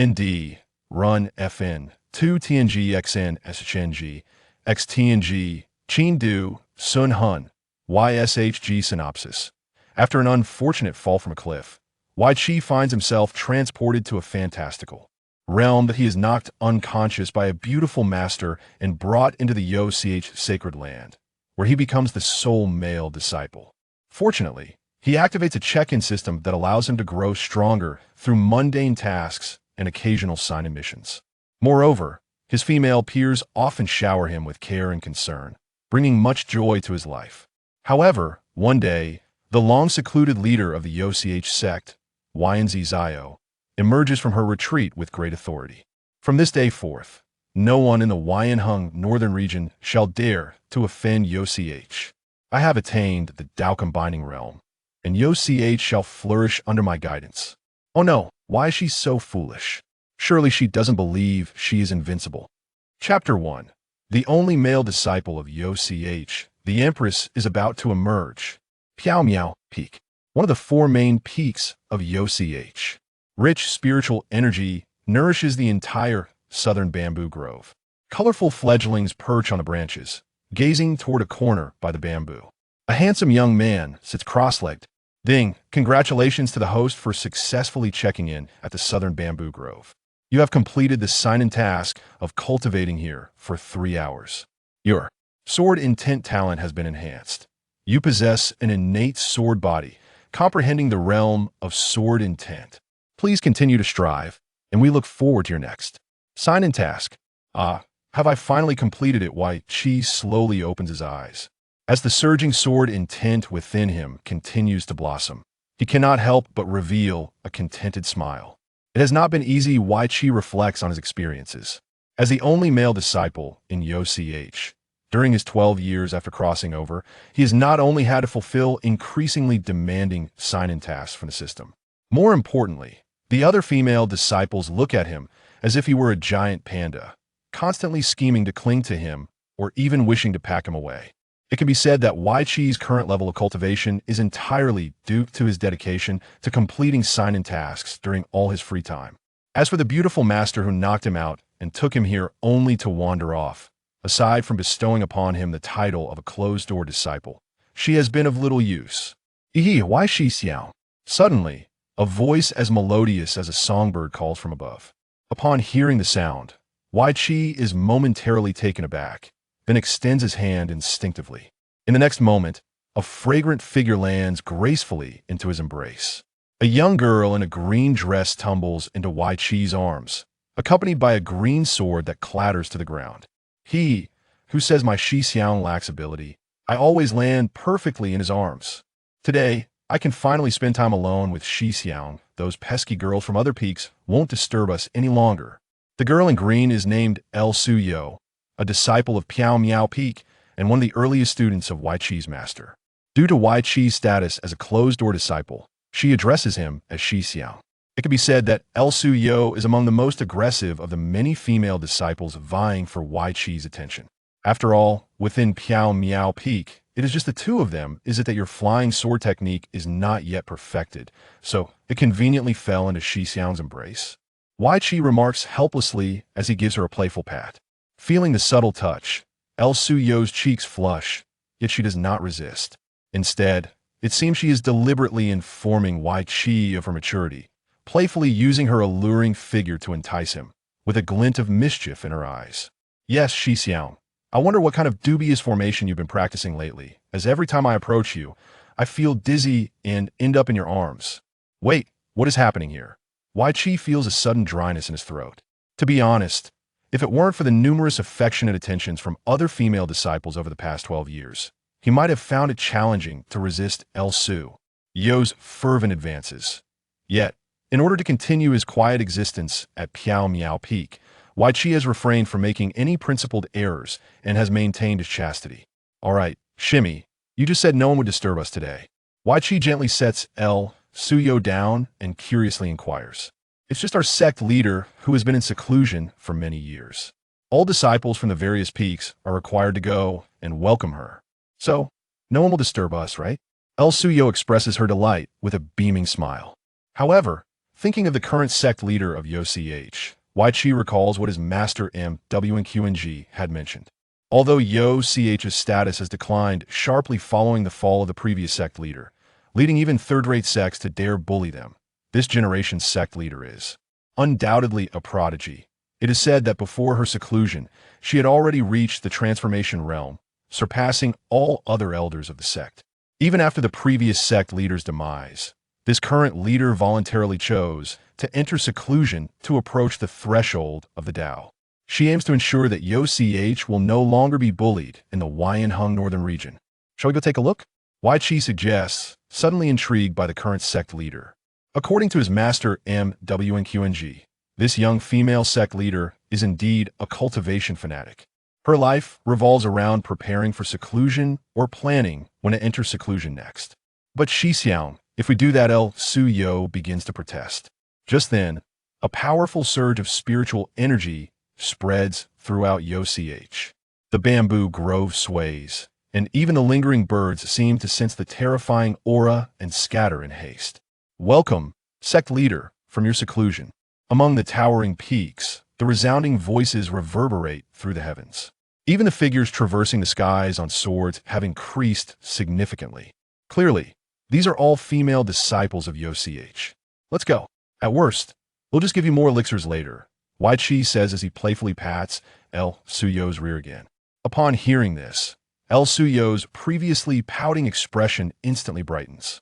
ND, run FN, 2 TNG XN SHNG, XTNG, Chin Du, Sun Hun, YSHG Synopsis. After an unfortunate fall from a cliff, Ye Qiu finds himself transported to a fantastical realm that he is knocked unconscious by a beautiful master and brought into the Yaochi Sacred Land, where he becomes the sole male disciple. Fortunately, he activates a check-in system that allows him to grow stronger through mundane tasks and occasional sign missions. Moreover, his female peers often shower him with care and concern, bringing much joy to his life. However, one day, the long-secluded leader of the Yaochi sect, Zixiao, emerges from her retreat with great authority. From this day forth, no one in the Yinhuang Northern Region shall dare to offend Yaochi. I have attained the Tao-combining realm, and Yaochi shall flourish under my guidance. Oh no, why is she so foolish? Surely she doesn't believe she is invincible. Chapter 1. The only male disciple of Yaochi, the Empress, is about to emerge. Piao Miao Peak, one of the 4 main peaks of Yaochi. Rich spiritual energy nourishes the entire southern bamboo grove. Colorful fledglings perch on the branches, gazing toward a corner by the bamboo. A handsome young man sits cross-legged. Ding, congratulations to the host for successfully checking in at the southern bamboo grove. You have completed the sign-in task of cultivating here for 3 hours. Your sword intent talent has been enhanced. You possess an innate sword body, comprehending the realm of sword intent. Please continue to strive, and we look forward to your next sign-in task. Have I finally completed it? Ye Qiu slowly opens his eyes. As the surging sword intent within him continues to blossom, he cannot help but reveal a contented smile. It has not been easy. Ye Qiu reflects on his experiences. As the only male disciple in Yaochi, during his 12 years after crossing over, he has not only had to fulfill increasingly demanding sign-in tasks from the system. More importantly, the other female disciples look at him as if he were a giant panda, constantly scheming to cling to him or even wishing to pack him away. It can be said that Ye Qiu's current level of cultivation is entirely due to his dedication to completing sign-in tasks during all his free time. As for the beautiful master who knocked him out and took him here only to wander off, aside from bestowing upon him the title of a closed-door disciple, she has been of little use. Ye Qiu. Suddenly, a voice as melodious as a songbird calls from above. Upon hearing the sound, Ye Qiu is momentarily taken aback, then extends his hand instinctively. In the next moment, a fragrant figure lands gracefully into his embrace. A young girl in a green dress tumbles into Ye Qiu's arms, accompanied by a green sword that clatters to the ground. He, who says my Zixiao lacks ability, I always land perfectly in his arms. Today, I can finally spend time alone with Zixiao. Those pesky girls from other peaks won't disturb us any longer. The girl in green is named Zixiao, a disciple of Piao Miao Peak and one of the earliest students of Ye Qiu's master. Due to Ye Qiu's status as a closed-door disciple, she addresses him as Zixiao. It can be said that Zixiao is among the most aggressive of the many female disciples vying for Ye Qiu's attention. After all, within Piao Miao Peak, it is just the 2 of them. Is it that your flying sword technique is not yet perfected, so it conveniently fell into Zixiao's embrace? Ye Qiu remarks helplessly as he gives her a playful pat. Feeling the subtle touch, Zixiao's cheeks flush, yet she does not resist. Instead, it seems she is deliberately informing Ye Qiu of her maturity, playfully using her alluring figure to entice him, with a glint of mischief in her eyes. Yes, Zixiao, I wonder what kind of dubious formation you've been practicing lately, as every time I approach you, I feel dizzy and end up in your arms. Wait, what is happening here? Ye Qiu feels a sudden dryness in his throat. To be honest, if it weren't for the numerous affectionate attentions from other female disciples over the past 12 years, he might have found it challenging to resist Zixiao's fervent advances. Yet, in order to continue his quiet existence at Piao Miao Peak, Ye Qiu has refrained from making any principled errors and has maintained his chastity. All right, Shimmy, you just said no one would disturb us today. Ye Qiu gently sets Zixiao down and curiously inquires. It's just our sect leader who has been in seclusion for many years. All disciples from the various peaks are required to go and welcome her. So, no one will disturb us, right? Zixiao expresses her delight with a beaming smile. However, Thinking of the current sect leader of Yaochi, Ye Qiu recalls what his master Mwng had mentioned. Although Yaochi's status has declined sharply following the fall of the previous sect leader, leading even third-rate sects to dare bully them, this generation's sect leader is undoubtedly a prodigy. It is said that before her seclusion, she had already reached the transformation realm, surpassing all other elders of the sect. Even after the previous sect leader's demise, this current leader voluntarily chose to enter seclusion to approach the threshold of the Tao. She aims to ensure that Yaochi will no longer be bullied in the Yinhuang Northern Region. Shall we go take a look? Ye Qiu suggests, suddenly intrigued by the current sect leader. According to his master Mwng, this young female sect leader is indeed a cultivation fanatic. Her life revolves around preparing for seclusion or planning when to enter seclusion next. But Zixiao, if we do that, Suyo begins to protest. Just then, a powerful surge of spiritual energy spreads throughout Yaochi. The bamboo grove sways, and even the lingering birds seem to sense the terrifying aura and scatter in haste. Welcome, sect leader, from your seclusion. Among the towering peaks, the resounding voices reverberate through the heavens. Even the figures traversing the skies on swords have increased significantly. Clearly, these are all female disciples of Yaochi. Let's go. At worst, we'll just give you more elixirs later, Ye Qiu says as he playfully pats Suyo's rear again. Upon hearing this, Suyo's previously pouting expression instantly brightens.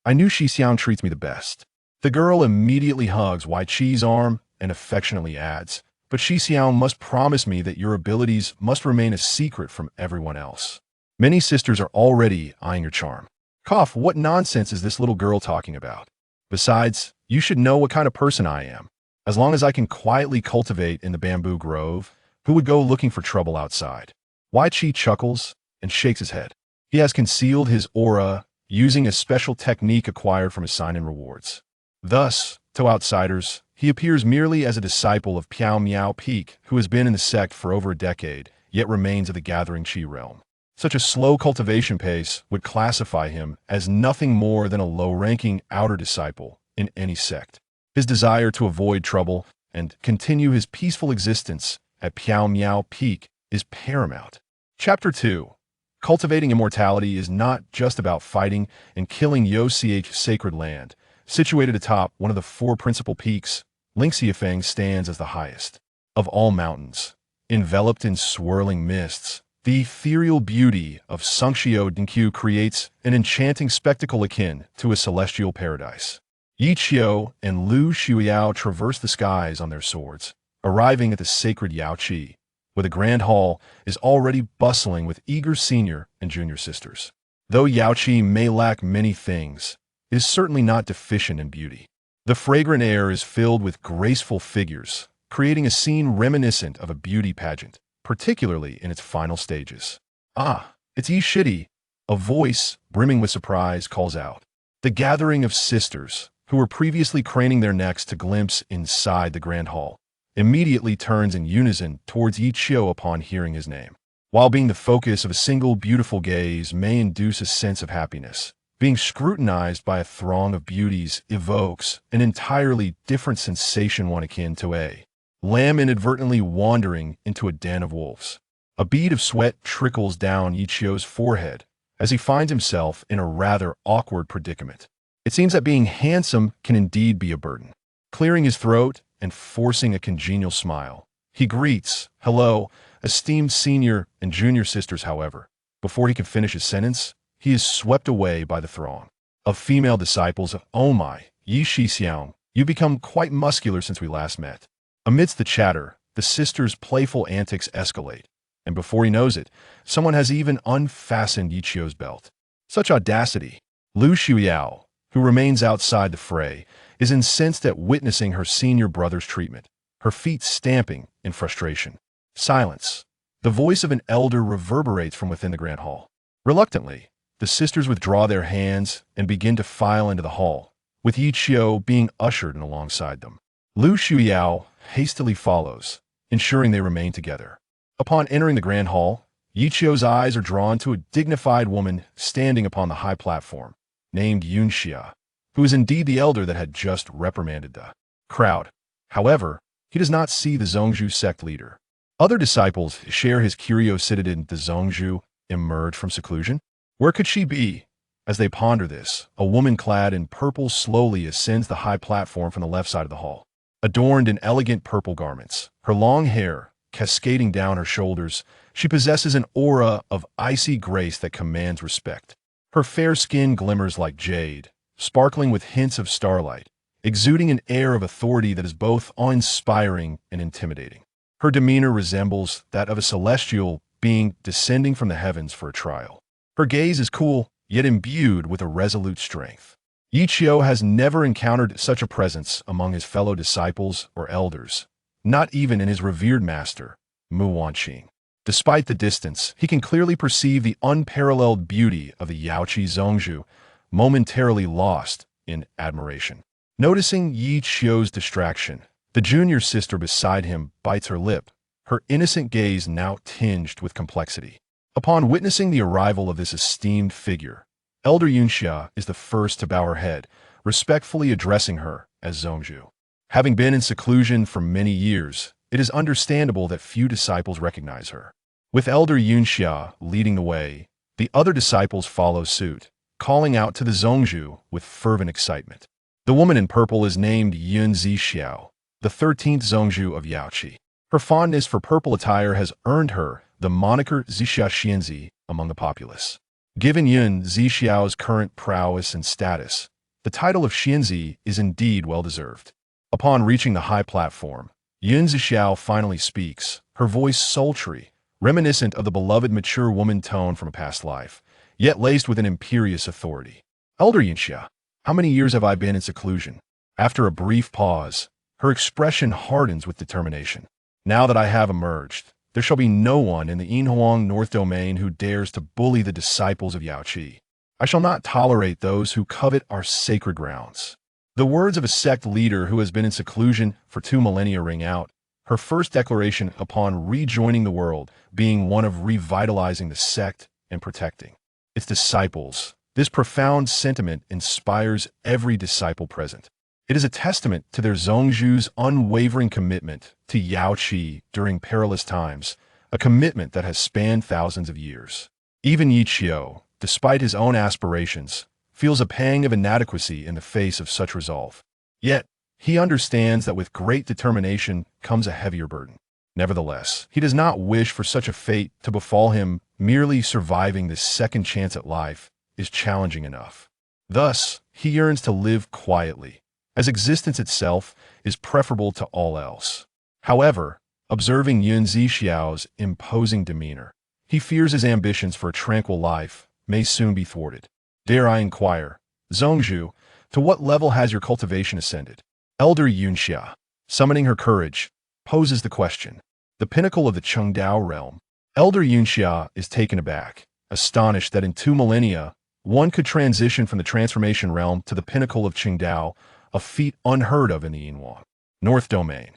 I knew Zixiao treats me the best. The girl immediately hugs Ye Qiu's arm and affectionately adds, but Zixiao must promise me that your abilities must remain a secret from everyone else. Many sisters are already eyeing your charm. Cough, what nonsense is this little girl talking about? Besides, you should know what kind of person I am. As long as I can quietly cultivate in the bamboo grove, who would go looking for trouble outside? Ye Qiu chuckles and shakes his head. He has concealed his aura using a special technique acquired from his sign and rewards. Thus, to outsiders, he appears merely as a disciple of Piao Miao Peak who has been in the sect for over a decade, yet remains of the gathering Qi realm. Such a slow cultivation pace would classify him as nothing more than a low-ranking outer disciple in any sect. His desire to avoid trouble and continue his peaceful existence at Piao Miao Peak is paramount. Chapter 2. Cultivating immortality is not just about fighting and killing Yaochi's sacred land. Situated atop one of the four principal peaks, Lingxiafeng stands as the highest of all mountains. Enveloped in swirling mists, the ethereal beauty of Ye Qiu creates an enchanting spectacle akin to a celestial paradise. Ye Qiu and Lu Shuiao traverse the skies on their swords, arriving at the sacred Yaochi, where the grand hall is already bustling with eager senior and junior sisters. Though Yaochi may lack many things, it is certainly not deficient in beauty. The fragrant air is filled with graceful figures, creating a scene reminiscent of a beauty pageant, particularly in its final stages. Ah, it's Ye Qiu, a voice, brimming with surprise, calls out. The gathering of sisters, who were previously craning their necks to glimpse inside the grand hall, immediately turns in unison towards Ye Qiu upon hearing his name. While being the focus of a single beautiful gaze may induce a sense of happiness, being scrutinized by a throng of beauties evokes an entirely different sensation, one akin to a lamb inadvertently wandering into a den of wolves. A bead of sweat trickles down Ye Qiu's forehead as he finds himself in a rather awkward predicament. It seems that being handsome can indeed be a burden. Clearing his throat and forcing a congenial smile, he greets, "Hello, esteemed senior and junior sisters." However, before he can finish his sentence, he is swept away by the throng of female disciples of, "Oh my, Ye Zixiao, you've become quite muscular since we last met." Amidst the chatter, the sisters' playful antics escalate, and before he knows it, someone has even unfastened Ye Qiu's belt. Such audacity! Lu Shuiao, who remains outside the fray, is incensed at witnessing her senior brother's treatment, her feet stamping in frustration. Silence. The voice of an elder reverberates from within the grand hall. Reluctantly, the sisters withdraw their hands and begin to file into the hall, with Ye Qiu being ushered in alongside them. Lu Shuiao hastily follows, ensuring they remain together. Upon entering the grand hall, Ye Qiu's eyes are drawn to a dignified woman standing upon the high platform, named Yunxia. who is indeed the elder that had just reprimanded the crowd. However, he does not see the Zongzhu sect leader. Other disciples share his curiosity. Did the Zongzhu emerge from seclusion? Where could she be? As they ponder this, a woman clad in purple slowly ascends the high platform from the left side of the hall. Adorned in elegant purple garments, her long hair cascading down her shoulders, she possesses an aura of icy grace that commands respect. Her fair skin glimmers like jade, sparkling with hints of starlight, exuding an air of authority that is both awe-inspiring and intimidating. Her demeanor resembles that of a celestial being descending from the heavens for a trial. Her gaze is cool, yet imbued with a resolute strength. Ye Qiu has never encountered such a presence among his fellow disciples or elders, not even in his revered master, Mu Wanqing. Despite the distance, he can clearly perceive the unparalleled beauty of the Yaochi Zongzhu, momentarily lost in admiration. Noticing Ye Qiu's distraction, the junior sister beside him bites her lip, her innocent gaze now tinged with complexity. Upon witnessing the arrival of this esteemed figure, Elder Yunxia is the first to bow her head, respectfully addressing her as Zongzhu. Having been in seclusion for many years, it is understandable that few disciples recognize her. With Elder Yunxia leading the way, the other disciples follow suit, calling out to the Zongzhu with fervent excitement. The woman in purple is named Zixiao, the 13th Zongzhu of Yaochi. Her fondness for purple attire has earned her the moniker Zixiao among the populace. Given Zixiao's current prowess and status, the title of Xianzi is indeed well-deserved. Upon reaching the high platform, Zixiao finally speaks, her voice sultry, reminiscent of the beloved mature woman tone from a past life, yet laced with an imperious authority. Elder Yinxia, how many years have I been in seclusion? After a brief pause, her expression hardens with determination. Now that I have emerged, there shall be no one in the Yinhuang North Domain who dares to bully the disciples of Yaochi. I shall not tolerate those who covet our sacred grounds. The words of a sect leader who has been in seclusion for 2 millennia ring out, her first declaration upon rejoining the world being one of revitalizing the sect and protecting its disciples. This profound sentiment inspires every disciple present. It is a testament to their Zongzhu's unwavering commitment to Yaochi during perilous times, a commitment that has spanned thousands of years. Even Ye Qiu, despite his own aspirations, feels a pang of inadequacy in the face of such resolve. Yet, he understands that with great determination comes a heavier burden. Nevertheless, he does not wish for such a fate to befall him. Merely surviving this second chance at life is challenging enough. Thus, he yearns to live quietly, as existence itself is preferable to all else. However, observing Zixiao's imposing demeanor, he fears his ambitions for a tranquil life may soon be thwarted. Dare I inquire, Zongzhu, to what level has your cultivation ascended? Elder Yunxia, summoning her courage, poses the question. The pinnacle of the Chengdao realm. Elder Yunxia is taken aback, astonished that in 2 millennia, one could transition from the transformation realm to the pinnacle of Chengdao, a feat unheard of in the Yinhuang North Domain.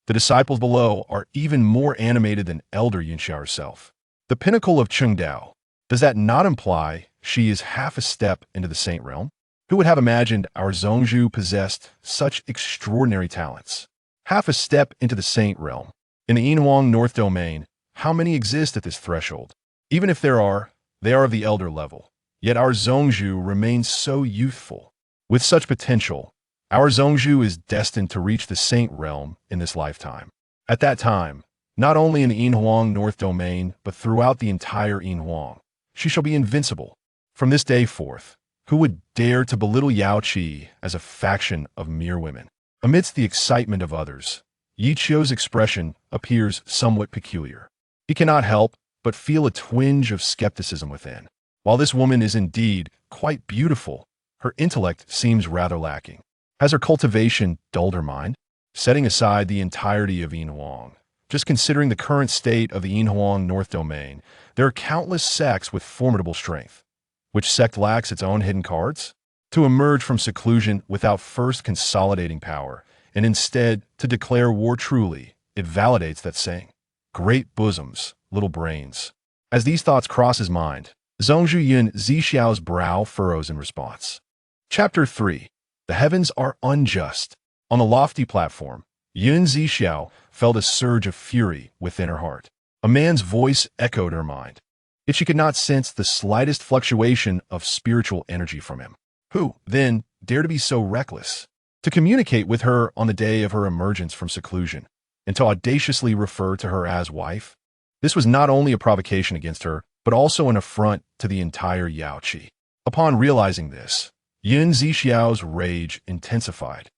The disciples below are even more animated than Elder Yunxia herself. The pinnacle of Chengdao. Does that not imply she is half a step into the saint realm? Who would have imagined our Zongzhu possessed such extraordinary talents? Half a step into the saint realm. In the Yinhuang North Domain, how many exist at this threshold? Even if there are, they are of the elder level. Yet our Zongzhu remains so youthful. With such potential, our Zongzhu is destined to reach the saint realm in this lifetime. At that time, not only in the Yinhuang North Domain, but throughout the entire Yinhuang, she shall be invincible. From this day forth, who would dare to belittle Yaochi as a faction of mere women? Amidst the excitement of others, Ye Qiu's expression appears somewhat peculiar. He cannot help but feel a twinge of skepticism within. While this woman is indeed quite beautiful, her intellect seems rather lacking. Has her cultivation dulled her mind? Setting aside the entirety of Yinhuang, just considering the current state of the Yinhuang North Domain, there are countless sects with formidable strength. Which sect lacks its own hidden cards? To emerge from seclusion without first consolidating power, and instead to declare war truly, it validates that saying. Great bosoms, little brains. As these thoughts cross his mind, Zongzhu Zixiao's brow furrows in response. Chapter 3. The heavens are unjust. On the lofty platform, Zixiao felt a surge of fury within her heart. A man's voice echoed her mind. Yet she could not sense the slightest fluctuation of spiritual energy from him. Who, then, dared to be so reckless? To communicate with her on the day of her emergence from seclusion, and to audaciously refer to her as wife? This was not only a provocation against her, but also an affront to the entire Yaochi. Upon realizing this, Zixiao's rage intensified.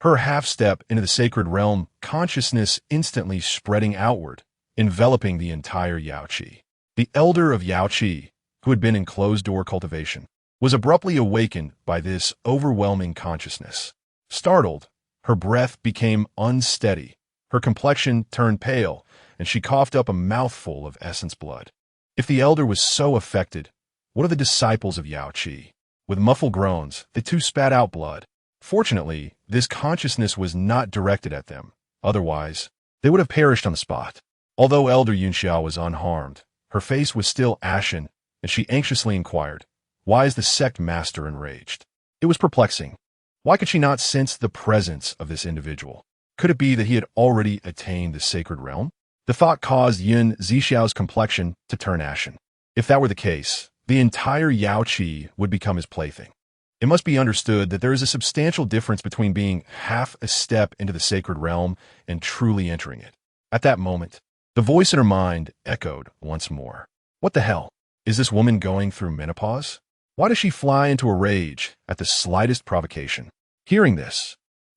Her half-step into the sacred realm consciousness instantly spreading outward, enveloping the entire Yaochi. The elder of Yaochi, who had been in closed-door cultivation, was abruptly awakened by this overwhelming consciousness. Startled, her breath became unsteady, her complexion turned pale, and she coughed up a mouthful of essence blood. If the elder was so affected, what of the disciples of Yaochi? With muffled groans, they too spat out blood. Fortunately, this consciousness was not directed at them. Otherwise, they would have perished on the spot. Although Elder Yunxiao was unharmed, her face was still ashen, and she anxiously inquired, "Why is the Sect Master enraged?" It was perplexing. Why could she not sense the presence of this individual? Could it be that he had already attained the sacred realm? The thought caused Zixiao's complexion to turn ashen. If that were the case, the entire Yaochi would become his plaything. It must be understood that there is a substantial difference between being half a step into the sacred realm and truly entering it. At that moment, the voice in her mind echoed once more. What the hell? Is this woman going through menopause? Why does she fly into a rage at the slightest provocation? Hearing this,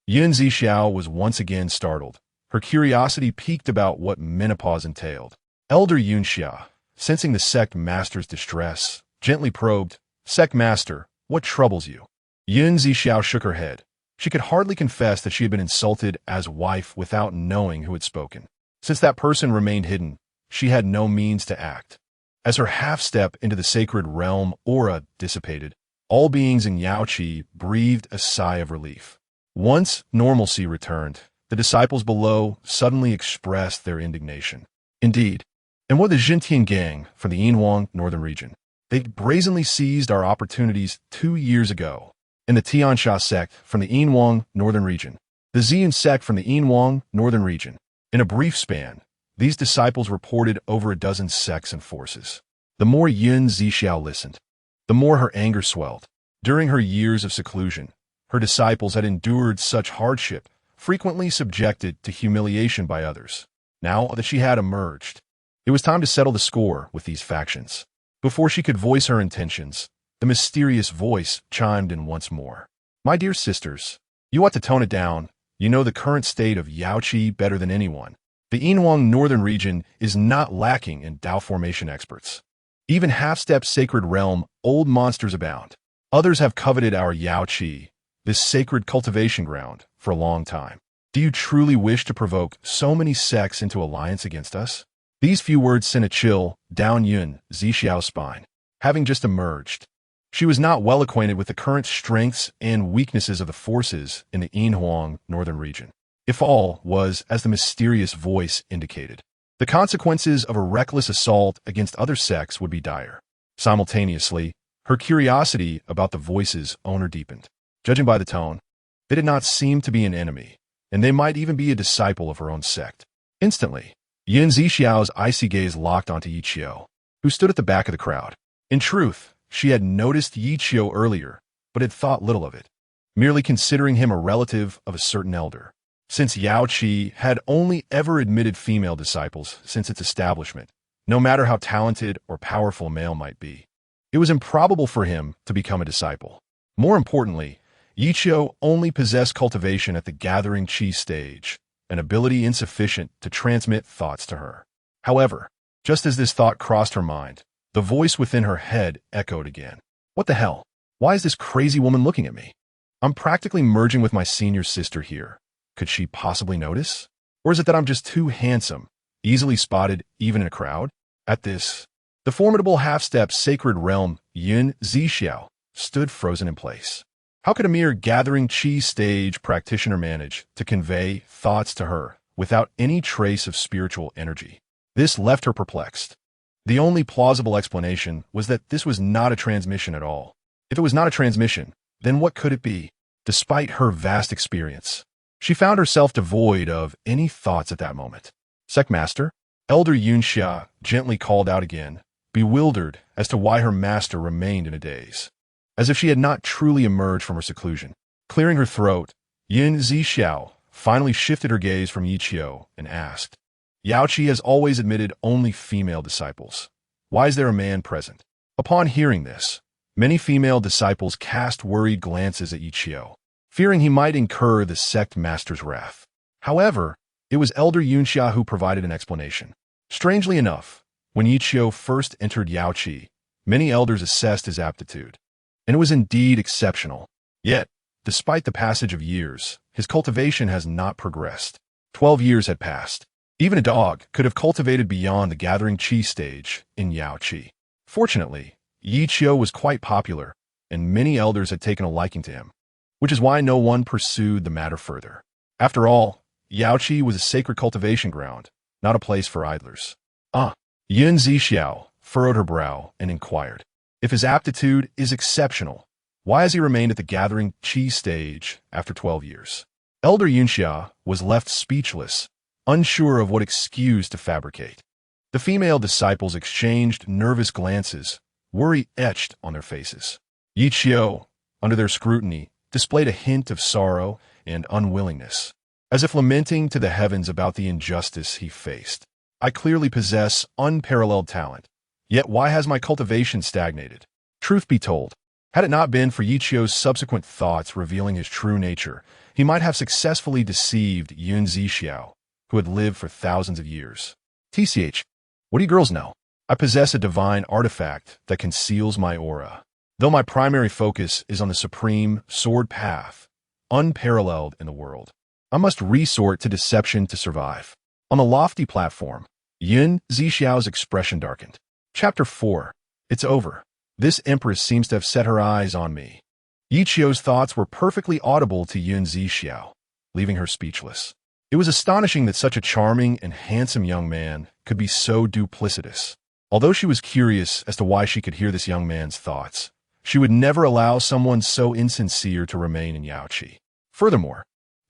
Zixiao was once again startled. Her curiosity piqued about what menopause entailed. Elder Yunxia, sensing the Sect Master's distress, gently probed, "Sect Master, what troubles you?" Zixiao shook her head. She could hardly confess that she had been insulted as wife without knowing who had spoken. Since that person remained hidden, she had no means to act. As her half-step into the sacred realm aura dissipated, all beings in Yaochi breathed a sigh of relief. Once normalcy returned, the disciples below suddenly expressed their indignation. Indeed, and what the Jintian gang from the Yinhuang Northern Region? They brazenly seized our opportunities 2 years ago. And the Tiansha sect from the Yinhuang Northern Region, the Ziyun sect from the Yinhuang Northern Region. In a brief span, these disciples reported over a dozen sects and forces. The more Zixiao listened, the more her anger swelled. During her years of seclusion, her disciples had endured such hardship, frequently subjected to humiliation by others. Now that she had emerged, it was time to settle the score with these factions. Before she could voice her intentions, the mysterious voice chimed in once more. "My dear sisters, you ought to tone it down. You know the current state of Yaochi better than anyone. The Yinhuang Northern Region is not lacking in Dao formation experts. Even half-step sacred realm, old monsters abound. Others have coveted our Yaochi, this sacred cultivation ground, for a long time. Do you truly wish to provoke so many sects into alliance against us?" These few words sent a chill down Zixiao's spine. Having just emerged, she was not well acquainted with the current strengths and weaknesses of the forces in the Yinhuang Northern Region. If all was as the mysterious voice indicated, the consequences of a reckless assault against other sects would be dire. Simultaneously, her curiosity about the voice's owner deepened. Judging by the tone, they did not seem to be an enemy, and they might even be a disciple of her own sect. Instantly, Zixiao's icy gaze locked onto Ye Qiu, who stood at the back of the crowd. In truth, she had noticed Ye Qiu earlier, but had thought little of it, merely considering him a relative of a certain elder. Since Yaochi had only ever admitted female disciples since its establishment, no matter how talented or powerful a male might be, it was improbable for him to become a disciple. More importantly, Ye Qiu only possessed cultivation at the gathering chi stage, an ability insufficient to transmit thoughts to her. However, just as this thought crossed her mind, the voice within her head echoed again. "What the hell? Why is this crazy woman looking at me? I'm practically merging with my senior sister here. Could she possibly notice? Or is it that I'm just too handsome, easily spotted even in a crowd?" At this, the formidable half-step sacred realm Zixiao stood frozen in place. How could a mere gathering chi stage practitioner manage to convey thoughts to her without any trace of spiritual energy? This left her perplexed. The only plausible explanation was that this was not a transmission at all. If it was not a transmission, then what could it be? despite her vast experience. She found herself devoid of any thoughts at that moment. Sect Master? Elder Yunxia gently called out again, bewildered as to why her master remained in a daze. As if she had not truly emerged from her seclusion. Clearing her throat, Zixiao finally shifted her gaze from Ye Qiu and asked, Yaochi has always admitted only female disciples. Why is there a man present? Upon hearing this, many female disciples cast worried glances at Ye Qiu, fearing he might incur the sect master's wrath. However, it was Elder Yunxia who provided an explanation. Strangely enough, when Ye Qiu first entered Yaochi, many elders assessed his aptitude, and it was indeed exceptional. Yet, despite the passage of years, his cultivation has not progressed. 12 years had passed. Even a dog could have cultivated beyond the gathering qi stage in Yaochi. Fortunately, Ye Qiu was quite popular, and many elders had taken a liking to him, which is why no one pursued the matter further. After all, Yaochi was a sacred cultivation ground, not a place for idlers. Zixiao furrowed her brow and inquired, if his aptitude is exceptional, why has he remained at the gathering qi stage after 12 years? Elder Yunxia was left speechless, unsure of what excuse to fabricate. The female disciples exchanged nervous glances, worry etched on their faces. Ye Qiu, under their scrutiny, displayed a hint of sorrow and unwillingness, as if lamenting to the heavens about the injustice he faced. I clearly possess unparalleled talent, yet why has my cultivation stagnated? Truth be told, had it not been for Ye Qiu's subsequent thoughts revealing his true nature, he might have successfully deceived Zixiao, who had lived for thousands of years. TCH, what do you girls know? I possess a divine artifact that conceals my aura. Though my primary focus is on the supreme sword path, unparalleled in the world, I must resort to deception to survive. On the lofty platform, Zixiao's expression darkened. Chapter 4. It's over. This empress seems to have set her eyes on me. Ye Qiu's thoughts were perfectly audible to Zixiao, leaving her speechless. It was astonishing that such a charming and handsome young man could be so duplicitous. Although she was curious as to why she could hear this young man's thoughts, she would never allow someone so insincere to remain in Yaochi. Furthermore,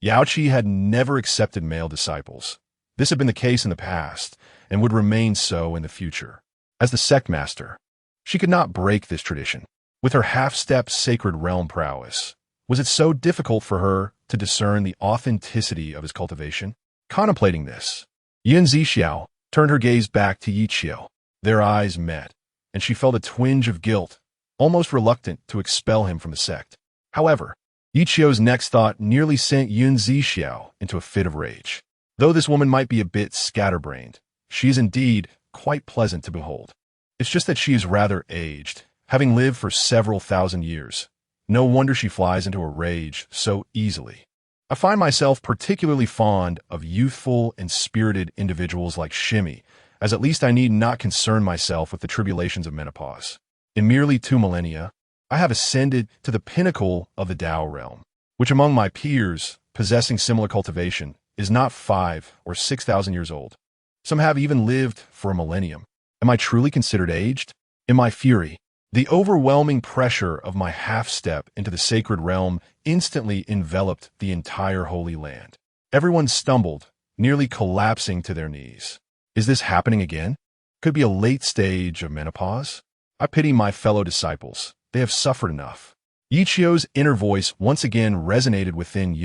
Yaochi had never accepted male disciples. This had been the case in the past, and would remain so in the future. As the sect master, she could not break this tradition. With her half-step sacred realm prowess, was it so difficult for her to discern the authenticity of his cultivation? Contemplating this, Zixiao turned her gaze back to Ye Qiu. Their eyes met, and she felt a twinge of guilt, almost reluctant to expel him from the sect. However, Ye Qiu's next thought nearly sent Zixiao into a fit of rage. Though this woman might be a bit scatterbrained, she is indeed quite pleasant to behold. It's just that she is rather aged, having lived for several thousand years. No wonder she flies into a rage so easily. I find myself particularly fond of youthful and spirited individuals like Shimmy, as at least I need not concern myself with the tribulations of menopause. In merely 2 millennia, I have ascended to the pinnacle of the Tao realm, which among my peers, possessing similar cultivation, is not 5 or 6,000 years old. Some have even lived for a millennium. Am I truly considered aged? In my fury, the overwhelming pressure of my half-step into the sacred realm instantly enveloped the entire Holy Land. Everyone stumbled, nearly collapsing to their knees. Is this happening again? Could be a late stage of menopause? I pity my fellow disciples. They have suffered enough. Ye Qiu's inner voice once again resonated within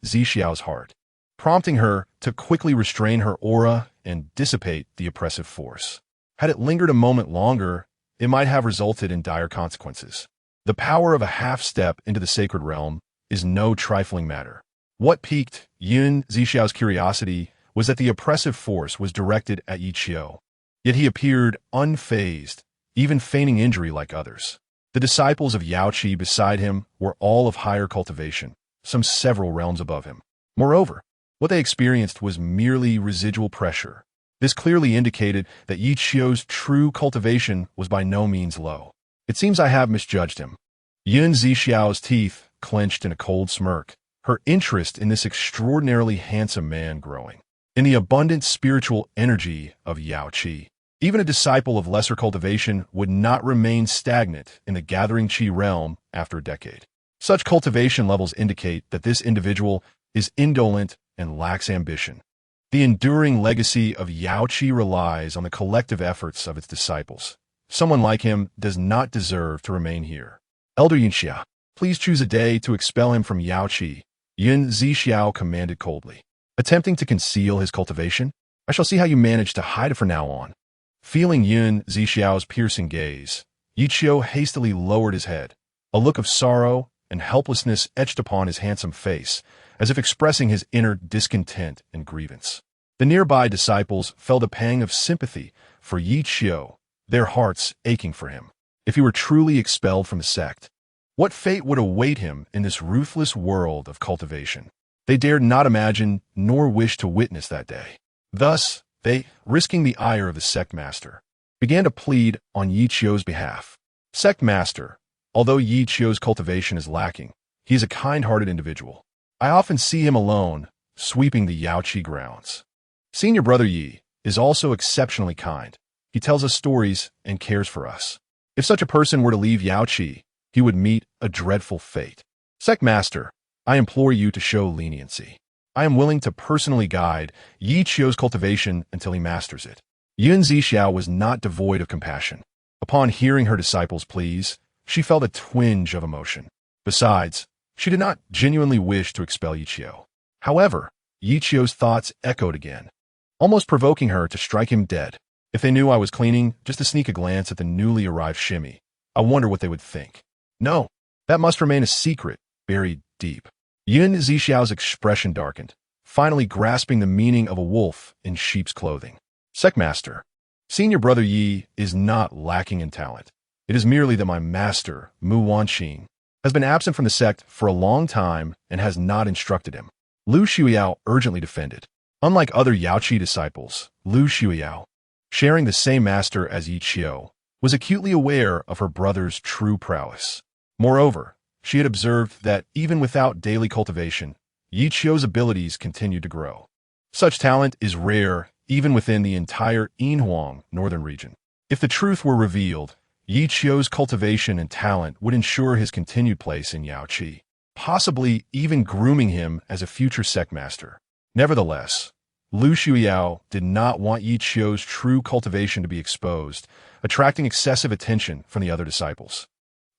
Zixiao's heart, prompting her to quickly restrain her aura and dissipate the oppressive force. Had it lingered a moment longer, it might have resulted in dire consequences. The power of a half-step into the sacred realm is no trifling matter. What piqued Zixiao's curiosity was that the oppressive force was directed at Ye Qiu, yet he appeared unfazed, even feigning injury like others. The disciples of Yaochi beside him were all of higher cultivation, some several realms above him. Moreover, what they experienced was merely residual pressure. This clearly indicated that Ye Qiu's true cultivation was by no means low. It seems I have misjudged him. Zixiao's teeth clenched in a cold smirk, her interest in this extraordinarily handsome man growing. In the abundant spiritual energy of Yaochi, even a disciple of lesser cultivation would not remain stagnant in the gathering qi realm after a decade. Such cultivation levels indicate that this individual is indolent and lacks ambition. The enduring legacy of Yaochi relies on the collective efforts of its disciples. Someone like him does not deserve to remain here. Elder Yinxiao, please choose a day to expel him from Yaochi, Zixiao commanded coldly. Attempting to conceal his cultivation, I shall see how you manage to hide it from now on. Feeling Zixiao's piercing gaze, Ye Qiu hastily lowered his head. A look of sorrow and helplessness etched upon his handsome face, as if expressing his inner discontent and grievance. The nearby disciples felt a pang of sympathy for Ye Qiu, their hearts aching for him. If he were truly expelled from the sect, what fate would await him in this ruthless world of cultivation? They dared not imagine nor wish to witness that day. Thus, they, risking the ire of the Sect Master, began to plead on Ye Qiu's behalf. Sect Master, although Ye Qiu's cultivation is lacking, he is a kind-hearted individual. I often see him alone, sweeping the Yaochi grounds. Senior Brother Yi is also exceptionally kind. He tells us stories and cares for us. If such a person were to leave Yaochi, he would meet a dreadful fate. Sect Master, I implore you to show leniency. I am willing to personally guide Ye Qiu's cultivation until he masters it. Zixiao was not devoid of compassion. Upon hearing her disciples' pleas, she felt a twinge of emotion. Besides, she did not genuinely wish to expel Ye Qiu. However, Ye Qiu's thoughts echoed again, almost provoking her to strike him dead. If they knew I was cleaning, just to sneak a glance at the newly arrived shimmy, I wonder what they would think. No, that must remain a secret, buried deep. Zixiao's expression darkened, finally grasping the meaning of a wolf in sheep's clothing. Sect Master, Senior Brother Yi is not lacking in talent. It is merely that my master, Mu Wanqing, has been absent from the sect for a long time and has not instructed him. Lu Shuiyao urgently defended. Unlike other Yaochi disciples, Lu Shuiyao, sharing the same master as Ye Qiu, was acutely aware of her brother's true prowess. Moreover, she had observed that even without daily cultivation, Ye Qiu's abilities continued to grow. Such talent is rare even within the entire Yinhuang Northern Region. If the truth were revealed, Ye Qiu's cultivation and talent would ensure his continued place in Yaochi, possibly even grooming him as a future sect master. Nevertheless, Lu Shuiyao did not want Ye Qiu's true cultivation to be exposed, attracting excessive attention from the other disciples.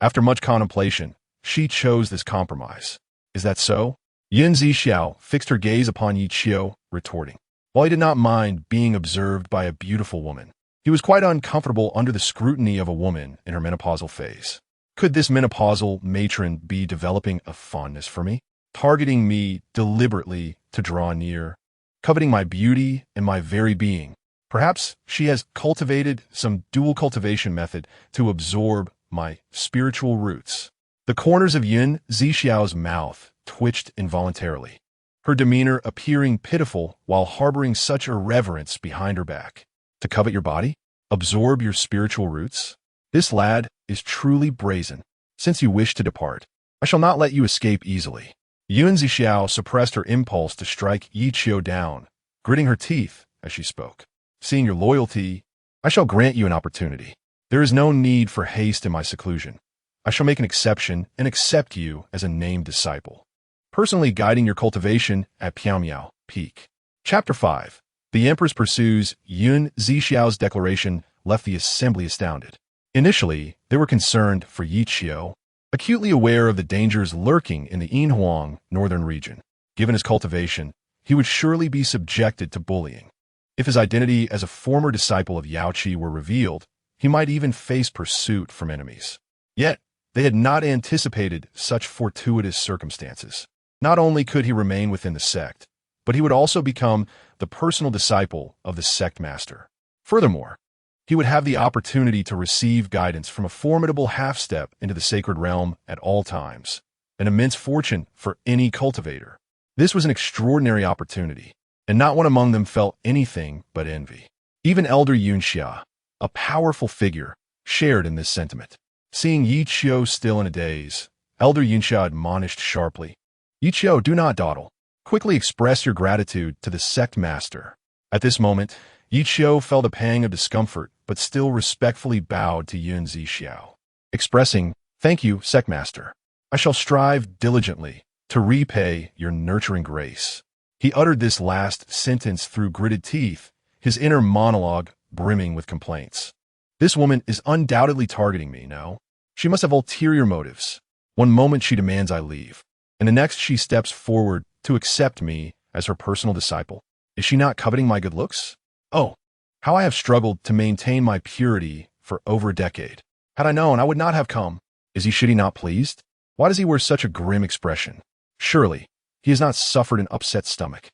After much contemplation, she chose this compromise. Is that so? Zixiao fixed her gaze upon Ye Qiu, retorting. While he did not mind being observed by a beautiful woman, he was quite uncomfortable under the scrutiny of a woman in her menopausal phase. Could this menopausal matron be developing a fondness for me, targeting me deliberately to draw near, coveting my beauty and my very being? Perhaps she has cultivated some dual cultivation method to absorb my spiritual roots. The corners of Zixiao's mouth twitched involuntarily, her demeanor appearing pitiful while harboring such irreverence behind her back. To covet your body? Absorb your spiritual roots? This lad is truly brazen. Since you wish to depart, I shall not let you escape easily. Zixiao suppressed her impulse to strike Ye Qiu down, gritting her teeth as she spoke. Seeing your loyalty, I shall grant you an opportunity. There is no need for haste in my seclusion. I shall make an exception and accept you as a named disciple, personally guiding your cultivation at Piaomiao Peak. Chapter 5. The Empress pursues. Zixiao's declaration left the assembly astounded. Initially, they were concerned for Ye Qiu, acutely aware of the dangers lurking in the Yinhuang Northern Region. Given his cultivation, he would surely be subjected to bullying. If his identity as a former disciple of Yaochi were revealed, he might even face pursuit from enemies. Yet, they had not anticipated such fortuitous circumstances. Not only could he remain within the sect, but he would also become the personal disciple of the Sect Master. Furthermore, he would have the opportunity to receive guidance from a formidable half-step into the sacred realm at all times, an immense fortune for any cultivator. This was an extraordinary opportunity, and not one among them felt anything but envy. Even Elder Yunxia, a powerful figure, shared in this sentiment. Seeing Ye Qiu still in a daze, Elder Yunxia admonished sharply, Ye Qiu, do not dawdle. Quickly express your gratitude to the Sect Master. At this moment, Ye Qiu felt a pang of discomfort, but still respectfully bowed to Zixiao, expressing, thank you, Sect Master. I shall strive diligently to repay your nurturing grace. He uttered this last sentence through gritted teeth, his inner monologue brimming with complaints. This woman is undoubtedly targeting me, no? She must have ulterior motives. One moment she demands I leave, and the next she steps forward to accept me as her personal disciple. Is she not coveting my good looks? Oh, how I have struggled to maintain my purity for over a decade. Had I known, I would not have come. Is he shitty not pleased? Why does he wear such a grim expression? Surely, he has not suffered an upset stomach.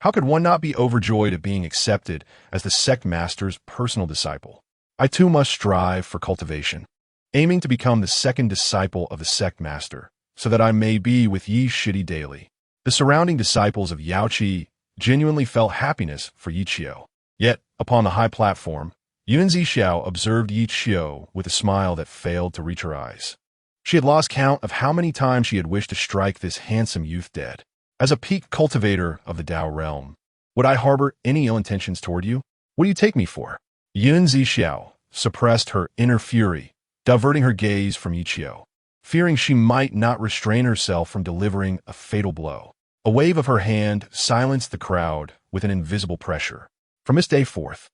How could one not be overjoyed at being accepted as the Sect Master's personal disciple? I too must strive for cultivation, aiming to become the second disciple of the Sect Master, so that I may be with Ye Qiu daily. The surrounding disciples of Yaochi genuinely felt happiness for Ye Qiu. Yet, upon the high platform, Zixiao observed Ye Qiu with a smile that failed to reach her eyes. She had lost count of how many times she had wished to strike this handsome youth dead. As a peak cultivator of the Tao realm, would I harbor any ill intentions toward you? What do you take me for? Zixiao suppressed her inner fury, diverting her gaze from Ye Qiu, fearing she might not restrain herself from delivering a fatal blow. A wave of her hand silenced the crowd with an invisible pressure. From this day forth,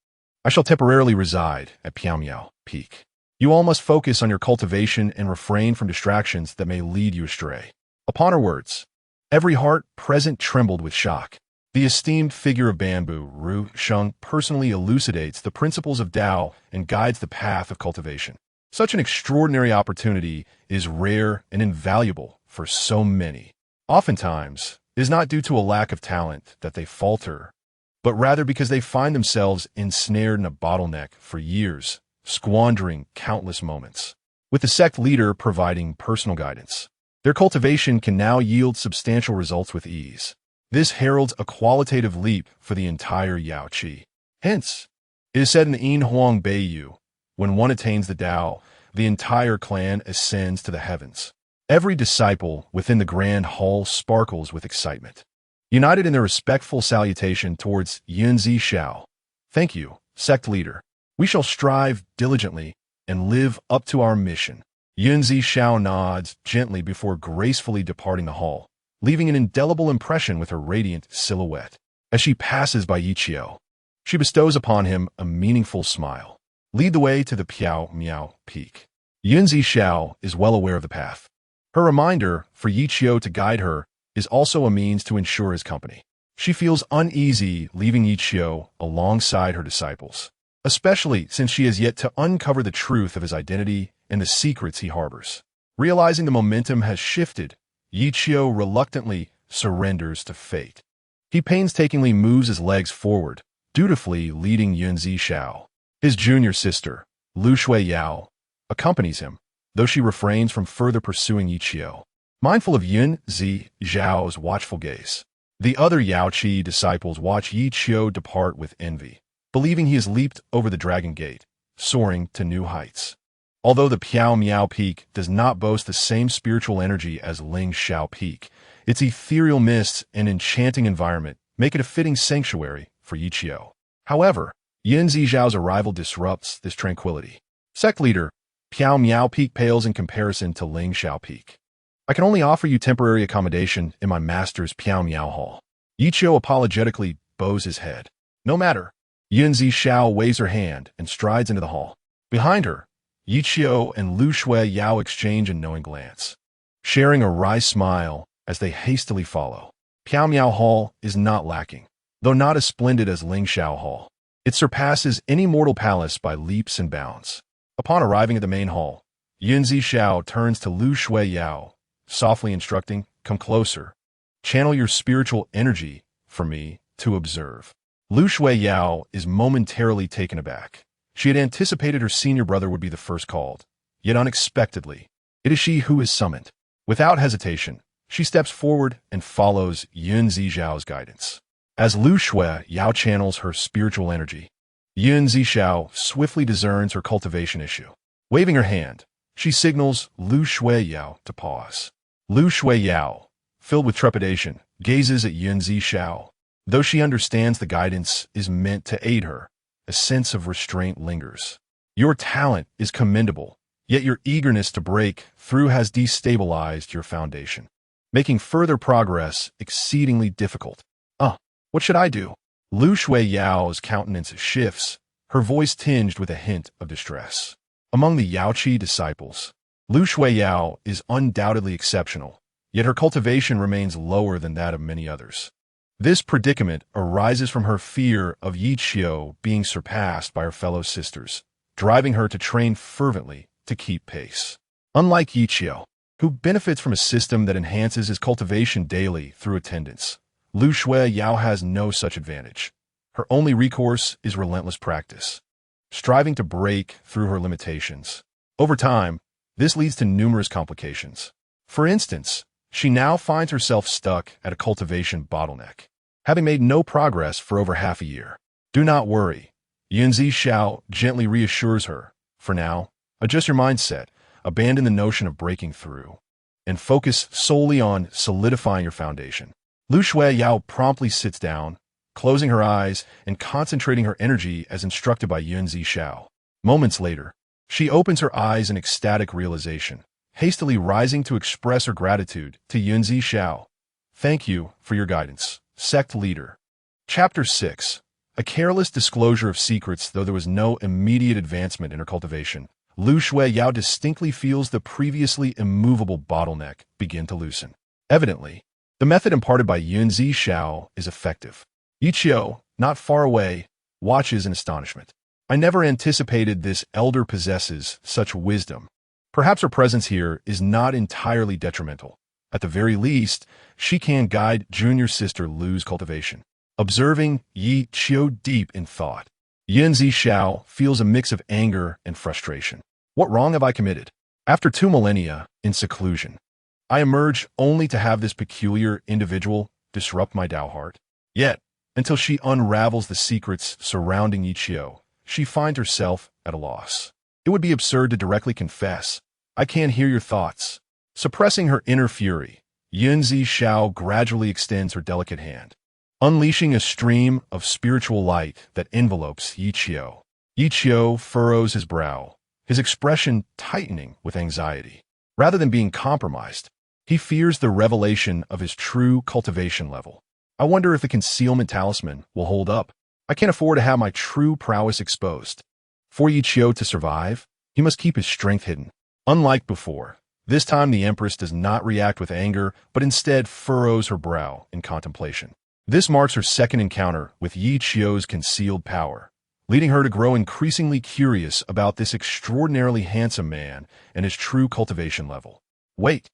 I shall temporarily reside at Piaomiao Peak. You all must focus on your cultivation and refrain from distractions that may lead you astray. Upon her words, every heart present trembled with shock. The esteemed figure of bamboo, Ru Sheng, personally elucidates the principles of Tao and guides the path of cultivation. Such an extraordinary opportunity is rare and invaluable for so many. Oftentimes, it is not due to a lack of talent that they falter, but rather because they find themselves ensnared in a bottleneck for years, squandering countless moments. With the sect leader providing personal guidance, their cultivation can now yield substantial results with ease. This heralds a qualitative leap for the entire Yaochi. Hence, it is said in the Yinhuang Northern, when one attains the Tao, the entire clan ascends to the heavens. Every disciple within the grand hall sparkles with excitement, united in their respectful salutation towards Zixiao. Thank you, sect leader. We shall strive diligently and live up to our mission. Zixiao nods gently before gracefully departing the hall, leaving an indelible impression with her radiant silhouette. As she passes by Ye Qiu, she bestows upon him a meaningful smile. Lead the way to the Piaomiao Peak. Zixiao is well aware of the path. Her reminder for Ye Qiu to guide her is also a means to ensure his company. She feels uneasy leaving Ye Qiu alongside her disciples, especially since she has yet to uncover the truth of his identity and the secrets he harbors. Realizing the momentum has shifted, Ye Qiu reluctantly surrenders to fate. He painstakingly moves his legs forward, dutifully leading Zixiao. His junior sister, Lu Shuiyao, accompanies him, though she refrains from further pursuing Ye Qiu, mindful of Zixiao's watchful gaze. The other Yaochi disciples watch Ye Qiu depart with envy, believing he has leaped over the Dragon Gate, soaring to new heights. Although the Piaomiao Peak does not boast the same spiritual energy as Lingxiao Peak, its ethereal mists and enchanting environment make it a fitting sanctuary for Ye Qiu. However, Zixiao's arrival disrupts this tranquility. Sect leader, Piaomiao Peak pales in comparison to Lingxiao Peak. I can only offer you temporary accommodation in my master's Piaomiao Hall. Ye Qiu apologetically bows his head. No matter. Zixiao waves her hand and strides into the hall. Behind her, Ye Qiu and Lu Shuiyao exchange a knowing glance, sharing a wry smile as they hastily follow. Piaomiao Hall is not lacking, though not as splendid as Lingxiao Hall. It surpasses any mortal palace by leaps and bounds. Upon arriving at the main hall, Zixiao turns to Lu Shuiyao, softly instructing, "Come closer. Channel your spiritual energy for me to observe." Lu Shuiyao is momentarily taken aback. She had anticipated her senior brother would be the first called, yet unexpectedly, it is she who is summoned. Without hesitation, she steps forward and follows Zixiao's guidance. As Lu Shuiyao channels her spiritual energy, Zixiao swiftly discerns her cultivation issue. Waving her hand, she signals Lu Shuiyao to pause. Lu Shuiyao, filled with trepidation, gazes at Zixiao. Though she understands the guidance is meant to aid her, a sense of restraint lingers. Your talent is commendable, Yet your eagerness to break through has destabilized your foundation, making further progress exceedingly difficult. What should I do? Lu Shuiyao's countenance shifts, her voice tinged with a hint of distress. Among the Yaochi disciples, Lu Shuiyao is undoubtedly exceptional, yet her cultivation remains lower than that of many others. This predicament arises from her fear of Ye Qiu being surpassed by her fellow sisters, driving her to train fervently to keep pace. Unlike Ye Qiu, who benefits from a system that enhances his cultivation daily through attendance, Lu Shuiyao has no such advantage. Her only recourse is relentless practice, striving to break through her limitations. Over time, this leads to numerous complications. For instance, she now finds herself stuck at a cultivation bottleneck, having made no progress for over half a year. Do not worry, Zixiao gently reassures her. For now, adjust your mindset, abandon the notion of breaking through, and focus solely on solidifying your foundation. Lu Shuiyao promptly sits down, closing her eyes and concentrating her energy as instructed by Zixiao. Moments later, she opens her eyes in ecstatic realization, hastily rising to express her gratitude to Zixiao. Thank you for your guidance, Sect Leader. Chapter 6. A careless disclosure of secrets. Though there was no immediate advancement in her cultivation, Lu Shuiyao distinctly feels the previously immovable bottleneck begin to loosen. Evidently, the method imparted by Zixiao is effective. Ye Qiu, not far away, watches in astonishment. I never anticipated this elder possesses such wisdom. Perhaps her presence here is not entirely detrimental. At the very least, she can guide junior sister Lu's cultivation. Observing Ye Qiu deep in thought, Zixiao feels a mix of anger and frustration. What wrong have I committed? After 2 millennia in seclusion, I emerge only to have this peculiar individual disrupt my Tao heart. Yet, until she unravels the secrets surrounding Ye Qiu, she finds herself at a loss. It would be absurd to directly confess, I can't hear your thoughts. Suppressing her inner fury, Zixiao gradually extends her delicate hand, unleashing a stream of spiritual light that envelopes Ye Qiu. Ye Qiu furrows his brow, his expression tightening with anxiety. Rather than being compromised, he fears the revelation of his true cultivation level. I wonder if the concealment talisman will hold up. I can't afford to have my true prowess exposed. For Ye Qiu to survive, he must keep his strength hidden. Unlike before, this time the Empress does not react with anger, but instead furrows her brow in contemplation. This marks her second encounter with Ye Qiu's concealed power, leading her to grow increasingly curious about this extraordinarily handsome man and his true cultivation level. Wait.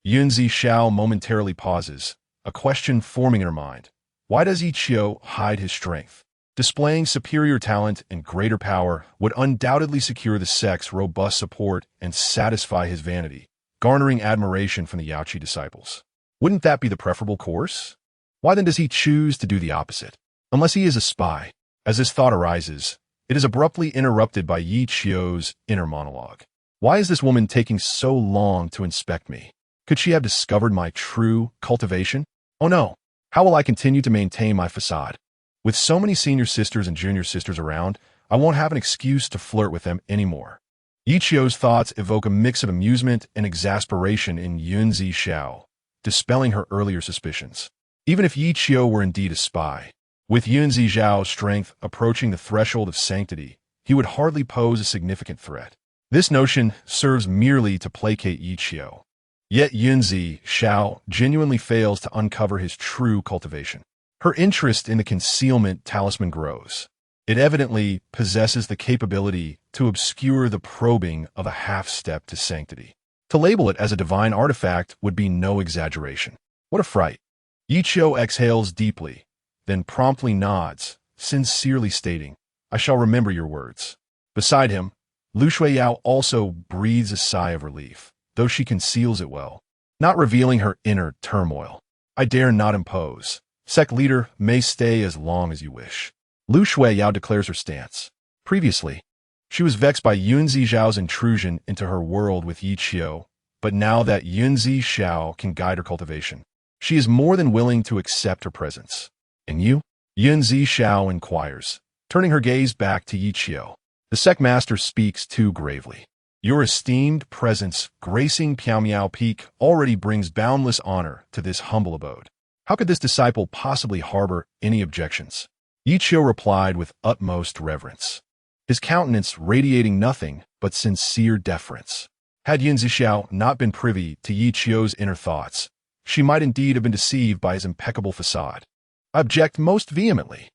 Zixiao momentarily pauses, a question forming in her mind. Why does Ye Qiu hide his strength? Displaying superior talent and greater power would undoubtedly secure the sect's robust support and satisfy his vanity, garnering admiration from the Yaochi disciples. Wouldn't that be the preferable course? Why then does he choose to do the opposite? Unless he is a spy. As this thought arises, it is abruptly interrupted by Ye Qiu's inner monologue. Why is this woman taking so long to inspect me? Could she have discovered my true cultivation? Oh no, how will I continue to maintain my facade? With so many senior sisters and junior sisters around, I won't have an excuse to flirt with them anymore. Ye Qiu's thoughts evoke a mix of amusement and exasperation in Zixiao, dispelling her earlier suspicions. Even if Ye Qiu were indeed a spy, with Zixiao's strength approaching the threshold of sanctity, he would hardly pose a significant threat. This notion serves merely to placate Ye Qiu. Yet Zixiao genuinely fails to uncover his true cultivation. Her interest in the concealment talisman grows. It evidently possesses the capability to obscure the probing of a half-step to sanctity. To label it as a divine artifact would be no exaggeration. What a fright. Ye Qiu exhales deeply, then promptly nods, sincerely stating, I shall remember your words. Beside him, Lu Shuiyao also breathes a sigh of relief, though she conceals it well, not revealing her inner turmoil. I dare not impose. Sect Leader may stay as long as you wish. Lu Shuiyao declares her stance. Previously, she was vexed by Zixiao's intrusion into her world with Ye Qiu, but now that Zixiao can guide her cultivation, she is more than willing to accept her presence. And you? Zixiao inquires, turning her gaze back to Ye Qiu. The Sect Master speaks too gravely. Your esteemed presence gracing Piaomiao Peak already brings boundless honor to this humble abode. How could this disciple possibly harbor any objections? Ye Qiu replied with utmost reverence, his countenance radiating nothing but sincere deference. Had Zixiao not been privy to Ye Qiu's inner thoughts, she might indeed have been deceived by his impeccable facade. I object most vehemently.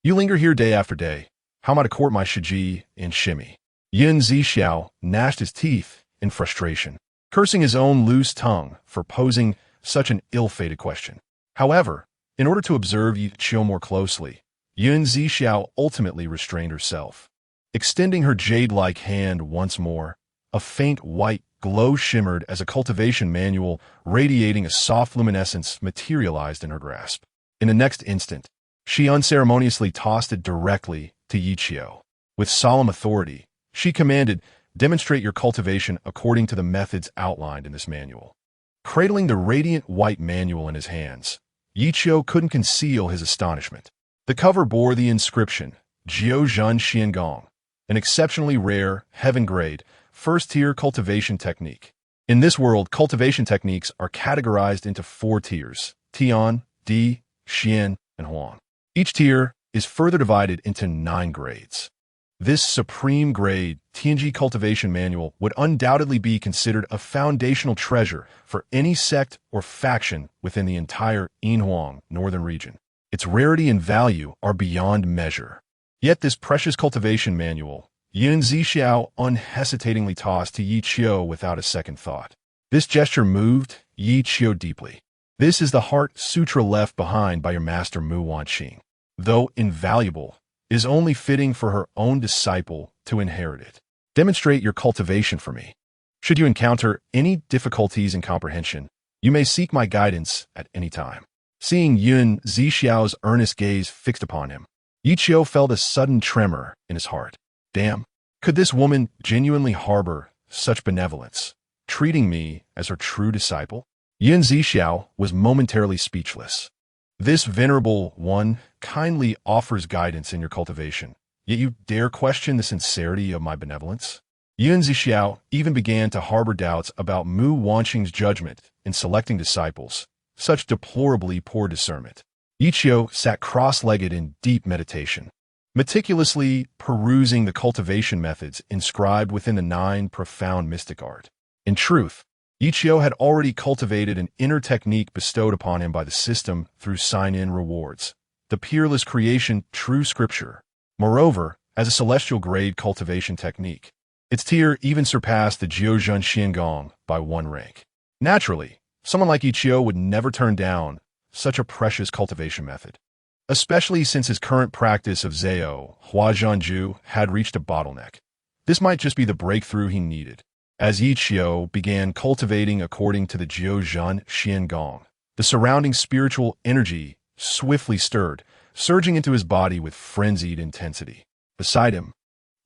You linger here day after day. How am I to court my Shiji in shimmy? Zixiao gnashed his teeth in frustration, cursing his own loose tongue for posing such an ill-fated question. However, in order to observe Ye Qiu more closely, Zixiao ultimately restrained herself. Extending her jade-like hand once more, a faint white glow shimmered as a cultivation manual radiating a soft luminescence materialized in her grasp. In the next instant, she unceremoniously tossed it directly to Ye Qiu. With solemn authority, she commanded, "Demonstrate your cultivation according to the methods outlined in this manual." Cradling the radiant white manual in his hands, Ye Qiu couldn't conceal his astonishment. The cover bore the inscription, Jiu Zhen Xiangong, an exceptionally rare, heaven-grade, first-tier cultivation technique. In this world, cultivation techniques are categorized into 4 tiers, Tian, Di, Xian, and Huang. Each tier is further divided into 9 grades. This supreme grade Tianji cultivation manual would undoubtedly be considered a foundational treasure for any sect or faction within the entire Yinhuang Northern Region. Its rarity and value are beyond measure. Yet this precious cultivation manual, Zixiao unhesitatingly tossed to Ye Qiu without a second thought. This gesture moved Ye Qiu deeply. This is the heart sutra left behind by your master Mu Wanqing. Though invaluable, is only fitting for her own disciple to inherit it. Demonstrate your cultivation for me. Should you encounter any difficulties in comprehension, you may seek my guidance at any time. Seeing Zixiao's earnest gaze fixed upon him, Ye Qiu felt a sudden tremor in his heart. Damn, could this woman genuinely harbor such benevolence, treating me as her true disciple? Zixiao was momentarily speechless. This venerable one kindly offers guidance in your cultivation, yet you dare question the sincerity of my benevolence? Zixiao even began to harbor doubts about Mu Wanqing's judgment in selecting disciples, such deplorably poor discernment. Ye Qiu sat cross-legged in deep meditation, meticulously perusing the cultivation methods inscribed within the 9 profound mystic art. In truth, Ye Qiu had already cultivated an inner technique bestowed upon him by the system through sign-in rewards, the peerless creation true scripture. Moreover, as a celestial grade cultivation technique, its tier even surpassed the Jiu Zhen Xiangong by 1 rank. Naturally, someone like Ye Qiu would never turn down such a precious cultivation method, especially since his current practice of Zao Huazhanju had reached a bottleneck. This might just be the breakthrough he needed. As Ye Qiu began cultivating according to the Jiu Zhen Xiangong, the surrounding spiritual energy swiftly stirred, surging into his body with frenzied intensity. Beside him,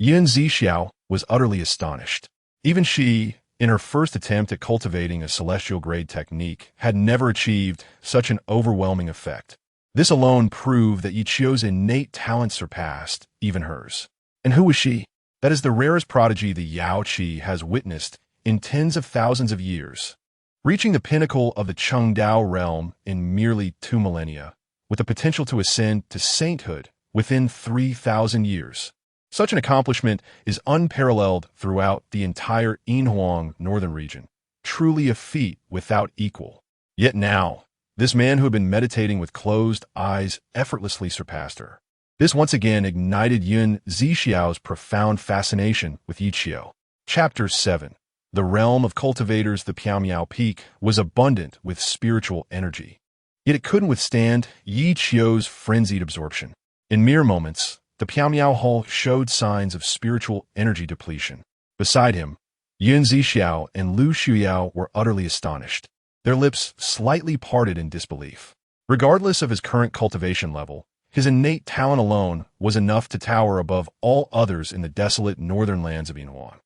Zixiao was utterly astonished. Even she, in her first attempt at cultivating a celestial-grade technique, had never achieved such an overwhelming effect. This alone proved that Ye Qiu's innate talent surpassed even hers. And who was she? That is the rarest prodigy the Yaochi has witnessed in tens of thousands of years, reaching the pinnacle of the Chengdao realm in merely 2 millennia, with the potential to ascend to sainthood within 3,000 years. Such an accomplishment is unparalleled throughout the entire Yinhuang Northern Region, truly a feat without equal. Yet now, this man who had been meditating with closed eyes effortlessly surpassed her. This once again ignited Zixiao's profound fascination with Ye Qiu. Chapter 7. The realm of cultivators. The Piaomiao Peak was abundant with spiritual energy, yet it couldn't withstand Ye Qiu's frenzied absorption. In mere moments, the Piaomiao Hall showed signs of spiritual energy depletion. Beside him, Zixiao and Lu Shuyao were utterly astonished, their lips slightly parted in disbelief. Regardless of his current cultivation level, his innate talent alone was enough to tower above all others in the desolate northern lands of Yinhuang.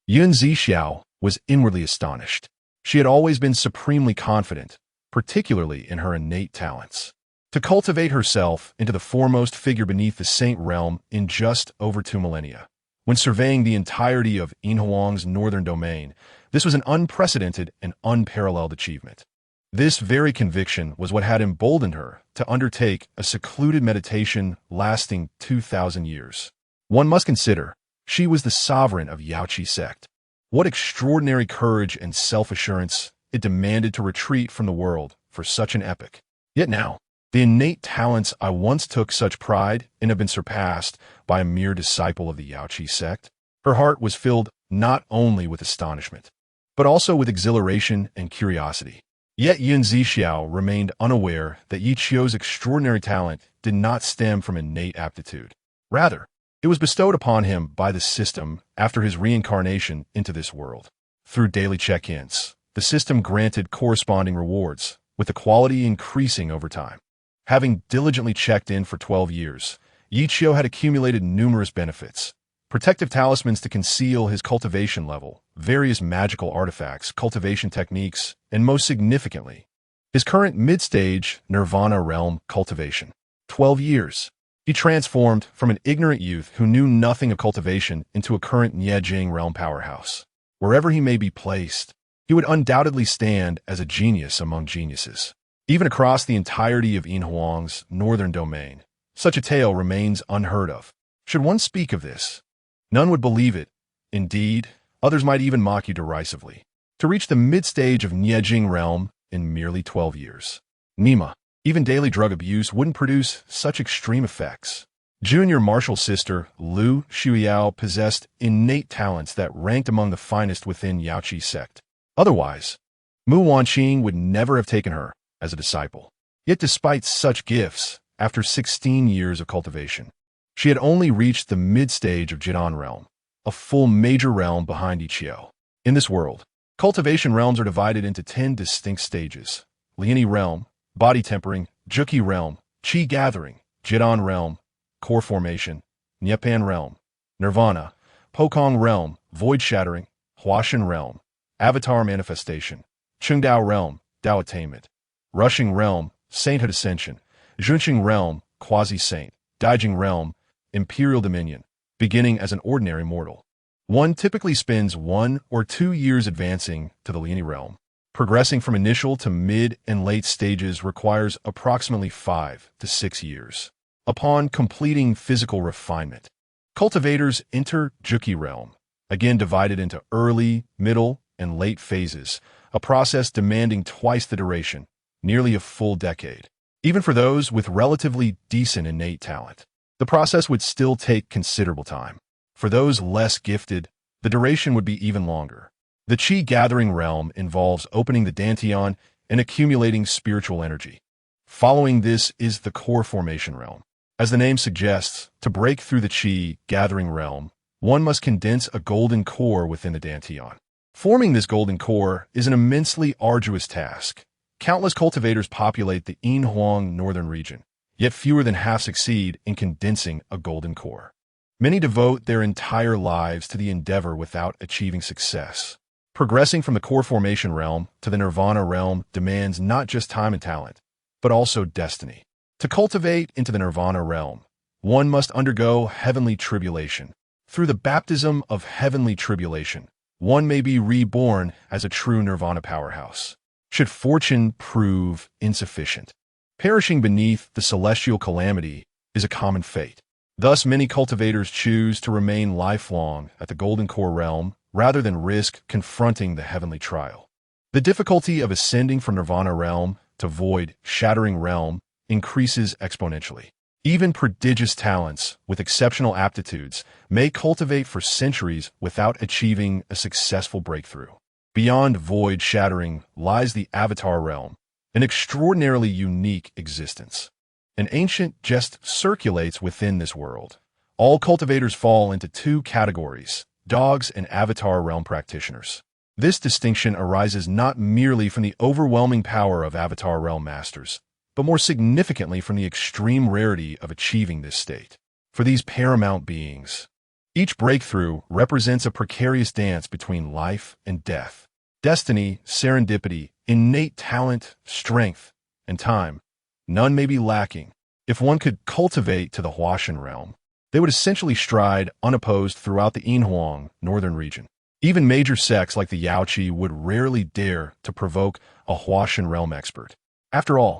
Zixiao was inwardly astonished. She had always been supremely confident, particularly in her innate talents. To cultivate herself into the foremost figure beneath the saint realm in just over 2 millennia When surveying the entirety of Yinhuang's northern domain, this was an unprecedented and unparalleled achievement. This very conviction was what had emboldened her to undertake a secluded meditation lasting 2,000 years. One must consider, she was the sovereign of Yaochi sect. What extraordinary courage and self-assurance it demanded to retreat from the world for such an epoch. Yet now, the innate talents I once took such pride in have been surpassed by a mere disciple of the Yaochi sect. Her heart was filled not only with astonishment, but also with exhilaration and curiosity. Yet Zixiao remained unaware that Ye Qiu's extraordinary talent did not stem from innate aptitude. Rather, it was bestowed upon him by the system after his reincarnation into this world. Through daily check-ins, the system granted corresponding rewards, with the quality increasing over time. Having diligently checked in for 12 years, Ye Qiu had accumulated numerous benefits. Protective talismans to conceal his cultivation level, various magical artifacts, cultivation techniques, and most significantly, his current mid-stage Nirvana realm cultivation. 12 years. He transformed from an ignorant youth who knew nothing of cultivation into a current Nye realm powerhouse. Wherever he may be placed, he would undoubtedly stand as a genius among geniuses. Even across the entirety of Yinhuang's northern domain, such a tale remains unheard of. Should one speak of this, none would believe it. Indeed, others might even mock you derisively. To reach the mid-stage of Nye realm in merely 12 years. Nima, even daily drug abuse wouldn't produce such extreme effects. Junior martial sister Lu Xiuyao possessed innate talents that ranked among the finest within Yaochi sect. Otherwise, Mu Wanqing would never have taken her as a disciple. Yet despite such gifts, after 16 years of cultivation, she had only reached the mid-stage of Jidan realm, a full major realm behind Ye Qiu. In this world, cultivation realms are divided into 10 distinct stages: Liani realm, body tempering, Juki realm, Qi gathering, Jidan realm, core formation, Nyepan realm, Nirvana, Pokong realm, void shattering, Huashan realm, avatar manifestation, Qingdao realm, Dao attainment, Rushing realm, sainthood ascension, Junqing realm, quasi-saint, Daijing realm, imperial dominion, beginning as an ordinary mortal. One typically spends 1 or 2 years advancing to the Liani realm. Progressing from initial to mid and late stages requires approximately 5 to 6 years. Upon completing physical refinement, cultivators enter Juki realm, again divided into early, middle, and late phases, a process demanding twice the duration, nearly a full decade. Even for those with relatively decent innate talent, the process would still take considerable time. For those less gifted, the duration would be even longer. The Qi gathering realm involves opening the Dantian and accumulating spiritual energy. Following this is the core formation realm. As the name suggests, to break through the Qi gathering realm, one must condense a golden core within the Dantian. Forming this golden core is an immensely arduous task. Countless cultivators populate the Yinhuang Northern Region, yet fewer than half succeed in condensing a golden core. Many devote their entire lives to the endeavor without achieving success. Progressing from the core formation realm to the Nirvana realm demands not just time and talent, but also destiny. To cultivate into the Nirvana realm, one must undergo heavenly tribulation. Through the baptism of heavenly tribulation, one may be reborn as a true Nirvana powerhouse. Should fortune prove insufficient, perishing beneath the celestial calamity is a common fate. Thus, many cultivators choose to remain lifelong at the Golden Core realm rather than risk confronting the heavenly trial. The difficulty of ascending from Nirvana realm to void, shattering realm increases exponentially. Even prodigious talents with exceptional aptitudes may cultivate for centuries without achieving a successful breakthrough. Beyond void shattering lies the Avatar realm, an extraordinarily unique existence. An ancient just circulates within this world. All cultivators fall into 2 categories: dogs and Avatar realm practitioners. This distinction arises not merely from the overwhelming power of Avatar realm masters, but more significantly from the extreme rarity of achieving this state. For these paramount beings, each breakthrough represents a precarious dance between life and death. Destiny, serendipity, innate talent, strength, and time, none may be lacking. If one could cultivate to the Huashan realm, They would essentially stride unopposed throughout the Yinhuang Northern Region. Even major sects like the Yaochi would rarely dare to provoke a Huashan realm expert. After all,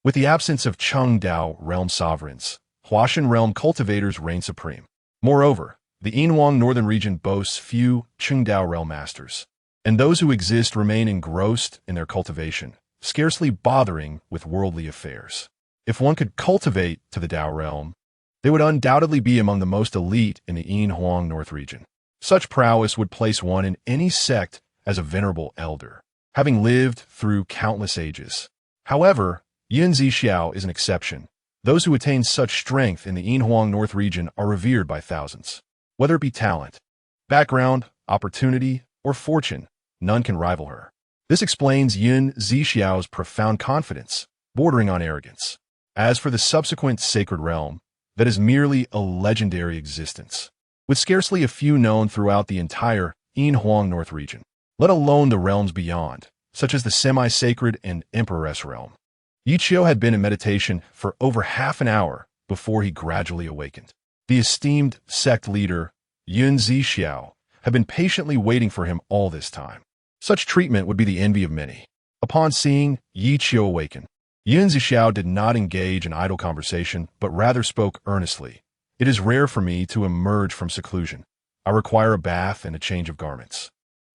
with the absence of Chengdao realm sovereigns, Huashan realm cultivators reign supreme. Moreover, the Yinhuang Northern Region boasts few Chengdao realm masters, and those who exist remain engrossed in their cultivation, scarcely bothering with worldly affairs. If one could cultivate to the Dao realm, they would undoubtedly be among the most elite in the Yinhuang North Region. Such prowess would place one in any sect as a venerable elder, having lived through countless ages. However, Zixiao is an exception. Those who attain such strength in the Yinhuang North Region are revered by thousands. Whether it be talent, background, opportunity, or fortune, none can rival her. This explains Zixiao's profound confidence, bordering on arrogance. As for the subsequent Sacred Realm, that is merely a legendary existence, with scarcely a few known throughout the entire Yinhuang North Region, let alone the realms beyond, such as the semi-sacred and Empress realm. Ye Qiu had been in meditation for over half an hour before he gradually awakened. The esteemed sect leader, Zixiao, had been patiently waiting for him all this time. Such treatment would be the envy of many. Upon seeing Ye Qiu awaken, Zixiao did not engage in idle conversation, but rather spoke earnestly. It is rare for me to emerge from seclusion. I require a bath and a change of garments.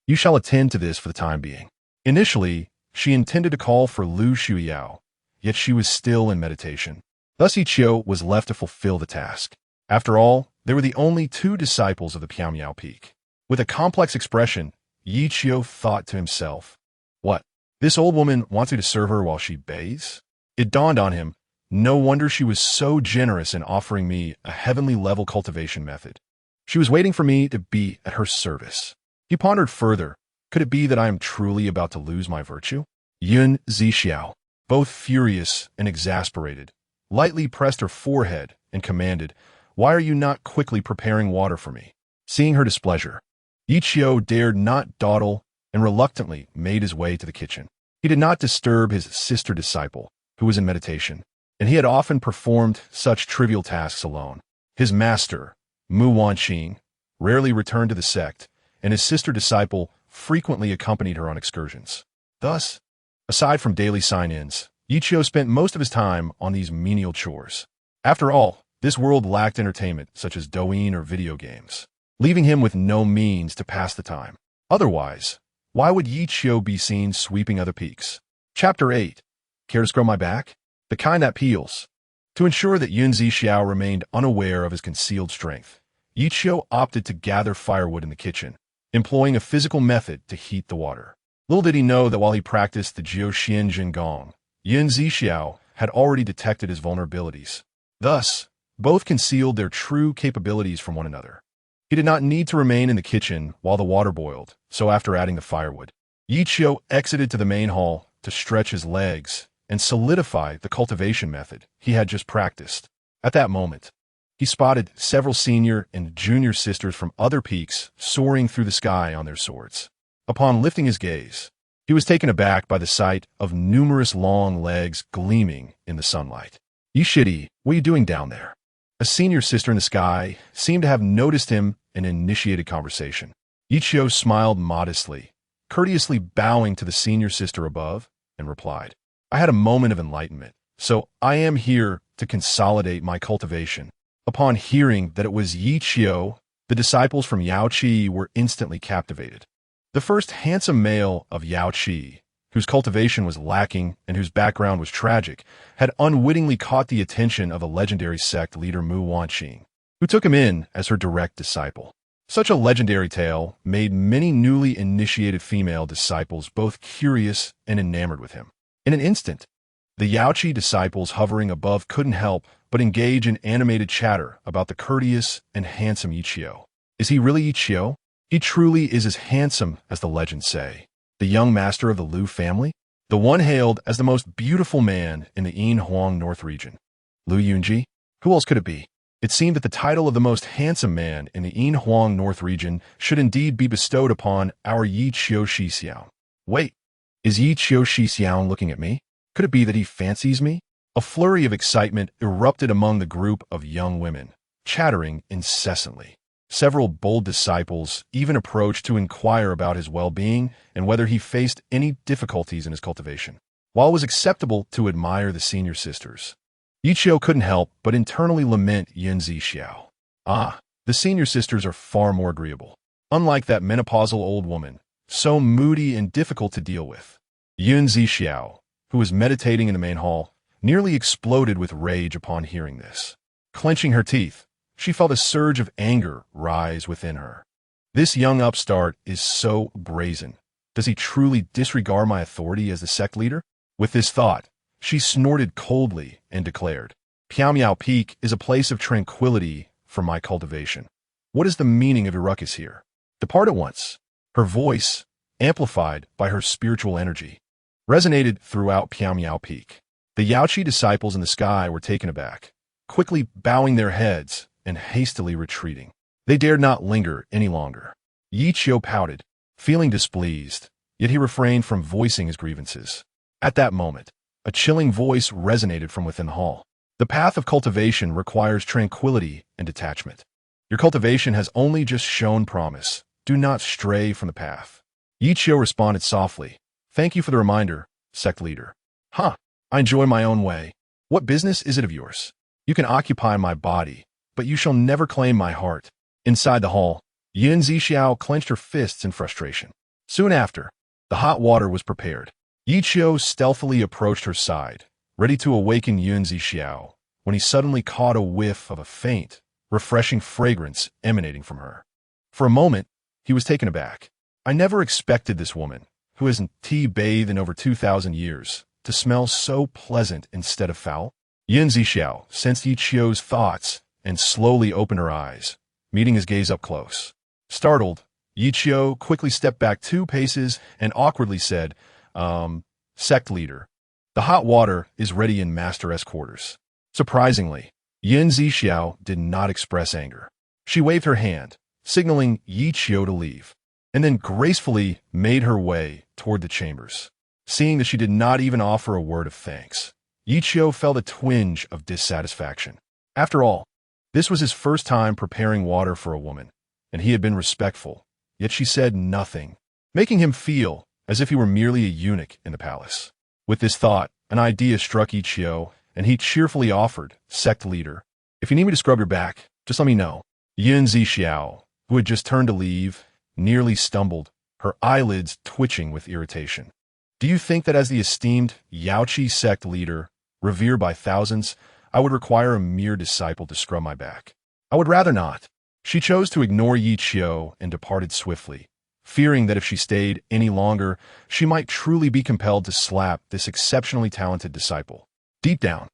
You shall attend to this for the time being. Initially, she intended to call for Lu Shuyao, yet she was still in meditation. Thus Ye Qiu was left to fulfill the task. After all, they were the only two disciples of the Piaomiao Peak. With a complex expression, Ye Qiu thought to himself, "What? This old woman wants me to serve her while she bathes?" It dawned on him, no wonder she was so generous in offering me a heavenly level cultivation method. She was waiting for me to be at her service. He pondered further, could it be that I am truly about to lose my virtue? Zixiao, both furious and exasperated, lightly pressed her forehead and commanded, "Why are you not quickly preparing water for me?" Seeing her displeasure, Ye Qiu dared not dawdle and reluctantly made his way to the kitchen. He did not disturb his sister disciple, who was in meditation, and he had often performed such trivial tasks alone. His master, Mu Wanqing, rarely returned to the sect, and his sister disciple frequently accompanied her on excursions. Thus, aside from daily sign-ins, Ye Qiu spent most of his time on these menial chores. After all, this world lacked entertainment such as Douyin or video games, leaving him with no means to pass the time. Otherwise, why would Ye Qiu be seen sweeping other peaks? Chapter 8. Care to scrub my back? The kind that peels. To ensure that Zixiao remained unaware of his concealed strength, Ye Qiu opted to gather firewood in the kitchen, employing a physical method to heat the water. Little did he know that while he practiced the Jiuxian Jingong, Zixiao had already detected his vulnerabilities. Thus, both concealed their true capabilities from one another. He did not need to remain in the kitchen while the water boiled, so after adding the firewood, Ye Qiu exited to the main hall to stretch his legs and solidify the cultivation method he had just practiced. At that moment, he spotted several senior and junior sisters from other peaks soaring through the sky on their swords. Upon lifting his gaze, he was taken aback by the sight of numerous long legs gleaming in the sunlight. "Yishidi, what are you doing down there?" A senior sister in the sky seemed to have noticed him and initiated conversation. Ye Qiu smiled modestly, courteously bowing to the senior sister above, and replied, "I had a moment of enlightenment, so I am here to consolidate my cultivation." Upon hearing that it was Ye Qiu, the disciples from Yaochi were instantly captivated. The first handsome male of Yaochi, whose cultivation was lacking and whose background was tragic, had unwittingly caught the attention of the legendary sect leader Mu Wanqing, who took him in as her direct disciple. Such a legendary tale made many newly initiated female disciples both curious and enamored with him. In an instant, the Yaochi disciples hovering above couldn't help but engage in animated chatter about the courteous and handsome Ye Qiu. Is he really Ye Qiu? He truly is as handsome as the legends say. The young master of the Lu family? The one hailed as the most beautiful man in the Yinhuang North Region. Lu Yunji? Who else could it be? It seemed that the title of the most handsome man in the Yinhuang North Region should indeed be bestowed upon our Ye Qiu Shixiao. Wait, is Ye Qiu Shixiao looking at me? Could it be that he fancies me? A flurry of excitement erupted among the group of young women, chattering incessantly. Several bold disciples even approached to inquire about his well-being and whether he faced any difficulties in his cultivation. While it was acceptable to admire the senior sisters, Ye Qiu couldn't help but internally lament Zixiao. The senior sisters are far more agreeable. Unlike that menopausal old woman, so moody and difficult to deal with. Zixiao, who was meditating in the main hall, nearly exploded with rage upon hearing this. Clenching her teeth, she felt a surge of anger rise within her. This young upstart is so brazen. Does he truly disregard my authority as the sect leader? With this thought, she snorted coldly and declared, Piao Peak is a place of tranquility for my cultivation. What is the meaning of your ruckus here? Depart at once. Her voice, amplified by her spiritual energy, resonated throughout Piao Peak. The Yaochi disciples in the sky were taken aback, quickly bowing their heads and hastily retreating. They dared not linger any longer. Ye Qiu pouted, feeling displeased, yet he refrained from voicing his grievances. At that moment, a chilling voice resonated from within the hall. The path of cultivation requires tranquility and detachment. Your cultivation has only just shown promise. Do not stray from the path. Ye Qiu responded softly. Thank you for the reminder, sect leader. I enjoy my own way. What business is it of yours? You can occupy my body, but you shall never claim my heart. Inside the hall, Zixiao clenched her fists in frustration. Soon after, the hot water was prepared. Ye Qiu stealthily approached her side, ready to awaken Zixiao, when he suddenly caught a whiff of a faint, refreshing fragrance emanating from her. For a moment, he was taken aback. I never expected this woman, who hasn't tea-bathed in over 2,000 years, to smell so pleasant instead of foul. Zixiao sensed Ye Qiu's thoughts and slowly opened her eyes, meeting his gaze up close. Startled, Ye Qiu quickly stepped back 2 paces and awkwardly said, Sect leader, the hot water is ready in Master-S quarters. Surprisingly, Zixiao did not express anger. She waved her hand, signaling Ye Qiu to leave, and then gracefully made her way toward the chambers. Seeing that she did not even offer a word of thanks, Ye Qiu felt a twinge of dissatisfaction. After all, this was his first time preparing water for a woman, and he had been respectful, yet she said nothing, making him feel as if he were merely a eunuch in the palace. With this thought, an idea struck Ye Qiu, and he cheerfully offered, Sect leader, if you need me to scrub your back, just let me know. Zixiao, who had just turned to leave, nearly stumbled, her eyelids twitching with irritation. Do you think that as the esteemed Yaochi sect leader, revered by thousands, I would require a mere disciple to scrub my back? I would rather not. She chose to ignore Ye Qiu and departed swiftly, fearing that if she stayed any longer, she might truly be compelled to slap this exceptionally talented disciple. Deep down,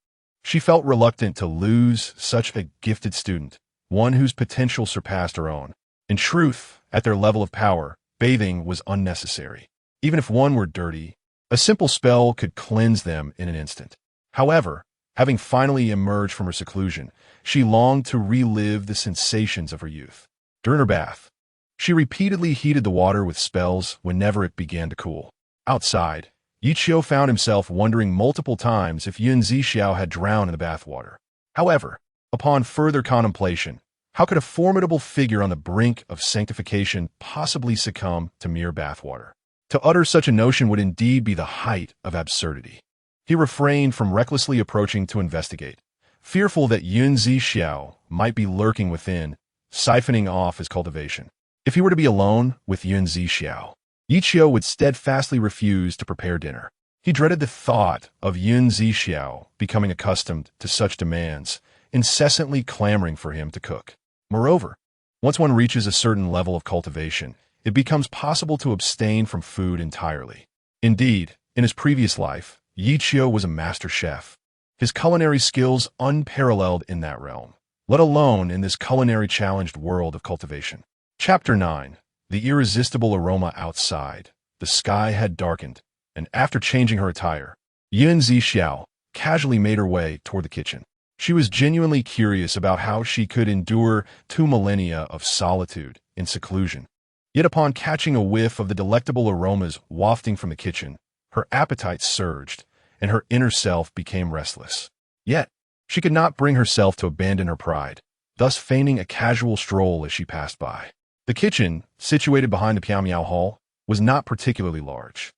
she felt reluctant to lose such a gifted student, one whose potential surpassed her own. In truth, at their level of power, bathing was unnecessary. Even if one were dirty, a simple spell could cleanse them in an instant. However, having finally emerged from her seclusion, she longed to relive the sensations of her youth. During her bath, she repeatedly heated the water with spells whenever it began to cool. Outside, Ye Qiu found himself wondering multiple times if Zixiao had drowned in the bathwater. However, upon further contemplation, how could a formidable figure on the brink of sanctification possibly succumb to mere bathwater? To utter such a notion would indeed be the height of absurdity. He refrained from recklessly approaching to investigate, fearful that Zixiao might be lurking within, siphoning off his cultivation. If he were to be alone with Zixiao, Ye Qiu would steadfastly refuse to prepare dinner. He dreaded the thought of Zixiao becoming accustomed to such demands, incessantly clamoring for him to cook. Moreover, once one reaches a certain level of cultivation, it becomes possible to abstain from food entirely. Indeed, in his previous life, Ye Qiu was a master chef, his culinary skills unparalleled in that realm, let alone in this culinary-challenged world of cultivation. Chapter 9. The irresistible aroma outside. The sky had darkened, and after changing her attire, Zixiao casually made her way toward the kitchen. She was genuinely curious about how she could endure 2 millennia of solitude in seclusion. Yet upon catching a whiff of the delectable aromas wafting from the kitchen, her appetite surged, and her inner self became restless. Yet, she could not bring herself to abandon her pride. thus feigning a casual stroll as she passed by. The kitchen, situated behind the Piao Hall, was not particularly large.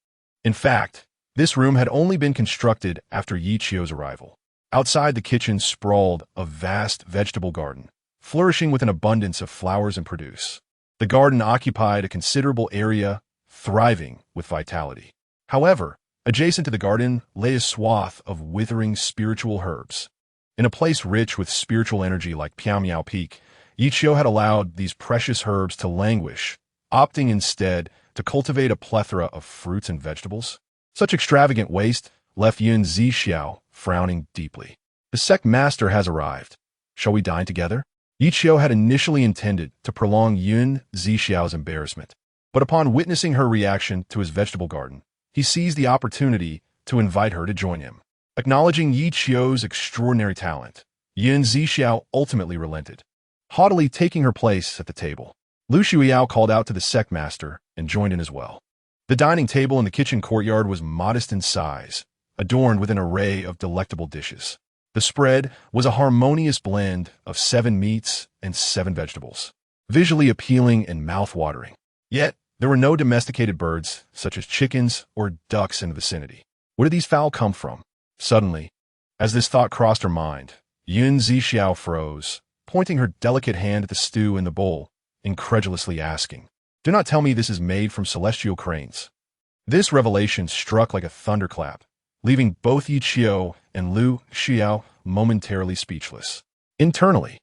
In fact, this room had only been constructed after Ye Qiu's arrival. Outside the kitchen sprawled a vast vegetable garden, flourishing with an abundance of flowers and produce. The garden occupied a considerable area, thriving with vitality. However, adjacent to the garden lay a swath of withering spiritual herbs. In a place rich with spiritual energy like Piao Peak, Ye Qiu had allowed these precious herbs to languish, opting instead to cultivate a plethora of fruits and vegetables. Such extravagant waste left Zixiao frowning deeply. The Sect Master has arrived. Shall we dine together? Ye Qiu had initially intended to prolong Zixiao's embarrassment, but upon witnessing her reaction to his vegetable garden, he seized the opportunity to invite her to join him. Acknowledging Ye Qiu's extraordinary talent, Zixiao ultimately relented, haughtily taking her place at the table. Zixiao called out to the Sect Master and joined in as well. The dining table in the kitchen courtyard was modest in size, adorned with an array of delectable dishes. The spread was a harmonious blend of 7 meats and 7 vegetables, visually appealing and mouth-watering. Yet, there were no domesticated birds, such as chickens or ducks in the vicinity. Where did these fowl come from? Suddenly, as this thought crossed her mind, Zixiao froze, pointing her delicate hand at the stew in the bowl, incredulously asking, "Do not tell me this is made from celestial cranes." This revelation struck like a thunderclap, leaving both Ye Qiu and Zixiao momentarily speechless. Internally,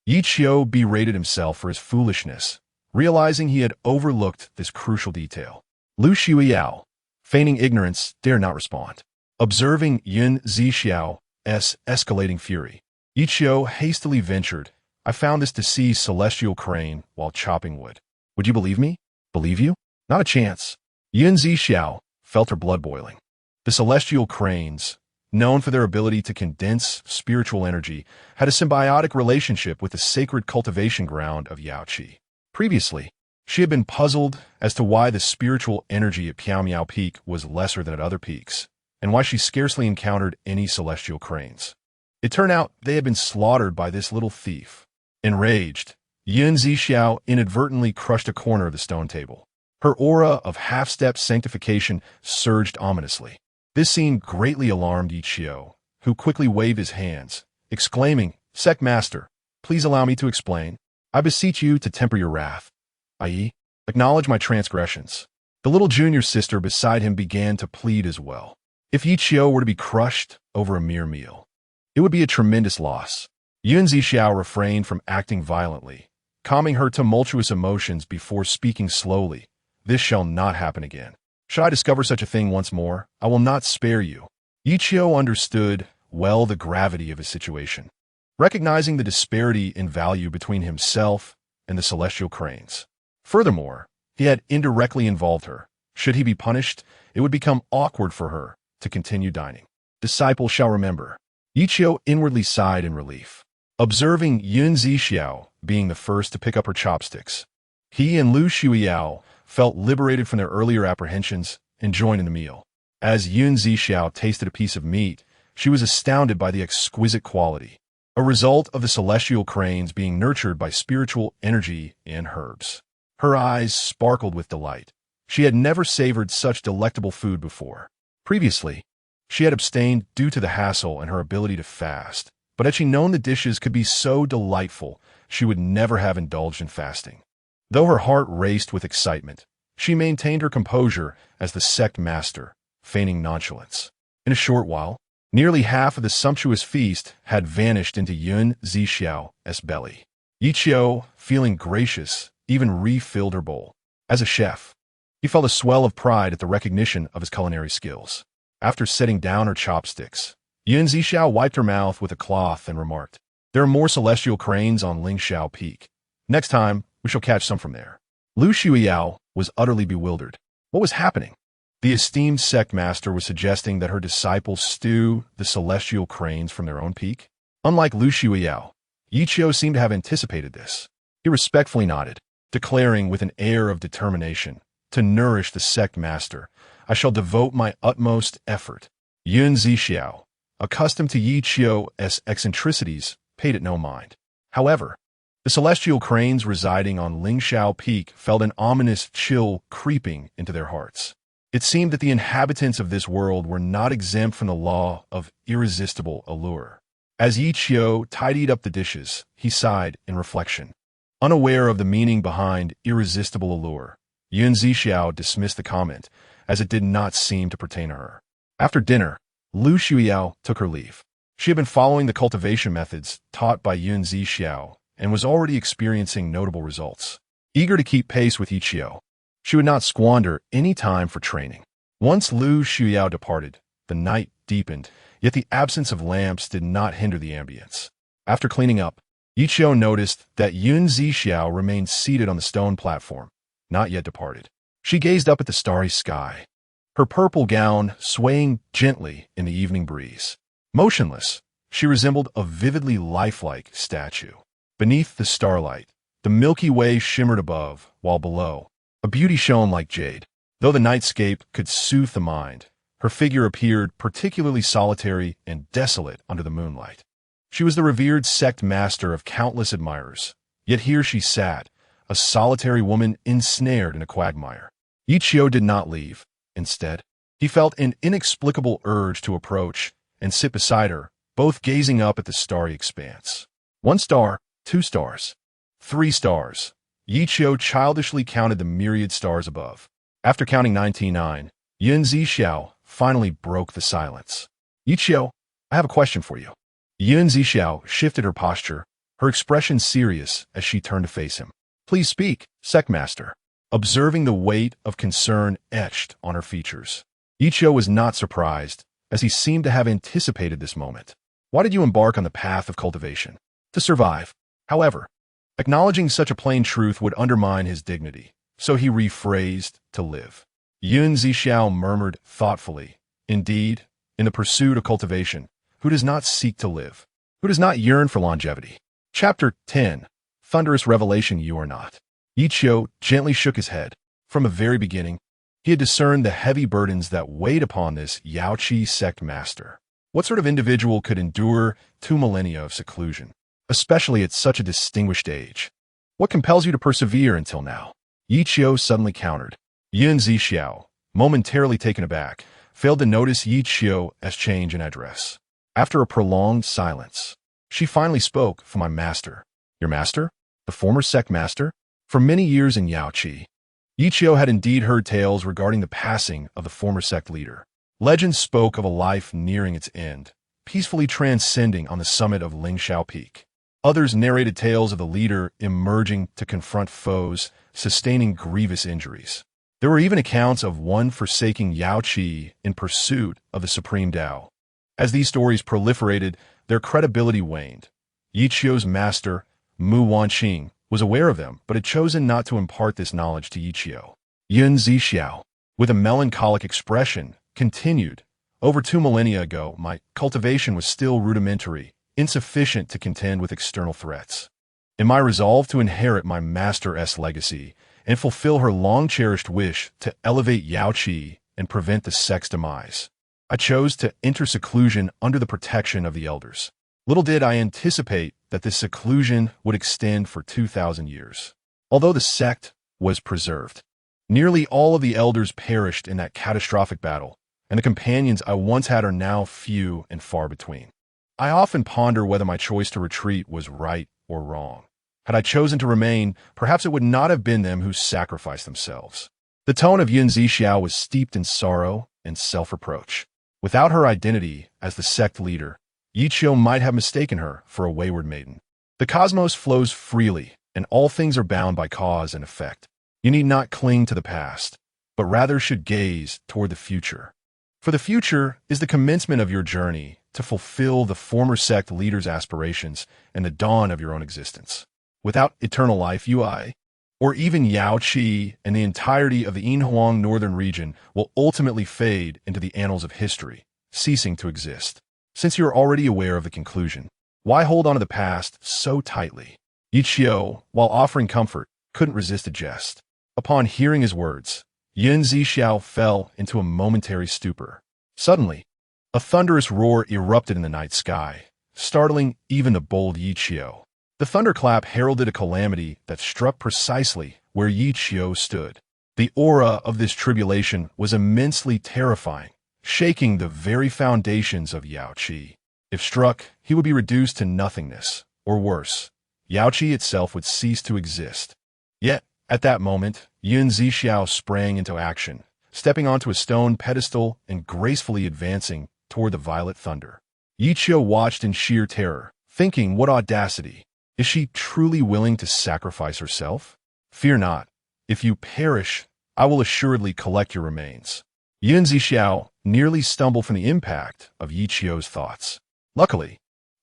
Ye Qiu berated himself for his foolishness, realizing he had overlooked this crucial detail. Zixiao, feigning ignorance, dared not respond. Observing Zixiao's escalating fury, Ye Qiu hastily ventured, "I found this deceased celestial crane while chopping wood. Would you believe me? Believe you? Not a chance." Zixiao felt her blood boiling. The celestial cranes, known for their ability to condense spiritual energy, had a symbiotic relationship with the sacred cultivation ground of Yaochi. Previously, she had been puzzled as to why the spiritual energy at Piao Peak was lesser than at other peaks, and why she scarcely encountered any celestial cranes. It turned out they had been slaughtered by this little thief. Enraged, Zixiao inadvertently crushed a corner of the stone table. Her aura of half-step sanctification surged ominously. This scene greatly alarmed Ye Qiu, who quickly waved his hands, exclaiming, "Sect Master, please allow me to explain. I beseech you to temper your wrath, i.e., acknowledge my transgressions." The little junior sister beside him began to plead as well. If Ye Qiu were to be crushed over a mere meal, it would be a tremendous loss. Zixiao refrained from acting violently, calming her tumultuous emotions before speaking slowly. "This shall not happen again. Should I discover such a thing once more, I will not spare you." Ye Qiu understood well the gravity of his situation, recognizing the disparity in value between himself and the celestial cranes. Furthermore, he had indirectly involved her. Should he be punished, it would become awkward for her to continue dining. Disciples shall remember. Ye Qiu inwardly sighed in relief, observing Zixiao being the first to pick up her chopsticks. He and Zixiao felt liberated from their earlier apprehensions and joined in the meal. As Zixiao tasted a piece of meat, she was astounded by the exquisite quality, a result of the celestial cranes being nurtured by spiritual energy and herbs. Her eyes sparkled with delight. She had never savored such delectable food before. Previously, she had abstained due to the hassle and her ability to fast, but had she known the dishes could be so delightful, she would never have indulged in fasting. Though her heart raced with excitement, she maintained her composure as the Sect Master, feigning nonchalance. In a short while, nearly half of the sumptuous feast had vanished into Zixiao's belly. Ye Qiu, feeling gracious, even refilled her bowl. As a chef, he felt a swell of pride at the recognition of his culinary skills. After setting down her chopsticks, Zixiao wiped her mouth with a cloth and remarked, "There are more celestial cranes on Lingshan Peak. Next time, we shall catch some from there." Zixiao was utterly bewildered. What was happening? The esteemed Sect Master was suggesting that her disciples stew the celestial cranes from their own peak? Unlike Zixiao, Ye Qiu seemed to have anticipated this. He respectfully nodded, declaring with an air of determination, "To nourish the Sect Master, I shall devote my utmost effort." Zixiao, accustomed to Ye Qiu's eccentricities, paid it no mind. However, The celestial cranes residing on Lingxiao Peak felt an ominous chill creeping into their hearts. It seemed that the inhabitants of this world were not exempt from the law of irresistible allure. As Ye Qiu tidied up the dishes, he sighed in reflection. Unaware of the meaning behind irresistible allure, Zixiao dismissed the comment, as it did not seem to pertain to her. After dinner, Lu Shuiyao took her leave. She had been following the cultivation methods taught by Zixiao and was already experiencing notable results. Eager to keep pace with Ye Qiu, she would not squander any time for training. Once Lu Shuiyao departed, the night deepened, yet the absence of lamps did not hinder the ambience. After cleaning up, Ye Qiu noticed that Zixiao remained seated on the stone platform, not yet departed. She gazed up at the starry sky, her purple gown swaying gently in the evening breeze. Motionless, she resembled a vividly lifelike statue. Beneath the starlight, the Milky Way shimmered above, while below, a beauty shone like jade. Though the nightscape could soothe the mind, her figure appeared particularly solitary and desolate under the moonlight. She was the revered sect master of countless admirers, yet here she sat, a solitary woman ensnared in a quagmire. Ye Qiu did not leave. Instead, he felt an inexplicable urge to approach and sit beside her, both gazing up at the starry expanse. 1 star, 2 stars, 3 stars. Ye Qiu childishly counted the myriad stars above. After counting 99, Zixiao finally broke the silence. Ye Qiu, I have a question for you. Zixiao shifted her posture, her expression serious as she turned to face him. Please speak, Sect Master. Observing the weight of concern etched on her features, Ye Qiu was not surprised, as he seemed to have anticipated this moment. Why did you embark on the path of cultivation? To survive. However, acknowledging such a plain truth would undermine his dignity, so he rephrased to live. Zixiao murmured thoughtfully, indeed, in the pursuit of cultivation, who does not seek to live? Who does not yearn for longevity? Chapter 10. Thunderous Revelation. You are not. Ye Qiu gently shook his head. From the very beginning, he had discerned the heavy burdens that weighed upon this Yaochi sect master. What sort of individual could endure 2 millennia of seclusion, especially at such a distinguished age? What compels you to persevere until now? Ye Qiu suddenly countered. Zixiao, momentarily taken aback, failed to notice Ye Qiu's change in address. After a prolonged silence, she finally spoke for my master. Your master? The former sect master? For many years in Yaochi, Ye Qiu had indeed heard tales regarding the passing of the former sect leader. Legends spoke of a life nearing its end, peacefully transcending on the summit of Lingxiao Peak. Others narrated tales of the leader emerging to confront foes, sustaining grievous injuries. There were even accounts of one forsaking Yaochi in pursuit of the supreme Tao. As these stories proliferated, their credibility waned. Ye Qiu's master, Mu Wanqing, was aware of them, but had chosen not to impart this knowledge to Ye Qiu. Zixiao, with a melancholic expression, continued, over 2 millennia ago, my cultivation was still rudimentary, insufficient to contend with external threats. In my resolve to inherit my master's legacy and fulfill her long-cherished wish to elevate Yaochi and prevent the sect's demise, I chose to enter seclusion under the protection of the elders. Little did I anticipate that this seclusion would extend for 2,000 years. Although the sect was preserved, nearly all of the elders perished in that catastrophic battle, and the companions I once had are now few and far between. I often ponder whether my choice to retreat was right or wrong. Had I chosen to remain, perhaps it would not have been them who sacrificed themselves. The tone of Zixiao was steeped in sorrow and self-reproach. Without her identity as the sect leader, Ye Qiu might have mistaken her for a wayward maiden. The cosmos flows freely, and all things are bound by cause and effect. You need not cling to the past, but rather should gaze toward the future. For the future is the commencement of your journey to fulfill the former sect leader's aspirations and the dawn of your own existence. Without eternal life, or even Yaochi and the entirety of the Yinhuang Northern Region will ultimately fade into the annals of history, ceasing to exist. Since you are already aware of the conclusion, why hold on to the past so tightly? Ye Qiu, while offering comfort, couldn't resist a jest. Upon hearing his words, Zixiao fell into a momentary stupor. Suddenly, a thunderous roar erupted in the night sky, startling even the bold Ye Qiu. The thunderclap heralded a calamity that struck precisely where Ye Qiu stood. The aura of this tribulation was immensely terrifying, shaking the very foundations of Yaochi. If struck, he would be reduced to nothingness, or worse, Yaochi itself would cease to exist. Yet, at that moment, Zixiao sprang into action, stepping onto a stone pedestal and gracefully advancing toward the violet thunder. Ye Qiu watched in sheer terror, thinking, what audacity! Is she truly willing to sacrifice herself? Fear not. If you perish, I will assuredly collect your remains. Zixiao nearly stumbled from the impact of Ye Qiu's thoughts. Luckily,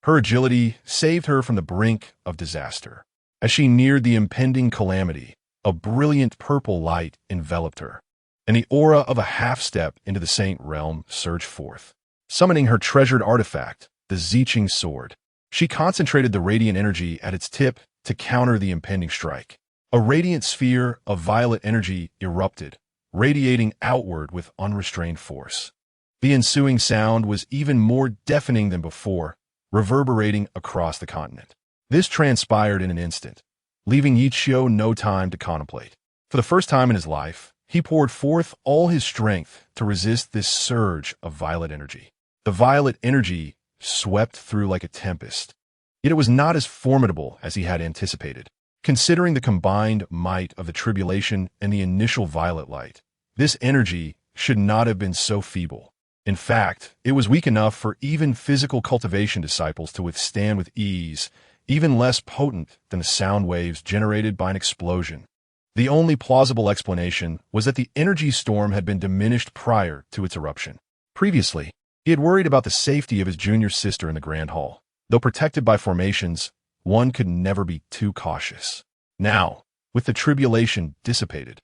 her agility saved her from the brink of disaster. As she neared the impending calamity, a brilliant purple light enveloped her, and the aura of a half-step into the Saint Realm surged forth. Summoning her treasured artifact, the Zixiao sword, she concentrated the radiant energy at its tip to counter the impending strike. A radiant sphere of violet energy erupted, radiating outward with unrestrained force. The ensuing sound was even more deafening than before, reverberating across the continent. This transpired in an instant, leaving Ye Qiu no time to contemplate. For the first time in his life, he poured forth all his strength to resist this surge of violet energy. The violet energy swept through like a tempest, yet it was not as formidable as he had anticipated. Considering the combined might of the tribulation and the initial violet light, this energy should not have been so feeble. In fact, it was weak enough for even physical cultivation disciples to withstand with ease, even less potent than the sound waves generated by an explosion. The only plausible explanation was that the energy storm had been diminished prior to its eruption. Previously, he had worried about the safety of his junior sister in the Grand Hall. Though protected by formations, one could never be too cautious. Now, with the tribulation dissipated,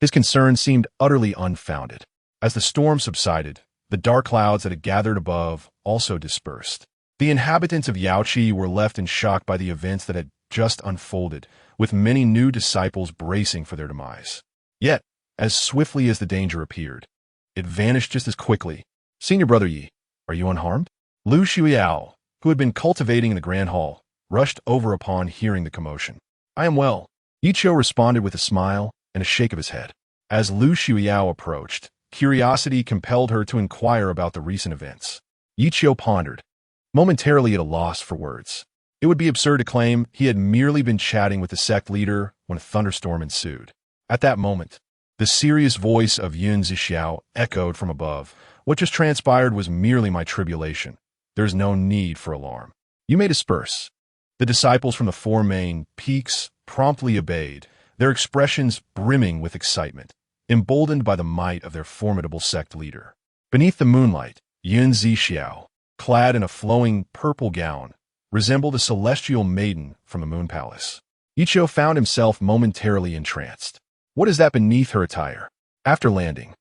his concerns seemed utterly unfounded. As the storm subsided, the dark clouds that had gathered above also dispersed. The inhabitants of Yaochi were left in shock by the events that had just unfolded, with many new disciples bracing for their demise. Yet, as swiftly as the danger appeared, it vanished just as quickly. Senior Brother Yi, are you unharmed? Lu Xiao, who had been cultivating in the Grand Hall, rushed over upon hearing the commotion. I am well. Ye Qiu responded with a smile and a shake of his head. As Lu Xiao approached, curiosity compelled her to inquire about the recent events. Ye Qiu pondered, momentarily at a loss for words. It would be absurd to claim he had merely been chatting with the sect leader when a thunderstorm ensued. At that moment, the serious voice of Zixiao echoed from above. What just transpired was merely my tribulation. There is no need for alarm. You may disperse. The disciples from the four main peaks promptly obeyed, their expressions brimming with excitement, emboldened by the might of their formidable sect leader. Beneath the moonlight, Zixiao, clad in a flowing purple gown, resembled a celestial maiden from the Moon Palace. Ye Qiu found himself momentarily entranced. What is that beneath her attire? After landing,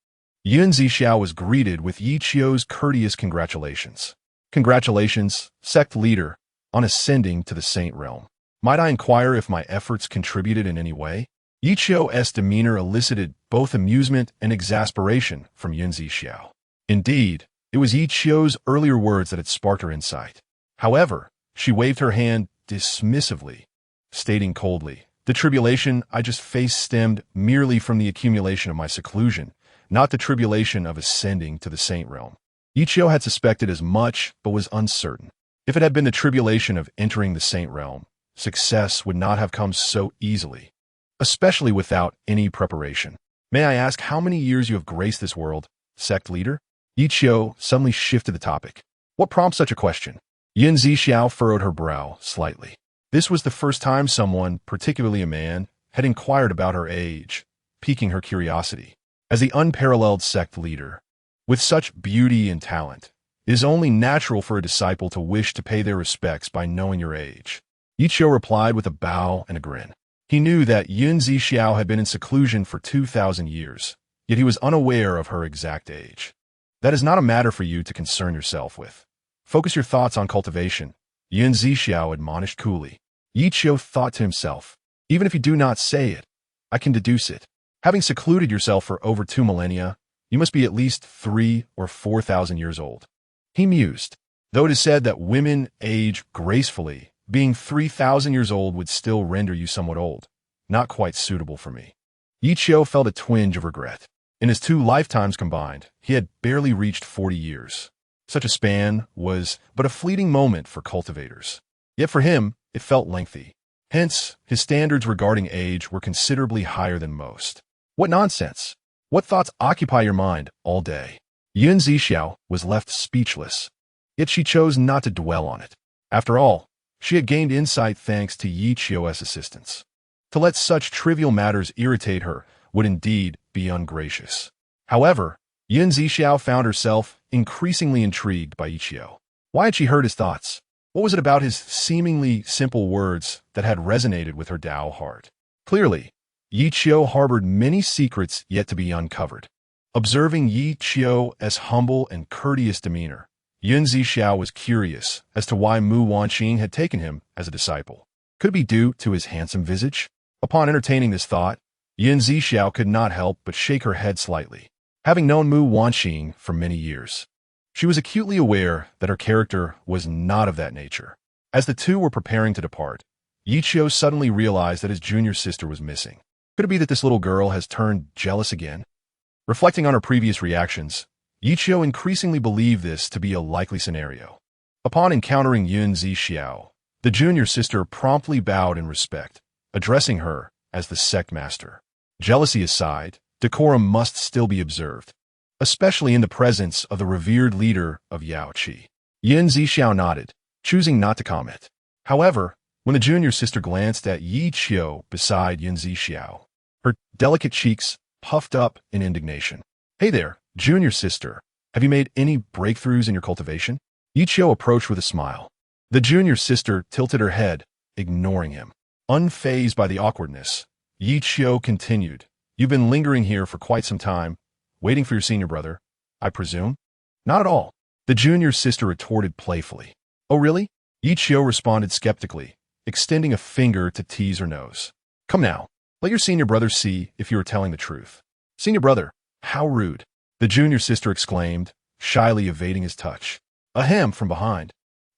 Zixiao was greeted with Ye Qiu's courteous congratulations. Congratulations, sect leader, on ascending to the Saint Realm. Might I inquire if my efforts contributed in any way? Ye Qiu's demeanor elicited both amusement and exasperation from Zixiao. Indeed, it was Ye Qiu's earlier words that had sparked her insight. However, she waved her hand dismissively, stating coldly, the tribulation I just faced stemmed merely from the accumulation of my seclusion, not the tribulation of ascending to the Saint Realm. Ye Qiu had suspected as much, but was uncertain. If it had been the tribulation of entering the Saint Realm, success would not have come so easily, especially without any preparation. May I ask how many years you have graced this world, sect leader? Ye Qiu suddenly shifted the topic. What prompts such a question? Zixiao furrowed her brow slightly. This was the first time someone, particularly a man, had inquired about her age, piquing her curiosity. As the unparalleled sect leader, with such beauty and talent, it is only natural for a disciple to wish to pay their respects by knowing your age. Ye Qiu replied with a bow and a grin. He knew that Zixiao had been in seclusion for 2,000 years, yet he was unaware of her exact age. That is not a matter for you to concern yourself with. Focus your thoughts on cultivation, Zixiao admonished coolly. Ye Qiu thought to himself, even if you do not say it, I can deduce it. Having secluded yourself for over 2 millennia, you must be at least 3,000 or 4,000 years old. He mused. Though it is said that women age gracefully, being 3,000 years old would still render you somewhat old. Not quite suitable for me. Ye Qiu felt a twinge of regret. In his 2 lifetimes combined, he had barely reached 40 years. Such a span was but a fleeting moment for cultivators. Yet for him, it felt lengthy. Hence, his standards regarding age were considerably higher than most. What nonsense! What thoughts occupy your mind all day? Zixiao was left speechless. Yet she chose not to dwell on it. After all, she had gained insight thanks to Ye Qiu's assistance. To let such trivial matters irritate her would indeed be ungracious. However, Zixiao found herself increasingly intrigued by Ye Qiu. Why had she heard his thoughts? What was it about his seemingly simple words that had resonated with her Tao heart? Clearly, Ye Qiu harbored many secrets yet to be uncovered. Observing Ye Qiu's humble and courteous demeanor, Zixiao was curious as to why Mu Wanqing had taken him as a disciple. Could it be due to his handsome visage? Upon entertaining this thought, Zixiao could not help but shake her head slightly. Having known Mu Wanqing for many years, she was acutely aware that her character was not of that nature. As the two were preparing to depart, Ye Qiu suddenly realized that his junior sister was missing. Could it be that this little girl has turned jealous again? Reflecting on her previous reactions, Ye Qiu increasingly believed this to be a likely scenario. Upon encountering Zixiao, the junior sister promptly bowed in respect, addressing her as the Sect Master. Jealousy aside, decorum must still be observed, especially in the presence of the revered leader of Yaochi. Zixiao nodded, choosing not to comment. However, when the junior sister glanced at Ye Qiu beside Zixiao, her delicate cheeks puffed up in indignation. "Hey there, junior sister, have you made any breakthroughs in your cultivation?" Ye Qiu approached with a smile. The junior sister tilted her head, ignoring him. Unfazed by the awkwardness, Ye Qiu continued, "You've been lingering here for quite some time, waiting for your senior brother, I presume?" "Not at all," the junior sister retorted playfully. "Oh really?" Ye Qiu responded skeptically, extending a finger to tease her nose. "Come now, let your senior brother see if you are telling the truth." "Senior brother? How rude," the junior sister exclaimed, shyly evading his touch. Ahem from behind.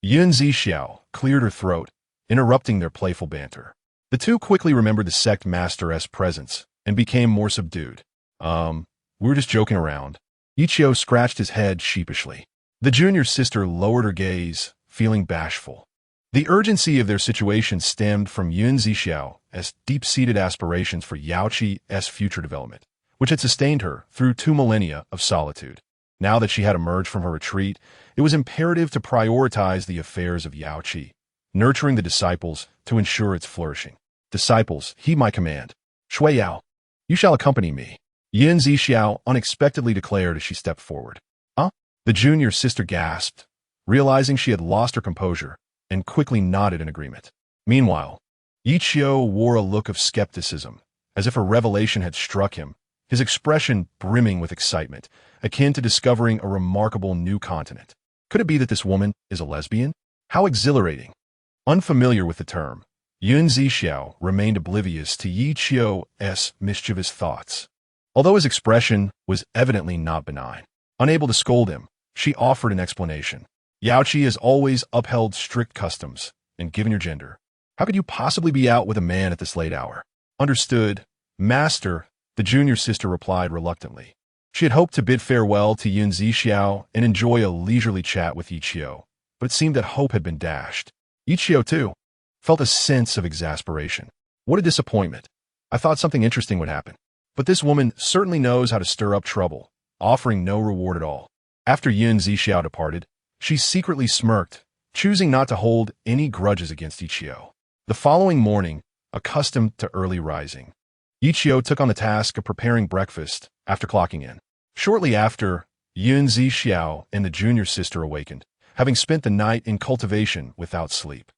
Zixiao cleared her throat, interrupting their playful banter. The two quickly remembered the Sect Master's presence and became more subdued. We were just joking around." Ye Qiu scratched his head sheepishly. The junior sister lowered her gaze, feeling bashful. The urgency of their situation stemmed from Zixiao's deep-seated aspirations for Yaochi's future development, which had sustained her through 2 millennia of solitude. Now that she had emerged from her retreat, it was imperative to prioritize the affairs of Yaochi, nurturing the disciples to ensure its flourishing. "Disciples, heed my command. Shui Yao, you shall accompany me," Zixiao unexpectedly declared as she stepped forward. "Huh?" The junior sister gasped, realizing she had lost her composure, and quickly nodded in agreement. Meanwhile, Ye Qiu wore a look of skepticism, as if a revelation had struck him, his expression brimming with excitement, akin to discovering a remarkable new continent. Could it be that this woman is a lesbian? How exhilarating! Unfamiliar with the term, Zixiao remained oblivious to Ye Qiu's mischievous thoughts. Although his expression was evidently not benign, unable to scold him, she offered an explanation. "Yaochi has always upheld strict customs, and given your gender, how could you possibly be out with a man at this late hour?" "Understood, Master," the junior sister replied reluctantly. She had hoped to bid farewell to Zixiao and enjoy a leisurely chat with Ye Qiu, but it seemed that hope had been dashed. Ye Qiu, too, felt a sense of exasperation. What a disappointment. I thought something interesting would happen. But this woman certainly knows how to stir up trouble, offering no reward at all. After Zixiao departed, she secretly smirked, choosing not to hold any grudges against Ye Qiu. The following morning, accustomed to early rising, Ye Qiu took on the task of preparing breakfast after clocking in. Shortly after, Zixiao and the junior sister awakened, having spent the night in cultivation without sleep.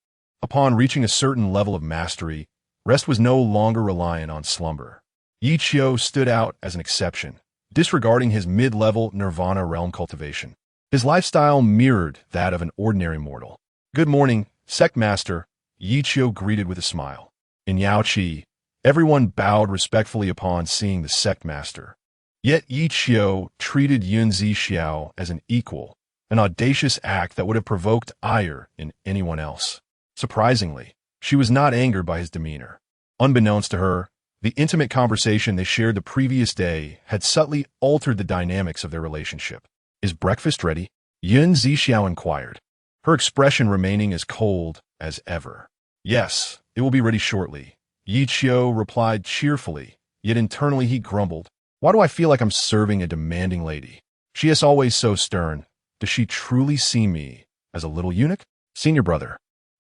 Upon reaching a certain level of mastery, rest was no longer reliant on slumber. Ye Qiu stood out as an exception, disregarding his mid-level nirvana realm cultivation. His lifestyle mirrored that of an ordinary mortal. "Good morning, Sect Master," Ye Qiu greeted with a smile. In Yaochi, everyone bowed respectfully upon seeing the Sect Master. Yet Ye Qiu treated Zixiao as an equal, an audacious act that would have provoked ire in anyone else. Surprisingly, she was not angered by his demeanor. Unbeknownst to her, the intimate conversation they shared the previous day had subtly altered the dynamics of their relationship. "Is breakfast ready?" Zixiao inquired, her expression remaining as cold as ever. "Yes, it will be ready shortly," Ye Qiu replied cheerfully, yet internally he grumbled. "Why do I feel like I'm serving a demanding lady? She is always so stern. Does she truly see me as a little eunuch?" "Senior brother,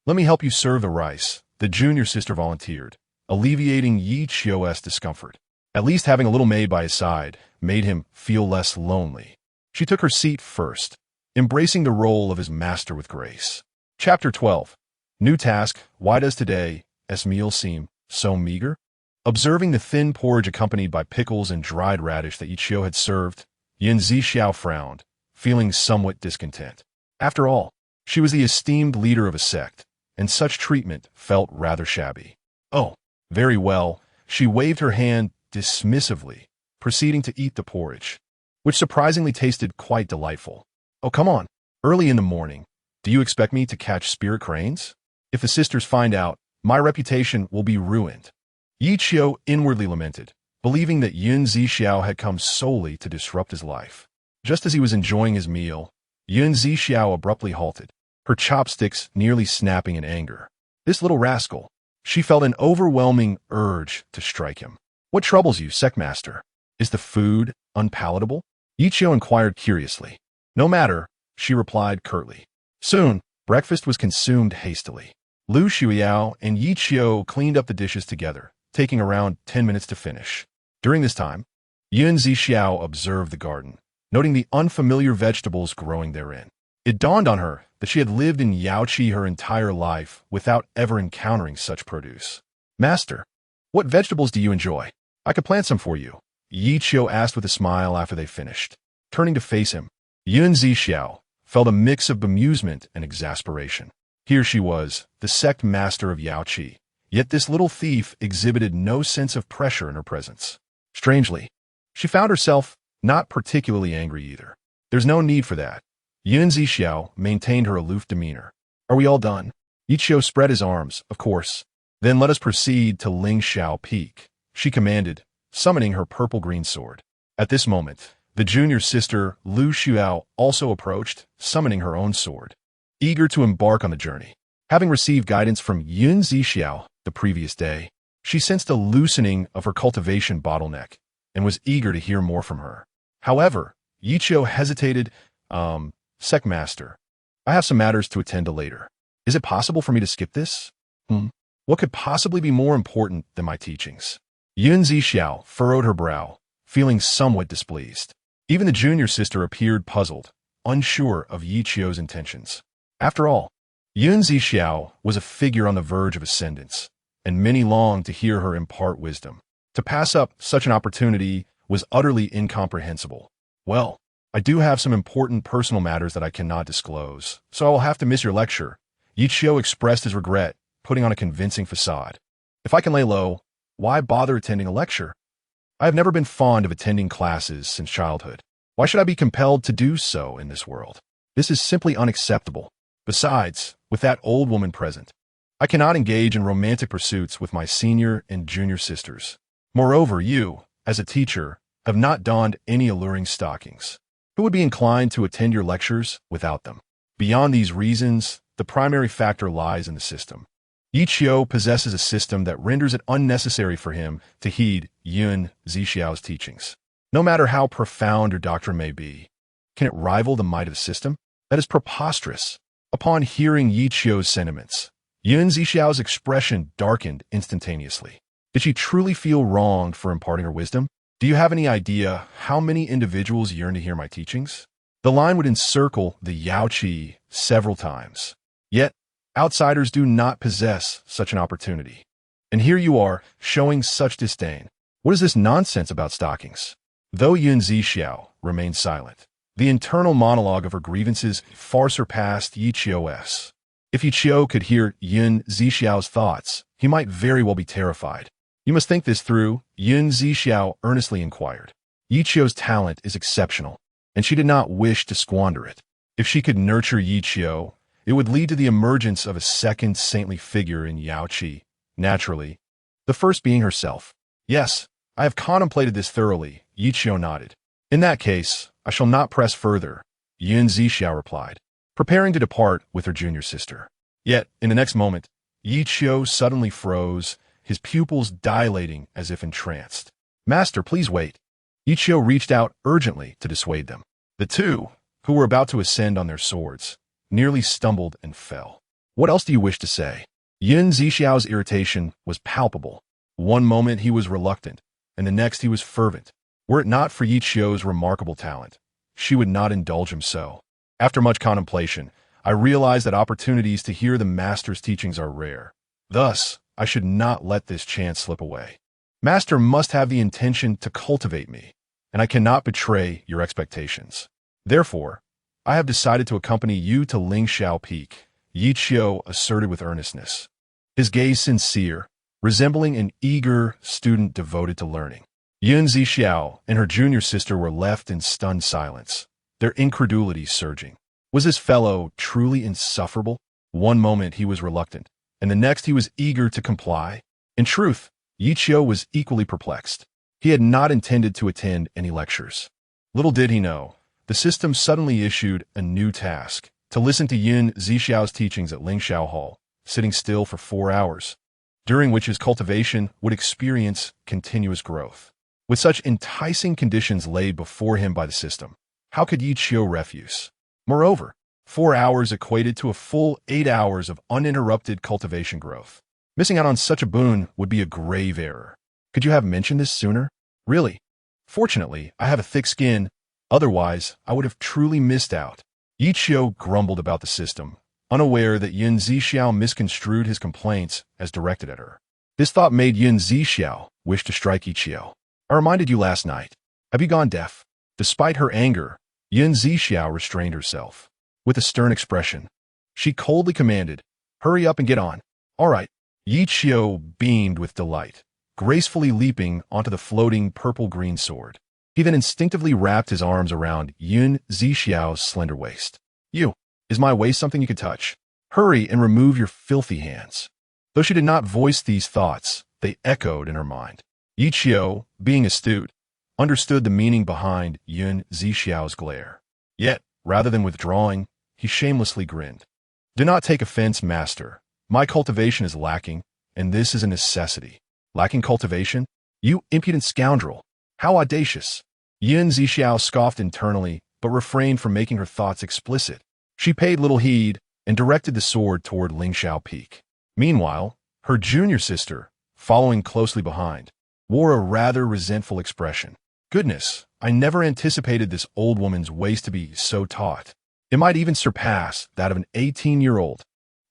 let me help you serve the rice," the junior sister volunteered, alleviating Ye Qiu's discomfort. At least having a little maid by his side made him feel less lonely. She took her seat first, embracing the role of his master with grace. Chapter 12. New task. Why does today's meal seem so meager? Observing the thin porridge accompanied by pickles and dried radish that Ye Qiu had served, Zixiao frowned, feeling somewhat discontent. After all, she was the esteemed leader of a sect, and such treatment felt rather shabby. "Oh, very well," she waved her hand dismissively, proceeding to eat the porridge, which surprisingly tasted quite delightful. "Oh, come on. Early in the morning. Do you expect me to catch spirit cranes? If the sisters find out, my reputation will be ruined." Ye Qiu inwardly lamented, believing that Zixiao had come solely to disrupt his life. Just as he was enjoying his meal, Zixiao abruptly halted, her chopsticks nearly snapping in anger. This little rascal. She felt an overwhelming urge to strike him. "What troubles you, Sect Master? Is the food unpalatable?" Ye Qiu inquired curiously. "No matter," she replied curtly. Soon, breakfast was consumed hastily. Lu Xiuyao and Ye Qiu cleaned up the dishes together, taking around 10 minutes to finish. During this time, Zixiao observed the garden, noting the unfamiliar vegetables growing therein. It dawned on her that she had lived in Yaochi her entire life without ever encountering such produce. "Master, what vegetables do you enjoy? I could plant some for you," Ye Qiu asked with a smile after they finished. Turning to face him, Zixiao felt a mix of bemusement and exasperation. Here she was, the Sect Master of Yaochi, yet this little thief exhibited no sense of pressure in her presence. Strangely, she found herself not particularly angry either. "There's no need for that." Zixiao maintained her aloof demeanor. "Are we all done?" Ye Qiu spread his arms. "Of course. Then let us proceed to Lingxiao Peak," she commanded, summoning her purple-green sword. At this moment, the junior sister, Lu Xiuyao, also approached, summoning her own sword, eager to embark on the journey. Having received guidance from Zixiao the previous day, she sensed a loosening of her cultivation bottleneck and was eager to hear more from her. However, Ye Qiu hesitated. "Sect Master, I have some matters to attend to later. Is it possible for me to skip this?" What could possibly be more important than my teachings?" Zixiao furrowed her brow, feeling somewhat displeased. Even the junior sister appeared puzzled, unsure of Ye Qiu's intentions. After all, Zixiao was a figure on the verge of ascendance, and many longed to hear her impart wisdom. To pass up such an opportunity was utterly incomprehensible. "Well, I do have some important personal matters that I cannot disclose, so I will have to miss your lecture." Ye Qiu expressed his regret, putting on a convincing facade. "If I can lay low, why bother attending a lecture? I have never been fond of attending classes since childhood. Why should I be compelled to do so in this world? This is simply unacceptable. Besides, with that old woman present, I cannot engage in romantic pursuits with my senior and junior sisters. Moreover, you, as a teacher, have not donned any alluring stockings. Who would be inclined to attend your lectures without them? Beyond these reasons, the primary factor lies in the system. Ye Qiu possesses a system that renders it unnecessary for him to heed Zixiao's teachings. No matter how profound your doctrine may be, can it rival the might of the system? That is preposterous." Upon hearing Ye Qiu's sentiments, Zixiao's expression darkened instantaneously. Did she truly feel wronged for imparting her wisdom? "Do you have any idea how many individuals yearn to hear my teachings?" The line would encircle the Yaochi several times. Yet, outsiders do not possess such an opportunity. And here you are, showing such disdain. What is this nonsense about stockings? Though Zixiao remained silent, the internal monologue of her grievances far surpassed Ye Qiu's. If Ye Qiu could hear Zixiao's thoughts, he might very well be terrified. "You must think this through," Zixiao earnestly inquired. Ye Qiu's talent is exceptional, and she did not wish to squander it. If she could nurture Ye Qiu It would lead to the emergence of a second saintly figure in Yaochi, naturally, the first being herself. Yes, I have contemplated this thoroughly, Ye Qiu nodded. In that case, I shall not press further, Zixiao replied, preparing to depart with her junior sister. Yet, in the next moment, Ye Qiu suddenly froze, his pupils dilating as if entranced. Master, please wait. Ye Qiu reached out urgently to dissuade them. The two, who were about to ascend on their swords, nearly stumbled and fell. What else do you wish to say? Zixiao's irritation was palpable. One moment he was reluctant, and the next he was fervent. Were it not for Ye Qiu's remarkable talent, she would not indulge him so. After much contemplation, I realized that opportunities to hear the master's teachings are rare. Thus, I should not let this chance slip away. Master must have the intention to cultivate me, and I cannot betray your expectations. Therefore, I have decided to accompany you to Lingxiao Peak, Ye Qiu asserted with earnestness, his gaze sincere, resembling an eager student devoted to learning. Zixiao and her junior sister were left in stunned silence, their incredulity surging. Was this fellow truly insufferable? One moment he was reluctant, and the next he was eager to comply. In truth, Ye Qiu was equally perplexed. He had not intended to attend any lectures. Little did he know, the system suddenly issued a new task, to listen to Zixiao's teachings at Lingxiao Hall, sitting still for 4 hours, during which his cultivation would experience continuous growth. With such enticing conditions laid before him by the system, how could Ye Qiu refuse? Moreover, 4 hours equated to a full 8 hours of uninterrupted cultivation growth. Missing out on such a boon would be a grave error. Could you have mentioned this sooner? Really? Fortunately, I have a thick skin. Otherwise, I would have truly missed out. Ye Qiu grumbled about the system, unaware that Zixiao misconstrued his complaints as directed at her. This thought made Zixiao wish to strike Ye Qiu. I reminded you last night. Have you gone deaf? Despite her anger, Zixiao restrained herself. With a stern expression, she coldly commanded, hurry up and get on. All right. Ye Qiu beamed with delight, gracefully leaping onto the floating purple-green sword. He then instinctively wrapped his arms around Zixiao's slender waist. Is my waist something you could touch? Hurry and remove your filthy hands. Though she did not voice these thoughts, they echoed in her mind. Ye Qiu, being astute, understood the meaning behind Zixiao's glare. Yet, rather than withdrawing, he shamelessly grinned. Do not take offense, master. My cultivation is lacking, and this is a necessity. Lacking cultivation? You impudent scoundrel! How audacious! Zixiao scoffed internally, but refrained from making her thoughts explicit. She paid little heed and directed the sword toward Lingxiao Peak. Meanwhile, her junior sister, following closely behind, wore a rather resentful expression. Goodness, I never anticipated this old woman's waist to be so taut. It might even surpass that of an 18-year-old.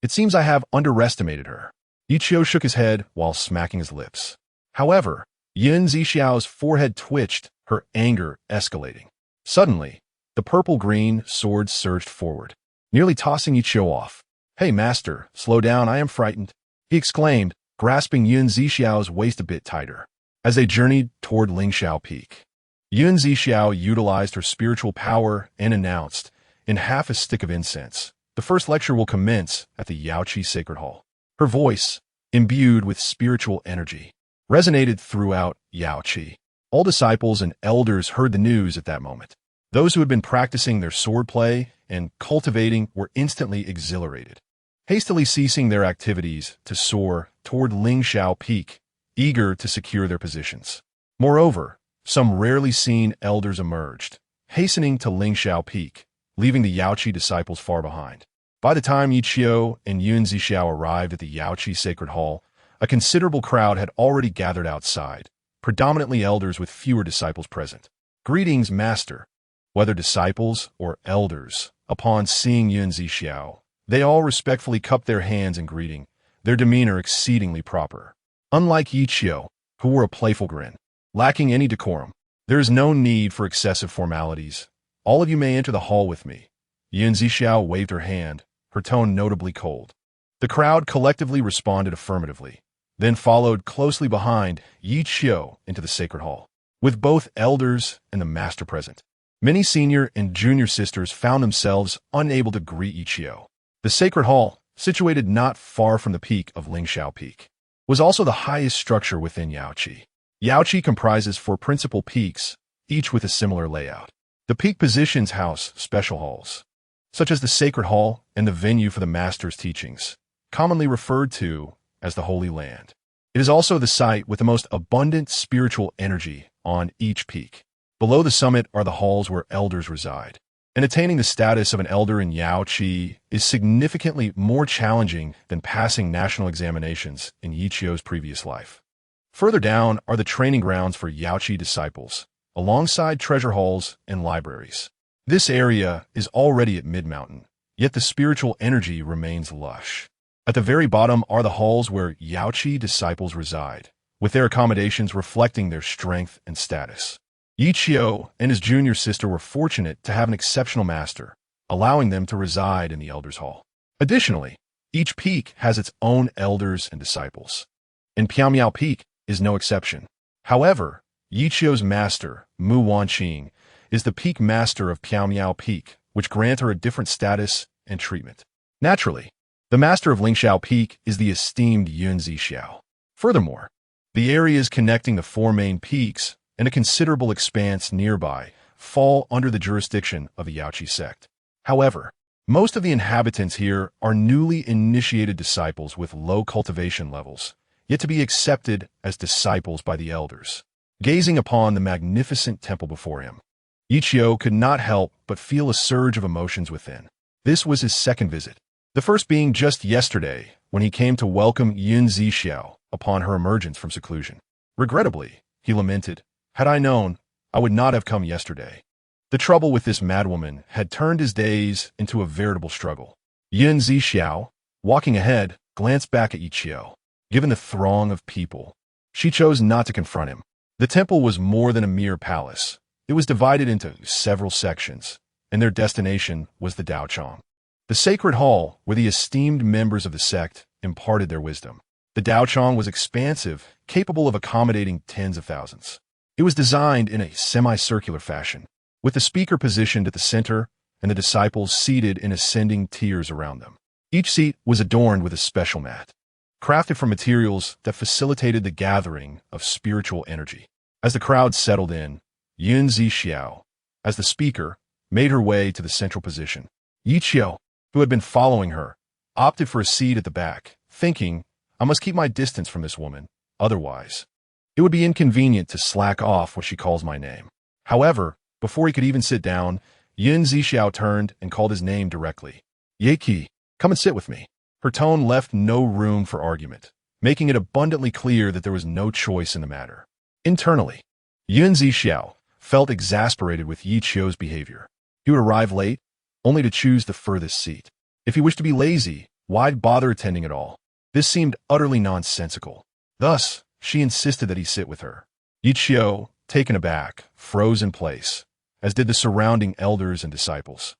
It seems I have underestimated her. Ye Qiu shook his head while smacking his lips. However, Zixiao's forehead twitched, her anger escalating. Suddenly, the purple-green sword surged forward, nearly tossing Ye Qiu off. Hey, master, slow down, I am frightened, he exclaimed, grasping Zixiao's waist a bit tighter. As they journeyed toward Lingxiao Peak, Zixiao utilized her spiritual power and announced, in half a stick of incense, the first lecture will commence at the Yaochi Sacred Hall. Her voice, imbued with spiritual energy, resonated throughout Yaochi. All disciples and elders heard the news at that moment. Those who had been practicing their swordplay and cultivating were instantly exhilarated, hastily ceasing their activities to soar toward Lingxiao Peak, eager to secure their positions. Moreover, some rarely seen elders emerged, hastening to Lingxiao Peak, leaving the Yaochi disciples far behind. By the time Ye Qiu and Zixiao arrived at the Yaochi Sacred Hall, a considerable crowd had already gathered outside, predominantly elders with fewer disciples present. Greetings, master. Whether disciples or elders, upon seeing Zixiao, they all respectfully cupped their hands in greeting, their demeanor exceedingly proper. Unlike Ye Qiu, who wore a playful grin, lacking any decorum, there is no need for excessive formalities. All of you may enter the hall with me. Zixiao waved her hand, her tone notably cold. The crowd collectively responded affirmatively, then followed closely behind Ye Qiu into the sacred hall, with both elders and the master present. Many senior and junior sisters found themselves unable to greet Ye Qiu. The Sacred Hall, situated not far from the peak of Lingxiao Peak, was also the highest structure within Yaochi. Yaochi comprises 4 principal peaks, each with a similar layout. The peak positions house special halls, such as the Sacred Hall and the venue for the Master's teachings, commonly referred to as the Holy Land. It is also the site with the most abundant spiritual energy on each peak. Below the summit are the halls where elders reside, and attaining the status of an elder in Yaochi is significantly more challenging than passing national examinations in Ye Qiu's previous life. Further down are the training grounds for Yaochi disciples, alongside treasure halls and libraries. This area is already at mid-mountain, yet the spiritual energy remains lush. At the very bottom are the halls where Yaochi disciples reside, with their accommodations reflecting their strength and status. Ye Qiu and his junior sister were fortunate to have an exceptional master, allowing them to reside in the Elders' Hall. Additionally, each peak has its own elders and disciples, and Piaomiao Peak is no exception. However, Ye Qiu's master, Mu Wanqing, is the peak master of Piaomiao Peak, which grant her a different status and treatment. Naturally, the master of Lingxiao Peak is the esteemed Zixiao. Furthermore, the areas connecting the 4 main peaks and a considerable expanse nearby fall under the jurisdiction of the Yaochi sect. However, most of the inhabitants here are newly initiated disciples with low cultivation levels, yet to be accepted as disciples by the elders. Gazing upon the magnificent temple before him, Ye Qiu could not help but feel a surge of emotions within. This was his second visit, the first being just yesterday when he came to welcome Zixiao upon her emergence from seclusion. Regrettably, he lamented, "Had I known, I would not have come yesterday." The trouble with this madwoman had turned his days into a veritable struggle. Zixiao, walking ahead, glanced back at Ye Qiu. Given the throng of people, she chose not to confront him. The temple was more than a mere palace. It was divided into several sections, and their destination was the Daochong, the sacred hall where the esteemed members of the sect imparted their wisdom. The Daochong was expansive, capable of accommodating tens of thousands. It was designed in a semicircular fashion, with the speaker positioned at the center and the disciples seated in ascending tiers around them. Each seat was adorned with a special mat, crafted from materials that facilitated the gathering of spiritual energy. As the crowd settled in, Zixiao, as the speaker, made her way to the central position. Ye Qiu, who had been following her, opted for a seat at the back, thinking, "I must keep my distance from this woman, otherwise it would be inconvenient to slack off what she calls my name." However, before he could even sit down, Zixiao turned and called his name directly. "Ye Qiu, come and sit with me." Her tone left no room for argument, making it abundantly clear that there was no choice in the matter. Internally, Zixiao felt exasperated with Ye Qiu's behavior. He would arrive late, only to choose the furthest seat. If he wished to be lazy, why bother attending at all? This seemed utterly nonsensical. Thus, she insisted that he sit with her. Ye Qiu, taken aback, froze in place, as did the surrounding elders and disciples.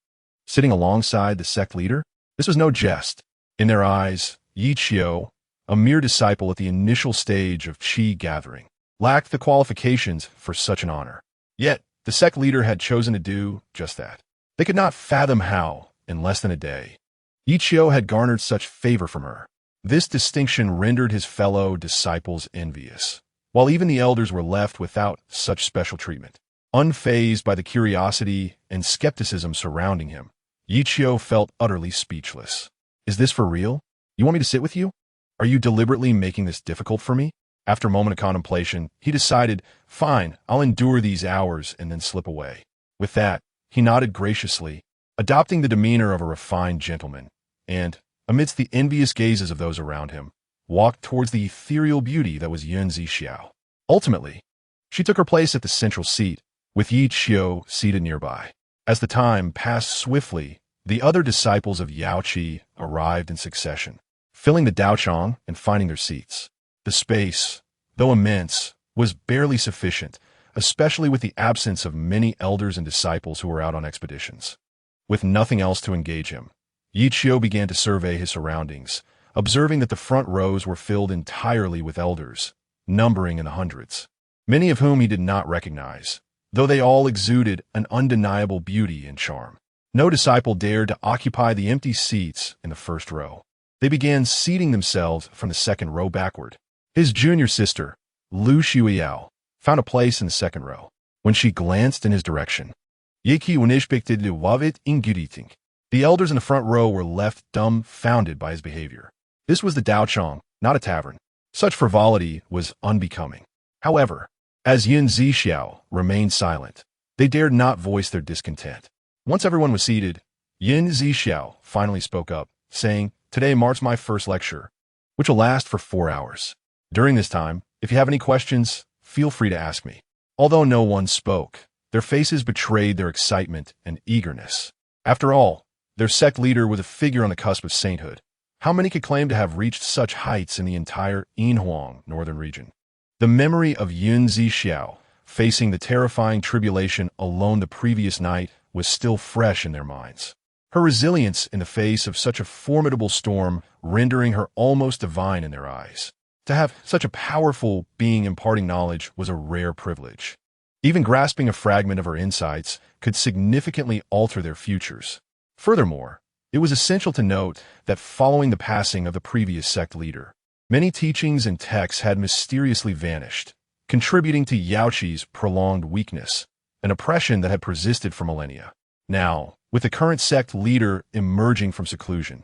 Sitting alongside the sect leader? This was no jest. In their eyes, Ye Qiu, a mere disciple at the initial stage of Qi gathering, lacked the qualifications for such an honor. Yet, the sect leader had chosen to do just that. They could not fathom how, in less than a day, Ye Qiu had garnered such favor from her. This distinction rendered his fellow disciples envious, while even the elders were left without such special treatment. Unfazed by the curiosity and skepticism surrounding him, Ye Qiu felt utterly speechless. "Is this for real? You want me to sit with you? Are you deliberately making this difficult for me?" After a moment of contemplation, he decided, "Fine, I'll endure these hours and then slip away." With that, he nodded graciously, adopting the demeanor of a refined gentleman, and, amidst the envious gazes of those around him, walked towards the ethereal beauty that was Zixiao. Ultimately, she took her place at the central seat, with Ye Qiu seated nearby. As the time passed swiftly, the other disciples of Yaochi arrived in succession, filling the Daochong and finding their seats. The space, though immense, was barely sufficient, especially with the absence of many elders and disciples who were out on expeditions. With nothing else to engage him, Ye Qiu began to survey his surroundings, observing that the front rows were filled entirely with elders, numbering in the hundreds, many of whom he did not recognize, though they all exuded an undeniable beauty and charm. No disciple dared to occupy the empty seats in the first row. They began seating themselves from the second row backward. His junior sister, Lu Xiao, found a place in the second row. When she glanced in his direction, Ye Qiu unexpected wavit inguriting. The elders in the front row were left dumbfounded by his behavior. This was the Daochong, not a tavern. Such frivolity was unbecoming. However, as Zixiao remained silent, they dared not voice their discontent. Once everyone was seated, Zixiao finally spoke up, saying, "Today marks my first lecture, which will last for 4 hours. During this time, if you have any questions, feel free to ask me." Although no one spoke, their faces betrayed their excitement and eagerness. After all, their sect leader was a figure on the cusp of sainthood. How many could claim to have reached such heights in the entire Yinhuang Northern Region? The memory of Zixiao facing the terrifying tribulation alone the previous night was still fresh in their minds. Her resilience in the face of such a formidable storm rendering her almost divine in their eyes. To have such a powerful being imparting knowledge was a rare privilege. Even grasping a fragment of her insights could significantly alter their futures. Furthermore, it was essential to note that following the passing of the previous sect leader, many teachings and texts had mysteriously vanished, contributing to Yaochi's prolonged weakness, an oppression that had persisted for millennia. Now, with the current sect leader emerging from seclusion,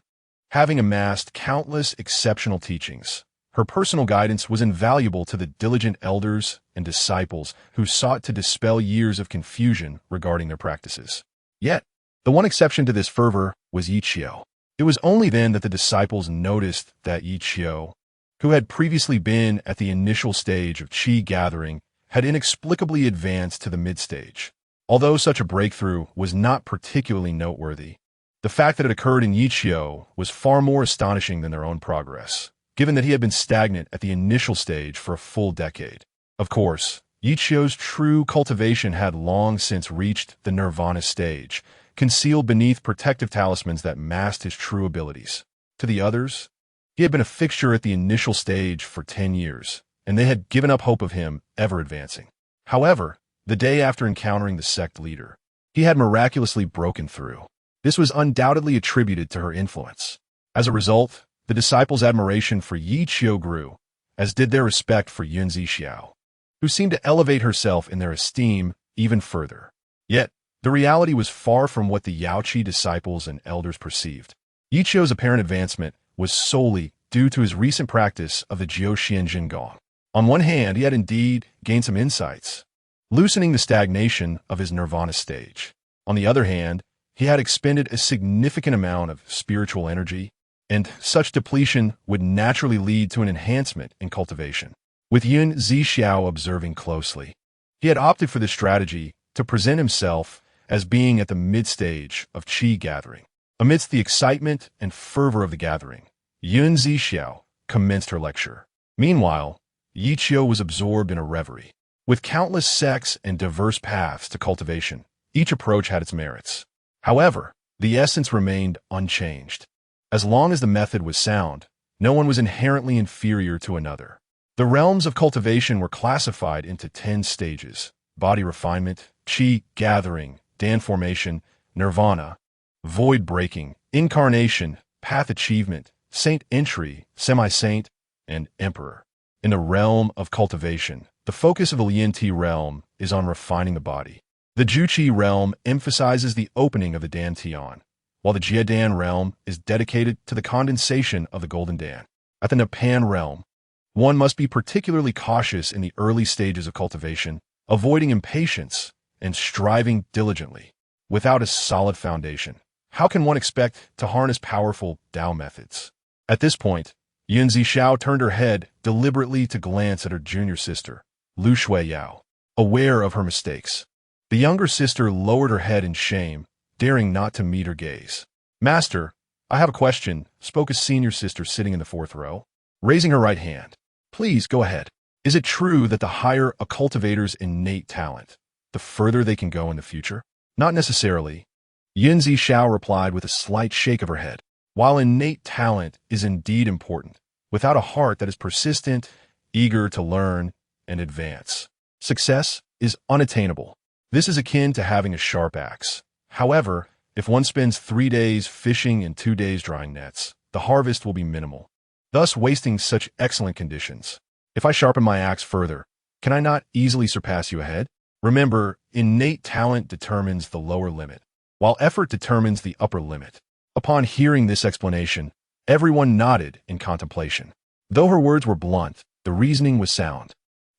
having amassed countless exceptional teachings, her personal guidance was invaluable to the diligent elders and disciples who sought to dispel years of confusion regarding their practices. Yet, the one exception to this fervor was Ye Qiu. It was only then that the disciples noticed that Ye Qiu, who had previously been at the initial stage of qi gathering, had inexplicably advanced to the mid-stage. Although such a breakthrough was not particularly noteworthy, the fact that it occurred in Ye Qiu was far more astonishing than their own progress, given that he had been stagnant at the initial stage for a full decade. Of course, Ye Qiu's true cultivation had long since reached the nirvana stage, concealed beneath protective talismans that masked his true abilities. To the others, he had been a fixture at the initial stage for 10 years, and they had given up hope of him ever advancing. However, the day after encountering the sect leader, he had miraculously broken through. This was undoubtedly attributed to her influence. As a result, the disciples' admiration for Ye Qiu grew, as did their respect for Zixiao, who seemed to elevate herself in their esteem even further. Yet, the reality was far from what the Yaochi disciples and elders perceived. Ye Qiu's apparent advancement was solely due to his recent practice of the Jiuxian Jingong. On one hand, he had indeed gained some insights, loosening the stagnation of his nirvana stage. On the other hand, he had expended a significant amount of spiritual energy, and such depletion would naturally lead to an enhancement in cultivation. With Zixiao observing closely, he had opted for this strategy to present himself as being at the mid-stage of qi gathering. Amidst the excitement and fervor of the gathering, Zixiao commenced her lecture. Meanwhile, Ye Qiu was absorbed in a reverie. With countless sects and diverse paths to cultivation, each approach had its merits. However, the essence remained unchanged. As long as the method was sound, no one was inherently inferior to another. The realms of cultivation were classified into 10 stages: body refinement, qi gathering, Dan formation, nirvana, void breaking, incarnation, path achievement, saint entry, semi-saint, and emperor. In the realm of cultivation, the focus of the Lian-Ti realm is on refining the body. The Juqi realm emphasizes the opening of the Dan-Tian, while the Jiedan realm is dedicated to the condensation of the Golden Dan. At the Nipan realm, one must be particularly cautious in the early stages of cultivation, avoiding impatience and striving diligently. Without a solid foundation, how can one expect to harness powerful Dao methods? At this point, Zixiao turned her head deliberately to glance at her junior sister, Lu Shuiyao, aware of her mistakes. The younger sister lowered her head in shame, daring not to meet her gaze. "Master, I have a question," spoke a senior sister sitting in the 4th row, raising her right hand. "Please, go ahead. Is it true that the higher a cultivator's innate talent, the further they can go in the future?" "Not necessarily," Zixiao replied with a slight shake of her head. "While innate talent is indeed important, without a heart that is persistent, eager to learn and advance, success is unattainable. This is akin to having a sharp axe. However, If one spends 3 days fishing and 2 days drying nets, the harvest will be minimal, thus wasting such excellent conditions. If I sharpen my axe further, can I not easily surpass you ahead? Remember, innate talent determines the lower limit, while effort determines the upper limit. Upon hearing this explanation, everyone nodded in contemplation. Though her words were blunt, the reasoning was sound.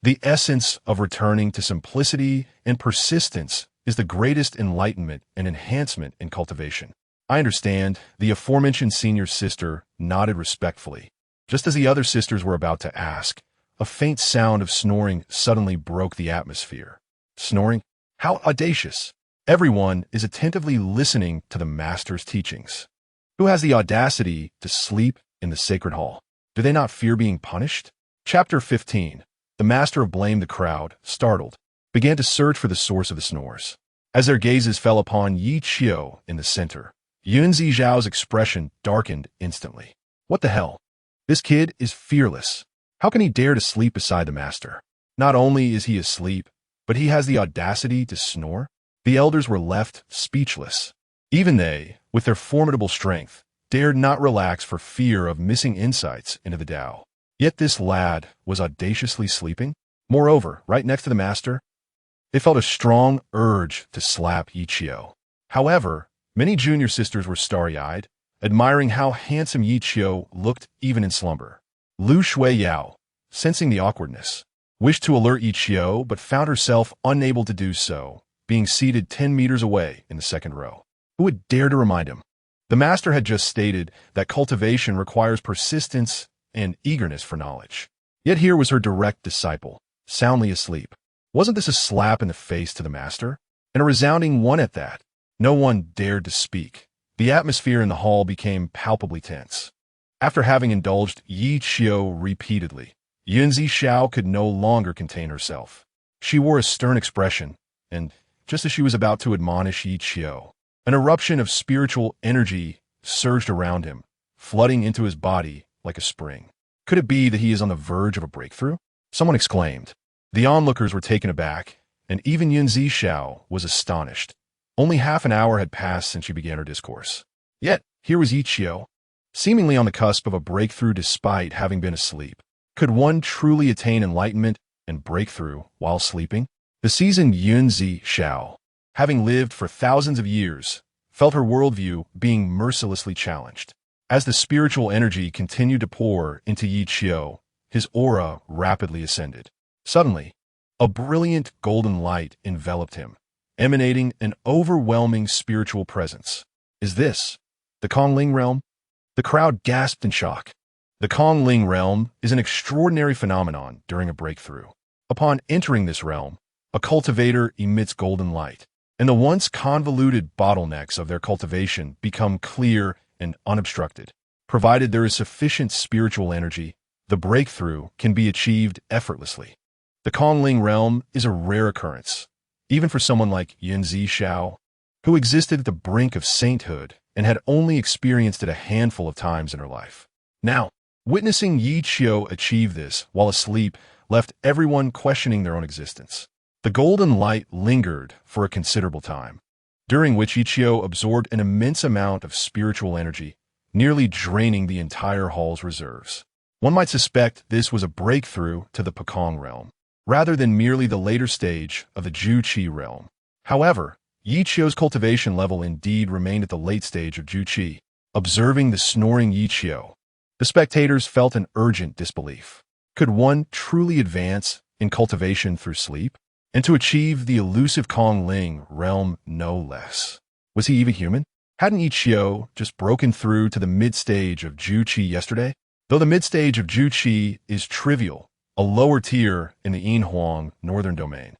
The essence of returning to simplicity and persistence is the greatest enlightenment and enhancement in cultivation. I understand, the aforementioned senior sister nodded respectfully. Just as the other sisters were about to ask, a faint sound of snoring suddenly broke the atmosphere. Snoring? How audacious! Everyone is attentively listening to the master's teachings. Who has the audacity to sleep in the sacred hall? Do they not fear being punished? Chapter 15. The master of blame, the crowd, startled, began to search for the source of the snores. As their gazes fell upon Ye Qiu in the center, Zixiao's expression darkened instantly. What the hell? This kid is fearless. How can he dare to sleep beside the master? Not only is he asleep, but he has the audacity to snore? The elders were left speechless. Even they, with their formidable strength, dared not relax for fear of missing insights into the Tao. Yet this lad was audaciously sleeping. Moreover, right next to the master, they felt a strong urge to slap Ye Qiu. However, many junior sisters were starry-eyed, admiring how handsome Ye Qiu looked even in slumber. Lu Shuiyao, sensing the awkwardness, wished to alert Ye Qiu but found herself unable to do so, being seated 10 meters away in the second row. Who would dare to remind him? The master had just stated that cultivation requires persistence and eagerness for knowledge. Yet here was her direct disciple, soundly asleep. Wasn't this a slap in the face to the master? And a resounding one at that. No one dared to speak. The atmosphere in the hall became palpably tense. After having indulged Ye Qiu repeatedly, Zixiao could no longer contain herself. She wore a stern expression, and just as she was about to admonish Ye Qiu, an eruption of spiritual energy surged around him, flooding into his body like a spring. Could it be that he is on the verge of a breakthrough? Someone exclaimed. The onlookers were taken aback, and even Zixiao was astonished. Only half an hour had passed since she began her discourse. Yet, here was Ye Qiu, seemingly on the cusp of a breakthrough despite having been asleep. Could one truly attain enlightenment and breakthrough while sleeping? The seasoned Zixiao, having lived for thousands of years, felt her worldview being mercilessly challenged. As the spiritual energy continued to pour into Ye Qiu, his aura rapidly ascended. Suddenly, a brilliant golden light enveloped him, emanating an overwhelming spiritual presence. Is this the Kongling realm? The crowd gasped in shock. The Kongling realm is an extraordinary phenomenon during a breakthrough. Upon entering this realm, a cultivator emits golden light, and the once convoluted bottlenecks of their cultivation become clear and unobstructed. Provided there is sufficient spiritual energy, the breakthrough can be achieved effortlessly. The Kongling realm is a rare occurrence, even for someone like Zixiao, who existed at the brink of sainthood and had only experienced it a handful of times in her life. Now, witnessing Ye Qiu achieve this while asleep left everyone questioning their own existence. The golden light lingered for a considerable time, during which Ye Qiu absorbed an immense amount of spiritual energy, nearly draining the entire hall's reserves. One might suspect this was a breakthrough to the Pekong realm, rather than merely the later stage of the Juqi realm. However, Ye Qiu's cultivation level indeed remained at the late stage of Juqi. Observing the snoring Ye Qiu, the spectators felt an urgent disbelief. Could one truly advance in cultivation through sleep? And to achieve the elusive Kongling realm no less. Was he even human? Hadn't Ye Qiu just broken through to the mid-stage of Juqi yesterday? Though the mid-stage of Juqi is trivial, a lower tier in the Yinhuang Northern domain,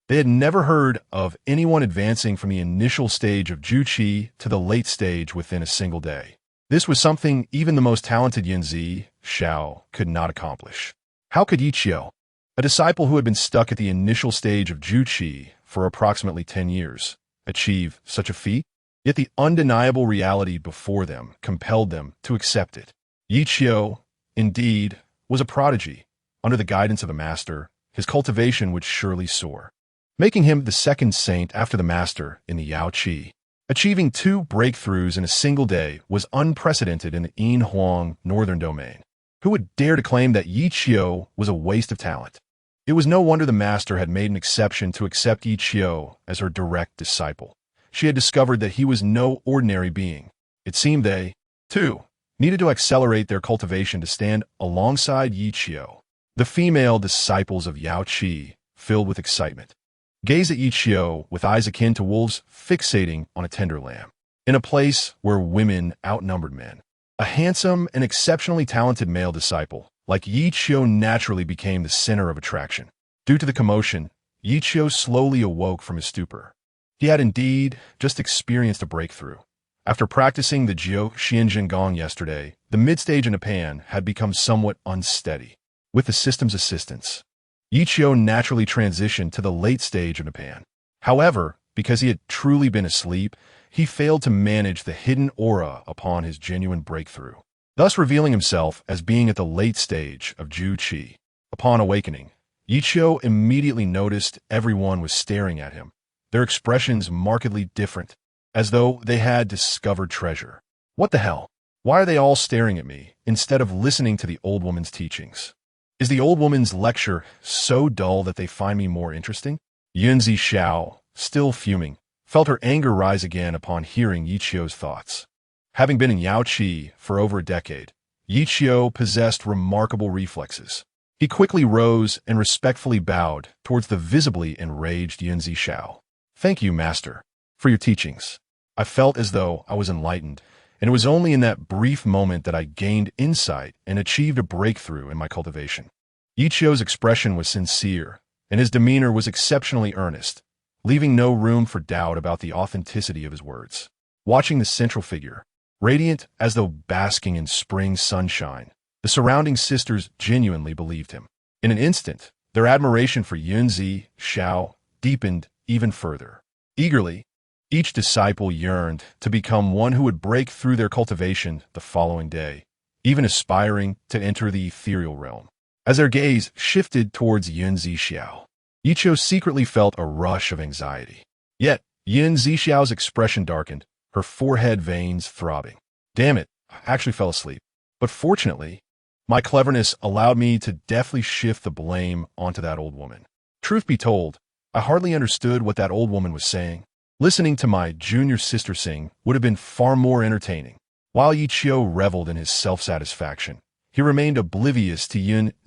they had never heard of anyone advancing from the initial stage of Juqi to the late stage within a single day. This was something even the most talented Zixiao could not accomplish. How could Ye Qiu, a disciple who had been stuck at the initial stage of Juqi for approximately 10 years, achieve such a feat? Yet the undeniable reality before them compelled them to accept it. Ye Qiu, indeed, was a prodigy. Under the guidance of the master, his cultivation would surely soar, making him the second saint after the master in the Yaochi. Achieving 2 breakthroughs in a single day was unprecedented in the Yinhuang Northern Domain. Who would dare to claim that Ye Qiu was a waste of talent? It was no wonder the master had made an exception to accept Ye Qiu as her direct disciple. She had discovered that he was no ordinary being. It seemed they, too, needed to accelerate their cultivation to stand alongside Ye Qiu. The female disciples of Yaochi, filled with excitement, gazed at Ye Qiu with eyes akin to wolves fixating on a tender lamb. In a place where women outnumbered men, a handsome and exceptionally talented male disciple like Ye Qiu naturally became the center of attraction. Due to the commotion, Ye Qiu slowly awoke from his stupor. He had indeed just experienced a breakthrough. After practicing the Jiu Xianjin Gong yesterday, the mid-stage in Japan had become somewhat unsteady. With the system's assistance, Ye Qiu naturally transitioned to the late stage of Japan. However, because he had truly been asleep, he failed to manage the hidden aura upon his genuine breakthrough, thus revealing himself as being at the late stage of Jiu Qi. Upon awakening, Ye Qiu immediately noticed everyone was staring at him, their expressions markedly different, as though they had discovered treasure. What the hell? Why are they all staring at me instead of listening to the old woman's teachings? Is the old woman's lecture so dull that they find me more interesting? Zixiao, still fuming, felt her anger rise again upon hearing Ye Qiu's thoughts. Having been in Yaochi for over a decade, Ye Qiu possessed remarkable reflexes. He quickly rose and respectfully bowed towards the visibly enraged Zixiao. Thank you, Master, for your teachings. I felt as though I was enlightened, and it was only in that brief moment that I gained insight and achieved a breakthrough in my cultivation. Ye Qiu's expression was sincere, and his demeanor was exceptionally earnest, leaving no room for doubt about the authenticity of his words. Watching the central figure, radiant as though basking in spring sunshine, the surrounding sisters genuinely believed him. In an instant, their admiration for Zixiao deepened even further. Eagerly, each disciple yearned to become one who would break through their cultivation the following day, even aspiring to enter the ethereal realm. As their gaze shifted towards Zixiao, Ye Qiu secretly felt a rush of anxiety. Yet, Zixiao's expression darkened, her forehead veins throbbing. Damn it, I actually fell asleep. But fortunately, my cleverness allowed me to deftly shift the blame onto that old woman. Truth be told, I hardly understood what that old woman was saying. Listening to my junior sister sing would have been far more entertaining. While Ye Qiu reveled in his self-satisfaction, he remained oblivious to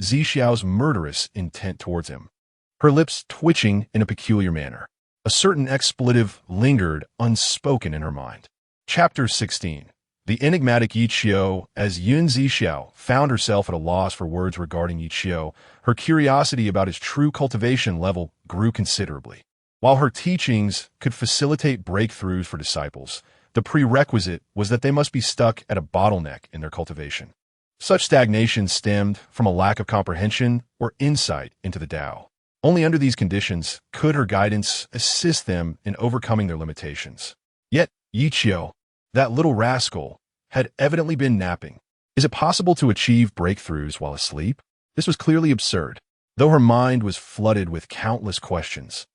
Zixiao's murderous intent towards him. Her lips twitching in a peculiar manner. A certain expletive lingered unspoken in her mind. Chapter 16. The enigmatic Ye Qiu. As Zixiao found herself at a loss for words regarding Ye Qiu, her curiosity about his true cultivation level grew considerably. While her teachings could facilitate breakthroughs for disciples, the prerequisite was that they must be stuck at a bottleneck in their cultivation. Such stagnation stemmed from a lack of comprehension or insight into the Tao. Only under these conditions could her guidance assist them in overcoming their limitations. Yet, Ye Qiu, that little rascal, had evidently been napping. Is it possible to achieve breakthroughs while asleep? This was clearly absurd. Though her mind was flooded with countless questions,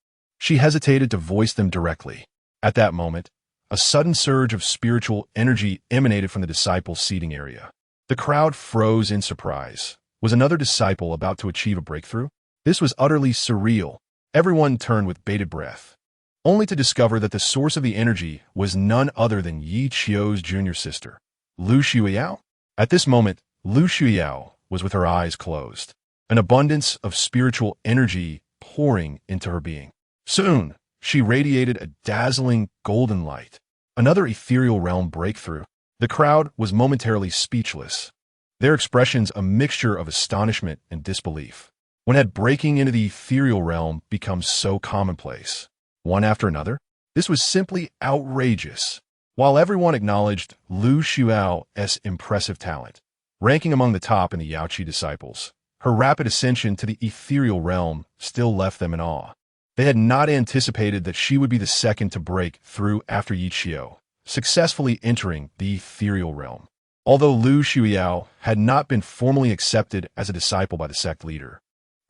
she hesitated to voice them directly. At that moment, a sudden surge of spiritual energy emanated from the disciples' seating area. The crowd froze in surprise. Was another disciple about to achieve a breakthrough? This was utterly surreal. Everyone turned with bated breath, only to discover that the source of the energy was none other than Ye Qiu's junior sister, Lu Xiuyao. At this moment, Lu Xiuyao was with her eyes closed, an abundance of spiritual energy pouring into her being. Soon, she radiated a dazzling golden light. Another ethereal realm breakthrough. The crowd was momentarily speechless, their expressions a mixture of astonishment and disbelief. When had breaking into the ethereal realm become so commonplace? One after another? This was simply outrageous. While everyone acknowledged Lu Xiuao's impressive talent, ranking among the top in the Yaochi disciples, her rapid ascension to the ethereal realm still left them in awe. They had not anticipated that she would be the second to break through after Ye Qiu, successfully entering the ethereal realm. Although Lu Xiuyao had not been formally accepted as a disciple by the sect leader,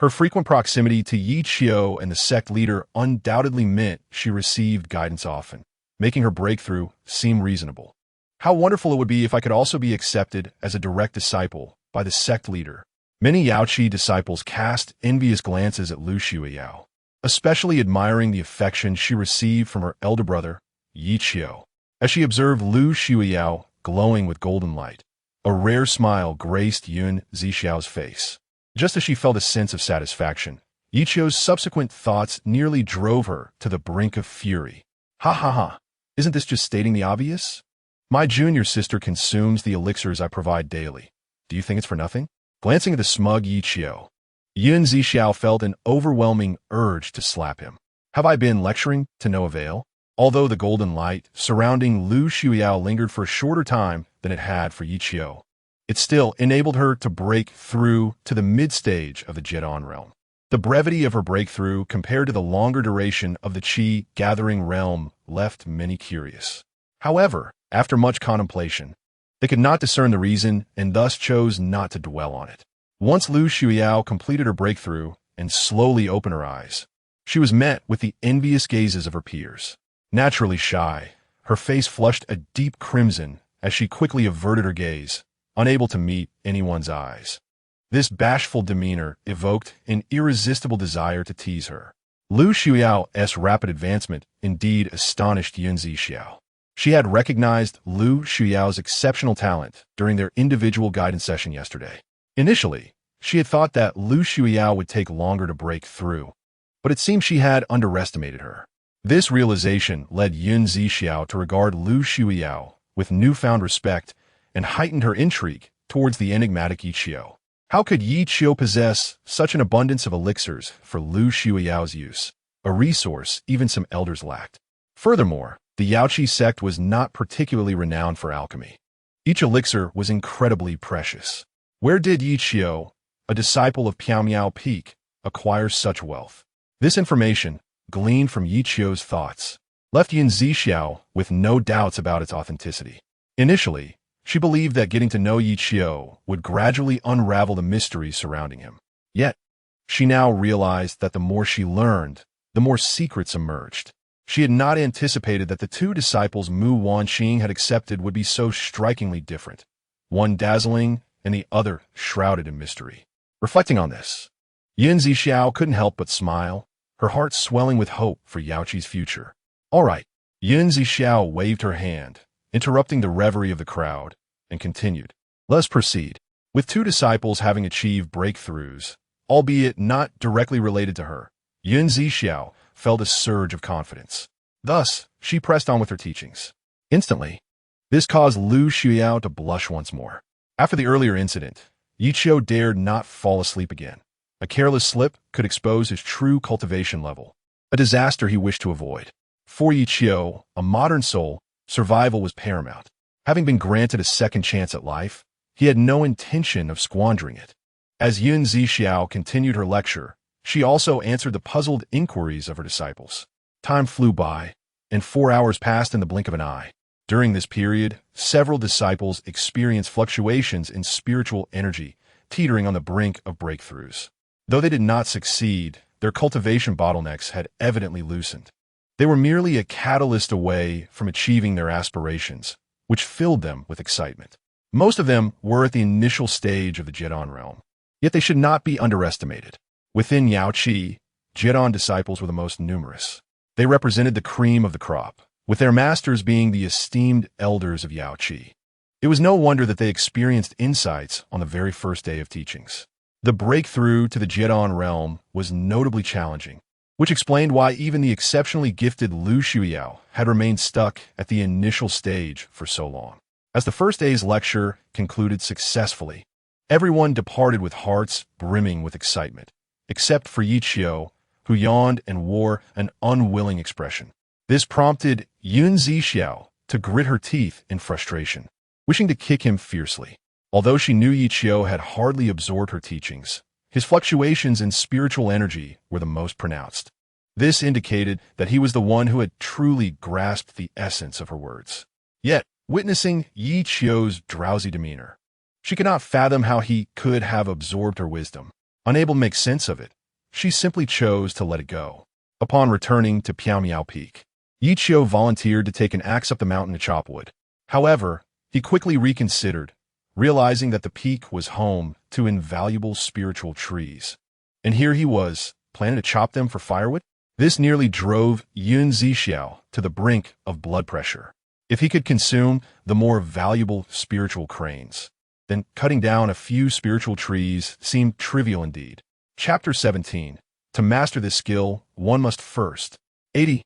her frequent proximity to Ye Qiu and the sect leader undoubtedly meant she received guidance often. making her breakthrough seem reasonable. How wonderful it would be if I could also be accepted as a direct disciple by the sect leader. Many Yaochi disciples cast envious glances at Lu Qiu, especially admiring the affection she received from her elder brother, Ye Qiu. As she observed Lu Qiu glowing with golden light, a rare smile graced Zixiao's face. Just as she felt a sense of satisfaction, Ye Qiu's subsequent thoughts nearly drove her to the brink of fury. Ha ha ha! Isn't this just stating the obvious? My junior sister consumes the elixirs I provide daily. Do you think it's for nothing? Glancing at the smug Ye Qiu, Zixiao felt an overwhelming urge to slap him. Have I been lecturing to no avail? Although the golden light surrounding Lu Qiu lingered for a shorter time than it had for Ye Qiu, it still enabled her to break through to the mid-stage of the Jidan realm. The brevity of her breakthrough compared to the longer duration of the Qi gathering realm left many curious. However, after much contemplation, they could not discern the reason and thus chose not to dwell on it. Once Lu Qiu completed her breakthrough and slowly opened her eyes, she was met with the envious gazes of her peers. Naturally shy, her face flushed a deep crimson as she quickly averted her gaze, unable to meet anyone's eyes. This bashful demeanor evoked an irresistible desire to tease her. Lu Qiu's rapid advancement indeed astonished Zixiao. She had recognized Lu Qiu's exceptional talent during their individual guidance session yesterday. Initially, she had thought that Lu Qiu would take longer to break through, but it seemed she had underestimated her. This realization led Zixiao to regard Lu Qiu with newfound respect and heightened her intrigue towards the enigmatic Ye Qiu. How could Ye Qiu possess such an abundance of elixirs for Lu Qiu's use, a resource even some elders lacked? Furthermore, the Yaochi sect was not particularly renowned for alchemy. Each elixir was incredibly precious. Where did Ye Qiu, a disciple of Piaomiao Peak, acquire such wealth? This information, gleaned from Ye Qiu's thoughts, left Zixiao with no doubts about its authenticity. Initially, she believed that getting to know Ye Qiu would gradually unravel the mysteries surrounding him. Yet, she now realized that the more she learned, the more secrets emerged. She had not anticipated that the two disciples Mu Wanqing had accepted would be so strikingly different, one dazzling and the other shrouded in mystery. Reflecting on this, Zixiao couldn't help but smile, her heart swelling with hope for Yaochi's future. All right, Zixiao waved her hand, interrupting the reverie of the crowd, and continued. Let's proceed. With two disciples having achieved breakthroughs, albeit not directly related to her, Zixiao felt a surge of confidence. Thus, she pressed on with her teachings. Instantly, this caused Lu Qiu to blush once more. After the earlier incident, Ye Qiu dared not fall asleep again. A careless slip could expose his true cultivation level, a disaster he wished to avoid. For Ye Qiu, a modern soul, survival was paramount. Having been granted a second chance at life, he had no intention of squandering it. As Zixiao continued her lecture, she also answered the puzzled inquiries of her disciples. Time flew by, and 4 hours passed in the blink of an eye. During this period, several disciples experienced fluctuations in spiritual energy, teetering on the brink of breakthroughs. Though they did not succeed, their cultivation bottlenecks had evidently loosened. They were merely a catalyst away from achieving their aspirations, which filled them with excitement. Most of them were at the initial stage of the Jidan realm, yet they should not be underestimated. Within Yaochi, Jidan disciples were the most numerous. They represented the cream of the crop, with their masters being the esteemed elders of Yaochi. It was no wonder that they experienced insights on the very first day of teachings. The breakthrough to the Jidan realm was notably challenging, which explained why even the exceptionally gifted Lu Qiu had remained stuck at the initial stage for so long. As the first day's lecture concluded successfully, everyone departed with hearts brimming with excitement, except for Ye Qiu, who yawned and wore an unwilling expression. This prompted Zixiao to grit her teeth in frustration, wishing to kick him fiercely. Although she knew Ye Qiu had hardly absorbed her teachings, his fluctuations in spiritual energy were the most pronounced. This indicated that he was the one who had truly grasped the essence of her words. Yet, witnessing Ye Qiu's drowsy demeanor, she could not fathom how he could have absorbed her wisdom. Unable to make sense of it, she simply chose to let it go. Upon returning to Piaomiao Peak, Ye Qiu volunteered to take an axe up the mountain to chop wood. However, he quickly reconsidered, realizing that the peak was home to invaluable spiritual trees. And here he was, planning to chop them for firewood? This nearly drove Zixiao to the brink of blood pressure. If he could consume the more valuable spiritual cranes, then cutting down a few spiritual trees seemed trivial indeed. Chapter 17. To master this skill, one must first 80.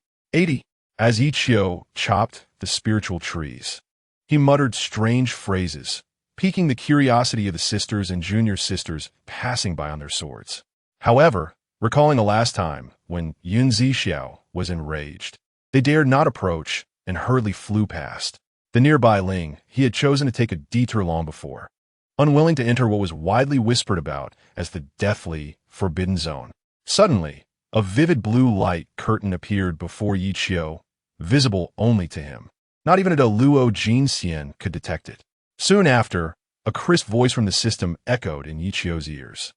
As Ye Qiu chopped the spiritual trees, he muttered strange phrases, piquing the curiosity of the sisters and junior sisters passing by on their swords. However, recalling the last time when Zixiao was enraged, they dared not approach and hurriedly flew past the nearby Ling he had chosen to take a detour long before, unwilling to enter what was widely whispered about as the deathly forbidden zone. Suddenly, a vivid blue light curtain appeared before Ye Qiu, visible only to him. Not even a Luo Jinxian could detect it. Soon after, a crisp voice from the system echoed in Ye Qiu's ears.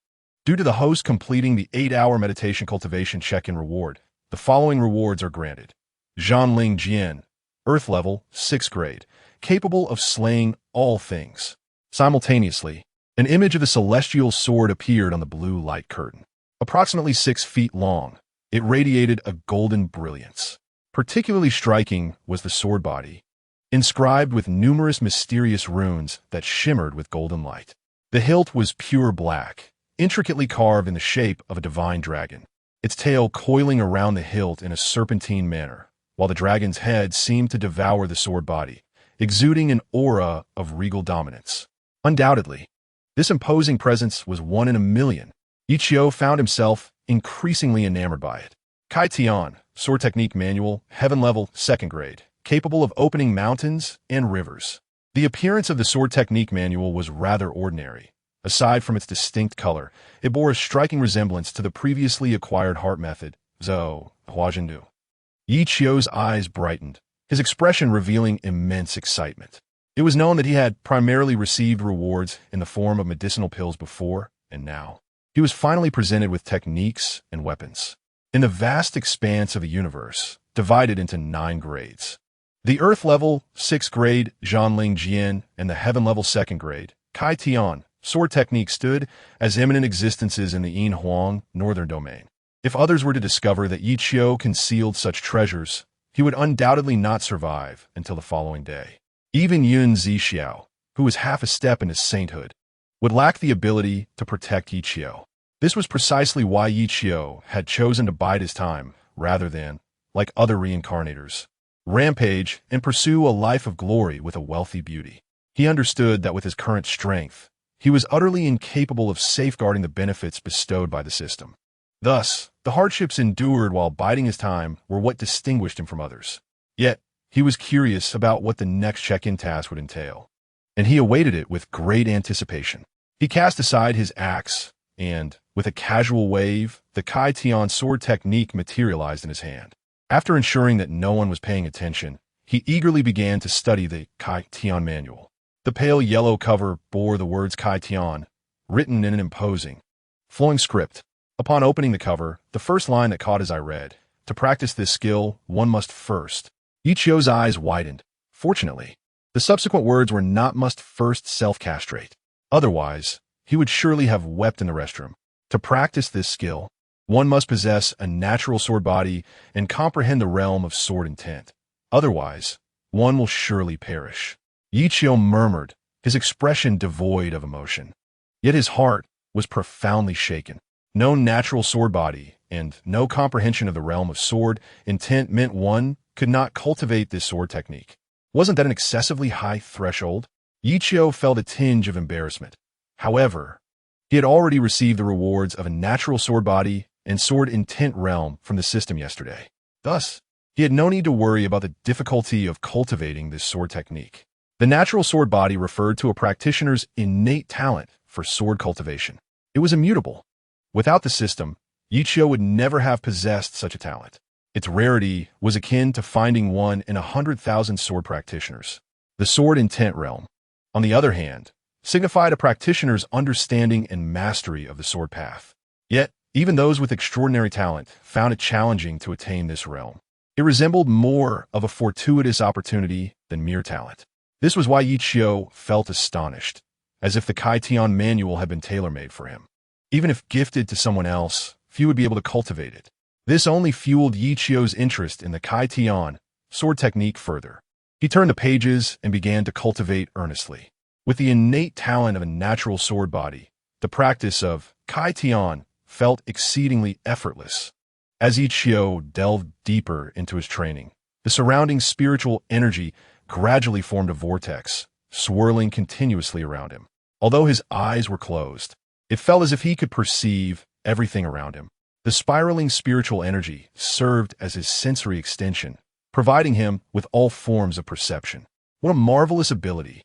Due to the host completing the 8-hour meditation cultivation check-in reward, the following rewards are granted. Zhanling Jian, Earth level, 6th grade, capable of slaying all things. Simultaneously, an image of the celestial sword appeared on the blue light curtain. Approximately 6 feet long, it radiated a golden brilliance. Particularly striking was the sword body, inscribed with numerous mysterious runes that shimmered with golden light. The hilt was pure black, intricately carved in the shape of a divine dragon, its tail coiling around the hilt in a serpentine manner, while the dragon's head seemed to devour the sword body, exuding an aura of regal dominance. Undoubtedly, this imposing presence was one in a million. Ye Qiu found himself increasingly enamored by it. Kai Tian, Sword Technique Manual, Heaven Level, 2nd grade, capable of opening mountains and rivers. The appearance of the Sword Technique Manual was rather ordinary. Aside from its distinct color, it bore a striking resemblance to the previously acquired heart method, Zhou Huazhendu. Ye Qiu's eyes brightened, his expression revealing immense excitement. It was known that he had primarily received rewards in the form of medicinal pills before, and now he was finally presented with techniques and weapons. In the vast expanse of the universe, divided into 9 grades, the Earth level, 6th grade, Zhanling Jian, and the Heaven level, 2nd grade, Kai Tian, sword technique stood as eminent existences in the Yinhuang Northern domain. If others were to discover that Ye Qiu concealed such treasures, he would undoubtedly not survive until the following day. Even Zixiao, who was half a step into sainthood, would lack the ability to protect Ye Qiu. This was precisely why Ye Qiu had chosen to bide his time, rather than, like other reincarnators, rampage and pursue a life of glory with a wealthy beauty. He understood that with his current strength, he was utterly incapable of safeguarding the benefits bestowed by the system. Thus, the hardships endured while biding his time were what distinguished him from others. Yet, he was curious about what the next check-in task would entail, and he awaited it with great anticipation. He cast aside his axe, and, with a casual wave, the Kai Tian sword technique materialized in his hand. After ensuring that no one was paying attention, he eagerly began to study the Kai Tian manual. The pale yellow cover bore the words Kai Tian, written in an imposing, flowing script. Upon opening the cover, the first line that caught his eye read, "To practice this skill, one must first." Ye Qiu's eyes widened. Fortunately, the subsequent words were not "must first self-castrate." Otherwise, he would surely have wept in the restroom. To practice this skill, one must possess a natural sword body and comprehend the realm of sword intent. Otherwise, one will surely perish. Ye Qiu murmured, his expression devoid of emotion. Yet his heart was profoundly shaken. No natural sword body and no comprehension of the realm of sword intent meant one could not cultivate this sword technique. Wasn't that an excessively high threshold? Ye Qiu felt a tinge of embarrassment. However, he had already received the rewards of a natural sword body and sword intent realm from the system yesterday. Thus, he had no need to worry about the difficulty of cultivating this sword technique. The natural sword body referred to a practitioner's innate talent for sword cultivation. It was immutable. Without the system, Ye Qiu would never have possessed such a talent. Its rarity was akin to finding one in 100,000 sword practitioners. The sword intent realm, on the other hand, signified a practitioner's understanding and mastery of the sword path. Yet, even those with extraordinary talent found it challenging to attain this realm. It resembled more of a fortuitous opportunity than mere talent. This was why Ye Qiu felt astonished, as if the Kai Tian manual had been tailor-made for him. Even if gifted to someone else, few would be able to cultivate it. This only fueled Ye Qiu's interest in the Kai Tian sword technique further. He turned the pages and began to cultivate earnestly. With the innate talent of a natural sword body, the practice of Kai Tian felt exceedingly effortless. As Ye Qiu delved deeper into his training, the surrounding spiritual energy gradually formed a vortex, swirling continuously around him. Although his eyes were closed, it felt as if he could perceive everything around him. The spiraling spiritual energy served as his sensory extension, providing him with all forms of perception. What a marvelous ability!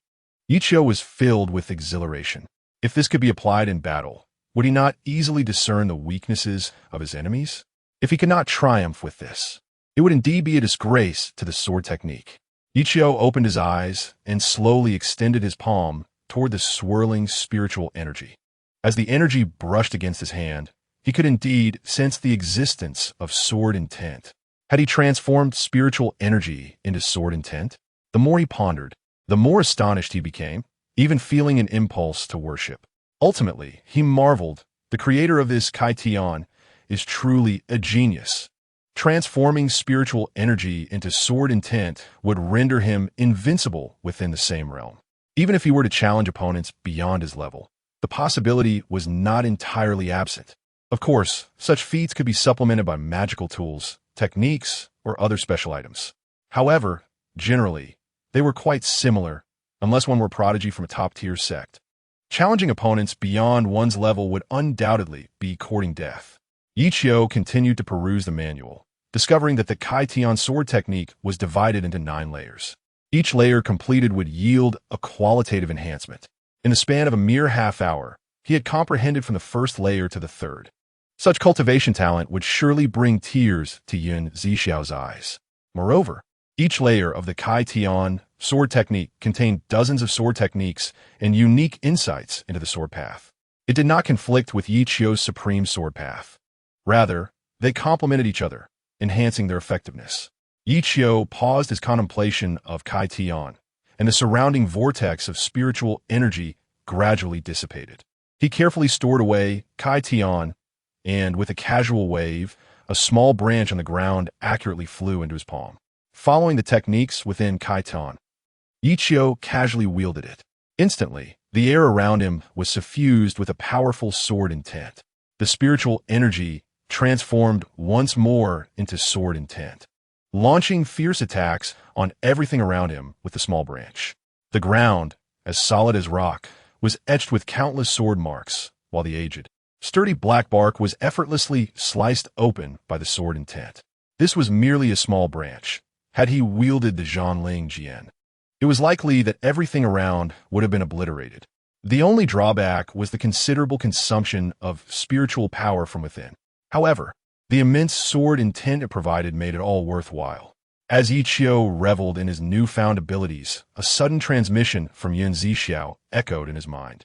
Ye Qiu was filled with exhilaration. If this could be applied in battle, would he not easily discern the weaknesses of his enemies? If he could not triumph with this, it would indeed be a disgrace to the sword technique. Ye Qiu opened his eyes and slowly extended his palm toward the swirling spiritual energy. As the energy brushed against his hand, he could indeed sense the existence of sword intent. Had he transformed spiritual energy into sword intent? The more he pondered, the more astonished he became, even feeling an impulse to worship. Ultimately, he marveled, the creator of this Kai Tian is truly a genius. Transforming spiritual energy into sword intent would render him invincible within the same realm. Even if he were to challenge opponents beyond his level, the possibility was not entirely absent. Of course, such feats could be supplemented by magical tools, techniques, or other special items. However, generally, they were quite similar, unless one were a prodigy from a top-tier sect. Challenging opponents beyond one's level would undoubtedly be courting death. Ye Qiu continued to peruse the manual, discovering that the Kai Tian sword technique was divided into 9 layers. Each layer completed would yield a qualitative enhancement. In the span of a mere half-hour, he had comprehended from the first layer to the third. Such cultivation talent would surely bring tears to Zixiao's eyes. Moreover, each layer of the Kai Tian sword technique contained dozens of sword techniques and unique insights into the sword path. It did not conflict with Ye Qiu's supreme sword path. Rather, they complemented each other, enhancing their effectiveness. Ye Qiu paused his contemplation of Kai Tian, and the surrounding vortex of spiritual energy gradually dissipated. He carefully stored away Kai Tian, and with a casual wave, a small branch on the ground accurately flew into his palm. Following the techniques within Kai Tian, Ye Qiu casually wielded it. Instantly, the air around him was suffused with a powerful sword intent. The spiritual energy transformed once more into sword intent, launching fierce attacks on everything around him with the small branch. The ground, as solid as rock, was etched with countless sword marks, while the aged, sturdy black bark was effortlessly sliced open by the sword intent. This was merely a small branch. Had he wielded the Zhongling Jian, it was likely that everything around would have been obliterated. The only drawback was the considerable consumption of spiritual power from within. However, the immense sword intent it provided made it all worthwhile. As Ye Qiu reveled in his newfound abilities, a sudden transmission from Zixiao echoed in his mind.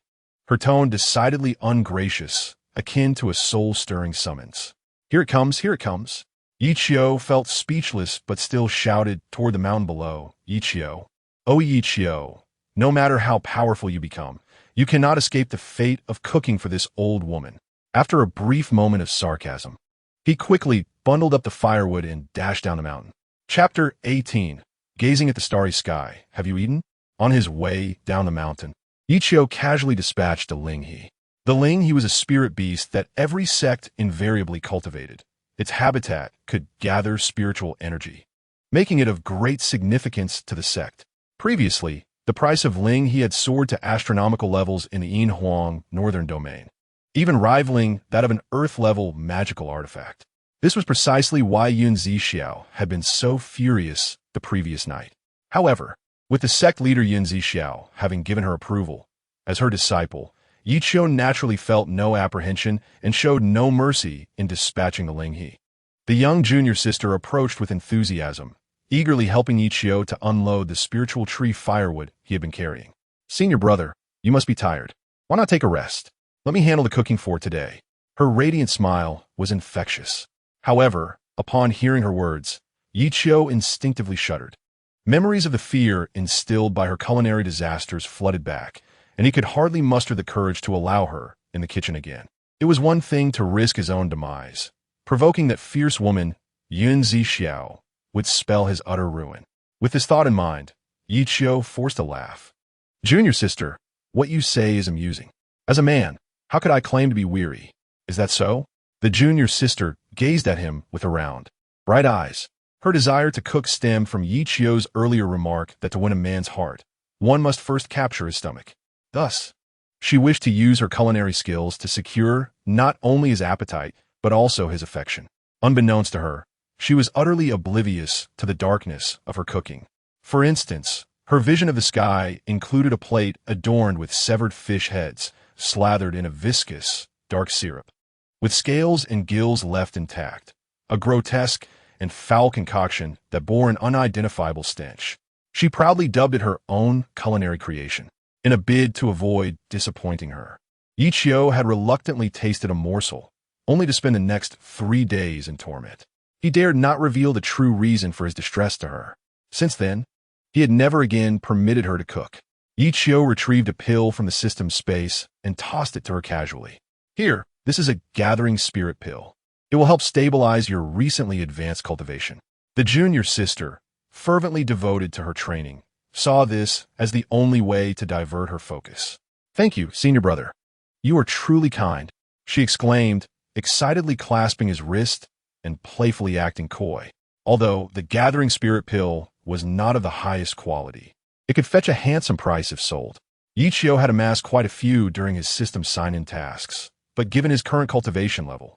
Her tone decidedly ungracious, akin to a soul-stirring summons. Here it comes, here it comes. Ye Qiu felt speechless but still shouted toward the mountain below. Ye Qiu, oh Ye Qiu, no matter how powerful you become, you cannot escape the fate of cooking for this old woman. After a brief moment of sarcasm, he quickly bundled up the firewood and dashed down the mountain. Chapter 18. Gazing at the starry sky. Have you eaten? On his way down the mountain, Ye Qiu casually dispatched a Linghe. The Linghe was a spirit beast that every sect invariably cultivated. Its habitat could gather spiritual energy, making it of great significance to the sect. Previously, the price of Linghe had soared to astronomical levels in the Yinhuang Northern Domain, even rivaling that of an Earth-level magical artifact. This was precisely why Zixiao had been so furious the previous night. However, with the sect leader Zixiao having given her approval, as her disciple, Ye Qiu naturally felt no apprehension and showed no mercy in dispatching the Linghe. The young junior sister approached with enthusiasm, eagerly helping Ye Qiu to unload the spiritual tree firewood he had been carrying. Senior brother, you must be tired. Why not take a rest? Let me handle the cooking for today. Her radiant smile was infectious. However, upon hearing her words, Ye Qiu instinctively shuddered. Memories of the fear instilled by her culinary disasters flooded back, and he could hardly muster the courage to allow her in the kitchen again. It was one thing to risk his own demise, provoking that fierce woman, Zixiao, would spell his utter ruin. With this thought in mind, Ye Qiu forced a laugh. Junior sister, what you say is amusing. As a man, how could I claim to be weary? Is that so? The junior sister gazed at him with round, bright eyes. Her desire to cook stemmed from Ye Qiu's earlier remark that to win a man's heart, one must first capture his stomach. Thus, she wished to use her culinary skills to secure not only his appetite, but also his affection. Unbeknownst to her, she was utterly oblivious to the darkness of her cooking. For instance, her vision of the sky included a plate adorned with severed fish heads, slathered in a viscous, dark syrup, with scales and gills left intact, a grotesque and foul concoction that bore an unidentifiable stench. She proudly dubbed it her own culinary creation, in a bid to avoid disappointing her. Ye Qiu had reluctantly tasted a morsel, only to spend the next 3 days in torment. He dared not reveal the true reason for his distress to her. Since then, he had never again permitted her to cook. Ye Qiu retrieved a pill from the system's space and tossed it to her casually. Here, this is a gathering spirit pill. It will help stabilize your recently advanced cultivation. The junior sister, fervently devoted to her training, saw this as the only way to divert her focus. Thank you, senior brother. You are truly kind, she exclaimed, excitedly clasping his wrist and playfully acting coy. Although the gathering spirit pill was not of the highest quality, it could fetch a handsome price if sold. Ye Qiu had amassed quite a few during his system sign-in tasks, but given his current cultivation level,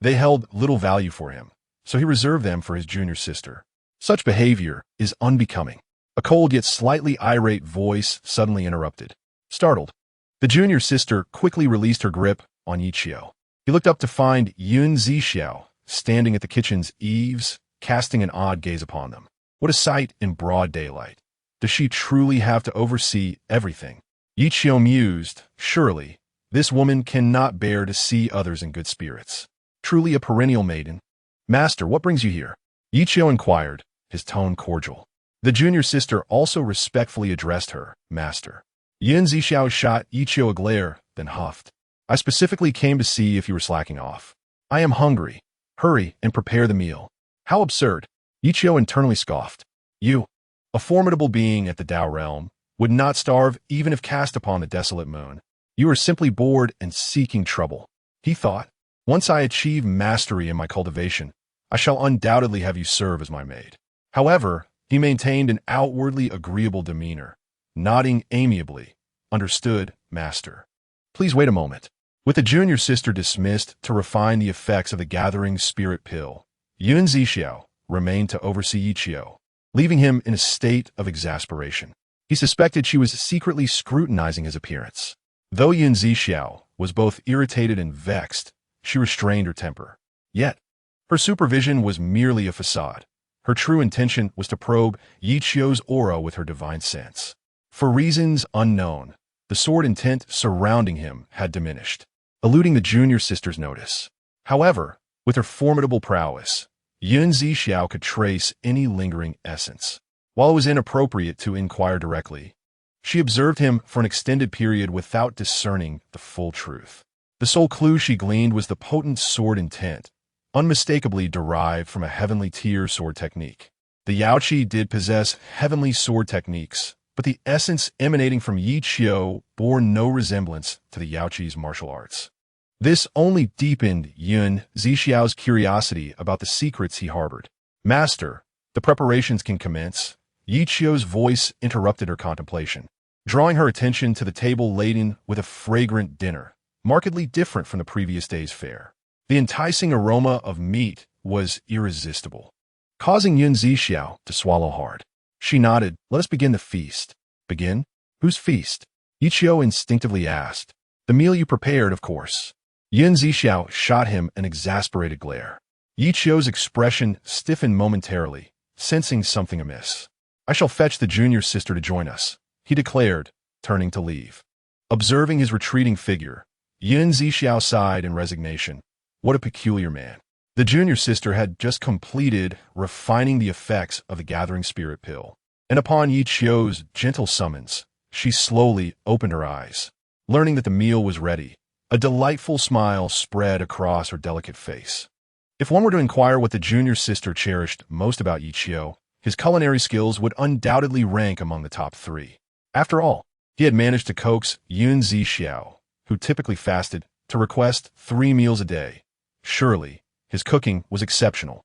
they held little value for him, so he reserved them for his junior sister. Such behavior is unbecoming. A cold yet slightly irate voice suddenly interrupted. Startled, the junior sister quickly released her grip on Ye Qiu. He looked up to find Zixiao standing at the kitchen's eaves, casting an odd gaze upon them. What a sight in broad daylight. Does she truly have to oversee everything? Ye Qiu mused, surely, this woman cannot bear to see others in good spirits. Truly a perennial maiden. Master, what brings you here? Ye Qiu inquired, his tone cordial. The junior sister also respectfully addressed her, Master. Zixiao shot Ye Qiu a glare, then huffed. I specifically came to see if you were slacking off. I am hungry. Hurry and prepare the meal. How absurd. Ye Qiu internally scoffed. You, a formidable being at the Dao realm, would not starve even if cast upon the desolate moon. You are simply bored and seeking trouble. He thought, once I achieve mastery in my cultivation, I shall undoubtedly have you serve as my maid. However, he maintained an outwardly agreeable demeanor, nodding amiably. Understood, master. Please wait a moment. With the junior sister dismissed to refine the effects of the gathering spirit pill, Zixiao remained to oversee Ye Qiu, leaving him in a state of exasperation. He suspected she was secretly scrutinizing his appearance. Though Zixiao was both irritated and vexed, she restrained her temper. Yet, her supervision was merely a facade. Her true intention was to probe Ye Qiu's aura with her divine sense. For reasons unknown, the sordid intent surrounding him had diminished, eluding the junior sister's notice. However, with her formidable prowess, Zixiao could trace any lingering essence. While it was inappropriate to inquire directly, she observed him for an extended period without discerning the full truth. The sole clue she gleaned was the potent sword intent, unmistakably derived from a heavenly tier sword technique. The Yaochi did possess heavenly sword techniques, but the essence emanating from Ye Qiu bore no resemblance to the Yaochi's martial arts. This only deepened Zixiao's curiosity about the secrets he harbored. Master, the preparations can commence. Ye Qiu's voice interrupted her contemplation, drawing her attention to the table laden with a fragrant dinner, markedly different from the previous day's fare. The enticing aroma of meat was irresistible, causing Zixiao to swallow hard. She nodded. Let us begin the feast. Begin? Whose feast? Ye Qiu instinctively asked. The meal you prepared, of course. Zixiao shot him an exasperated glare. Ye Qiu's expression stiffened momentarily, sensing something amiss. I shall fetch the junior sister to join us, he declared, turning to leave. Observing his retreating figure, Zixiao sighed in resignation. What a peculiar man. The junior sister had just completed refining the effects of the gathering spirit pill, and upon Ye Qiu's gentle summons, she slowly opened her eyes. Learning that the meal was ready, a delightful smile spread across her delicate face. If one were to inquire what the junior sister cherished most about Ye Qiu, his culinary skills would undoubtedly rank among the top 3. After all, he had managed to coax Zixiao, who typically fasted, to request 3 meals a day. Surely, his cooking was exceptional.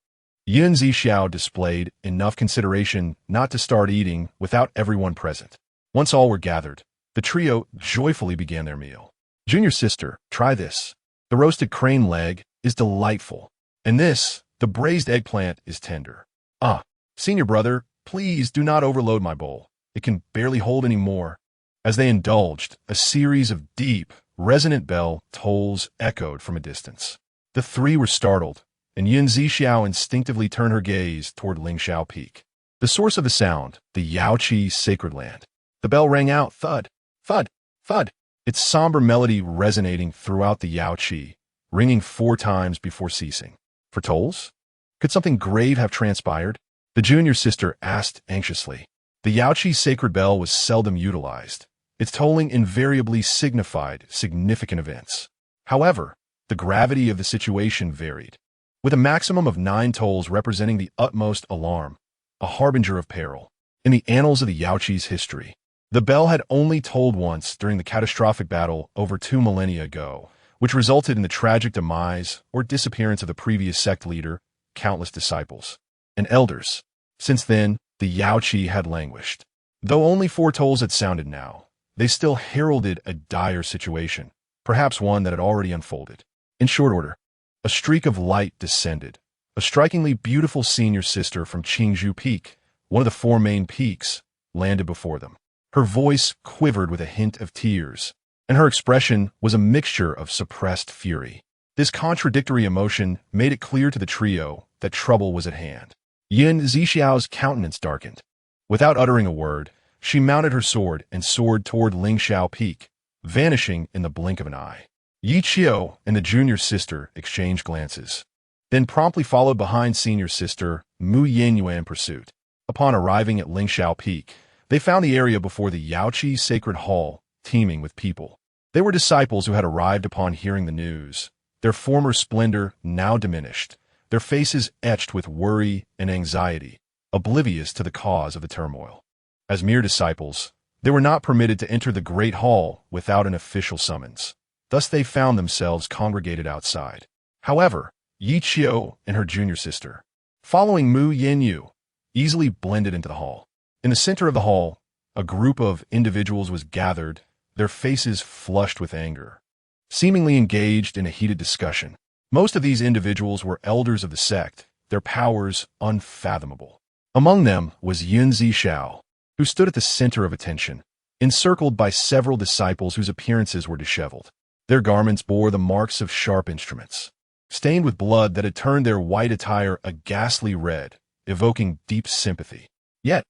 Zixiao displayed enough consideration not to start eating without everyone present. Once all were gathered, the trio joyfully began their meal. Junior sister, try this. The roasted crane leg is delightful. And this, the braised eggplant, is tender. Ah, senior brother, please do not overload my bowl. It can barely hold any more. As they indulged, a series of deep, resonant bell tolls echoed from a distance. The 3 were startled, and Zixiao instinctively turned her gaze toward Lingxiao Peak. The source of the sound, the Yaochi Sacred Land. The bell rang out, thud, thud, thud, its somber melody resonating throughout the Yaochi, ringing 4 times before ceasing. For tolls? Could something grave have transpired? The junior sister asked anxiously. The Yaochi sacred bell was seldom utilized. Its tolling invariably signified significant events. However, the gravity of the situation varied, with a maximum of 9 tolls representing the utmost alarm, a harbinger of peril. In the annals of the Yaochi's history, the bell had only tolled once during the catastrophic battle over 2 millennia ago, which resulted in the tragic demise or disappearance of the previous sect leader, countless disciples, and elders. Since then, the Yaochi had languished. Though only 4 tolls had sounded now, they still heralded a dire situation, perhaps one that had already unfolded. In short order, a streak of light descended. A strikingly beautiful senior sister from Qingzhou Peak, one of the 4 main peaks, landed before them. Her voice quivered with a hint of tears, and her expression was a mixture of suppressed fury. This contradictory emotion made it clear to the trio that trouble was at hand. Zixiao's countenance darkened. Without uttering a word, she mounted her sword and soared toward Lingxiao Peak, vanishing in the blink of an eye. Ye Qiu and the junior sister exchanged glances, then promptly followed behind senior sister Mu Yinyuan in pursuit. Upon arriving at Lingxiao Peak, they found the area before the Yaochi Sacred Hall teeming with people. They were disciples who had arrived upon hearing the news, their former splendor now diminished, their faces etched with worry and anxiety, oblivious to the cause of the turmoil. As mere disciples, they were not permitted to enter the great hall without an official summons. Thus they found themselves congregated outside. However, Ye Qiu and her junior sister, following Mu Yinyuan, easily blended into the hall. In the center of the hall, a group of individuals was gathered, their faces flushed with anger, seemingly engaged in a heated discussion. Most of these individuals were elders of the sect, their powers unfathomable. Among them was Zixiao, who stood at the center of attention, encircled by several disciples whose appearances were disheveled. Their garments bore the marks of sharp instruments, stained with blood that had turned their white attire a ghastly red, evoking deep sympathy. Yet,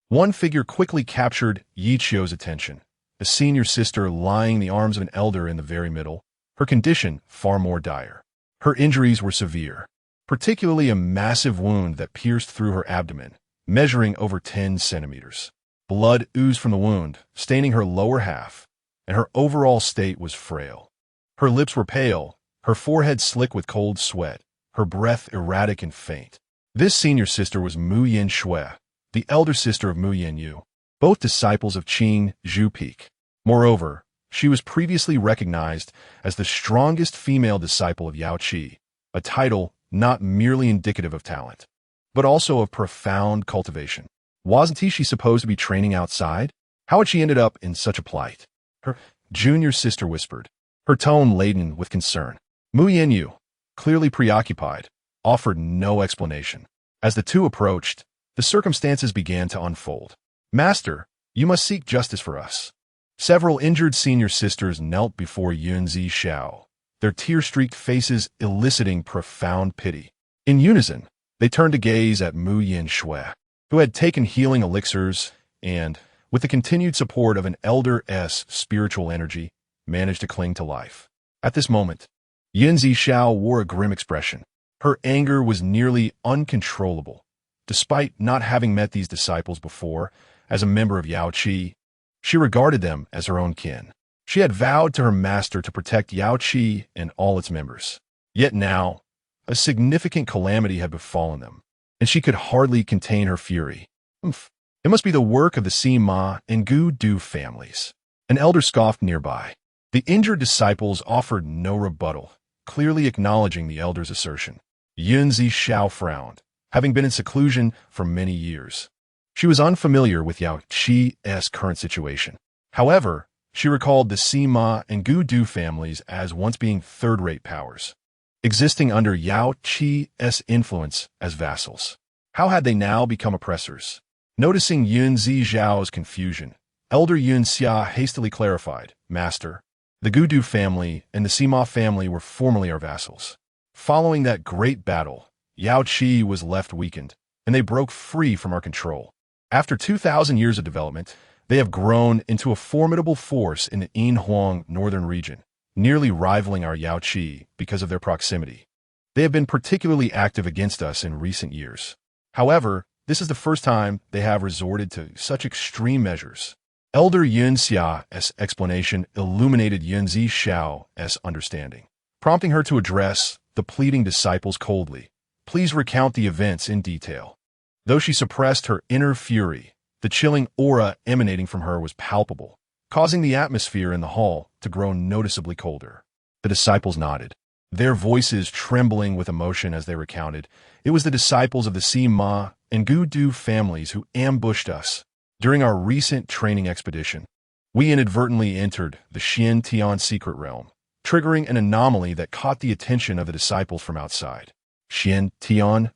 one figure quickly captured Ye Qiu's attention, a senior sister lying in the arms of an elder in the very middle, her condition far more dire. Her injuries were severe, particularly a massive wound that pierced through her abdomen, measuring over 10 centimeters. Blood oozed from the wound, staining her lower half, and her overall state was frail. Her lips were pale, her forehead slick with cold sweat, her breath erratic and faint. This senior sister was Mu Yinshui, the elder sister of Mu Yinyuan, both disciples of Qingzhou Peak. Moreover, she was previously recognized as the strongest female disciple of Yaochi, a title not merely indicative of talent, but also of profound cultivation. Wasn't she supposed to be training outside? How had she ended up in such a plight? Her junior sister whispered, her tone laden with concern. Mu Yinyuan, clearly preoccupied, offered no explanation. As the two approached, the circumstances began to unfold. Master, you must seek justice for us. Several injured senior sisters knelt before Zixiao, their tear-streaked faces eliciting profound pity. In unison, they turned to gaze at Mu Yinshui, who had taken healing elixirs and, with the continued support of an elder's spiritual energy, managed to cling to life. At this moment, Zixiao wore a grim expression. Her anger was nearly uncontrollable. Despite not having met these disciples before, as a member of Yaochi, she regarded them as her own kin. She had vowed to her master to protect Yaochi and all its members. Yet now, a significant calamity had befallen them, and she could hardly contain her fury. It must be the work of the Sima and Gu Du families. An elder scoffed nearby. The injured disciples offered no rebuttal, clearly acknowledging the elder's assertion. Zixiao frowned, having been in seclusion for many years. She was unfamiliar with Yaochi's current situation. However, she recalled the Sima and Gu Du families as once being third-rate powers, existing under Yaochi's influence as vassals. How had they now become oppressors? Noticing Zixiao's confusion, Elder Yinhuang hastily clarified, "Master, the Gu Du family and the Sima family were formerly our vassals. Following that great battle, Yaochi was left weakened, and they broke free from our control. After 2,000 years of development, they have grown into a formidable force in the Yinhuang Northern Region, nearly rivaling our Yaochi because of their proximity. They have been particularly active against us in recent years. However, this is the first time they have resorted to such extreme measures." Elder Yinhuang's explanation illuminated Zixiao's understanding, prompting her to address the pleading disciples coldly. "Please recount the events in detail." Though she suppressed her inner fury, the chilling aura emanating from her was palpable, causing the atmosphere in the hall to grow noticeably colder. The disciples nodded, their voices trembling with emotion as they recounted. It was the disciples of the Sima and Gu Du families who ambushed us. During our recent training expedition, we inadvertently entered the Tian secret realm, triggering an anomaly that caught the attention of the disciples from outside. Tian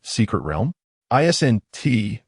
secret realm? Isn't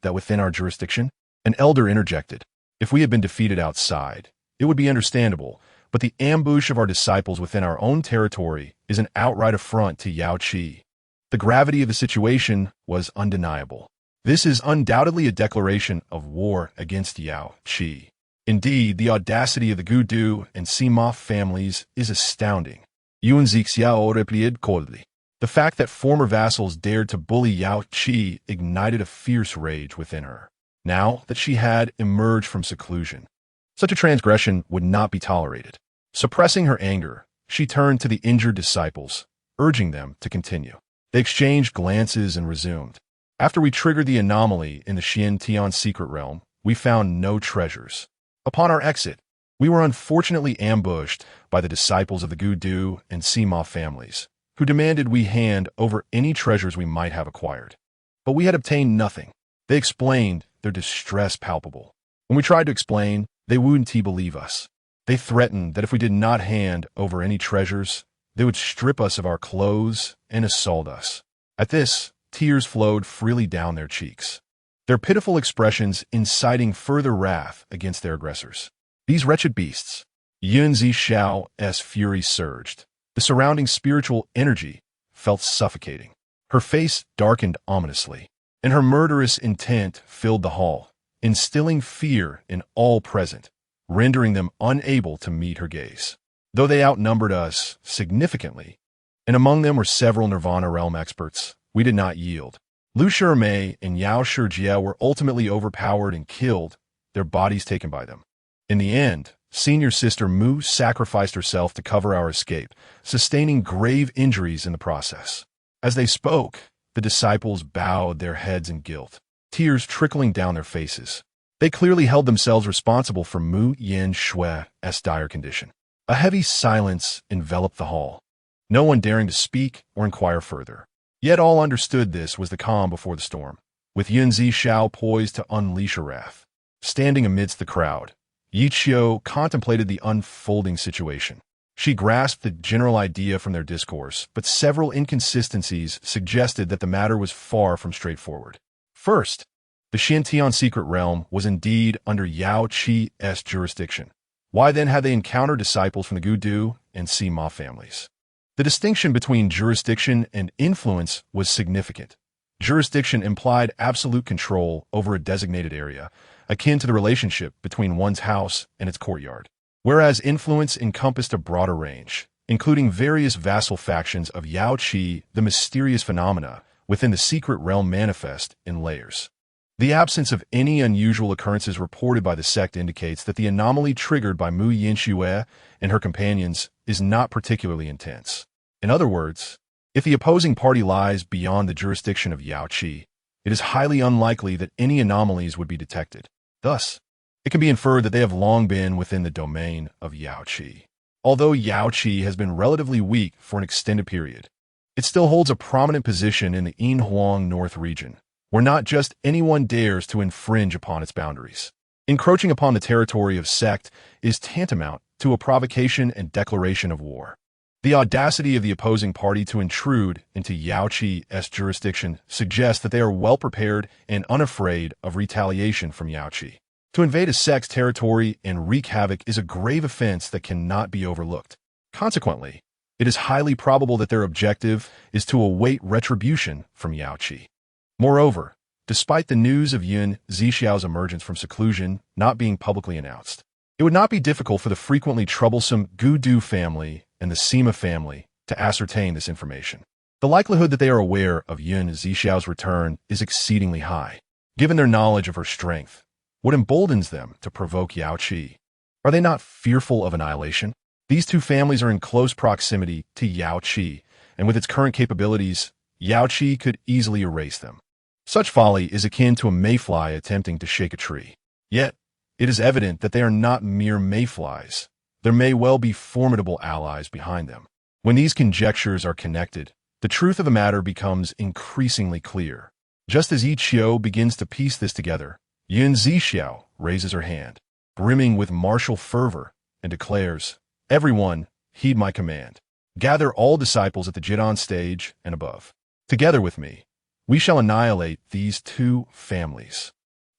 that within our jurisdiction? An elder interjected. If we had been defeated outside, it would be understandable, but the ambush of our disciples within our own territory is an outright affront to Yaochi. The gravity of the situation was undeniable. This is undoubtedly a declaration of war against Yaochi. Indeed, the audacity of the Gu Du and Sima families is astounding. Zixiao replied coldly. The fact that former vassals dared to bully Yaochi ignited a fierce rage within her, now that she had emerged from seclusion. Such a transgression would not be tolerated. Suppressing her anger, she turned to the injured disciples, urging them to continue. They exchanged glances and resumed. After we triggered the anomaly in the Tian secret realm, we found no treasures. Upon our exit, we were unfortunately ambushed by the disciples of the Gu Du and Sima families, who demanded we hand over any treasures we might have acquired. But we had obtained nothing. They explained their distress palpable. When we tried to explain, they wouldn't believe us. They threatened that if we did not hand over any treasures, they would strip us of our clothes and assault us. At this, tears flowed freely down their cheeks, their pitiful expressions inciting further wrath against their aggressors. These wretched beasts. Zixiao's fury surged. The surrounding spiritual energy felt suffocating. Her face darkened ominously, and her murderous intent filled the hall, instilling fear in all present, rendering them unable to meet her gaze. Though they outnumbered us significantly, and among them were several Nirvana realm experts, we did not yield. Lu Shimei and Yao Shijie were ultimately overpowered and killed, their bodies taken by them. In the end, Senior Sister Mu sacrificed herself to cover our escape, sustaining grave injuries in the process. As they spoke, the disciples bowed their heads in guilt, tears trickling down their faces. They clearly held themselves responsible for Mu Yinshui's dire condition. A heavy silence enveloped the hall, no one daring to speak or inquire further. Yet all understood this was the calm before the storm. With Zixiao poised to unleash her wrath, standing amidst the crowd, Ye Qiu contemplated the unfolding situation. She grasped the general idea from their discourse, but several inconsistencies suggested that the matter was far from straightforward. First, the Tian secret realm was indeed under Yaochi's jurisdiction. Why then had they encountered disciples from the Gu Du and Sima families? The distinction between jurisdiction and influence was significant. Jurisdiction implied absolute control over a designated area, akin to the relationship between one's house and its courtyard, whereas influence encompassed a broader range, including various vassal factions of Yaochi. The mysterious phenomena within the secret realm manifest in layers. The absence of any unusual occurrences reported by the sect indicates that the anomaly triggered by Mu Yinxue and her companions is not particularly intense. In other words, if the opposing party lies beyond the jurisdiction of Yaochi, it is highly unlikely that any anomalies would be detected. Thus, it can be inferred that they have long been within the domain of Yaochi. Although Yaochi has been relatively weak for an extended period, it still holds a prominent position in the Yinhuang Northern Region, where not just anyone dares to infringe upon its boundaries. Encroaching upon the territory of sect is tantamount to a provocation and declaration of war. The audacity of the opposing party to intrude into Yaochi's jurisdiction suggests that they are well prepared and unafraid of retaliation from Yaochi. To invade a sect's territory and wreak havoc is a grave offense that cannot be overlooked. Consequently, it is highly probable that their objective is to await retribution from Yaochi. Moreover, despite the news of Zixiao's emergence from seclusion not being publicly announced, it would not be difficult for the frequently troublesome Gudu family and the Sima family to ascertain this information. The likelihood that they are aware of Zixiao's return is exceedingly high, given their knowledge of her strength. What emboldens them to provoke Yaochi? Are they not fearful of annihilation? These two families are in close proximity to Yaochi, and with its current capabilities, Yaochi could easily erase them. Such folly is akin to a mayfly attempting to shake a tree. Yet, it is evident that they are not mere mayflies. There may well be formidable allies behind them. When these conjectures are connected, the truth of the matter becomes increasingly clear. Just as Ye Qiu begins to piece this together, Zixiao raises her hand, brimming with martial fervor, and declares, "Everyone, heed my command. Gather all disciples at the Jidan stage and above. Together with me, we shall annihilate these two families."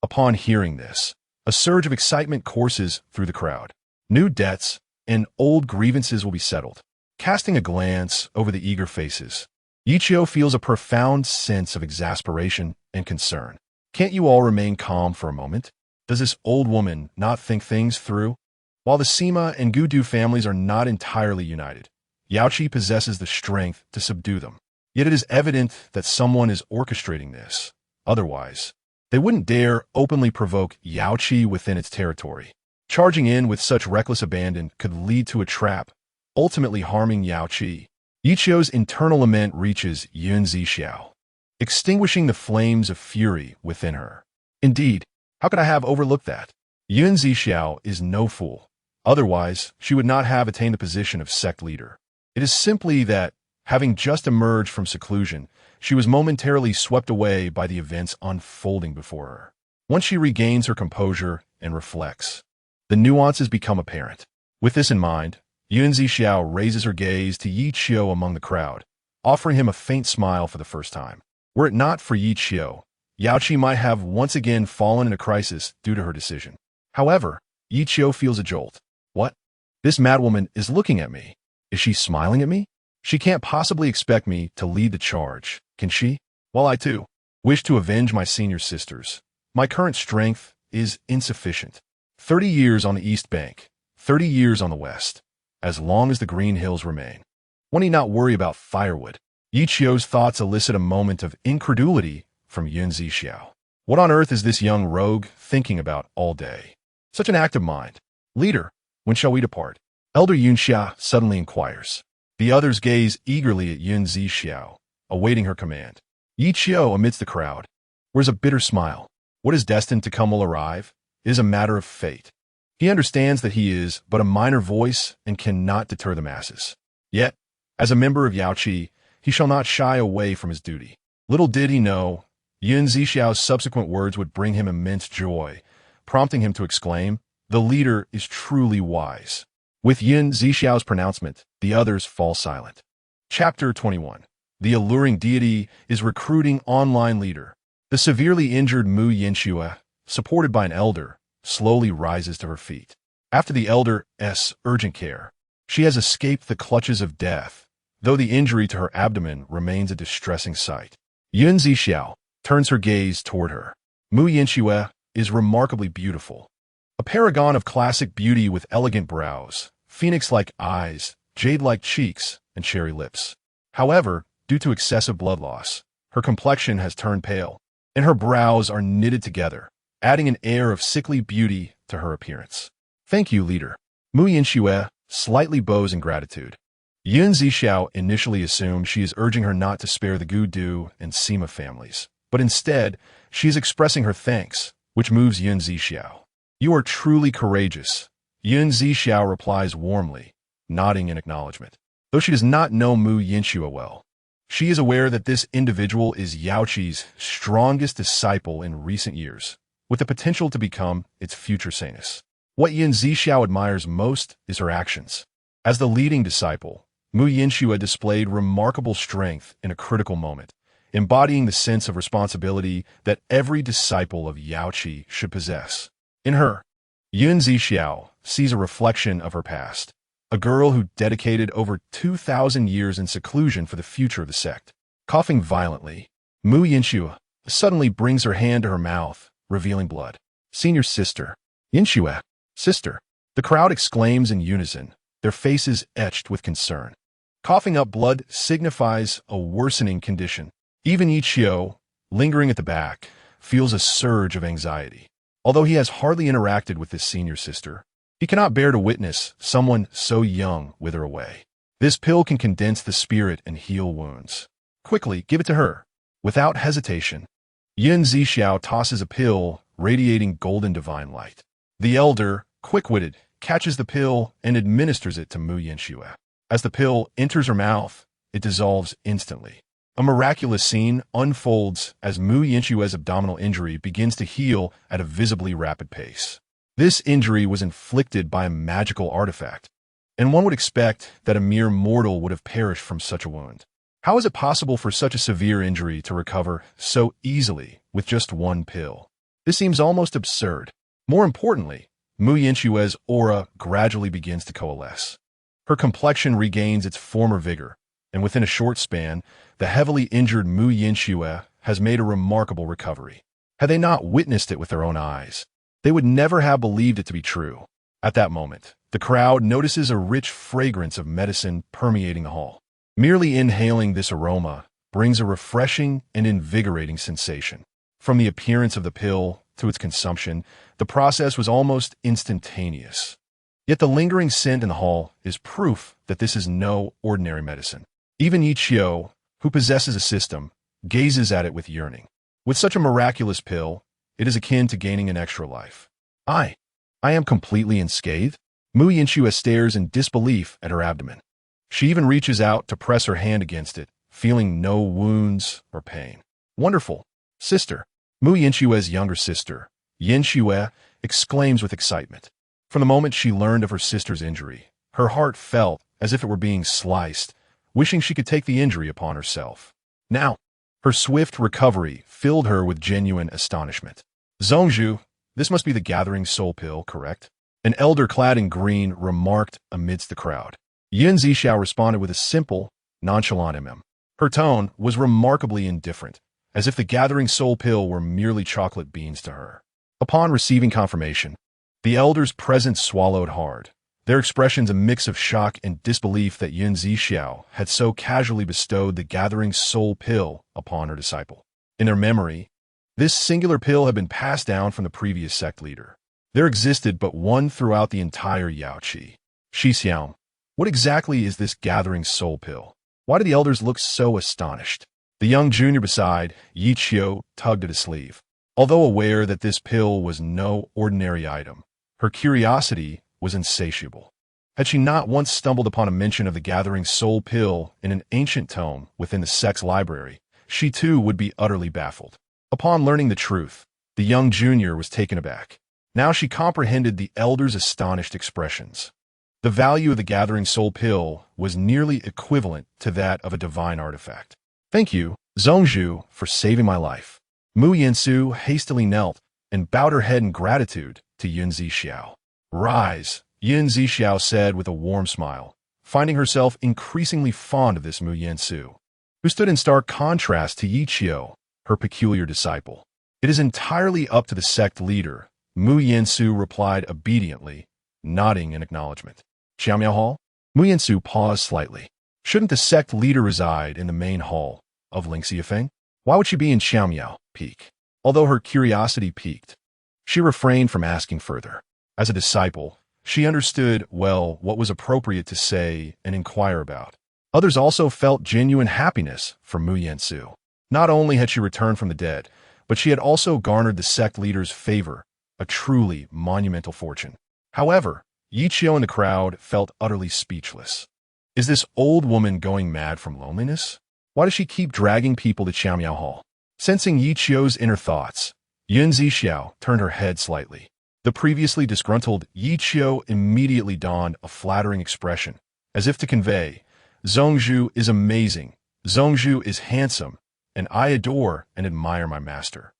Upon hearing this, a surge of excitement courses through the crowd. New debts and old grievances will be settled. Casting a glance over the eager faces, Ye Qiu feels a profound sense of exasperation and concern. Can't you all remain calm for a moment? Does this old woman not think things through? While the Sima and Gudu families are not entirely united, Yaochi possesses the strength to subdue them. Yet it is evident that someone is orchestrating this. Otherwise, they wouldn't dare openly provoke Yaochi within its territory. Charging in with such reckless abandon could lead to a trap, ultimately harming Yaochi. Ye Qiu's internal lament reaches Zixiao, extinguishing the flames of fury within her. Indeed, how could I have overlooked that? Zixiao is no fool. Otherwise, she would not have attained the position of sect leader. It is simply that, having just emerged from seclusion, she was momentarily swept away by the events unfolding before her. Once she regains her composure and reflects, the nuances become apparent. With this in mind, Zixiao raises her gaze to Ye Qiu among the crowd, offering him a faint smile for the first time. Were it not for Ye Qiu, Yaochi might have once again fallen in a crisis due to her decision. However, Ye Qiu feels a jolt. What? This madwoman is looking at me. Is she smiling at me? She can't possibly expect me to lead the charge, can she? While I, too, wish to avenge my senior sisters, my current strength is insufficient. 30 years on the East Bank, 30 years on the West. As long as the green hills remain, one need not worry about firewood. Ye Qiu's thoughts elicit a moment of incredulity from Zixiao. What on earth is this young rogue thinking about all day? Such an active mind. Leader, when shall we depart? Elder Yunxia suddenly inquires. The others gaze eagerly at Zixiao, awaiting her command. Ye Qiu, amidst the crowd, wears a bitter smile. What is destined to come will arrive. It is a matter of fate. He understands that he is but a minor voice and cannot deter the masses. Yet, as a member of Yaochi, he shall not shy away from his duty. Little did he know, Zixiao's subsequent words would bring him immense joy, prompting him to exclaim, "The leader is truly wise." With Zixiao's pronouncement, the others fall silent. Chapter 21. The alluring deity is recruiting online leader. The severely injured Mu Yinxue, supported by an elder, slowly rises to her feet. After the elder's urgent care, she has escaped the clutches of death, though the injury to her abdomen remains a distressing sight. Zixiao turns her gaze toward her. Mu Yinxue is remarkably beautiful. A paragon of classic beauty with elegant brows, phoenix-like eyes, jade-like cheeks, and cherry lips. However, due to excessive blood loss, her complexion has turned pale, and her brows are knitted together, adding an air of sickly beauty to her appearance. Thank you, leader. Mu Yinxue slightly bows in gratitude. Zixiao initially assumed she is urging her not to spare the Gudu and Sima families, but instead, she is expressing her thanks, which moves Zixiao. You are truly courageous. Zixiao replies warmly, nodding in acknowledgement. Though she does not know Mu Yinxue well, she is aware that this individual is Yaochi's strongest disciple in recent years, with the potential to become its future saintess. What Zixiao admires most is her actions. As the leading disciple, Mu Yinxue displayed remarkable strength in a critical moment, embodying the sense of responsibility that every disciple of Yaochi should possess. In her, Zixiao sees a reflection of her past, a girl who dedicated over 2,000 years in seclusion for the future of the sect. Coughing violently, Mu Yinxue suddenly brings her hand to her mouth, revealing blood. Senior sister. Yinxue. Sister. The crowd exclaims in unison, their faces etched with concern. Coughing up blood signifies a worsening condition. Even Ye Qiu, lingering at the back, feels a surge of anxiety. Although he has hardly interacted with his senior sister, he cannot bear to witness someone so young wither away. This pill can condense the spirit and heal wounds. Quickly, give it to her. Without hesitation, Zixiao tosses a pill radiating golden divine light. The elder, quick-witted, catches the pill and administers it to Mu Yinxue. As the pill enters her mouth, it dissolves instantly. A miraculous scene unfolds as Mu Yinxue's abdominal injury begins to heal at a visibly rapid pace. This injury was inflicted by a magical artifact, and one would expect that a mere mortal would have perished from such a wound. How is it possible for such a severe injury to recover so easily with just one pill? This seems almost absurd. More importantly, Mu Yinxue's aura gradually begins to coalesce. Her complexion regains its former vigor, and within a short span, the heavily injured Mu Yinxue has made a remarkable recovery. Had they not witnessed it with their own eyes, they would never have believed it to be true. At that moment, the crowd notices a rich fragrance of medicine permeating the hall. Merely inhaling this aroma brings a refreshing and invigorating sensation. From the appearance of the pill to its consumption, the process was almost instantaneous. Yet the lingering scent in the hall is proof that this is no ordinary medicine. Even Ye Qiu, who possesses a system, gazes at it with yearning. With such a miraculous pill, it is akin to gaining an extra life. I am completely unscathed? Mu Yinxue stares in disbelief at her abdomen. She even reaches out to press her hand against it, feeling no wounds or pain. Wonderful. Sister. Mu Yinxue's younger sister, Yinxue, exclaims with excitement. From the moment she learned of her sister's injury, her heart felt as if it were being sliced, wishing she could take the injury upon herself. Now, her swift recovery filled her with genuine astonishment. Zhongzhu, this must be the gathering soul pill, correct? An elder clad in green remarked amidst the crowd. Zixiao responded with a simple, nonchalant Her tone was remarkably indifferent, as if the gathering soul pill were merely chocolate beans to her. Upon receiving confirmation, the elders present swallowed hard, their expressions a mix of shock and disbelief that Zixiao had so casually bestowed the gathering soul pill upon her disciple. In their memory, this singular pill had been passed down from the previous sect leader. There existed but one throughout the entire Yaochi. Zixiao, what exactly is this gathering soul pill? Why do the elders look so astonished? The young junior beside, Ye Qiu, tugged at his sleeve. Although aware that this pill was no ordinary item, her curiosity was insatiable. Had she not once stumbled upon a mention of the gathering soul pill in an ancient tome within the sect's library, she too would be utterly baffled. Upon learning the truth, the young junior was taken aback. Now she comprehended the elder's astonished expressions. The value of the gathering soul pill was nearly equivalent to that of a divine artifact. Thank you, Zhongzhu, for saving my life. Mu Yinxue hastily knelt and bowed her head in gratitude to Zixiao. Rise, Zixiao said with a warm smile, finding herself increasingly fond of this Mu Yinxue, who stood in stark contrast to Ye Qiu, her peculiar disciple. It is entirely up to the sect leader, Mu Yinxue replied obediently, nodding in acknowledgement. Xiaomiao Hall? Mu Yansu paused slightly. Shouldn't the sect leader reside in the main hall of Lingxiafeng? Why would she be in Xiaomiao Peak? Although her curiosity piqued, she refrained from asking further. As a disciple, she understood well what was appropriate to say and inquire about. Others also felt genuine happiness for Mu Yansu. Not only had she returned from the dead, but she had also garnered the sect leader's favor, a truly monumental fortune. However, Ye Qiu and the crowd felt utterly speechless. Is this old woman going mad from loneliness? Why does she keep dragging people to Xiaomiao Hall? Sensing Ye Qiu's inner thoughts, Zixiao turned her head slightly. The previously disgruntled Ye Qiu immediately donned a flattering expression, as if to convey, Zhongzhu is amazing, Zhongzhu is handsome, and I adore and admire my master.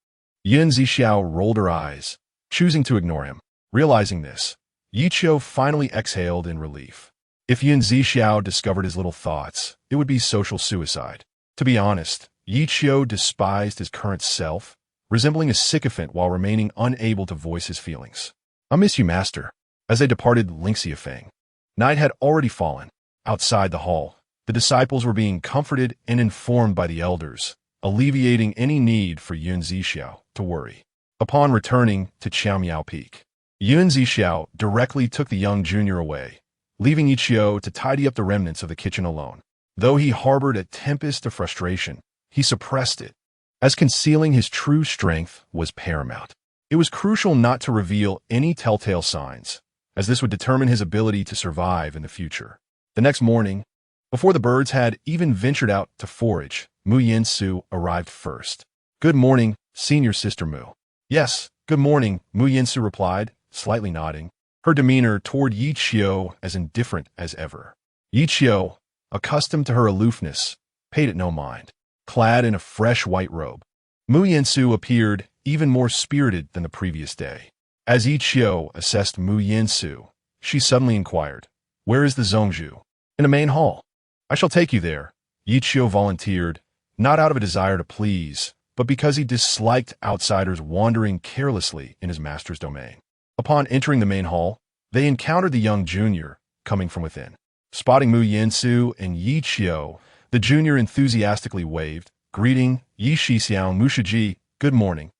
Zixiao rolled her eyes, choosing to ignore him. Realizing this, Ye Qiu finally exhaled in relief. If Zixiao discovered his little thoughts, it would be social suicide. To be honest, Ye Qiu despised his current self, resembling a sycophant while remaining unable to voice his feelings. I miss you, master. As they departed Lingxiafeng, night had already fallen. Outside the hall, the disciples were being comforted and informed by the elders, alleviating any need for Zixiao to worry. Upon returning to Qiaomiao Peak, Zixiao directly took the young junior away, leaving Ye Qiu to tidy up the remnants of the kitchen alone. Though he harbored a tempest of frustration, he suppressed it, as concealing his true strength was paramount. It was crucial not to reveal any telltale signs, as this would determine his ability to survive in the future. The next morning, before the birds had even ventured out to forage, Mu Yansu arrived first. Good morning, senior sister Mu. Yes, good morning, Mu Yansu replied, slightly nodding, her demeanor toward Ye Qiu as indifferent as ever. Ye Qiu, accustomed to her aloofness, paid it no mind. Clad in a fresh white robe, Mu Yansu appeared even more spirited than the previous day. As Ye Qiu assessed Mu Yansu, she suddenly inquired, "Where is the Zhongzhu?" "In the main hall." "I shall take you there," Ye Qiu volunteered, not out of a desire to please, but because he disliked outsiders wandering carelessly in his master's domain. Upon entering the main hall, they encountered the young junior coming from within. Spotting Mu Yansu and Ye Qiu, the junior enthusiastically waved, greeting Yi Shixiao Mushiji, "Good morning."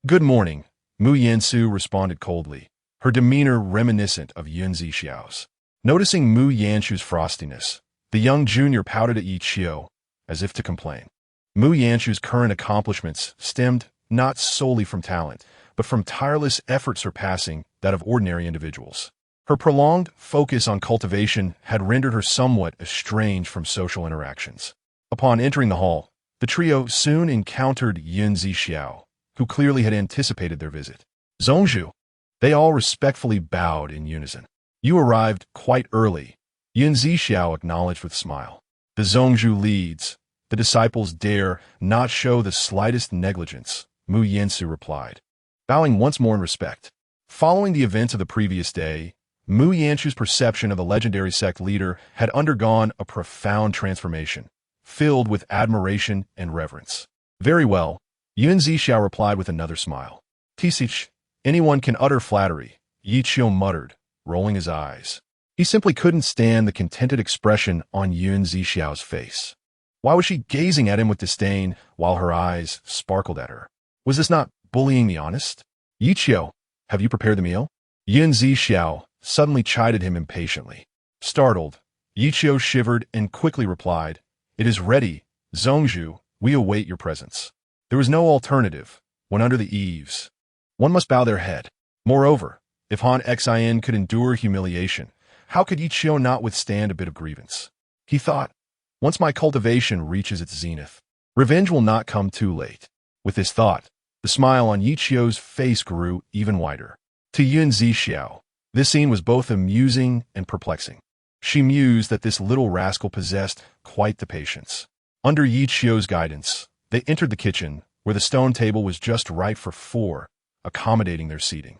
"Good morning," Mu Yansu responded coldly, her demeanor reminiscent of Zixiao's. Noticing Mu Yansu's frostiness, the young junior pouted at Ye Qiu, as if to complain. Mu Yansu's current accomplishments stemmed not solely from talent, but from tireless effort surpassing that of ordinary individuals. Her prolonged focus on cultivation had rendered her somewhat estranged from social interactions. Upon entering the hall, the trio soon encountered Zixiao, who clearly had anticipated their visit. "Zhongzhu!" They all respectfully bowed in unison. "You arrived quite early," Zixiao acknowledged with a smile. "The Zhongzhu leads. The disciples dare not show the slightest negligence," Mu Yansu replied, bowing once more in respect. Following the events of the previous day, Mu Yansu's perception of the legendary sect leader had undergone a profound transformation, filled with admiration and reverence. "Very well," Zixiao replied with another smile. "Tisich, anyone can utter flattery," Ye Qiu muttered, rolling his eyes. He simply couldn't stand the contented expression on Zixiao's face. Why was she gazing at him with disdain while her eyes sparkled at her? Was this not bullying the honest? "Ye Qiu, have you prepared the meal?" Zixiao suddenly chided him impatiently. Startled, Ye Qiu shivered and quickly replied, "It is ready, Zhongzhu, we await your presence." There was no alternative. When under the eaves, one must bow their head. Moreover, if Han Xin could endure humiliation, how could Ye Qiu not withstand a bit of grievance? He thought, once my cultivation reaches its zenith, revenge will not come too late. With this thought, the smile on Ye Qiu's face grew even wider. To Zixiao, this scene was both amusing and perplexing. She mused that this little rascal possessed quite the patience. Under Ye Qiu's guidance, they entered the kitchen, where the stone table was just right for four, accommodating their seating.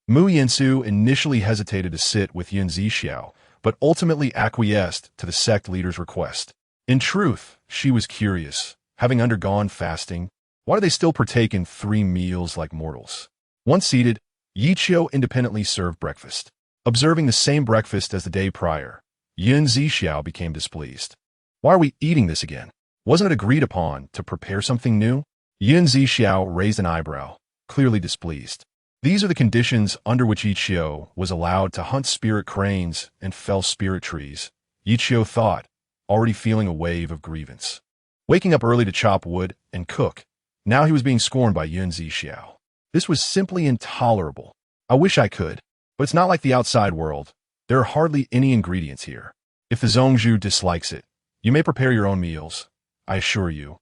Mu Yansu initially hesitated to sit with Zixiao, but ultimately acquiesced to the sect leader's request. In truth, she was curious. Having undergone fasting, why do they still partake in 3 meals like mortals? Once seated, Ye Qiu independently served breakfast. Observing the same breakfast as the day prior, Zixiao became displeased. Why are we eating this again? Wasn't it agreed upon to prepare something new? Zixiao raised an eyebrow, clearly displeased. These are the conditions under which Ye Qiu was allowed to hunt spirit cranes and fell spirit trees, Ye Qiu thought, already feeling a wave of grievance. Waking up early to chop wood and cook, now he was being scorned by Zixiao. This was simply intolerable. I wish I could, but it's not like the outside world. There are hardly any ingredients here. If the Zhongzhu dislikes it, you may prepare your own meals, I assure you.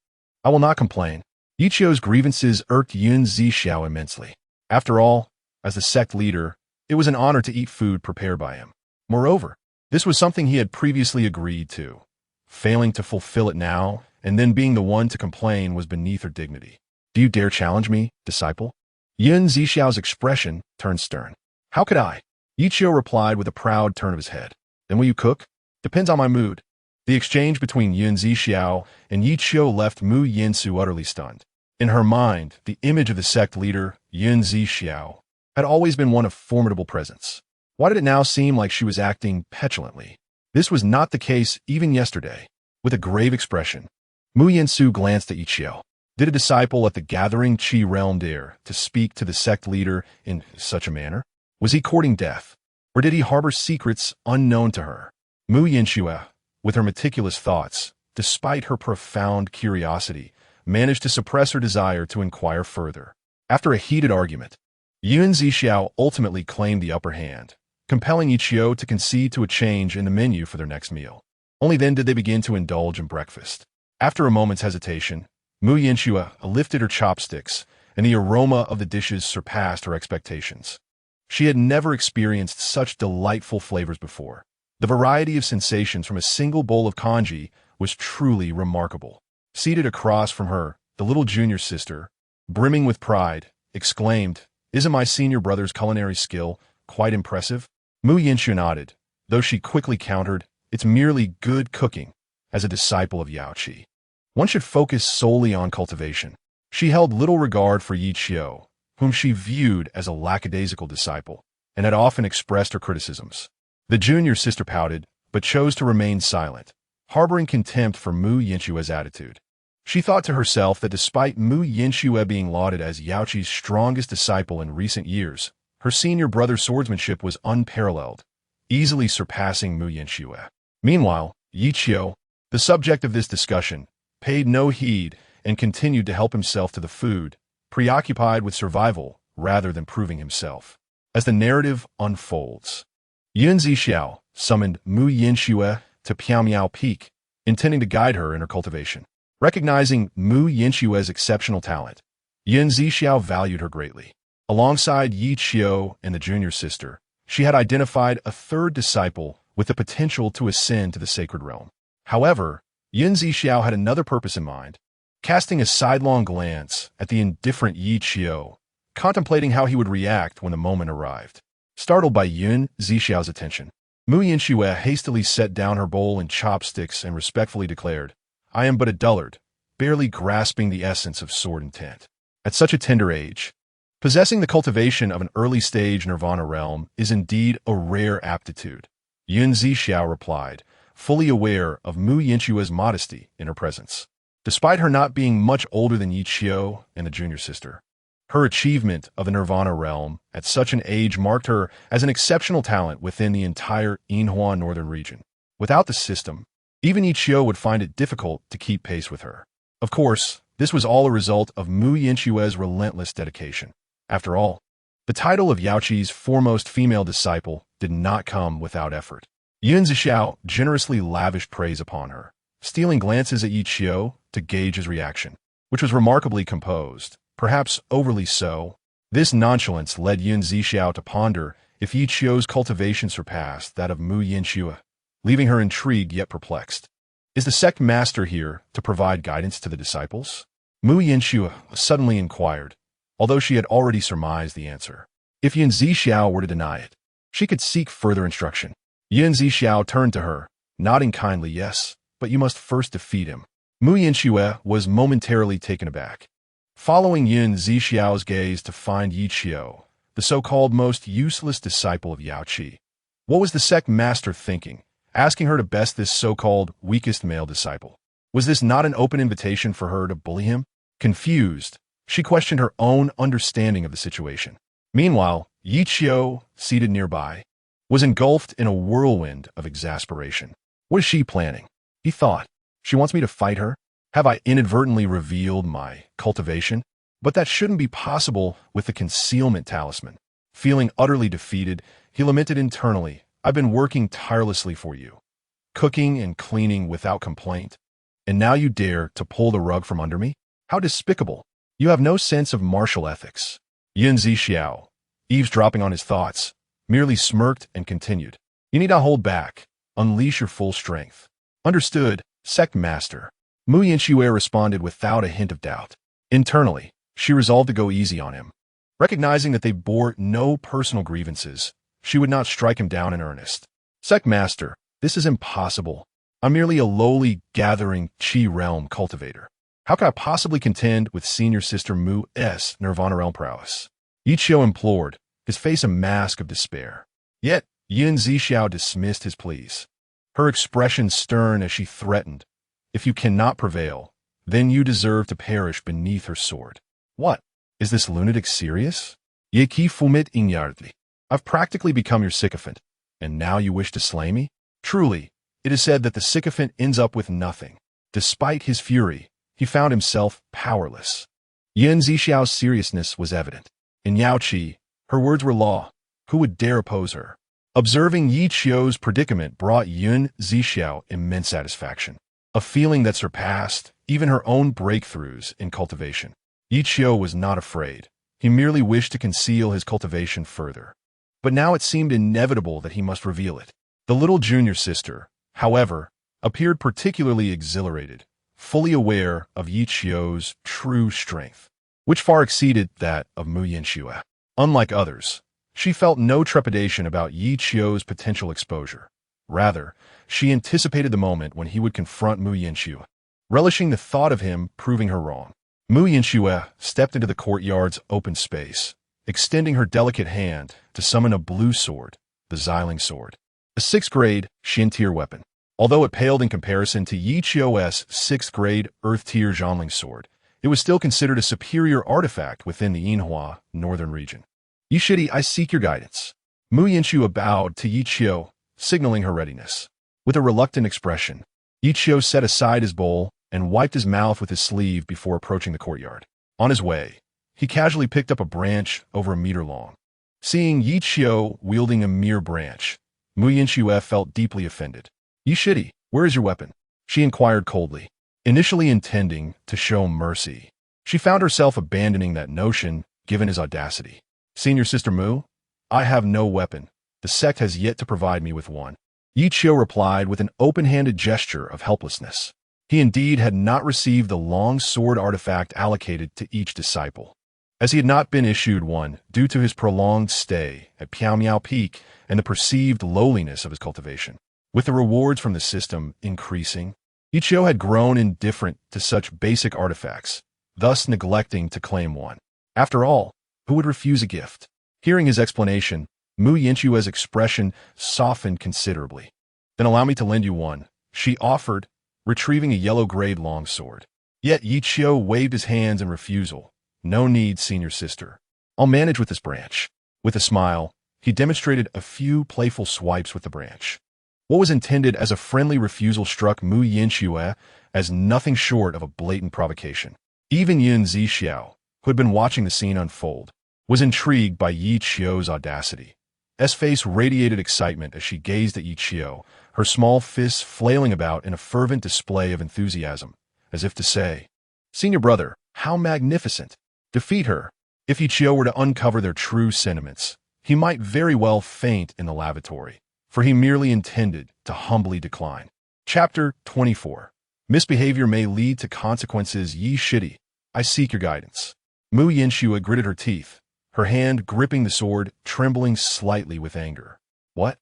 I will not complain. Ye Qiu's grievances irked Zixiao immensely. After all, as the sect leader, it was an honor to eat food prepared by him. Moreover, this was something he had previously agreed to. Failing to fulfill it now, and then being the one to complain was beneath her dignity. Do you dare challenge me, disciple? Zixiao's expression turned stern. How could I? Ye Qiu replied with a proud turn of his head. Then will you cook? Depends on my mood. The exchange between Zixiao and Ye Qiu left Mu Yinsu utterly stunned. In her mind, the image of the sect leader, Zixiao, had always been one of formidable presence. Why did it now seem like she was acting petulantly? This was not the case even yesterday. With a grave expression, Mu Yinsu glanced at Ye Qiu. Did a disciple at the gathering Qi realm dare to speak to the sect leader in such a manner? Was he courting death? Or did he harbor secrets unknown to her? Mu Yinsu, with her meticulous thoughts, despite her profound curiosity, managed to suppress her desire to inquire further. After a heated argument, Zixiao ultimately claimed the upper hand, compelling Ye Qiu to concede to a change in the menu for their next meal. Only then did they begin to indulge in breakfast. After a moment's hesitation, Mu Yinsu lifted her chopsticks, and the aroma of the dishes surpassed her expectations. She had never experienced such delightful flavors before. The variety of sensations from a single bowl of congee was truly remarkable. Seated across from her, the little junior sister, brimming with pride, exclaimed, "Isn't my senior brother's culinary skill quite impressive?" Mu Yinsu nodded, though she quickly countered, "It's merely good cooking." As a disciple of Yaochi, one should focus solely on cultivation. She held little regard for Ye Qiu, whom she viewed as a lackadaisical disciple, and had often expressed her criticisms. The junior sister pouted, but chose to remain silent, harboring contempt for Mu Yinsu's attitude. She thought to herself that despite Mu Yinsu being lauded as Yaochi's strongest disciple in recent years, her senior brother's swordsmanship was unparalleled, easily surpassing Mu Yinsu. Meanwhile, Ye Qiu, the subject of this discussion, paid no heed and continued to help himself to the food, preoccupied with survival rather than proving himself. As the narrative unfolds, Zixiao summoned Mu Yinsu to Piaomiao Peak, intending to guide her in her cultivation. Recognizing Mu Yinsu's exceptional talent, Zixiao valued her greatly. Alongside Ye Qiu and the junior sister, she had identified a third disciple with the potential to ascend to the sacred realm. However, Zixiao had another purpose in mind, casting a sidelong glance at the indifferent Ye Qiu, contemplating how he would react when the moment arrived. Startled by Zixiao's attention, Mu Yinsu hastily set down her bowl and chopsticks and respectfully declared, "I am but a dullard, barely grasping the essence of sword intent." At such a tender age, possessing the cultivation of an early-stage nirvana realm is indeed a rare aptitude, Zixiao replied, fully aware of Mu Yinsu's modesty in her presence. Despite her not being much older than Ye Qiu and the junior sister, her achievement of the nirvana realm at such an age marked her as an exceptional talent within the entire Yinhuang Northern Region. Without the system, even Ye Qiu would find it difficult to keep pace with her. Of course, this was all a result of Mu Yinsu's relentless dedication. After all, the title of Yaochi's foremost female disciple did not come without effort. Zixiao generously lavished praise upon her, stealing glances at Ye Qiu to gauge his reaction, which was remarkably composed, perhaps overly so. This nonchalance led Zixiao to ponder if Ye Qiu's cultivation surpassed that of Mu Yinsu, leaving her intrigued yet perplexed. Is the sect master here to provide guidance to the disciples? Mu Yinsu suddenly inquired, although she had already surmised the answer. If Zixiao were to deny it, she could seek further instruction. Zixiao turned to her, nodding kindly, "Yes, but you must first defeat him." Mu Yinsu was momentarily taken aback, following Zixiao's gaze to find Ye Qiu, the so-called most useless disciple of Yaochi. What was the sect master thinking, asking her to best this so-called weakest male disciple. Was this not an open invitation for her to bully him? Confused, she questioned her own understanding of the situation. Meanwhile, Ye Qiu, seated nearby, was engulfed in a whirlwind of exasperation. What is she planning? He thought. She wants me to fight her? Have I inadvertently revealed my cultivation? But that shouldn't be possible with the concealment talisman. Feeling utterly defeated, he lamented internally, I've been working tirelessly for you, cooking and cleaning without complaint, and now you dare to pull the rug from under me? How despicable! You have no sense of martial ethics. Zixiao, eavesdropping on his thoughts, merely smirked and continued. You need not hold back. Unleash your full strength. Understood, Sect Master. Mu Yinxue responded without a hint of doubt. Internally, she resolved to go easy on him. Recognizing that they bore no personal grievances, she would not strike him down in earnest. Sect Master, this is impossible. I'm merely a lowly gathering Qi realm cultivator. How can I possibly contend with senior sister Mu's Nirvana realm prowess? Ye Qiu implored, his face a mask of despair. Yet, Zixiao dismissed his pleas. Her expression stern as she threatened, if you cannot prevail, then you deserve to perish beneath her sword. What? Is this lunatic serious? Ye Qiu fumit ignardly. I've practically become your sycophant, and now you wish to slay me? Truly, it is said that the sycophant ends up with nothing. Despite his fury, he found himself powerless. Zixiao's seriousness was evident. In Yaochi, her words were law. Who would dare oppose her? Observing Ye Qiu's predicament brought Zixiao immense satisfaction, a feeling that surpassed even her own breakthroughs in cultivation. Ye Qiu was not afraid. He merely wished to conceal his cultivation further. But now it seemed inevitable that he must reveal it. The little junior sister, however, appeared particularly exhilarated, fully aware of Ye Qiu's true strength, which far exceeded that of Mu Yinxue. Unlike others, she felt no trepidation about Ye Qiu's potential exposure. Rather, she anticipated the moment when he would confront Mu Yinxue, relishing the thought of him proving her wrong. Mu Yinxue stepped into the courtyard's open space, extending her delicate hand to summon a blue sword, the Xiling sword, a 6th grade Shin-tier weapon. Although it paled in comparison to Ye Qiu's 6th grade Earth-tier Zhongling sword, it was still considered a superior artifact within the Yinhuang Northern Region. Yishidi, I seek your guidance. Mu Yinxue bowed to Ye Qiu, signaling her readiness. With a reluctant expression, Ye Qiu set aside his bowl and wiped his mouth with his sleeve before approaching the courtyard. On his way, he casually picked up a branch over a meter long. Seeing Ye Qiu wielding a mere branch, Mu Yinxue felt deeply offended. Yishidi, where is your weapon? She inquired coldly. Initially intending to show mercy, she found herself abandoning that notion given his audacity. Senior Sister Mu, I have no weapon. The sect has yet to provide me with one. Ye Qiu replied with an open-handed gesture of helplessness. He indeed had not received the long sword artifact allocated to each disciple, as he had not been issued one due to his prolonged stay at Piao Peak and the perceived lowliness of his cultivation. With the rewards from the system increasing, Ye Qiu had grown indifferent to such basic artifacts, thus neglecting to claim one. After all, who would refuse a gift? Hearing his explanation, Mu Yinxue's expression softened considerably. Then allow me to lend you one, she offered, retrieving a yellow-grade longsword. Yet Ye Qiu waved his hands in refusal. No need, senior sister. I'll manage with this branch. With a smile, he demonstrated a few playful swipes with the branch. What was intended as a friendly refusal struck Mu Yinxue as nothing short of a blatant provocation. Even Zixiao, who had been watching the scene unfold, was intrigued by Ye Qiu's audacity. S face radiated excitement as she gazed at Ye Qiu, her small fists flailing about in a fervent display of enthusiasm, as if to say, Senior brother, how magnificent! Defeat her. If Ye Qiu were to uncover their true sentiments, he might very well faint in the lavatory, for he merely intended to humbly decline. Chapter 24. Misbehavior may lead to consequences. Yishidi, I seek your guidance. Mu Yinxue gritted her teeth, her hand gripping the sword, trembling slightly with anger. What?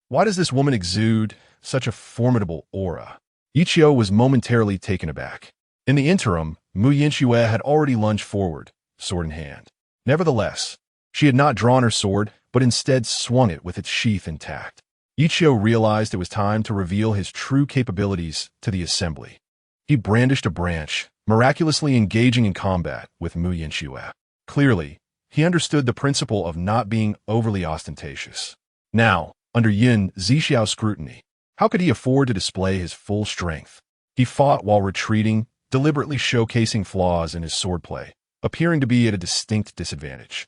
Why does this woman exude such a formidable aura? Ye Qiu was momentarily taken aback. In the interim, Mu Yinxue had already lunged forward, sword in hand. Nevertheless, she had not drawn her sword, but instead swung it with its sheath intact. Ye Qiu realized it was time to reveal his true capabilities to the assembly. He brandished a branch, miraculously engaging in combat with Mu Yinxue. Clearly, he understood the principle of not being overly ostentatious. Now, under Zixiao's scrutiny, how could he afford to display his full strength? He fought while retreating, deliberately showcasing flaws in his swordplay, appearing to be at a distinct disadvantage.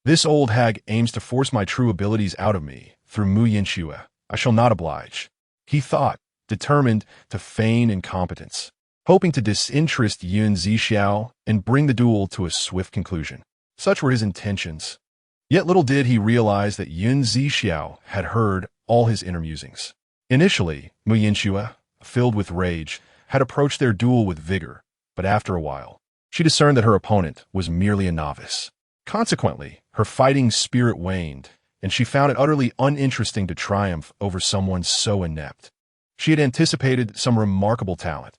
This old hag aims to force my true abilities out of me through Mu Yinxue. I shall not oblige, he thought, determined to feign incompetence, hoping to disinterest Zixiao and bring the duel to a swift conclusion. Such were his intentions. Yet little did he realize that Zixiao had heard all his inner musings. Initially, Mu Yinxue, filled with rage, had approached their duel with vigor, but after a while, she discerned that her opponent was merely a novice. Consequently, her fighting spirit waned, and she found it utterly uninteresting to triumph over someone so inept. She had anticipated some remarkable talent.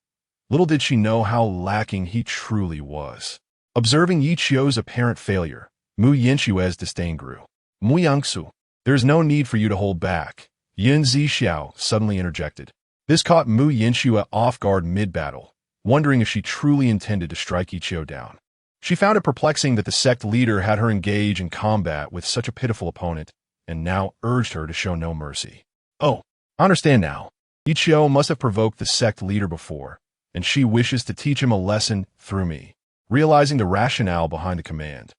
Little did she know how lacking he truly was. Observing Ye Qiu's apparent failure, Mu Yinxue's disdain grew. Mu Yangsu, there is no need for you to hold back, Zixiao suddenly interjected. This caught Mu Yinxue off guard mid-battle, wondering if she truly intended to strike Ye Qiu down. She found it perplexing that the sect leader had her engage in combat with such a pitiful opponent, and now urged her to show no mercy. Oh, I understand now. Ye Qiu must have provoked the sect leader before, and she wishes to teach him a lesson through me. Realizing the rationale behind the command,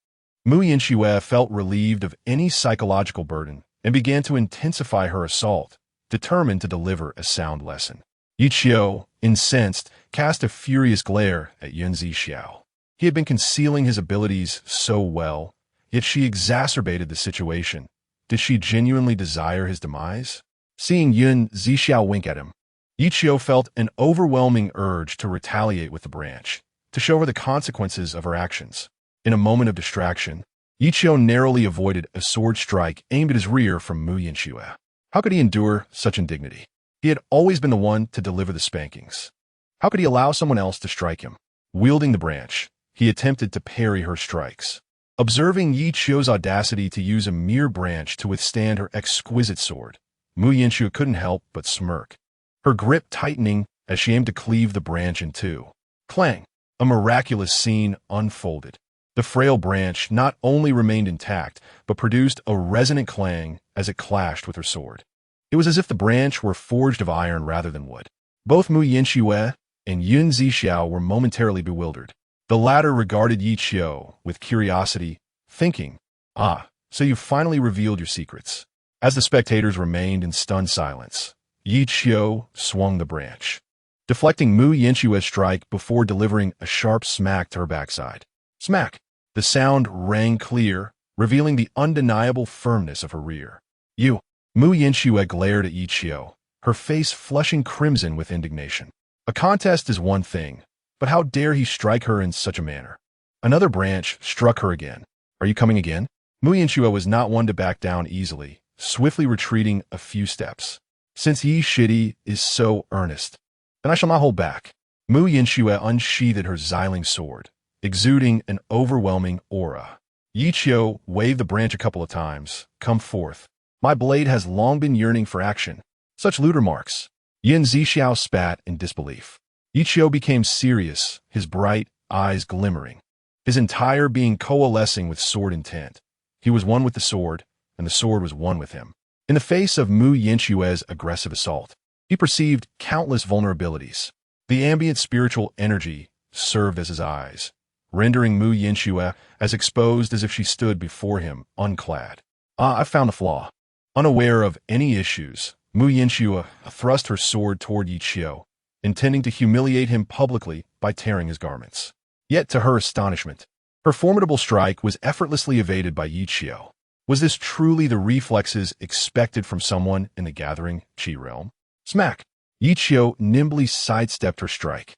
Mu Yinxue felt relieved of any psychological burden and began to intensify her assault, determined to deliver a sound lesson. Ye Qiu, incensed, cast a furious glare at Zixiao. He had been concealing his abilities so well, yet she exacerbated the situation. Did she genuinely desire his demise? Seeing Zixiao wink at him, Ye Qiu felt an overwhelming urge to retaliate with the branch, to show her the consequences of her actions. In a moment of distraction, Ye Qiu narrowly avoided a sword strike aimed at his rear from Mu Yinxue. How could he endure such indignity? He had always been the one to deliver the spankings. How could he allow someone else to strike him? Wielding the branch, he attempted to parry her strikes. Observing Ye Qiu's audacity to use a mere branch to withstand her exquisite sword, Mu Yinxue couldn't help but smirk, her grip tightening as she aimed to cleave the branch in two. Clang! A miraculous scene unfolded. The frail branch not only remained intact, but produced a resonant clang as it clashed with her sword. It was as if the branch were forged of iron rather than wood. Both Mu Yinxue and Zixiao were momentarily bewildered. The latter regarded Ye Qiu with curiosity, thinking, so you've finally revealed your secrets. As the spectators remained in stunned silence, Ye Qiu swung the branch, deflecting Mu Yinxue's strike before delivering a sharp smack to her backside. Smack! The sound rang clear, revealing the undeniable firmness of her rear. Mu Yinxue glared at Ye Qiu, her face flushing crimson with indignation. A contest is one thing, but how dare he strike her in such a manner? Another branch struck her again. Are you coming again? Mu Yinxue was not one to back down easily, swiftly retreating a few steps. Since Ye Shidi is so earnest, then I shall not hold back. Mu Yinxue unsheathed her xiling sword, exuding an overwhelming aura. Ye Qiu waved the branch a couple of times. Come forth. My blade has long been yearning for action. Such lewd remarks. Zixiao spat in disbelief. Ye Qiu became serious, his bright eyes glimmering, his entire being coalescing with sword intent. He was one with the sword, and the sword was one with him. In the face of Mu Yinxue's aggressive assault, he perceived countless vulnerabilities. The ambient spiritual energy served as his eyes, rendering Mu Yinxue as exposed as if she stood before him, unclad. I found a flaw. Unaware of any issues, Mu Yinxue thrust her sword toward Ye Qiu, intending to humiliate him publicly by tearing his garments. Yet to her astonishment, her formidable strike was effortlessly evaded by Ye Qiu. Was this truly the reflexes expected from someone in the gathering Qi realm? Smack! Ye Qiu nimbly sidestepped her strike,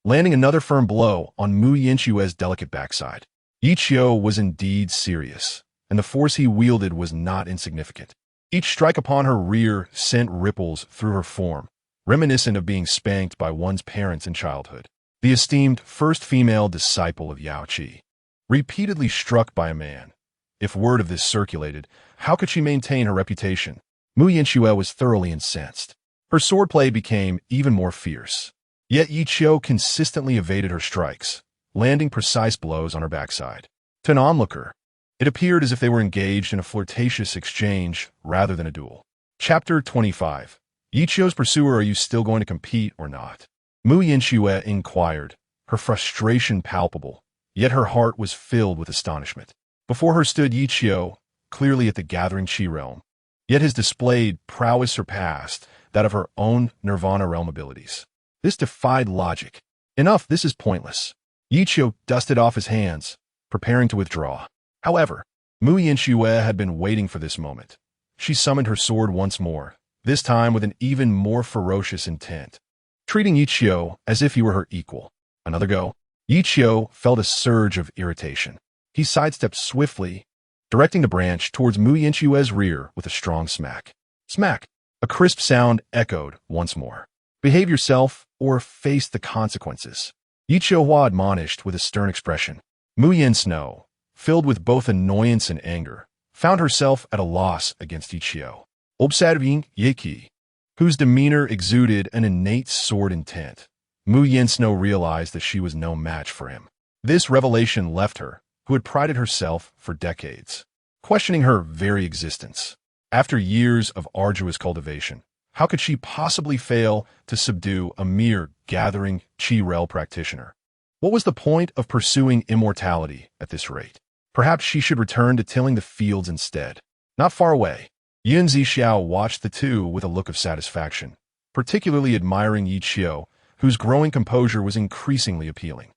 landing another firm blow on Mu Yinxue's delicate backside. Ye Qiu was indeed serious, and the force he wielded was not insignificant. Each strike upon her rear sent ripples through her form, reminiscent of being spanked by one's parents in childhood. The esteemed first female disciple of Yaochi, repeatedly struck by a man. If word of this circulated, how could she maintain her reputation? Mu Yinxue was thoroughly incensed. Her swordplay became even more fierce. Yet Ye Qiu consistently evaded her strikes, landing precise blows on her backside. To an onlooker, it appeared as if they were engaged in a flirtatious exchange rather than a duel. Chapter 25. Ye Qiu's pursuer, are you still going to compete or not? Mu Yinxue inquired, her frustration palpable, yet her heart was filled with astonishment. Before her stood Ye Qiu, clearly at the gathering Qi realm, yet his displayed prowess surpassed that of her own Nirvana realm abilities. This defied logic. Enough, this is pointless. Ye Qiu dusted off his hands, preparing to withdraw. However, Mu Yinxue had been waiting for this moment. She summoned her sword once more, this time with an even more ferocious intent, treating Ye Qiu as if he were her equal. Another go. Ye Qiu felt a surge of irritation. He sidestepped swiftly, directing the branch towards Mu Yinxue's rear with a strong smack. Smack! A crisp sound echoed once more. Behave yourself, or face the consequences. Ye Qiu admonished with a stern expression. Mu Yinxue, filled with both annoyance and anger, found herself at a loss against Ye Qiu. Observing Ye Qiu, whose demeanor exuded an innate sword intent, Mu Yinxue realized that she was no match for him. This revelation left her, who had prided herself for decades, questioning her very existence. After years of arduous cultivation, how could she possibly fail to subdue a mere gathering Qi Rel practitioner? What was the point of pursuing immortality at this rate? Perhaps she should return to tilling the fields instead. Not far away, Zixiao watched the two with a look of satisfaction, particularly admiring Ye Qiu, whose growing composure was increasingly appealing.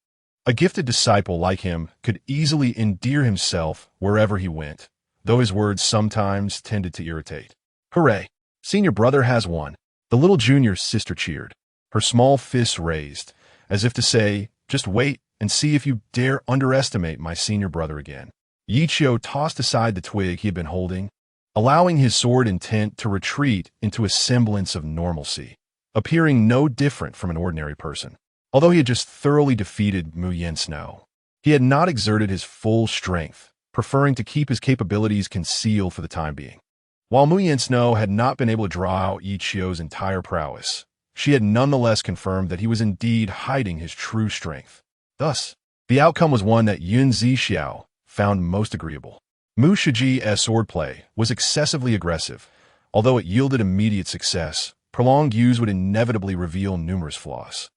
A gifted disciple like him could easily endear himself wherever he went, though his words sometimes tended to irritate. Hooray! Senior brother has won. The little junior sister cheered, her small fists raised, as if to say, just wait and see if you dare underestimate my senior brother again. Ye Qiu tossed aside the twig he had been holding, allowing his sword intent to retreat into a semblance of normalcy, appearing no different from an ordinary person. Although he had just thoroughly defeated Mu Yinxue, he had not exerted his full strength, preferring to keep his capabilities concealed for the time being. While Mu Yinxue had not been able to draw out Ye Qiu's entire prowess, she had nonetheless confirmed that he was indeed hiding his true strength. Thus, the outcome was one that Zixiao found most agreeable. Mu Shiji's swordplay was excessively aggressive. Although it yielded immediate success, prolonged use would inevitably reveal numerous flaws.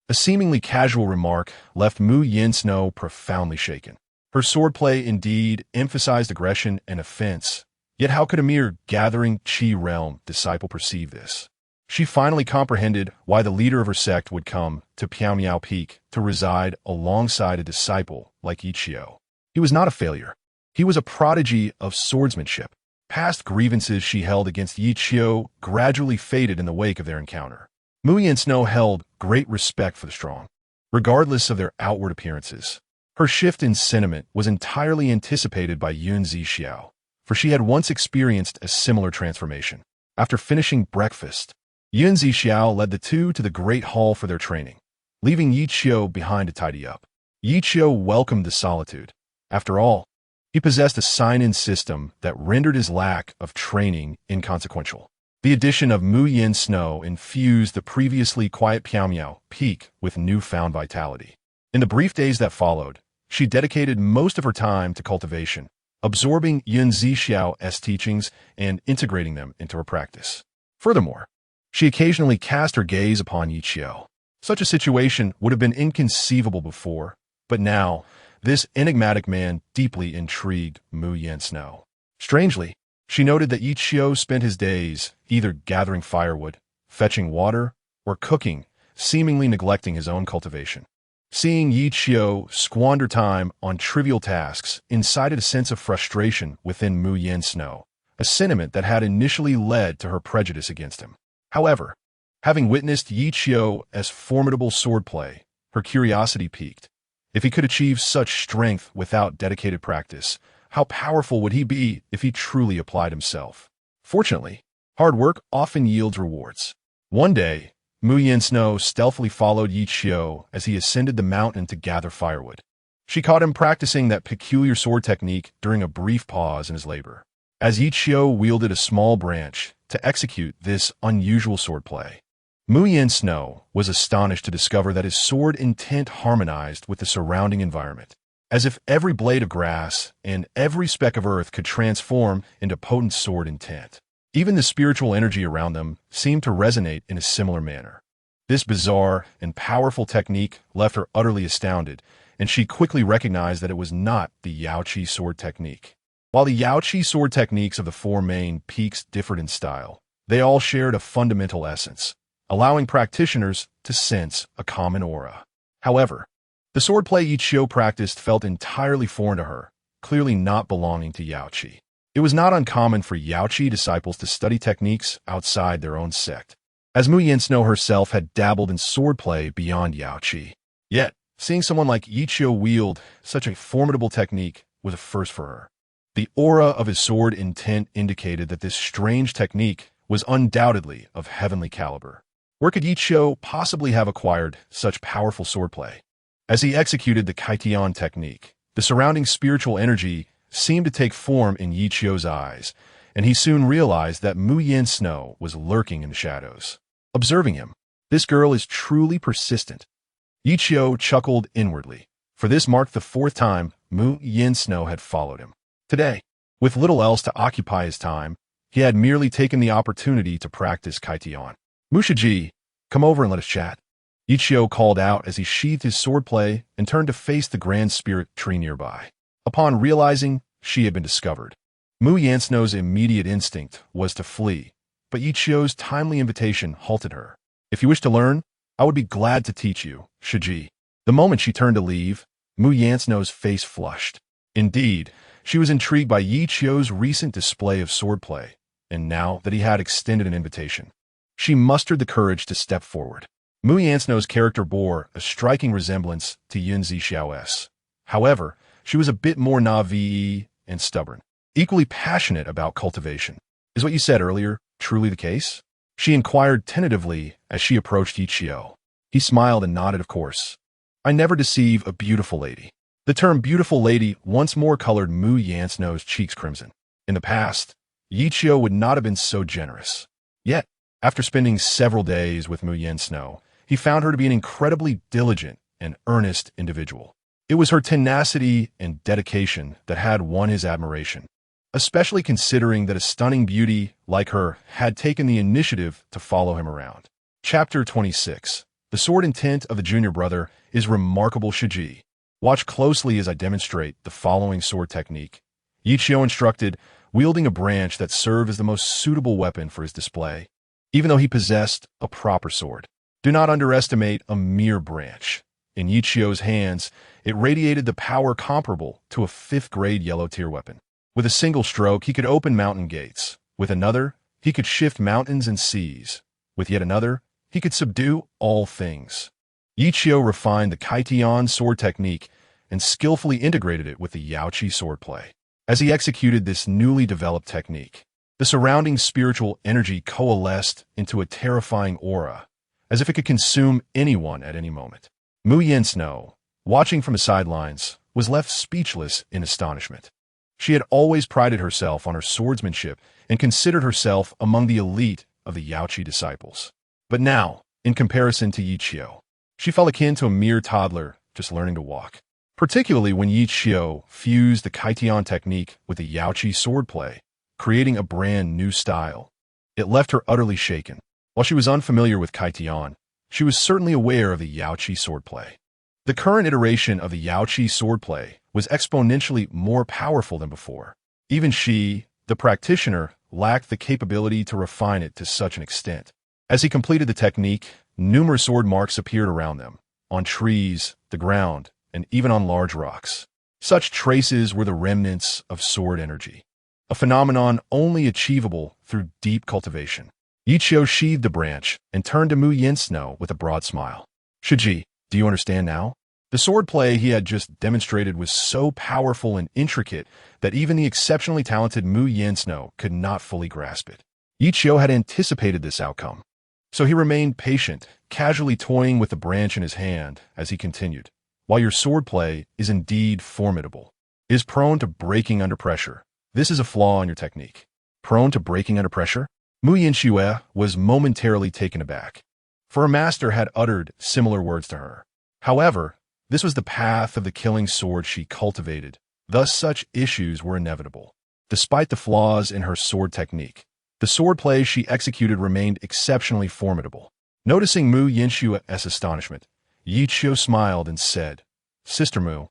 A seemingly casual remark left Mu Yinxue profoundly shaken. Her swordplay indeed emphasized aggression and offense, yet how could a mere gathering Qi realm disciple perceive this? She finally comprehended why the leader of her sect would come to Piaomiao Peak to reside alongside a disciple like Ye Qiu. He was not a failure. He was a prodigy of swordsmanship. Past grievances she held against Ye Qiu gradually faded in the wake of their encounter. Mu Yinxue held great respect for the strong, regardless of their outward appearances. Her shift in sentiment was entirely anticipated by Zixiao, for she had once experienced a similar transformation. After finishing breakfast, Zixiao led the two to the great hall for their training, leaving Ye Qiu behind to tidy up. Ye Qiu welcomed the solitude. After all, he possessed a sign-in system that rendered his lack of training inconsequential. The addition of Mu Yinxue infused the previously quiet Piaomiao Peak with newfound vitality. In the brief days that followed, she dedicated most of her time to cultivation, absorbing Zixiao's teachings and integrating them into her practice. Furthermore, she occasionally cast her gaze upon Ye Qiu. Such a situation would have been inconceivable before, but now, this enigmatic man deeply intrigued Mu Yinxue. Strangely, she noted that Ye Qiu spent his days either gathering firewood, fetching water, or cooking, seemingly neglecting his own cultivation. Seeing Ye Qiu squander time on trivial tasks incited a sense of frustration within Mu Yinxue, a sentiment that had initially led to her prejudice against him. However, having witnessed Ye Qiu's formidable swordplay, her curiosity piqued. If he could achieve such strength without dedicated practice, how powerful would he be if he truly applied himself? Fortunately, hard work often yields rewards. One day, Mu Yinxue stealthily followed Ye Qiu as he ascended the mountain to gather firewood. She caught him practicing that peculiar sword technique during a brief pause in his labor. As Ye Qiu wielded a small branch, to execute this unusual swordplay. Mu Yin Snow was astonished to discover that his sword intent harmonized with the surrounding environment, as if every blade of grass and every speck of earth could transform into potent sword intent. Even the spiritual energy around them seemed to resonate in a similar manner. This bizarre and powerful technique left her utterly astounded, and she quickly recognized that it was not the Yaochi sword technique. While the Yaochi sword techniques of the four main peaks differed in style, they all shared a fundamental essence, allowing practitioners to sense a common aura. However, the swordplay Ye Qiu practiced felt entirely foreign to her, clearly not belonging to Yaochi. It was not uncommon for Yaochi disciples to study techniques outside their own sect, as Mu Yin Snow herself had dabbled in swordplay beyond Yaochi. Yet, seeing someone like Ye Qiu wield such a formidable technique was a first for her. The aura of his sword intent indicated that this strange technique was undoubtedly of heavenly caliber. Where could Ye Qiu possibly have acquired such powerful swordplay? As he executed the Kaitian technique, the surrounding spiritual energy seemed to take form in Ye Qiu's eyes, and he soon realized that Mu Yin Snow was lurking in the shadows. Observing him, this girl is truly persistent. Ye Qiu chuckled inwardly, for this marked the fourth time Mu Yin Snow had followed him. Today, with little else to occupy his time, he had merely taken the opportunity to practice Kaitian. Mushaji, come over and let us chat. Ye Qiu called out as he sheathed his swordplay and turned to face the Grand Spirit tree nearby. Upon realizing she had been discovered, Mu Yin Snow's immediate instinct was to flee, but Ye Qiu's timely invitation halted her. If you wish to learn, I would be glad to teach you, Shiji. The moment she turned to leave, Mu Yin Snow's face flushed. Indeed, she was intrigued by Ye Qiu's recent display of swordplay, and now that he had extended an invitation, she mustered the courage to step forward. Mu Yin Snow's character bore a striking resemblance to Yin Zixiao's. However, she was a bit more naive and stubborn, equally passionate about cultivation. Is what you said earlier truly the case? She inquired tentatively as she approached Ye Qiu. He smiled and nodded, of course. I never deceive a beautiful lady. The term beautiful lady once more colored Mu Yin Snow's cheeks crimson. In the past, Ye Qiu would not have been so generous. Yet, after spending several days with Mu Yin Snow, he found her to be an incredibly diligent and earnest individual. It was her tenacity and dedication that had won his admiration, especially considering that a stunning beauty like her had taken the initiative to follow him around. Chapter 26. The sword intent of the junior brother is remarkable. Shiji. Watch closely as I demonstrate the following sword technique. Ye Qiu instructed, wielding a branch that served as the most suitable weapon for his display, even though he possessed a proper sword. Do not underestimate a mere branch. In Ye Qiu's hands, it radiated the power comparable to a 5th-grade yellow-tier weapon. With a single stroke, he could open mountain gates. With another, he could shift mountains and seas. With yet another, he could subdue all things. Ye Qiu refined the Kaitian sword technique and skillfully integrated it with the Yaochi swordplay. As he executed this newly developed technique, the surrounding spiritual energy coalesced into a terrifying aura, as if it could consume anyone at any moment. Mu Yin Snow, watching from the sidelines, was left speechless in astonishment. She had always prided herself on her swordsmanship and considered herself among the elite of the Yaochi disciples. But now, in comparison to Ye Qiu, she felt akin to a mere toddler just learning to walk. Particularly when Ye Qiu fused the Kaitian technique with the Yaochi swordplay, creating a brand new style. It left her utterly shaken. While she was unfamiliar with Kaitian, she was certainly aware of the Yaochi swordplay. The current iteration of the Yaochi swordplay was exponentially more powerful than before. Even she, the practitioner, lacked the capability to refine it to such an extent. As he completed the technique, numerous sword marks appeared around them, on trees, the ground, and even on large rocks. Such traces were the remnants of sword energy, a phenomenon only achievable through deep cultivation. Ye Qiu sheathed the branch and turned to Mu Yin Snow with a broad smile. Shiji, do you understand now? The swordplay he had just demonstrated was so powerful and intricate that even the exceptionally talented Mu Yin Snow could not fully grasp it. Ye Qiu had anticipated this outcome, so he remained patient, casually toying with the branch in his hand as he continued. While your swordplay is indeed formidable, it is prone to breaking under pressure. This is a flaw in your technique. Prone to breaking under pressure? Mu Yinxue was momentarily taken aback, for her master had uttered similar words to her. However, this was the path of the killing sword she cultivated, thus such issues were inevitable. Despite the flaws in her sword technique, the swordplay she executed remained exceptionally formidable. Noticing Mu Yinshue's astonishment, Ye Qiu smiled and said, "Sister Mu,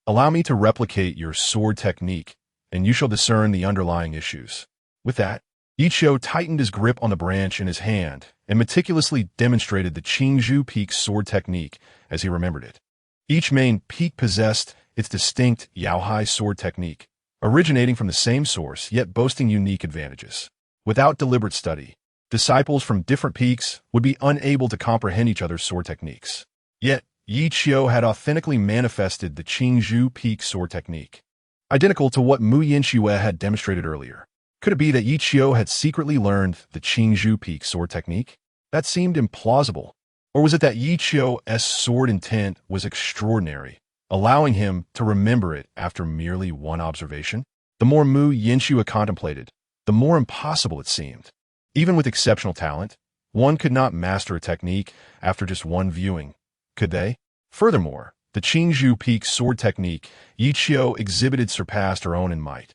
allow me to replicate your sword technique, and you shall discern the underlying issues." With that, Ye Qiu tightened his grip on the branch in his hand and meticulously demonstrated the Qingzhou Peak sword technique as he remembered it. Each main peak possessed its distinct Yaohai sword technique, originating from the same source yet boasting unique advantages. Without deliberate study, disciples from different peaks would be unable to comprehend each other's sword techniques. Yet, Ye Qiu had authentically manifested the Qingzhou Peak sword technique, identical to what Mu Yinxue had demonstrated earlier. Could it be that Ye Qiu had secretly learned the Qingzhou Peak sword technique? That seemed implausible. Or was it that Ye Qiu's sword intent was extraordinary, allowing him to remember it after merely one observation? The more Mu Yinxue contemplated, the more impossible it seemed. Even with exceptional talent, one could not master a technique after just one viewing, could they? Furthermore, the Qingzhou Peak sword technique Ye Qiu exhibited surpassed her own in might.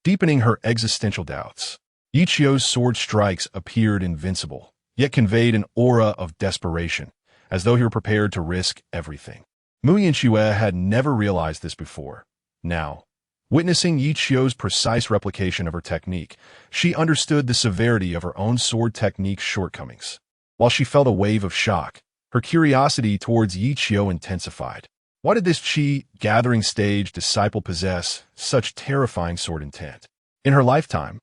Deepening her existential doubts, Ye Qiu's sword strikes appeared invincible, yet conveyed an aura of desperation, as though he were prepared to risk everything. Mu Yinxue had never realized this before. Now, witnessing Ye Qiu's precise replication of her technique, she understood the severity of her own sword technique's shortcomings. While she felt a wave of shock, her curiosity towards Ye Qiu intensified. Why did this Qi gathering stage disciple possess such terrifying sword intent? In her lifetime,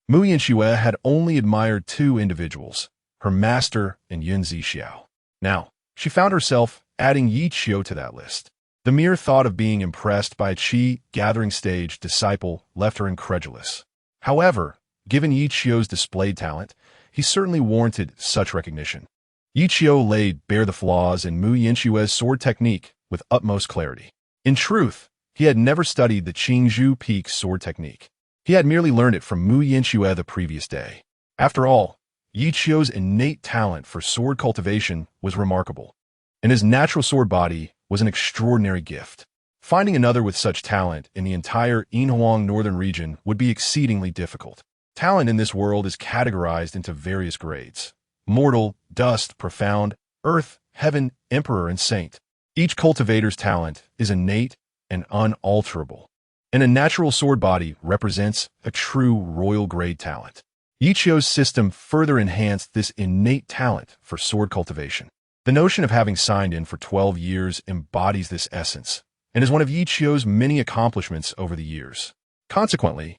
Mu Yinxue had only admired two individuals, her master and Zixiao. Now, she found herself adding Ye Qiu to that list. The mere thought of being impressed by a Qi gathering stage disciple left her incredulous. However, given Ye Qiu's displayed talent, he certainly warranted such recognition. Ye Qiu laid bare the flaws in Mu Yinxue's sword technique with utmost clarity. In truth, he had never studied the Qingzhou Peak sword technique. He had merely learned it from Mu Yinxue the previous day. After all, Ye Qiu's innate talent for sword cultivation was remarkable, and his natural sword body was an extraordinary gift. Finding another with such talent in the entire Yinhuang Northern Region would be exceedingly difficult. Talent in this world is categorized into various grades: mortal, dust, profound, earth, heaven, emperor, and saint. Each cultivator's talent is innate and unalterable, and a natural sword body represents a true royal-grade talent. Ye Qiu's system further enhanced this innate talent for sword cultivation. The notion of having signed in for 12 years embodies this essence, and is one of Ye Qiu's many accomplishments over the years. Consequently,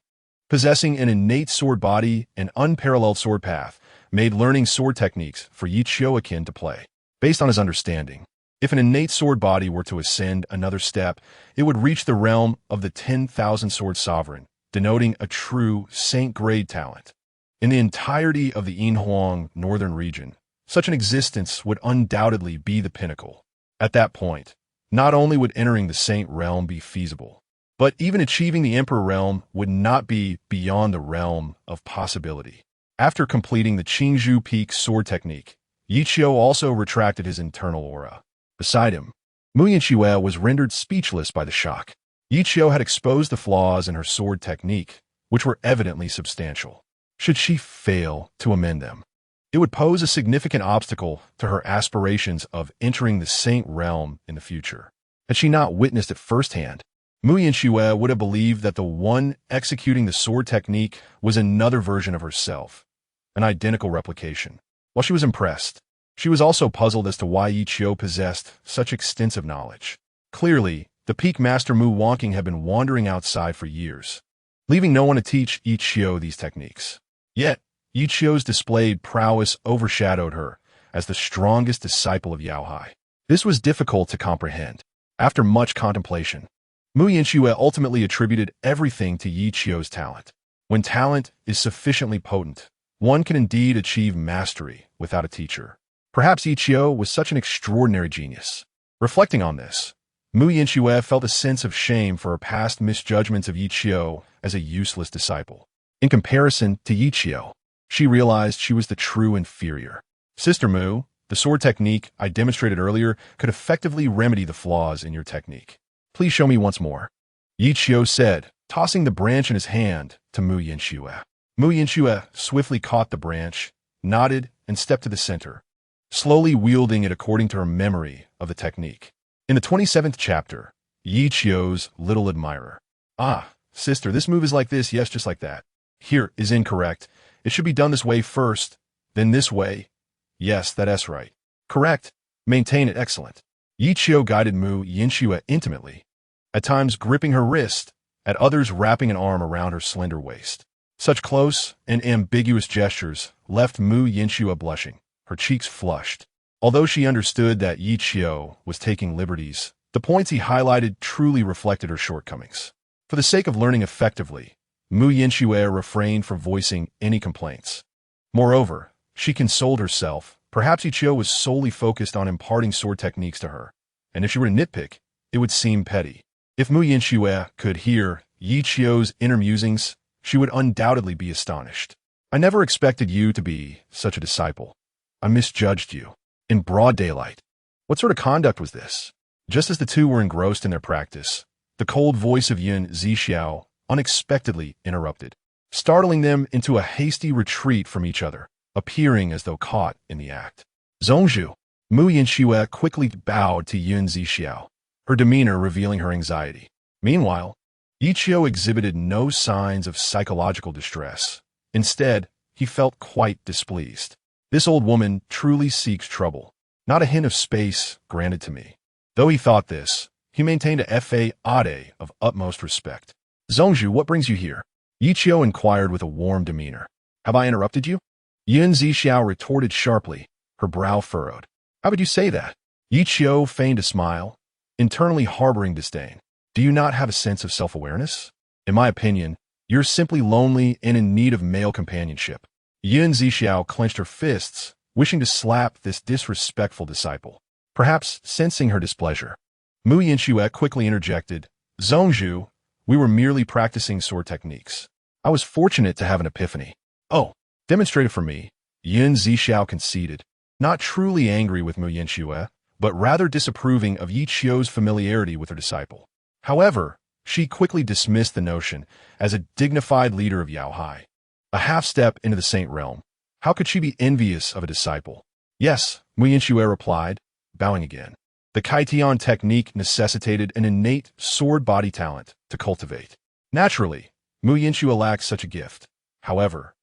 possessing an innate sword body and unparalleled sword path made learning sword techniques for Ye Qiu akin to play. Based on his understanding, if an innate sword body were to ascend another step, it would reach the realm of the 10,000 sword sovereign, denoting a true saint-grade talent. In the entirety of the Yinhuang Northern Region, such an existence would undoubtedly be the pinnacle. At that point, not only would entering the saint realm be feasible, but even achieving the emperor realm would not be beyond the realm of possibility. After completing the Qingzhou Peak sword technique, Ye Qiu also retracted his internal aura. Beside him, Mu Yinxue was rendered speechless by the shock. Ye Qiu had exposed the flaws in her sword technique, which were evidently substantial. Should she fail to amend them, it would pose a significant obstacle to her aspirations of entering the saint realm in the future. Had she not witnessed it firsthand, Mu Yinxue would have believed that the one executing the sword technique was another version of herself, an identical replication. While she was impressed, she was also puzzled as to why Ye Qiu possessed such extensive knowledge. Clearly, the peak master Mu Wonking had been wandering outside for years, leaving no one to teach Ye Qiu these techniques. Yet, Ye Qiu's displayed prowess overshadowed her as the strongest disciple of Yaohai. This was difficult to comprehend. After much contemplation, Mu Yinxue ultimately attributed everything to Ye Qiu's talent. When talent is sufficiently potent, one can indeed achieve mastery without a teacher. Perhaps Ye Qiu was such an extraordinary genius. Reflecting on this, Mu Yinxue felt a sense of shame for her past misjudgments of Ye Qiu as a useless disciple. In comparison to Ye Qiu, She realized she was the true inferior. Sister Mu, the sword technique I demonstrated earlier could effectively remedy the flaws in your technique. Please show me once more. Ye Qiu said, tossing the branch in his hand to Mu Yinxue. Mu Yinxue swiftly caught the branch, nodded, and stepped to the center, slowly wielding it according to her memory of the technique. In the 27th chapter, Ye Qiu's little admirer. Ah, sister, this move is like this, yes, just like that. Here is incorrect. It should be done this way first, then this way. Yes, that's right. Correct. Maintain it, excellent. Ye Qiu guided Mu Yinxue intimately, at times gripping her wrist, at others wrapping an arm around her slender waist. Such close and ambiguous gestures left Mu Yinxue blushing, her cheeks flushed. Although she understood that Ye Qiu was taking liberties, the points he highlighted truly reflected her shortcomings. For the sake of learning effectively, Mu Yinxue refrained from voicing any complaints. Moreover, she consoled herself. Perhaps Ye Qiu was solely focused on imparting sword techniques to her, and if she were to nitpick, it would seem petty. If Mu Yinxue could hear Ye Qiu's inner musings, she would undoubtedly be astonished. I never expected you to be such a disciple. I misjudged you. In broad daylight. What sort of conduct was this? Just as the two were engrossed in their practice, the cold voice of Zixiao unexpectedly interrupted, startling them into a hasty retreat from each other, appearing as though caught in the act. Zongzhu. Mu Yinxue quickly bowed to Zixiao, her demeanor revealing her anxiety. Meanwhile, Ye Qiu exhibited no signs of psychological distress. Instead, he felt quite displeased. This old woman truly seeks trouble. Not a hint of space granted to me. Though he thought this, he maintained a faade of utmost respect. Zongzhu, what brings you here? Ye Qiu inquired with a warm demeanor. Have I interrupted you? Zixiao retorted sharply, her brow furrowed. How would you say that? Ye Qiu feigned a smile, internally harboring disdain. Do you not have a sense of self-awareness? In my opinion, you're simply lonely and in need of male companionship. Zixiao clenched her fists, wishing to slap this disrespectful disciple, perhaps sensing her displeasure. Mu Yinxue quickly interjected, Zongzhu, we were merely practicing sword techniques. I was fortunate to have an epiphany. Oh, demonstrate it for me. Zixiao conceded, not truly angry with Mu Yinxue, but rather disapproving of Ye Qiu's familiarity with her disciple. However, she quickly dismissed the notion as a dignified leader of Yaochi. A half-step into the saint realm. How could she be envious of a disciple? Yes, Mu Yinxue replied, bowing again. The Kaitian technique necessitated an innate sword body talent to cultivate. Naturally, Mu Yinxue lacked such a gift. However,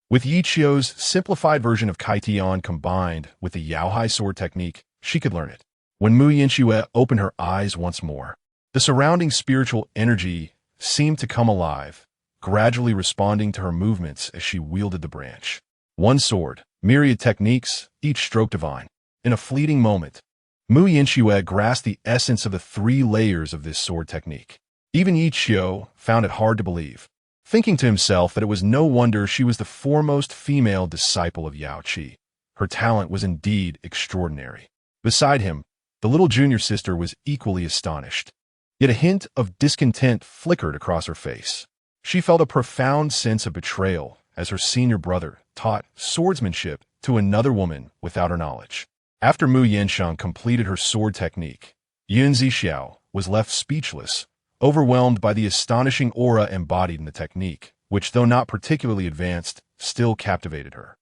with Ye Qiu's simplified version of Kaitian combined with the Yaochi sword technique, she could learn it. When Mu Yinxue opened her eyes once more, the surrounding spiritual energy seemed to come alive, gradually responding to her movements as she wielded the branch. One sword, myriad techniques, each stroke divine. In a fleeting moment, Mu Yinxue grasped the essence of the 3 layers of this sword technique. Even Ye Qiu found it hard to believe, thinking to himself that it was no wonder she was the foremost female disciple of Yaochi. Her talent was indeed extraordinary. Beside him, the little junior sister was equally astonished. Yet a hint of discontent flickered across her face. She felt a profound sense of betrayal as her senior brother taught swordsmanship to another woman without her knowledge. After Mu Yinsheng completed her sword technique, Zixiao was left speechless, overwhelmed by the astonishing aura embodied in the technique, which, though not particularly advanced, still captivated her.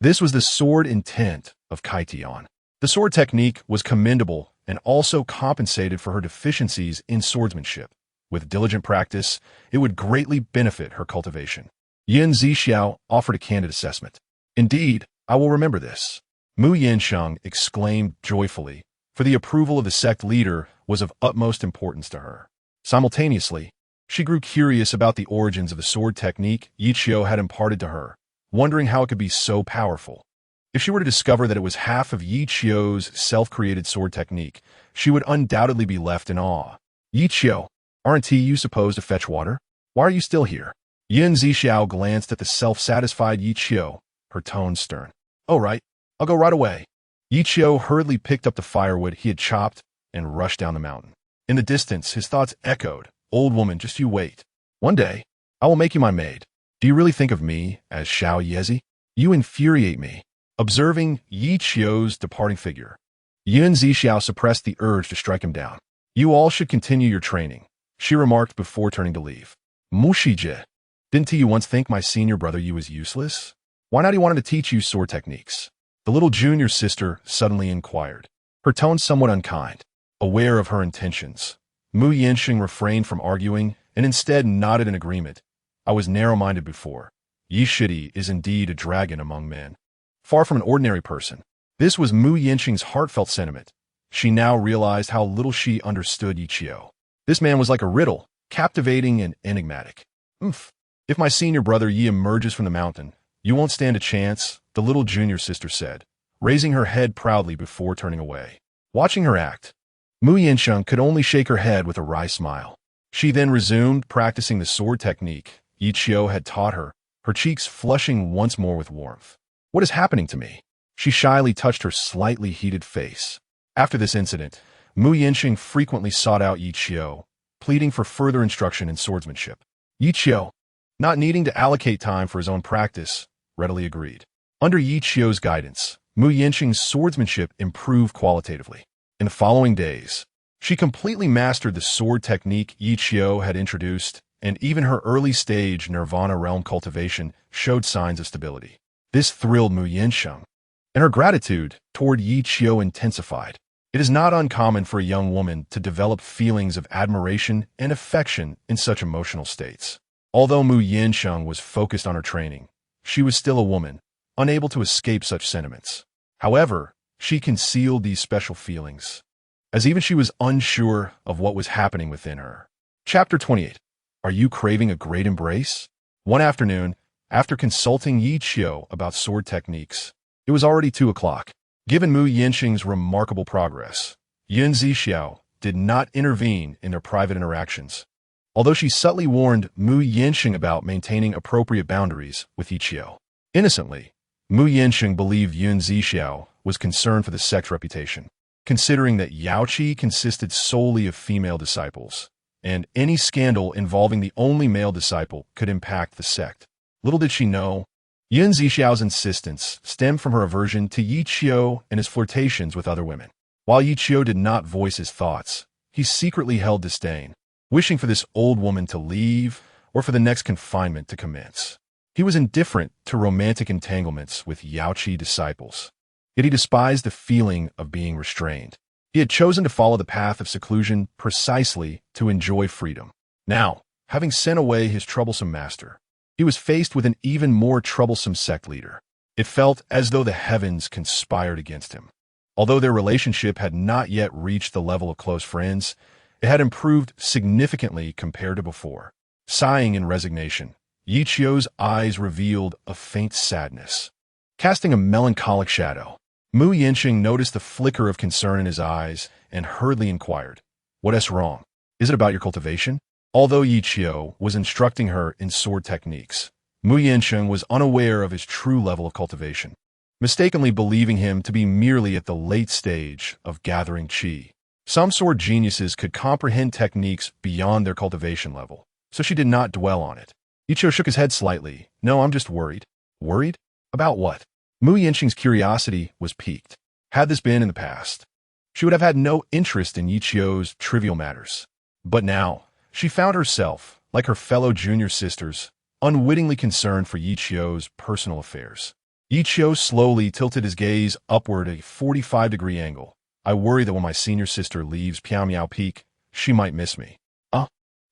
This was the sword intent of Kaitian. The sword technique was commendable and also compensated for her deficiencies in swordsmanship. With diligent practice, it would greatly benefit her cultivation. Zixiao offered a candid assessment. Indeed, I will remember this. Mu Yinsheng exclaimed joyfully, for the approval of the sect leader was of utmost importance to her. Simultaneously, she grew curious about the origins of the sword technique Ye Qiu had imparted to her, wondering how it could be so powerful. If she were to discover that it was half of Ye Qiu's self-created sword technique, she would undoubtedly be left in awe. Ye Qiu, aren't you supposed to fetch water? Why are you still here? Zixiao glanced at the self-satisfied Ye Qiu, her tone stern. Oh, right. I'll go right away. Ye Qiu hurriedly picked up the firewood he had chopped and rushed down the mountain. In the distance, his thoughts echoed. Old woman, just you wait. One day, I will make you my maid. Do you really think of me as Xiao Yezi? You infuriate me. Observing Ye Qiu's departing figure, Zixiao suppressed the urge to strike him down. You all should continue your training, she remarked before turning to leave. Mushije, didn't you once think my senior brother Yu was useless? Why not he wanted to teach you sword techniques? The little junior sister suddenly inquired, her tone somewhat unkind. Aware of her intentions, Mu Yinsheng refrained from arguing and instead nodded in agreement. I was narrow-minded before. Yi Shidi is indeed a dragon among men, far from an ordinary person. This was Mu Yinsheng's heartfelt sentiment. She now realized how little she understood Ye Qiu. This man was like a riddle, captivating and enigmatic. If my senior brother Yi emerges from the mountain, you won't stand a chance, the little junior sister said, raising her head proudly before turning away. Watching her act, Mu Yinsheng could only shake her head with a wry smile. She then resumed practicing the sword technique Ye Qiu had taught her, her cheeks flushing once more with warmth. What is happening to me? She shyly touched her slightly heated face. After this incident, Mu Yinsheng frequently sought out Ye Qiu, pleading for further instruction in swordsmanship. Ye Qiu, not needing to allocate time for his own practice, readily agreed. Under Ye Qiu's guidance, Mu Yinsheng's swordsmanship improved qualitatively. In the following days, she completely mastered the sword technique Ye Qiu had introduced, and even her early-stage Nirvana realm cultivation showed signs of stability. This thrilled Mu Yinsheng, and her gratitude toward Ye Qiu intensified. It is not uncommon for a young woman to develop feelings of admiration and affection in such emotional states. Although Mu Yinsheng was focused on her training, she was still a woman, unable to escape such sentiments. However, she concealed these special feelings, as even she was unsure of what was happening within her. Chapter 28. Are you craving a great embrace? One afternoon, after consulting Ye Qiu about sword techniques, it was already 2 o'clock. Given Mu Yinsheng's remarkable progress, Zixiao did not intervene in their private interactions, although she subtly warned Mu Yinsheng about maintaining appropriate boundaries with Ye Qiu. Innocently, Mu Yinsheng believed Zixiao was concerned for the sect's reputation, considering that Yaochi consisted solely of female disciples, and any scandal involving the only male disciple could impact the sect. Little did she know, Zixiao's insistence stemmed from her aversion to Ye Qiu and his flirtations with other women. While Ye Qiu did not voice his thoughts, he secretly held disdain, wishing for this old woman to leave or for the next confinement to commence. He was indifferent to romantic entanglements with Yaochi disciples, yet he despised the feeling of being restrained. He had chosen to follow the path of seclusion precisely to enjoy freedom. Now, having sent away his troublesome master, he was faced with an even more troublesome sect leader. It felt as though the heavens conspired against him. Although their relationship had not yet reached the level of close friends, it had improved significantly compared to before. Sighing in resignation, Ye Qiu's eyes revealed a faint sadness, casting a melancholic shadow. Mu Yinsheng noticed the flicker of concern in his eyes and hurriedly inquired, "What is wrong? Is it about your cultivation?" Although Ye Qiu was instructing her in sword techniques, Mu Yinsheng was unaware of his true level of cultivation, mistakenly believing him to be merely at the late stage of gathering qi. Some sword geniuses could comprehend techniques beyond their cultivation level, so she did not dwell on it. Ye Qiu shook his head slightly. "No, I'm just worried." "Worried? About what?" Mu Yinsheng's curiosity was piqued. Had this been in the past, she would have had no interest in Ye Qiu's trivial matters. But now, she found herself, like her fellow junior sisters, unwittingly concerned for Ye Qiu's personal affairs. Ye Qiu slowly tilted his gaze upward at a 45-degree angle. "I worry that when my senior sister leaves Piaomiao Peak, she might miss me."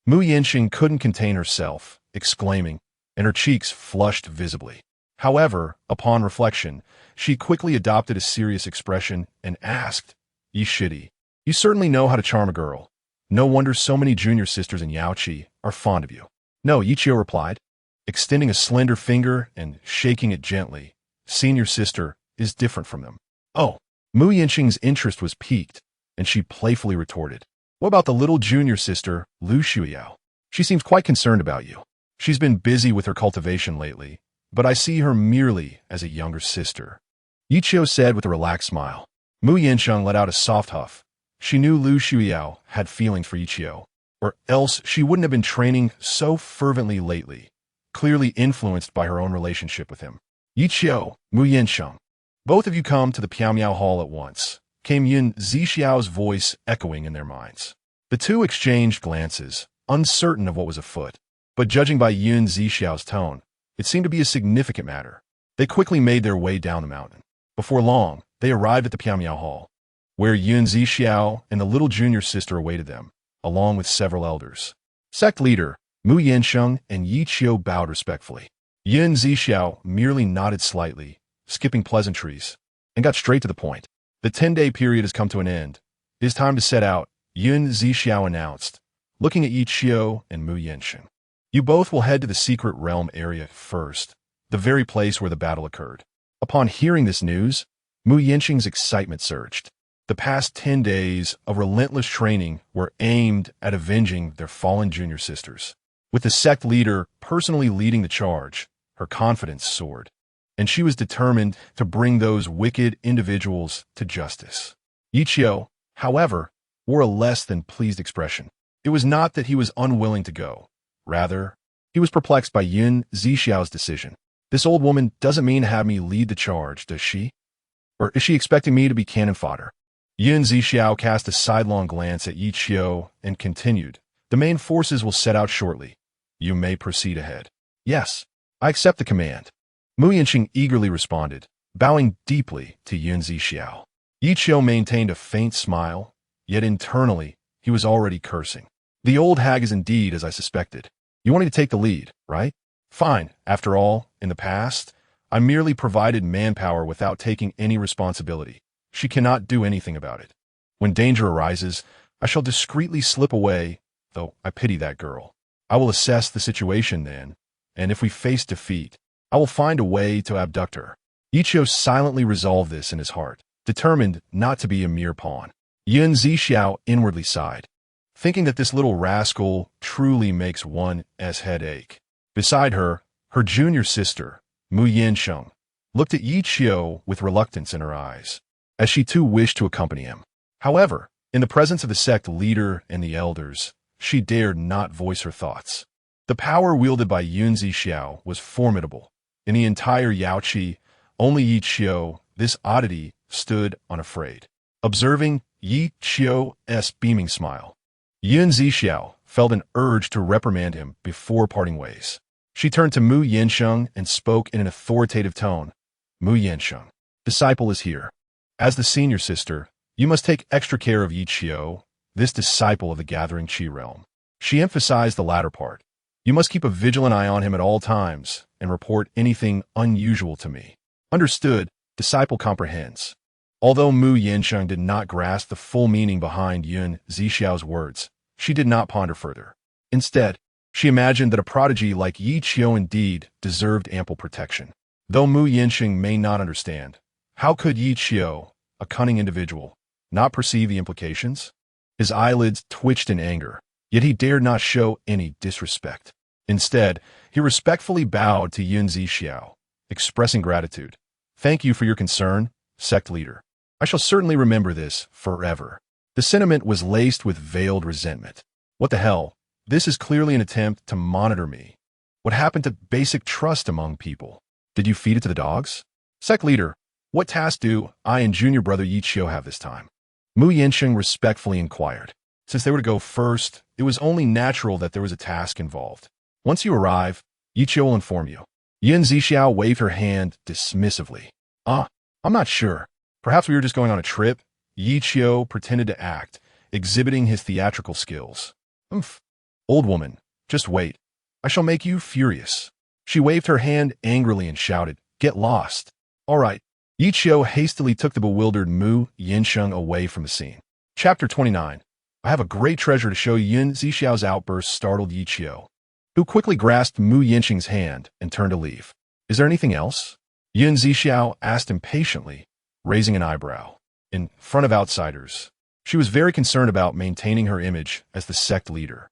Mu Yinsheng couldn't contain herself, exclaiming, and her cheeks flushed visibly. However, upon reflection, she quickly adopted a serious expression and asked, "Ye Shidi, you certainly know how to charm a girl. No wonder so many junior sisters in Yaochi are fond of you." "No," Ye Qiu replied, extending a slender finger and shaking it gently. "Senior sister is different from them." "Oh." Mu Yinsheng's interest was piqued, and she playfully retorted, "What about the little junior sister, Lu Shuiyao? She seems quite concerned about you. She's been busy with her cultivation lately, but I see her merely as a younger sister." Ye Qiu said with a relaxed smile. Mu Yinsheng let out a soft huff. She knew Lu Shuiyao had feelings for Ye Qiu, or else she wouldn't have been training so fervently lately, clearly influenced by her own relationship with him. Ye Qiu, Mu Yinsheng. Both of you come to the Piao Hall at once, came Yun Zixiao's voice echoing in their minds. The two exchanged glances, uncertain of what was afoot. But judging by Yun Zixiao's tone, it seemed to be a significant matter. They quickly made their way down the mountain. Before long, they arrived at the Piao Hall, where Yun Zixiao and the little junior sister awaited them, along with several elders. Sect leader, Mu Yinsheng and Ye Qiu bowed respectfully. Yun Zixiao merely nodded slightly, skipping pleasantries, and got straight to the point. The 10-day period has come to an end. It is time to set out, Yun Zixiao announced, looking at Ye Qiu and Mu Yinsheng. You both will head to the secret realm area first, the very place where the battle occurred. Upon hearing this news, Mu Yinsheng's excitement surged. The past 10 days of relentless training were aimed at avenging their fallen junior sisters. With the sect leader personally leading the charge, her confidence soared, and she was determined to bring those wicked individuals to justice. Ye Qiu, however, wore a less than pleased expression. It was not that he was unwilling to go. Rather, he was perplexed by Yun Zixiao's decision. This old woman doesn't mean to have me lead the charge, does she? Or is she expecting me to be cannon fodder? Yun Zixiao cast a sidelong glance at Ye Qiu and continued, the main forces will set out shortly. You may proceed ahead. Yes, I accept the command. Mu Yinsheng eagerly responded, bowing deeply to Yun Zixiao. Ye Qiu maintained a faint smile, yet internally, he was already cursing. The old hag is indeed as I suspected. You want me to take the lead, right? Fine. After all, in the past, I merely provided manpower without taking any responsibility. She cannot do anything about it. When danger arises, I shall discreetly slip away, though I pity that girl. I will assess the situation then, and if we face defeat, I will find a way to abduct her. Ye Qiu silently resolved this in his heart, determined not to be a mere pawn. Yun Zixiao inwardly sighed, thinking that this little rascal truly makes one's head ache. Beside her, her junior sister, Mu Yinsheng, looked at Ye Qiu with reluctance in her eyes, as she too wished to accompany him. However, in the presence of the sect leader and the elders, she dared not voice her thoughts. The power wielded by Yun Zixiao was formidable. In the entire Yaochi, only Ye Qiu, this oddity, stood unafraid. Observing Ye Qiu's beaming smile, Yun Zixiao felt an urge to reprimand him before parting ways. She turned to Mu Yinsheng and spoke in an authoritative tone. Mu Yinsheng, disciple is here. As the senior sister, you must take extra care of Ye Qiu, this disciple of the gathering Qi realm. She emphasized the latter part. You must keep a vigilant eye on him at all times and report anything unusual to me. Understood, disciple comprehends. Although Mu Yinsheng did not grasp the full meaning behind Yun Zixiao's words, she did not ponder further. Instead, she imagined that a prodigy like Ye Qiu indeed deserved ample protection. Though Mu Yinsheng may not understand, how could Ye Qiu, a cunning individual, not perceive the implications? His eyelids twitched in anger, yet he dared not show any disrespect. Instead, he respectfully bowed to Yun Zixiao, expressing gratitude. Thank you for your concern, sect leader. I shall certainly remember this forever. The sentiment was laced with veiled resentment. What the hell? This is clearly an attempt to monitor me. What happened to basic trust among people? Did you feed it to the dogs? Sect leader, what task do I and junior brother Ye Qiu have this time? Mu Yinsheng respectfully inquired. Since they were to go first, it was only natural that there was a task involved. Once you arrive, Ye Qiu will inform you. Yun Zixiao waved her hand dismissively. I'm not sure. Perhaps we were just going on a trip? Ye Qiu pretended to act, exhibiting his theatrical skills. Oomph. Old woman, just wait. I shall make you furious. She waved her hand angrily and shouted, get lost. All right. Ye Qiu hastily took the bewildered Mu Yinsheng away from the scene. Chapter 29. I have a great treasure to show. Yun Zixiao's outburst startled Ye Qiu, who quickly grasped Mu Yinsheng's hand and turned to leave. Is there anything else? Yun Zixiao asked impatiently, raising an eyebrow. In front of outsiders, she was very concerned about maintaining her image as the sect leader.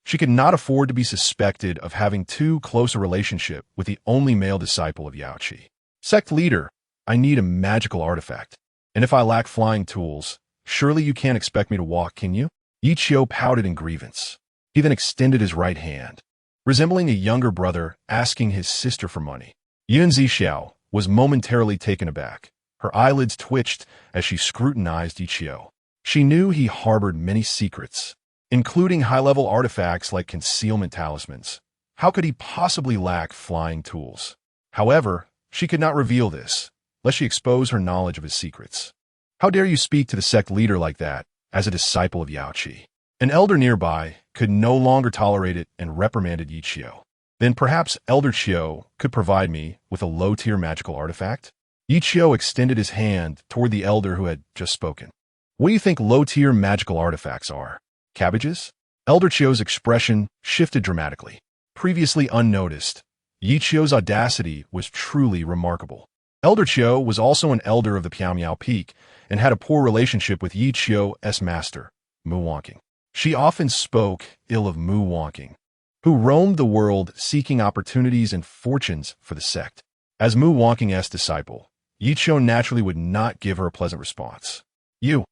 She could not afford to be suspected of having too close a relationship with the only male disciple of Yaochi. Sect leader, I need a magical artifact. And if I lack flying tools, surely you can't expect me to walk, can you? Ye Qiu pouted in grievance. He then extended his right hand, resembling a younger brother asking his sister for money. Yun Zixiao, was momentarily taken aback. Her eyelids twitched as she scrutinized Ye Qiu. She knew he harbored many secrets, including high-level artifacts like concealment talismans. How could he possibly lack flying tools? However, she could not reveal this, lest she expose her knowledge of his secrets. How dare you speak to the sect leader like that, as a disciple of Yaochi? An elder nearby could no longer tolerate it and reprimanded Ye Qiu. Then perhaps Elder Qiu could provide me with a low-tier magical artifact? Ye Qiu extended his hand toward the elder who had just spoken. What do you think low-tier magical artifacts are? Cabbages? Elder Qiu's expression shifted dramatically. Previously unnoticed, Ye Qiu's audacity was truly remarkable. Elder Qiu was also an elder of the Piaomiao Peak and had a poor relationship with Ye Qiu's master, Mu Wonking. She often spoke ill of Mu Wonking, who roamed the world seeking opportunities and fortunes for the sect. As Mu Wonking's disciple, Ye Qiu naturally would not give her a pleasant response. You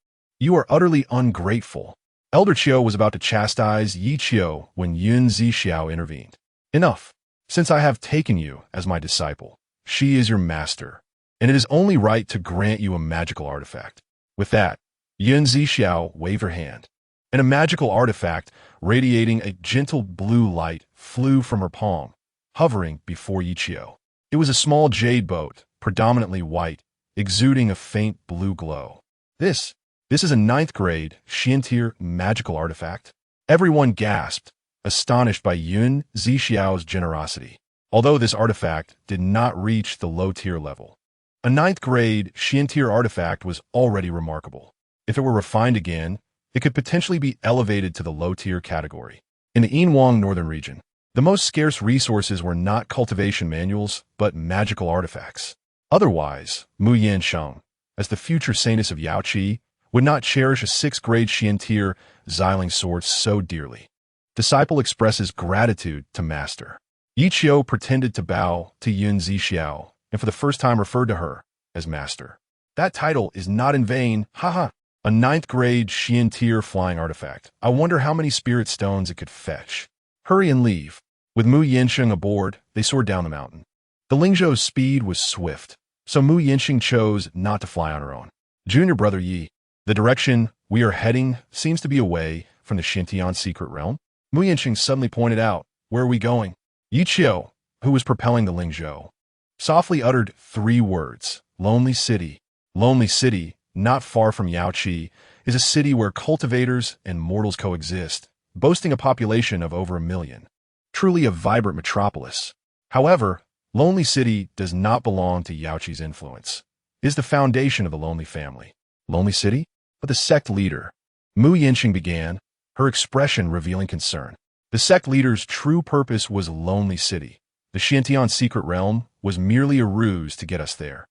are utterly ungrateful. Elder Qiu was about to chastise Ye Qiu when Zixiao intervened. Enough. Since I have taken you as my disciple, she is your master, and it is only right to grant you a magical artifact. With that, Zixiao waved her hand, and a magical artifact radiating a gentle blue light flew from her palm, hovering before Ye Qiu. It was a small jade boat, predominantly white, exuding a faint blue glow. This is a 9th grade Xian-tier magical artifact. Everyone gasped, astonished by Zixiao's generosity. Although this artifact did not reach the low-tier level, a 9th grade Xian-tier artifact was already remarkable. If it were refined again, it could potentially be elevated to the low-tier category. In the Yinhuang Northern Region, the most scarce resources were not cultivation manuals, but magical artifacts. Otherwise, Mu Yansheng, as the future saintess of Yaochi, would not cherish a 6th grade Xian-tier Xiling sword so dearly. Disciple expresses gratitude to master. Ye Qiu pretended to bow to Zixiao, and for the first time referred to her as master. That title is not in vain, haha. A 9th grade Xian-tier flying artifact. I wonder how many spirit stones it could fetch. Hurry and leave. With Mu Yansheng aboard, they soared down the mountain. The Lingzhou's speed was swift, so Mu Yansheng chose not to fly on her own. Junior brother Yi, the direction we are heading seems to be away from the Xintian secret realm. Mu Yansheng suddenly pointed out, where are we going? Ye Qiu, who was propelling the Lingzhou, softly uttered 3 words, Lonely City. Lonely City, not far from Yaochi, is a city where cultivators and mortals coexist, boasting a population of over 1 million. Truly a vibrant metropolis. However, Lonely City does not belong to Yaochi's influence. It is the foundation of the Lonely family. Lonely City? But the sect leader. Mu Yansheng began, her expression revealing concern. The sect leader's true purpose was Lonely City. The Xiantian secret realm was merely a ruse to get us there.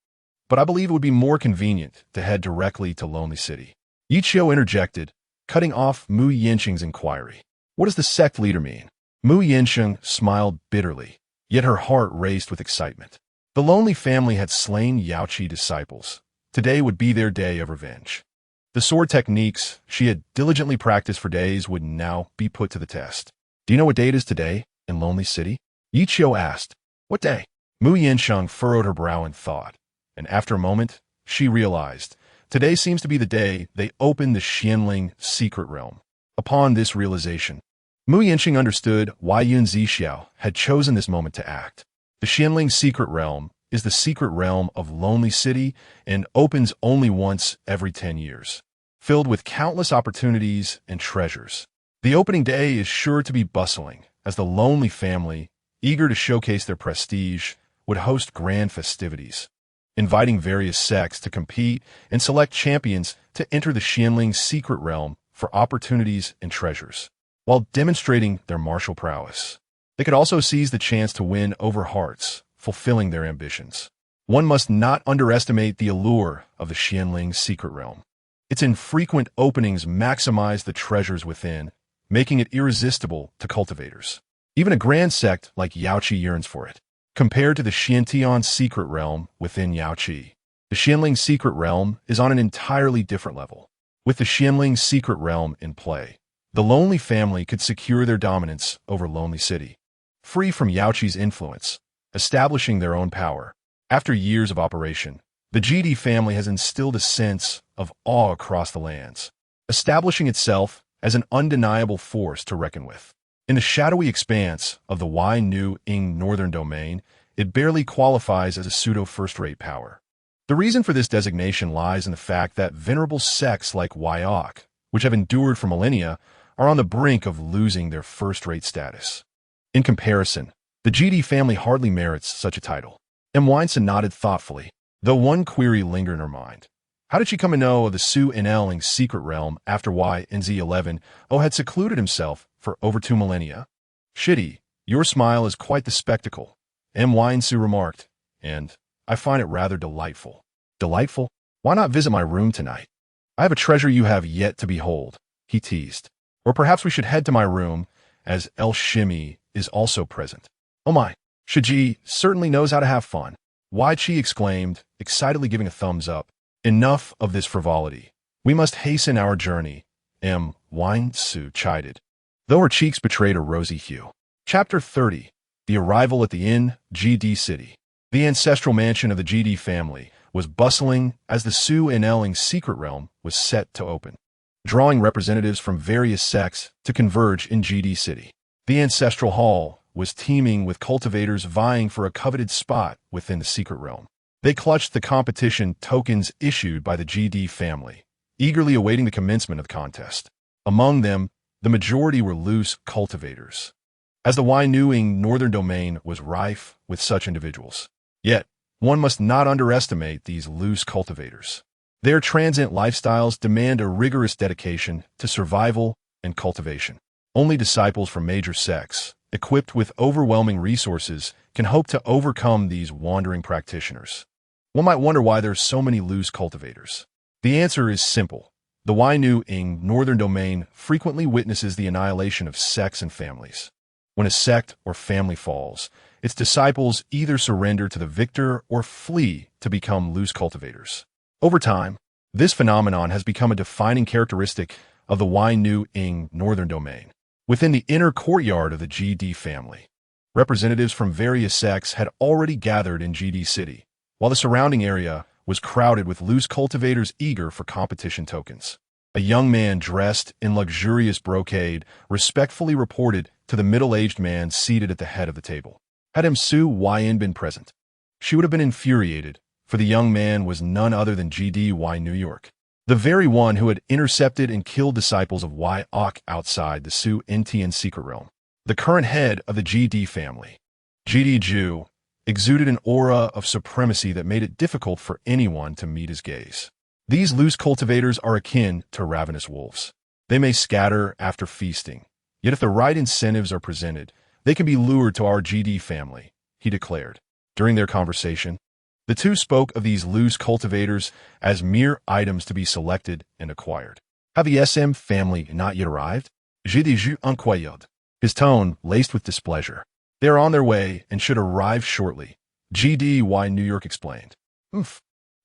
But I believe it would be more convenient to head directly to Lonely City. Ye Qiu interjected, cutting off Mu Yansheng's inquiry. What does the sect leader mean? Mu Yansheng smiled bitterly, yet her heart raced with excitement. The Lonely family had slain Yaochi disciples. Today would be their day of revenge. The sword techniques she had diligently practiced for days would now be put to the test. Do you know what day it is today in Lonely City? Ye Qiu asked. What day? Mu Yansheng furrowed her brow in thought, and after a moment, she realized, today seems to be the day they opened the Xianling secret realm. Upon this realization, Mu Yansheng understood why Zixiao had chosen this moment to act. The Xianling secret realm is the secret realm of Lonely City and opens only once every 10 years, filled with countless opportunities and treasures. The opening day is sure to be bustling, as the Lonely family, eager to showcase their prestige, would host grand festivities, inviting various sects to compete and select champions to enter the Xianling secret realm for opportunities and treasures, while demonstrating their martial prowess. They could also seize the chance to win over hearts, fulfilling their ambitions. One must not underestimate the allure of the Xianling secret realm. Its infrequent openings maximize the treasures within, making it irresistible to cultivators. Even a grand sect like Yaochi yearns for it. Compared to the Xiantian secret realm within Yaochi, the Xianling secret realm is on an entirely different level. With the Xianling secret realm in play, the Lonely family could secure their dominance over Lonely City, free from Yaochi's influence, establishing their own power. After years of operation, the GD family has instilled a sense of awe across the lands, establishing itself as an undeniable force to reckon with. In the shadowy expanse of the Yinhuang Northern Domain, it barely qualifies as a pseudo-first-rate power. The reason for this designation lies in the fact that venerable sects like Yaochi, which have endured for millennia, are on the brink of losing their first-rate status. In comparison, the GD family hardly merits such a title. Weinson nodded thoughtfully, though one query lingered in her mind. How did she come to know of the Su Enling's secret realm after YNZ11 had secluded himself for over 2 millennia? Shitty, your smile is quite the spectacle, Weinsu remarked, and I find it rather delightful. Delightful? Why not visit my room tonight? I have a treasure you have yet to behold, he teased. Or perhaps we should head to my room, as El Shimi is also present. Oh my, Shiji certainly knows how to have fun. Ye Qiu exclaimed, excitedly giving a thumbs up. Enough of this frivolity. We must hasten our journey, Weinsu chided, though her cheeks betrayed a rosy hue. Chapter 30. The arrival at the inn, GD City. The ancestral mansion of the GD family was bustling as the Su Enling's secret realm was set to open, drawing representatives from various sects to converge in GD City. The ancestral hall was teeming with cultivators vying for a coveted spot within the secret realm. They clutched the competition tokens issued by the GD family, eagerly awaiting the commencement of the contest. Among them, the majority were loose cultivators, as the Yinhuang Northern Domain was rife with such individuals. Yet, one must not underestimate these loose cultivators. Their transient lifestyles demand a rigorous dedication to survival and cultivation. Only disciples from major sects, equipped with overwhelming resources, can hope to overcome these wandering practitioners. One might wonder why there are so many loose cultivators. The answer is simple. The Yinhuang Northern Domain frequently witnesses the annihilation of sects and families. When a sect or family falls, its disciples either surrender to the victor or flee to become loose cultivators. Over time, this phenomenon has become a defining characteristic of the Yinhuang Northern Domain. Within the inner courtyard of the GD family, representatives from various sects had already gathered in GD City, while the surrounding area was crowded with loose cultivators eager for competition tokens. A young man dressed in luxurious brocade respectfully reported to the middle-aged man seated at the head of the table. Had Su Yin been present, she would have been infuriated, for the young man was none other than GD New York, the very one who had intercepted and killed disciples of Yaochi outside the Su Entian secret realm. The current head of the GD family, GD Ju, exuded an aura of supremacy that made it difficult for anyone to meet his gaze. These loose cultivators are akin to ravenous wolves. They may scatter after feasting, yet if the right incentives are presented, they can be lured to our GD family, he declared. During their conversation, the two spoke of these loose cultivators as mere items to be selected and acquired. Have the SM family not yet arrived? J'ai déjà incroyable. His tone laced with displeasure. They are on their way and should arrive shortly, GD New York explained. Oof.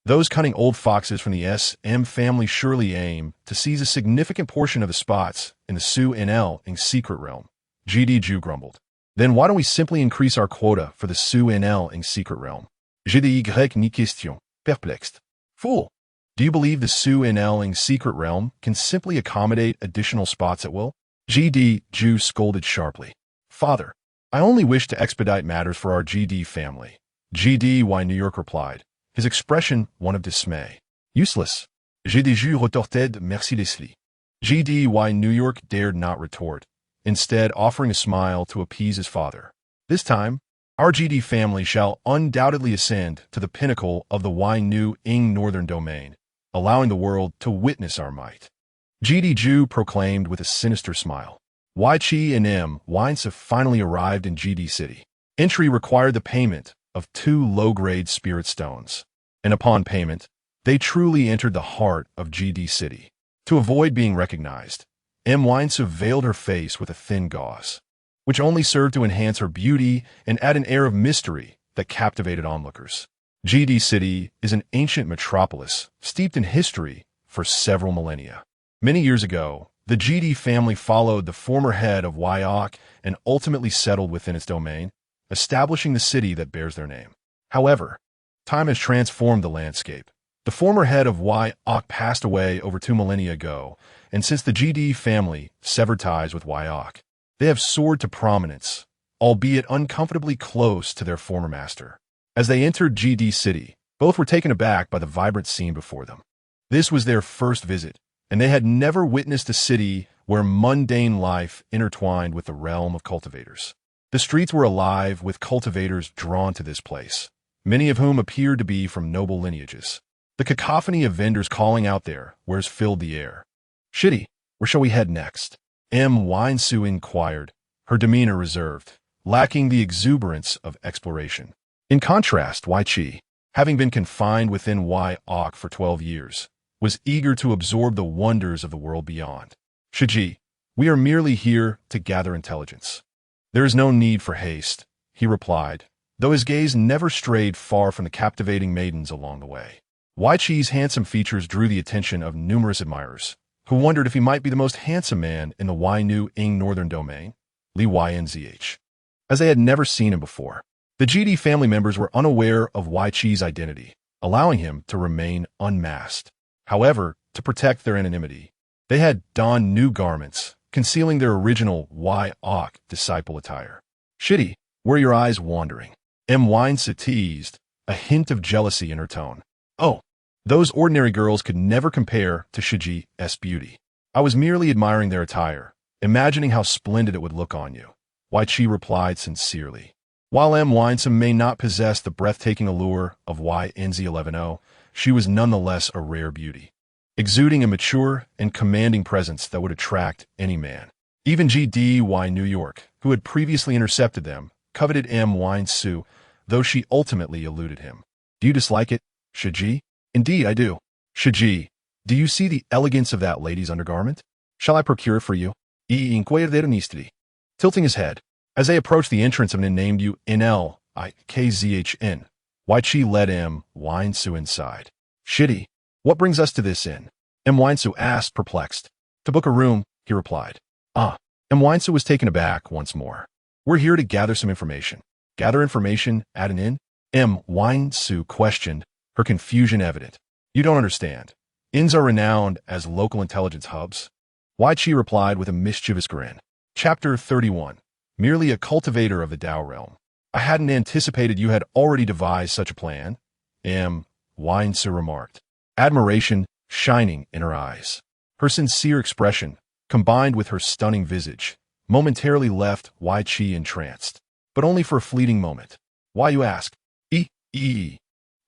Those cunning old foxes from the SM family surely aim to seize a significant portion of the spots in the Su Enling's secret realm, GD Ju grumbled. Then why don't we simply increase our quota for the Su Enling's secret realm? J'ai des Y ni question, perplexed. Fool! Do you believe the Su Enling's secret realm can simply accommodate additional spots at will? GD Ju scolded sharply. Father, I only wish to expedite matters for our GD family, GD New York replied, his expression one of dismay. Useless. J'ai déjà retorted mercilessly. GD New York dared not retort, instead offering a smile to appease his father. This time, our GD family shall undoubtedly ascend to the pinnacle of the Yinhuang Northern Domain, allowing the world to witness our might. GD Ju proclaimed with a sinister smile. Ye Qiu and Wines have finally arrived in GD City. Entry required the payment of 2 low-grade spirit stones, and upon payment, they truly entered the heart of GD City. To avoid being recognized, Wines veiled her face with a thin gauze, which only served to enhance her beauty and add an air of mystery that captivated onlookers. GD City is an ancient metropolis steeped in history for several millennia. Many years ago, the GD family followed the former head of Yaochi and ultimately settled within its domain, establishing the city that bears their name. However, Time has transformed the landscape. The former head of Yaochi passed away over 2 millennia ago, and since the GD family severed ties with Yaochi, they have soared to prominence, albeit uncomfortably close to their former master. As they entered GD City, both were taken aback by the vibrant scene before them. This was their first visit, and they had never witnessed a city where mundane life intertwined with the realm of cultivators. The streets were alive with cultivators drawn to this place, many of whom appeared to be from noble lineages. The cacophony of vendors calling out their wares filled the air. "Shitty, where shall we head next?" Yinhuang inquired, her demeanor reserved, lacking the exuberance of exploration. In contrast, Ye Qiu, having been confined within Yaochi for 12 years, was eager to absorb the wonders of the world beyond. "Shiji, we are merely here to gather intelligence." "There is no need for haste," he replied, though his gaze never strayed far from the captivating maidens along the way. Ye Qiu's handsome features drew the attention of numerous admirers, who wondered if he might be the most handsome man in the Yinhuang Northern Domain, Yinzh, as they had never seen him before. The GD family members were unaware of Ye Qiu's identity, allowing him to remain unmasked. However, to protect their anonymity, they had donned new garments, concealing their original Yaochi disciple attire. "Shitty, where are your eyes wandering?" Yinhuang teased, a hint of jealousy in her tone. "Oh, those ordinary girls could never compare to Shiji's beauty. I was merely admiring their attire, imagining how splendid it would look on you," Ye Qiu replied sincerely. While Yinhuang may not possess the breathtaking allure of Yinzh, she was nonetheless a rare beauty, exuding a mature and commanding presence that would attract any man. Even GDY New York, who had previously intercepted them, coveted Yinhuang, though she ultimately eluded him. "Do you dislike it, Shiji?" "Indeed, I do." "Shiji, do you see the elegance of that lady's undergarment? Shall I procure it for you?" Tilting his head, as they approached the entrance of an inn named Yinlikzhn, Ye Qiu led Yinhuang inside. "Shitty, what brings us to this inn?" Yinhuang asked, perplexed. "To book a room," he replied. Yinhuang was taken aback once more. "We're here to gather some information." "Gather information at an inn?" Yinhuang questioned, her confusion evident. "You don't understand. Inns are renowned as local intelligence hubs." Ye Qiu replied with a mischievous grin. Chapter 31. Merely a cultivator of the Dao realm. "I hadn't anticipated you had already devised such a plan," Yinhuang remarked, admiration shining in her eyes. Her sincere expression, combined with her stunning visage, momentarily left Ye Qiu entranced, but only for a fleeting moment. "Why, you ask?"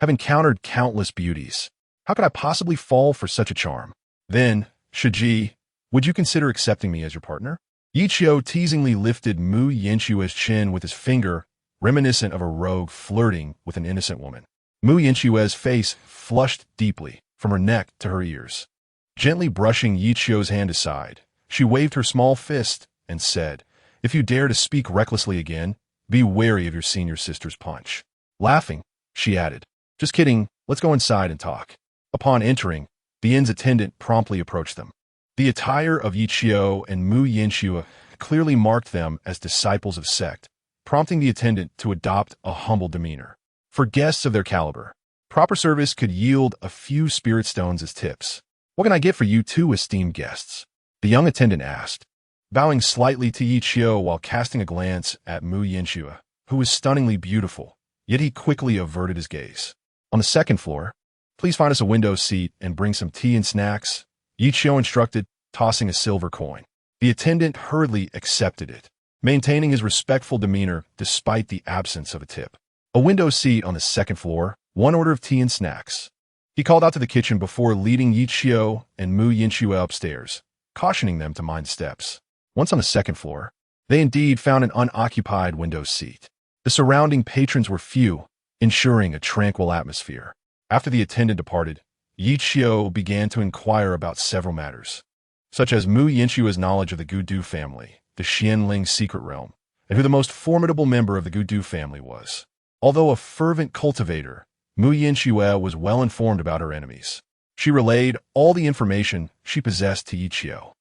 "Have encountered countless beauties. How could I possibly fall for such a charm?" "Then, Shiji, would you consider accepting me as your partner?" Ye Qiu teasingly lifted Mu Yinchua's chin with his finger, reminiscent of a rogue flirting with an innocent woman. Mu Yinchua's face flushed deeply, from her neck to her ears. Gently brushing Ye Qiu's hand aside, she waved her small fist and said, "If you dare to speak recklessly again, be wary of your senior sister's punch." Laughing, she added, "Just kidding, let's go inside and talk." Upon entering, the inn's attendant promptly approached them. The attire of Ye Qiu and Mu Yinchua clearly marked them as disciples of Sect, prompting the attendant to adopt a humble demeanor. For guests of their caliber, proper service could yield a few spirit stones as tips. "What can I get for you two esteemed guests?" the young attendant asked, bowing slightly to Ye Qiu while casting a glance at Mu Yinchua, who was stunningly beautiful, yet he quickly averted his gaze. "On the second floor, please find us a window seat and bring some tea and snacks," Ye Qiu instructed, tossing a silver coin. The attendant hurriedly accepted it, maintaining his respectful demeanor despite the absence of a tip. A window seat on the second floor, one order of tea and snacks. He called out to the kitchen before leading Ye Qiu and Mu Yinchua upstairs, cautioning them to mind steps. Once on the second floor, they indeed found an unoccupied window seat. The surrounding patrons were few, ensuring a tranquil atmosphere. After the attendant departed, Ye Qiu began to inquire about several matters, such as Mu Yinchua's knowledge of the Gudu family, the Xianling's secret realm, and who the most formidable member of the Gudu family was. Although a fervent cultivator, Mu Yinchua was well informed about her enemies. She relayed all the information she possessed to Ye Qiu.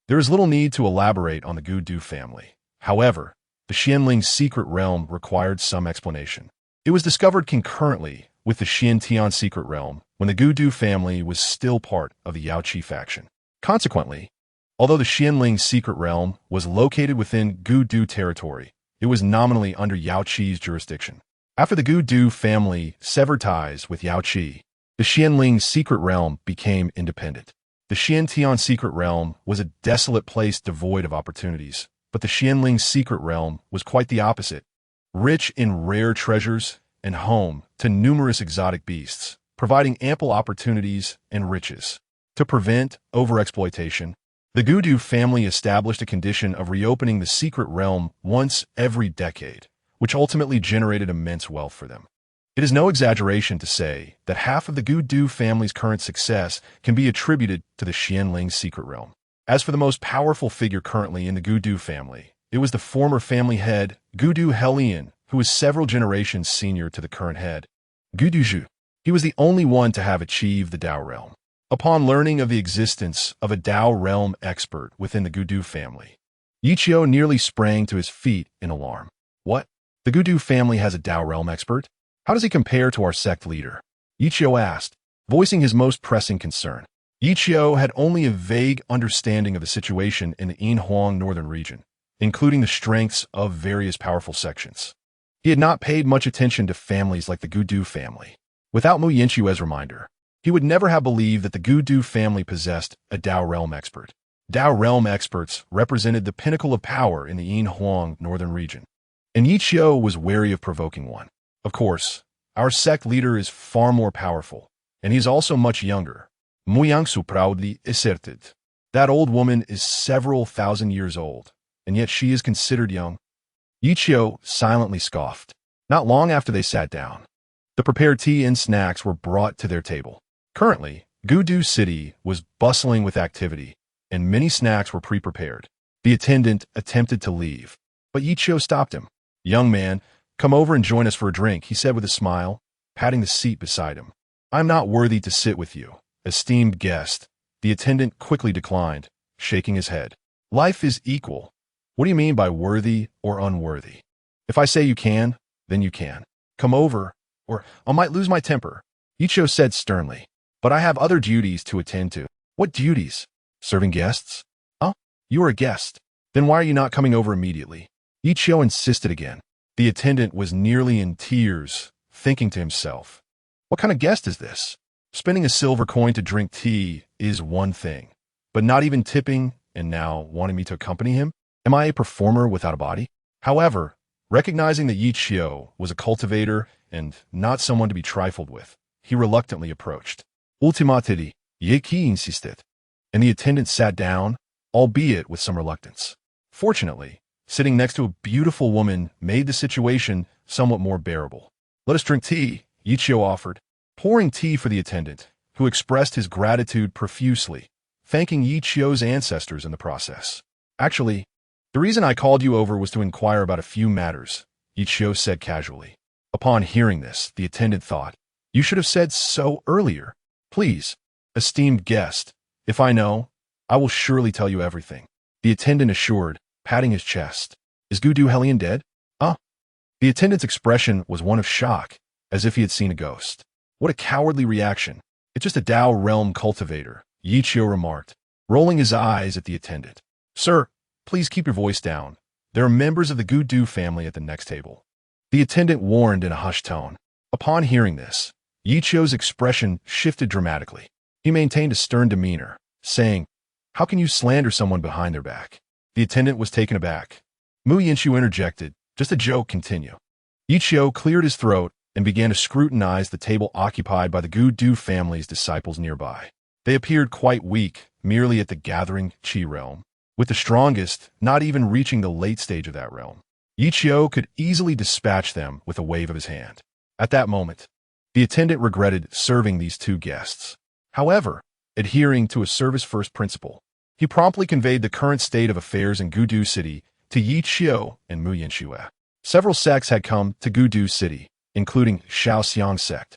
There is little need to elaborate on the Gudu family. However, the Xianling's secret realm required some explanation. It was discovered concurrently with the Xiantian secret realm when the Gudu family was still part of the Yaochi faction. Consequently, although the Xianling secret realm was located within Gudu territory, it was nominally under Yaochi's jurisdiction. After the Gudu family severed ties with Yaochi, the Xianling secret realm became independent. The Xiantian secret realm was a desolate place devoid of opportunities, but the Xianling secret realm was quite the opposite, rich in rare treasures and home to numerous exotic beasts, providing ample opportunities and riches. To prevent overexploitation, the Gudu family established a condition of reopening the secret realm once every decade, which ultimately generated immense wealth for them. It is no exaggeration to say that half of the Gudu family's current success can be attributed to the Xianling secret realm. As for the most powerful figure currently in the Gudu family, it was the former family head, Gudu Helian, who was several generations senior to the current head, Gudu Zhu. He was the only one to have achieved the Dao realm. Upon learning of the existence of a Dao realm expert within the Gudu family, Ye Qiu nearly sprang to his feet in alarm. What? The Gudu family has a Dao realm expert? How does he compare to our sect leader? Ye Qiu asked, voicing his most pressing concern. Ye Qiu had only a vague understanding of the situation in the Yinhuang Northern Region, including the strengths of various powerful sections. He had not paid much attention to families like the Gudu family. Without Mu Yinchue's reminder, he would never have believed that the Gudu family possessed a Dao realm expert. Dao realm experts represented the pinnacle of power in the Yinhuang Northern Region, and Ye Qiu was wary of provoking one. Of course, our sect leader is far more powerful, and he's also much younger. Mu Yangsu proudly asserted. That old woman is several thousand years old, and yet she is considered young. Ye Qiu silently scoffed. Not long after they sat down, the prepared tea and snacks were brought to their table. Currently, Gudu City was bustling with activity, and many snacks were pre-prepared. The attendant attempted to leave, but Ye Qiu stopped him. Young man, come over and join us for a drink, he said with a smile, patting the seat beside him. I'm not worthy to sit with you, esteemed guest. The attendant quickly declined, shaking his head. Life is equal. What do you mean by worthy or unworthy? If I say you can, then you can. Come over, or I might lose my temper, Ye Qiu said sternly. But I have other duties to attend to. What duties? Serving guests? Oh, you are a guest. Then why are you not coming over immediately? Ye Qiu insisted again. The attendant was nearly in tears, thinking to himself, what kind of guest is this? Spending a silver coin to drink tea is one thing, but not even tipping and now wanting me to accompany him? Am I a performer without a body? However, recognizing that Ye Qiu was a cultivator and not someone to be trifled with, he reluctantly approached. Ultimately, Ye Qiu insisted, and the attendant sat down, albeit with some reluctance. Fortunately, sitting next to a beautiful woman made the situation somewhat more bearable. Let us drink tea, Ye Qiu offered, pouring tea for the attendant, who expressed his gratitude profusely, thanking Ye Qiu's ancestors in the process. Actually, the reason I called you over was to inquire about a few matters, Ye Qiu said casually. Upon hearing this, the attendant thought, you should have said so earlier. Please, esteemed guest, if I know, I will surely tell you everything. The attendant assured, patting his chest. Is Gudu Helian dead? Ah. The attendant's expression was one of shock, as if he had seen a ghost. What a cowardly reaction. It's just a Dao realm cultivator, Ye Qiu remarked, rolling his eyes at the attendant. Sir, please keep your voice down. There are members of the Gudu family at the next table. The attendant warned in a hushed tone. Upon hearing this, Ye Qiu's expression shifted dramatically. He maintained a stern demeanor, saying, how can you slander someone behind their back? The attendant was taken aback. Mu Yinchu interjected, just a joke, continue. Ye Qiu cleared his throat and began to scrutinize the table occupied by the Gudu family's disciples nearby. They appeared quite weak, merely at the gathering Qi realm, with the strongest not even reaching the late stage of that realm. Ye Qiu could easily dispatch them with a wave of his hand. At that moment, the attendant regretted serving these two guests. However, adhering to a service-first principle, he promptly conveyed the current state of affairs in Gudu City to Ye Qiu and Mu Yinxue. Several sects had come to Gudu City, including Shaoxiang Sect,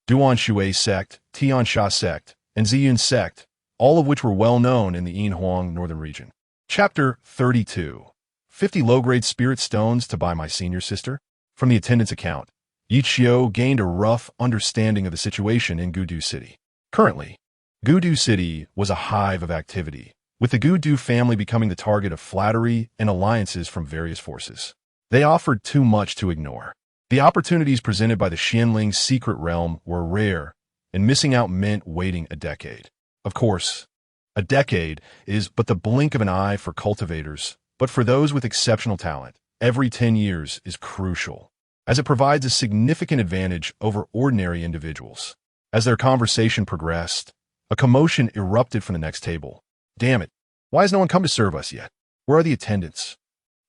Duanshui Sect, Tiansha Sect, and Ziyun Sect, all of which were well known in the Yinhuang Northern Region. Chapter 32. 50 low-grade spirit stones to buy my senior sister? From the attendant's account, Ye Qiu gained a rough understanding of the situation in Gudu City. Currently, Gudu City was a hive of activity, with the Gudu family becoming the target of flattery and alliances from various forces. They offered too much to ignore. The opportunities presented by the Xianling's secret realm were rare, and missing out meant waiting a decade. Of course, a decade is but the blink of an eye for cultivators, but for those with exceptional talent, every 10 years is crucial, as it provides a significant advantage over ordinary individuals. As their conversation progressed, a commotion erupted from the next table. Damn it, why has no one come to serve us yet? Where are the attendants?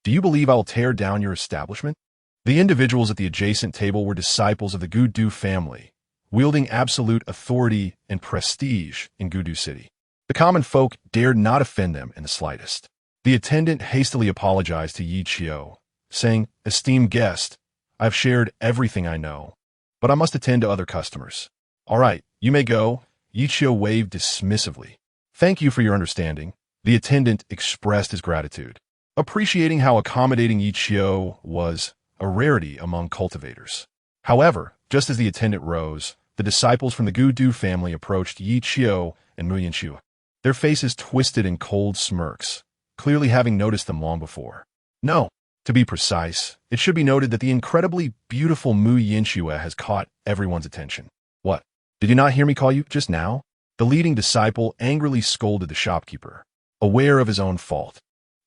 Do you believe I will tear down your establishment? The individuals at the adjacent table were disciples of the Gudu family, wielding absolute authority and prestige in Gudu City. The common folk dared not offend them in the slightest. The attendant hastily apologized to Ye Qiu, saying, "Esteemed guest, I have shared everything I know, but I must attend to other customers." "All right, you may go." Ye Qiu waved dismissively. "Thank you for your understanding." The attendant expressed his gratitude, appreciating how accommodating Ye Qiu was a rarity among cultivators. However, just as the attendant rose, the disciples from the Gudu family approached Ye Qiu and Mu Yinxue, their faces twisted in cold smirks, clearly having noticed them long before. No, to be precise, it should be noted that the incredibly beautiful Mu Yinxue has caught everyone's attention. "What? Did you not hear me call you just now?" The leading disciple angrily scolded the shopkeeper, aware of his own fault.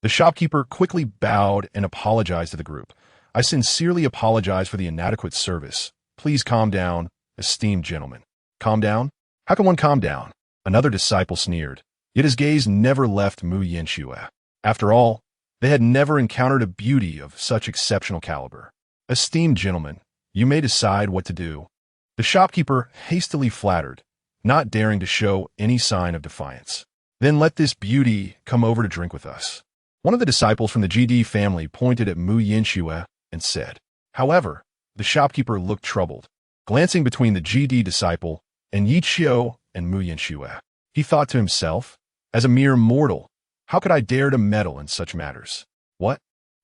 The shopkeeper quickly bowed and apologized to the group. "I sincerely apologize for the inadequate service. Please calm down, esteemed gentlemen." "Calm down? How can one calm down?" Another disciple sneered, yet his gaze never left Mu Yinxue. After all, they had never encountered a beauty of such exceptional caliber. "Esteemed gentlemen, you may decide what to do." The shopkeeper hastily flattered, not daring to show any sign of defiance. "Then let this beauty come over to drink with us." One of the disciples from the GD family pointed at Mu Yinxue and said. However, the shopkeeper looked troubled, glancing between the GD disciple and Ye Qiu and Mu Yinxue. He thought to himself, "As a mere mortal, how could I dare to meddle in such matters?" "What?"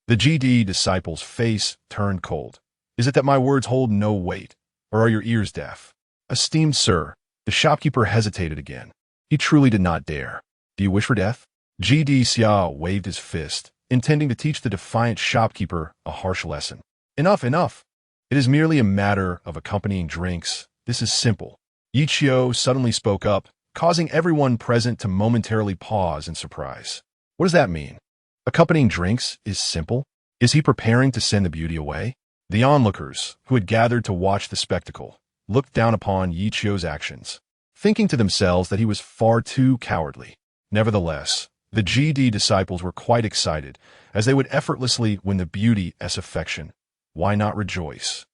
The GD disciple's face turned cold. "Is it that my words hold no weight, or are your ears deaf?" "Esteemed sir," the shopkeeper hesitated again. He truly did not dare. "Do you wish for death?" GD Zixiao waved his fist, intending to teach the defiant shopkeeper a harsh lesson. "Enough, enough! It is merely a matter of accompanying drinks. This is simple." Ye Qiu suddenly spoke up, causing everyone present to momentarily pause in surprise. What does that mean? Accompanying drinks is simple? Is he preparing to send the beauty away? The onlookers, who had gathered to watch the spectacle, looked down upon Ye Qiu's actions, thinking to themselves that he was far too cowardly. Nevertheless, the GD disciples were quite excited, as they would effortlessly win the beauty as affection. Why not rejoice?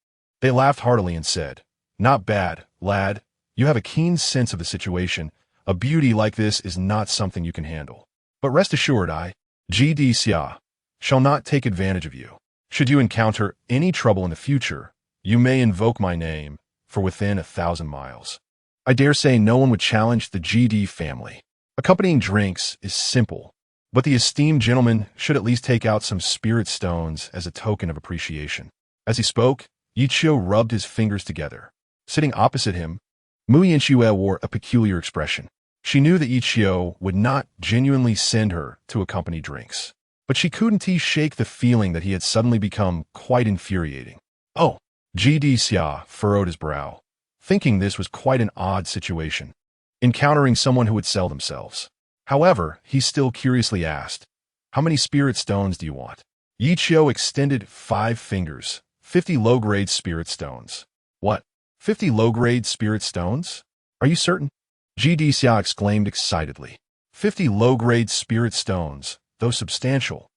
They laughed heartily and said, "Not bad, lad. You have a keen sense of the situation. A beauty like this is not something you can handle. But rest assured, I, GD Xia, shall not take advantage of you. Should you encounter any trouble in the future, you may invoke my name for within 1,000 miles. I dare say no one would challenge the GD family. Accompanying drinks is simple, but the esteemed gentleman should at least take out some spirit stones as a token of appreciation." As he spoke, Ye Qiu rubbed his fingers together. Sitting opposite him, Mu Yinxue wore a peculiar expression. She knew that Ye Qiu would not genuinely send her to accompany drinks, but she couldn't shake the feeling that he had suddenly become quite infuriating. "Oh," GD Xia furrowed his brow, thinking this was quite an odd situation, encountering someone who would sell themselves. However, he still curiously asked, "How many spirit stones do you want?" Ye Qiu extended 5 fingers, 50 low-grade spirit stones. "What? 50 low-grade spirit stones? Are you certain?" GD Xia exclaimed excitedly. 50 low-grade spirit stones, though substantial,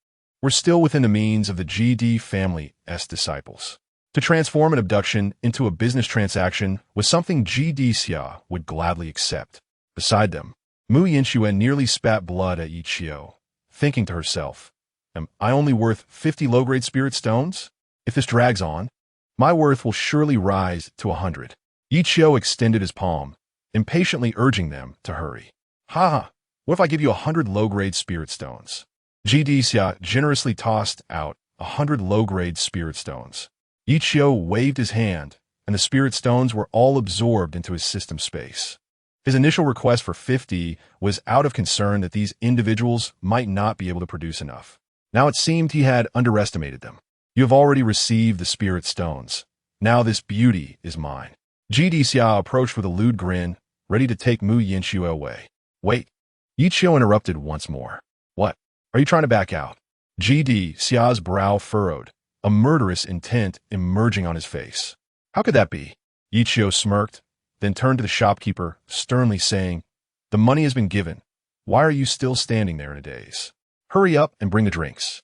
were still within the means of the GD family's disciples. To transform an abduction into a business transaction was something GD Xia would gladly accept. Beside them, Mu Yinxue nearly spat blood at Ye Qiu, thinking to herself, "Am I only worth 50 low-grade spirit stones? If this drags on, my worth will surely rise to 100. Ye Qiu extended his palm, impatiently urging them to hurry. "Ha ha! What if I give you 100 low-grade spirit stones?" GD Xia generously tossed out 100 low-grade spirit stones. Ye Qiu waved his hand, and the spirit stones were all absorbed into his system space. His initial request for 50 was out of concern that these individuals might not be able to produce enough. Now it seemed he had underestimated them. You have already received the spirit stones. Now this beauty is mine. Zixiao approached with a lewd grin, ready to take Mu Yinxue away. Wait. Ye Qiu interrupted once more. What? Are you trying to back out? Zixiao's brow furrowed, a murderous intent emerging on his face. How could that be? Ye Qiu smirked, then turned to the shopkeeper, sternly saying, The money has been given. Why are you still standing there in a daze? Hurry up and bring the drinks.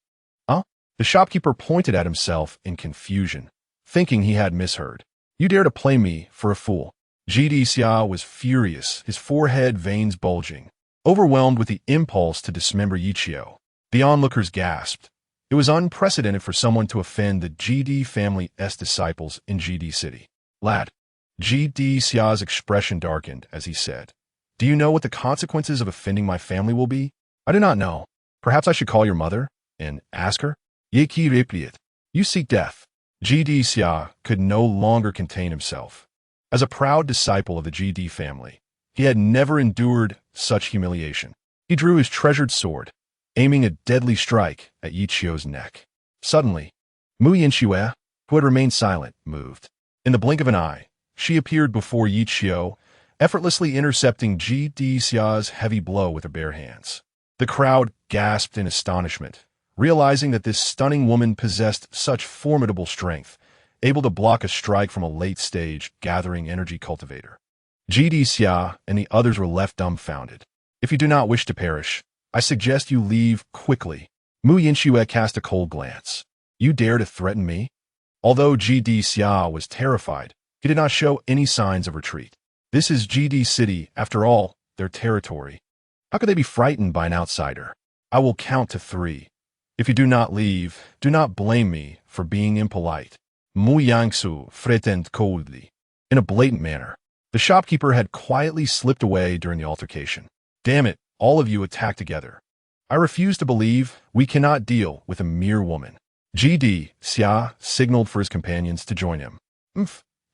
Huh? The shopkeeper pointed at himself in confusion, thinking he had misheard. You dare to play me for a fool. Zixiao was furious, his forehead veins bulging, overwhelmed with the impulse to dismember Ye Qiu. The onlookers gasped. It was unprecedented for someone to offend the GD family's disciples in GD City. Lad. Zixiao's expression darkened as he said, Do you know what the consequences of offending my family will be? I do not know. Perhaps I should call your mother and ask her? Ye Qiu, you seek death. Zixiao could no longer contain himself. As a proud disciple of the GD family, he had never endured such humiliation. He drew his treasured sword, aiming a deadly strike at Ye Qiu's neck. Suddenly, Mu Yinxue, who had remained silent, moved. In the blink of an eye, she appeared before Ye Qiu, effortlessly intercepting Zixiao's heavy blow with her bare hands. The crowd gasped in astonishment, realizing that this stunning woman possessed such formidable strength, able to block a strike from a late-stage gathering energy cultivator. Zixiao and the others were left dumbfounded. If you do not wish to perish, I suggest you leave quickly. Mu Yinxue cast a cold glance. You dare to threaten me? Although Zixiao was terrified, he did not show any signs of retreat. This is GD City, after all, their territory. How could they be frightened by an outsider? I will count to 3. If you do not leave, do not blame me for being impolite. Mu Yangsu threatened coldly. In a blatant manner, the shopkeeper had quietly slipped away during the altercation. Damn it, all of you attack together. I refuse to believe we cannot deal with a mere woman. Zixiao signaled for his companions to join him.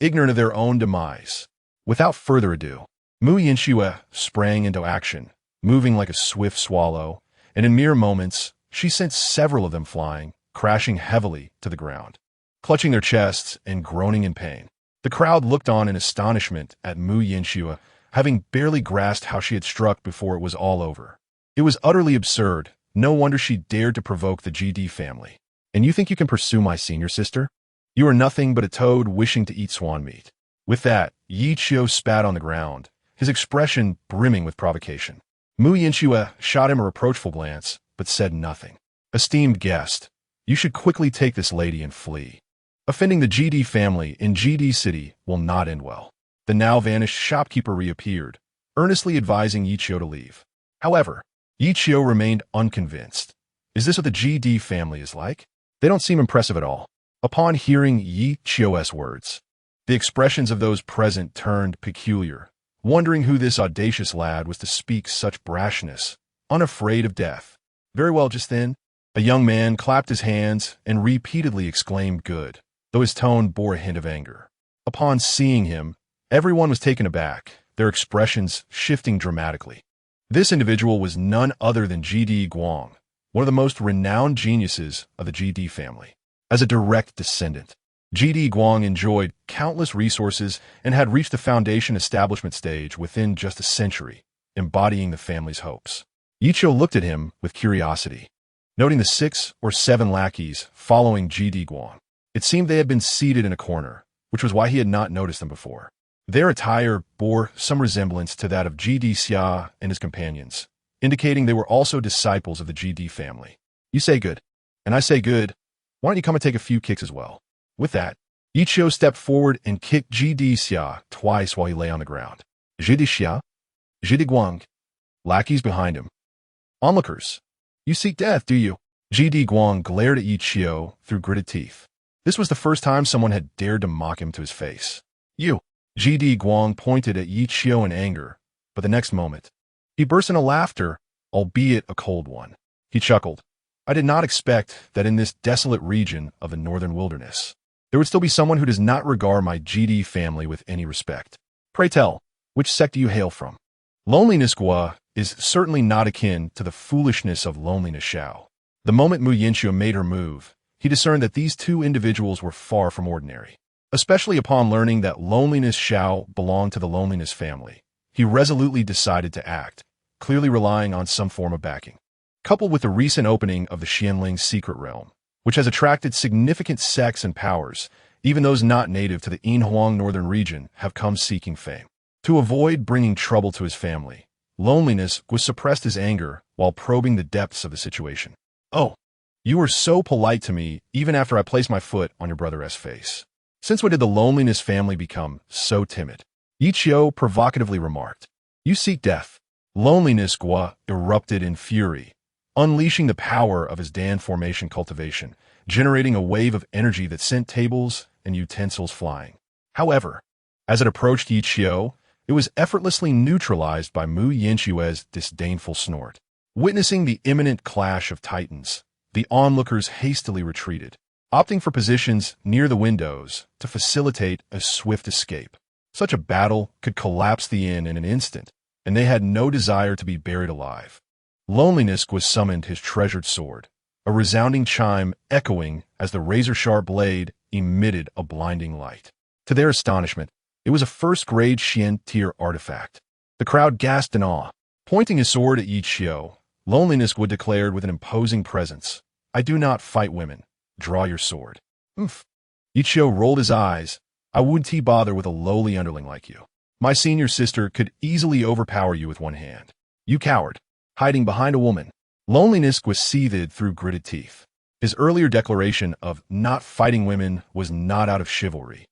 Ignorant of their own demise. Without further ado, Mu Yinxue sprang into action, moving like a swift swallow, and in mere moments, she sent several of them flying, crashing heavily to the ground, clutching their chests and groaning in pain. The crowd looked on in astonishment at Mu Yinxue, having barely grasped how she had struck before it was all over. It was utterly absurd. No wonder she dared to provoke the GD family. And you think you can pursue my senior sister? You are nothing but a toad wishing to eat swan meat. With that, Ye Qiu spat on the ground, his expression brimming with provocation. Mu Yinxue shot him a reproachful glance, but said nothing. Esteemed guest, you should quickly take this lady and flee. Offending the GD family in GD City will not end well. The now-vanished shopkeeper reappeared, earnestly advising Ye Qiu to leave. However, Ye Qiu remained unconvinced. Is this what the GD family is like? They don't seem impressive at all. Upon hearing Ye Qiu's words, the expressions of those present turned peculiar, wondering who this audacious lad was to speak such brashness, unafraid of death. Very well, just then, a young man clapped his hands and repeatedly exclaimed good, though his tone bore a hint of anger. Upon seeing him, everyone was taken aback, their expressions shifting dramatically. This individual was none other than GD Guang, one of the most renowned geniuses of the GD family. As a direct descendant, GD Guang enjoyed countless resources and had reached the foundation establishment stage within just a century, embodying the family's hopes. Ye Qiu looked at him with curiosity, noting the 6 or 7 lackeys following GD Guang. It seemed they had been seated in a corner, which was why he had not noticed them before. Their attire bore some resemblance to that of Zixiao and his companions, indicating they were also disciples of the GD family. You say good, and I say good. Why don't you come and take a few kicks as well? With that, Ye Qiu stepped forward and kicked Zixiao twice while he lay on the ground. Zixiao, Guang, lackeys behind him. Onlookers, you seek death, do you? GD Guang glared at Ye Qiu through gritted teeth. This was the first time someone had dared to mock him to his face. You. GD Guang pointed at Ye Qiu in anger, but the next moment, he burst into laughter, albeit a cold one. He chuckled. I did not expect that in this desolate region of the northern wilderness, there would still be someone who does not regard my GD family with any respect. Pray tell, which sect do you hail from? Loneliness Gua is certainly not akin to the foolishness of loneliness Xiao. The moment Mu Yinqiu made her move, he discerned that these two individuals were far from ordinary. Especially upon learning that loneliness Xiao belonged to the loneliness family, he resolutely decided to act, clearly relying on some form of backing. Coupled with the recent opening of the Xianling's secret realm, which has attracted significant sects and powers, even those not native to the Yinhuang Northern Region have come seeking fame. To avoid bringing trouble to his family, Loneliness was suppressed his anger while probing the depths of the situation. Oh, you were so polite to me even after I placed my foot on your brother's face. Since when did the Loneliness family become so timid? Ye Qiu provocatively remarked. You seek death. Loneliness Gua erupted in fury, unleashing the power of his Dan formation cultivation, generating a wave of energy that sent tables and utensils flying. However, as it approached Ye Qiu, it was effortlessly neutralized by Mu Yinqiu's disdainful snort. Witnessing the imminent clash of titans, the onlookers hastily retreated, opting for positions near the windows to facilitate a swift escape. Such a battle could collapse the inn in an instant, and they had no desire to be buried alive. Loneliness was summoned his treasured sword, a resounding chime echoing as the razor-sharp blade emitted a blinding light. To their astonishment, it was a first-grade Xian-tier artifact. The crowd gasped in awe. Pointing his sword at Ye Qiu, Loneliness would declared with an imposing presence, I do not fight women. Draw your sword. Oomph. Ye Qiu rolled his eyes. I wouldn't bother with a lowly underling like you. My senior sister could easily overpower you with one hand. You coward. Hiding behind a woman. Loneliness was seethed through gritted teeth. His earlier declaration of not fighting women was not out of chivalry,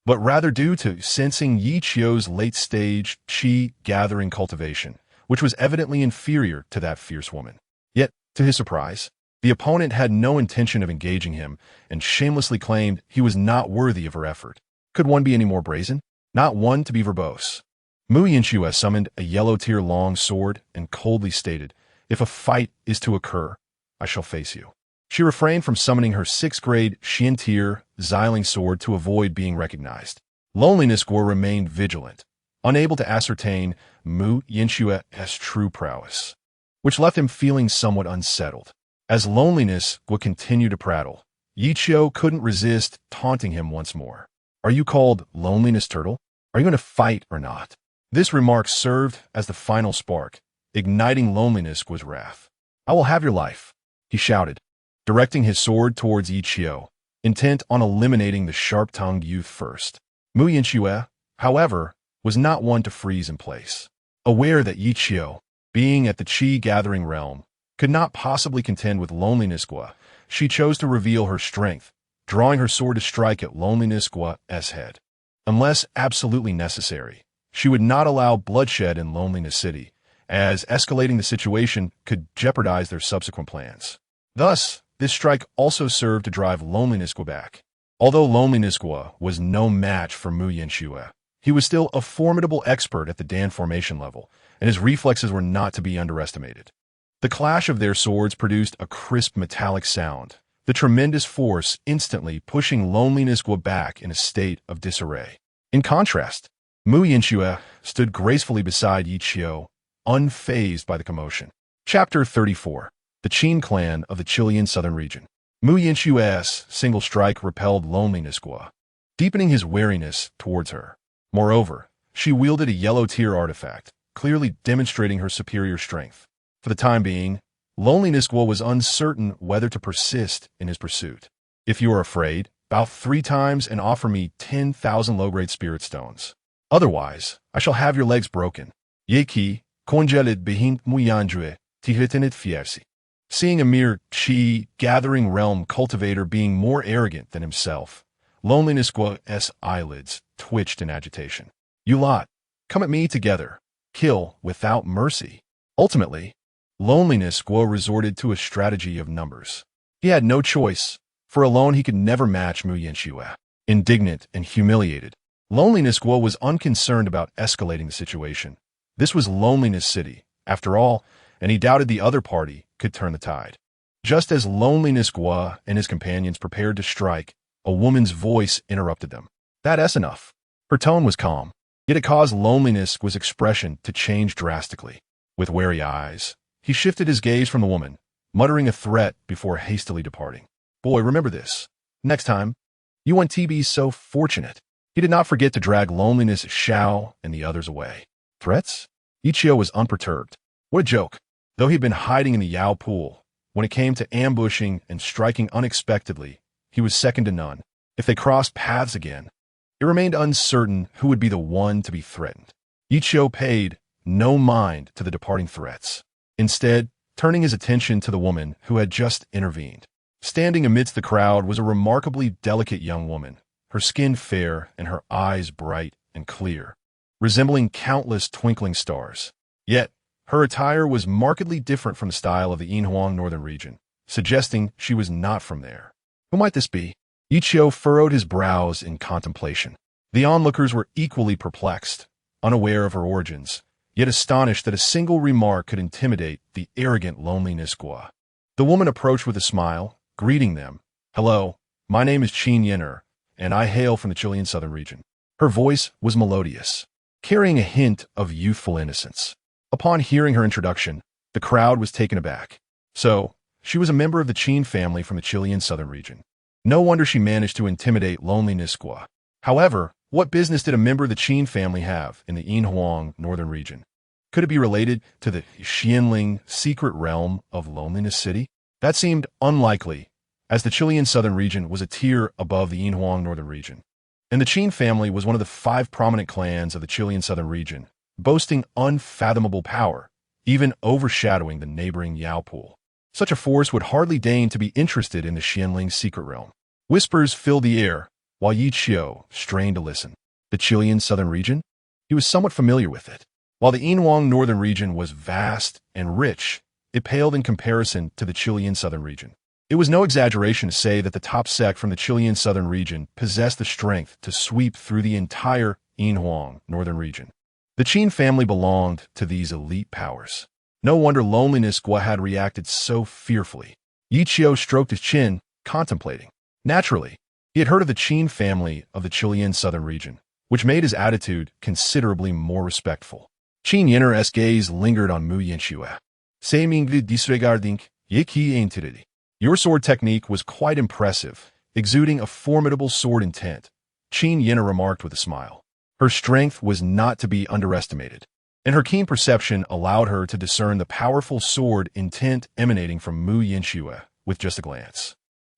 but rather due to sensing Ye Qiu's late-stage qi gathering cultivation, which was evidently inferior to that fierce woman. Yet, to his surprise, the opponent had no intention of engaging him and shamelessly claimed he was not worthy of her effort. Could one be any more brazen? Not one to be verbose. Mu Yinqiu summoned a yellow-tier long sword and coldly stated, if a fight is to occur, I shall face you. She refrained from summoning her 6th-grade Xian-tier Xiling sword to avoid being recognized. Loneliness Gua remained vigilant, unable to ascertain Mu Yinqiu's true prowess, which left him feeling somewhat unsettled. As Loneliness Gua continued to prattle, Ye Qiu couldn't resist taunting him once more. Are you called Loneliness Turtle? Are you going to fight or not? This remark served as the final spark, igniting Loneliness Gua's wrath. I will have your life, he shouted, directing his sword towards Ye Qiu, intent on eliminating the sharp-tongued youth first. Mu Yinqiu, however, was not one to freeze in place. Aware that Ye Qiu, being at the qi-gathering realm, could not possibly contend with Loneliness Gua, she chose to reveal her strength, drawing her sword to strike at Loneliness Gua's head. Unless absolutely necessary, she would not allow bloodshed in Loneliness City, as escalating the situation could jeopardize their subsequent plans. Thus, this strike also served to drive Loneliness Gua back. Although Loneliness Gua was no match for Mu Yinqiu, he was still a formidable expert at the Dan formation level, and his reflexes were not to be underestimated. The clash of their swords produced a crisp metallic sound, the tremendous force instantly pushing Loneliness Gua back in a state of disarray. In contrast, Mu Yinqiu stood gracefully beside Ye Qiu, unfazed by the commotion. Chapter 34. The Qin Clan of the Chilean Southern Region. Mu Yinqiu's single strike repelled Loneliness Gua, deepening his wariness towards her. Moreover, she wielded a yellow-tier artifact, clearly demonstrating her superior strength. For the time being, Loneliness Gua was uncertain whether to persist in his pursuit. If you are afraid, bow 3 times and offer me 10,000 low-grade spirit stones. Otherwise, I shall have your legs broken. Ye Qiu, congeled behind Mu Yinqiu, tiritenet fierci. Seeing a mere qi-gathering realm cultivator being more arrogant than himself, Loneliness Gua's eyelids twitched in agitation. You lot, come at me together. Kill without mercy. Ultimately, Loneliness Gua resorted to a strategy of numbers. He had no choice, for alone he could never match Mu Yinqiu. Indignant and humiliated, Loneliness Gua was unconcerned about escalating the situation. This was Loneliness City, after all, and he doubted the other party could turn the tide. Just as Loneliness Gua and his companions prepared to strike, A woman's voice interrupted them. That's enough. Her tone was calm, yet it caused loneliness was expression to change drastically. With wary eyes, he shifted his gaze from the woman, muttering a threat before hastily departing. Boy, remember this. Next time, you want to be so fortunate. He did not forget to drag loneliness, Xiao, and the others away. Threats? Ye Qiu was unperturbed. What a joke. Though he'd been hiding in the Yao pool, when it came to ambushing and striking unexpectedly, he was second to none. If they crossed paths again, it remained uncertain who would be the one to be threatened. Ye Qiu paid no mind to the departing threats, instead turning his attention to the woman who had just intervened. Standing amidst the crowd was a remarkably delicate young woman, her skin fair and her eyes bright and clear, resembling countless twinkling stars. Yet, her attire was markedly different from the style of the Yinhuang Northern Region, suggesting she was not from there. Who might this be? Ye Qiu furrowed his brows in contemplation. The onlookers were equally perplexed, unaware of her origins, yet astonished that a single remark could intimidate the arrogant loneliness Gua. The woman approached with a smile, greeting them. Hello, my name is Yinhuang, and I hail from the Chilean Southern Region. Her voice was melodious, carrying a hint of youthful innocence. Upon hearing her introduction, the crowd was taken aback. So, she was a member of the Qin family from the Chilean Southern Region. No wonder she managed to intimidate loneliness Gua. However, what business did a member of the Qin family have in the Yinhuang Northern Region? Could it be related to the Xianling secret realm of Loneliness City? That seemed unlikely, as the Chilean Southern Region was a tier above the Yinhuang Northern Region. And the Qin family was one of the 5 prominent clans of the Chilean Southern Region, boasting unfathomable power, even overshadowing the neighboring Yao pool. Such a force would hardly deign to be interested in the Xianling secret realm. Whispers filled the air, while Ye Qiu strained to listen. The Chilean Southern Region? He was somewhat familiar with it. While the Yinhuang Northern Region was vast and rich, it paled in comparison to the Chilean Southern Region. It was no exaggeration to say that the top sect from the Chilean Southern Region possessed the strength to sweep through the entire Yinhuang Northern Region. The Qin family belonged to these elite powers. No wonder loneliness Gua had reacted so fearfully. Ye Qiu stroked his chin, contemplating. Naturally, he had heard of the Qin family of the Chilean Southern Region, which made his attitude considerably more respectful. Yinhuang's gaze lingered on Mu Yinxiu. Seemingly disregarding Ye Qiu entity. Your sword technique was quite impressive, exuding a formidable sword intent, Yinhuang remarked with a smile. Her strength was not to be underestimated, and her keen perception allowed her to discern the powerful sword intent emanating from Mu Yinxiu with just a glance.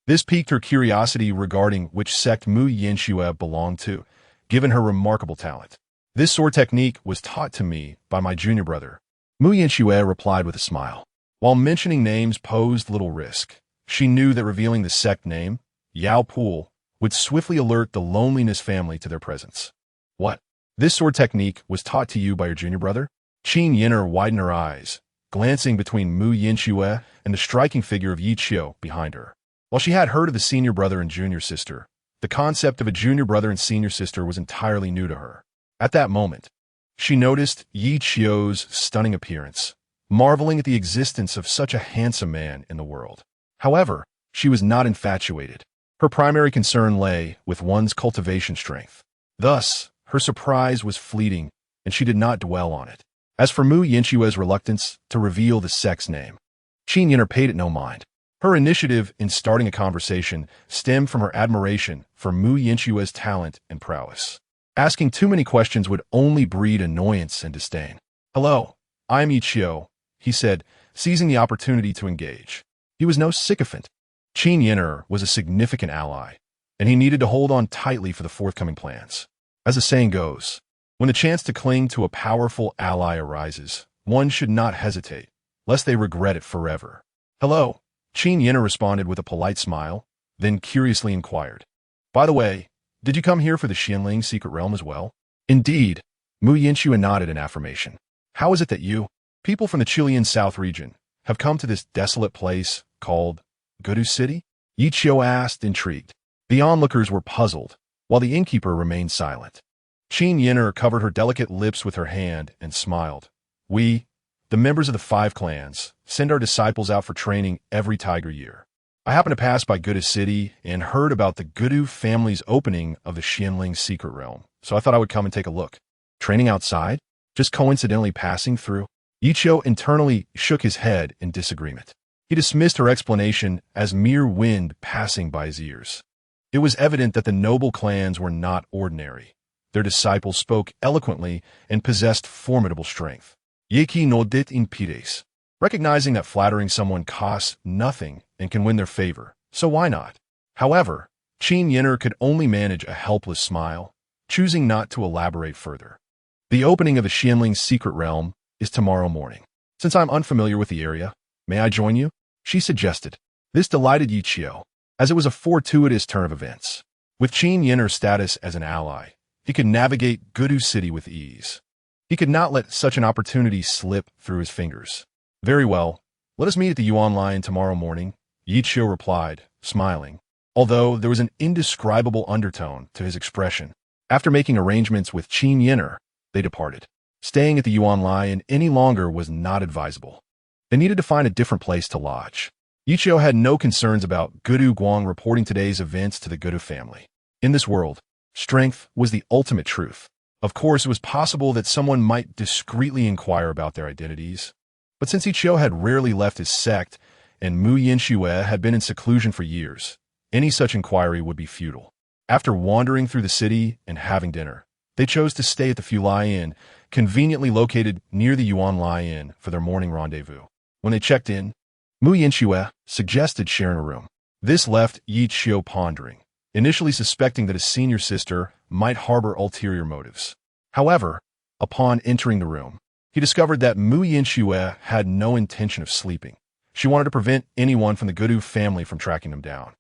This piqued her curiosity regarding which sect Mu Yinxiu belonged to, given her remarkable talent. This sword technique was taught to me by my junior brother. Mu Yinxiu replied with a smile. While mentioning names posed little risk, she knew that revealing the sect name, Yao Pool, would swiftly alert the loneliness family to their presence. What? This sword technique was taught to you by your junior brother? Yinhuang widened her eyes, glancing between Mu Yinxiu and the striking figure of Ye Qiu behind her. While she had heard of the senior brother and junior sister, the concept of a junior brother and senior sister was entirely new to her. At that moment, she noticed Ye Qiu's stunning appearance, marveling at the existence of such a handsome man in the world. However, she was not infatuated. Her primary concern lay with one's cultivation strength. Thus, her surprise was fleeting, and she did not dwell on it. As for Mu Yinxiu's reluctance to reveal the sect's name, Yinhuang paid it no mind. Her initiative in starting a conversation stemmed from her admiration for Mu Yinxiu's talent and prowess. Asking too many questions would only breed annoyance and disdain. Hello, I'm Ye Qiu, he said, seizing the opportunity to engage. He was no sycophant. Yinhuang was a significant ally, and he needed to hold on tightly for the forthcoming plans. As the saying goes, when the chance to cling to a powerful ally arises, one should not hesitate, lest they regret it forever. Hello, Yinhuang responded with a polite smile, then curiously inquired. By the way, did you come here for the Xianling secret realm as well? Indeed, Mu Yinxiu nodded in affirmation. How is it that you, people from the Chilean South region, have come to this desolate place called Gudu City? Ye Qiu asked, intrigued. The onlookers were puzzled, while the innkeeper remained silent. Yinhuang covered her delicate lips with her hand and smiled. We, the members of the 5 clans, send our disciples out for training every tiger year. I happened to pass by Gudu City and heard about the Gudu family's opening of the Xianling secret realm, so I thought I would come and take a look. Training outside? Just coincidentally passing through? Ye Qiu internally shook his head in disagreement. He dismissed her explanation as mere wind passing by his ears. It was evident that the noble clans were not ordinary. Their disciples spoke eloquently and possessed formidable strength. Ye Qiu nodded in pires, recognizing that flattering someone costs nothing and can win their favor, so why not? However, Qin Yinner could only manage a helpless smile, choosing not to elaborate further. The opening of the Xianling secret realm is tomorrow morning. Since I'm unfamiliar with the area, may I join you? She suggested. This delighted Ye Qiu, as it was a fortuitous turn of events. With Qin Yinner's status as an ally, he could navigate Gudu City with ease. He could not let such an opportunity slip through his fingers. Very well, let us meet at the Yuan Lion tomorrow morning, Ye Qiu replied, smiling, although there was an indescribable undertone to his expression. After making arrangements with Qin Yinner, they departed. Staying at the Yuan Lion any longer was not advisable. They needed to find a different place to lodge. Ye Qiu had no concerns about Gudu Guang reporting today's events to the Gudu family. In this world, strength was the ultimate truth. Of course, it was possible that someone might discreetly inquire about their identities. But since Ye Qiu had rarely left his sect, and Mu Yinxue had been in seclusion for years, any such inquiry would be futile. After wandering through the city and having dinner, they chose to stay at the Fulai Inn, conveniently located near the Yuan Lion, for their morning rendezvous. When they checked in, Mu Yinxue suggested sharing a room. This left Ye Qiu pondering, initially suspecting that his senior sister might harbor ulterior motives. However, upon entering the room, he discovered that Mu Yinxue had no intention of sleeping. She wanted to prevent anyone from the Gudu family from tracking them down.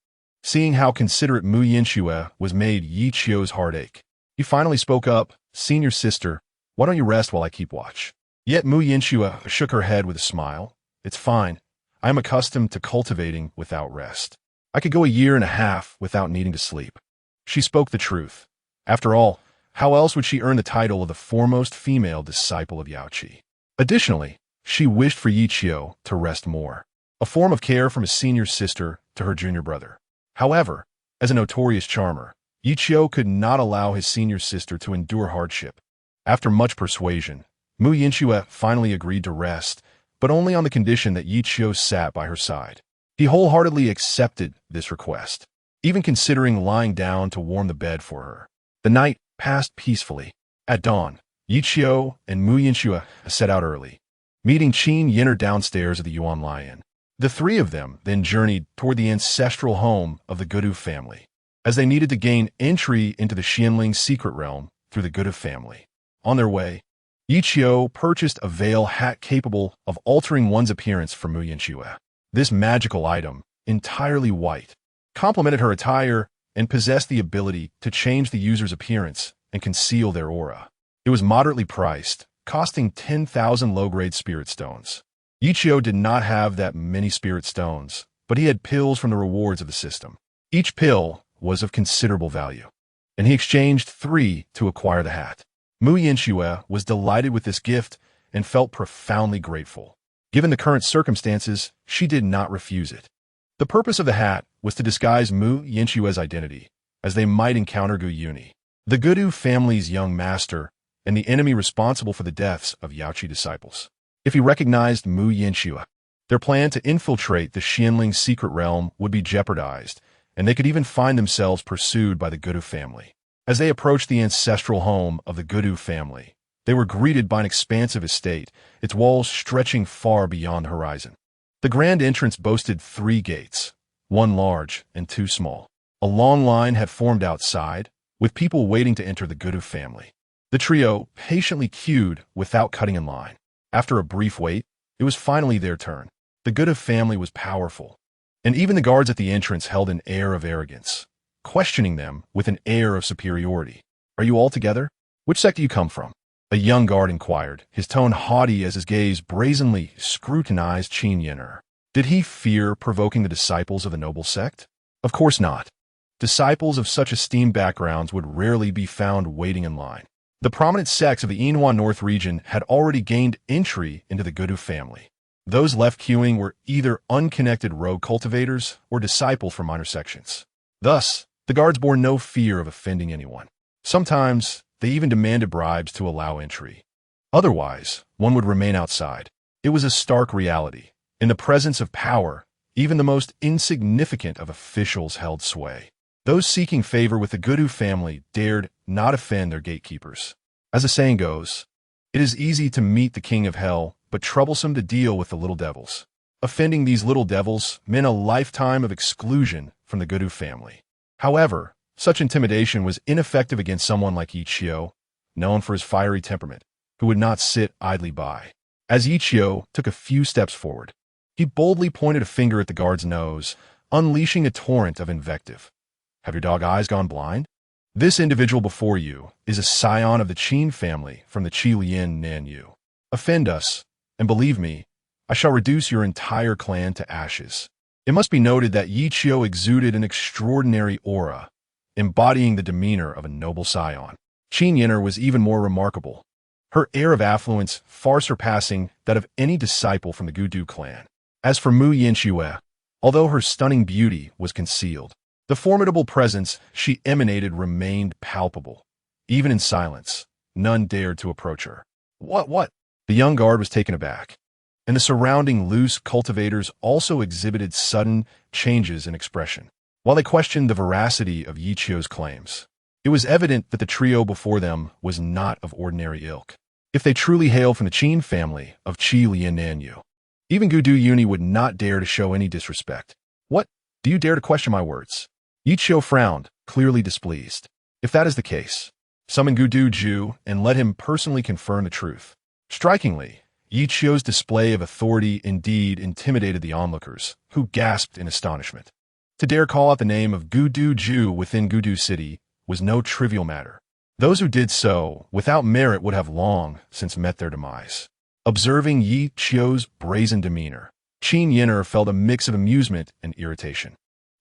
Seeing how considerate Mu Yinxue was made Ye Qiu's heart ache. He finally spoke up, "Senior sister, why don't you rest while I keep watch?" Yet Mu Yinxue shook her head with a smile. "It's fine. I am accustomed to cultivating without rest. I could go a year and a half without needing to sleep." She spoke the truth. After all, how else would she earn the title of the foremost female disciple of Yaochi? Additionally, she wished for Ye Qiu to rest more, a form of care from a senior sister to her junior brother. However, as a notorious charmer, Ye Qiu could not allow his senior sister to endure hardship. After much persuasion, Mu Yinxue finally agreed to rest, but only on the condition that Ye Qiu sat by her side. He wholeheartedly accepted this request, even considering lying down to warm the bed for her. The night passed peacefully. At dawn, Ye Qiu and Mu Yinxue set out early, meeting Qin Yinner downstairs at the Yuan Lion. The three of them then journeyed toward the ancestral home of the Gudu family, as they needed to gain entry into the Xianling secret realm through the Gudu family. On their way, Ye Qiu purchased a veil hat capable of altering one's appearance for Mu Yinxue. This magical item, entirely white, complemented her attire and possessed the ability to change the user's appearance and conceal their aura. It was moderately priced, costing 10,000 low-grade spirit stones. Ye Qiu did not have that many spirit stones, but he had pills from the rewards of the system. Each pill was of considerable value, and he exchanged 3 to acquire the hat. Mu Yinxue was delighted with this gift and felt profoundly grateful. Given the current circumstances, she did not refuse it. The purpose of the hat was to disguise Mu Yinxue's identity, as they might encounter Gu Yuni, the Gudu family's young master, and the enemy responsible for the deaths of Yaochi disciples. If he recognized Mu Yinxue, their plan to infiltrate the Xianling secret realm would be jeopardized, and they could even find themselves pursued by the Gudu family. As they approached the ancestral home of the Gudu family, they were greeted by an expansive estate, its walls stretching far beyond the horizon. The grand entrance boasted 3 gates, 1 large and 2 small. A long line had formed outside, with people waiting to enter the Gudu family. The trio patiently queued without cutting in line. After a brief wait, it was finally their turn. The Gudu family was powerful, and even the guards at the entrance held an air of arrogance, questioning them with an air of superiority. "Are you all together? Which sect do you come from?" A young guard inquired, his tone haughty as his gaze brazenly scrutinized Qin Yinner. Did he fear provoking the disciples of the noble sect? Of course not. Disciples of such esteemed backgrounds would rarely be found waiting in line. The prominent sects of the Yinhuang Northern Region had already gained entry into the Gudu family. Those left queuing were either unconnected rogue cultivators or disciples from minor sections. Thus, the guards bore no fear of offending anyone. Sometimes, they even demanded bribes to allow entry. Otherwise, one would remain outside. It was a stark reality. In the presence of power, even the most insignificant of officials held sway. Those seeking favor with the Gudu family dared not offend their gatekeepers. As the saying goes, it is easy to meet the king of hell, but troublesome to deal with the little devils. Offending these little devils meant a lifetime of exclusion from the Gudu family. However, such intimidation was ineffective against someone like Ye Qiu, known for his fiery temperament, who would not sit idly by. As Ye Qiu took a few steps forward, he boldly pointed a finger at the guard's nose, unleashing a torrent of invective. Have your dog eyes gone blind? This individual before you is a scion of the Qin family from the Qilian Nanyu. Offend us, and believe me, I shall reduce your entire clan to ashes. It must be noted that Ye Qiu exuded an extraordinary aura, embodying the demeanor of a noble scion. Qin Yinner was even more remarkable, her air of affluence far surpassing that of any disciple from the Gudu clan. As for Mu Yinxue, although her stunning beauty was concealed, the formidable presence she emanated remained palpable. Even in silence, none dared to approach her. What? The young guard was taken aback, and the surrounding loose cultivators also exhibited sudden changes in expression. While they questioned the veracity of Ye Qiu's claims, it was evident that the trio before them was not of ordinary ilk. If they truly hailed from the Qin family of Qilian Nanyu, even Gudu Uni would not dare to show any disrespect. What? Do you dare to question my words? Ye Qiu frowned, clearly displeased. If that is the case, summon Gudu Ju and let him personally confirm the truth. Strikingly, Ye Qiu's display of authority indeed intimidated the onlookers, who gasped in astonishment. To dare call out the name of Gudu Ju within Gudu City was no trivial matter. Those who did so without merit would have long since met their demise. Observing Ye Qiu's brazen demeanor, Qin Yinner felt a mix of amusement and irritation.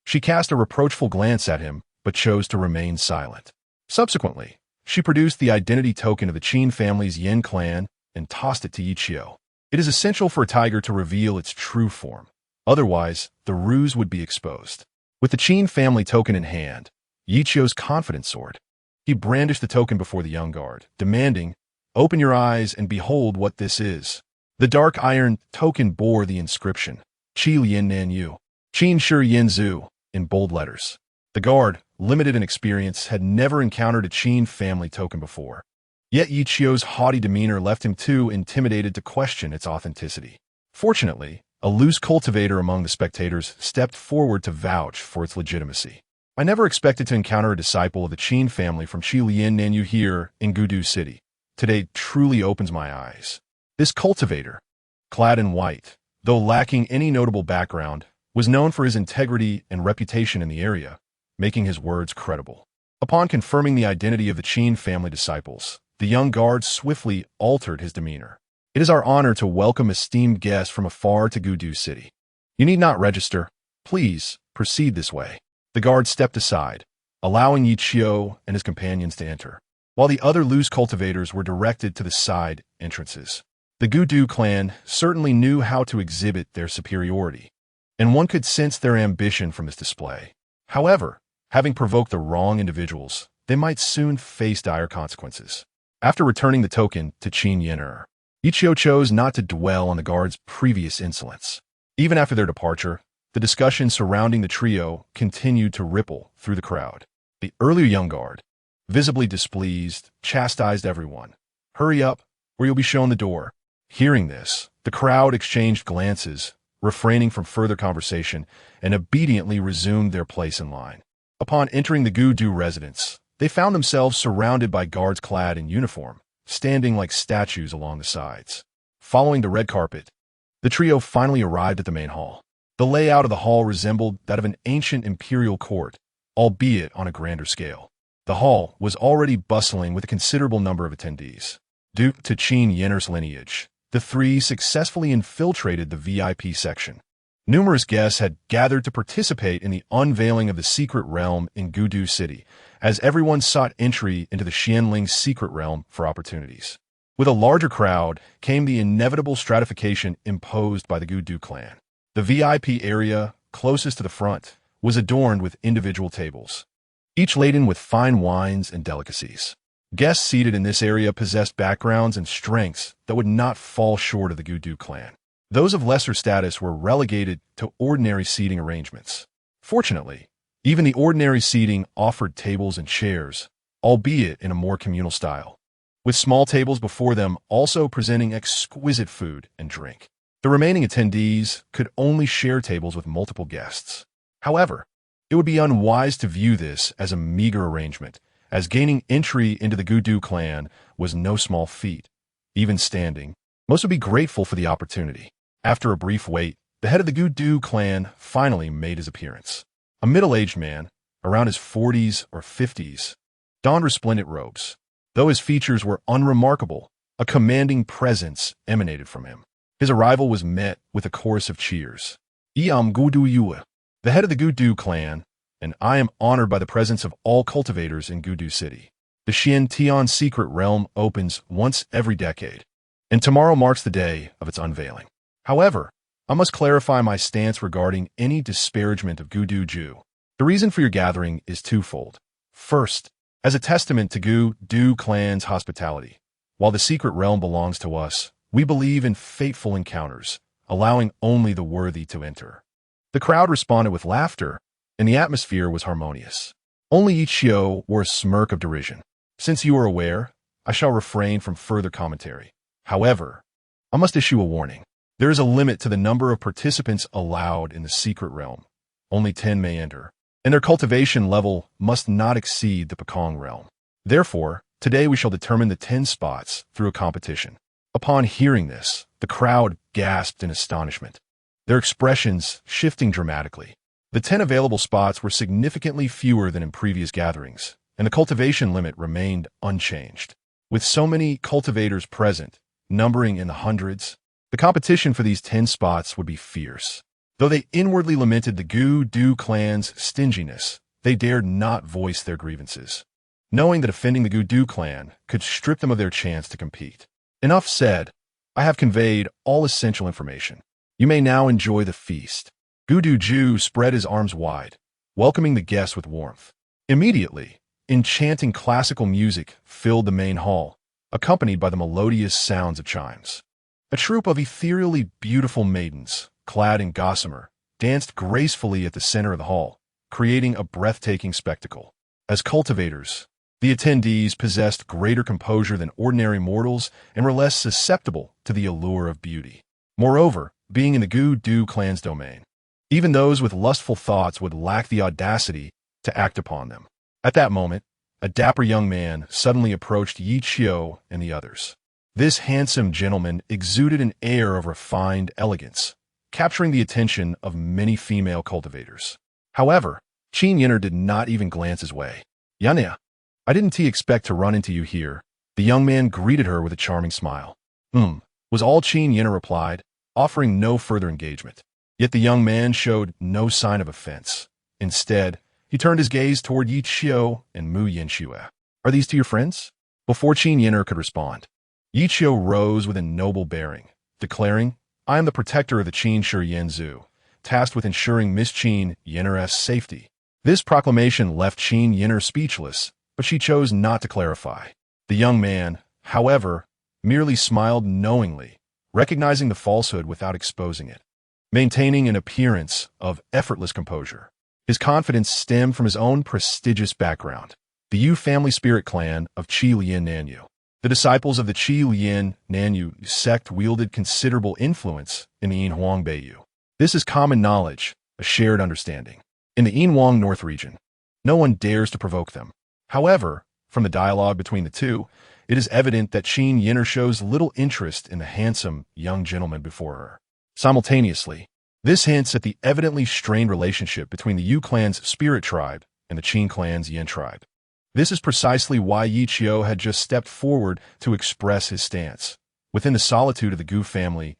She cast a reproachful glance at him, but chose to remain silent. Subsequently, she produced the identity token of the Qin family's Yin clan and tossed it to Ye Qiu. It is essential for a tiger to reveal its true form. Otherwise, the ruse would be exposed. With the Qin family token in hand, Ye Qiu's confidence soared. He brandished the token before the young guard, demanding, "Open your eyes and behold what this is." The dark iron token bore the inscription, Qilian Nanyu, Qin Shi Yinzu, in bold letters. The guard, limited in experience, had never encountered a Qin family token before. Yet Ye Qiu's haughty demeanor left him too intimidated to question its authenticity. Fortunately, a loose cultivator among the spectators stepped forward to vouch for its legitimacy. I never expected to encounter a disciple of the Qin family from Qilian Nanyu here in Gudu City. Today truly opens my eyes. This cultivator, clad in white, though lacking any notable background, was known for his integrity and reputation in the area, making his words credible. Upon confirming the identity of the Qin family disciples, the young guard swiftly altered his demeanor. It is our honor to welcome esteemed guests from afar to Gudu City. You need not register. Please, proceed this way. The guard stepped aside, allowing Ye Qiu and his companions to enter, while the other loose cultivators were directed to the side entrances. The Gudu clan certainly knew how to exhibit their superiority, and one could sense their ambition from this display. However, having provoked the wrong individuals, they might soon face dire consequences. After returning the token to Qin Yinner, Ye Qiu chose not to dwell on the guard's previous insolence. Even after their departure, the discussion surrounding the trio continued to ripple through the crowd. The earlier young guard, visibly displeased, chastised everyone. "Hurry up, or you'll be shown the door." Hearing this, the crowd exchanged glances, refraining from further conversation, and obediently resumed their place in line. Upon entering the Gudu residence, they found themselves surrounded by guards clad in uniform, standing like statues along the sides. Following the red carpet, the trio finally arrived at the main hall. The layout of the hall resembled that of an ancient imperial court, albeit on a grander scale. The hall was already bustling with a considerable number of attendees. Due to Qin Yinner's lineage, the three successfully infiltrated the VIP section. Numerous guests had gathered to participate in the unveiling of the secret realm in Gudu City, as everyone sought entry into the Xianling's secret realm for opportunities. With a larger crowd came the inevitable stratification imposed by the Gudu clan. The VIP area, closest to the front, was adorned with individual tables, each laden with fine wines and delicacies. Guests seated in this area possessed backgrounds and strengths that would not fall short of the Gudu clan. Those of lesser status were relegated to ordinary seating arrangements. Fortunately, even the ordinary seating offered tables and chairs, albeit in a more communal style, with small tables before them also presenting exquisite food and drink. The remaining attendees could only share tables with multiple guests. However, it would be unwise to view this as a meager arrangement, as gaining entry into the Gudu clan was no small feat. Even standing, most would be grateful for the opportunity. After a brief wait, the head of the Gudu clan finally made his appearance. A middle-aged man, around his 40s or 50s, donned resplendent robes. Though his features were unremarkable, a commanding presence emanated from him. His arrival was met with a chorus of cheers. I am Gudu Yue, the head of the Gudu clan, and I am honored by the presence of all cultivators in Gudu City. The Xiantian Secret Realm opens once every decade, and tomorrow marks the day of its unveiling. However, I must clarify my stance regarding any disparagement of Gudu Ju. The reason for your gathering is twofold. First, as a testament to Gudu clan's hospitality. While the secret realm belongs to us, we believe in fateful encounters, allowing only the worthy to enter. The crowd responded with laughter, and the atmosphere was harmonious. Only Ye Qiu wore a smirk of derision. Since you are aware, I shall refrain from further commentary. However, I must issue a warning. There is a limit to the number of participants allowed in the secret realm. Only 10 may enter, and their cultivation level must not exceed the Pekong realm. Therefore, today we shall determine the 10 spots through a competition. Upon hearing this, the crowd gasped in astonishment, their expressions shifting dramatically. The 10 available spots were significantly fewer than in previous gatherings, and the cultivation limit remained unchanged. With so many cultivators present, numbering in the hundreds, the competition for these 10 spots would be fierce. Though they inwardly lamented the Gudu clan's stinginess, they dared not voice their grievances, knowing that offending the Gudu clan could strip them of their chance to compete. Enough said. I have conveyed all essential information. You may now enjoy the feast. Gudu Ju spread his arms wide, welcoming the guests with warmth. Immediately, enchanting classical music filled the main hall, accompanied by the melodious sounds of chimes. A troupe of ethereally beautiful maidens, clad in gossamer, danced gracefully at the center of the hall, creating a breathtaking spectacle. As cultivators, the attendees possessed greater composure than ordinary mortals and were less susceptible to the allure of beauty. Moreover, being in the Gudu clan's domain, even those with lustful thoughts would lack the audacity to act upon them. At that moment, a dapper young man suddenly approached Ye Qiu and the others. This handsome gentleman exuded an air of refined elegance, capturing the attention of many female cultivators. However, Qin Yinner did not even glance his way. "Yanya, I didn't expect to run into you here." The young man greeted her with a charming smile. Was all Qin Yinner replied, offering no further engagement. Yet the young man showed no sign of offense. Instead, he turned his gaze toward Ye Qiu and Mu Yanxue. "Are these two your friends?" Before Qin Yinner could respond, Ye Qiu rose with a noble bearing, declaring, "I am the protector of the Qin Shi Yanzu, tasked with ensuring Miss Qin Yinner's safety." This proclamation left Qin Yinner speechless, but she chose not to clarify. The young man, however, merely smiled knowingly, recognizing the falsehood without exposing it, maintaining an appearance of effortless composure. His confidence stemmed from his own prestigious background, the Yu family spirit clan of Qi Lian Nanyu. The disciples of the Qi Lian Nanyu sect wielded considerable influence in the Yinhuang Beiyu. This is common knowledge, a shared understanding. In the Yinhuang Northern Region, no one dares to provoke them. However, from the dialogue between the two, it is evident that Qin Yinner shows little interest in the handsome young gentleman before her. Simultaneously, this hints at the evidently strained relationship between the Yu clan's spirit tribe and the Qin clan's Yin tribe. This is precisely why Ye Qiu had just stepped forward to express his stance, within the solitude of the Gu family's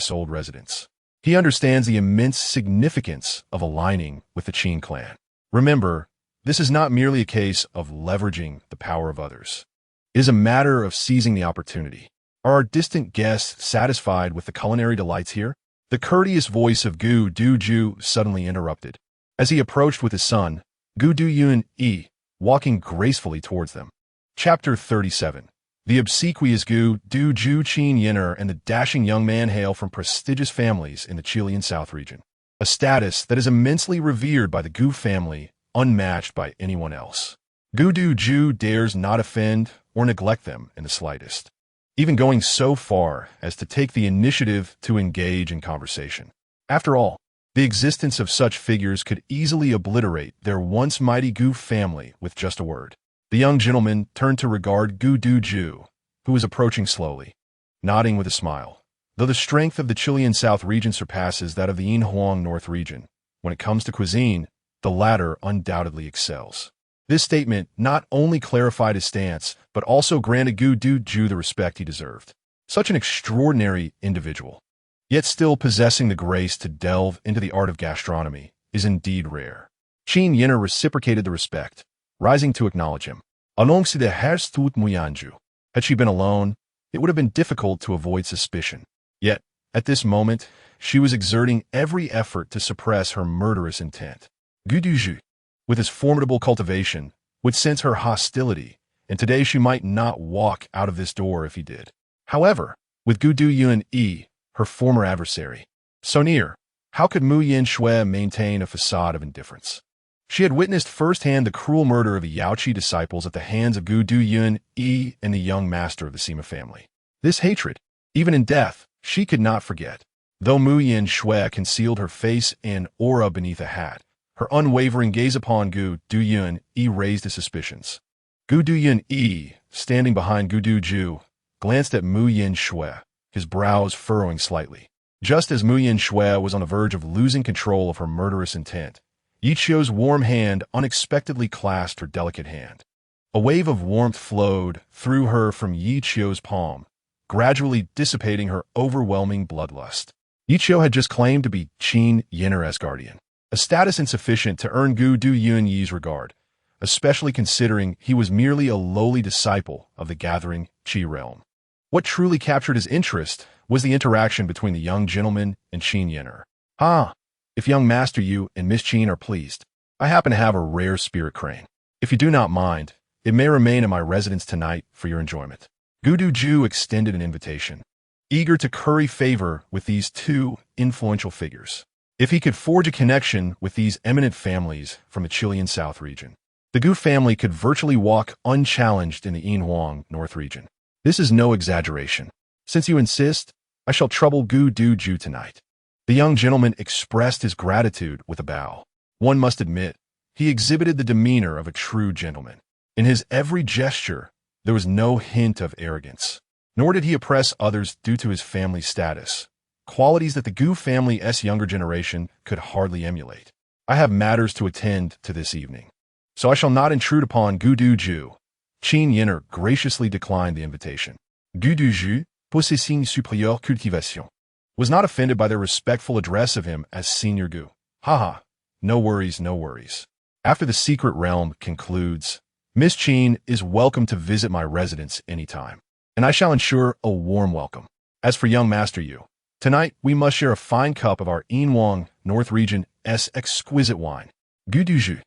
old residence. He understands the immense significance of aligning with the Qin clan. Remember, this is not merely a case of leveraging the power of others. It is a matter of seizing the opportunity. Are our distant guests satisfied with the culinary delights here? The courteous voice of Gu Duju suddenly interrupted. As he approached with his son, Gu Duyun walking gracefully towards them. Chapter 37. The obsequious Gu Duju Qin Yin'er and the dashing young man hail from prestigious families in the Chilean South region. A status that is immensely revered by the Gu family, unmatched by anyone else. Gu Duju dares not offend or neglect them in the slightest, even going so far as to take the initiative to engage in conversation. After all, the existence of such figures could easily obliterate their once mighty Gu family with just a word. The young gentleman turned to regard Gu Duju, who was approaching slowly, nodding with a smile. Though the strength of the Chilean South region surpasses that of the Yinhuang Northern Region, when it comes to cuisine, the latter undoubtedly excels. This statement not only clarified his stance, but also granted Gu Duju the respect he deserved. Such an extraordinary individual, yet still possessing the grace to delve into the art of gastronomy, is indeed rare. Qin Yin'er reciprocated the respect, rising to acknowledge him. Along de herst tout muyanju. Had she been alone, it would have been difficult to avoid suspicion. Yet, at this moment, she was exerting every effort to suppress her murderous intent. Gu Duju, with his formidable cultivation, would sense her hostility, and today she might not walk out of this door if he did. However, with Gu Duyun, her former adversary, so near, how could Mu Yin Shui maintain a facade of indifference? She had witnessed firsthand the cruel murder of the Yaochi disciples at the hands of Gu Duyun and the young master of the Sima family. This hatred, even in death, she could not forget. Though Mu Yin Shui concealed her face and aura beneath a hat, her unwavering gaze upon Gu Duyun raised his suspicions. Gu Duyun, standing behind Gu Duju, glanced at Mu Yin Shui, his brows furrowing slightly. Just as Mu Yin Shui was on the verge of losing control of her murderous intent, Ye Qiu's warm hand unexpectedly clasped her delicate hand. A wave of warmth flowed through her from Ye Qiu's palm, gradually dissipating her overwhelming bloodlust. Ye Qiu had just claimed to be Qin Yin'er's guardian, a status insufficient to earn Gu Duyun's regard, especially considering he was merely a lowly disciple of the gathering Qi realm. What truly captured his interest was the interaction between the young gentleman and Qin Yin'er. If young Master Yu and Miss Qin are pleased, I happen to have a rare spirit crane. If you do not mind, it may remain in my residence tonight for your enjoyment. Gu Duju extended an invitation, eager to curry favor with these two influential figures. If he could forge a connection with these eminent families from the Chilean South region, the Gu family could virtually walk unchallenged in the Yinhuang Northern Region. This is no exaggeration. Since you insist, I shall trouble Gu Duju tonight. The young gentleman expressed his gratitude with a bow. One must admit, he exhibited the demeanor of a true gentleman. In his every gesture, there was no hint of arrogance, nor did he oppress others due to his family status, qualities that the Gu family's younger generation could hardly emulate. I have matters to attend to this evening, so I shall not intrude upon Gu Duju. Qin Yin'er graciously declined the invitation. Gu Duju, possessing supérieure cultivation, was not offended by their respectful address of him as Senior Gu. No worries, no worries. After the secret realm concludes, Miss Qin is welcome to visit my residence anytime, and I shall ensure a warm welcome. As for young Master Yu, tonight we must share a fine cup of our Yinhuang Northern Region's exquisite wine. Gu Duju,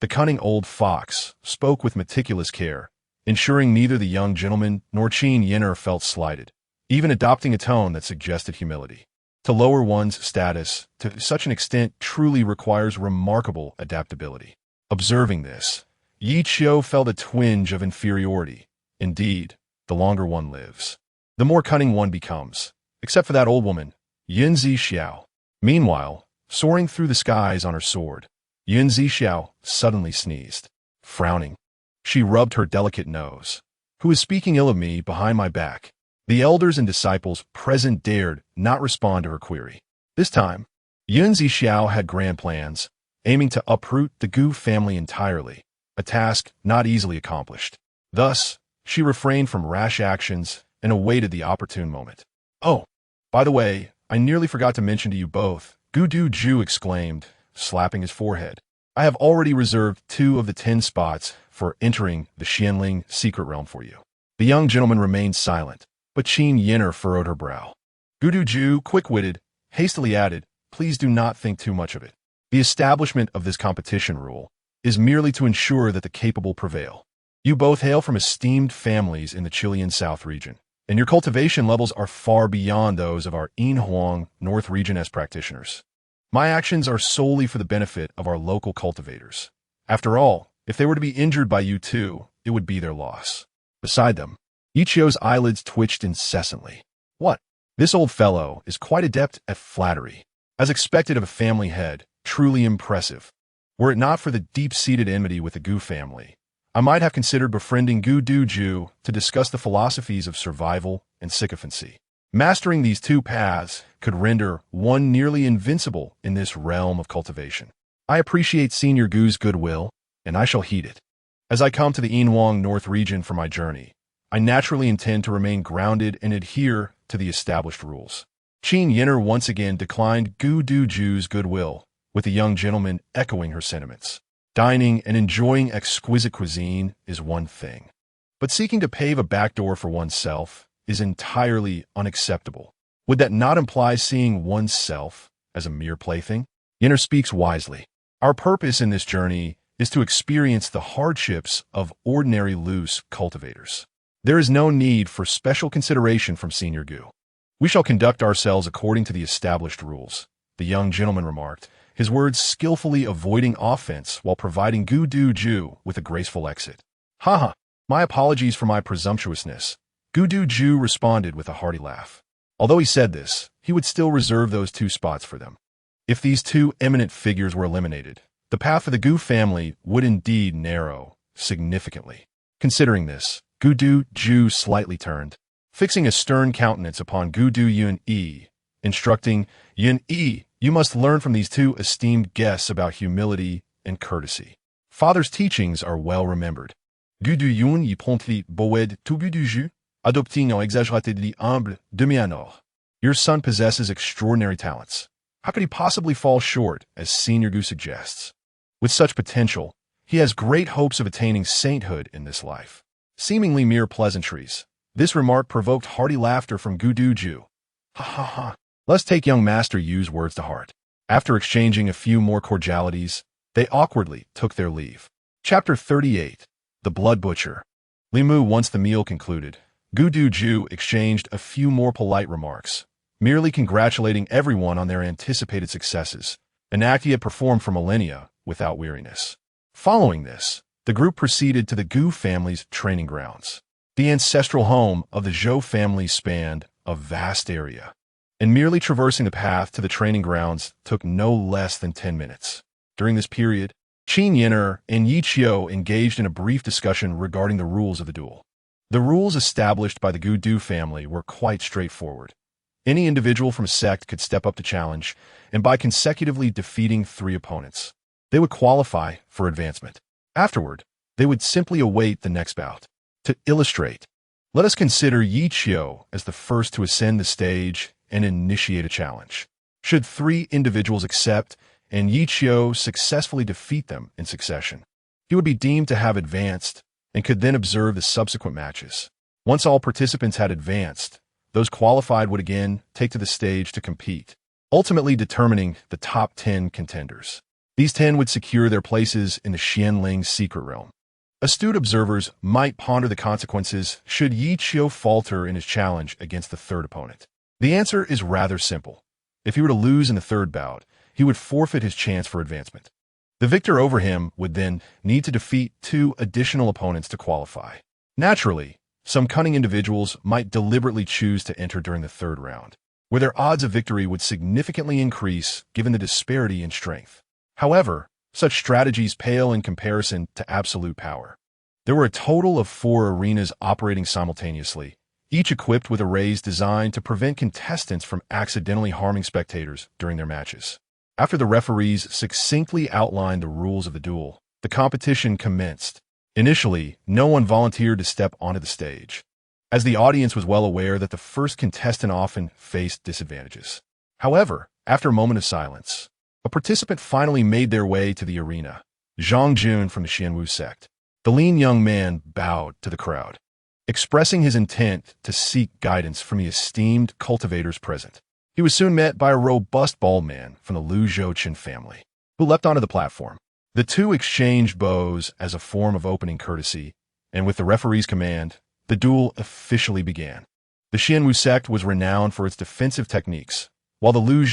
the cunning old fox, spoke with meticulous care, ensuring neither the young gentleman nor Qin Yin'er felt slighted, even adopting a tone that suggested humility. To lower one's status to such an extent truly requires remarkable adaptability. Observing this, Ye Qiu felt a twinge of inferiority. Indeed, the longer one lives, the more cunning one becomes, except for that old woman, Zixiao. Meanwhile, soaring through the skies on her sword, Zixiao suddenly sneezed. Frowning, she rubbed her delicate nose. Who is speaking ill of me behind my back? The elders and disciples present dared not respond to her query. This time, Zixiao had grand plans, aiming to uproot the Gu family entirely, a task not easily accomplished. Thus, she refrained from rash actions and awaited the opportune moment. Oh, by the way, I nearly forgot to mention to you both, Gu Duju exclaimed, slapping his forehead. I have already reserved 2 of the 10 spots for entering the Xianling secret realm for you. The young gentleman remained silent, But Qin Yinner furrowed her brow. Gudu Ju, quick-witted, hastily added, "Please do not think too much of it. The establishment of this competition rule is merely to ensure that the capable prevail. You both hail from esteemed families in the Chilean South region, and your cultivation levels are far beyond those of our Yinhuang Northern Region as practitioners. My actions are solely for the benefit of our local cultivators. After all, if they were to be injured by you two, it would be their loss." Beside them, Ye Qiu's eyelids twitched incessantly. What? This old fellow is quite adept at flattery. As expected of a family head, truly impressive. Were it not for the deep-seated enmity with the Gu family, I might have considered befriending Gu Duju to discuss the philosophies of survival and sycophancy. Mastering these two paths could render one nearly invincible in this realm of cultivation. I appreciate Senior Gu's goodwill, and I shall heed it. As I come to the Yinhuang Northern Region for my journey, I naturally intend to remain grounded and adhere to the established rules. Qin Yinner once again declined Gu Duju's goodwill, with the young gentleman echoing her sentiments. Dining and enjoying exquisite cuisine is one thing, but seeking to pave a backdoor for oneself is entirely unacceptable. Would that not imply seeing oneself as a mere plaything? Yinner speaks wisely. Our purpose in this journey is to experience the hardships of ordinary loose cultivators. There is no need for special consideration from Senior Gu. We shall conduct ourselves according to the established rules, the young gentleman remarked, his words skillfully avoiding offense while providing Gu Duju with a graceful exit. "Haha, my apologies for my presumptuousness," Gu Duju responded with a hearty laugh. Although he said this, he would still reserve those two spots for them. If these two eminent figures were eliminated, the path for the Gu family would indeed narrow significantly. Considering this, Gu Duju slightly turned, fixing a stern countenance upon Gu Du Yun-yi, instructing, "Yun-yi, you must learn from these two esteemed guests about humility and courtesy. Father's teachings are well remembered. Gu Du Yun-yi promptly boed tout Gu Duju, adopting en exagérément humble demi-honneur. Your son possesses extraordinary talents. How could he possibly fall short, as Senior Gu suggests? With such potential, he has great hopes of attaining sainthood in this life." Seemingly mere pleasantries, this remark provoked hearty laughter from Gu Duju. "Ha ha ha. Let's take young Master Yu's words to heart." After exchanging a few more cordialities, they awkwardly took their leave. Chapter 38. The Blood Butcher. Limu, once the meal concluded, Gu Duju exchanged a few more polite remarks, merely congratulating everyone on their anticipated successes, an act he had performed for millennia without weariness. Following this, the group proceeded to the Gu family's training grounds. The ancestral home of the Zhou family spanned a vast area, and merely traversing the path to the training grounds took no less than 10 minutes. During this period, Qin Yinner and Ye Qiu engaged in a brief discussion regarding the rules of the duel. The rules established by the Gu Du family were quite straightforward. Any individual from a sect could step up to challenge, and by consecutively defeating 3 opponents, they would qualify for advancement. Afterward, they would simply await the next bout. To illustrate, let us consider Ye Qiu as the first to ascend the stage and initiate a challenge. Should 3 individuals accept and Ye Qiu successfully defeat them in succession, he would be deemed to have advanced and could then observe the subsequent matches. Once all participants had advanced, those qualified would again take to the stage to compete, ultimately determining the top 10 contenders. These 10 would secure their places in the Xianling secret realm. Astute observers might ponder the consequences should Ye Qiu falter in his challenge against the 3rd opponent. The answer is rather simple. If he were to lose in the 3rd bout, he would forfeit his chance for advancement. The victor over him would then need to defeat 2 additional opponents to qualify. Naturally, some cunning individuals might deliberately choose to enter during the 3rd round, where their odds of victory would significantly increase given the disparity in strength. However, such strategies pale in comparison to absolute power. There were a total of 4 arenas operating simultaneously, each equipped with arrays designed to prevent contestants from accidentally harming spectators during their matches. After the referees succinctly outlined the rules of the duel, the competition commenced. Initially, no one volunteered to step onto the stage, as the audience was well aware that the first contestant often faced disadvantages. However, after a moment of silence, a participant finally made their way to the arena, Zhang Jun from the Xianwu sect. The lean young man bowed to the crowd. expressing his intent to seek guidance from the esteemed cultivators present. He was soon met by a robust bald man from the Liu family, who leapt onto the platform. The two exchanged bows as a form of opening courtesy, and with the referee's command, the duel officially began. The Xianwu sect was renowned for its defensive techniques, while the Liu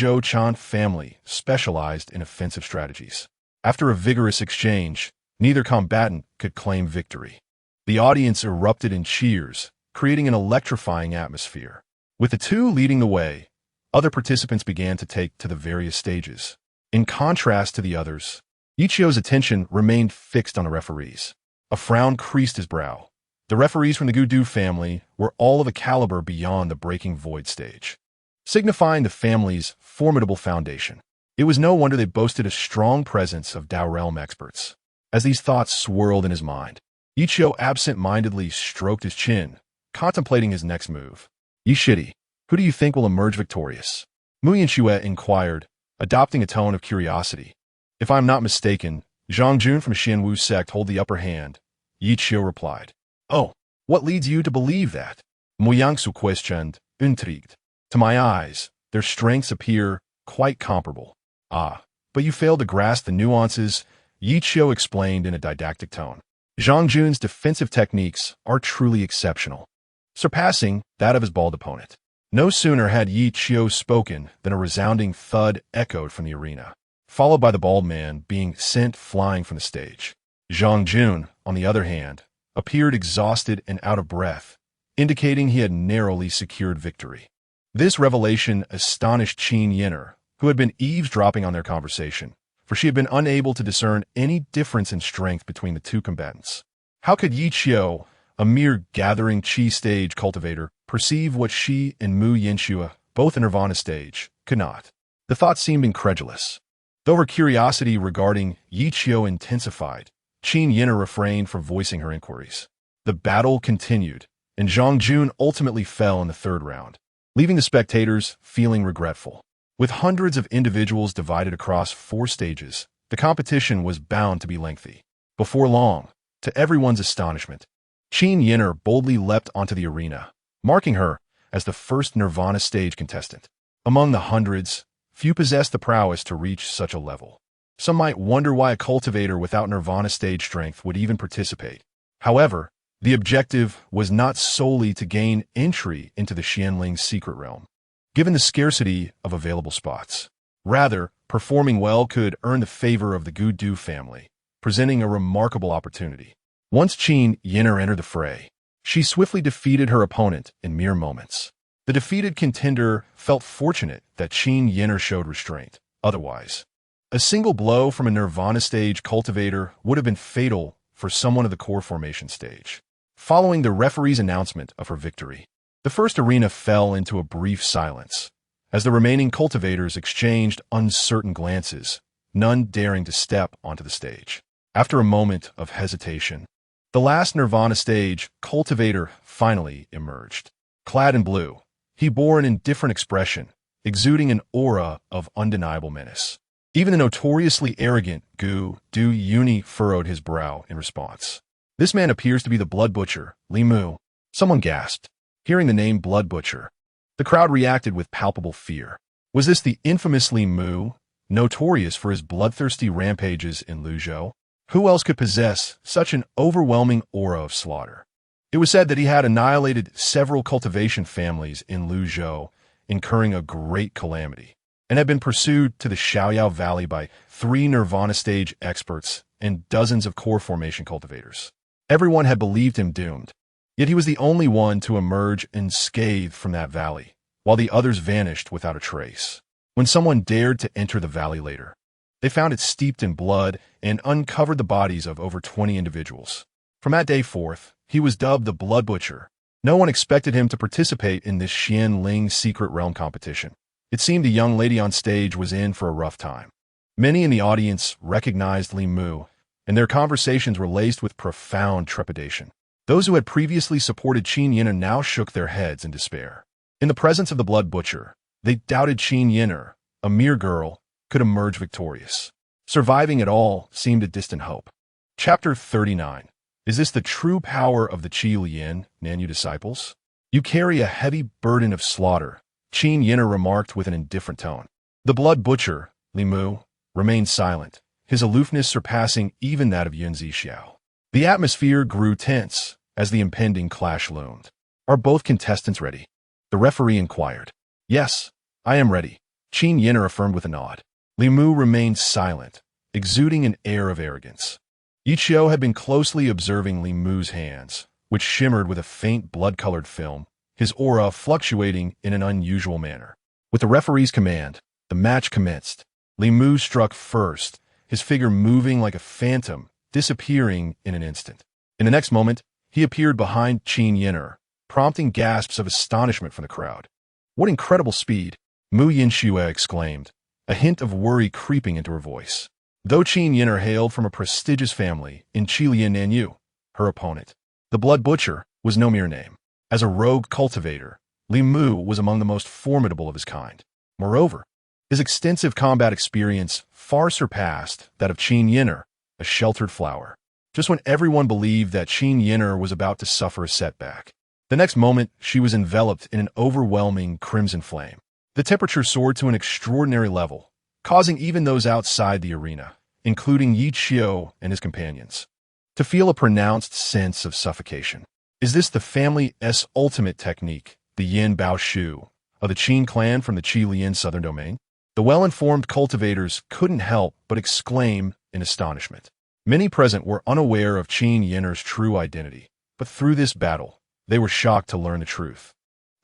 family specialized in offensive strategies. After a vigorous exchange, neither combatant could claim victory. The audience erupted in cheers, creating an electrifying atmosphere. With the two leading the way, other participants began to take to the various stages. In contrast to the others, Ye Qiu's attention remained fixed on the referees. A frown creased his brow. The referees from the Gudu family were all of a caliber beyond the Breaking Void stage, signifying the family's formidable foundation. It was no wonder they boasted a strong presence of Dao realm experts. As these thoughts swirled in his mind, Ye Qiu absent-mindedly stroked his chin, contemplating his next move. Ye Shidi, who do you think will emerge victorious? Mu Yanxue inquired, adopting a tone of curiosity. If I am not mistaken, Zhang Jun from Xianwu sect hold the upper hand, Ye Qiu replied. Oh, what leads you to believe that? Mu Yangsu questioned, intrigued. To my eyes, their strengths appear quite comparable. Ah, but you fail to grasp the nuances, Ye Qiu explained in a didactic tone. Zhang Jun's defensive techniques are truly exceptional, surpassing that of his bald opponent. No sooner had Ye Qiu spoken than a resounding thud echoed from the arena, followed by the bald man being sent flying from the stage. Zhang Jun, on the other hand, appeared exhausted and out of breath, indicating he had narrowly secured victory. This revelation astonished Qin Yinner, who had been eavesdropping on their conversation, for she had been unable to discern any difference in strength between the two combatants. How could Ye Qiu, a mere gathering qi stage cultivator, perceive what she and Mu Yanxue, both in Nirvana stage, could not? The thought seemed incredulous. Though her curiosity regarding Ye Qiu intensified, Qin Yinner refrained from voicing her inquiries. The battle continued, and Zhang Jun ultimately fell in the third round, leaving the spectators feeling regretful. With hundreds of individuals divided across 4 stages, the competition was bound to be lengthy. Before long, to everyone's astonishment, Qin Yinner boldly leapt onto the arena, marking her as the first Nirvana stage contestant. Among the hundreds, few possessed the prowess to reach such a level. Some might wonder why a cultivator without Nirvana stage strength would even participate. However, the objective was not solely to gain entry into the Xianling's secret realm, given the scarcity of available spots. Rather, performing well could earn the favor of the Gudu family, presenting a remarkable opportunity. Once Qin Yinner entered the fray, she swiftly defeated her opponent in mere moments. The defeated contender felt fortunate that Qin Yinner showed restraint. Otherwise, a single blow from a Nirvana stage cultivator would have been fatal for someone of the core formation stage. Following the referee's announcement of her victory, the first arena fell into a brief silence, as the remaining cultivators exchanged uncertain glances, none daring to step onto the stage. After a moment of hesitation, the last Nirvana stage cultivator finally emerged. Clad in blue, he bore an indifferent expression, exuding an aura of undeniable menace. Even the notoriously arrogant Gu Du Yuni furrowed his brow in response. This man appears to be the Blood Butcher, Li Mu. Someone gasped. Hearing the name Blood Butcher, the crowd reacted with palpable fear. Was this the infamous Li Mu, notorious for his bloodthirsty rampages in Luzhou? Who else could possess such an overwhelming aura of slaughter? It was said that he had annihilated several cultivation families in Luzhou, incurring a great calamity, and had been pursued to the Xiaoyao Valley by 3 Nirvana stage experts and dozens of core formation cultivators. Everyone had believed him doomed, yet he was the only one to emerge unscathed from that valley, while the others vanished without a trace. When someone dared to enter the valley later, they found it steeped in blood and uncovered the bodies of over 20 individuals. From that day forth, he was dubbed the Blood Butcher. No one expected him to participate in this Xianling secret realm competition. It seemed the young lady on stage was in for a rough time. Many in the audience recognized Li Mu, and their conversations were laced with profound trepidation. Those who had previously supported Qin Yinner now shook their heads in despair. In the presence of the Blood Butcher, they doubted Qin Yinner, a mere girl, could emerge victorious. Surviving at all seemed a distant hope. Chapter 39. Is this the true power of the Qi Lian, Nanyu disciples? You carry a heavy burden of slaughter, Qin Yinner remarked with an indifferent tone. The blood butcher, Li Mu, remained silent, his aloofness surpassing even that of Yun Zixiao. The atmosphere grew tense as the impending clash loomed. Are both contestants ready? The referee inquired. Yes, I am ready, Qin Yinner affirmed with a nod. Li Mu remained silent, exuding an air of arrogance. Ye Qiu had been closely observing Li Mu's hands, which shimmered with a faint blood-colored film, his aura fluctuating in an unusual manner. With the referee's command, the match commenced. Li Mu struck first, his figure moving like a phantom, disappearing in an instant. In the next moment, he appeared behind Qin Yinner, prompting gasps of astonishment from the crowd. What incredible speed! Mu Yinxue exclaimed, a hint of worry creeping into her voice. Though Qin Yinner hailed from a prestigious family in Qilian Nanyu, her opponent, the Blood Butcher, was no mere name. As a rogue cultivator, Li Mu was among the most formidable of his kind. Moreover, his extensive combat experience far surpassed that of Qin Yinner, a sheltered flower. Just when everyone believed that Qin Yinner was about to suffer a setback, the next moment she was enveloped in an overwhelming crimson flame. The temperature soared to an extraordinary level, causing even those outside the arena, including Ye Qiu and his companions, to feel a pronounced sense of suffocation. Is this the family's ultimate technique, the Yin Bao Shu, of the Qin clan from the Qi Lian southern domain? The well-informed cultivators couldn't help but exclaim in astonishment. Many present were unaware of Qin Yinner's true identity, but through this battle, they were shocked to learn the truth,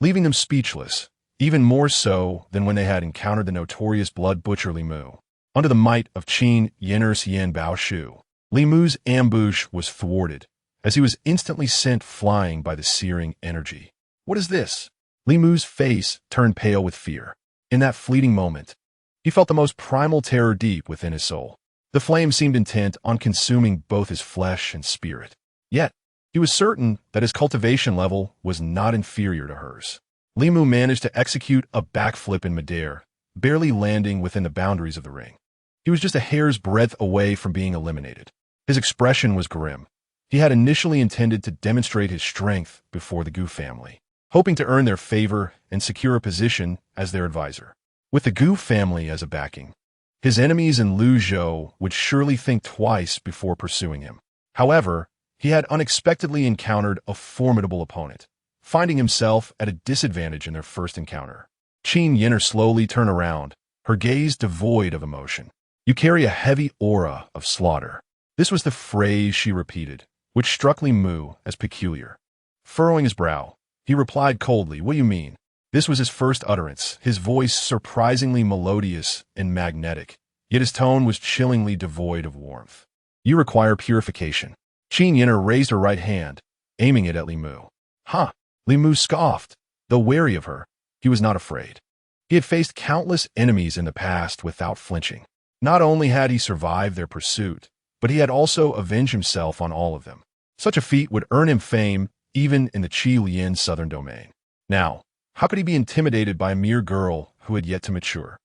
leaving them speechless, even more so than when they had encountered the notorious blood butcher Li Mu. Under the might of Qin Yinner's Yin Bao Shu, Li Mu's ambush was thwarted, as he was instantly sent flying by the searing energy. What is this? Li Mu's face turned pale with fear. In that fleeting moment, he felt the most primal terror deep within his soul. The flame seemed intent on consuming both his flesh and spirit. Yet, he was certain that his cultivation level was not inferior to hers. Li Mu managed to execute a backflip in midair, barely landing within the boundaries of the ring. He was just a hair's breadth away from being eliminated. His expression was grim. He had initially intended to demonstrate his strength before the Gu family, hoping to earn their favor and secure a position as their advisor. With the Gu family as a backing, his enemies in Luzhou would surely think twice before pursuing him. However, he had unexpectedly encountered a formidable opponent, finding himself at a disadvantage in their first encounter. Qin Yinner slowly turned around, her gaze devoid of emotion. You carry a heavy aura of slaughter. This was the phrase she repeated, which struck Li Mu as peculiar. Furrowing his brow, he replied coldly, what do you mean? This was his first utterance, his voice surprisingly melodious and magnetic, yet his tone was chillingly devoid of warmth. You require purification. Qin Yinner raised her right hand, aiming it at Li Mu. Huh? Li Mu scoffed. Though wary of her, he was not afraid. He had faced countless enemies in the past without flinching. Not only had he survived their pursuit, but he had also avenged himself on all of them. Such a feat would earn him fame even in the Qi Lian southern domain. Now, how could he be intimidated by a mere girl who had yet to mature?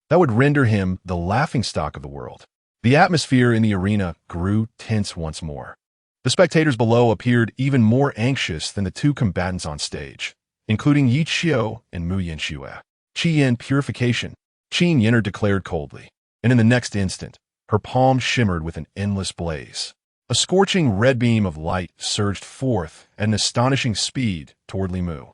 That would render him the laughingstock of the world. The atmosphere in the arena grew tense once more. The spectators below appeared even more anxious than the two combatants on stage, including Ye Qiu and Mu Yinxue. Qi-Yin purification, Qin Yinner declared coldly, and in the next instant, her palm shimmered with an endless blaze. A scorching red beam of light surged forth at an astonishing speed toward Li Mu.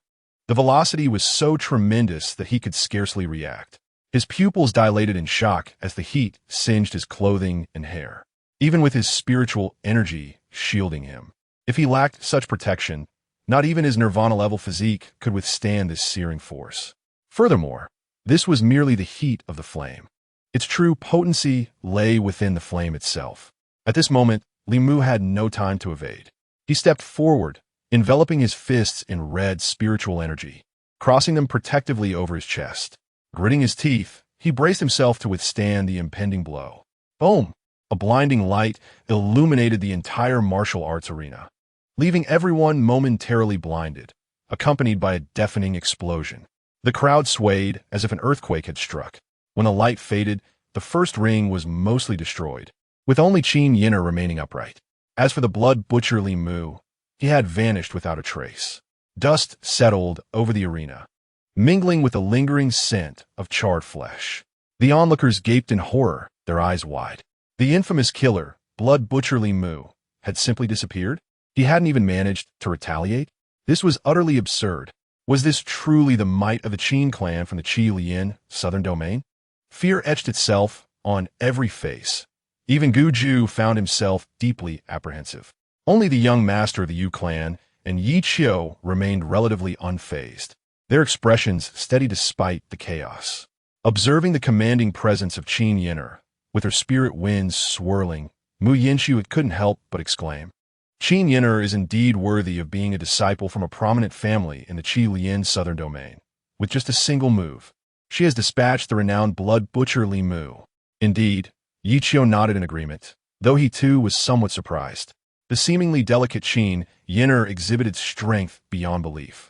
The velocity was so tremendous that he could scarcely react. His pupils dilated in shock as the heat singed his clothing and hair, even with his spiritual energy shielding him. If he lacked such protection, not even his nirvana-level physique could withstand this searing force. Furthermore, this was merely the heat of the flame. Its true potency lay within the flame itself. At this moment, Li Mu had no time to evade. He stepped forward, enveloping his fists in red spiritual energy, crossing them protectively over his chest. Gritting his teeth, he braced himself to withstand the impending blow. Boom! A blinding light illuminated the entire martial arts arena, leaving everyone momentarily blinded, accompanied by a deafening explosion. The crowd swayed as if an earthquake had struck. When the light faded, the first ring was mostly destroyed, with only Qin Yinner remaining upright. As for the blood butcher Li Mu, he had vanished without a trace. Dust settled over the arena, mingling with the lingering scent of charred flesh. The onlookers gaped in horror, their eyes wide. The infamous killer, blood butcher Li Mu, had simply disappeared? He hadn't even managed to retaliate? This was utterly absurd. Was this truly the might of the Qin clan from the Qi-Lian southern domain? Fear etched itself on every face. Even Gu Ju found himself deeply apprehensive. Only the young master of the Yu clan and Ye Qiu remained relatively unfazed, their expressions steady despite the chaos. Observing the commanding presence of Qin Yin'er, with her spirit winds swirling, Mu Yinqiu couldn't help but exclaim, Qin Yin'er is indeed worthy of being a disciple from a prominent family in the Qi-Lian southern domain. With just a single move, she has dispatched the renowned blood butcher Li Mu. Indeed, Ye Qiu nodded in agreement, though he too was somewhat surprised. The seemingly delicate Qin Yin'er exhibited strength beyond belief.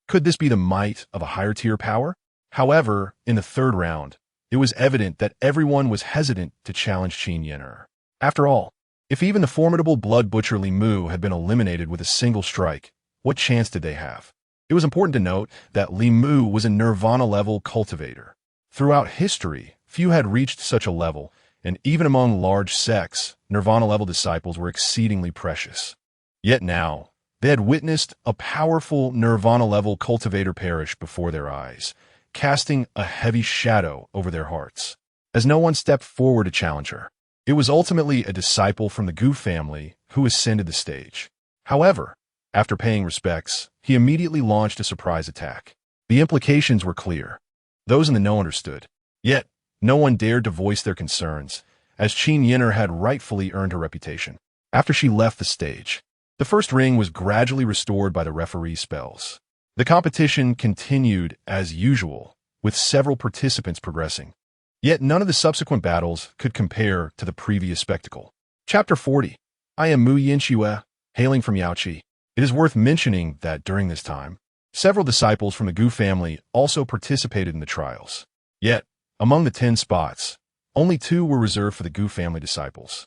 Could this be the might of a higher-tier power? However, in the third round, it was evident that everyone was hesitant to challenge Qin Yin'er. After all, if even the formidable blood butcher Li Mu had been eliminated with a single strike, what chance did they have? It was important to note that Li Mu was a Nirvana-level cultivator. Throughout history, few had reached such a level, and even among large sects, Nirvana-level disciples were exceedingly precious. Yet now, they had witnessed a powerful Nirvana-level cultivator perish before their eyes, casting a heavy shadow over their hearts. As no one stepped forward to challenge her, it was ultimately a disciple from the Gu family who ascended the stage. However, after paying respects, he immediately launched a surprise attack. The implications were clear. Those in the know understood. Yet, no one dared to voice their concerns, as Qin Yin'er had rightfully earned her reputation. After she left the stage, the first ring was gradually restored by the referee's spells. The competition continued as usual, with several participants progressing. Yet none of the subsequent battles could compare to the previous spectacle. Chapter 40. I am Mu Yinqiu, hailing from Yaochi. It is worth mentioning that during this time, several disciples from the Gu family also participated in the trials. Yet, among the 10 spots, only 2 were reserved for the Gu family disciples.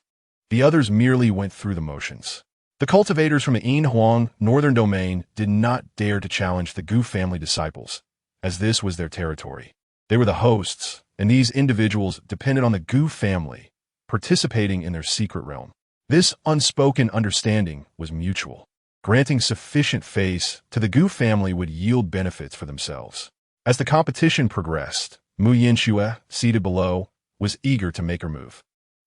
The others merely went through the motions. The cultivators from the Yinhuang Northern Domain did not dare to challenge the Gu family disciples, as this was their territory. They were the hosts, and these individuals depended on the Gu family, participating in their secret realm. This unspoken understanding was mutual. Granting sufficient face to the Gu family would yield benefits for themselves. As the competition progressed, Mu Yinqiu, seated below, was eager to make her move.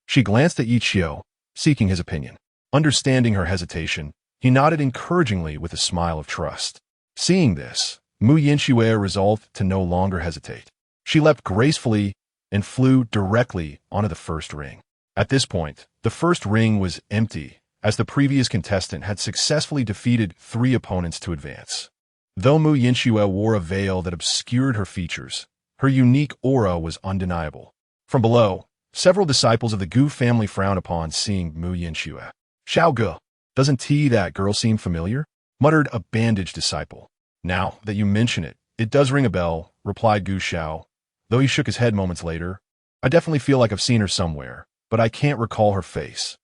She glanced at Ye Qiu, seeking his opinion. Understanding her hesitation, he nodded encouragingly with a smile of trust. Seeing this, Mu Yinqiu resolved to no longer hesitate. She leapt gracefully and flew directly onto the first ring. At this point, the first ring was empty, as the previous contestant had successfully defeated 3 opponents to advance. Though Mu Yinqiu wore a veil that obscured her features, her unique aura was undeniable. From below, several disciples of the Gu family frowned upon seeing Mu Yinqiu. Xiao Ge, doesn't that girl seem familiar? Muttered a bandaged disciple. Now that you mention it, it does ring a bell, replied Gu Xiao, though he shook his head moments later. I definitely feel like I've seen her somewhere, but I can't recall her face.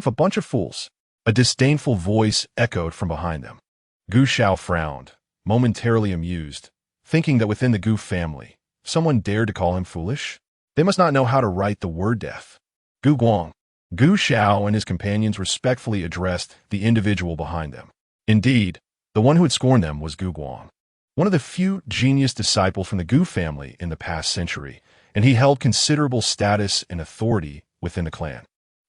A bunch of fools. A disdainful voice echoed from behind them. Gu Xiao frowned, momentarily amused, thinking that within the Gu family, someone dared to call him foolish. They must not know how to write the word death. Gu Guang. Gu Xiao and his companions respectfully addressed the individual behind them. Indeed, the one who had scorned them was Gu Guang, one of the few genius disciples from the Gu family in the past century, and he held considerable status and authority within the clan.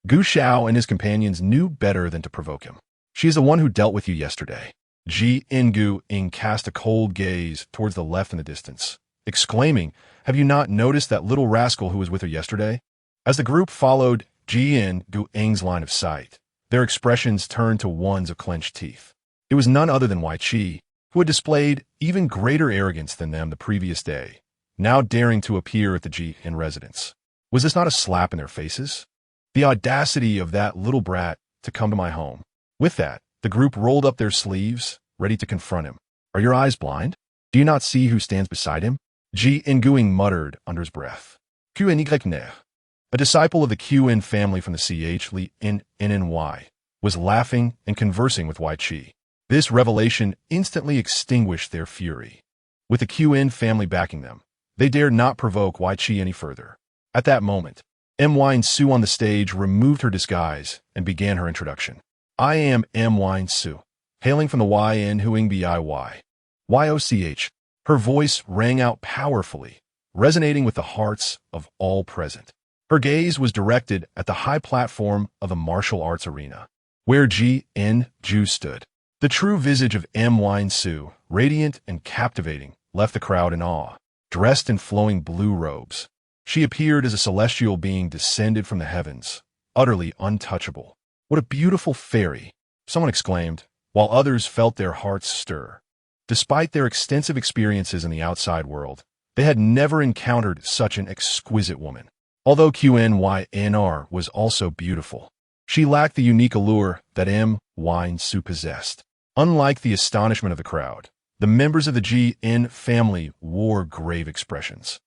Gu Xiao and his companions knew better than to provoke him. She is the one who dealt with you yesterday. Ji Ingu Ing cast a cold gaze towards the left in the distance, exclaiming, have you not noticed that little rascal who was with her yesterday? As the group followed Ji Ingu Ing's line of sight, their expressions turned to ones of clenched teeth. It was none other than Wei Qi, who had displayed even greater arrogance than them the previous day, now daring to appear at the Ji In residence. Was this not a slap in their faces? The audacity of that little brat to come to my home. With that, the group rolled up their sleeves, ready to confront him. Are your eyes blind? Do you not see who stands beside him? Ji Inguing muttered under his breath. Qin, a disciple of the Qin family from the Ch Li In Ny, was laughing and conversing with Ye Qiu. This revelation instantly extinguished their fury. With the Qin family backing them, they dared not provoke Ye Qiu any further. At that moment, Yinhuang on the stage removed her disguise and began her introduction. I am Yinhuang, hailing from the Yinhuang Biy. Yoch. Her voice rang out powerfully, resonating with the hearts of all present. Her gaze was directed at the high platform of the martial arts arena, where Ji In Ju stood. The true visage of Yinhuang, radiant and captivating, left the crowd in awe. Dressed in flowing blue robes, she appeared as a celestial being descended from the heavens, utterly untouchable. What a beautiful fairy, someone exclaimed, while others felt their hearts stir. Despite their extensive experiences in the outside world, they had never encountered such an exquisite woman. Although Yinhuang was also beautiful, she lacked the unique allure that Yinhuang possessed. Unlike the astonishment of the crowd, the members of the Jin family wore grave expressions,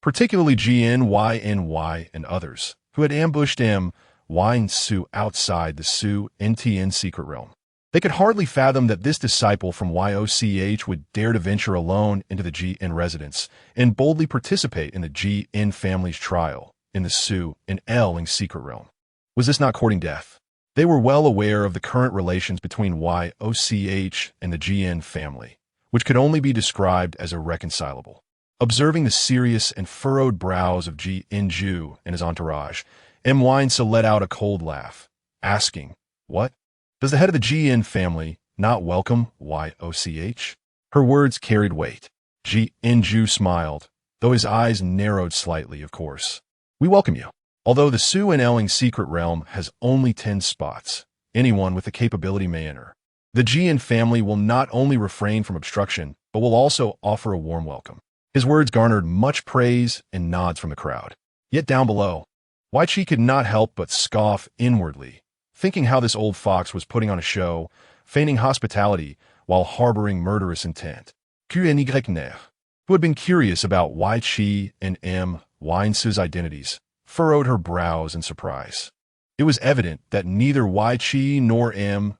particularly Yinhuang and others, who had ambushed Yinhuang outside the Su Ntn secret realm. They could hardly fathom that this disciple from Yoch would dare to venture alone into the Jin residence and boldly participate in the Jin family's trial in the Su and Ling secret realm. Was this not courting death? They were well aware of the current relations between Yoch and the Jin family, which could only be described as irreconcilable. Observing the serious and furrowed brows of Ji In-ju and his entourage, Yinhuang let out a cold laugh, asking, "What? Does the head of the Jin family not welcome Yoch?" Her words carried weight. Ji In-ju smiled, though his eyes narrowed slightly, of course. "We welcome you. Although the Su and Ling secret realm has only 10 spots, anyone with the capability may enter. The Jin family will not only refrain from obstruction, but will also offer a warm welcome." His words garnered much praise and nods from the crowd. Yet down below, Ye Qiu could not help but scoff inwardly, thinking how this old fox was putting on a show, feigning hospitality while harboring murderous intent. Yinhuang, who had been curious about Ye Qiu and Yinhuang's identities, furrowed her brows in surprise. It was evident that neither Ye Qiu nor Yinhuang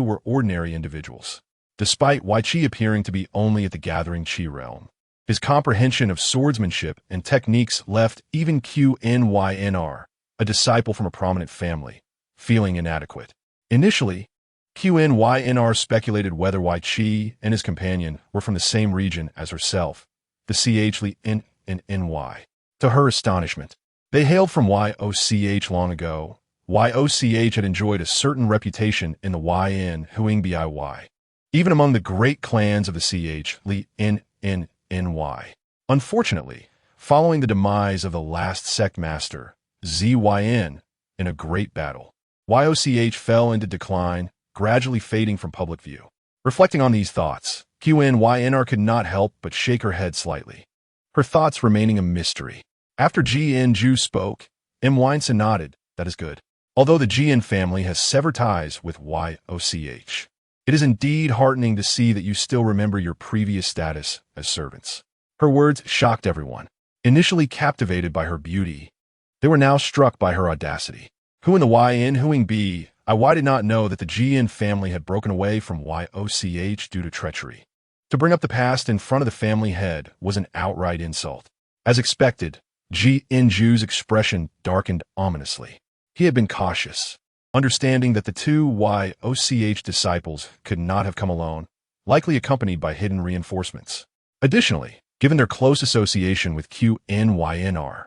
were ordinary individuals, despite Ye Qiu appearing to be only at the gathering Qi realm. His comprehension of swordsmanship and techniques left even Yinhuang, a disciple from a prominent family, feeling inadequate. Initially, Yinhuang speculated whether Ye Qiu and his companion were from the same region as herself, the Chli and Ny. To her astonishment, they hailed from Yoch long ago. Yoch had enjoyed a certain reputation in the Yinhuang Biy, even among the great clans of the Chli and Ny. Unfortunately, following the demise of the last Sect Master, Zyn, in a great battle, Yoch fell into decline, gradually fading from public view. Reflecting on these thoughts, Yinhuang could not help but shake her head slightly, her thoughts remaining a mystery. After Ji In-ju spoke, Yinhuang nodded. "That is good. Although the Jin family has severed ties with Yoch, it is indeed heartening to see that you still remember your previous status as servants." Her words shocked everyone. Initially captivated by her beauty, they were now struck by her audacity. Who in the Yinhuang Biy did not know that the Jin family had broken away from Yoch due to treachery? To bring up the past in front of the family head was an outright insult. As expected, Ji In-ju's expression darkened ominously. He had been cautious, understanding that the two Yoch disciples could not have come alone, likely accompanied by hidden reinforcements. Additionally, given their close association with Yinhuang,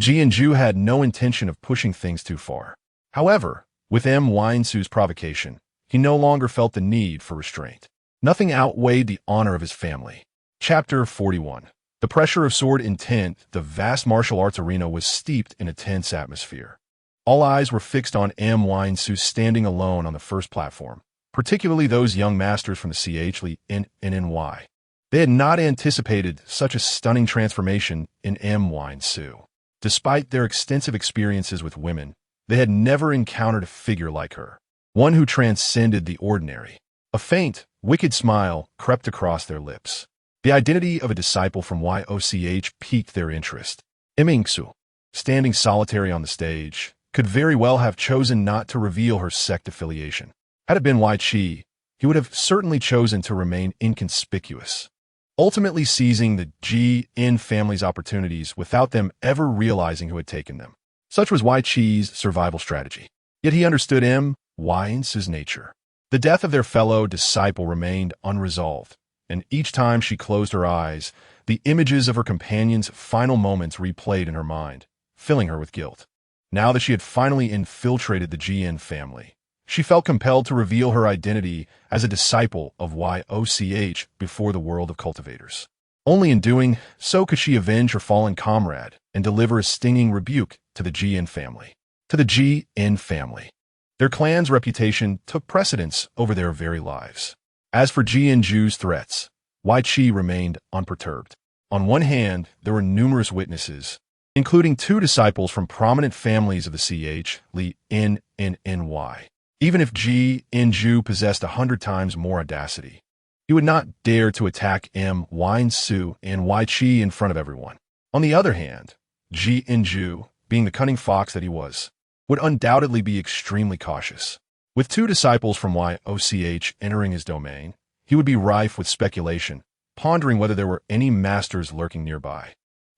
Ji In-ju had no intention of pushing things too far. However, with Yinhuang's provocation, he no longer felt the need for restraint. Nothing outweighed the honor of his family. Chapter 41. The pressure of sword intent, the vast martial arts arena was steeped in a tense atmosphere. All eyes were fixed on Yinhuang standing alone on the first platform, particularly those young masters from the Chli and Ny. They had not anticipated such a stunning transformation in Yinhuang. Despite their extensive experiences with women, they had never encountered a figure like her, one who transcended the ordinary. A faint, wicked smile crept across their lips. The identity of a disciple from Yoch piqued their interest. Yinhuang, standing solitary on the stage, could very well have chosen not to reveal her sect affiliation. Had it been Ye Qiu, he would have certainly chosen to remain inconspicuous, ultimately seizing the Jin family's opportunities without them ever realizing who had taken them. Such was Ye Qiu's survival strategy. Yet he understood Yinhuang's nature. The death of their fellow disciple remained unresolved, and each time she closed her eyes, the images of her companion's final moments replayed in her mind, filling her with guilt. Now that she had finally infiltrated the Jin family, she felt compelled to reveal her identity as a disciple of Yaochi before the world of cultivators. Only in doing so could she avenge her fallen comrade and deliver a stinging rebuke to the Jin family. To the Jin family, their clan's reputation took precedence over their very lives. As for Jinju's threats, Ye Qiu remained unperturbed. On one hand, there were numerous witnesses, including 2 disciples from prominent families of the Li N and Ny. Even if Jinju possessed 100 times more audacity, he would not dare to attack Yinsu and Ye Qiu in front of everyone. On the other hand, Jinju, being the cunning fox that he was, would undoubtedly be extremely cautious. With 2 disciples from Yaochi entering his domain, he would be rife with speculation, pondering whether there were any masters lurking nearby.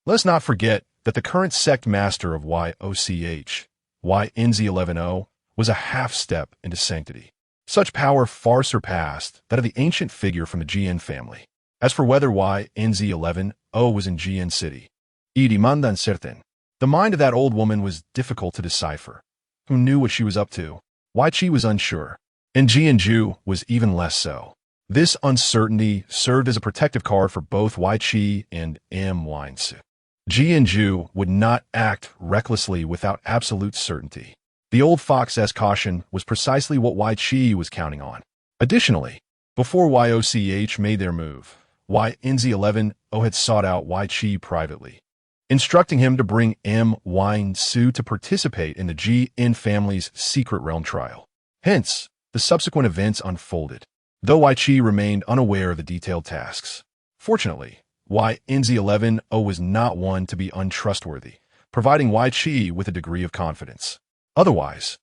Let's not forget that the current Sect Master of Yaochi, Yinzi11, was a half-step into sanctity. Such power far surpassed that of the ancient figure from the Jin family. As for whether Yinzi11 was in Jin City, y demandan certain. The mind of that old woman was difficult to decipher. Who knew what she was up to? Ye Qiu was unsure, and Jinju was even less so. This uncertainty served as a protective card for both Ye Qiu and Yinsu. Jinju would not act recklessly without absolute certainty. The old fox's caution was precisely what Ye Qiu was counting on. Additionally, before Yaochi made their move, Yinzi11 had sought out Ye Qiu privately, instructing him to bring Yinsu to participate in the Jin family's secret realm trial. Hence, the subsequent events unfolded, though Ye Qiu remained unaware of the detailed tasks. Fortunately, Yinzi11 was not one to be untrustworthy, providing Ye Qiu with a degree of confidence. Otherwise,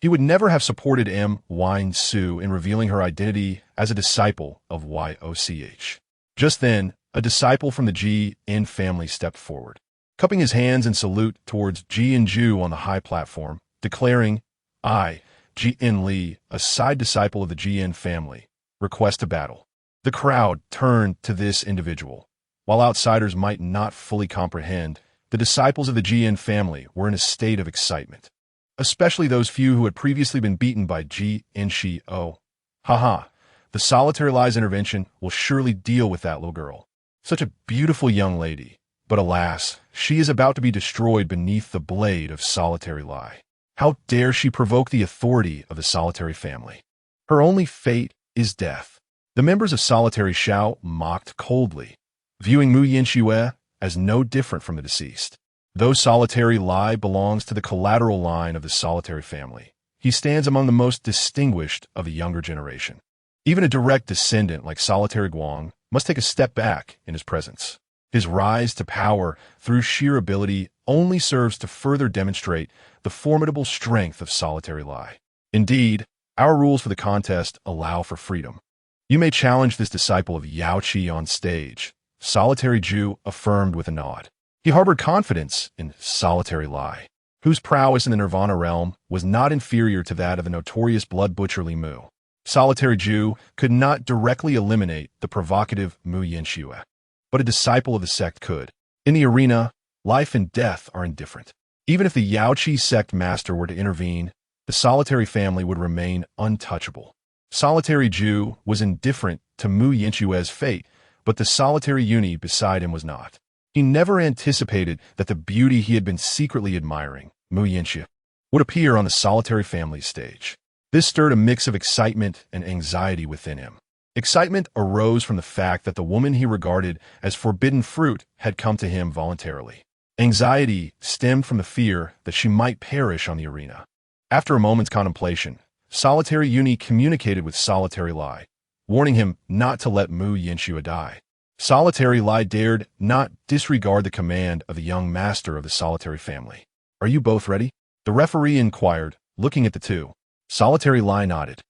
he would never have supported Yinsu in revealing her identity as a disciple of Yaochi. Just then, a disciple from the Jin family stepped forward, cupping his hands in salute towards Jinju on the high platform, declaring, "I, Jin Li, a side disciple of the Jin family, request a battle." The crowd turned to this individual. While outsiders might not fully comprehend, the disciples of the Jin family were in a state of excitement, especially those few who had previously been beaten by Zixiao. Haha, the solitary lie's intervention will surely deal with that little girl. Such a beautiful young lady, but alas, she is about to be destroyed beneath the blade of solitary lie. How dare she provoke the authority of the solitary family? Her only fate is death. The members of solitary Shao mocked coldly, viewing Mu Yinxue as no different from the deceased. Though solitary Lai belongs to the collateral line of the solitary family, he stands among the most distinguished of the younger generation. Even a direct descendant like solitary Guang must take a step back in his presence. His rise to power through sheer ability only serves to further demonstrate the formidable strength of solitary Lai. Indeed, our rules for the contest allow for freedom. You may challenge this disciple of Yaochi on stage, Solitary Jew affirmed with a nod. He harbored confidence in solitary Lai, whose prowess in the Nirvana realm was not inferior to that of the notorious blood butcher Li Mu. Solitary Jew could not directly eliminate the provocative Mu Yinxue, but a disciple of the sect could. In the arena, life and death are indifferent. Even if the Yaochi sect master were to intervene, the solitary family would remain untouchable. Solitary Jew was indifferent to Mu Yinxue's fate, but the solitary uni beside him was not. He never anticipated that the beauty he had been secretly admiring, Mu Yinxue, would appear on the solitary family's stage. This stirred a mix of excitement and anxiety within him. Excitement arose from the fact that the woman he regarded as forbidden fruit had come to him voluntarily. Anxiety stemmed from the fear that she might perish on the arena. After a moment's contemplation, Solitary Uni communicated with Solitary Lai, warning him not to let Mu Yinxue die. Solitary Lai dared not disregard the command of the young master of the solitary family. "Are you both ready?" The referee inquired, looking at the two. Solitary Lai nodded,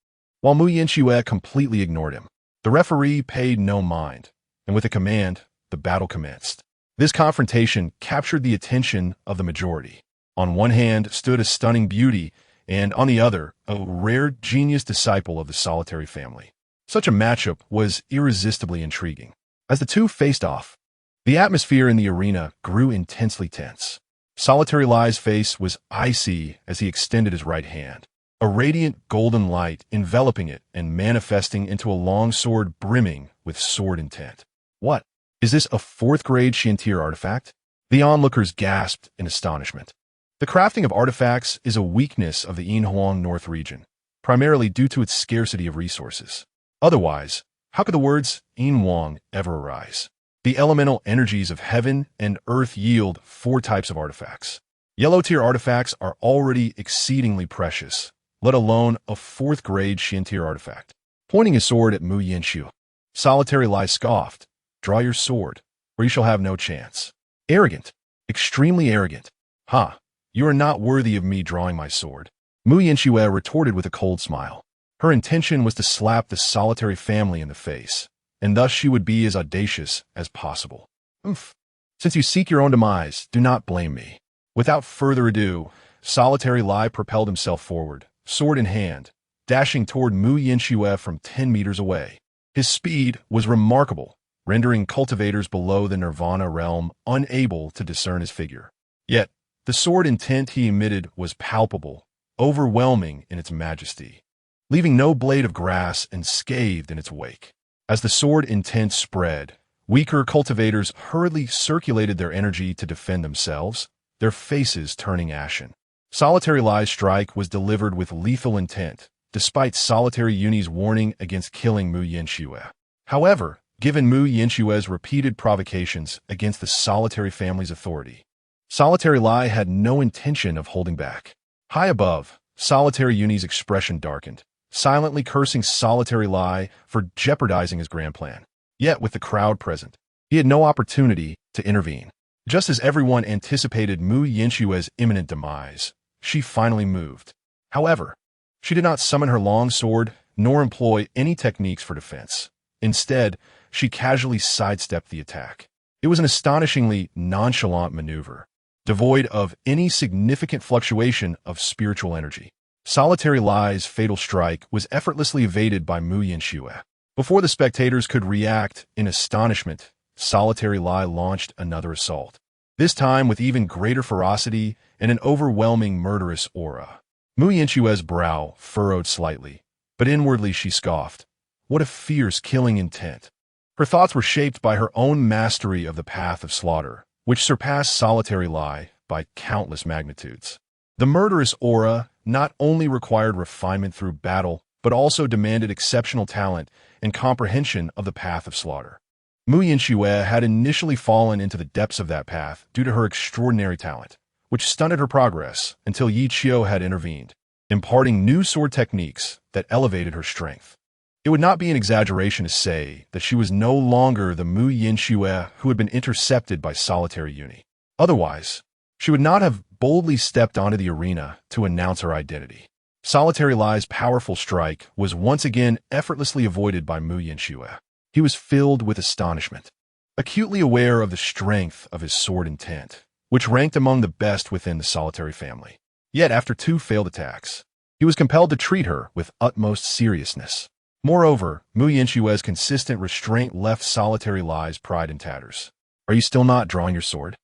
while Mu Yinxue completely ignored him. The referee paid no mind, and with a command, the battle commenced. This confrontation captured the attention of the majority. On one hand stood a stunning beauty, and on the other, a rare genius disciple of the solitary family. Such a matchup was irresistibly intriguing. As the two faced off, the atmosphere in the arena grew intensely tense. Solitary Lai's face was icy as he extended his right hand, a radiant golden light enveloping it and manifesting into a long sword brimming with sword intent. What? Is this a 4th-grade Xiantier artifact? The onlookers gasped in astonishment. The crafting of artifacts is a weakness of the Yinhuang Northern Region, primarily due to its scarcity of resources. Otherwise, how could the words Yinhuang ever arise? The elemental energies of heaven and earth yield 4 types of artifacts. Yellow-tier artifacts are already exceedingly precious, let alone a 4th-grade Xiantier artifact. Pointing his sword at Mu Yinxiu, Solitary Lai scoffed, "Draw your sword, or you shall have no chance." Arrogant, extremely arrogant. "Ha, you are not worthy of me drawing my sword." Mu Yinxiu retorted with a cold smile. Her intention was to slap the solitary family in the face, and thus she would be as audacious as possible. "Oof. Since you seek your own demise, do not blame me." Without further ado, Solitary Lai propelled himself forward, sword in hand, dashing toward Mu Yinxiu from 10 meters away. His speed was remarkable, rendering cultivators below the Nirvana realm unable to discern his figure. Yet, the sword intent he emitted was palpable, overwhelming in its majesty, leaving no blade of grass unscathed in its wake. As the sword intent spread, weaker cultivators hurriedly circulated their energy to defend themselves, their faces turning ashen. Solitary Lai's strike was delivered with lethal intent, despite Solitary Yuni's warning against killing Mu Yinxiu. However, given Mu Yinxiu's repeated provocations against the Solitary family's authority, Solitary Lai had no intention of holding back. High above, Solitary Yuni's expression darkened, silently cursing Solitary Lai for jeopardizing his grand plan. Yet, with the crowd present, he had no opportunity to intervene. Just as everyone anticipated Mu Yinxiu's imminent demise, she finally moved. However, she did not summon her long sword nor employ any techniques for defense. Instead, she casually sidestepped the attack. It was an astonishingly nonchalant maneuver, devoid of any significant fluctuation of spiritual energy. Solitary Lai's fatal strike was effortlessly evaded by Mu Yinxiu. Before the spectators could react in astonishment, Solitary Lai launched another assault, this time with even greater ferocity and an overwhelming murderous aura. Mu Yinxiu's brow furrowed slightly, but inwardly she scoffed. What a fierce killing intent. Her thoughts were shaped by her own mastery of the path of slaughter, which surpassed Solitary Lai by countless magnitudes. The murderous aura not only required refinement through battle, but also demanded exceptional talent and comprehension of the path of slaughter. Mu Yinxiu had initially fallen into the depths of that path due to her extraordinary talent, which stunted her progress until Ye Qiu had intervened, imparting new sword techniques that elevated her strength. It would not be an exaggeration to say that she was no longer the Mu Yinxiu who had been intercepted by Solitary Yuni. Otherwise, she would not have boldly stepped onto the arena to announce her identity. Solitary Lai's powerful strike was once again effortlessly avoided by Mu Yinxiu. He was filled with astonishment, acutely aware of the strength of his sword intent, which ranked among the best within the Solitary family. Yet after 2 failed attacks, he was compelled to treat her with utmost seriousness. Moreover, Mu Yinxiu's consistent restraint left Solitary Lai's pride in tatters. "Are you still not drawing your sword?"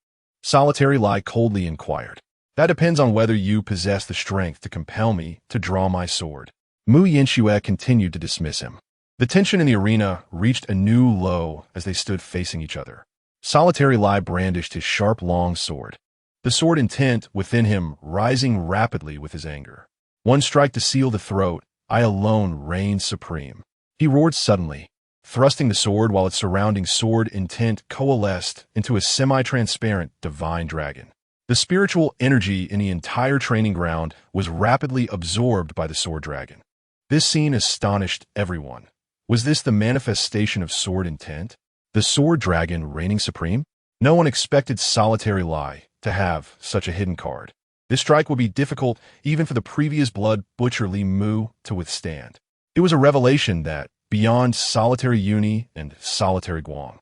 Solitary Lai coldly inquired. "That depends on whether you possess the strength to compel me to draw my sword." Mu Yinxiu continued to dismiss him. The tension in the arena reached a new low as they stood facing each other. Solitary Lai brandished his sharp long sword, the sword intent within him rising rapidly with his anger. One strike to seal the throat, I alone reign supreme. He roared suddenly, thrusting the sword while its surrounding sword intent coalesced into a semi-transparent divine dragon. The spiritual energy in the entire training ground was rapidly absorbed by the sword dragon. This scene astonished everyone. Was this the manifestation of sword intent? The sword dragon reigning supreme? No one expected Solitary Lai to have such a hidden card. This strike would be difficult even for the previous blood butcher Li Mu to withstand. It was a revelation that, beyond solitary Yuni and solitary Guang,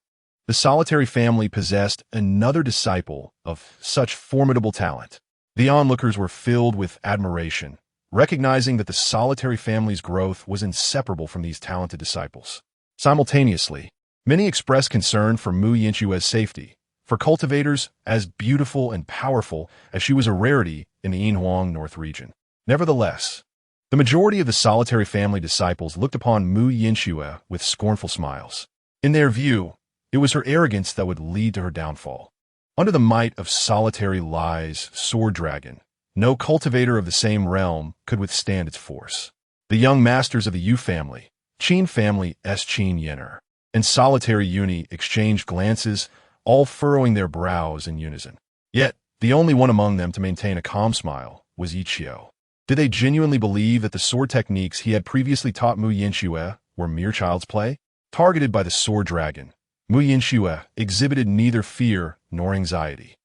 the solitary family possessed another disciple of such formidable talent. The onlookers were filled with admiration, recognizing that the solitary family's growth was inseparable from these talented disciples. Simultaneously, many expressed concern for Mu Yinchue's safety, for cultivators as beautiful and powerful as she was a rarity in the Yinhuang Northern Region. Nevertheless, the majority of the solitary family disciples looked upon Mu Yinchue with scornful smiles. In their view, it was her arrogance that would lead to her downfall. Under the might of solitary Lai's sword dragon, no cultivator of the same realm could withstand its force. The young masters of the Yu family, Qin family S. Qin Yener, and solitary Yuni exchanged glances, all furrowing their brows in unison. Yet, the only one among them to maintain a calm smile was Ye Qiu. Did they genuinely believe that the sword techniques he had previously taught Mu Yinchue were mere child's play? Targeted by the sword dragon, Mu Yinchue exhibited neither fear nor anxiety.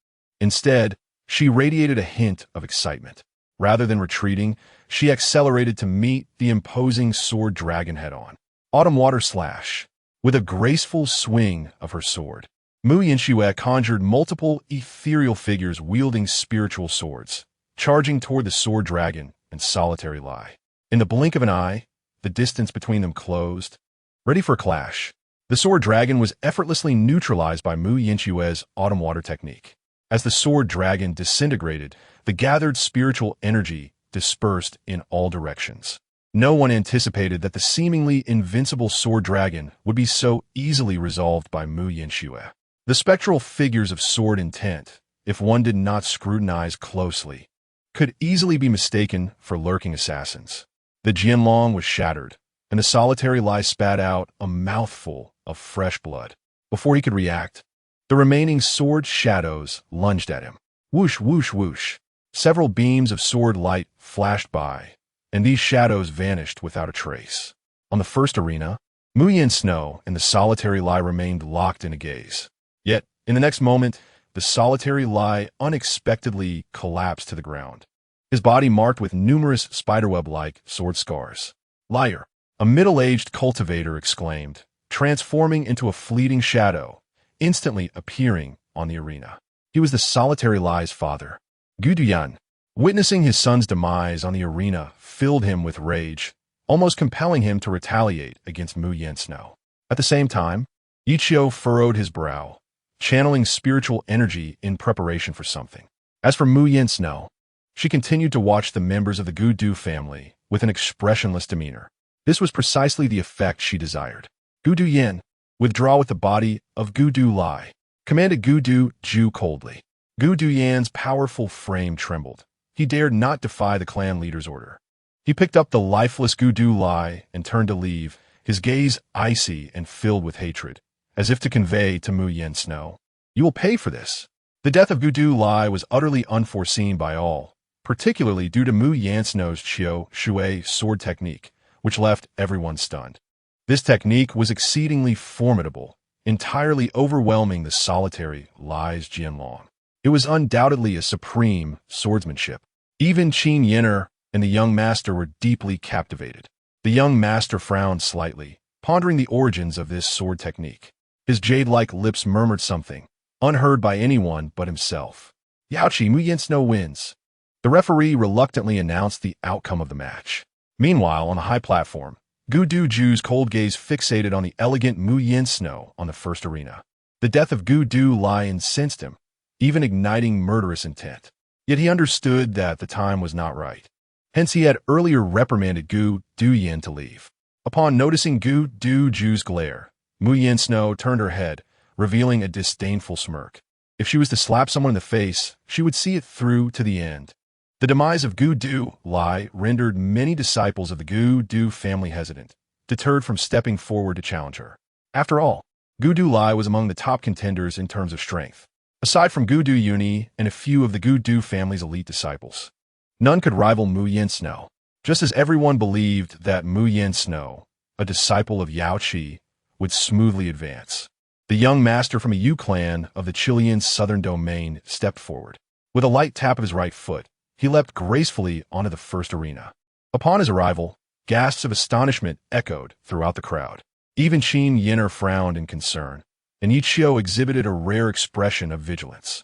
Instead, she radiated a hint of excitement. Rather than retreating, she accelerated to meet the imposing sword dragon head-on. Autumn water slash. With a graceful swing of her sword, Mu Yinchue conjured multiple ethereal figures wielding spiritual swords, charging toward the sword dragon and solitary Lai. In the blink of an eye, the distance between them closed. Ready for a clash, the sword dragon was effortlessly neutralized by Mu Yinchue's autumn water technique. As the sword dragon disintegrated, the gathered spiritual energy dispersed in all directions. No one anticipated that the seemingly invincible sword dragon would be so easily resolved by Mu Yinchue. The spectral figures of sword intent, if one did not scrutinize closely, could easily be mistaken for lurking assassins. The Jianlong was shattered, and the solitary Lai spat out a mouthful of fresh blood. Before he could react, the remaining sword shadows lunged at him. Whoosh, whoosh, whoosh. Several beams of sword light flashed by, and these shadows vanished without a trace. On the first arena, Mu Yin Snow and the solitary Lai remained locked in a gaze. Yet, in the next moment, the solitary Lai unexpectedly collapsed to the ground, his body marked with numerous spiderweb-like sword scars. Liar, a middle-aged cultivator exclaimed, transforming into a fleeting shadow, instantly appearing on the arena. He was the solitary Lai's father. Gu Duyan, witnessing his son's demise on the arena, filled him with rage, almost compelling him to retaliate against Mu Yin Snow. At the same time, Ye Qiu furrowed his brow, channeling spiritual energy in preparation for something. As for Mu Yin Snow, she continued to watch the members of the Gu Du family with an expressionless demeanor. This was precisely the effect she desired. Gu Du Yin, withdraw with the body of Gu Du Lai, commanded Gu Du Ju coldly. Gu Du Yan's powerful frame trembled. He dared not defy the clan leader's order. He picked up the lifeless Gu Du Lai and turned to leave, his gaze icy and filled with hatred, as if to convey to Mu Yin Snow, "You will pay for this." The death of Gu Du Lai was utterly unforeseen by all, particularly due to Mu Yin Snow's Qiu Shui sword technique, which left everyone stunned. This technique was exceedingly formidable, entirely overwhelming the solitary Lai's Jianlong. It was undoubtedly a supreme swordsmanship. Even Qin Yener and the young master were deeply captivated. The young master frowned slightly, pondering the origins of this sword technique. His jade-like lips murmured something, unheard by anyone but himself. Yaochi, Mu Yin Snow wins. The referee reluctantly announced the outcome of the match. Meanwhile, on the high platform, Gu Du Ju's cold gaze fixated on the elegant Mu Yin Snow on the first arena. The death of Gu Du Lai incensed him, even igniting murderous intent. Yet he understood that the time was not right. Hence he had earlier reprimanded Gu Du Yin to leave. Upon noticing Gu Du Ju's glare, Mu Yin Snow turned her head, revealing a disdainful smirk. If she was to slap someone in the face, she would see it through to the end. The demise of Gu Du Lai rendered many disciples of the Gu Du family hesitant, deterred from stepping forward to challenge her. After all, Gu Du Lai was among the top contenders in terms of strength. Aside from Gu Du Yuni and a few of the Gu Du family's elite disciples, none could rival Mu Yin Snow. Just as everyone believed that Mu Yin Snow, a disciple of Yaochi, would smoothly advance, the young master from a Yu clan of the Chilean southern domain stepped forward. With a light tap of his right foot, he leapt gracefully onto the first arena. Upon his arrival, gasps of astonishment echoed throughout the crowd. Even Qin Yin'er frowned in concern, and Ye Qiu exhibited a rare expression of vigilance.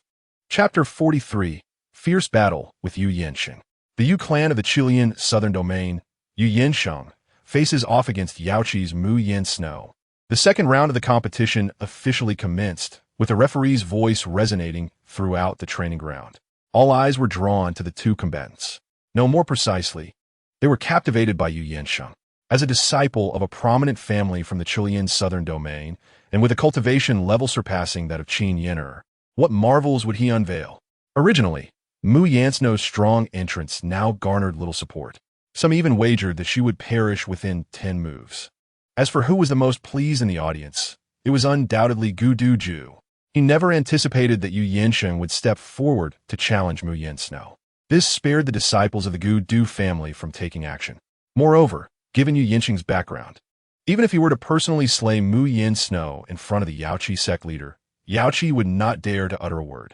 Chapter 43. Fierce Battle with Yu Yansheng. The Yu clan of the Chilean Southern Domain, Yu Yansheng, faces off against Yaochi's Mu Yin Snow. The second round of the competition officially commenced, with the referee's voice resonating throughout the training ground. All eyes were drawn to the two combatants. No, more precisely, they were captivated by Yu Yansheng. As a disciple of a prominent family from the Chilean Southern Domain, and with a cultivation level surpassing that of Qin Yin'er, what marvels would he unveil? Originally, Mu Yansno's strong entrance now garnered little support. Some even wagered that she would perish within 10 moves. As for who was the most pleased in the audience, it was undoubtedly Gu Duju. He never anticipated that Yu Yansheng would step forward to challenge Mu Yansno. This spared the disciples of the Gu Du family from taking action. Moreover, given Yu Yansheng's background, even if he were to personally slay Mu Yansno in front of the Yaochi sect leader, Yaochi would not dare to utter a word.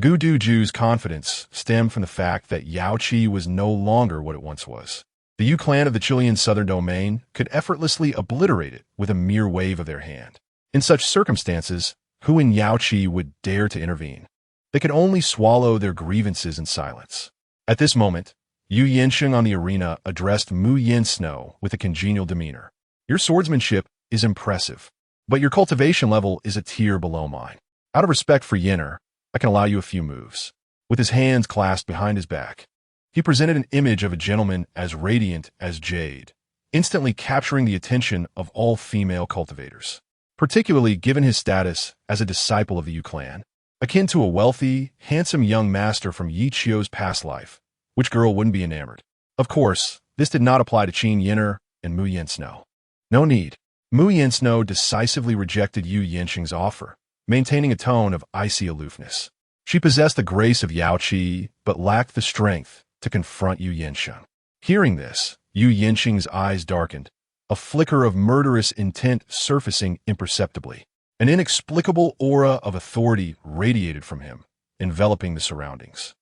Gu Duju's confidence stemmed from the fact that Yaochi was no longer what it once was. The Yu clan of the Chilean Southern Domain could effortlessly obliterate it with a mere wave of their hand. In such circumstances, who in Yaochi would dare to intervene? They could only swallow their grievances in silence. At this moment, Yu Yansheng on the arena addressed Mu Yansno with a congenial demeanor. Your swordsmanship is impressive, but your cultivation level is a tier below mine. Out of respect for Yin'er, I can allow you a few moves. With his hands clasped behind his back, he presented an image of a gentleman as radiant as jade, instantly capturing the attention of all female cultivators, particularly given his status as a disciple of the Yu clan. Akin to a wealthy, handsome young master from Ye Qiu's past life, which girl wouldn't be enamored? Of course, this did not apply to Qin Yin'er and Mu Yansno. No need. Mu Yansno decisively rejected Yu Yansheng's offer, maintaining a tone of icy aloofness. She possessed the grace of Yaochi, but lacked the strength to confront Yu Yansheng. Hearing this, Yu Yansheng's eyes darkened, a flicker of murderous intent surfacing imperceptibly. An inexplicable aura of authority radiated from him, enveloping the surroundings.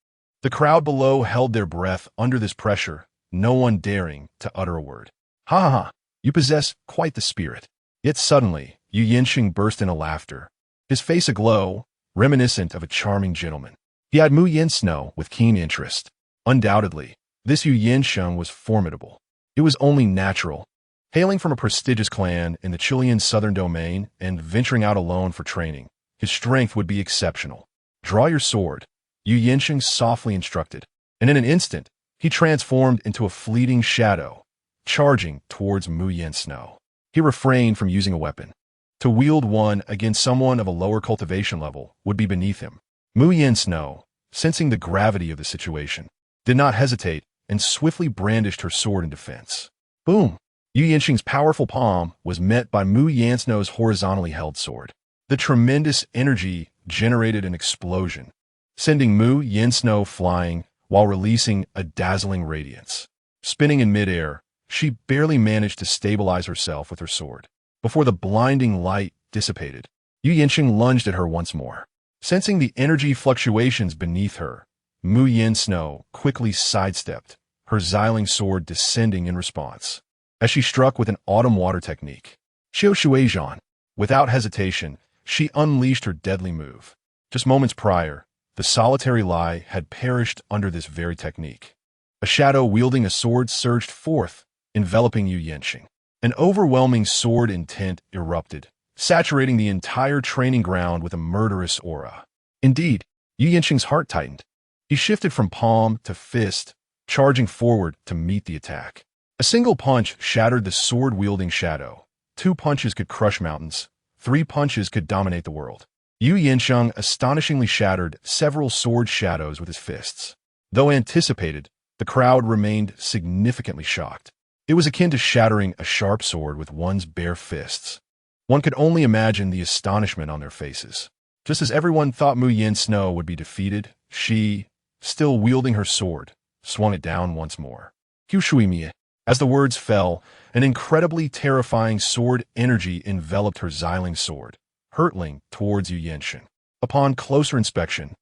The crowd below held their breath under this pressure, no one daring to utter a word. Ha ha ha, you possess quite the spirit. Yet suddenly, Yu Yansheng burst into laughter, his face aglow, reminiscent of a charming gentleman. He eyed Mu Yansno with keen interest. Undoubtedly, this Yu Yansheng was formidable. It was only natural. Hailing from a prestigious clan in the Chilean Southern Domain and venturing out alone for training, his strength would be exceptional. Draw your sword, Yu Yansheng softly instructed, and in an instant, he transformed into a fleeting shadow, charging towards Mu Yansno. He refrained from using a weapon. To wield one against someone of a lower cultivation level would be beneath him. Mu Yansno, sensing the gravity of the situation, did not hesitate and swiftly brandished her sword in defense. Boom! Yu Yansheng's powerful palm was met by Mu Yansno's horizontally held sword. The tremendous energy generated an explosion, sending Mu Yansno flying while releasing a dazzling radiance. Spinning in midair, she barely managed to stabilize herself with her sword. Before the blinding light dissipated, Yu Yansheng lunged at her once more. Sensing the energy fluctuations beneath her, Mu Yansno quickly sidestepped, her xiling sword descending in response. As she struck with an autumn water technique, Xiu Shuizhan, without hesitation, she unleashed her deadly move. Just moments prior, the solitary Lai had perished under this very technique. A shadow wielding a sword surged forth, enveloping Yu Yansheng. An overwhelming sword intent erupted, saturating the entire training ground with a murderous aura. Indeed, Yu Yansheng's heart tightened. He shifted from palm to fist, charging forward to meet the attack. A single punch shattered the sword-wielding shadow. 2 punches could crush mountains. 3 punches could dominate the world. Yu Yansheng astonishingly shattered several sword shadows with his fists. Though anticipated, the crowd remained significantly shocked. It was akin to shattering a sharp sword with one's bare fists. One could only imagine the astonishment on their faces. Just as everyone thought Mu Yansno would be defeated, she, still wielding her sword, swung it down once more. Qiu. As the words fell, an incredibly terrifying sword energy enveloped her xiling sword, hurtling towards Yu Yansheng. Upon closer inspection,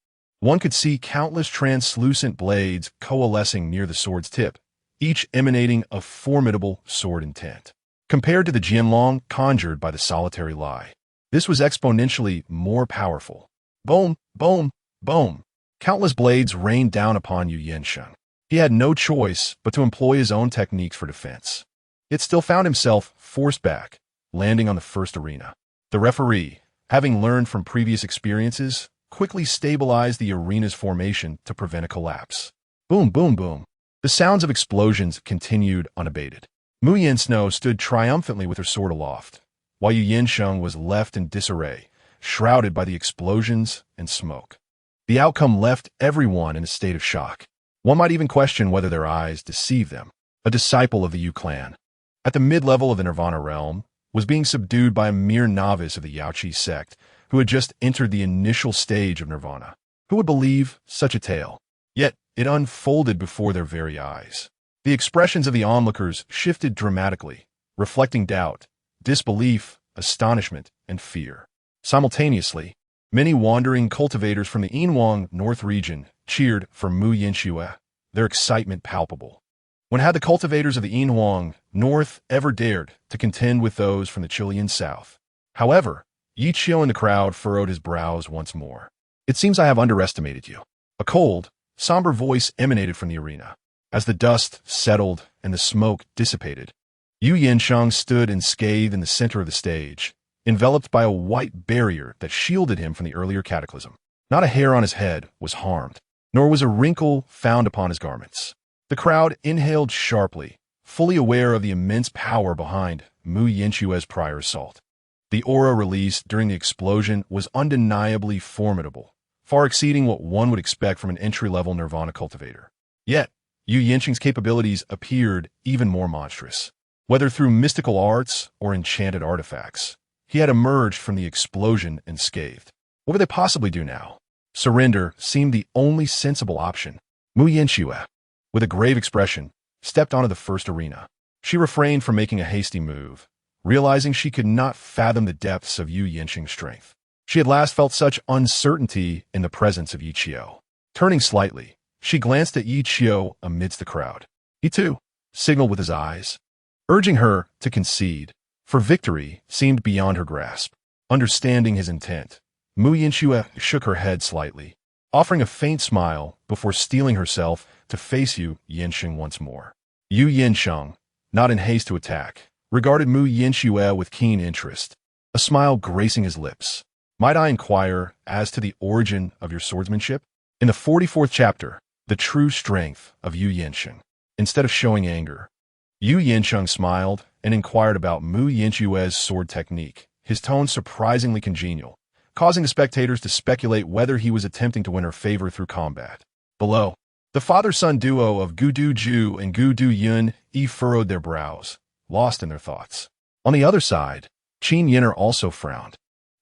One could see countless translucent blades coalescing near the sword's tip, each emanating a formidable sword intent. Compared to the Jianlong conjured by the solitary lie, this was exponentially more powerful. Boom, boom, boom. Countless blades rained down upon Yu Yansheng. He had no choice but to employ his own techniques for defense. Yet still found himself forced back, landing on the first arena. The referee, having learned from previous experiences, quickly stabilized the arena's formation to prevent a collapse. Boom, boom, boom. The sounds of explosions continued unabated. Mu Yinsno stood triumphantly with her sword aloft, while Yu Yansheng was left in disarray, shrouded by the explosions and smoke. The outcome left everyone in a state of shock. One might even question whether their eyes deceived them. A disciple of the Yu clan, at the mid-level of the Nirvana realm, was being subdued by a mere novice of the Yaochi sect who had just entered the initial stage of Nirvana. Who would believe such a tale? Yet it unfolded before their very eyes. The expressions of the onlookers shifted dramatically, reflecting doubt, disbelief, astonishment, and fear. Simultaneously, many wandering cultivators from the Yinhuang Northern Region cheered for Mu Yinshu, their excitement palpable. When had the cultivators of the Yinhuang North ever dared to contend with those from the Chilean South? However, Ye Qiu in the crowd furrowed his brows once more. It seems I have underestimated you. A cold, somber voice emanated from the arena. As the dust settled and the smoke dissipated, Yu Yansheng stood unscathed in the center of the stage, enveloped by a white barrier that shielded him from the earlier cataclysm. Not a hair on his head was harmed, nor was a wrinkle found upon his garments. The crowd inhaled sharply, fully aware of the immense power behind Mu Yinshu's prior assault. The aura released during the explosion was undeniably formidable, far exceeding what one would expect from an entry-level Nirvana cultivator. Yet, Yu Yansheng's capabilities appeared even more monstrous. Whether through mystical arts or enchanted artifacts, he had emerged from the explosion unscathed. What would they possibly do now? Surrender seemed the only sensible option. Mu Yinshu, with a grave expression, stepped onto the first arena. She refrained from making a hasty move, realizing she could not fathom the depths of Yu Yansheng's strength. She had last felt such uncertainty in the presence of Ye Qiu. Turning slightly, she glanced at Ye Qiu amidst the crowd. He too signaled with his eyes, urging her to concede, for victory seemed beyond her grasp. Understanding his intent, Mu Yinshu shook her head slightly, offering a faint smile before steeling herself to face Yu Yansheng once more. Yu Yansheng, not in haste to attack, regarded Mu Yinshu with keen interest, a smile gracing his lips. Might I inquire as to the origin of your swordsmanship? In the 44th chapter, The True Strength of Yu Yansheng. Instead of showing anger, Yu Yansheng smiled and inquired about Mu Yinshu's sword technique, his tone surprisingly congenial, causing the spectators to speculate whether he was attempting to win her favor through combat. Below, the father-son duo of Gudu Ju and Gudu Yun furrowed their brows, lost in their thoughts. On the other side, Qin Yin'er also frowned,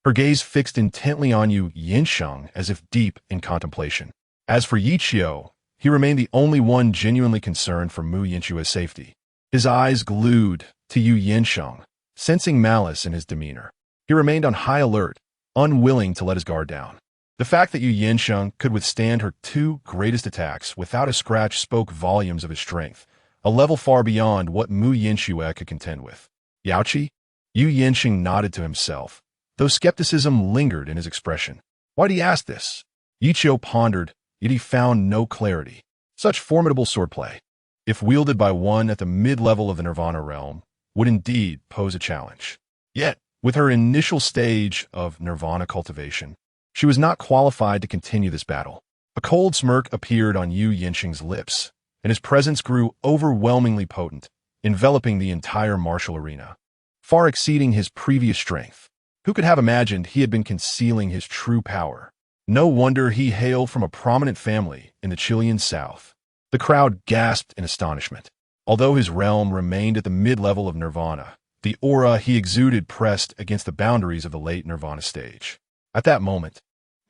her gaze fixed intently on Yu Yansheng as if deep in contemplation. As for Ye Qiu, he remained the only one genuinely concerned for Mu Yinshu's safety. His eyes glued to Yu Yansheng, sensing malice in his demeanor. He remained on high alert, unwilling to let his guard down. The fact that Yu Yansheng could withstand her two greatest attacks without a scratch spoke volumes of his strength, a level far beyond what Mu Yinshu could contend with. Yaochi? Yu Yansheng nodded to himself, though skepticism lingered in his expression. Why'd he ask this? Ye Qiu pondered, yet he found no clarity. Such formidable swordplay, if wielded by one at the mid-level of the Nirvana realm, would indeed pose a challenge. Yet, with her initial stage of Nirvana cultivation, she was not qualified to continue this battle. A cold smirk appeared on Yu Yansheng's lips, and his presence grew overwhelmingly potent, enveloping the entire martial arena, far exceeding his previous strength. Who could have imagined he had been concealing his true power? No wonder he hailed from a prominent family in the Chilean South. The crowd gasped in astonishment. Although his realm remained at the mid-level of Nirvana, the aura he exuded pressed against the boundaries of the late Nirvana stage. At that moment,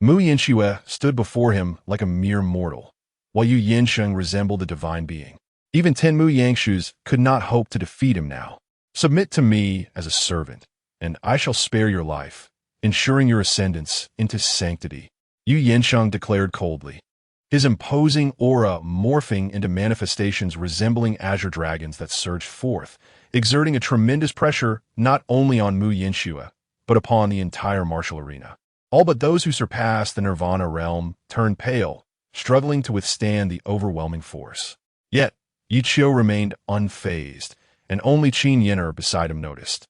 Mu Yinshu stood before him like a mere mortal, while Yu Yansheng resembled a divine being. Even 10 Mu Yanshus could not hope to defeat him now. Submit to me as a servant, and I shall spare your life, ensuring your ascendance into sanctity. Yu Yansheng declared coldly, his imposing aura morphing into manifestations resembling azure dragons that surged forth, exerting a tremendous pressure not only on Mu Yinxue, but upon the entire martial arena. All but those who surpassed the Nirvana realm turned pale, struggling to withstand the overwhelming force. Yet, Ye Qiu remained unfazed, and only Qin Yin'er beside him noticed,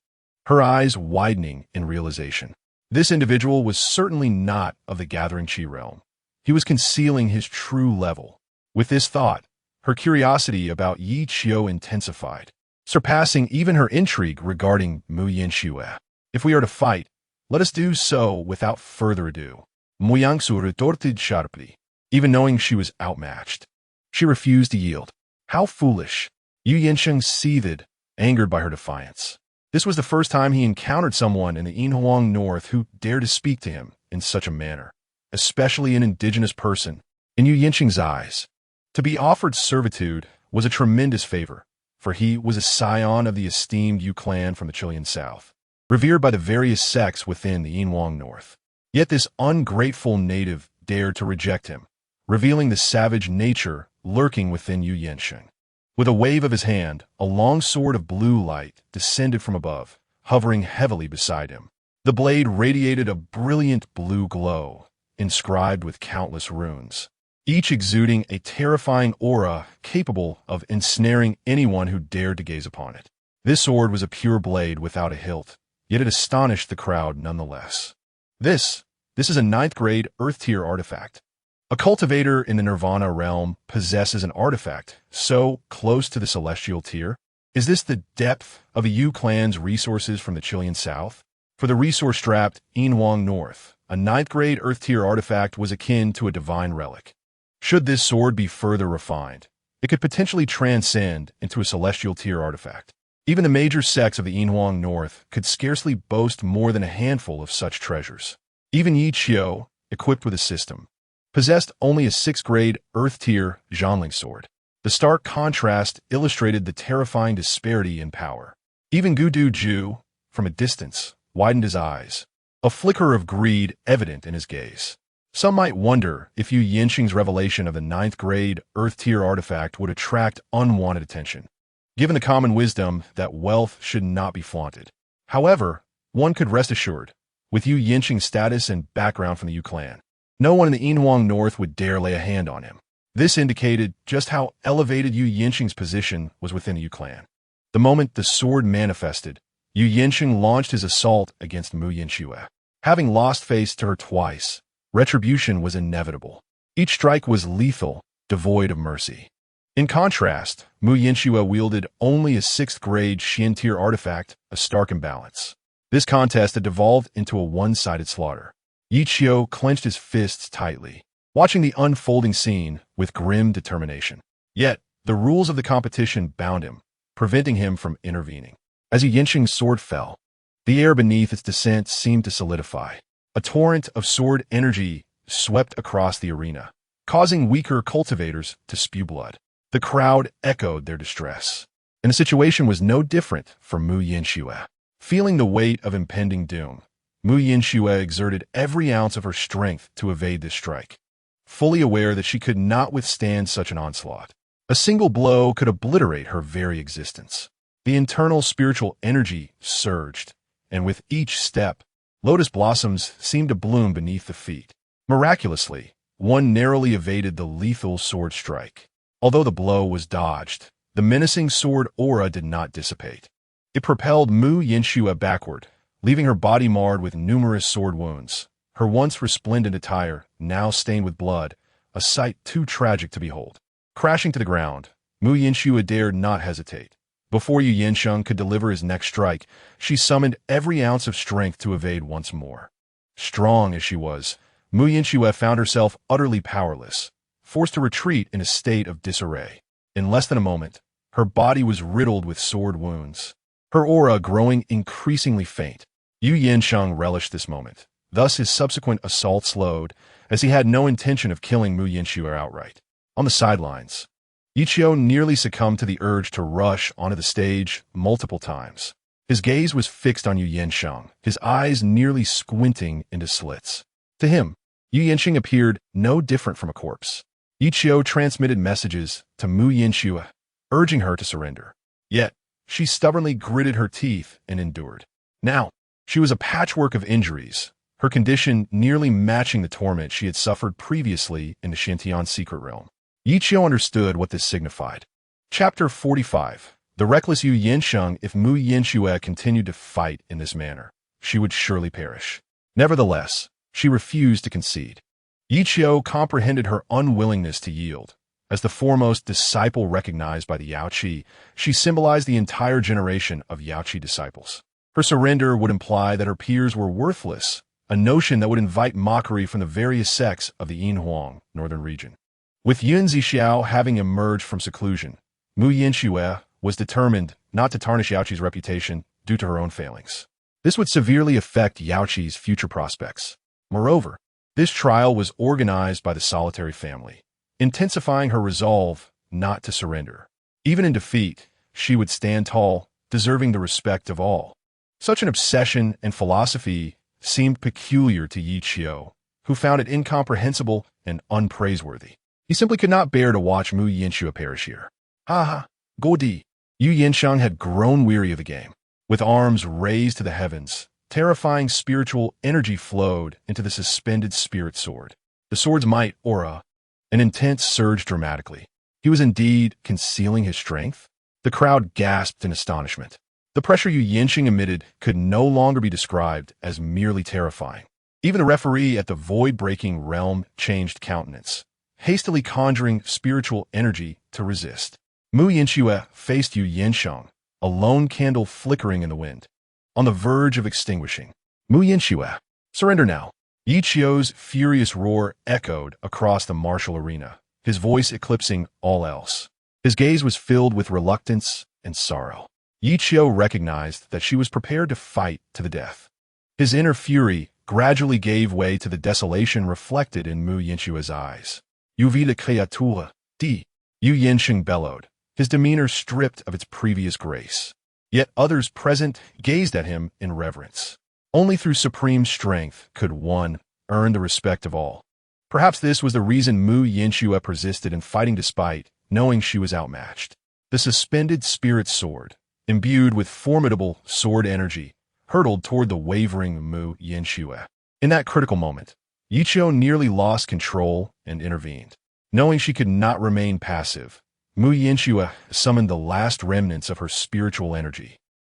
her eyes widening in realization. This individual was certainly not of the gathering Qi realm. He was concealing his true level. With this thought, her curiosity about Ye Qiu intensified, surpassing even her intrigue regarding Mu Yinxue. If we are to fight, let us do so without further ado. Mu Yangsu retorted sharply, even knowing she was outmatched. She refused to yield. How foolish! Yu Yansheng seethed, angered by her defiance. This was the first time he encountered someone in the Yinhuang North who dared to speak to him in such a manner, especially an indigenous person. In Yu Yansheng's eyes, to be offered servitude was a tremendous favor, for he was a scion of the esteemed Yu clan from the Chilean south, revered by the various sects within the Yinhuang North. Yet this ungrateful native dared to reject him, revealing the savage nature lurking within Yu Yansheng. With a wave of his hand, a long sword of blue light descended from above, hovering heavily beside him. The blade radiated a brilliant blue glow, inscribed with countless runes, each exuding a terrifying aura capable of ensnaring anyone who dared to gaze upon it. This sword was a pure blade without a hilt, yet it astonished the crowd nonetheless. This is a 9th grade Earth tier artifact. A cultivator in the Nirvana realm possesses an artifact so close to the celestial tier. Is this the depth of a Yu clan's resources from the Chilean south? For the resource-strapped Yinhuang North, a 9th grade Earth tier artifact was akin to a divine relic. Should this sword be further refined, it could potentially transcend into a celestial tier artifact. Even the major sects of the Yinhuang North could scarcely boast more than a handful of such treasures. Even Ye Qiu, equipped with a system, possessed only a 6th grade Earth tier Zhongling sword. The stark contrast illustrated the terrifying disparity in power. Even Gudu Ju, from a distance, widened his eyes, a flicker of greed evident in his gaze. Some might wonder if Yu Yansheng's revelation of the 9th grade Earth tier artifact would attract unwanted attention, given the common wisdom that wealth should not be flaunted. However, one could rest assured, with Yu Yansheng's status and background from the Yu clan, no one in the Yinhuang North would dare lay a hand on him. This indicated just how elevated Yu Yansheng's position was within the Yu clan. The moment the sword manifested, Yu Yansheng launched his assault against Mu Yinxue. Having lost face to her twice, retribution was inevitable. Each strike was lethal, devoid of mercy. In contrast, Mu Yinxue wielded only a 6th grade Xian tier artifact, a stark imbalance. This contest had devolved into a one-sided slaughter. Ye Qiu clenched his fists tightly, watching the unfolding scene with grim determination. Yet, the rules of the competition bound him, preventing him from intervening. As Yu Yansheng's sword fell, the air beneath its descent seemed to solidify. A torrent of sword energy swept across the arena, causing weaker cultivators to spew blood. The crowd echoed their distress, and the situation was no different for Mu Yinxue. Feeling the weight of impending doom, Mu Yinxue exerted every ounce of her strength to evade this strike, fully aware that she could not withstand such an onslaught. A single blow could obliterate her very existence. The internal spiritual energy surged, and with each step, lotus blossoms seemed to bloom beneath the feet. Miraculously, one narrowly evaded the lethal sword strike. Although the blow was dodged, the menacing sword aura did not dissipate. It propelled Mu Yinxue backward, leaving her body marred with numerous sword wounds, her once resplendent attire now stained with blood, a sight too tragic to behold. Crashing to the ground, Mu Yinxue dared not hesitate. Before Yu Yansheng could deliver his next strike, she summoned every ounce of strength to evade once more. Strong as she was, Mu Yinxue found herself utterly powerless, forced to retreat in a state of disarray. In less than a moment, her body was riddled with sword wounds, her aura growing increasingly faint. Yu Yansheng relished this moment. Thus his subsequent assault slowed, as he had no intention of killing Mu Yinxue outright. On the sidelines, Ye Qiu nearly succumbed to the urge to rush onto the stage multiple times. His gaze was fixed on Yu Yansheng, his eyes nearly squinting into slits. To him, Yu Yanqing appeared no different from a corpse. Ye Qiu transmitted messages to Mu Yanxue, urging her to surrender. Yet, she stubbornly gritted her teeth and endured. Now, she was a patchwork of injuries, her condition nearly matching the torment she had suffered previously in the Shantian's secret realm. Ye Qiu understood what this signified. Chapter 45. The reckless Yu Yansheng. If Mu Yanxue continued to fight in this manner, she would surely perish. Nevertheless, she refused to concede. Ye Qiu comprehended her unwillingness to yield. As the foremost disciple recognized by the Yaochi, she symbolized the entire generation of Yaochi disciples. Her surrender would imply that her peers were worthless, a notion that would invite mockery from the various sects of the Yinhuang Northern Region. With Zixiao having emerged from seclusion, Mu Yanxue was determined not to tarnish Yaochi's reputation due to her own failings. This would severely affect Yaochi's future prospects. Moreover, this trial was organized by the solitary family, intensifying her resolve not to surrender. Even in defeat, she would stand tall, deserving the respect of all. Such an obsession and philosophy seemed peculiar to Ye Qiu, who found it incomprehensible and unpraiseworthy. He simply could not bear to watch Mu Yanxue perish here. Ha ha, Godi. Yu Yansheng had grown weary of the game. With arms raised to the heavens, terrifying spiritual energy flowed into the suspended spirit sword. The sword's might aura, an intense surge dramatically. He was indeed concealing his strength? The crowd gasped in astonishment. The pressure Yu Yansheng emitted could no longer be described as merely terrifying. Even the referee at the void-breaking realm changed countenance, hastily conjuring spiritual energy to resist. Mu Yanxue faced Yu Yansheng, a lone candle flickering in the wind, on the verge of extinguishing. Mu Yanxue, surrender now. Ye Qiu's furious roar echoed across the martial arena, his voice eclipsing all else. His gaze was filled with reluctance and sorrow. Ye Qiu recognized that she was prepared to fight to the death. His inner fury gradually gave way to the desolation reflected in Mu Yanxue's eyes. You vis la créature, dit. Yu Yansheng bellowed, his demeanor stripped of its previous grace. Yet others present gazed at him in reverence. Only through supreme strength could one earn the respect of all. Perhaps this was the reason Mu Yanxue persisted in fighting despite knowing she was outmatched. The suspended spirit sword, imbued with formidable sword energy, hurtled toward the wavering Mu Yanxue. In that critical moment, Ye Qiu nearly lost control and intervened. Knowing she could not remain passive, Mu Yanxue summoned the last remnants of her spiritual energy,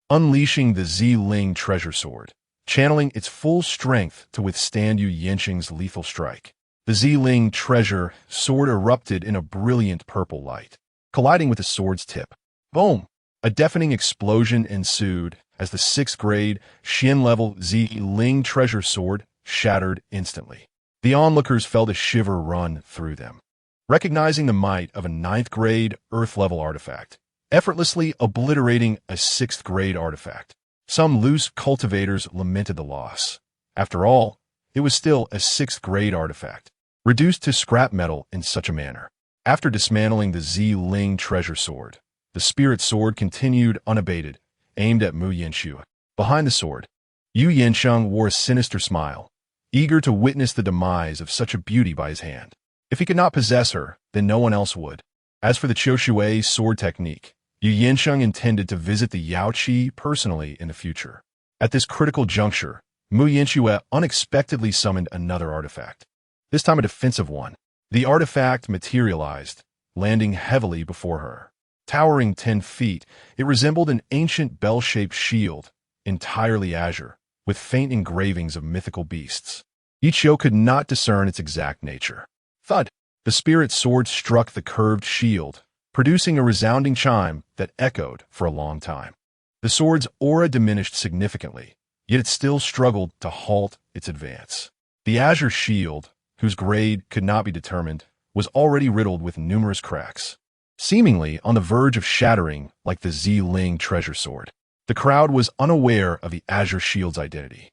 unleashing the Ziling treasure sword, channeling its full strength to withstand Yu Yansheng's lethal strike. The Ziling treasure sword erupted in a brilliant purple light, colliding with the sword's tip. Boom! A deafening explosion ensued as the 6th grade Xian-level Ziling treasure sword shattered instantly. The onlookers felt a shiver run through them, recognizing the might of a 9th grade Earth-level artifact, effortlessly obliterating a 6th grade artifact. Some loose cultivators lamented the loss. After all, it was still a 6th grade artifact, reduced to scrap metal in such a manner. After dismantling the Ziling treasure sword, the spirit sword continued unabated, aimed at Mu Yanxue. Behind the sword, Yu Yansheng wore a sinister smile, eager to witness the demise of such a beauty by his hand. If he could not possess her, then no one else would. As for the Qiushui sword technique, Yu Yansheng intended to visit the Yaochi personally in the future. At this critical juncture, Mu Yanxue unexpectedly summoned another artifact, this time a defensive one. The artifact materialized, landing heavily before her. Towering 10 feet, it resembled an ancient bell-shaped shield, entirely azure, with faint engravings of mythical beasts. Ye Qiu could not discern its exact nature. Thud! The spirit sword struck the curved shield, producing a resounding chime that echoed for a long time. The sword's aura diminished significantly, yet it still struggled to halt its advance. The azure shield, whose grade could not be determined, was already riddled with numerous cracks, seemingly on the verge of shattering like the Ziling treasure sword. The crowd was unaware of the azure shield's identity,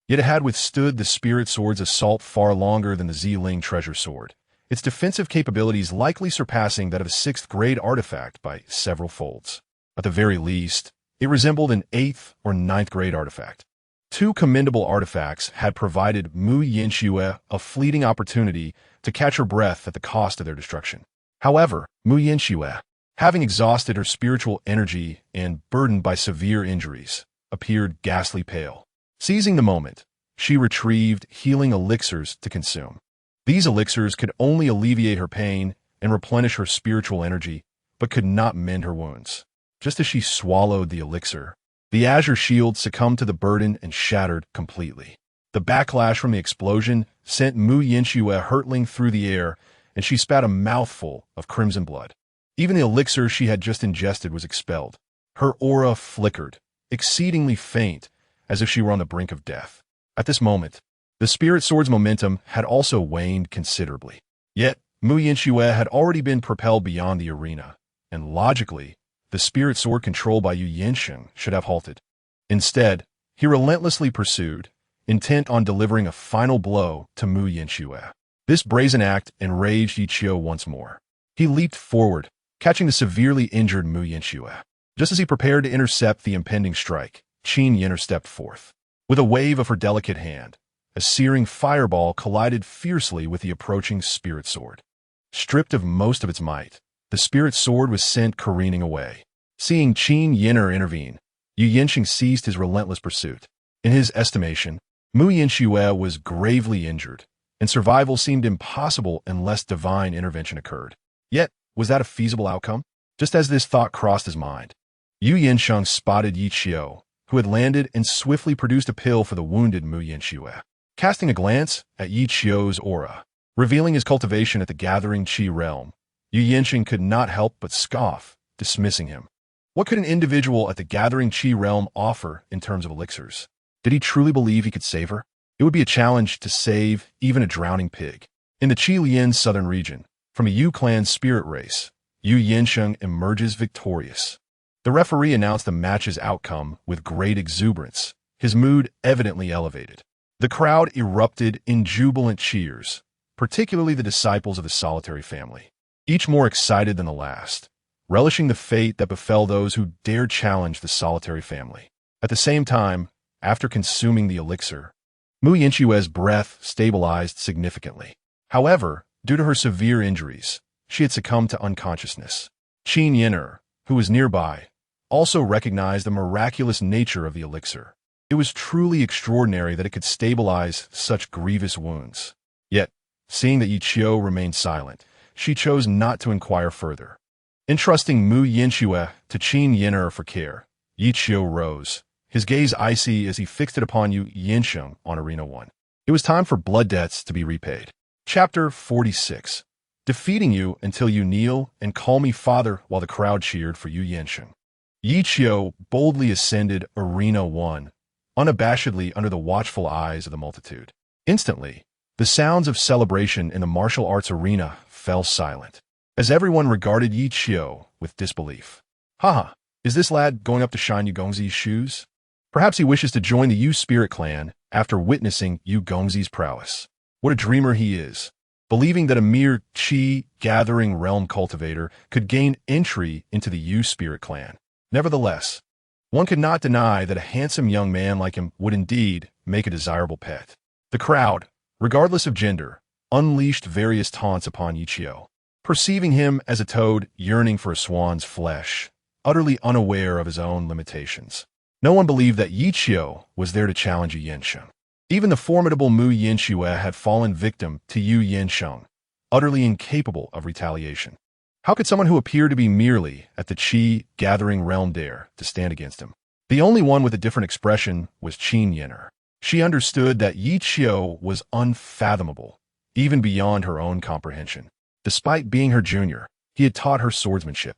yet it had withstood the spirit sword's assault far longer than the Ziling treasure sword, its defensive capabilities likely surpassing that of a 6th grade artifact by several folds. At the very least, it resembled an 8th or 9th grade artifact. Two commendable artifacts had provided Mu Yinxue a fleeting opportunity to catch her breath at the cost of their destruction. However, Mu Yinxue, having exhausted her spiritual energy and burdened by severe injuries, appeared ghastly pale. Seizing the moment, she retrieved healing elixirs to consume. These elixirs could only alleviate her pain and replenish her spiritual energy, but could not mend her wounds. Just as she swallowed the elixir, the azure shield succumbed to the burden and shattered completely. The backlash from the explosion sent Mu Yinxue hurtling through the air, and she spat a mouthful of crimson blood. Even the elixir she had just ingested was expelled. Her aura flickered, exceedingly faint, as if she were on the brink of death. At this moment, the spirit sword's momentum had also waned considerably. Yet, Mu Yinxue had already been propelled beyond the arena, and logically, the spirit sword controlled by Yu Yansheng should have halted. Instead, he relentlessly pursued, intent on delivering a final blow to Mu Yinxue. This brazen act enraged Ye Qiu once more. He leaped forward, catching the severely injured Mu Yinxue. Just as he prepared to intercept the impending strike, Qin Yin'er stepped forth. With a wave of her delicate hand, a searing fireball collided fiercely with the approaching spirit sword. Stripped of most of its might, the spirit sword was sent careening away. Seeing Qin Yin'er intervene, Yu Yansheng ceased his relentless pursuit. In his estimation, Mu Yinxue was gravely injured, and survival seemed impossible unless divine intervention occurred. Yet, was that a feasible outcome? Just as this thought crossed his mind, Yu Yansheng spotted Ye Qiu, who had landed and swiftly produced a pill for the wounded Mu Yinxue. Casting a glance at Ye Qiu's aura, revealing his cultivation at the gathering Qi realm, Yu Yansheng could not help but scoff, dismissing him. What could an individual at the gathering Qi realm offer in terms of elixirs? Did he truly believe he could save her? It would be a challenge to save even a drowning pig. In the Qi Southern Region, from a Yu clan spirit race, Yu Yansheng emerges victorious. The referee announced the match's outcome with great exuberance, his mood evidently elevated. The crowd erupted in jubilant cheers, particularly the disciples of the solitary family, each more excited than the last, relishing the fate that befell those who dared challenge the solitary family. At the same time, after consuming the elixir, Mu Yinxue's breath stabilized significantly. However, due to her severe injuries, she had succumbed to unconsciousness. Qin Yin'er, who was nearby, also recognized the miraculous nature of the elixir. It was truly extraordinary that it could stabilize such grievous wounds. Yet, seeing that Ye Qiu remained silent, she chose not to inquire further. Entrusting Mu Yinxue to Qin Yin'er for care, Ye Qiu rose, his gaze icy as he fixed it upon Yu Yansheng on Arena 1. It was time for blood debts to be repaid. Chapter 46. Defeating you until you kneel and call me father while the crowd cheered for Yu Yansheng. Ye Qiu boldly ascended Arena 1, unabashedly under the watchful eyes of the multitude. Instantly, the sounds of celebration in the martial arts arena fell silent, as everyone regarded Ye Qiu with disbelief. Haha, is this lad going up to shine Yu Gongzi's shoes? Perhaps he wishes to join the Yu Spirit Clan after witnessing Yu Gongzi's prowess. What a dreamer he is, believing that a mere Qi gathering realm cultivator could gain entry into the Yu Spirit Clan. Nevertheless, one could not deny that a handsome young man like him would indeed make a desirable pet. The crowd, regardless of gender, unleashed various taunts upon Ye Qiu, perceiving him as a toad yearning for a swan's flesh, utterly unaware of his own limitations. No one believed that Ye Qiu was there to challenge Yu Yansheng. Even the formidable Mu Yinxue had fallen victim to Yu Yansheng, utterly incapable of retaliation. How could someone who appeared to be merely at the Qi gathering realm dare to stand against him? The only one with a different expression was Qin Yin'er. She understood that Ye Qiu was unfathomable, even beyond her own comprehension. Despite being her junior, he had taught her swordsmanship.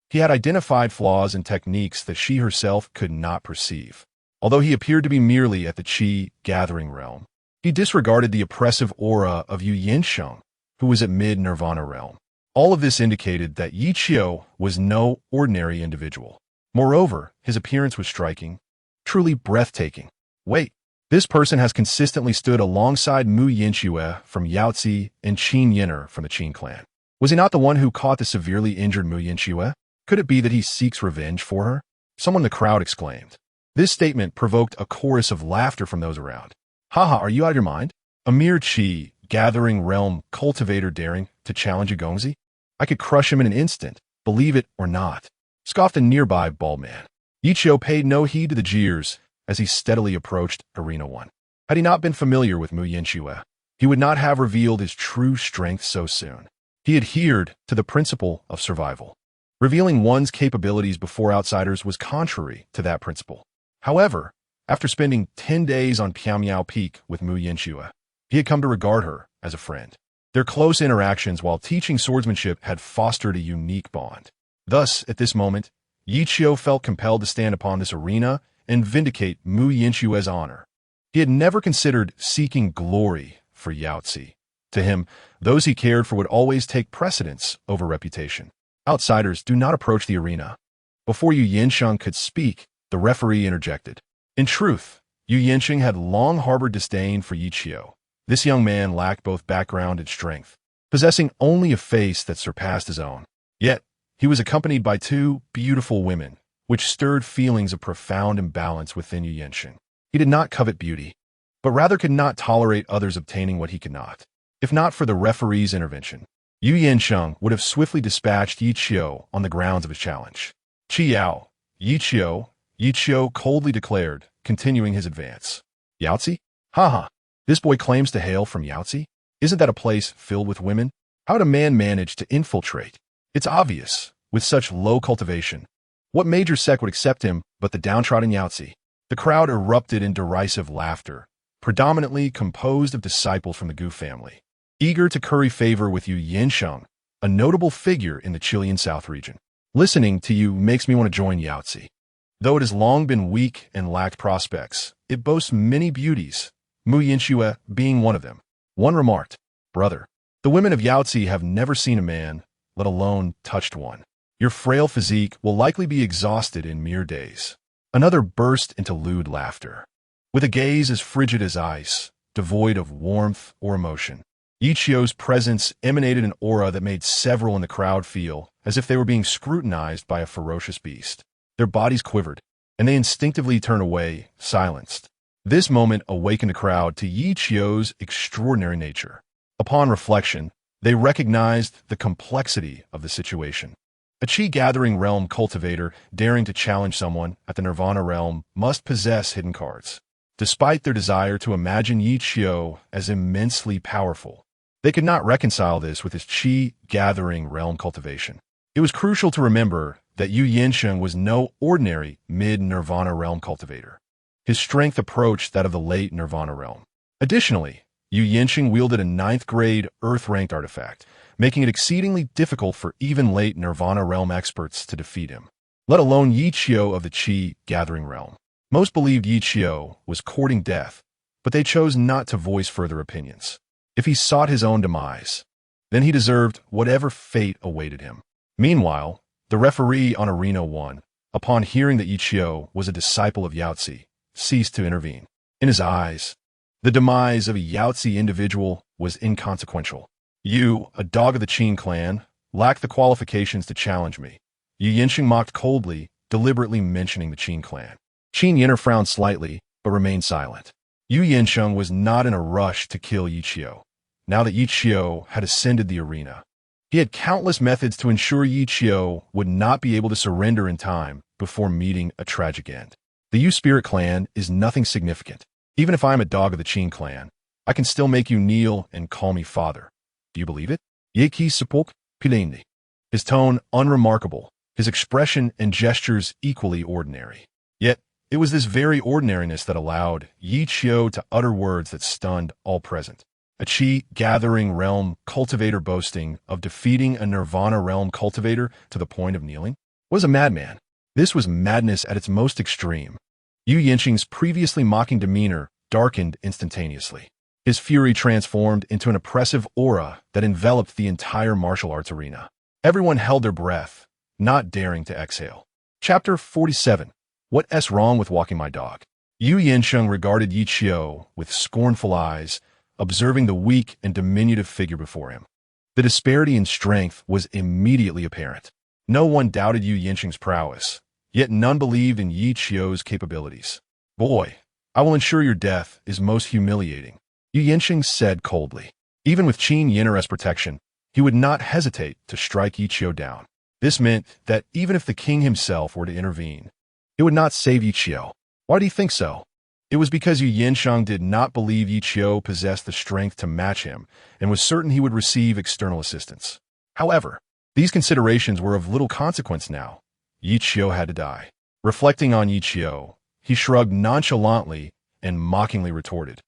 He had identified flaws and techniques that she herself could not perceive. Although he appeared to be merely at the Qi gathering realm, he disregarded the oppressive aura of Yu Yansheng, who was at mid-nirvana realm. All of this indicated that Ye Qiu was no ordinary individual. Moreover, his appearance was striking, truly breathtaking. Wait, this person has consistently stood alongside Mu Yinxue from Yaochi and Qin Yin'er from the Qin clan. Was he not the one who caught the severely injured Mu Yinxue? Could it be that he seeks revenge for her? Someone in the crowd exclaimed. This statement provoked a chorus of laughter from those around. Haha, are you out of your mind? A mere Qi, gathering realm cultivator daring to challenge a Gongzi? I could crush him in an instant, believe it or not, scoffed a nearby bald man. Ye Qiu paid no heed to the jeers as he steadily approached Arena 1. Had he not been familiar with Mu Yinxue, he would not have revealed his true strength so soon. He adhered to the principle of survival. Revealing one's capabilities before outsiders was contrary to that principle. However, after spending 10 days on Piamiao Peak with Mu Yinxue, he had come to regard her as a friend. Their close interactions while teaching swordsmanship had fostered a unique bond. Thus, at this moment, Ye Qiu felt compelled to stand upon this arena and vindicate Mu Yinxue's honor. He had never considered seeking glory for Yaochi. To him, those he cared for would always take precedence over reputation. Outsiders do not approach the arena. Before Yu Yinsheng could speak, the referee interjected. In truth, Yu Yinsheng had long harbored disdain for Ye Qiu. This young man lacked both background and strength, possessing only a face that surpassed his own. Yet, he was accompanied by two beautiful women, which stirred feelings of profound imbalance within Yu Yinsheng. He did not covet beauty, but rather could not tolerate others obtaining what he could not. If not for the referee's intervention, Yu Yinsheng would have swiftly dispatched Ye Qiu on the grounds of his challenge. Qiao, Ye Qiu coldly declared, continuing his advance. Yaochi? Haha, this boy claims to hail from Yaochi? Isn't that a place filled with women? How would a man manage to infiltrate? It's obvious, with such low cultivation. What major sect would accept him but the downtrodden Yaochi? The crowd erupted in derisive laughter, predominantly composed of disciples from the Gu family, eager to curry favor with Yu Yinsheng, a notable figure in the Chilean South region. Listening to you makes me want to join Yaochi. Though it has long been weak and lacked prospects, it boasts many beauties, Mu Yinxue being one of them. One remarked, Brother, the women of Yaochi have never seen a man, let alone touched one. Your frail physique will likely be exhausted in mere days. Another burst into lewd laughter. With a gaze as frigid as ice, devoid of warmth or emotion, Ye Qiu's presence emanated an aura that made several in the crowd feel as if they were being scrutinized by a ferocious beast. Their bodies quivered, and they instinctively turned away, silenced. This moment awakened the crowd to Ye Qiu's extraordinary nature. Upon reflection, they recognized the complexity of the situation. A Qi-gathering realm cultivator daring to challenge someone at the Nirvana realm must possess hidden cards. Despite their desire to imagine Ye Qiu as immensely powerful, they could not reconcile this with his Qi-gathering realm cultivation. It was crucial to remember that Yu Yinsheng was no ordinary mid-Nirvana realm cultivator. His strength approached that of the late Nirvana realm. Additionally, Yu Yinsheng wielded a 9th-grade Earth-ranked artifact, making it exceedingly difficult for even late Nirvana realm experts to defeat him, let alone Ye Qiu of the Qi-gathering realm. Most believed Ye Qiu was courting death, but they chose not to voice further opinions. If he sought his own demise, then he deserved whatever fate awaited him. Meanwhile, the referee on Arena 1, upon hearing that Ye Qiu was a disciple of Yaochi, ceased to intervene. In his eyes, the demise of a Yaochi individual was inconsequential. You, a dog of the Qin clan, lack the qualifications to challenge me. Yu Yinsheng mocked coldly, deliberately mentioning the Qin clan. Qin Yinner frowned slightly, but remained silent. Yu Yinsheng was not in a rush to kill Ye Qiu. Now that Ye Qiu had ascended the arena, he had countless methods to ensure Ye Qiu would not be able to surrender in time before meeting a tragic end. The Yu Spirit clan is nothing significant. Even if I am a dog of the Qin clan, I can still make you kneel and call me father. Do you believe it? Ye Qiu sepulk pilendi. His tone unremarkable, his expression and gestures equally ordinary. Yet, it was this very ordinariness that allowed Ye Qiu to utter words that stunned all present. A Qi-gathering realm cultivator boasting of defeating a Nirvana realm cultivator to the point of kneeling was a madman. This was madness at its most extreme. Yu Yinsheng's previously mocking demeanor darkened instantaneously. His fury transformed into an oppressive aura that enveloped the entire martial arts arena. Everyone held their breath, not daring to exhale. Chapter 47. What's wrong with walking my dog? Yu Yinsheng regarded Ye Qiu with scornful eyes, observing the weak and diminutive figure before him. The disparity in strength was immediately apparent. No one doubted Yu Yinsheng's prowess, yet none believed in Ye Qiu's capabilities. "Boy, I will ensure your death is most humiliating," Yu Yanqing said coldly. Even with Qin Yinner's protection, he would not hesitate to strike Ye Qiu down. This meant that even if the king himself were to intervene, it would not save Ye Qiu. Why do you think so? It was because Yu Yansheng did not believe Ye Qiu possessed the strength to match him and was certain he would receive external assistance. However, these considerations were of little consequence now. Ye Qiu had to die. Reflecting on Ye Qiu, he shrugged nonchalantly and mockingly retorted,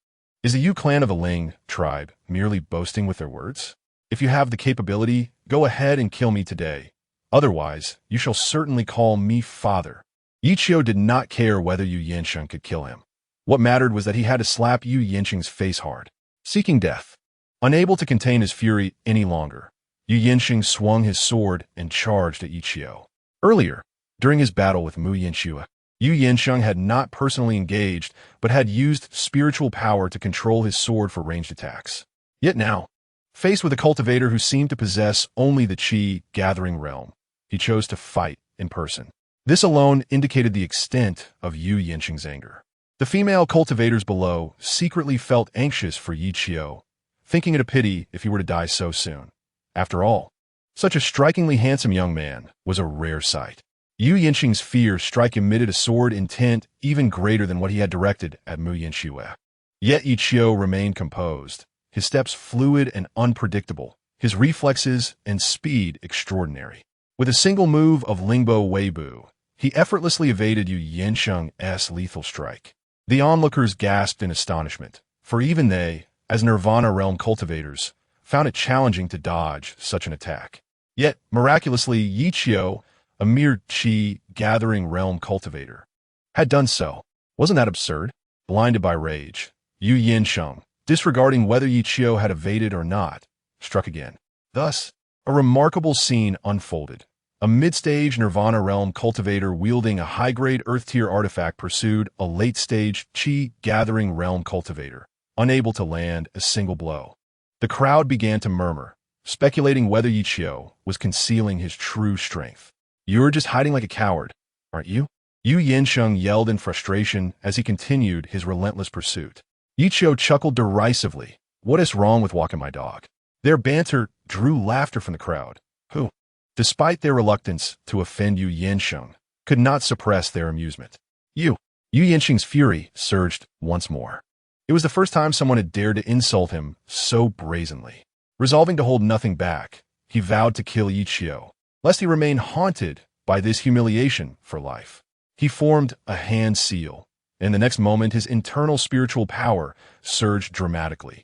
"Is the Yu clan of the Ling tribe merely boasting with their words? If you have the capability, go ahead and kill me today. Otherwise, you shall certainly call me father." Ye Qiu did not care whether Yu Yansheng could kill him. What mattered was that he had to slap Yu Yansheng's face hard. Seeking death. Unable to contain his fury any longer, Yu Yansheng swung his sword and charged at Ye Qiu. Earlier, during his battle with Mu Yanxue, Yu Yansheng had not personally engaged, but had used spiritual power to control his sword for ranged attacks. Yet now, faced with a cultivator who seemed to possess only the Qi gathering realm, he chose to fight in person. This alone indicated the extent of Yu Yansheng's anger. The female cultivators below secretly felt anxious for Ye Qiu, thinking it a pity if he were to die so soon. After all, such a strikingly handsome young man was a rare sight. Yu Yansheng's fierce strike emitted a sword intent even greater than what he had directed at Mu Yanxue. Yet Ye Qiu remained composed, his steps fluid and unpredictable, his reflexes and speed extraordinary. With a single move of Lingbo Weibu, he effortlessly evaded Yu Yansheng's lethal strike. The onlookers gasped in astonishment, for even they, as Nirvana realm cultivators, found it challenging to dodge such an attack. Yet, miraculously, Ye Qiu, a mere Qi gathering realm cultivator, had done so. Wasn't that absurd? Blinded by rage, Yu Yansheng, disregarding whether Ye Qiu had evaded or not, struck again. Thus, a remarkable scene unfolded. A mid-stage Nirvana realm cultivator wielding a high-grade Earth-tier artifact pursued a late-stage Qi gathering realm cultivator, unable to land a single blow. The crowd began to murmur, speculating whether Ye Qiu was concealing his true strength. "You're just hiding like a coward, aren't you?" Yu Yansheng yelled in frustration as he continued his relentless pursuit. Ye Qiu chuckled derisively. "What is wrong with walking my dog?" Their banter drew laughter from the crowd, who, despite their reluctance to offend Yu Yansheng, could not suppress their amusement. Yu Yansheng's fury surged once more. It was the first time someone had dared to insult him so brazenly. Resolving to hold nothing back, he vowed to kill Ye Qiu, lest he remain haunted by this humiliation for life. He formed a hand seal, and the next moment his internal spiritual power surged dramatically,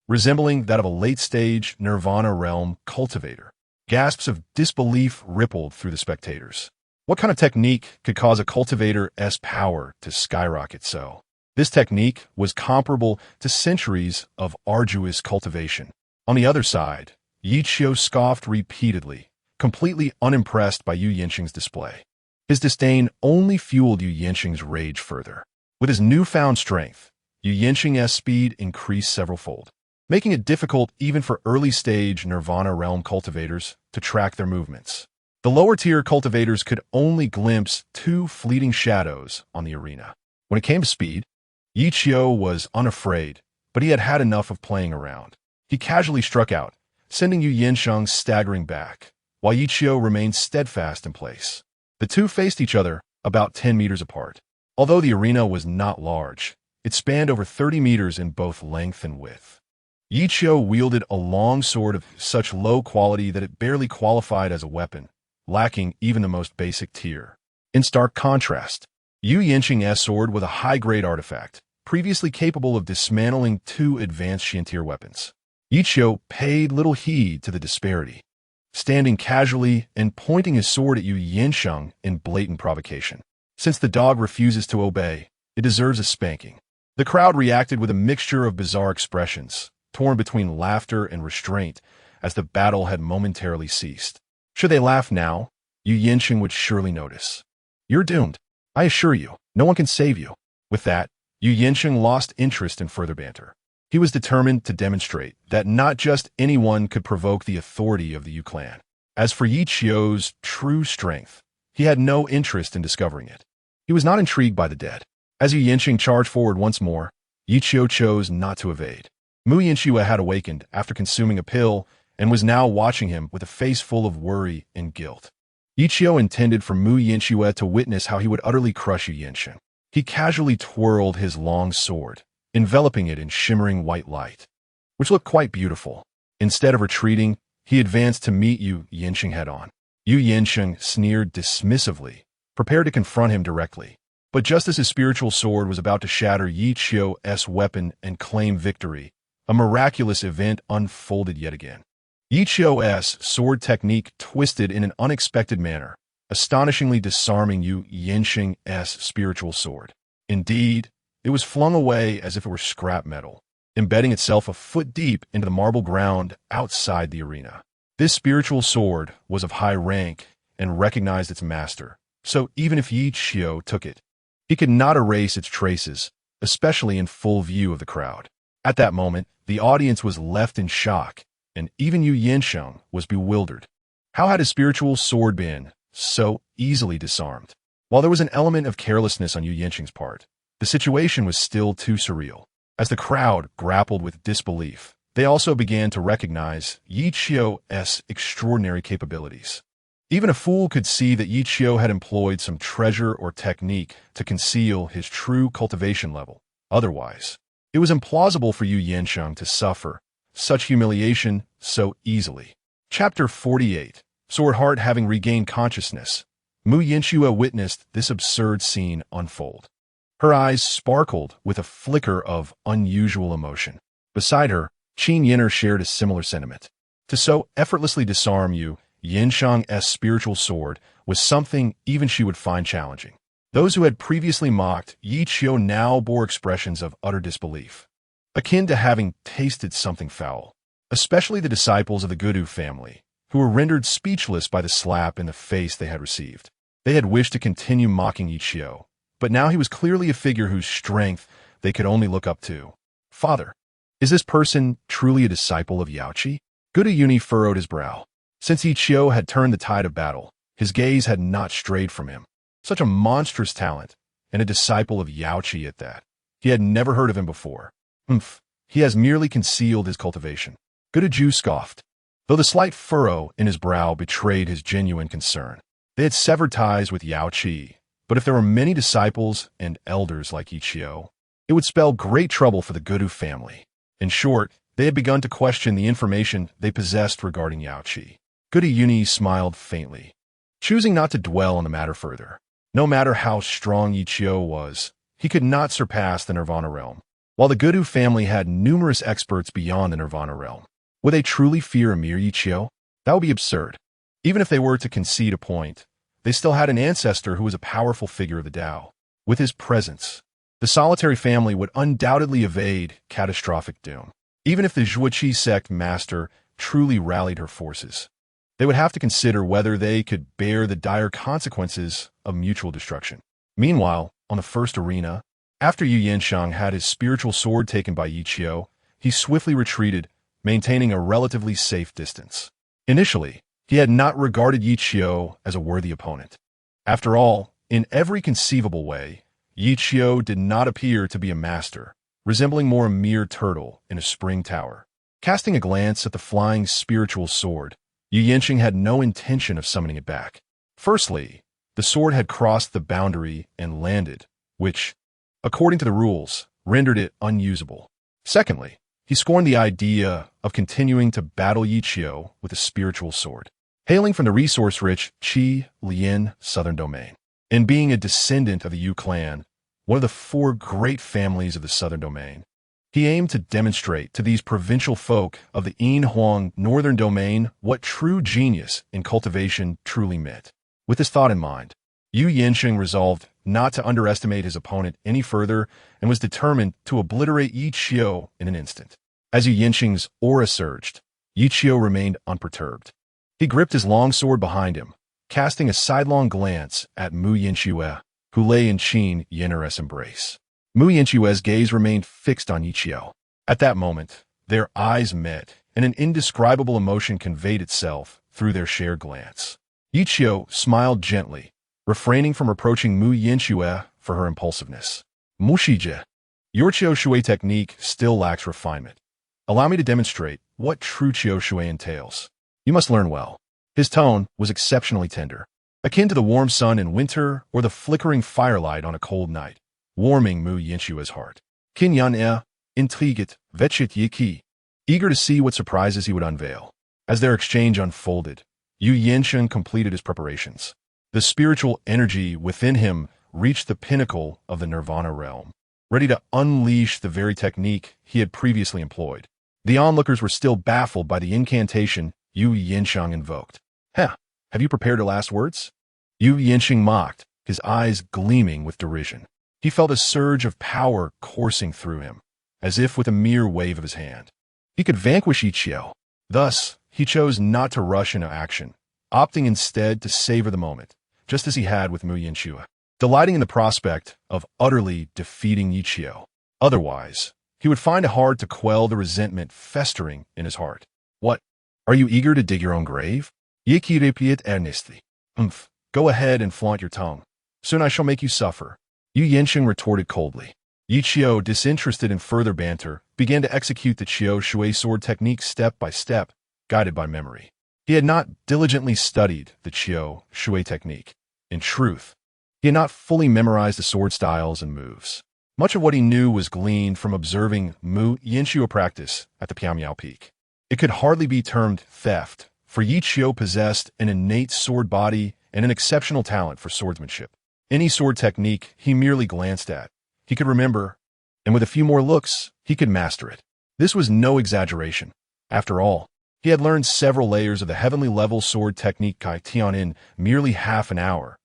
resembling that of a late-stage Nirvana realm cultivator. Gasps of disbelief rippled through the spectators. What kind of technique could cause a cultivator's power to skyrocket so? This technique was comparable to centuries of arduous cultivation. On the other side, Ye Qiu scoffed repeatedly, completely unimpressed by Yu Yansheng's display. His disdain only fueled Yu Yansheng's rage further. With his newfound strength, Yu Yansheng's speed increased severalfold, making it difficult even for early-stage Nirvana realm cultivators to track their movements. The lower-tier cultivators could only glimpse two fleeting shadows on the arena. When it came to speed, Ye Qiu was unafraid, but he had had enough of playing around. He casually struck out, sending Yu Yansheng staggering back, while Ye Qiu remained steadfast in place. The two faced each other about 10 meters apart. Although the arena was not large, it spanned over 30 meters in both length and width. Ye Qiu wielded a long sword of such low quality that it barely qualified as a weapon, lacking even the most basic tier. In stark contrast, Yu Yansheng's sword was a high-grade artifact, previously capable of dismantling two advanced Xian-tier weapons. Ye Qiu paid little heed to the disparity, standing casually and pointing his sword at Yu Yansheng in blatant provocation. Since the dog refuses to obey, it deserves a spanking. The crowd reacted with a mixture of bizarre expressions, torn between laughter and restraint, as the battle had momentarily ceased. Should they laugh now, Yu Yansheng would surely notice. "You're doomed. I assure you, no one can save you." With that, Yu Yansheng lost interest in further banter. He was determined to demonstrate that not just anyone could provoke the authority of the Yu clan. As for Ye Qiu's true strength, he had no interest in discovering it. He was not intrigued by the dead. As Yu Yinxing charged forward once more, Ye Qiu chose not to evade. Mu Yinxue had awakened after consuming a pill and was now watching him with a face full of worry and guilt. Ye Qiu intended for Mu Yinxue to witness how he would utterly crush Yu Yinxing. He casually twirled his long sword, enveloping it in shimmering white light, which looked quite beautiful. Instead of retreating, he advanced to meet Yu Yinxing head-on. Yu Yinxing sneered dismissively, prepared to confront him directly. But just as his spiritual sword was about to shatter Ye Qiu's weapon and claim victory, a miraculous event unfolded yet again. Ye Qiu's sword technique twisted in an unexpected manner, astonishingly disarming Yu Yinxing's spiritual sword. Indeed, it was flung away as if it were scrap metal, embedding itself a foot deep into the marble ground outside the arena. This spiritual sword was of high rank and recognized its master, so even if Ye Qiu took it, he could not erase its traces, especially in full view of the crowd. At that moment, the audience was left in shock, and even Yu Yinxing was bewildered. How had his spiritual sword been so easily disarmed? While there was an element of carelessness on Yu Yinxing's part, the situation was still too surreal. As the crowd grappled with disbelief, they also began to recognize Ye Qiu's extraordinary capabilities. Even a fool could see that Ye Qiu had employed some treasure or technique to conceal his true cultivation level. Otherwise, it was implausible for Yu Yinxing to suffer such humiliation so easily. Chapter 48. Sword Heart having regained consciousness, Mu Yinxue witnessed this absurd scene unfold. Her eyes sparkled with a flicker of unusual emotion. Beside her, Qin Yin'er shared a similar sentiment. To so effortlessly disarm Yu Yinxing's spiritual sword was something even she would find challenging. Those who had previously mocked Ye Qiu now bore expressions of utter disbelief, akin to having tasted something foul, especially the disciples of the Gudu family, who were rendered speechless by the slap in the face they had received. They had wished to continue mocking Ye Qiu, but now he was clearly a figure whose strength they could only look up to. Father, is this person truly a disciple of Yaochi? Gudu Yuni furrowed his brow. Since Ye Qiu had turned the tide of battle, his gaze had not strayed from him. Such a monstrous talent, and a disciple of Yaochi at that. He had never heard of him before. He has merely concealed his cultivation. Gudu Ju scoffed, though the slight furrow in his brow betrayed his genuine concern. They had severed ties with Yaochi, but if there were many disciples and elders like Ye Qiu, it would spell great trouble for the Gudu family. In short, they had begun to question the information they possessed regarding Yaochi. Gudu Yuni smiled faintly, choosing not to dwell on the matter further. No matter how strong Ye Qiu was, he could not surpass the Nirvana realm. While the Gudu family had numerous experts beyond the Nirvana realm, would they truly fear a mere Ye Qiu? That would be absurd. Even if they were to concede a point, they still had an ancestor who was a powerful figure of the Tao. With his presence, the solitary family would undoubtedly evade catastrophic doom. Even if the Zhuoqi sect master truly rallied her forces, they would have to consider whether they could bear the dire consequences of mutual destruction. Meanwhile, on the first arena, after Yu Yinxing had his spiritual sword taken by Ye Qiu, he swiftly retreated, maintaining a relatively safe distance. Initially, he had not regarded Ye Qiu as a worthy opponent. After all, in every conceivable way, Ye Qiu did not appear to be a master, resembling more a mere turtle in a spring tower. Casting a glance at the flying spiritual sword, Yu Yinxing had no intention of summoning it back. Firstly, the sword had crossed the boundary and landed, which, according to the rules, rendered it unusable. Secondly, he scorned the idea of continuing to battle Ye Qiu with a spiritual sword. Hailing from the resource-rich Qi Lian Southern Domain, and being a descendant of the Yu clan, one of the four great families of the Southern Domain, he aimed to demonstrate to these provincial folk of the Yinhuang Northern Domain what true genius in cultivation truly meant. With this thought in mind, Yu Yinxing resolved not to underestimate his opponent any further and was determined to obliterate Ye Qiu in an instant. As Yu Yinxing's aura surged, Ye Qiu remained unperturbed. He gripped his long sword behind him, casting a sidelong glance at Mu Yinxue, who lay in Qin Yin'er's embrace. Mu Yinxue's gaze remained fixed on Ye Qiu. At that moment, their eyes met, and an indescribable emotion conveyed itself through their shared glance. Ye Qiu smiled gently, refraining from reproaching Mu Yinxue for her impulsiveness. Mushije, your Qiu Shui technique still lacks refinement. Allow me to demonstrate what true Qiu Shui entails. You must learn well. His tone was exceptionally tender, akin to the warm sun in winter or the flickering firelight on a cold night, warming Mu Yinxue's heart. Qin Yan intrigued, vechit Ye Qiu, eager to see what surprises he would unveil. As their exchange unfolded, Yu Yansheng completed his preparations. The spiritual energy within him reached the pinnacle of the Nirvana realm, ready to unleash the very technique he had previously employed. The onlookers were still baffled by the incantation Yu Yansheng invoked. Have you prepared your last words? Yu Yansheng mocked, his eyes gleaming with derision. He felt a surge of power coursing through him, as if with a mere wave of his hand. He could vanquish Ye Qiu. Thus, he chose not to rush into action, opting instead to savor the moment, just as he had with Mu Yinxue, delighting in the prospect of utterly defeating Ye Qiu. Otherwise, he would find it hard to quell the resentment festering in his heart. What? Are you eager to dig your own grave? Ye Qiu repeated earnestly. Go ahead and flaunt your tongue. Soon I shall make you suffer. Yu Yansheng retorted coldly. Ye Qiu, disinterested in further banter, began to execute the Qiu Shui sword technique step by step, guided by memory. He had not diligently studied the Qiu Shui technique. In truth, he had not fully memorized the sword styles and moves. Much of what he knew was gleaned from observing Mu Yinxue practice at the Piamiao Peak. It could hardly be termed theft, for Ye Qiu possessed an innate sword body and an exceptional talent for swordsmanship. Any sword technique he merely glanced at, he could remember, and with a few more looks, he could master it. This was no exaggeration. After all, he had learned several layers of the heavenly level sword technique Kai Tian in merely half an hour,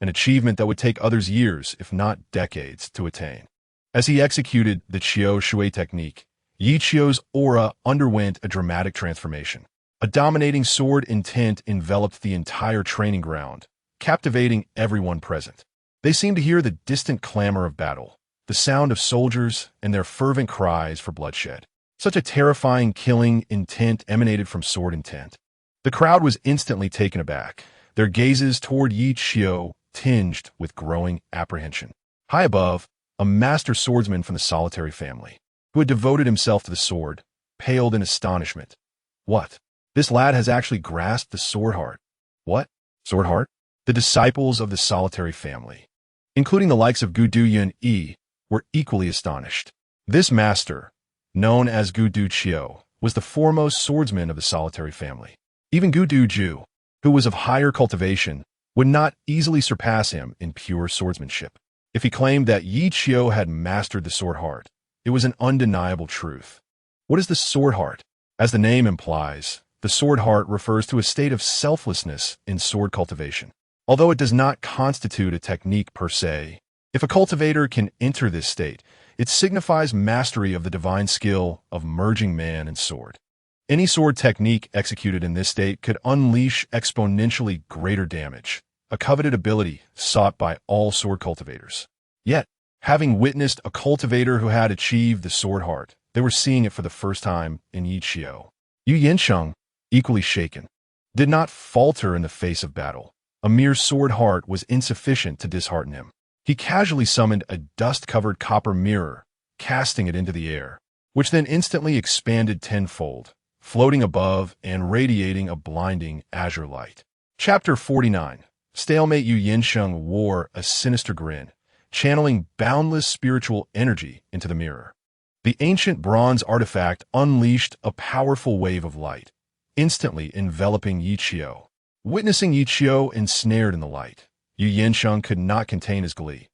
an achievement that would take others years, if not decades, to attain. As he executed the Qiu Shui technique, Ye Qiu's aura underwent a dramatic transformation. A dominating sword intent enveloped the entire training ground, captivating everyone present. They seemed to hear the distant clamor of battle, the sound of soldiers and their fervent cries for bloodshed. Such a terrifying killing intent emanated from sword intent. The crowd was instantly taken aback, their gazes toward Ye Qiu tinged with growing apprehension. High above, a master swordsman from the solitary family, who had devoted himself to the sword, paled in astonishment. What? This lad has actually grasped the sword heart. What? Sword heart? The disciples of the solitary family, including the likes of Gudu Yun-yi, were equally astonished. This master, known as Gudu Qiu, was the foremost swordsman of the solitary family. Even Gudu Ju, who was of higher cultivation, would not easily surpass him in pure swordsmanship. If he claimed that Ye Qiu had mastered the sword heart, it was an undeniable truth. What is the sword heart? As the name implies, the sword heart refers to a state of selflessness in sword cultivation. Although it does not constitute a technique per se, if a cultivator can enter this state, it signifies mastery of the divine skill of merging man and sword. Any sword technique executed in this state could unleash exponentially greater damage, a coveted ability sought by all sword cultivators. Yet, having witnessed a cultivator who had achieved the sword heart, they were seeing it for the first time in Ye Qiu. Yu Yansheng, equally shaken, did not falter in the face of battle. A mere sword heart was insufficient to dishearten him. He casually summoned a dust-covered copper mirror, casting it into the air, which then instantly expanded tenfold, floating above and radiating a blinding azure light. Chapter 49. Stalemate. Yu Yansheng wore a sinister grin, channeling boundless spiritual energy into the mirror. The ancient bronze artifact unleashed a powerful wave of light, instantly enveloping Ye Qiu. Witnessing Ye Qiu ensnared in the light, Yu Yansheng could not contain his glee.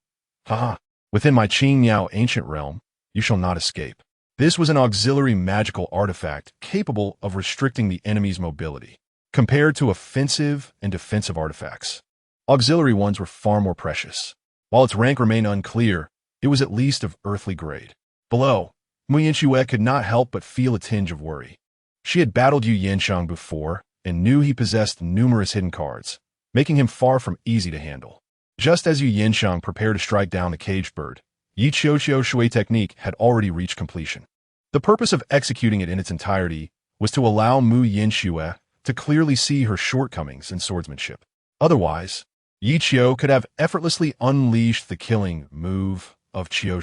Ha! Within my Qingmiao ancient realm, you shall not escape. This was an auxiliary magical artifact capable of restricting the enemy's mobility. Compared to offensive and defensive artifacts, auxiliary ones were far more precious. While its rank remained unclear, it was at least of earthly grade. Below, Mu Yinxue could not help but feel a tinge of worry. She had battled Yu Yansheng before and knew he possessed numerous hidden cards, making him far from easy to handle. Just as Yu Yansheng prepared to strike down the caged bird, Ye Qiu Shui technique had already reached completion. The purpose of executing it in its entirety was to allow Mu Yinxue to clearly see her shortcomings in swordsmanship. Otherwise, Ye Qiu could have effortlessly unleashed the killing move of Qiu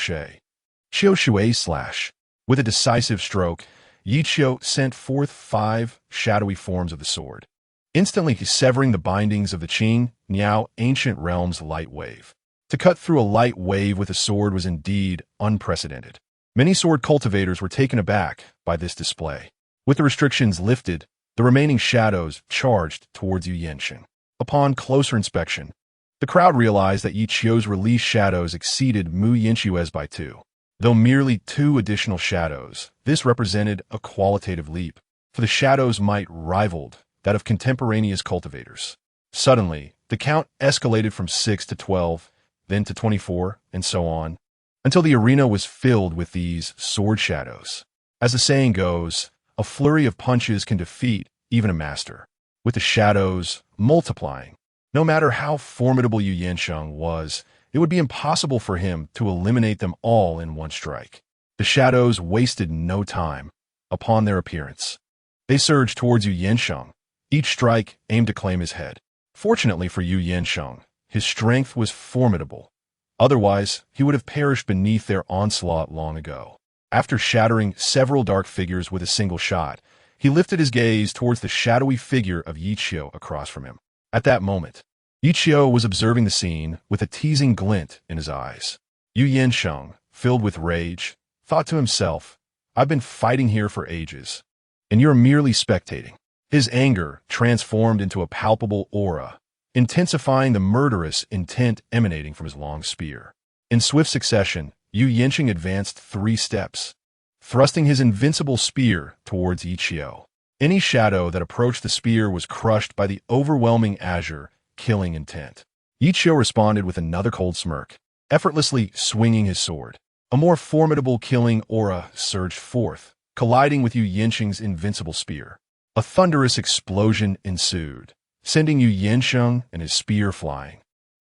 Shui slash. With a decisive stroke, Ye Qiu sent forth 5 shadowy forms of the sword, instantly severing the bindings of the Qing Niao ancient realm's light wave. To cut through a light wave with a sword was indeed unprecedented. Many sword cultivators were taken aback by this display. With the restrictions lifted, the remaining shadows charged towards Yu Yansheng. Upon closer inspection, the crowd realized that Ye Qiu's released shadows exceeded Mu Yinchue's by 2. Though merely 2 additional shadows, this represented a qualitative leap, for the shadow's might rivaled that of contemporaneous cultivators. Suddenly, the count escalated from 6 to 12, then to 24, and so on, until the arena was filled with these sword shadows. As the saying goes, a flurry of punches can defeat even a master. With the shadows multiplying, no matter how formidable Yu Yansheng was, it would be impossible for him to eliminate them all in one strike. The shadows wasted no time upon their appearance. They surged towards Yu Yansheng, each strike aimed to claim his head. Fortunately for Yu Yansheng, his strength was formidable. Otherwise, he would have perished beneath their onslaught long ago. After shattering several dark figures with a single shot, he lifted his gaze towards the shadowy figure of Ye Qiu across from him. At that moment, Ye Qiu was observing the scene with a teasing glint in his eyes. Yu Yansheng, filled with rage, thought to himself, "I've been fighting here for ages, and you're merely spectating." His anger transformed into a palpable aura, intensifying the murderous intent emanating from his long spear. In swift succession, Yu Yansheng advanced 3 steps, thrusting his invincible spear towards Ye Qiu. Any shadow that approached the spear was crushed by the overwhelming azure, killing intent. Ye Qiu responded with another cold smirk, effortlessly swinging his sword. A more formidable killing aura surged forth, colliding with Yu Yansheng's invincible spear. A thunderous explosion ensued, sending Yu Yansheng and his spear flying,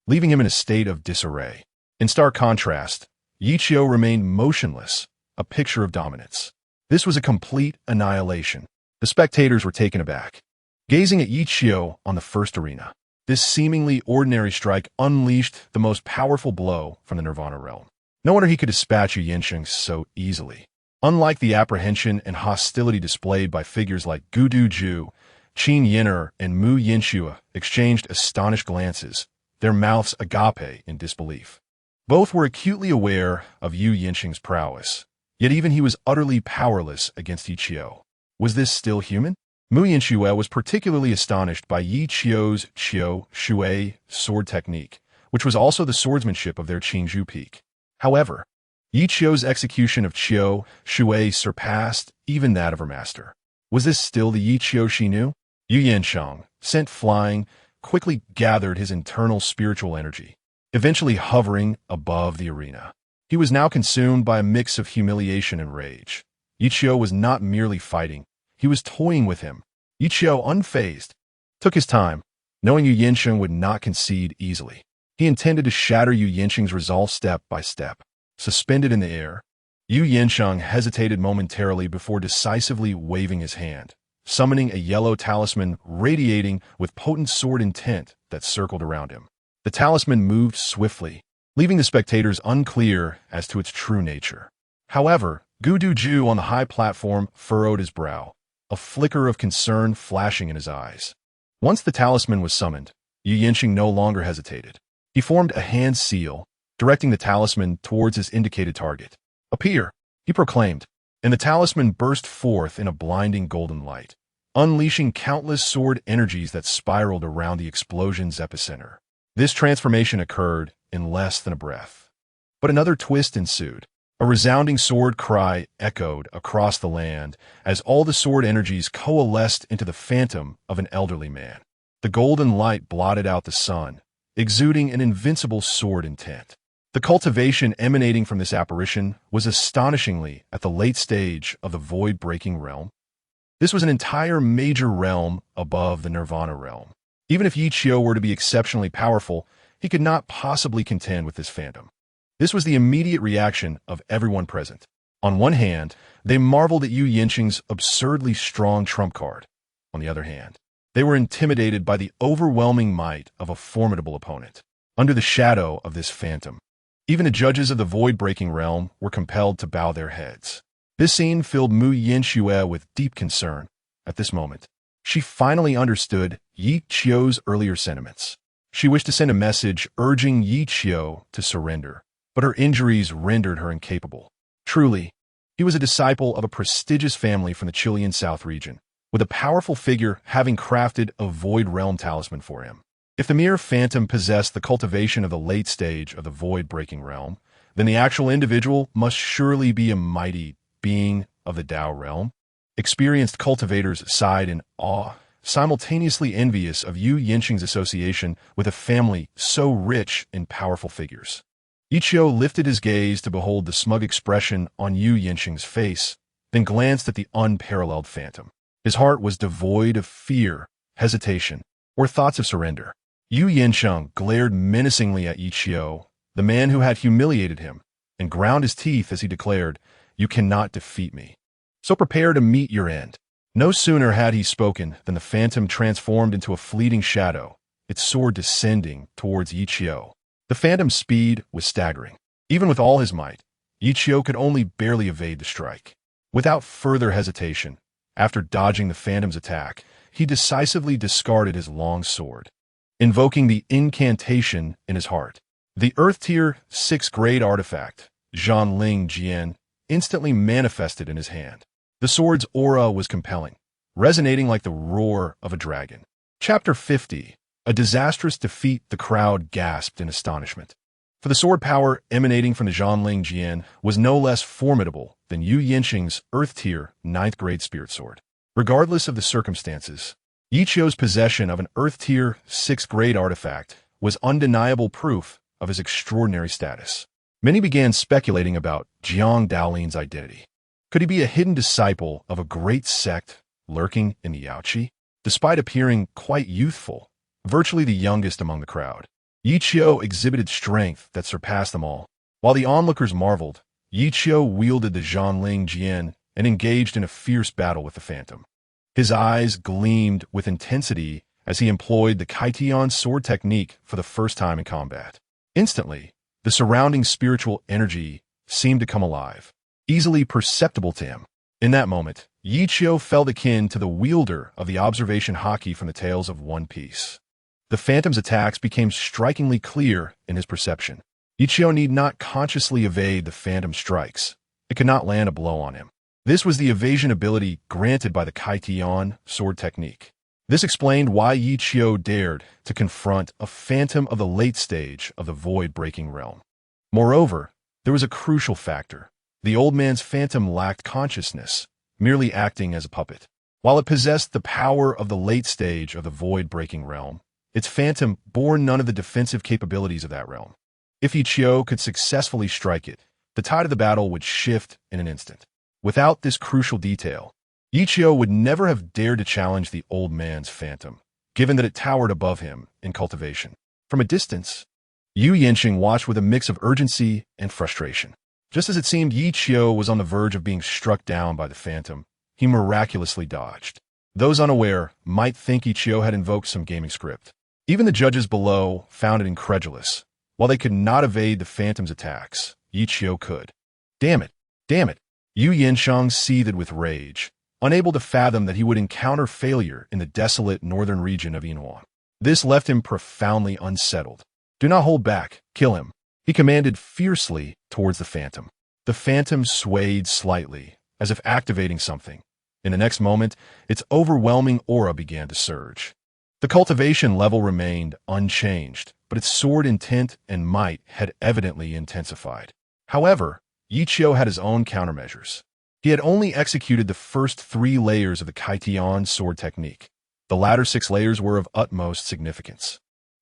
leaving him in a state of disarray. In stark contrast, Ye Qiu remained motionless, a picture of dominance. This was a complete annihilation. The spectators were taken aback, gazing at Ye Qiu on the first arena. This seemingly ordinary strike unleashed the most powerful blow from the Nirvana realm. No wonder he could dispatch Yu Yansheng so easily. Unlike the apprehension and hostility displayed by figures like Gu Duju, Qin Yin'er, and Mu Yinxue exchanged astonished glances, their mouths agape in disbelief. Both were acutely aware of Yu Yansheng's prowess, yet even he was utterly powerless against Ye Qiu. Was this still human? Mu Yinxue was particularly astonished by Ye Qiu's Qiu Shui sword technique, which was also the swordsmanship of their Qingzhou peak. However, Ye Qiu's execution of Qiu Shui surpassed even that of her master. Was this still the Ye Qiu she knew? Yu Yansheng, sent flying, quickly gathered his internal spiritual energy, eventually hovering above the arena. He was now consumed by a mix of humiliation and rage. Ye Qiu was not merely fighting, he was toying with him. Ye Qiu, unfazed, took his time, knowing Yu Yansheng would not concede easily. He intended to shatter Yu Yansheng's resolve step by step. Suspended in the air, Yu Yansheng hesitated momentarily before decisively waving his hand, summoning a yellow talisman radiating with potent sword intent that circled around him. The talisman moved swiftly, leaving the spectators unclear as to its true nature. However, Gu Duju on the high platform furrowed his brow, a flicker of concern flashing in his eyes. Once the talisman was summoned, Yu Yansheng no longer hesitated. He formed a hand seal, directing the talisman towards his indicated target. "Appear," he proclaimed, and the talisman burst forth in a blinding golden light, unleashing countless sword energies that spiraled around the explosion's epicenter. This transformation occurred in less than a breath. But another twist ensued. A resounding sword cry echoed across the land as all the sword energies coalesced into the phantom of an elderly man. The golden light blotted out the sun, exuding an invincible sword intent. The cultivation emanating from this apparition was astonishingly at the late stage of the void-breaking realm. This was an entire major realm above the Nirvana realm. Even if Ye Qiu were to be exceptionally powerful, he could not possibly contend with this phantom. This was the immediate reaction of everyone present. On one hand, they marveled at Yu Yansheng's absurdly strong trump card. On the other hand, They were intimidated by the overwhelming might of a formidable opponent. Under the shadow of this phantom, even the judges of the void-breaking realm were compelled to bow their heads. This scene filled Mu Yinxue with deep concern. At this moment, she finally understood Ye Qiu's earlier sentiments. She wished to send a message urging Ye Qiu to surrender, but her injuries rendered her incapable. Truly, he was a disciple of a prestigious family from the Chilean South region, with a powerful figure having crafted a void realm talisman for him. If the mere phantom possessed the cultivation of the late stage of the void-breaking realm, then the actual individual must surely be a mighty being of the Dao realm. Experienced cultivators sighed in awe, simultaneously envious of Yu Yinxing's association with a family so rich in powerful figures. Ye Qiu lifted his gaze to behold the smug expression on Yu Yinxing's face, then glanced at the unparalleled phantom. His heart was devoid of fear, hesitation, or thoughts of surrender. Yu Yinxing glared menacingly at Ye Qiu, the man who had humiliated him, and ground his teeth as he declared, "You cannot defeat me. So prepare to meet your end." No sooner had he spoken than the phantom transformed into a fleeting shadow, its sword descending towards Ye Qiu. The phantom's speed was staggering. Even with all his might, Ye Qiu could only barely evade the strike. Without further hesitation, after dodging the phantom's attack, he decisively discarded his long sword, invoking the incantation in his heart. The Earth Tier 6 grade artifact, Zhanling Jian, instantly manifested in his hand. The sword's aura was compelling, resonating like the roar of a dragon. Chapter 50. A disastrous defeat. The crowd gasped in astonishment. For the sword power emanating from the Zhanling Jian was no less formidable than Yu Yinxing's Earth Tier 9th grade spirit sword. Regardless of the circumstances, Ye Qiu's possession of an Earth Tier 6th grade artifact was undeniable proof of his extraordinary status. Many began speculating about Jiang Daolin's identity. Could he be a hidden disciple of a great sect lurking in the Yaochi? Despite appearing quite youthful, virtually the youngest among the crowd, Ye Qiu exhibited strength that surpassed them all. While the onlookers marveled, Ye Qiu wielded the Zhanling Jian and engaged in a fierce battle with the phantom. His eyes gleamed with intensity as he employed the Kaitian sword technique for the first time in combat. Instantly, the surrounding spiritual energy seemed to come alive, easily perceptible to him. In that moment, Ye Qiu felt akin to the wielder of the observation haki from the tales of One Piece. The phantom's attacks became strikingly clear in his perception. Ye Qiu need not consciously evade the phantom strikes. It could not land a blow on him. This was the evasion ability granted by the Kaitian sword technique. This explained why Ye Qiu dared to confront a phantom of the late stage of the void-breaking realm. Moreover, there was a crucial factor. The old man's phantom lacked consciousness, merely acting as a puppet. While it possessed the power of the late stage of the void-breaking realm, its phantom bore none of the defensive capabilities of that realm. If Ye Qiu could successfully strike it, the tide of the battle would shift in an instant. Without this crucial detail, Ye Qiu would never have dared to challenge the old man's phantom, given that it towered above him in cultivation. From a distance, Yu Yinxing watched with a mix of urgency and frustration. Just as it seemed Ye Qiu was on the verge of being struck down by the phantom, he miraculously dodged. Those unaware might think Ye Qiu had invoked some gaming script. Even the judges below found it incredulous. While they could not evade the phantom's attacks, Ye Qiu could. Damn it! Damn it! Yu Yinxing seethed with rage, unable to fathom that he would encounter failure in the desolate northern region of Yinhuang. This left him profoundly unsettled. Do not hold back. Kill him, he commanded fiercely towards the phantom. The phantom swayed slightly, as if activating something. In the next moment, its overwhelming aura began to surge. The cultivation level remained unchanged, but its sword intent and might had evidently intensified. However, Ye Qiu had his own countermeasures. He had only executed the first 3 layers of the Kaitian sword technique. The latter 6 layers were of utmost significance.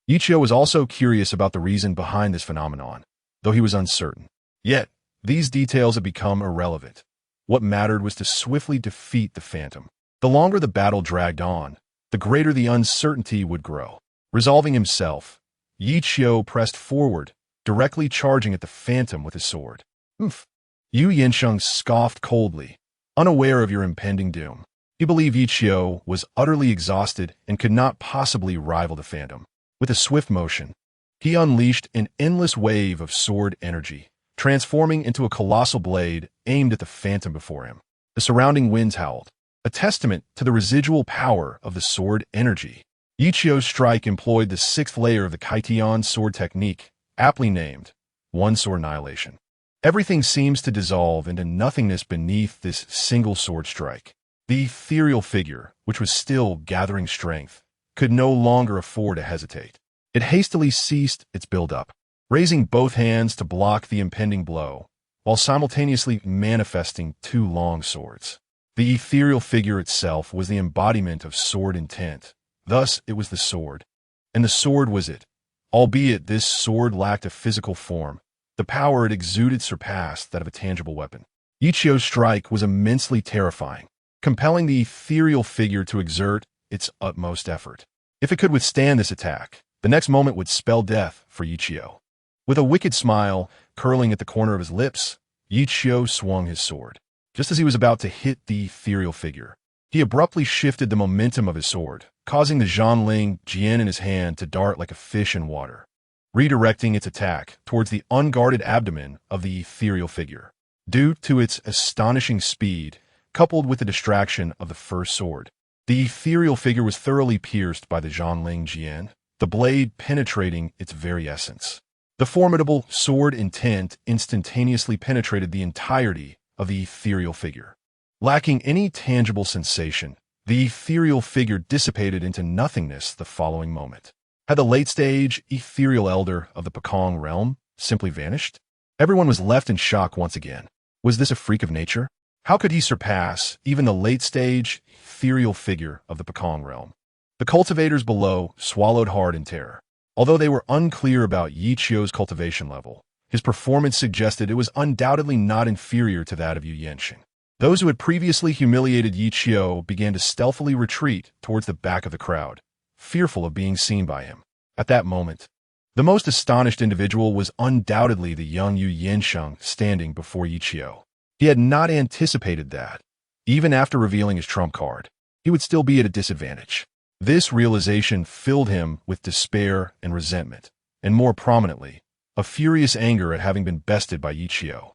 Ye Qiu was also curious about the reason behind this phenomenon, though he was uncertain. Yet, these details had become irrelevant. What mattered was to swiftly defeat the phantom. The longer the battle dragged on, the greater the uncertainty would grow. Resolving himself, Ye Qiu pressed forward, directly charging at the phantom with his sword. Yu Yinxing scoffed coldly, unaware of your impending doom. He believed Ye Qiu was utterly exhausted and could not possibly rival the phantom. With a swift motion, he unleashed an endless wave of sword energy, transforming into a colossal blade aimed at the phantom before him. The surrounding winds howled, a testament to the residual power of the sword energy. Ye Qiu's strike employed the sixth layer of the Kaitian sword technique, aptly named One Sword Annihilation. Everything seems to dissolve into nothingness beneath this single sword strike. The ethereal figure, which was still gathering strength, could no longer afford to hesitate. It hastily ceased its build-up, raising both hands to block the impending blow, while simultaneously manifesting two long swords. The ethereal figure itself was the embodiment of sword intent. Thus, it was the sword. And the sword was it. Albeit this sword lacked a physical form, the power it exuded surpassed that of a tangible weapon. Ye Qiu's strike was immensely terrifying, compelling the ethereal figure to exert its utmost effort. If it could withstand this attack, the next moment would spell death for Ye Qiu. With a wicked smile curling at the corner of his lips, Ye Qiu swung his sword. Just as he was about to hit the ethereal figure, he abruptly shifted the momentum of his sword, causing the Zhanling Jian in his hand to dart like a fish in water, redirecting its attack towards the unguarded abdomen of the ethereal figure. Due to its astonishing speed, coupled with the distraction of the first sword, the ethereal figure was thoroughly pierced by the Zhanling Jian, the blade penetrating its very essence. The formidable sword intent instantaneously penetrated the entirety of the ethereal figure. Lacking any tangible sensation, the ethereal figure dissipated into nothingness the following moment. Had the late-stage ethereal elder of the Pekong realm simply vanished? Everyone was left in shock once again. Was this a freak of nature? How could he surpass even the late-stage ethereal figure of the Pekong realm? The cultivators below swallowed hard in terror. Although they were unclear about Ye Qiu's cultivation level, his performance suggested it was undoubtedly not inferior to that of Yu Yanxing. Those who had previously humiliated Ye Qiu began to stealthily retreat towards the back of the crowd, fearful of being seen by him. At that moment, the most astonished individual was undoubtedly the young Yu Yanxing standing before Ye Qiu. He had not anticipated that, even after revealing his trump card, he would still be at a disadvantage. This realization filled him with despair and resentment, and more prominently, a furious anger at having been bested by Ye Qiu.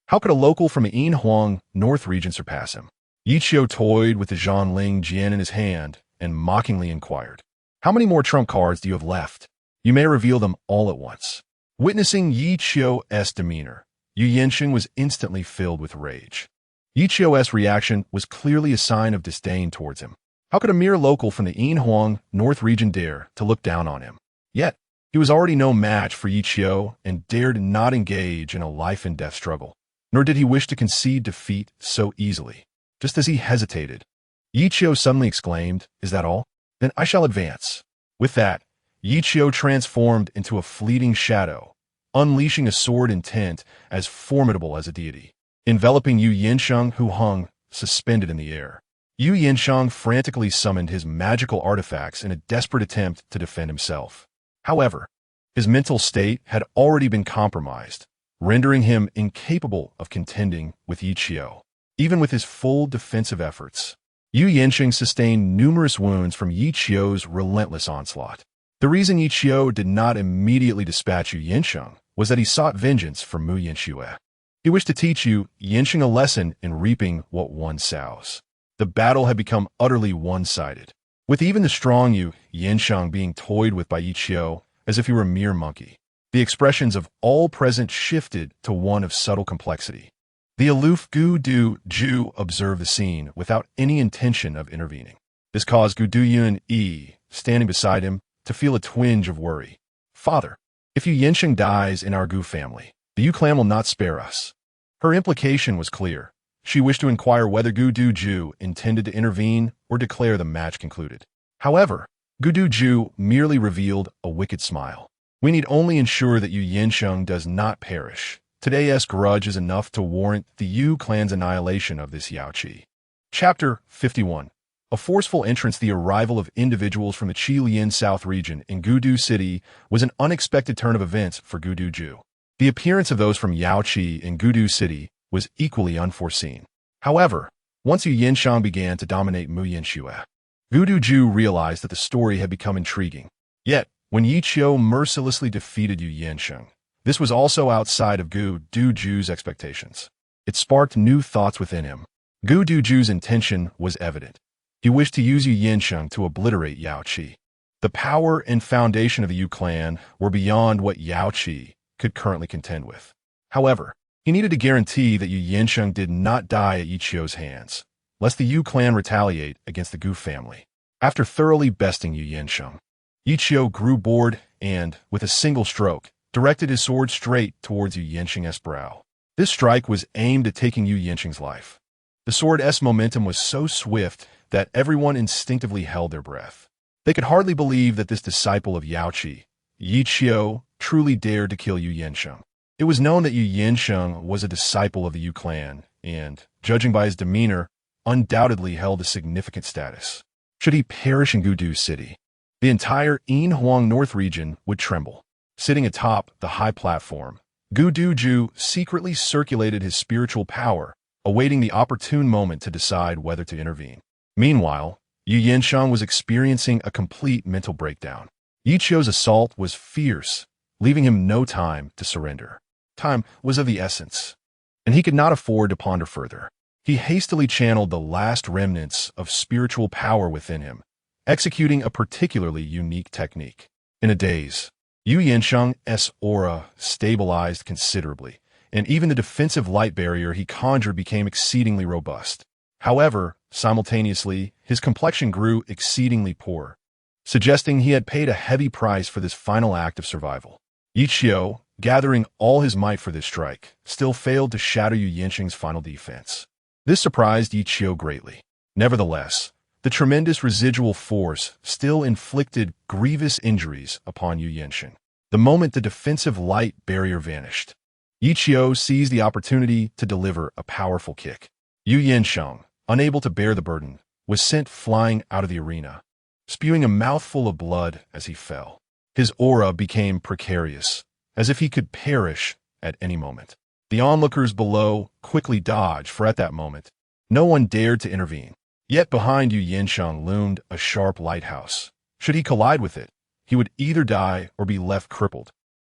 How could a local from the Yinhuang Northern Region surpass him? Ye Qiu toyed with the Zhanling Jian in his hand and mockingly inquired, "How many more trump cards do you have left? You may reveal them all at once." Witnessing Ye Qiu's demeanor, Yu Yanxing was instantly filled with rage. Ye Qiu's reaction was clearly a sign of disdain towards him. How could a mere local from the Yinhuang Northern Region dare to look down on him? Yet, he was already no match for Ye Qiu and dared not engage in a life-and-death struggle. Nor did he wish to concede defeat so easily. Just as he hesitated, Ye Qiu suddenly exclaimed, "Is that all? Then I shall advance." With that, Ye Qiu transformed into a fleeting shadow, unleashing a sword intent as formidable as a deity, enveloping Yu Yanxing, who hung suspended in the air. Yu Yanxing frantically summoned his magical artifacts in a desperate attempt to defend himself. However, his mental state had already been compromised, rendering him incapable of contending with Ye Qiu. Even with his full defensive efforts, Yu Yanxing sustained numerous wounds from Ye Qiu's relentless onslaught. The reason Ye Qiu did not immediately dispatch Yu Yanxing was that he sought vengeance from Mu Yanxue. He wished to teach Yu Yanxing a lesson in reaping what one sows. The battle had become utterly one-sided, with even the strong Yu Yanxing being toyed with by Ye Qiu as if he were a mere monkey. The expressions of all present shifted to one of subtle complexity. The aloof Gu Du Ju observed the scene without any intention of intervening. This caused Gu Du Yun Yi, standing beside him, to feel a twinge of worry. "Father, if Yu Yanxing dies in our Gu family, the Yu clan will not spare us." Her implication was clear. She wished to inquire whether Gu Du Ju intended to intervene or declare the match concluded. However, Gu Du Ju merely revealed a wicked smile. "We need only ensure that Yu Yanxing does not perish. Today's grudge is enough to warrant the Yu clan's annihilation of this Yaochi." Chapter 51. A forceful entrance. The arrival of individuals from the Qilian South region in Gudu City was an unexpected turn of events for Gudu Ju. The appearance of those from Yaochi in Gudu City was equally unforeseen. However, Once Yu Yinshang began to dominate Mu Yinxue, Gu Duju realized that the story had become intriguing. Yet, when Ye Qiu mercilessly defeated Yu Yinsheng, this was also outside of Gu Duju's expectations. It sparked new thoughts within him. Gu Duju's intention was evident. He wished to use Yu Yinsheng to obliterate Yaochi. The power and foundation of the Yu clan were beyond what Yaochi could currently contend with. However, he needed to guarantee that Yu Yinsheng did not die at Ye Qiu's hands, lest the Yu clan retaliate against the Gu family. After thoroughly besting Yu Yinsheng, Ye Qiu grew bored and, with a single stroke, directed his sword straight towards Yu Yinsheng's brow. This strike was aimed at taking Yu Yinsheng's life. The sword's momentum was so swift that everyone instinctively held their breath. They could hardly believe that this disciple of Yaochi, Ye Qiu, truly dared to kill Yu Yinsheng. It was known that Yu Yinsheng was a disciple of the Yu clan and, judging by his demeanor, undoubtedly held a significant status. Should he perish in Gudu City, the entire Yinhuang Northern Region would tremble. Sitting atop the high platform, Gu Duju secretly circulated his spiritual power, awaiting the opportune moment to decide whether to intervene. Meanwhile, Yu Yinsheng was experiencing a complete mental breakdown. Ye Qiu's assault was fierce, leaving him no time to surrender. Time was of the essence, and he could not afford to ponder further. He hastily channeled the last remnants of spiritual power within him, executing a particularly unique technique. In a daze, Yu Yinsheng's aura stabilized considerably, and even the defensive light barrier he conjured became exceedingly robust. However, simultaneously, his complexion grew exceedingly poor, suggesting he had paid a heavy price for this final act of survival. Ye Qiu, gathering all his might for this strike, still failed to shatter Yu Yinsheng's final defense. This surprised Ye Qiu greatly. Nevertheless, the tremendous residual force still inflicted grievous injuries upon Yu Yinsheng. The moment the defensive light barrier vanished, Ye Qiu seized the opportunity to deliver a powerful kick. Yu Yinsheng, unable to bear the burden, was sent flying out of the arena, spewing a mouthful of blood as he fell. His aura became precarious, as if he could perish at any moment. The onlookers below quickly dodged, for at that moment, no one dared to intervene. Yet behind Yu Yinsheng loomed a sharp lighthouse. Should he collide with it, he would either die or be left crippled,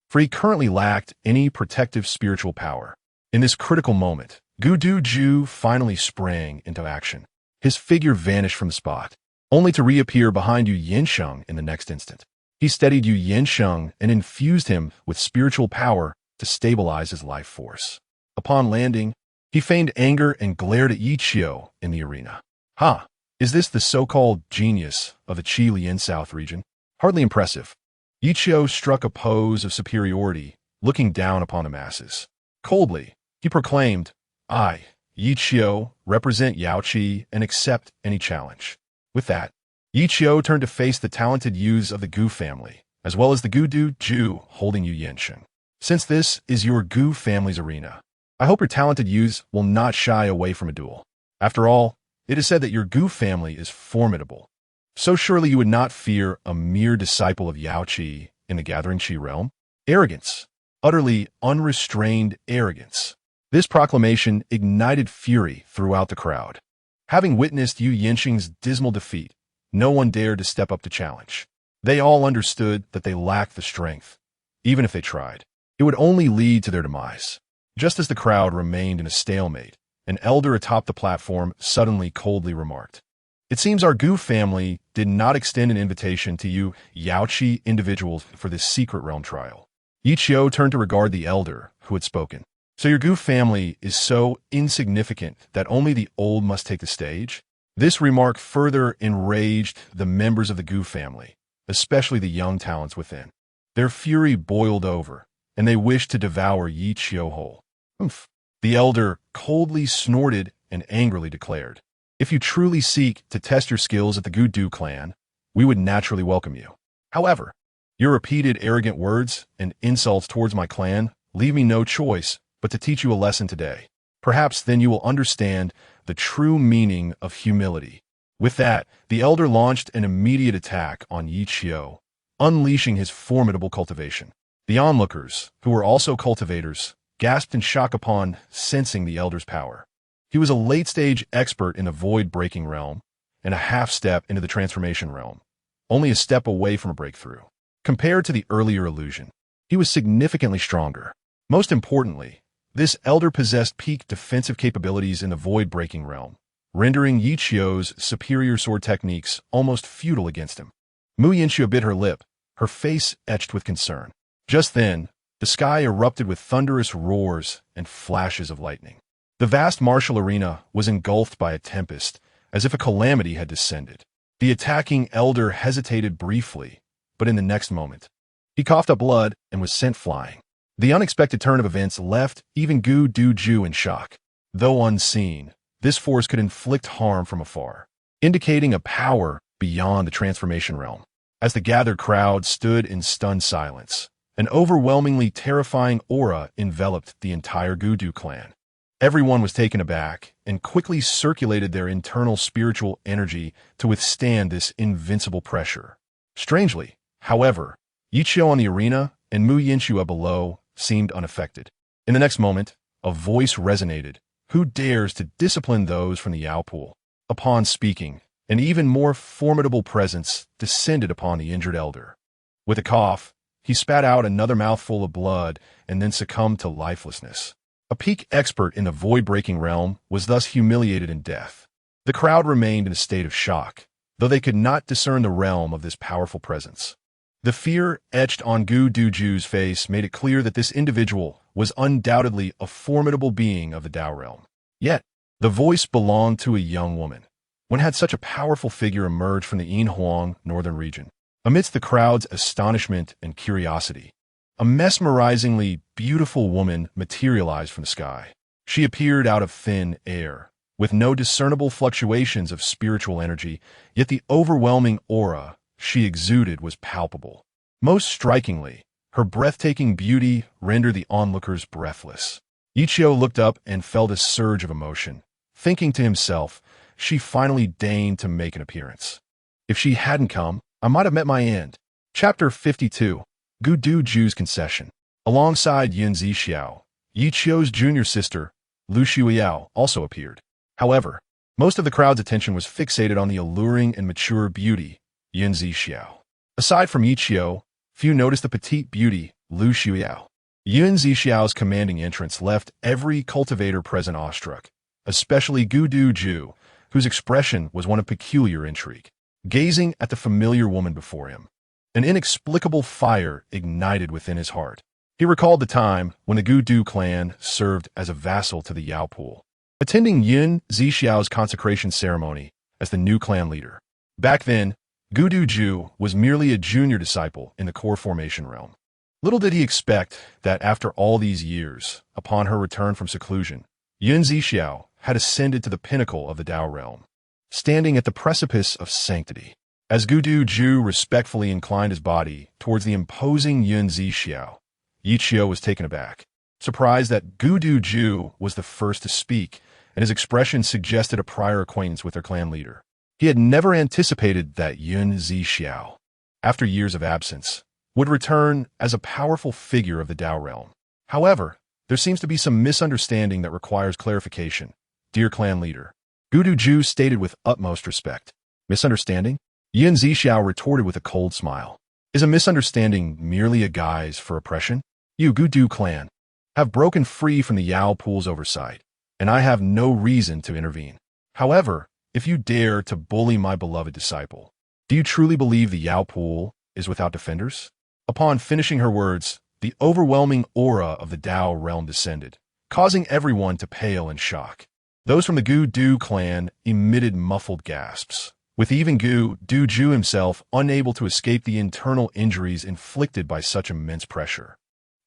for he currently lacked any protective spiritual power. In this critical moment, Gu Duju finally sprang into action. His figure vanished from the spot, only to reappear behind Yu Yinsheng in the next instant. He steadied Yu Yinsheng and infused him with spiritual power to stabilize his life force. Upon landing, he feigned anger and glared at Ye Qiu in the arena. Ha! Is this the so-called genius of the Qilian South region? Hardly impressive. Ye Qiu struck a pose of superiority, looking down upon the masses. Coldly, he proclaimed, "I, Ye Qiu, represent Yaochi and accept any challenge." With that, Ye Qiu turned to face the talented youths of the Gu family, as well as the Gu Duju holding Yu Yinsheng. "Since this is your Gu family's arena, I hope your talented youths will not shy away from a duel. After all, it is said that your Gu family is formidable. So surely you would not fear a mere disciple of Yaochi in the Gathering Qi realm? Arrogance. Utterly unrestrained arrogance." This proclamation ignited fury throughout the crowd. Having witnessed Yu Yinsheng's dismal defeat, no one dared to step up to challenge. They all understood that they lacked the strength. Even if they tried, it would only lead to their demise. Just as the crowd remained in a stalemate, an elder atop the platform suddenly coldly remarked, "It seems our Gu family did not extend an invitation to you Yaochi individuals for this secret realm trial." Ye Qiu turned to regard the elder who had spoken. "So your Gu family is so insignificant that only the old must take the stage?" This remark further enraged the members of the Gu family, especially the young talents within. Their fury boiled over, and they wished to devour Ye Qiu whole. "Humph." The elder coldly snorted and angrily declared, "If you truly seek to test your skills at the Gu Du clan, we would naturally welcome you. However, your repeated arrogant words and insults towards my clan leave me no choice but to teach you a lesson today. Perhaps then you will understand the true meaning of humility." With that, the elder launched an immediate attack on Ye Qiu, unleashing his formidable cultivation. The onlookers, who were also cultivators, gasped in shock upon sensing the elder's power. He was a late-stage expert in the void-breaking realm and a half-step into the transformation realm, only a step away from a breakthrough. Compared to the earlier illusion, he was significantly stronger. Most importantly, this elder possessed peak defensive capabilities in the void-breaking realm, rendering Ye Qiu's superior sword techniques almost futile against him. Mu Yinxiu bit her lip, her face etched with concern. Just then, the sky erupted with thunderous roars and flashes of lightning. The vast martial arena was engulfed by a tempest, as if a calamity had descended. The attacking elder hesitated briefly, but in the next moment, he coughed up blood and was sent flying. The unexpected turn of events left even Gu Duju in shock. Though unseen, this force could inflict harm from afar, indicating a power beyond the transformation realm. As the gathered crowd stood in stunned silence, an overwhelmingly terrifying aura enveloped the entire Gudu clan. Everyone was taken aback and quickly circulated their internal spiritual energy to withstand this invincible pressure. Strangely, however, Ye Qiu on the arena and Mu Yinxiu below seemed unaffected. In the next moment, a voice resonated. Who dares to discipline those from the Yao pool? Upon speaking, an even more formidable presence descended upon the injured elder. With a cough, he spat out another mouthful of blood and then succumbed to lifelessness. A peak expert in the void-breaking realm was thus humiliated in death. The crowd remained in a state of shock, though they could not discern the realm of this powerful presence. The fear etched on Gu Duju's face made it clear that this individual was undoubtedly a formidable being of the Dao realm. Yet, the voice belonged to a young woman. When had such a powerful figure emerge from the Yinhuang Northern Region? Amidst the crowd's astonishment and curiosity, a mesmerizingly beautiful woman materialized from the sky. She appeared out of thin air, with no discernible fluctuations of spiritual energy, yet the overwhelming aura she exuded was palpable. Most strikingly, her breathtaking beauty rendered the onlookers breathless. Ye Qiu looked up and felt a surge of emotion. Thinking to himself, she finally deigned to make an appearance. If she hadn't come, I might have met my end. Chapter 52. Gu Duju's Concession. Alongside Zixiao, Ye Qiu's junior sister, Lu Shuiyao, also appeared. However, most of the crowd's attention was fixated on the alluring and mature beauty, Zixiao. Aside from Ye Qiu, few noticed the petite beauty, Lu Shuiyao. Zixiao's commanding entrance left every cultivator present awestruck, especially Gu Duju, whose expression was one of peculiar intrigue. Gazing at the familiar woman before him, an inexplicable fire ignited within his heart. He recalled the time when the Gu Du clan served as a vassal to the Yao pool, attending Zixiao's consecration ceremony as the new clan leader. Back then, Gu Duju was merely a junior disciple in the core formation realm. Little did he expect that after all these years, upon her return from seclusion, Zixiao had ascended to the pinnacle of the Dao realm, standing at the precipice of sanctity. As Gu Duju respectfully inclined his body towards the imposing Zixiao, Ye Qiu was taken aback, surprised that Gu Duju was the first to speak, and his expression suggested a prior acquaintance with their clan leader. He had never anticipated that Zixiao, after years of absence, would return as a powerful figure of the Dao realm. However, there seems to be some misunderstanding that requires clarification. Dear clan leader, Gu Duju stated with utmost respect. Misunderstanding? Zixiao retorted with a cold smile. Is a misunderstanding merely a guise for oppression? You, Gu Du clan, have broken free from the Yao pool's oversight, and I have no reason to intervene. However, if you dare to bully my beloved disciple, do you truly believe the Yao pool is without defenders? Upon finishing her words, the overwhelming aura of the Dao realm descended, causing everyone to pale in shock. Those from the Gu Du clan emitted muffled gasps, with even Gu Duju himself unable to escape the internal injuries inflicted by such immense pressure.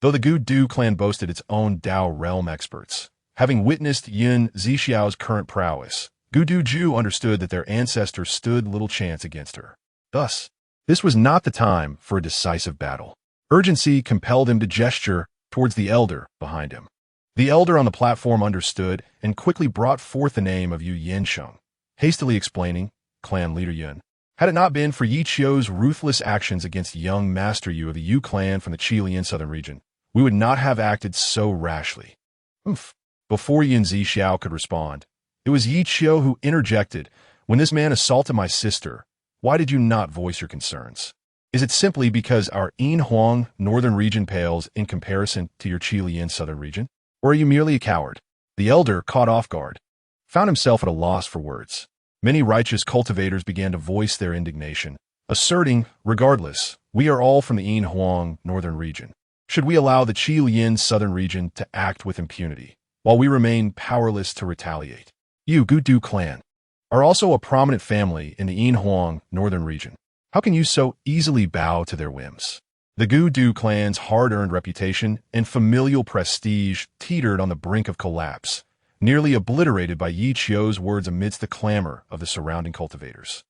Though the Gu Du clan boasted its own Dao realm experts, having witnessed Zixiao's current prowess, Gu Duju understood that their ancestors stood little chance against her. Thus, this was not the time for a decisive battle. Urgency compelled him to gesture towards the elder behind him. The elder on the platform understood and quickly brought forth the name of Yu Yansheng, hastily explaining, Clan Leader Yun. Had it not been for Ye Qiu's ruthless actions against young Master Yu of the Yu clan from the Qilian Southern Region, we would not have acted so rashly. Before Zixiao could respond, It was Ye Qiu who interjected, "When this man assaulted my sister, why did you not voice your concerns? Is it simply because our Yinhuang Northern Region pales in comparison to your Qilian Southern Region? Or are you merely a coward?" The elder, caught off guard, found himself at a loss for words. Many righteous cultivators began to voice their indignation, asserting, "Regardless, we are all from the Yinhuang Northern Region. Should we allow the Qilian Southern Region to act with impunity, while we remain powerless to retaliate? You, Gudu clan, are also a prominent family in the Yinhuang Northern Region. How can you so easily bow to their whims?" The Gudu clan's hard-earned reputation and familial prestige teetered on the brink of collapse, nearly obliterated by Ye Qiu's words amidst the clamor of the surrounding cultivators.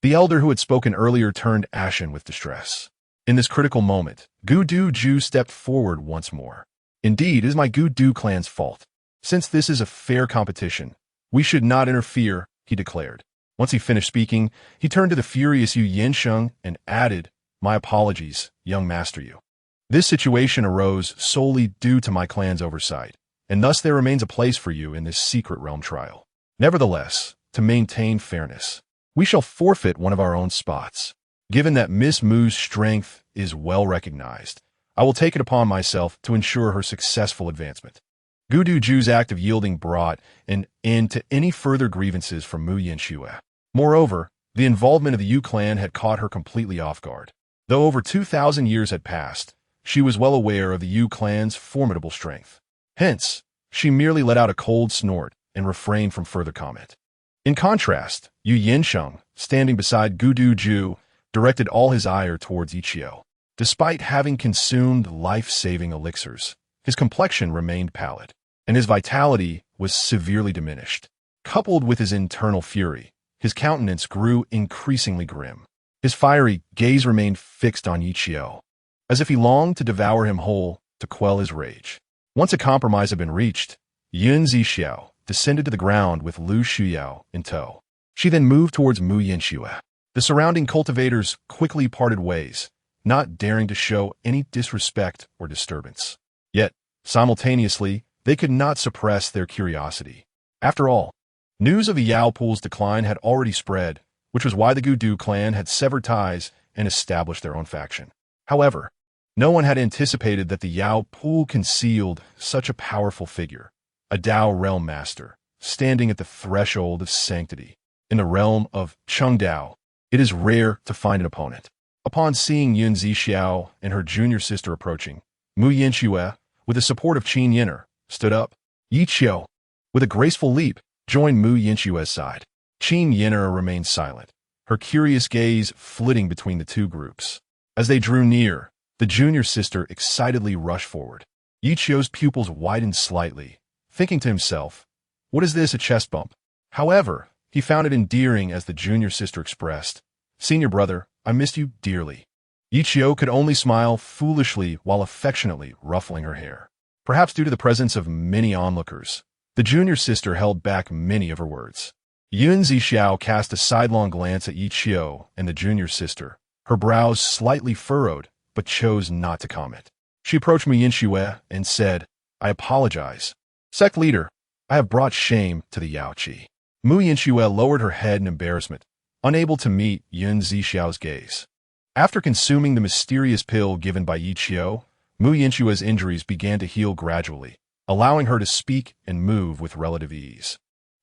The elder who had spoken earlier turned ashen with distress. In this critical moment, Gudu Ju stepped forward once more. "Indeed, it is my Gudu clan's fault. Since this is a fair competition, we should not interfere," he declared. Once he finished speaking, he turned to the furious Yu Yinsheng and added, "My apologies, young Master Yu. This situation arose solely due to my clan's oversight, and thus there remains a place for you in this secret realm trial. Nevertheless, to maintain fairness, we shall forfeit one of our own spots. Given that Miss Mu's strength is well recognized, I will take it upon myself to ensure her successful advancement." Gudu Ju's act of yielding brought an end to any further grievances from Mu Yinxue. Moreover, the involvement of the Yu clan had caught her completely off guard. Though over 2,000 years had passed, she was well aware of the Yu clan's formidable strength. Hence, she merely let out a cold snort and refrained from further comment. In contrast, Yu Yinsheng, standing beside Gudu Ju, directed all his ire towards Ye Qiu. Despite having consumed life-saving elixirs, his complexion remained pallid, and his vitality was severely diminished. Coupled with his internal fury, his countenance grew increasingly grim. His fiery gaze remained fixed on Ye Qiu, as if he longed to devour him whole to quell his rage. Once a compromise had been reached, Zixiao descended to the ground with Lu Shuyao in tow. She then moved towards Mu Yinxue. The surrounding cultivators quickly parted ways, not daring to show any disrespect or disturbance. Yet, simultaneously, they could not suppress their curiosity. After all, news of the Yao Pool's decline had already spread, which was why the Gudu clan had severed ties and established their own faction. However, no one had anticipated that the Yao Pool concealed such a powerful figure, a Dao realm master, standing at the threshold of sanctity. In the realm of Chengdao, it is rare to find an opponent. Upon seeing Yun Zixiao and her junior sister approaching, Mu Yinxue, with the support of Qin Yin'er, stood up. Ye Qiu, with a graceful leap, joined Mu Yinxue's side. Qin Yin'er remained silent, her curious gaze flitting between the two groups. As they drew near, the junior sister excitedly rushed forward. Ye Qiu's pupils widened slightly, thinking to himself, "What is this, a chest bump?" However, he found it endearing as the junior sister expressed, "Senior brother, I missed you dearly." Ye Qiu could only smile foolishly while affectionately ruffling her hair. Perhaps due to the presence of many onlookers, the junior sister held back many of her words. Yun Zixiao cast a sidelong glance at Ye Qiu and the junior sister, her brows slightly furrowed, but chose not to comment. She approached Mu Yinxue and said, "I apologize. Sect leader, I have brought shame to the Yaochi." Mu Yinxue lowered her head in embarrassment, unable to meet Yun Zixiao's gaze. After consuming the mysterious pill given by Ye Qiu, Mu Yinxue's injuries began to heal gradually, allowing her to speak and move with relative ease.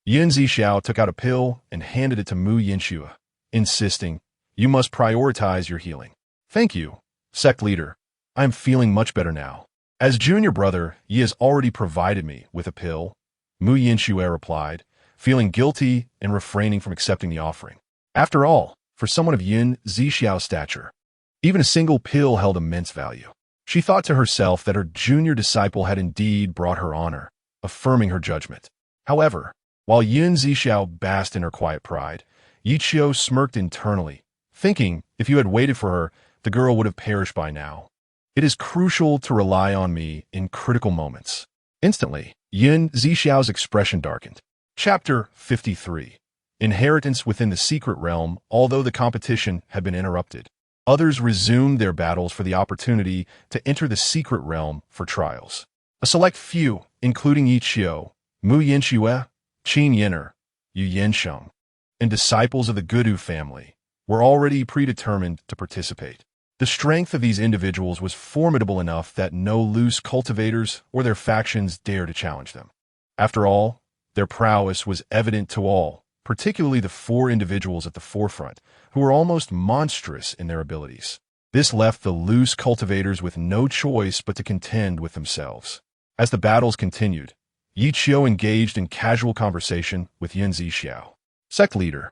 Yun Zixiao took out a pill and handed it to Mu Yinxue, insisting, "You must prioritize your healing." "Thank you, sect leader. I am feeling much better now. As junior brother, Yi has already provided me with a pill," Mu Yinxue replied, feeling guilty and refraining from accepting the offering. After all, for someone of Yun Zixiao's stature, even a single pill held immense value. She thought to herself that her junior disciple had indeed brought her honor, affirming her judgment. However, while Yun Zixiao basked in her quiet pride, Ye Qiu smirked internally, thinking if you had waited for her, the girl would have perished by now. It is crucial to rely on me in critical moments. Instantly, Yun Zixiao's expression darkened. Chapter 53. Inheritance within the secret realm. Although the competition had been interrupted, others resumed their battles for the opportunity to enter the secret realm for trials. A select few, including Ye Qiu, Mu Yinxue, Qin Yin'er, Yu Yansheng, and disciples of the Gudu family were already predetermined to participate. The strength of these individuals was formidable enough that no loose cultivators or their factions dared to challenge them. After all, their prowess was evident to all, particularly the 4 individuals at the forefront, who were almost monstrous in their abilities. This left the loose cultivators with no choice but to contend with themselves. As the battles continued, Ye Qiu engaged in casual conversation with Zixiao. Sect leader,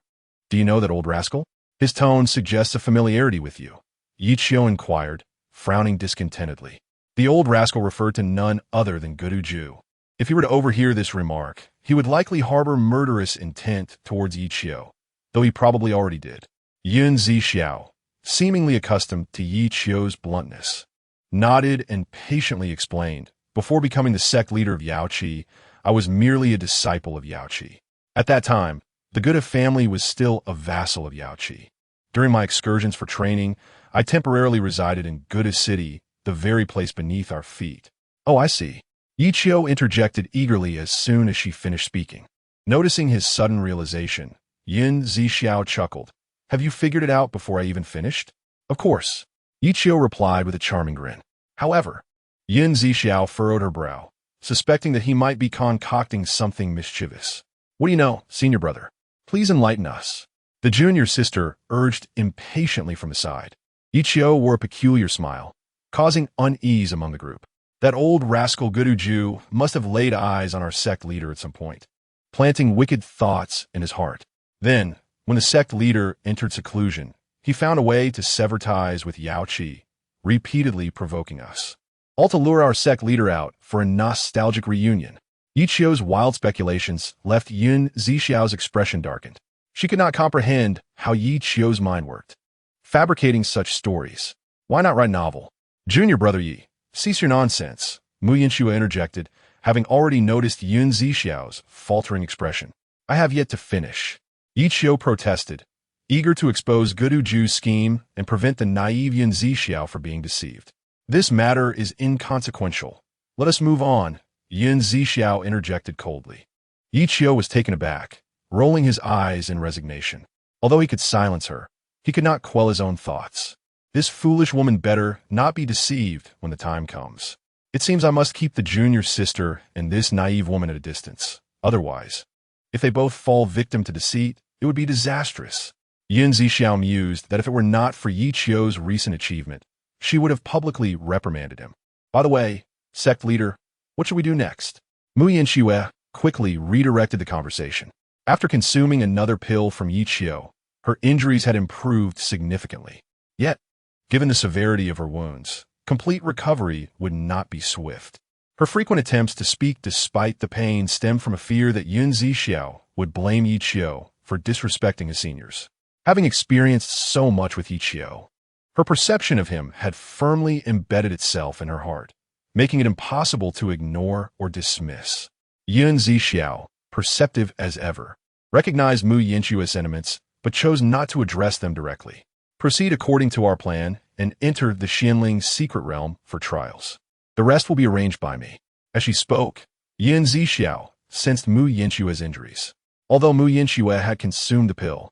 do you know that old rascal? His tone suggests a familiarity with you. Ye Qiu inquired, frowning discontentedly. The old rascal referred to none other than Gudu Ju. If he were to overhear this remark, he would likely harbor murderous intent towards Ye Qiu, though he probably already did. Zixiao, seemingly accustomed to Ye Qiu's bluntness, nodded and patiently explained, before becoming the sect leader of Yaochi, I was merely a disciple of Yaochi. At that time, the Gudu family was still a vassal of Yaochi. During my excursions for training, I temporarily resided in Gudu City, the very place beneath our feet. Oh, I see. Ye Qiu interjected eagerly as soon as she finished speaking. Noticing his sudden realization, Zixiao chuckled. Have you figured it out before I even finished? Of course. Ye Qiu replied with a charming grin. However, Zixiao furrowed her brow, suspecting that he might be concocting something mischievous. What do you know, senior brother? Please enlighten us. The junior sister urged impatiently from the side. Ye Qiu wore a peculiar smile, causing unease among the group. That old rascal Gudu Ju must have laid eyes on our sect leader at some point, planting wicked thoughts in his heart. Then, when the sect leader entered seclusion, he found a way to sever ties with Yaochi, repeatedly provoking us. All to lure our sect leader out for a nostalgic reunion. Ye Qiu's wild speculations left Zixiao's expression darkened. She could not comprehend how Ye Qiu's mind worked. Fabricating such stories. Why not write a novel? Junior brother Yi, cease your nonsense, Yinhuang interjected, having already noticed Zixiao's faltering expression. I have yet to finish. Ye Qiu protested, eager to expose Gudu Ju's scheme and prevent the naive Zixiao from being deceived. This matter is inconsequential. Let us move on, Zixiao interjected coldly. Ye Qiu was taken aback, rolling his eyes in resignation. Although he could silence her, he could not quell his own thoughts. This foolish woman better not be deceived when the time comes. It seems I must keep the junior sister and this naive woman at a distance. Otherwise, if they both fall victim to deceit, it would be disastrous. Zixiao mused that if it were not for Ye Qiu's recent achievement, she would have publicly reprimanded him. By the way, sect leader, what should we do next? Yinhuang quickly redirected the conversation. After consuming another pill from Ye Qiu, her injuries had improved significantly. Yet, given the severity of her wounds, complete recovery would not be swift. Her frequent attempts to speak despite the pain stemmed from a fear that Zixiao would blame Ye Qiu for disrespecting his seniors. Having experienced so much with Ye Qiu, her perception of him had firmly embedded itself in her heart, making it impossible to ignore or dismiss. Zixiao, perceptive as ever, recognized Yinhuang's sentiments, but chose not to address them directly. Proceed according to our plan and enter the Xianling's secret realm for trials. The rest will be arranged by me. As she spoke, Zixiao sensed Yinhuang's injuries. Although Yinhuang had consumed the pill,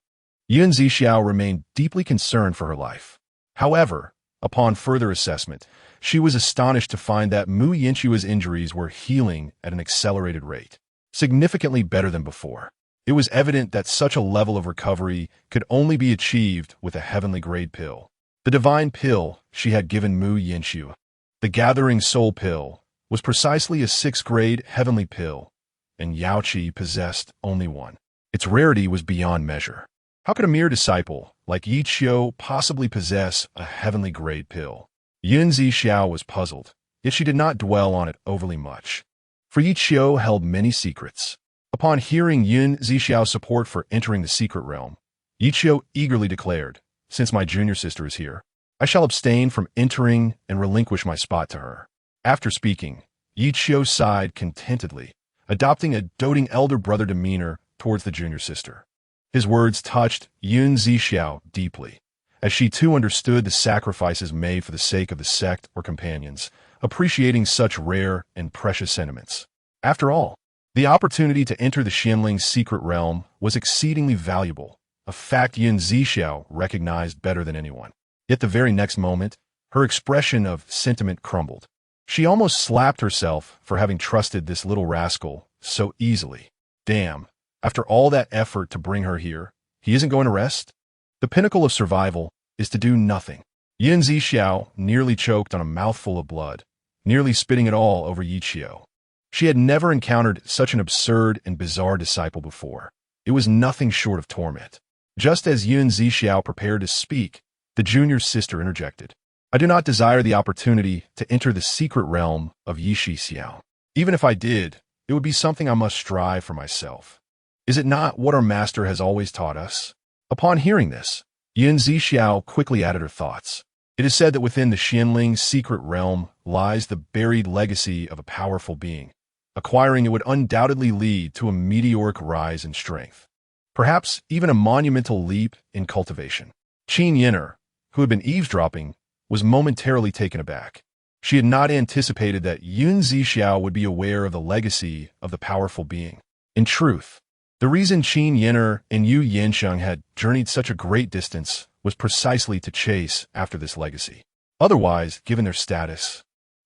Zixiao remained deeply concerned for her life. However, upon further assessment, she was astonished to find that Yinhuang's injuries were healing at an accelerated rate, significantly better than before. It was evident that such a level of recovery could only be achieved with a heavenly grade pill. The divine pill she had given Yinhuang, the gathering soul pill, was precisely a 6th grade heavenly pill, and Yaochi possessed only one. Its rarity was beyond measure. How could a mere disciple like Ye Qiu possibly possess a heavenly grade pill? Zixiao was puzzled, yet she did not dwell on it overly much. For Ye Qiu held many secrets. Upon hearing Zixiao's support for entering the secret realm, Ye Qiu eagerly declared, since my junior sister is here, I shall abstain from entering and relinquish my spot to her. After speaking, Ye Qiu sighed contentedly, adopting a doting elder brother demeanor towards the junior sister. His words touched Zixiao deeply, as she too understood the sacrifices made for the sake of the sect or companions, appreciating such rare and precious sentiments. After all, The opportunity to enter the Xianling's secret realm was exceedingly valuable, a fact Zixiao recognized better than anyone. Yet the very next moment, her expression of sentiment crumbled. She almost slapped herself for having trusted this little rascal so easily. Damn, after all that effort to bring her here, he isn't going to rest? The pinnacle of survival is to do nothing. Zixiao nearly choked on a mouthful of blood, nearly spitting it all over Ye Qiu. She had never encountered such an absurd and bizarre disciple before. It was nothing short of torment. Just as Zixiao prepared to speak, the junior sister interjected. I do not desire the opportunity to enter the secret realm of Ye Qiu. Even if I did, it would be something I must strive for myself. Is it not what our master has always taught us? Upon hearing this, Zixiao quickly added her thoughts. It is said that within the Xianling's secret realm lies the buried legacy of a powerful being. Acquiring it would undoubtedly lead to a meteoric rise in strength. Perhaps even a monumental leap in cultivation. Qin Yinner, who had been eavesdropping, was momentarily taken aback. She had not anticipated that Zixiao would be aware of the legacy of the powerful being. In truth, the reason Qin Yinner and Yu Yansheng had journeyed such a great distance was precisely to chase after this legacy. Otherwise, given their status,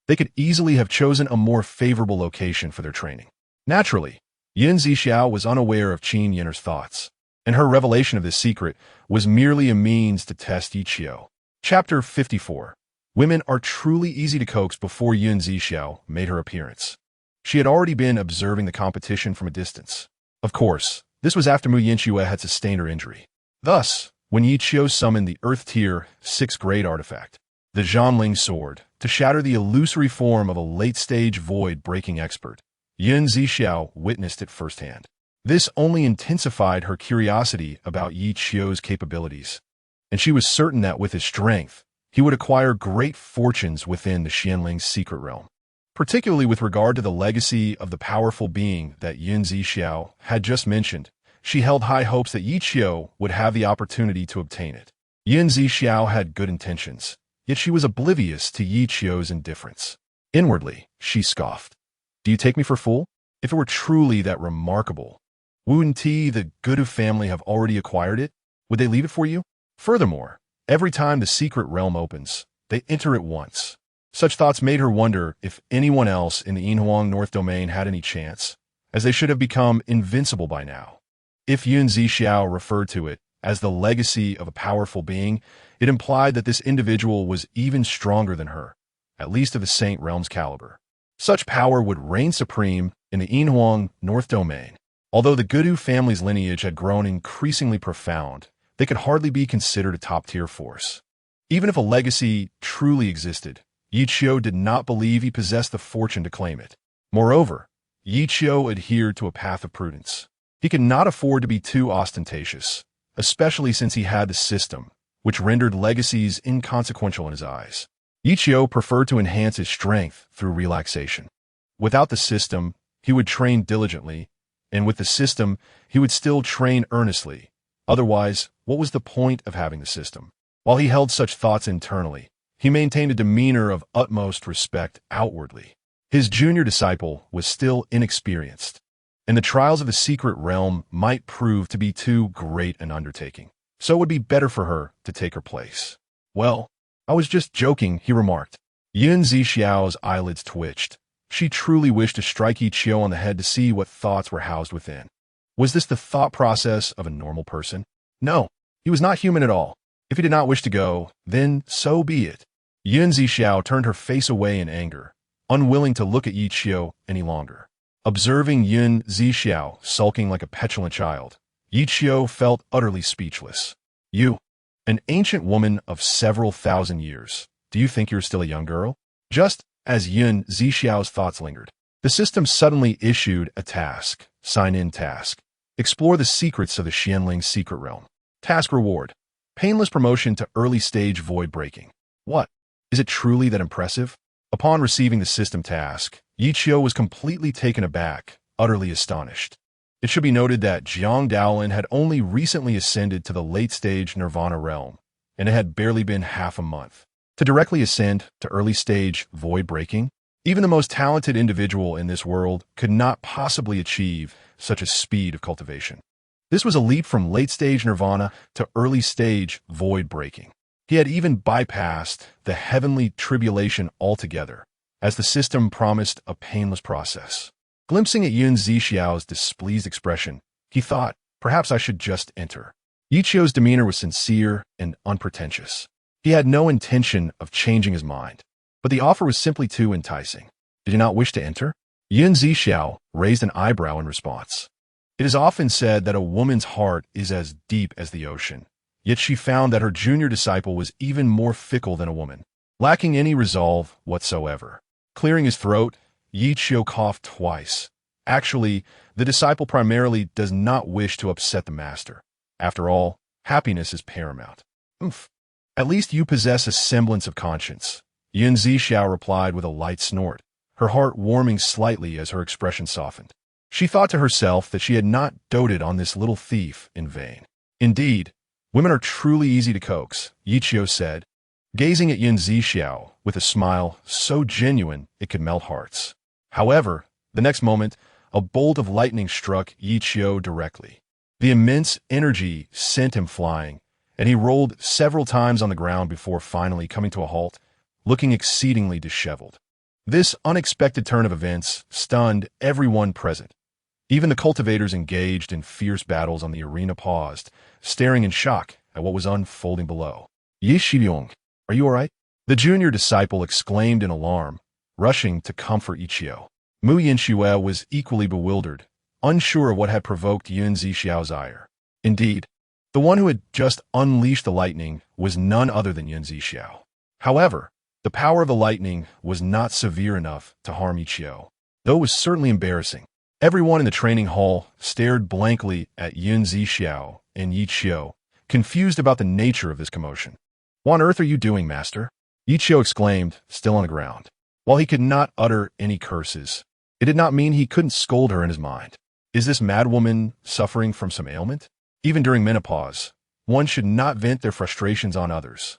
they could easily have chosen a more favorable location for their training. Naturally, Zixiao was unaware of Qin Yinner's thoughts, and her revelation of this secret was merely a means to test Ye Qiu. Chapter 54. Women are truly easy to coax. Before Zixiao made her appearance, she had already been observing the competition from a distance. Of course, this was after Mu Yinxue had sustained her injury. Thus, when Ye Qiu summoned the Earth Tier 6th grade artifact, the Zhanling sword, to shatter the illusory form of a late-stage void-breaking expert, Zixiao witnessed it firsthand. This only intensified her curiosity about Ye Qiu's capabilities, and she was certain that with his strength, he would acquire great fortunes within the Xianling's secret realm. Particularly with regard to the legacy of the powerful being that Zixiao had just mentioned, she held high hopes that Ye Qiu would have the opportunity to obtain it. Zixiao had good intentions, yet she was oblivious to Ye Qiu's indifference. Inwardly, she scoffed. Do you take me for a fool? If it were truly that remarkable, wouldn't the Gudu family have already acquired it? Would they leave it for you? Furthermore, every time the secret realm opens, they enter it once. Such thoughts made her wonder if anyone else in the Yinhuang North Domain had any chance, as they should have become invincible by now. If Zixiao referred to it as the legacy of a powerful being, it implied that this individual was even stronger than her, at least of the Saint Realm's caliber. Such power would reign supreme in the Yinhuang North Domain. Although the Gudu family's lineage had grown increasingly profound, they could hardly be considered a top-tier force. Even if a legacy truly existed, Ye Qiu did not believe he possessed the fortune to claim it. Moreover, Ye Qiu adhered to a path of prudence. He could not afford to be too ostentatious, especially since he had the system, which rendered legacies inconsequential in his eyes. Ye Qiu preferred to enhance his strength through relaxation. Without the system, he would train diligently, and with the system, he would still train earnestly. Otherwise, what was the point of having the system? While he held such thoughts internally, he maintained a demeanor of utmost respect outwardly. His junior disciple was still inexperienced, and the trials of the secret realm might prove to be too great an undertaking. So it would be better for her to take her place. Well, I was just joking, he remarked. Zixiao's eyelids twitched. She truly wished to strike Ye Qiu on the head to see what thoughts were housed within. Was this the thought process of a normal person? No, he was not human at all. If he did not wish to go, then so be it. Zixiao turned her face away in anger, unwilling to look at Ye Qiu any longer. Observing Zixiao sulking like a petulant child, Ye Qiu felt utterly speechless. You, an ancient woman of several thousand years, do you think you're still a young girl? Just as Zixiao's thoughts lingered, the system suddenly issued a task. Sign-in task. Explore the secrets of the Xianling's secret realm. Task reward. Painless promotion to early-stage void breaking. What? Is it truly that impressive? Upon receiving the system task, Ye Qiu was completely taken aback, utterly astonished. It should be noted that Jiang Daolin had only recently ascended to the late-stage Nirvana realm, and it had barely been half a month. To directly ascend to early-stage void breaking, Even the most talented individual in this world could not possibly achieve such a speed of cultivation. This was a leap from late-stage nirvana to early-stage void-breaking. He had even bypassed the heavenly tribulation altogether, as the system promised a painless process. Glimpsing at Zixiao's displeased expression, he thought, perhaps I should just enter. Ye Qiu's demeanor was sincere and unpretentious. He had no intention of changing his mind, but the offer was simply too enticing. Did you not wish to enter? Zixiao raised an eyebrow in response. It is often said that a woman's heart is as deep as the ocean, yet she found that her junior disciple was even more fickle than a woman, lacking any resolve whatsoever. Clearing his throat, Ye Qiu coughed twice. Actually, the disciple primarily does not wish to upset the master. After all, happiness is paramount. Oomph. At least you possess a semblance of conscience. Zixiao replied with a light snort, her heart warming slightly as her expression softened. She thought to herself that she had not doted on this little thief in vain. Indeed, women are truly easy to coax, Ye Qiu said, gazing at Zixiao with a smile so genuine it could melt hearts. However, the next moment, a bolt of lightning struck Ye Qiu directly. The immense energy sent him flying, and he rolled several times on the ground before finally coming to a halt, looking exceedingly disheveled. This unexpected turn of events stunned everyone present. Even the cultivators engaged in fierce battles on the arena paused, staring in shock at what was unfolding below. Ye Qiu, are you all right? The junior disciple exclaimed in alarm, rushing to comfort Ye Qiu. Yinhuang was equally bewildered, unsure of what had provoked Zixiao's ire. Indeed, the one who had just unleashed the lightning was none other than Zixiao. However, the power of the lightning was not severe enough to harm Ye Qiu, though it was certainly embarrassing. Everyone in the training hall stared blankly at Zixiao and Ye Qiu, confused about the nature of this commotion. What on earth are you doing, master? Ye Qiu exclaimed, still on the ground. While he could not utter any curses, it did not mean he couldn't scold her in his mind. Is this madwoman suffering from some ailment? Even during menopause, one should not vent their frustrations on others.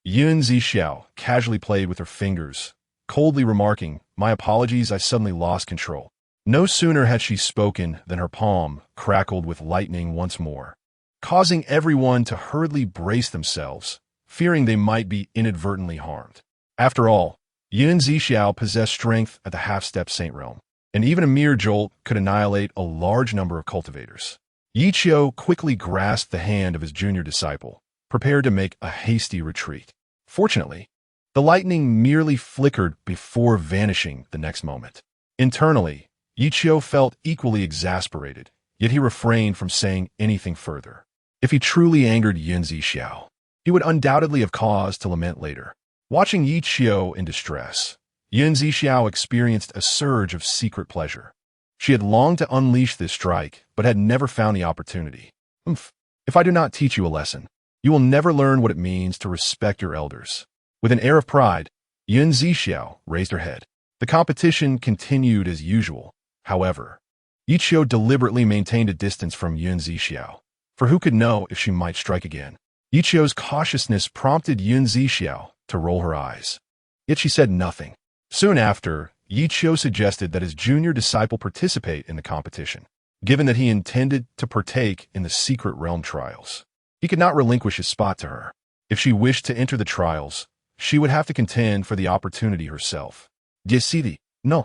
Zixiao casually played with her fingers, coldly remarking, my apologies, I suddenly lost control. No sooner had she spoken than her palm crackled with lightning once more, causing everyone to hurriedly brace themselves, fearing they might be inadvertently harmed. After all, Zixiao possessed strength at the half-step saint realm, and even a mere jolt could annihilate a large number of cultivators. Ye Qiu quickly grasped the hand of his junior disciple, prepared to make a hasty retreat. Fortunately, the lightning merely flickered before vanishing the next moment. Internally, Ye Qiu felt equally exasperated, yet he refrained from saying anything further. If he truly angered Zixiao, he would undoubtedly have cause to lament later. Watching Ye Qiu in distress, Zixiao experienced a surge of secret pleasure. She had longed to unleash this strike, but had never found the opportunity. If I do not teach you a lesson, you will never learn what it means to respect your elders. With an air of pride, Zixiao raised her head. The competition continued as usual. However, Ye Qiu deliberately maintained a distance from Zixiao, for who could know if she might strike again. Ye Qiu's cautiousness prompted Zixiao to roll her eyes. Yet she said nothing. Soon after, Ye Qiu suggested that his junior disciple participate in the competition, given that he intended to partake in the secret realm trials. He could not relinquish his spot to her. If she wished to enter the trials, she would have to contend for the opportunity herself. Decidi, no.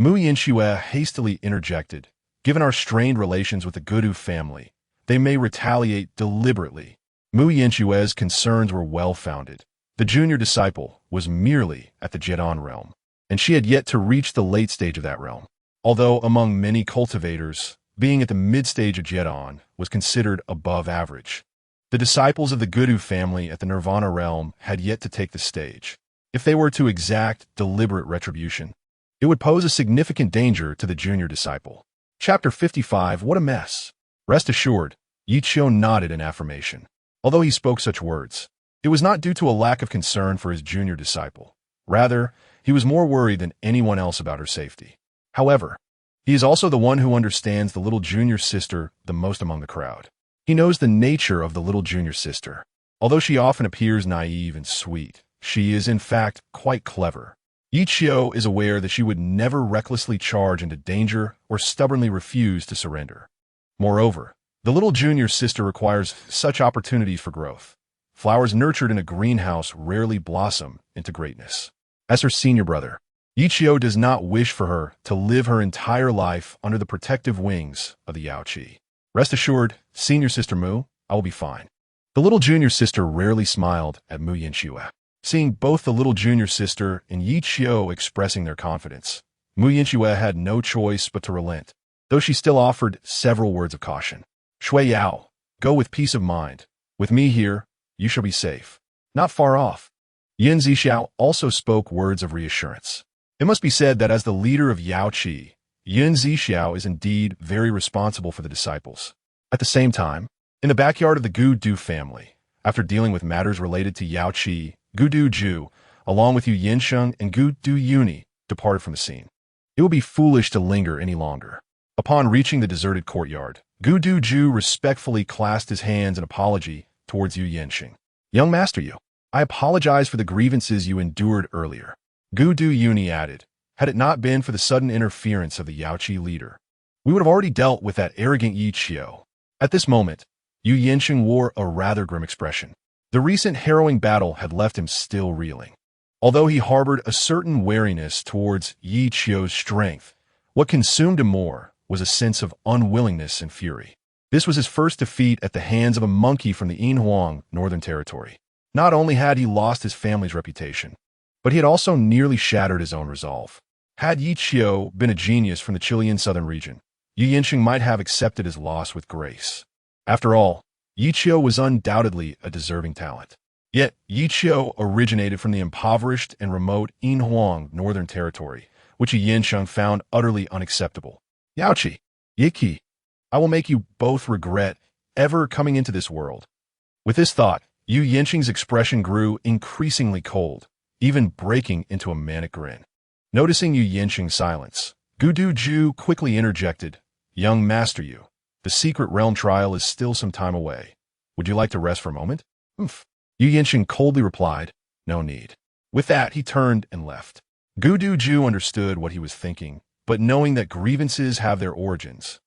Yinhuang hastily interjected. Given our strained relations with the Gudu family, they may retaliate deliberately. Yinhuang's concerns were well-founded. The junior disciple was merely at the Jidan realm, and she had yet to reach the late stage of that realm. Although among many cultivators, being at the mid-stage of Jidan was considered above average. The disciples of the Gudu family at the Nirvana realm had yet to take the stage. If they were to exact deliberate retribution, it would pose a significant danger to the junior disciple. Chapter 55, What a Mess! Rest assured, Ye Qiu nodded in affirmation. Although he spoke such words, it was not due to a lack of concern for his junior disciple. Rather, he was more worried than anyone else about her safety. However, he is also the one who understands the little junior sister the most among the crowd. He knows the nature of the little junior sister. Although she often appears naive and sweet, she is in fact quite clever. Ye Qiu is aware that she would never recklessly charge into danger or stubbornly refuse to surrender. Moreover, the little junior sister requires such opportunities for growth. Flowers nurtured in a greenhouse rarely blossom into greatness. As her senior brother, Ye Qiu does not wish for her to live her entire life under the protective wings of the Yaochi. Rest assured, senior sister Mu, I will be fine. The little junior sister rarely smiled at Mu Yinxue. Seeing both the little junior sister and Ye Qiu expressing their confidence, Mu Yinxue had no choice but to relent, though she still offered several words of caution. Shui Yao, go with peace of mind. With me here, you shall be safe. Not far off. Yin Zixiao also spoke words of reassurance. It must be said that as the leader of Yaochi, Yin Zixiao is indeed very responsible for the disciples. At the same time, in the backyard of the Gu Du family, after dealing with matters related to Yaochi, Gu Du Ju, along with Yu Yinsheng and Gu Du Yuni, departed from the scene. It would be foolish to linger any longer. Upon reaching the deserted courtyard, Gu Du Ju respectfully clasped his hands in apology towards Yu Yinsheng. Young Master Yu, I apologize for the grievances you endured earlier. Gu Du Yuni added, had it not been for the sudden interference of the Yaochi leader, we would have already dealt with that arrogant Ye Qiu. At this moment, Yu Yinsheng wore a rather grim expression. The recent harrowing battle had left him still reeling. Although he harbored a certain wariness towards Ye Qiu's strength, what consumed him more was a sense of unwillingness and fury. This was his first defeat at the hands of a monkey from the Yinhuang Northern Territory. Not only had he lost his family's reputation, but he had also nearly shattered his own resolve. Had Ye Qiu been a genius from the Chilean Southern Region, Yu Yinsheng might have accepted his loss with grace. After all, Ye Qiu was undoubtedly a deserving talent. Yet, Ye Qiu originated from the impoverished and remote Yinhuang Northern Territory, which Yu Yinsheng found utterly unacceptable. Yaochi, Ye Qiu, I will make you both regret ever coming into this world. With this thought, Yu Yinsheng's expression grew increasingly cold, even breaking into a manic grin. Noticing Yu Yinsheng's silence, Gu Du Ju quickly interjected, Young Master Yu, the secret realm trial is still some time away. Would you like to rest for a moment? Oomph. Yu Yinsheng coldly replied, no need. With that, he turned and left. Gu Du Ju understood what he was thinking, but knowing that grievances have their origins,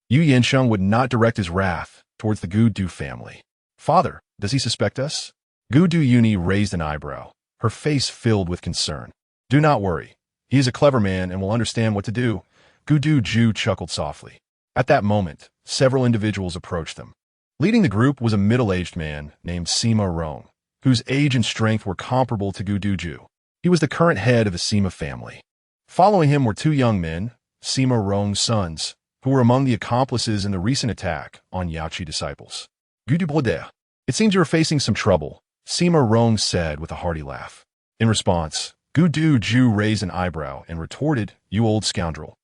Yu Yinsheng would not direct his wrath towards the Gu Du family. Father, does he suspect us? Gu Du Yuni raised an eyebrow, her face filled with concern. Do not worry. He is a clever man and will understand what to do. Gu Du Ju chuckled softly. At that moment, several individuals approached them. Leading the group was a middle-aged man named Sima Rong, whose age and strength were comparable to Gu Du Ju. He was the current head of the Sima family. Following him were two young men, Sima Rong's sons, who were among the accomplices in the recent attack on Yaochi disciples. Gu Du Bode, it seems you are facing some trouble, Sima Rong said with a hearty laugh. In response, Gu Du Ju raised an eyebrow and retorted, you old scoundrel.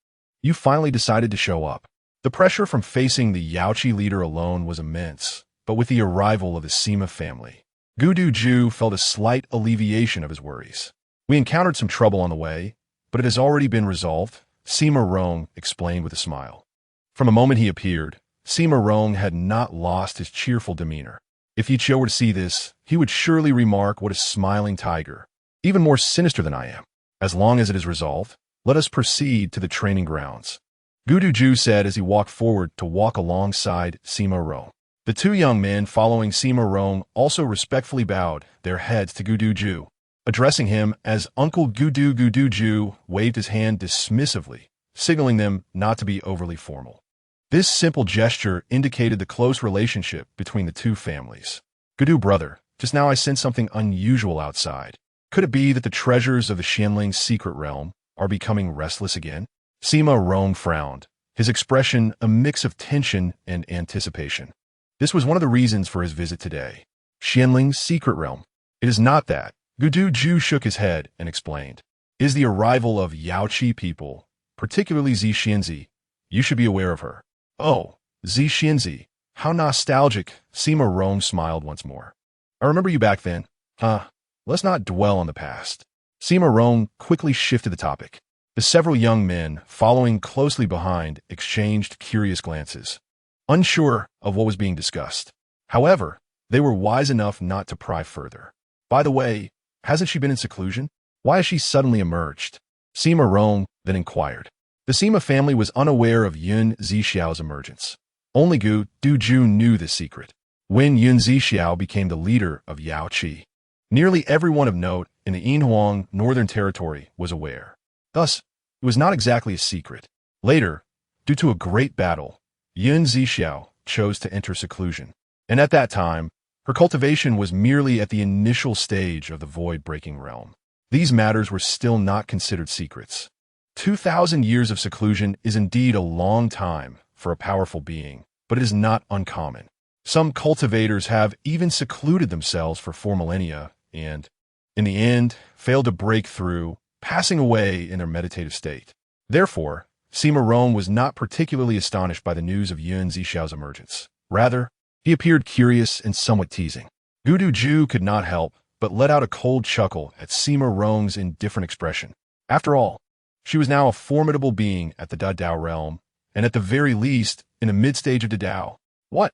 You finally decided to show up. The pressure from facing the Yaochi leader alone was immense, but with the arrival of the Sima family, Gu Du Ju felt a slight alleviation of his worries. We encountered some trouble on the way, but it has already been resolved, Sima Rong explained with a smile. From the moment he appeared, Sima Rong had not lost his cheerful demeanor. If Ye Qiu were to see this, he would surely remark what a smiling tiger, even more sinister than I am. As long as it is resolved, let us proceed to the training grounds. Gu Du Ju said as he walked forward to walk alongside Sima Rong. The two young men following Sima Rong also respectfully bowed their heads to Gu Du Ju. Addressing him as Uncle Gu Du Ju waved his hand dismissively, signaling them not to be overly formal. This simple gesture indicated the close relationship between the two families. Gu Du brother, just now I sensed something unusual outside. Could it be that the treasures of the Xianling's secret realm are becoming restless again? Sima Rong frowned, his expression a mix of tension and anticipation. This was one of the reasons for his visit today. Xianling's secret realm. It is not that. Gu Du Ju shook his head and explained. It is the arrival of Yaochi people, particularly Zixianzi. You should be aware of her. Oh, Zixianzi. How nostalgic, Sima Rong smiled once more. I remember you back then. Let's not dwell on the past. Sima Rong quickly shifted the topic. The several young men, following closely behind, exchanged curious glances, unsure of what was being discussed. However, they were wise enough not to pry further. By the way, hasn't she been in seclusion? Why has she suddenly emerged? Sima Rong then inquired. The Sima family was unaware of Yun Zixiao's emergence. Only Gu Duju knew the secret. When Yun Zixiao became the leader of Yaochi, nearly everyone of note in the Yinhuang Northern Territory was aware. Thus, it was not exactly a secret. Later, due to a great battle, Yun Zixiao chose to enter seclusion, and at that time, her cultivation was merely at the initial stage of the void-breaking realm. These matters were still not considered secrets. 2,000 years of seclusion is indeed a long time for a powerful being, but it is not uncommon. Some cultivators have even secluded themselves for 4 millennia and, in the end, failed to break through, passing away in their meditative state. Therefore, Sima Rong was not particularly astonished by the news of Yun Zixiao's emergence. Rather, he appeared curious and somewhat teasing. Gu Duju could not help but let out a cold chuckle at Sima Rong's indifferent expression. After all, she was now a formidable being at the Dao realm, and at the very least, in the mid-stage of Dao. What?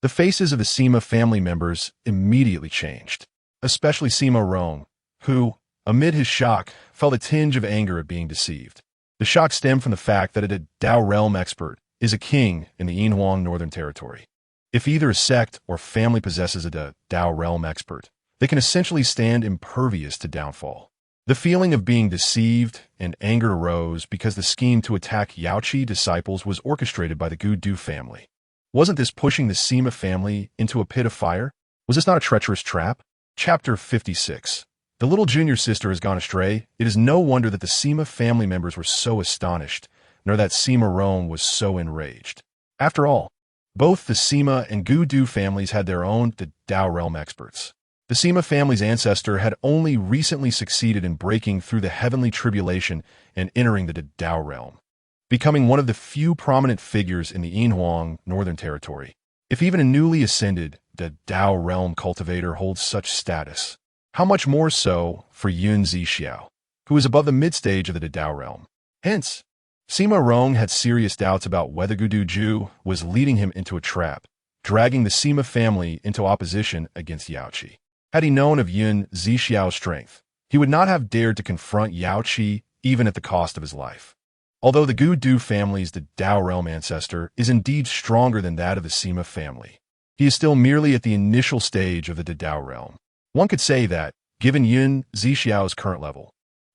The faces of the Sima family members immediately changed, especially Sima Rong, who, amid his shock, felt a tinge of anger at being deceived. The shock stemmed from the fact that a Dao realm expert is a king in the Yinhuang Northern Territory. If either a sect or family possesses a Dao realm expert, they can essentially stand impervious to downfall. The feeling of being deceived and anger arose because the scheme to attack Yaochi disciples was orchestrated by the Gu Du family. Wasn't this pushing the Sima family into a pit of fire? Was this not a treacherous trap? Chapter 56. The little junior sister has gone astray. It is no wonder that the Sima family members were so astonished, nor that Sima Rong was so enraged. After all, both the Sima and Gu Du families had their own Dao realm experts. The Sima family's ancestor had only recently succeeded in breaking through the heavenly tribulation and entering the Dao realm, becoming one of the few prominent figures in the Yinhuang Northern Territory. If even a newly ascended Dao realm cultivator holds such status, how much more so for Yun Zixiao, who is above the mid-stage of the Dao realm. Hence, Sima Rong had serious doubts about whether Gu Duju was leading him into a trap, dragging the Sima family into opposition against Yaochi. Had he known of Yun Zixiao's strength, he would not have dared to confront Yaochi even at the cost of his life. Although the Gu Du family's Dao realm ancestor is indeed stronger than that of the Sima family, he is still merely at the initial stage of the Dao realm. One could say that, given Yun Zixiao's current level,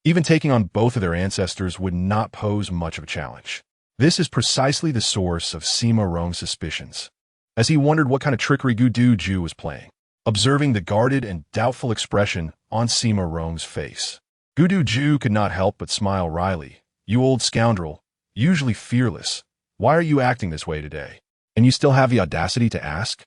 even taking on both of their ancestors would not pose much of a challenge. This is precisely the source of Sima Rong's suspicions, as he wondered what kind of trickery Gu Duju was playing. Observing the guarded and doubtful expression on Sima Rong's face, Gu Duju could not help but smile wryly. You old scoundrel, usually fearless, why are you acting this way today? And you still have the audacity to ask?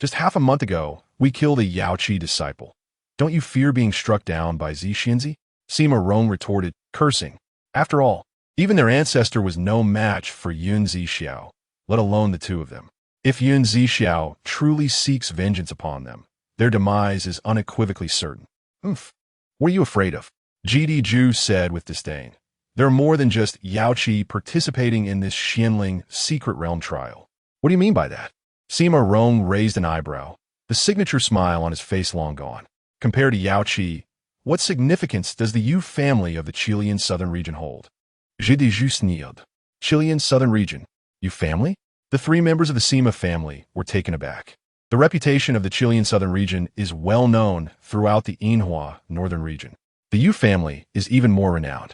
Just half a month ago, we killed a Yaochi disciple. Don't you fear being struck down by Zixianzi? Sima Rong retorted, cursing. After all, even their ancestor was no match for Yun Zixiao, let alone the two of them. If Yun Zixiao truly seeks vengeance upon them, their demise is unequivocally certain. What are you afraid of? GD Ju said with disdain. There are more than just Yaochi participating in this Xianling secret realm trial. What do you mean by that? Sima Rong raised an eyebrow, the signature smile on his face long gone. Compared to Yaochi, what significance does the Yu family of the Chilean Southern Region hold? Je dis juste nied. Chilean Southern Region. Yu family? The 3 members of the Sima family were taken aback. The reputation of the Chilean Southern Region is well known throughout the Yinhuang Northern Region. The Yu family is even more renowned.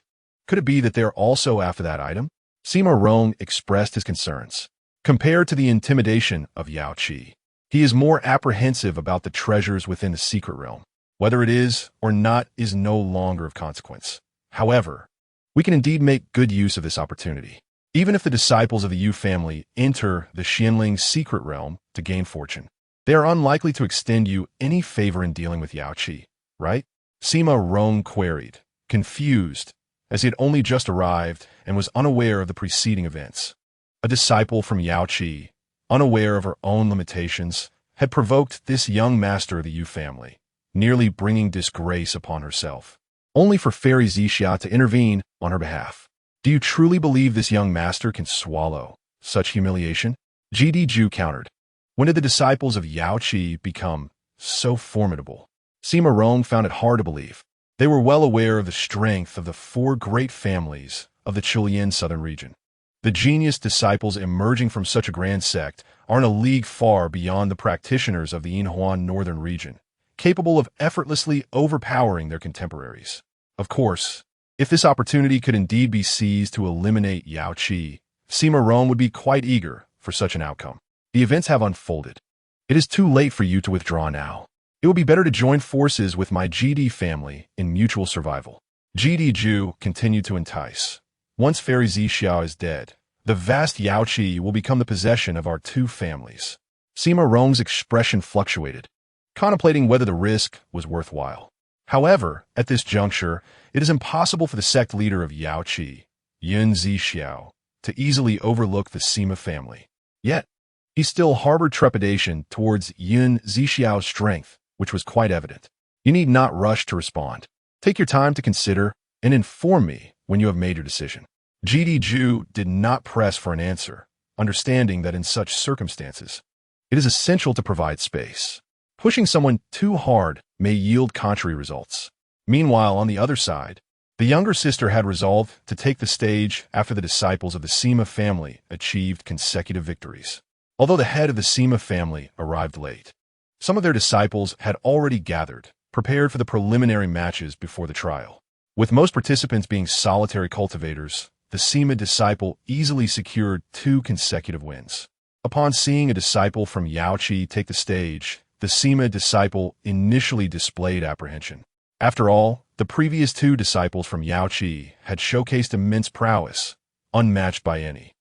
Could it be that they're also after that item? Sima Rong expressed his concerns. Compared to the intimidation of Yaochi, he is more apprehensive about the treasures within the secret realm. Whether it is or not is no longer of consequence. However, we can indeed make good use of this opportunity. Even if the disciples of the Yu family enter the Xianling secret realm to gain fortune, they are unlikely to extend you any favor in dealing with Yaochi, right? Sima Rong queried, confused, as he had only just arrived and was unaware of the preceding events. A disciple from Yaochi, unaware of her own limitations, had provoked this young master of the Yu family, nearly bringing disgrace upon herself, only for Fairy Zixiao to intervene on her behalf. Do you truly believe this young master can swallow such humiliation? GD Ju countered. When did the disciples of Yaochi become so formidable? Sima Rong found it hard to believe. They were well aware of the strength of the four great families of the Chilean Southern Region. The genius disciples emerging from such a grand sect are in a league far beyond the practitioners of the Yinhuang Northern Region, capable of effortlessly overpowering their contemporaries. Of course, if this opportunity could indeed be seized to eliminate Yaochi, Sima Rome would be quite eager for such an outcome. The events have unfolded. It is too late for you to withdraw now. It would be better to join forces with my GD family in mutual survival. GD Ju continued to entice. Once Fairy Zixiao is dead, the vast Yaochi will become the possession of our two families. Sima Rome's expression fluctuated, contemplating whether the risk was worthwhile. However, at this juncture, it is impossible for the sect leader of Yaochi, Zixiao, to easily overlook the Sima family. Yet, he still harbored trepidation towards Zixiao's strength, which was quite evident. You need not rush to respond. Take your time to consider and inform me when you have made your decision. GD Ju did not press for an answer, understanding that in such circumstances, it is essential to provide space. Pushing someone too hard may yield contrary results. Meanwhile, on the other side, the younger sister had resolved to take the stage after the disciples of the Sima family achieved consecutive victories. Although the head of the Sima family arrived late, some of their disciples had already gathered, prepared for the preliminary matches before the trial. With most participants being solitary cultivators, the Sima disciple easily secured 2 consecutive wins. Upon seeing a disciple from Yaochi take the stage, the Sima disciple initially displayed apprehension. After all, the previous 2 disciples from Yaochi had showcased immense prowess, unmatched by any.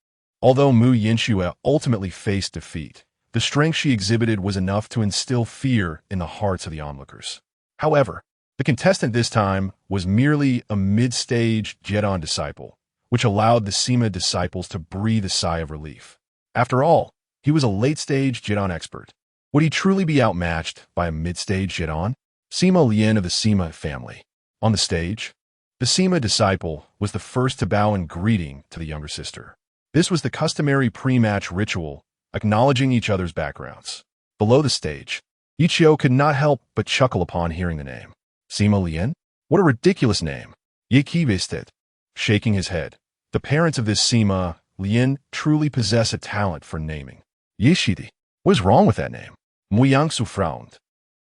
Although Mu Yinxue ultimately faced defeat, the strength she exhibited was enough to instill fear in the hearts of the onlookers. However, the contestant this time was merely a mid-stage Jedon disciple, which allowed the Sima disciples to breathe a sigh of relief. After all, he was a late-stage Jedon expert. Would he truly be outmatched by a mid-stage Jedon? Sima Lian of the Sima family. On the stage, the Sima disciple was the first to bow in greeting to the younger sister. This was the customary pre-match ritual, acknowledging each other's backgrounds. Below the stage, Ye Qiu could not help but chuckle upon hearing the name. Sima Lian? What a ridiculous name. Ye Qiu, shaking his head. The parents of this Sima Lian truly possess a talent for naming. Ye Shidi. What is wrong with that name? Mu Yangsu frowned,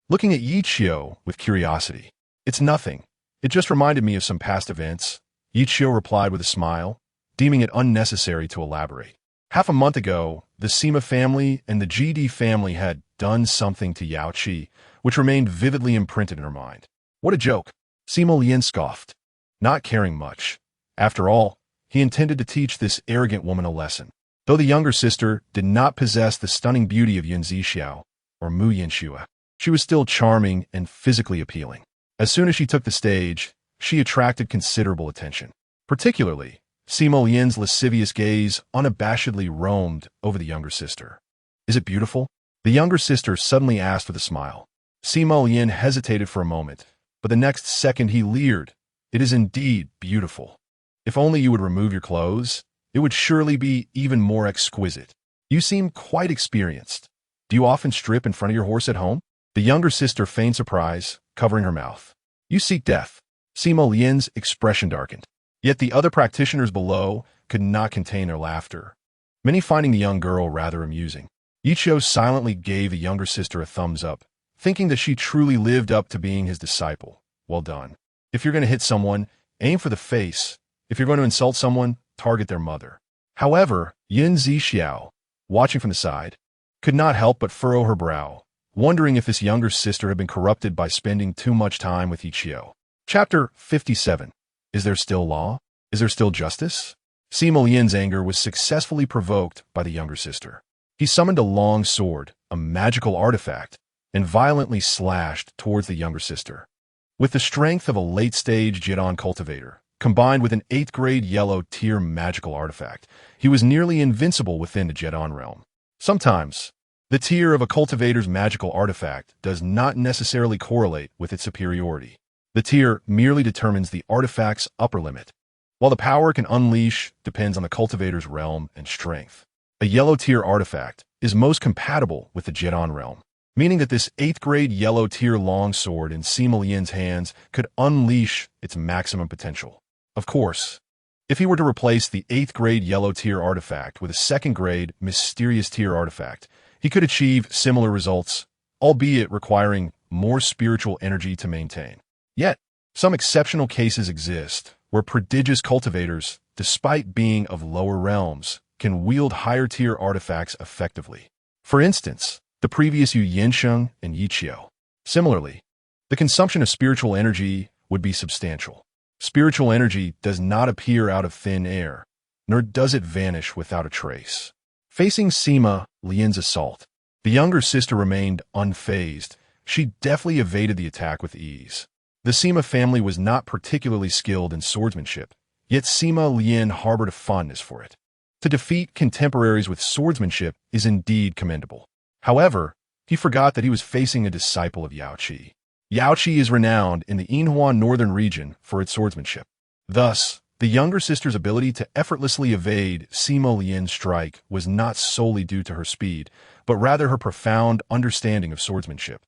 looking at Ye Qiu with curiosity. It's nothing. It just reminded me of some past events. Ye Qiu replied with a smile, deeming it unnecessary to elaborate. Half a month ago, the Sima family and the GD family had done something to Yaochi, which remained vividly imprinted in her mind. What a joke! Sima Lian scoffed, not caring much. After all, he intended to teach this arrogant woman a lesson. Though the younger sister did not possess the stunning beauty of Zixiao or Mu Yinxue, she was still charming and physically appealing. As soon as she took the stage, she attracted considerable attention. Particularly, Sima Lian's lascivious gaze unabashedly roamed over the younger sister. Is it beautiful? The younger sister suddenly asked with a smile. Sima Lian hesitated for a moment, but the next second he leered. It is indeed beautiful. If only you would remove your clothes, it would surely be even more exquisite. You seem quite experienced. Do you often strip in front of your horse at home? The younger sister feigned surprise, covering her mouth. You seek death. Sima Lian's expression darkened. Yet the other practitioners below could not contain their laughter, many finding the young girl rather amusing. Ye Qiu silently gave the younger sister a thumbs up, thinking that she truly lived up to being his disciple. Well done. If you're going to hit someone, aim for the face. If you're going to insult someone, target their mother. However, Zixiao, watching from the side, could not help but furrow her brow, wondering if this younger sister had been corrupted by spending too much time with Ye Qiu. Chapter 57. Is there still law? Is there still justice? Sima Lian's anger was successfully provoked by the younger sister. He summoned a long sword, a magical artifact, and violently slashed towards the younger sister. With the strength of a late-stage Jedon cultivator, combined with an 8th-grade yellow-tier magical artifact, he was nearly invincible within the Jedon realm. Sometimes, the tier of a cultivator's magical artifact does not necessarily correlate with its superiority. The tier merely determines the artifact's upper limit, while the power it can unleash depends on the cultivator's realm and strength. A yellow tier artifact is most compatible with the Jedon realm. meaning that this 8th grade yellow tier longsword in Sima Lian's hands could unleash its maximum potential. Of course, if he were to replace the 8th grade yellow tier artifact with a 2nd grade mysterious tier artifact, he could achieve similar results, albeit requiring more spiritual energy to maintain. Yet, some exceptional cases exist where prodigious cultivators, despite being of lower realms, can wield higher tier artifacts effectively. For instance, the previous Yinhuang and Ye Qiu. Similarly, the consumption of spiritual energy would be substantial. Spiritual energy does not appear out of thin air, nor does it vanish without a trace. Facing Sima Lian's assault, the younger sister remained unfazed. She deftly evaded the attack with ease. The Sima family was not particularly skilled in swordsmanship, yet Sima Lian harbored a fondness for it. To defeat contemporaries with swordsmanship is indeed commendable. However, he forgot that he was facing a disciple of Yaochi. Yaochi is renowned in the Yinhuang Northern Region for its swordsmanship. Thus, the younger sister's ability to effortlessly evade Sima Lian's strike was not solely due to her speed, but rather her profound understanding of swordsmanship,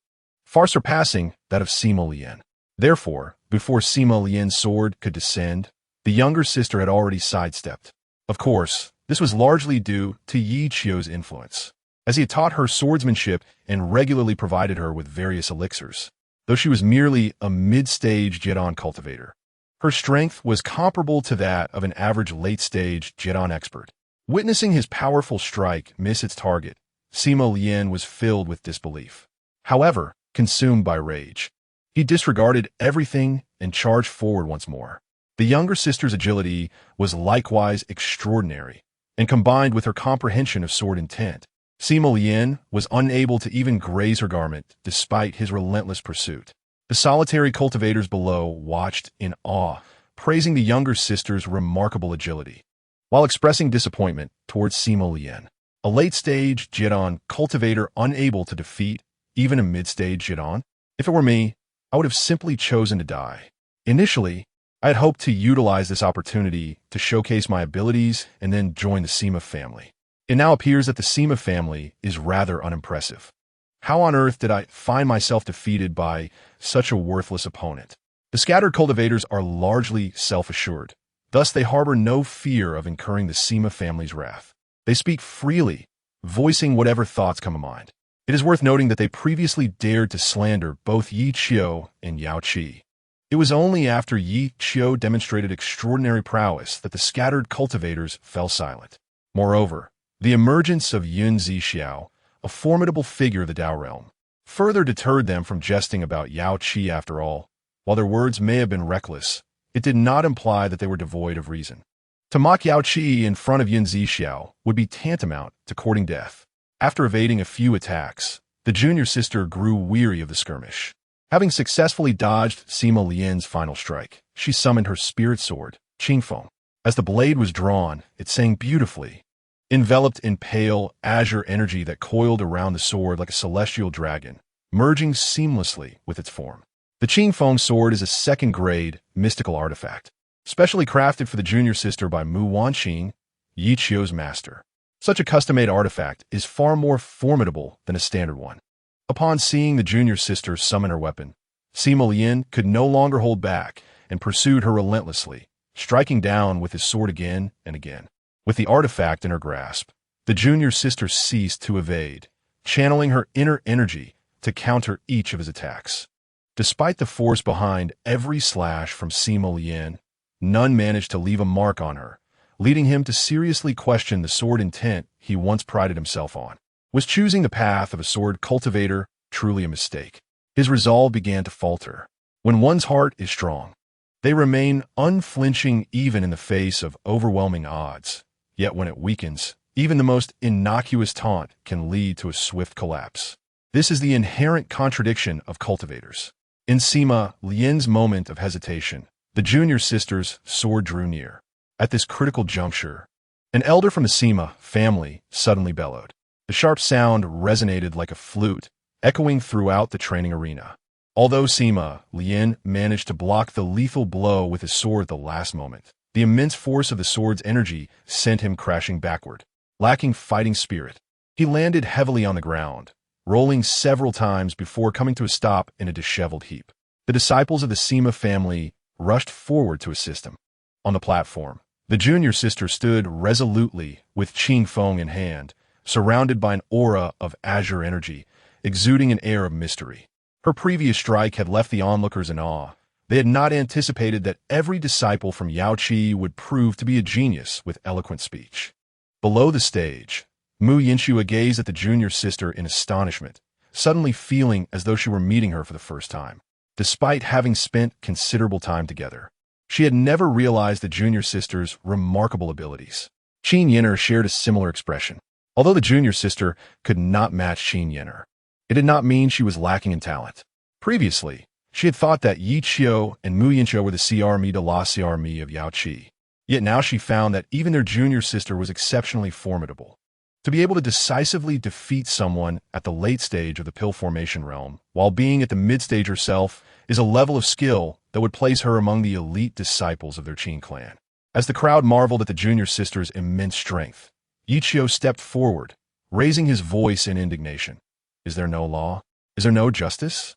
far surpassing that of Sima Lian. Therefore, before Sima Lian's sword could descend, the younger sister had already sidestepped. Of course, this was largely due to Ye Qiu's influence, as he had taught her swordsmanship and regularly provided her with various elixirs. Though she was merely a mid-stage Jidan cultivator, her strength was comparable to that of an average late-stage Jidan expert. Witnessing his powerful strike miss its target, Sima Lian was filled with disbelief. However, consumed by rage, he disregarded everything and charged forward once more. The younger sister's agility was likewise extraordinary, and combined with her comprehension of sword intent, Sima Lian was unable to even graze her garment despite his relentless pursuit. The solitary cultivators below watched in awe, praising the younger sister's remarkable agility, while expressing disappointment towards Sima Lian, a late-stage Jidan cultivator unable to defeat even a mid-stage Jidan. If it were me, I would have simply chosen to die. Initially, I had hoped to utilize this opportunity to showcase my abilities and then join the Sima family. It now appears that the Sima family is rather unimpressive. How on earth did I find myself defeated by such a worthless opponent? The scattered cultivators are largely self-assured. Thus, they harbor no fear of incurring the Sima family's wrath. They speak freely, voicing whatever thoughts come to mind. It is worth noting that they previously dared to slander both Ye Qiu and Yaochi. It was only after Ye Qiu demonstrated extraordinary prowess that the scattered cultivators fell silent. Moreover, the emergence of Zixiao, a formidable figure of the Dao realm, further deterred them from jesting about Yaochi. After all, while their words may have been reckless, it did not imply that they were devoid of reason. To mock Yaochi in front of Zixiao would be tantamount to courting death. After evading a few attacks, the junior sister grew weary of the skirmish. Having successfully dodged Sima Lian's final strike, she summoned her spirit sword, Qingfeng. As the blade was drawn, it sang beautifully, enveloped in pale, azure energy that coiled around the sword like a celestial dragon, merging seamlessly with its form. The Qingfeng sword is a 2nd grade mystical artifact, specially crafted for the junior sister by Mu Wanqing, Ye Qiu's master. Such a custom-made artifact is far more formidable than a standard one. Upon seeing the junior sister summon her weapon, Sima Lian could no longer hold back and pursued her relentlessly, striking down with his sword again and again. With the artifact in her grasp, the junior sister ceased to evade, channeling her inner energy to counter each of his attacks. Despite the force behind every slash from Sima Lian, none managed to leave a mark on her, leading him to seriously question the sword intent he once prided himself on. Was choosing the path of a sword cultivator truly a mistake? His resolve began to falter. When one's heart is strong, they remain unflinching even in the face of overwhelming odds. Yet when it weakens, even the most innocuous taunt can lead to a swift collapse. This is the inherent contradiction of cultivators. In Sima Lian's moment of hesitation, the junior sister's sword drew near. At this critical juncture, an elder from the Sima family suddenly bellowed. The sharp sound resonated like a flute, echoing throughout the training arena. Although Sima Lian managed to block the lethal blow with his sword at the last moment, the immense force of the sword's energy sent him crashing backward. Lacking fighting spirit, he landed heavily on the ground, rolling several times before coming to a stop in a disheveled heap. The disciples of the Sima family rushed forward to assist him. On the platform, the junior sister stood resolutely with Qing Feng in hand, surrounded by an aura of azure energy, exuding an air of mystery. Her previous strike had left the onlookers in awe. They had not anticipated that every disciple from Yaochi would prove to be a genius with eloquent speech. Below the stage, Ye Qiu gazed at the junior sister in astonishment, suddenly feeling as though she were meeting her for the first time. Despite having spent considerable time together, she had never realized the junior sister's remarkable abilities. Qin Yin'er shared a similar expression. Although the junior sister could not match Qin Yin'er, it did not mean she was lacking in talent. Previously, she had thought that Ye Qiu and Ye Qiu were the CRME de la CRME of Yaochi. Yet now she found that even their junior sister was exceptionally formidable. To be able to decisively defeat someone at the late stage of the pill formation realm, while being at the mid-stage herself, is a level of skill that would place her among the elite disciples of their Qin clan. As the crowd marveled at the junior sister's immense strength, Ye Qiu stepped forward, raising his voice in indignation. Is there no law? Is there no justice?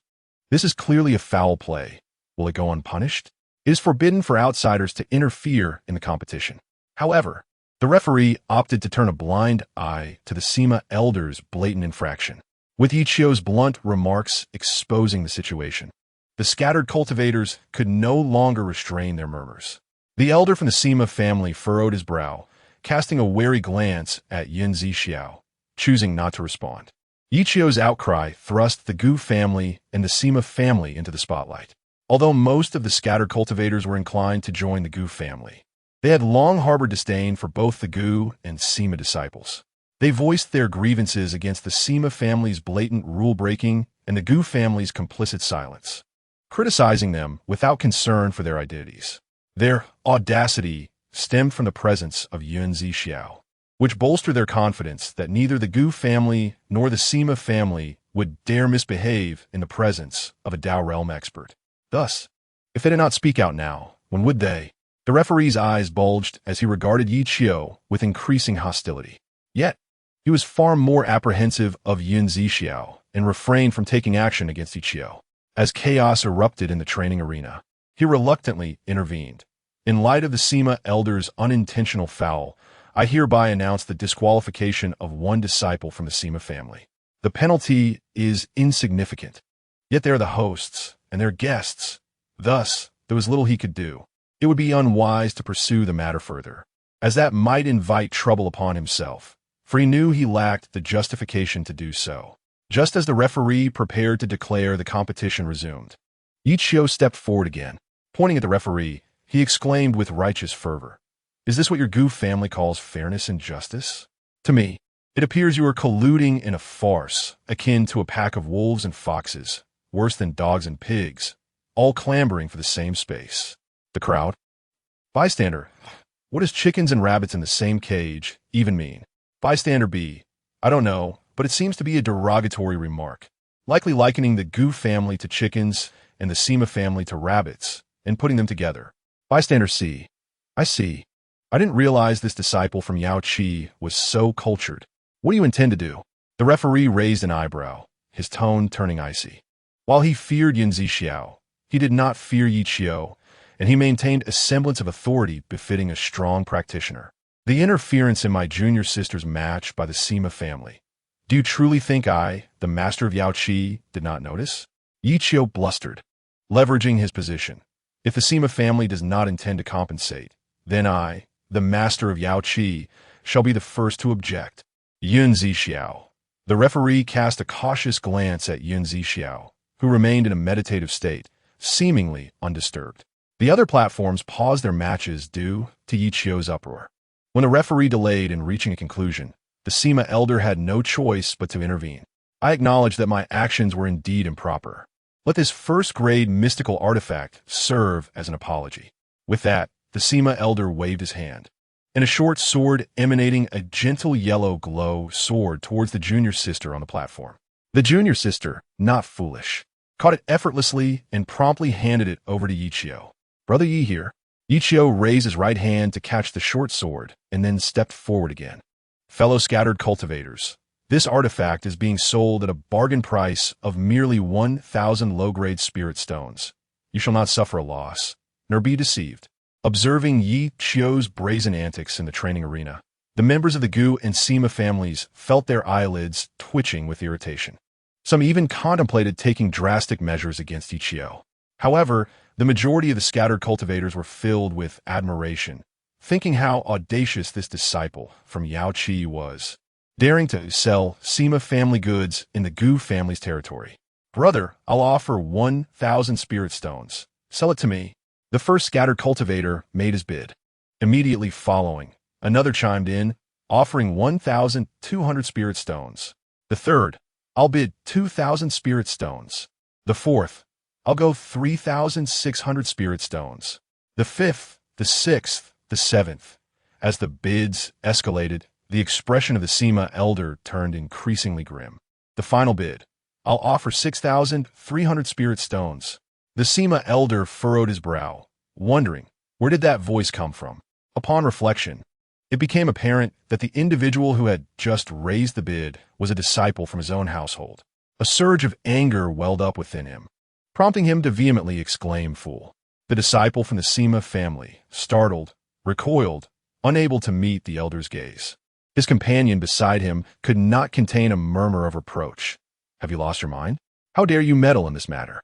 This is clearly a foul play. Will it go unpunished? It is forbidden for outsiders to interfere in the competition. However, the referee opted to turn a blind eye to the Sima elder's blatant infraction, with Ye Qiu's blunt remarks exposing the situation. The scattered cultivators could no longer restrain their murmurs. The elder from the Sima family furrowed his brow, casting a wary glance at Zixiao, choosing not to respond. Ye Qiu's outcry thrust the Gu family and the Sima family into the spotlight. Although most of the scattered cultivators were inclined to join the Gu family, they had long harbored disdain for both the Gu and Sima disciples. They voiced their grievances against the Sima family's blatant rule-breaking and the Gu family's complicit silence, criticizing them without concern for their identities. Their audacity stemmed from the presence of Zixiao, which bolstered their confidence that neither the Gu family nor the Sima family would dare misbehave in the presence of a Dao realm expert. Thus, if they did not speak out now, when would they? The referee's eyes bulged as he regarded Ye Qiu with increasing hostility. Yet, he was far more apprehensive of Zixiao and refrained from taking action against Ye Qiu. As chaos erupted in the training arena, he reluctantly intervened. In light of the Sima elder's unintentional foul, I hereby announce the disqualification of one disciple from the Sima family. The penalty is insignificant, yet they are the hosts and their guests. Thus, there was little he could do. It would be unwise to pursue the matter further, as that might invite trouble upon himself, for he knew he lacked the justification to do so. Just as the referee prepared to declare the competition resumed, Ye Qiu stepped forward again. Pointing at the referee, he exclaimed with righteous fervor, "Is this what your Gu family calls fairness and justice? To me, it appears you are colluding in a farce akin to a pack of wolves and foxes, worse than dogs and pigs, all clambering for the same space." The crowd. Bystander. What does chickens and rabbits in the same cage even mean? Bystander B. I don't know, but it seems to be a derogatory remark, likely likening the Gu family to chickens and the Sima family to rabbits, and putting them together. Bystander C. I see. I didn't realize this disciple from Yaochi was so cultured. What do you intend to do? The referee raised an eyebrow, his tone turning icy. While he feared Zixiao, he did not fear Ye Qiu, and he maintained a semblance of authority befitting a strong practitioner. The interference in my junior sister's match by the Sima family. Do you truly think I, the Master of Yaochi, did not notice? Ye Qiu blustered, leveraging his position. If the Sima family does not intend to compensate, then I, the Master of Yaochi, shall be the first to object. Zixiao. The referee cast a cautious glance at Zixiao, who remained in a meditative state, seemingly undisturbed. The other platforms paused their matches due to Ye Qiu's uproar. When the referee delayed in reaching a conclusion, the Sima elder had no choice but to intervene. I acknowledge that my actions were indeed improper. Let this first-grade mystical artifact serve as an apology. With that, the Sima elder waved his hand, and a short sword emanating a gentle yellow glow soared towards the junior sister on the platform. The junior sister, not foolish, caught it effortlessly and promptly handed it over to Ye Qiu. Brother Yi here. Ye Qiu raised his right hand to catch the short sword and then stepped forward again. Fellow scattered cultivators, This artifact is being sold at a bargain price of merely 1,000 low-grade spirit stones. You shall not suffer a loss, nor be deceived. Observing Ye Qiu's brazen antics in the training arena, the members of the Gu and Sima families felt their eyelids twitching with irritation. Some even contemplated taking drastic measures against Ye Qiu. However, the majority of the scattered cultivators were filled with admiration, thinking how audacious this disciple from Yaochi was, daring to sell Sima family goods in the Gu family's territory. Brother, I'll offer 1,000 spirit stones. Sell it to me. The first scattered cultivator made his bid. Immediately following, another chimed in, offering 1,200 spirit stones. The third, I'll bid 2,000 spirit stones. The fourth, I'll go 3,600 spirit stones. The fifth, the sixth, the seventh. As the bids escalated, the expression of the Sima elder turned increasingly grim. The final bid, I'll offer 6,300 spirit stones. The Sima elder furrowed his brow, wondering, where did that voice come from? Upon reflection, it became apparent that the individual who had just raised the bid was a disciple from his own household. A surge of anger welled up within him, prompting him to vehemently exclaim, "Fool!" The disciple from the Sima family, startled, recoiled, unable to meet the elder's gaze. His companion beside him could not contain a murmur of reproach. Have you lost your mind? How dare you meddle in this matter?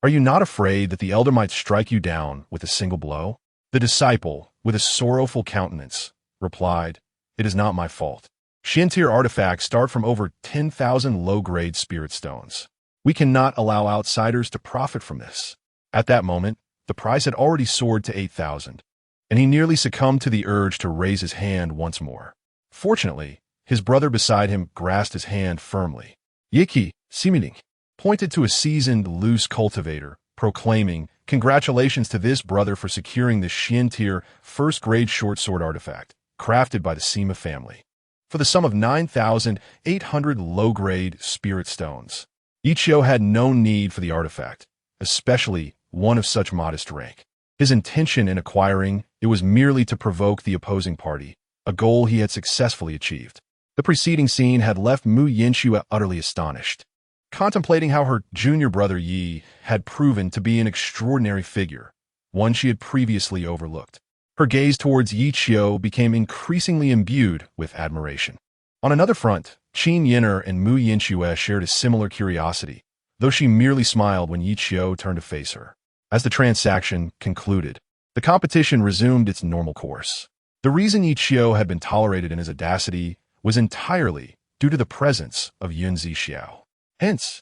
Are you not afraid that the elder might strike you down with a single blow? The disciple, with a sorrowful countenance, replied, "It is not my fault. Shintir artifacts start from over 10,000 low-grade spirit stones. We cannot allow outsiders to profit from this." At that moment, the price had already soared to 8,000, and he nearly succumbed to the urge to raise his hand once more. Fortunately, his brother beside him grasped his hand firmly. Ye Qiu, Similing, pointed to a seasoned, loose cultivator, proclaiming, "Congratulations to this brother for securing the Shintir first-grade short sword artifact, crafted by the Sima family, for the sum of 9,800 low-grade spirit stones." Ye Qiu had no need for the artifact, especially one of such modest rank. His intention in acquiring it was merely to provoke the opposing party, a goal he had successfully achieved. The preceding scene had left Mu Yinxiu utterly astonished, contemplating how her junior brother Yi had proven to be an extraordinary figure, one she had previously overlooked. Her gaze towards Ye Qiu became increasingly imbued with admiration. On another front, Qin Yin'er and Mu Yinxiu shared a similar curiosity, though she merely smiled when Ye Qiu turned to face her. As the transaction concluded, the competition resumed its normal course. The reason Ye Qiu had been tolerated in his audacity was entirely due to the presence of Zixiao. Hence,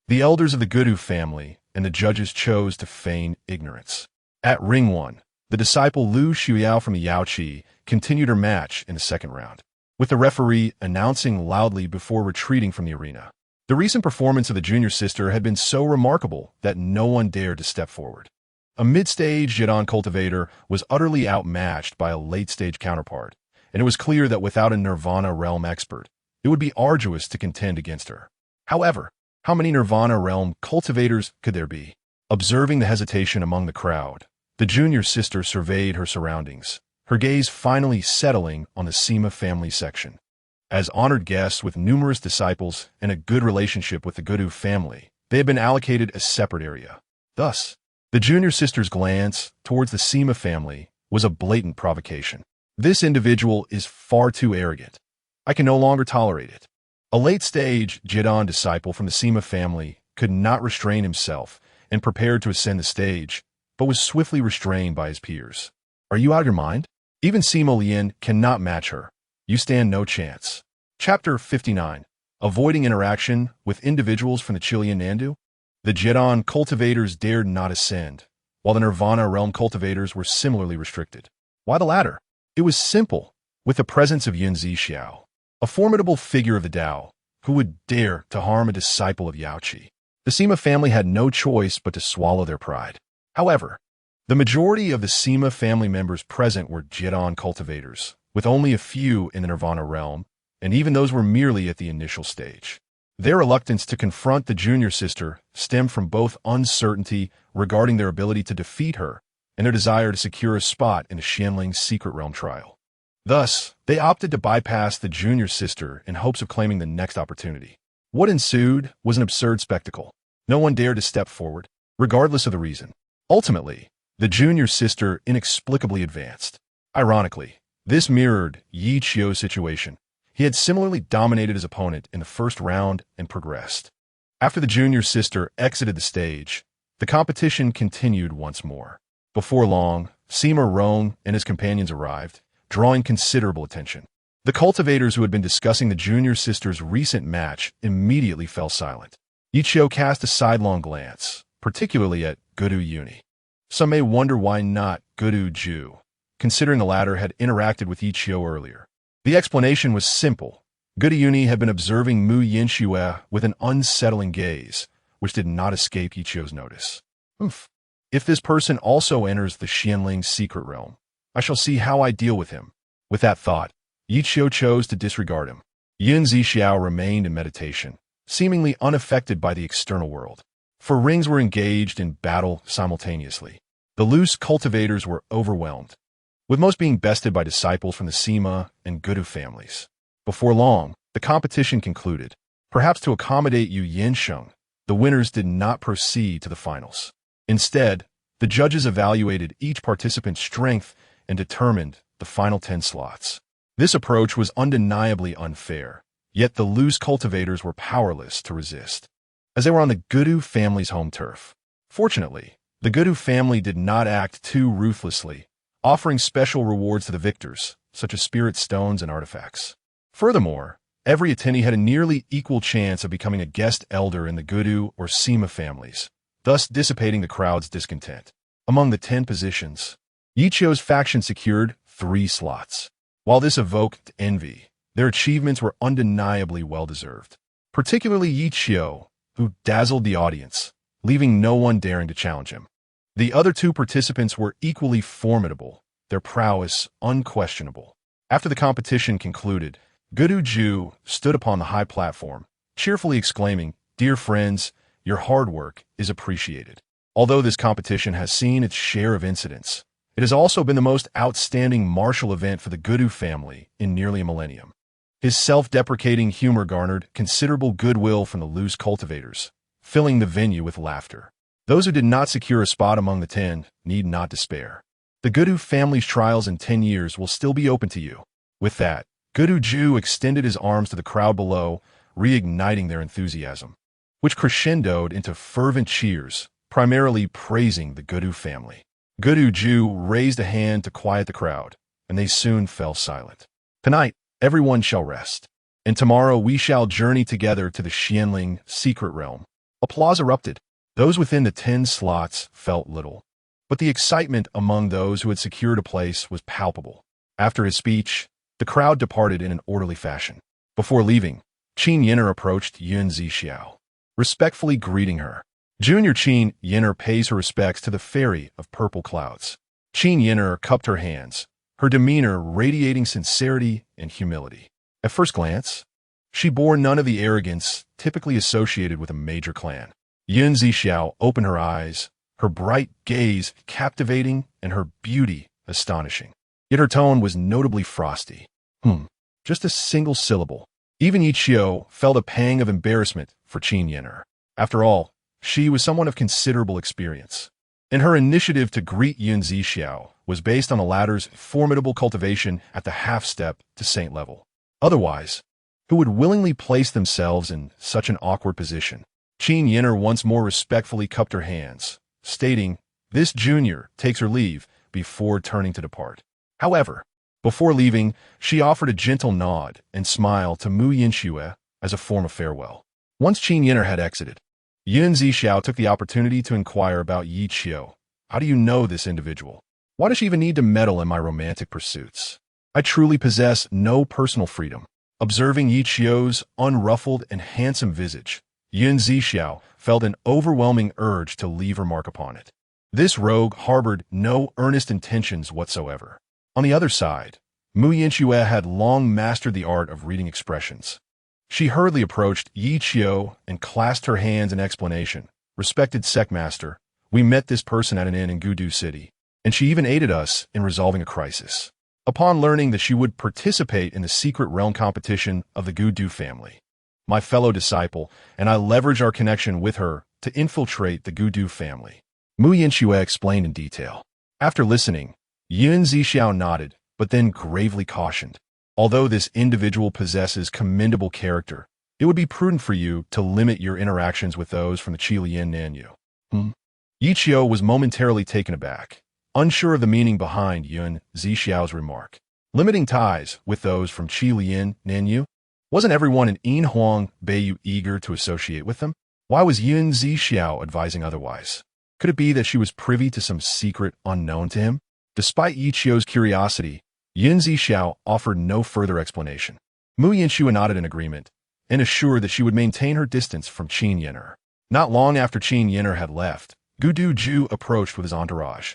the elders of the Gudu family and the judges chose to feign ignorance. At Ring 1, the disciple Lu Xiuyao from Yaochi continued her match in the second round, with the referee announcing loudly before retreating from the arena. The recent performance of the junior sister had been so remarkable that no one dared to step forward. A mid-stage Jidon cultivator was utterly outmatched by a late-stage counterpart, and it was clear that without a Nirvana realm expert, it would be arduous to contend against her. However, how many Nirvana realm cultivators could there be? Observing the hesitation among the crowd, the junior sister surveyed her surroundings, her gaze finally settling on the Sima family section. As honored guests with numerous disciples and a good relationship with the Gudu family, they had been allocated a separate area. Thus, the junior sister's glance towards the Sima family was a blatant provocation. This individual is far too arrogant. I can no longer tolerate it. A late-stage Jidon disciple from the Sima family could not restrain himself and prepared to ascend the stage, but was swiftly restrained by his peers. Are you out of your mind? Even Sima Lian cannot match her. You stand no chance. Chapter 59. Avoiding interaction with individuals from the Chilean Nandu? The Jidon cultivators dared not ascend, while the Nirvana realm cultivators were similarly restricted. Why the latter? It was simple. With the presence of Zixiao, a formidable figure of the Tao, who would dare to harm a disciple of Yaochi? The Sima family had no choice but to swallow their pride. However, the majority of the Sima family members present were Jidon cultivators, with only a few in the Nirvana realm, and even those were merely at the initial stage. Their reluctance to confront the junior sister stemmed from both uncertainty regarding their ability to defeat her and their desire to secure a spot in the Xianling's secret realm trial. Thus, they opted to bypass the junior sister in hopes of claiming the next opportunity. What ensued was an absurd spectacle. No one dared to step forward, regardless of the reason. Ultimately, the junior sister inexplicably advanced. Ironically, this mirrored Ye Qiu's situation. He had similarly dominated his opponent in the first round and progressed. After the junior sister exited the stage, the competition continued once more. Before long, Sima Rong and his companions arrived, drawing considerable attention. The cultivators who had been discussing the junior sister's recent match immediately fell silent. Ye Qiu cast a sidelong glance, particularly at Gudu Yuni. Some may wonder why not Gudu Ju, considering the latter had interacted with Ye Qiu earlier. The explanation was simple. Gudu Yuni had been observing Mu Yinxue with an unsettling gaze, which did not escape Ye Qiu's notice. If this person also enters the Xianling's secret realm, I shall see how I deal with him. With that thought, Ye Qiu chose to disregard him. Zixiao remained in meditation, seemingly unaffected by the external world. For rings were engaged in battle simultaneously. The loose cultivators were overwhelmed, with most being bested by disciples from the Sima and Gudu families. Before long, the competition concluded. Perhaps to accommodate Yu Yinsheng, the winners did not proceed to the finals. Instead, the judges evaluated each participant's strength and determined the final 10 slots. This approach was undeniably unfair, yet the loose cultivators were powerless to resist, as they were on the Gudu family's home turf. Fortunately, the Gudu family did not act too ruthlessly, offering special rewards to the victors, such as spirit stones and artifacts. Furthermore, every attendee had a nearly equal chance of becoming a guest elder in the Gudu or Sima families, thus dissipating the crowd's discontent. Among the 10 positions, Ye Qiu's faction secured 3 slots. While this evoked envy, their achievements were undeniably well-deserved, particularly Ye Qiu, who dazzled the audience, leaving no one daring to challenge him. The other 2 participants were equally formidable, their prowess unquestionable. After the competition concluded, Gudu Ju stood upon the high platform, cheerfully exclaiming, "Dear friends, your hard work is appreciated." Although this competition has seen its share of incidents, it has also been the most outstanding martial event for the Gudu family in nearly a millennium. His self-deprecating humor garnered considerable goodwill from the loose cultivators, filling the venue with laughter. Those who did not secure a spot among the 10 need not despair. The Gudu family's trials in 10 years will still be open to you. With that, Gudu Ju extended his arms to the crowd below, reigniting their enthusiasm, which crescendoed into fervent cheers, primarily praising the Gudu family. Gudu Ju raised a hand to quiet the crowd, and they soon fell silent. Tonight, everyone shall rest, and tomorrow we shall journey together to the Xianling secret realm. Applause erupted. Those within the 10 slots felt little, but the excitement among those who had secured a place was palpable. After his speech, the crowd departed in an orderly fashion. Before leaving, Qin Yin'er approached Yun Zixiao, respectfully greeting her. Junior Qin Yin'er pays her respects to the fairy of purple clouds. Qin Yin'er cupped her hands, her demeanor radiating sincerity and humility. At first glance, she bore none of the arrogance typically associated with a major clan. Yun Zixiao opened her eyes, her bright gaze captivating and her beauty astonishing. Yet her tone was notably frosty. Just a single syllable. Even Ye Qiu felt a pang of embarrassment for Qin Yin'er. After all, she was someone of considerable experience, and her initiative to greet Yun Zixiao was based on the latter's formidable cultivation at the half-step to saint level. Otherwise, who would willingly place themselves in such an awkward position? Qin Yin'er once more respectfully cupped her hands, stating, "This junior takes her leave," before turning to depart. However, before leaving, she offered a gentle nod and smile to Mu Yinxue as a form of farewell. Once Qin Yin'er had exited, Yun Zixiao took the opportunity to inquire about Ye Qiu. "How do you know this individual? Why does she even need to meddle in my romantic pursuits? I truly possess no personal freedom." Observing Ye Qiu's unruffled and handsome visage, Yun Zixiao felt an overwhelming urge to leave her mark upon it. This rogue harbored no earnest intentions whatsoever. On the other side, Mu Yinxue had long mastered the art of reading expressions. She hurriedly approached Ye Qiu and clasped her hands in explanation. "Respected Sect Master, we met this person at an inn in Gudu City, and she even aided us in resolving a crisis." upon learning that she would participate in the secret realm competition of the Gudu family. My fellow disciple, and I leverage our connection with her to infiltrate the Gudu family. Mu Yinxue explained in detail. After listening, Zixiao nodded, but then gravely cautioned. Although this individual possesses commendable character, it would be prudent for you to limit your interactions with those from the Qilian Nanyu. Ye Qiu was momentarily taken aback, unsure of the meaning behind Zixiao's remark. Limiting ties with those from Qilian Nanyu? Wasn't everyone in Yinhuang Northern eager to associate with them? Why was Zixiao advising otherwise? Could it be that she was privy to some secret unknown to him? Despite Ye Qiu's curiosity, Zixiao offered no further explanation. Mu Yinxue nodded in agreement and assured that she would maintain her distance from Qin Yin'er. Not long after Qin Yin'er had left, Gudu Zhu approached with his entourage,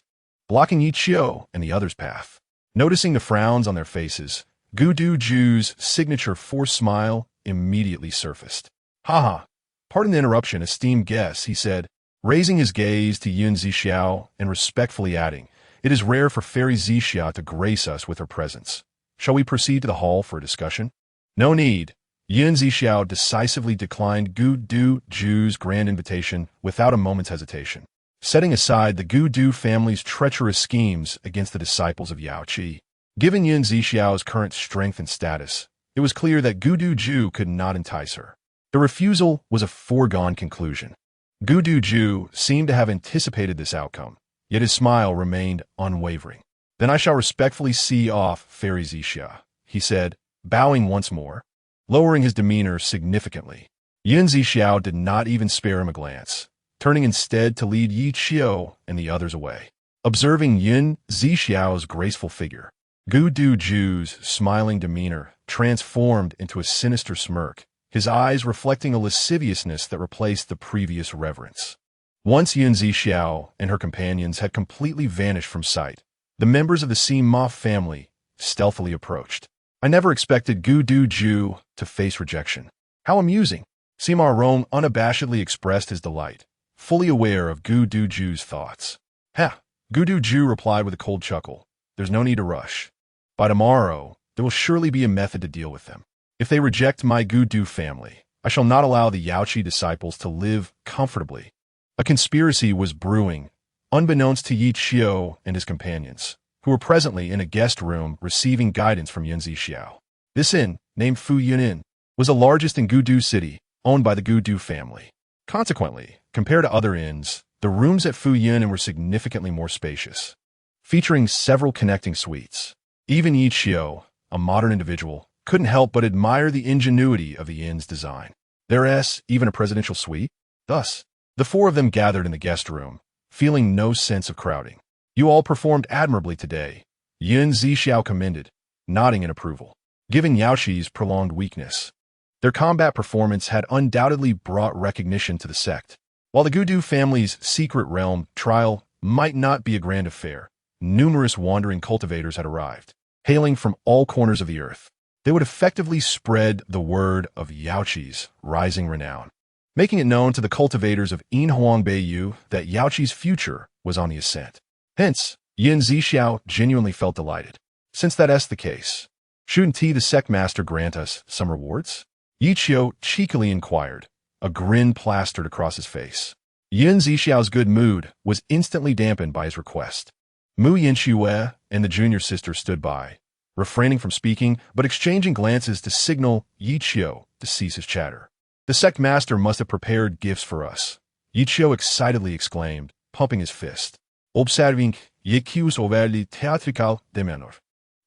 blocking Ye Qiu and the others' path. Noticing the frowns on their faces, Gudu Zhu's signature forced smile immediately surfaced. Haha, pardon the interruption, esteemed guests, he said, raising his gaze to Zixiao and respectfully adding, it is rare for Fairy Zixiao to grace us with her presence. Shall we proceed to the hall for a discussion? No need. Zixiao decisively declined Gudu Zhu's grand invitation without a moment's hesitation. Setting aside the Gudu family's treacherous schemes against the disciples of Yaochi, given Zixiao's current strength and status, it was clear that Gudu Zhu could not entice her. The refusal was a foregone conclusion. Gudu Zhu seemed to have anticipated this outcome, yet his smile remained unwavering. Then I shall respectfully see off Fairy Zixiao, he said, bowing once more, lowering his demeanor significantly. Zixiao did not even spare him a glance, turning instead to lead Ye Qiu and the others away. Observing Zixiao's graceful figure, Gudu Zhu's smiling demeanor transformed into a sinister smirk, his eyes reflecting a lasciviousness that replaced the previous reverence. Once Zixiao and her companions had completely vanished from sight, the members of the Sima family stealthily approached. I never expected Gudu Zhu to face rejection. How amusing! Sima Rong unabashedly expressed his delight, fully aware of Gudu Zhu's thoughts. Ha! Gudu Zhu replied with a cold chuckle. There's no need to rush. By tomorrow, there will surely be a method to deal with them. If they reject my Gudu family, I shall not allow the Yaochi disciples to live comfortably. A conspiracy was brewing, unbeknownst to Ye Qiu and his companions, who were presently in a guest room receiving guidance from Zixiao. This inn, named Fu Yun Inn, was the largest in Gudu City, owned by the Gudu family. Consequently, compared to other inns, the rooms at Fu Yun were significantly more spacious, featuring several connecting suites. Even Ye Qiu, a modern individual, couldn't help but admire the ingenuity of the inn's design. There's even a presidential suite. Thus, the four of them gathered in the guest room, feeling no sense of crowding. You all performed admirably today, Zixiao commended, nodding in approval. Given Yaochi's prolonged weakness, their combat performance had undoubtedly brought recognition to the sect. While the Gudu family's secret realm trial might not be a grand affair, numerous wandering cultivators had arrived, hailing from all corners of the earth. They would effectively spread the word of Yaochi's rising renown, making it known to the cultivators of Yinhuang Northern that Yaochi's future was on the ascent. Hence, Zixiao genuinely felt delighted. Since that's the case, shouldn't the Sect Master grant us some rewards? Ye Qiu cheekily inquired, a grin plastered across his face. Zixiao's good mood was instantly dampened by his request. Mu Yinxue and the junior sister stood by, refraining from speaking but exchanging glances to signal Ye Qiu to cease his chatter. The Sect Master must have prepared gifts for us, Ye Qiu excitedly exclaimed, pumping his fist. Observing Ye Qiu's overly theatrical demeanor,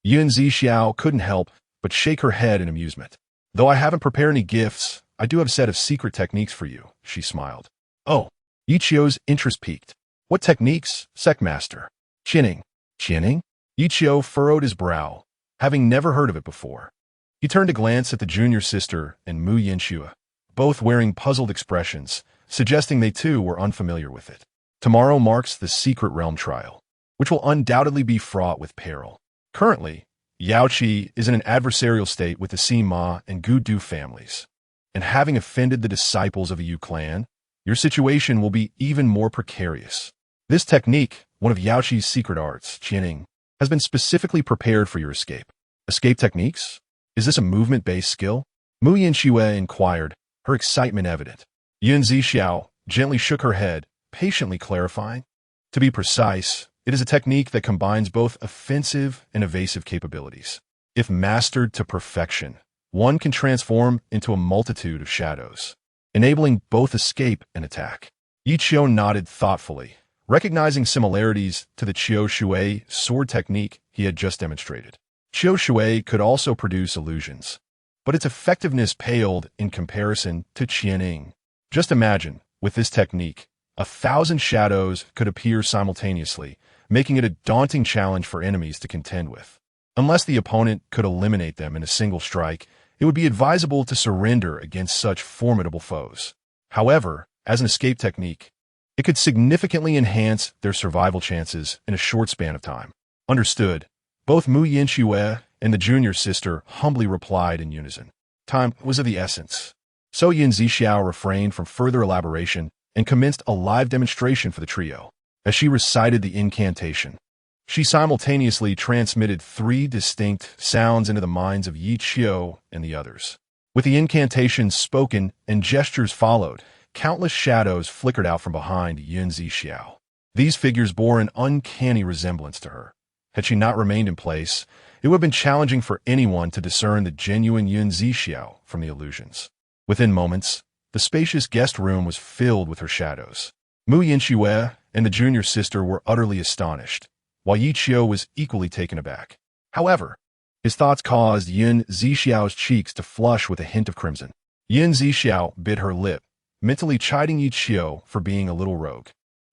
Zixiao couldn't help but shake her head in amusement. Though I haven't prepared any gifts, I do have a set of secret techniques for you, she smiled. Oh, Ye Qiu's interest piqued. What techniques, Sect Master? Chinning. Chinning? Ye Qiu furrowed his brow, having never heard of it before. He turned to glance at the junior sister and Mu Yinxue, both wearing puzzled expressions, suggesting they too were unfamiliar with it. Tomorrow marks the secret realm trial, which will undoubtedly be fraught with peril. Currently, Yaochi is in an adversarial state with the Sima and Gudu families, and having offended the disciples of the Yu clan, your situation will be even more precarious. This technique, one of Yaochi's secret arts, Chinning, has been specifically prepared for your escape. Escape techniques? Is this a movement-based skill? Mu Yinxue inquired, her excitement evident. Zixiao gently shook her head, patiently clarifying. To be precise, it is a technique that combines both offensive and evasive capabilities. If mastered to perfection, one can transform into a multitude of shadows, enabling both escape and attack. Ye Qiu nodded thoughtfully, recognizing similarities to the Qiu Shui sword technique he had just demonstrated. Qiu Shui could also produce illusions, but its effectiveness paled in comparison to Qianing. Just imagine, with this technique, 1,000 shadows could appear simultaneously, making it a daunting challenge for enemies to contend with. Unless the opponent could eliminate them in a single strike, it would be advisable to surrender against such formidable foes. However, as an escape technique, it could significantly enhance their survival chances in a short span of time. Understood. Both Mu Yinxue and the junior sister humbly replied in unison. Time was of the essence. So Zixiao refrained from further elaboration and commenced a live demonstration for the trio. As she recited the incantation, she simultaneously transmitted 3 distinct sounds into the minds of Ye Qiu and the others. With the incantation spoken and gestures followed, countless shadows flickered out from behind Zixiao. These figures bore an uncanny resemblance to her. Had she not remained in place, it would have been challenging for anyone to discern the genuine Zixiao from the illusions. Within moments, the spacious guest room was filled with her shadows. Mu Yinxue and the junior sister were utterly astonished, while Ye Qiu was equally taken aback. However, his thoughts caused Zixiao's cheeks to flush with a hint of crimson. Zixiao bit her lip, mentally chiding Ye Qiu for being a little rogue.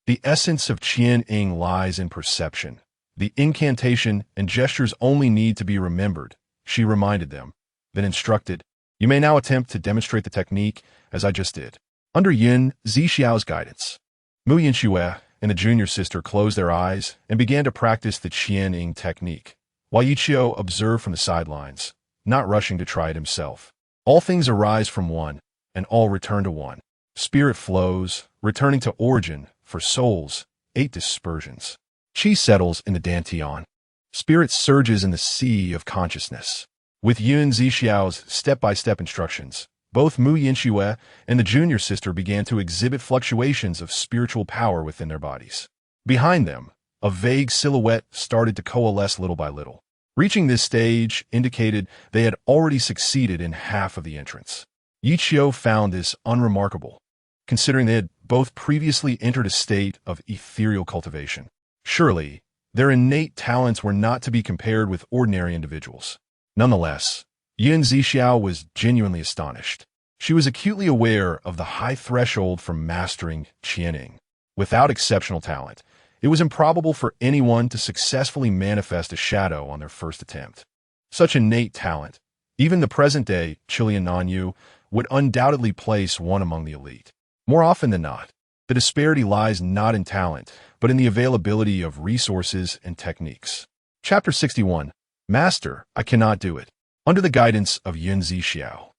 The essence of Qianing lies in perception. The incantation and gestures only need to be remembered, she reminded them, then instructed, "You may now attempt to demonstrate the technique as I just did." Under Zixiao's guidance, Mu Yinxue and the junior sister closed their eyes and began to practice the Qianing technique, while Ye Qiu observed from the sidelines, not rushing to try it himself. All things arise from one, and all return to one. Spirit flows, returning to origin, for souls, 8 dispersions. Qi settles in the Dantian. Spirit surges in the sea of consciousness. With Zixiao's step-by-step instructions, both Mu Yinxue and the junior sister began to exhibit fluctuations of spiritual power within their bodies. Behind them, a vague silhouette started to coalesce little by little. Reaching this stage indicated they had already succeeded in half of the entrance. Ye Qiu found this unremarkable, considering they had both previously entered a state of ethereal cultivation. Surely, their innate talents were not to be compared with ordinary individuals. Nonetheless, Zixiao was genuinely astonished. She was acutely aware of the high threshold for mastering Qianing. Without exceptional talent, it was improbable for anyone to successfully manifest a shadow on their first attempt. Such innate talent, even the present-day Chilean Nanyu, would undoubtedly place one among the elite. More often than not, the disparity lies not in talent, but in the availability of resources and techniques. Chapter 61. Master, I cannot do it. Under the guidance of Zixiao,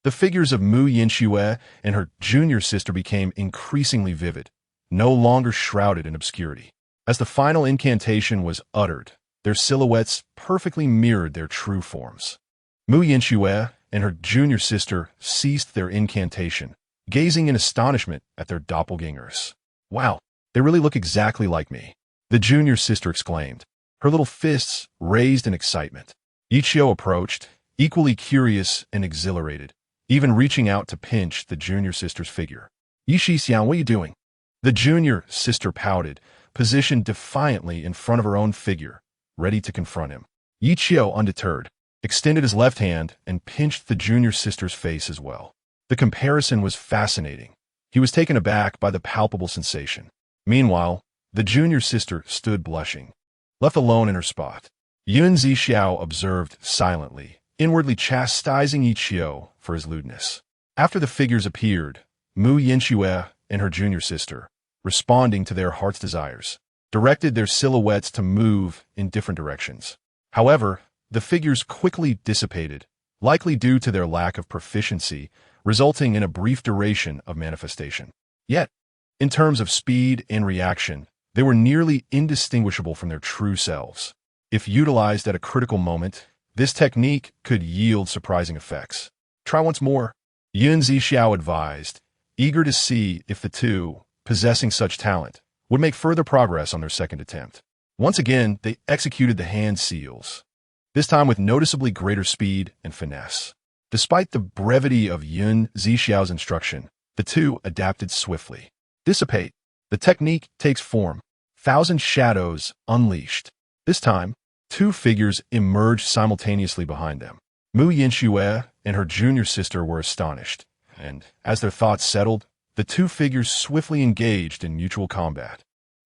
the figures of Mu Yinxue and her junior sister became increasingly vivid, no longer shrouded in obscurity. As the final incantation was uttered, their silhouettes perfectly mirrored their true forms. Mu Yinxue and her junior sister ceased their incantation, gazing in astonishment at their doppelgangers. "Wow, they really look exactly like me," the junior sister exclaimed, her little fists raised in excitement. Ye Qiu approached, equally curious and exhilarated, even reaching out to pinch the junior sister's figure. "Ye Xixiang, what are you doing?" The junior sister pouted, positioned defiantly in front of her own figure, ready to confront him. Ye Qiu, undeterred, extended his left hand and pinched the junior sister's face as well. The comparison was fascinating. He was taken aback by the palpable sensation. Meanwhile, the junior sister stood blushing, left alone in her spot. Zixiao observed silently, inwardly chastising Ye Qiu for his lewdness. After the figures appeared, Mu Yinxue and her junior sister, responding to their heart's desires, directed their silhouettes to move in different directions. However, the figures quickly dissipated, likely due to their lack of proficiency, resulting in a brief duration of manifestation. Yet, in terms of speed and reaction, they were nearly indistinguishable from their true selves. If utilized at a critical moment, this technique could yield surprising effects. Try once more, Zixiao advised, eager to see if the two, possessing such talent, would make further progress on their second attempt. Once again, they executed the hand seals, this time with noticeably greater speed and finesse. Despite the brevity of Zixiao's instruction, the two adapted swiftly. Dissipate. The technique takes form. 1,000 shadows unleashed. This time, two figures emerged simultaneously behind them. Yinhuang and her junior sister were astonished, and as their thoughts settled, the two figures swiftly engaged in mutual combat.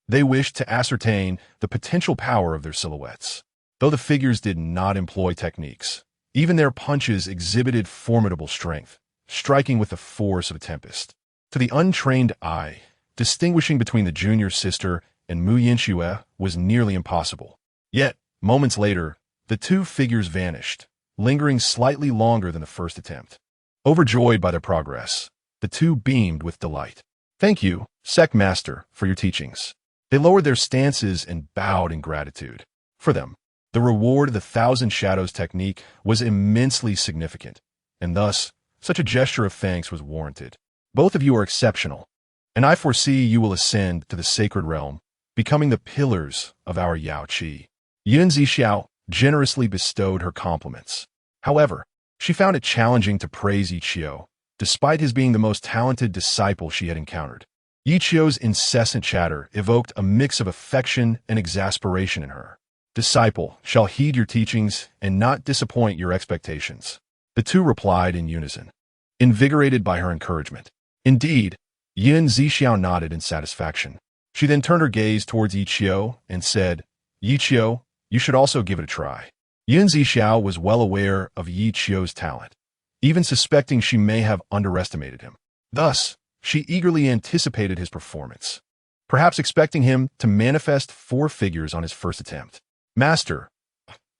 They wished to ascertain the potential power of their silhouettes. Though the figures did not employ techniques, even their punches exhibited formidable strength, striking with the force of a tempest. To the untrained eye, distinguishing between the junior sister and Yinhuang was nearly impossible. Yet, moments later, the two figures vanished, lingering slightly longer than the first attempt. Overjoyed by their progress, the two beamed with delight. "Thank you, Sect Master, for your teachings." They lowered their stances and bowed in gratitude. For them, the reward of the 1,000 Shadows technique was immensely significant, and thus, such a gesture of thanks was warranted. "Both of you are exceptional, and I foresee you will ascend to the sacred realm, becoming the pillars of our Yaochi." Zixiao generously bestowed her compliments. However, she found it challenging to praise Ye Qiu, despite his being the most talented disciple she had encountered. Ye Qiu's incessant chatter evoked a mix of affection and exasperation in her. "Disciple shall heed your teachings and not disappoint your expectations," the two replied in unison, invigorated by her encouragement. Indeed, Zixiao nodded in satisfaction. She then turned her gaze towards Ye Qiu and said, "Ye Qiu, you should also give it a try." Zixiao was well aware of Ye Qiu's talent, even suspecting she may have underestimated him. Thus, she eagerly anticipated his performance, perhaps expecting him to manifest 4 figures on his first attempt. "Master,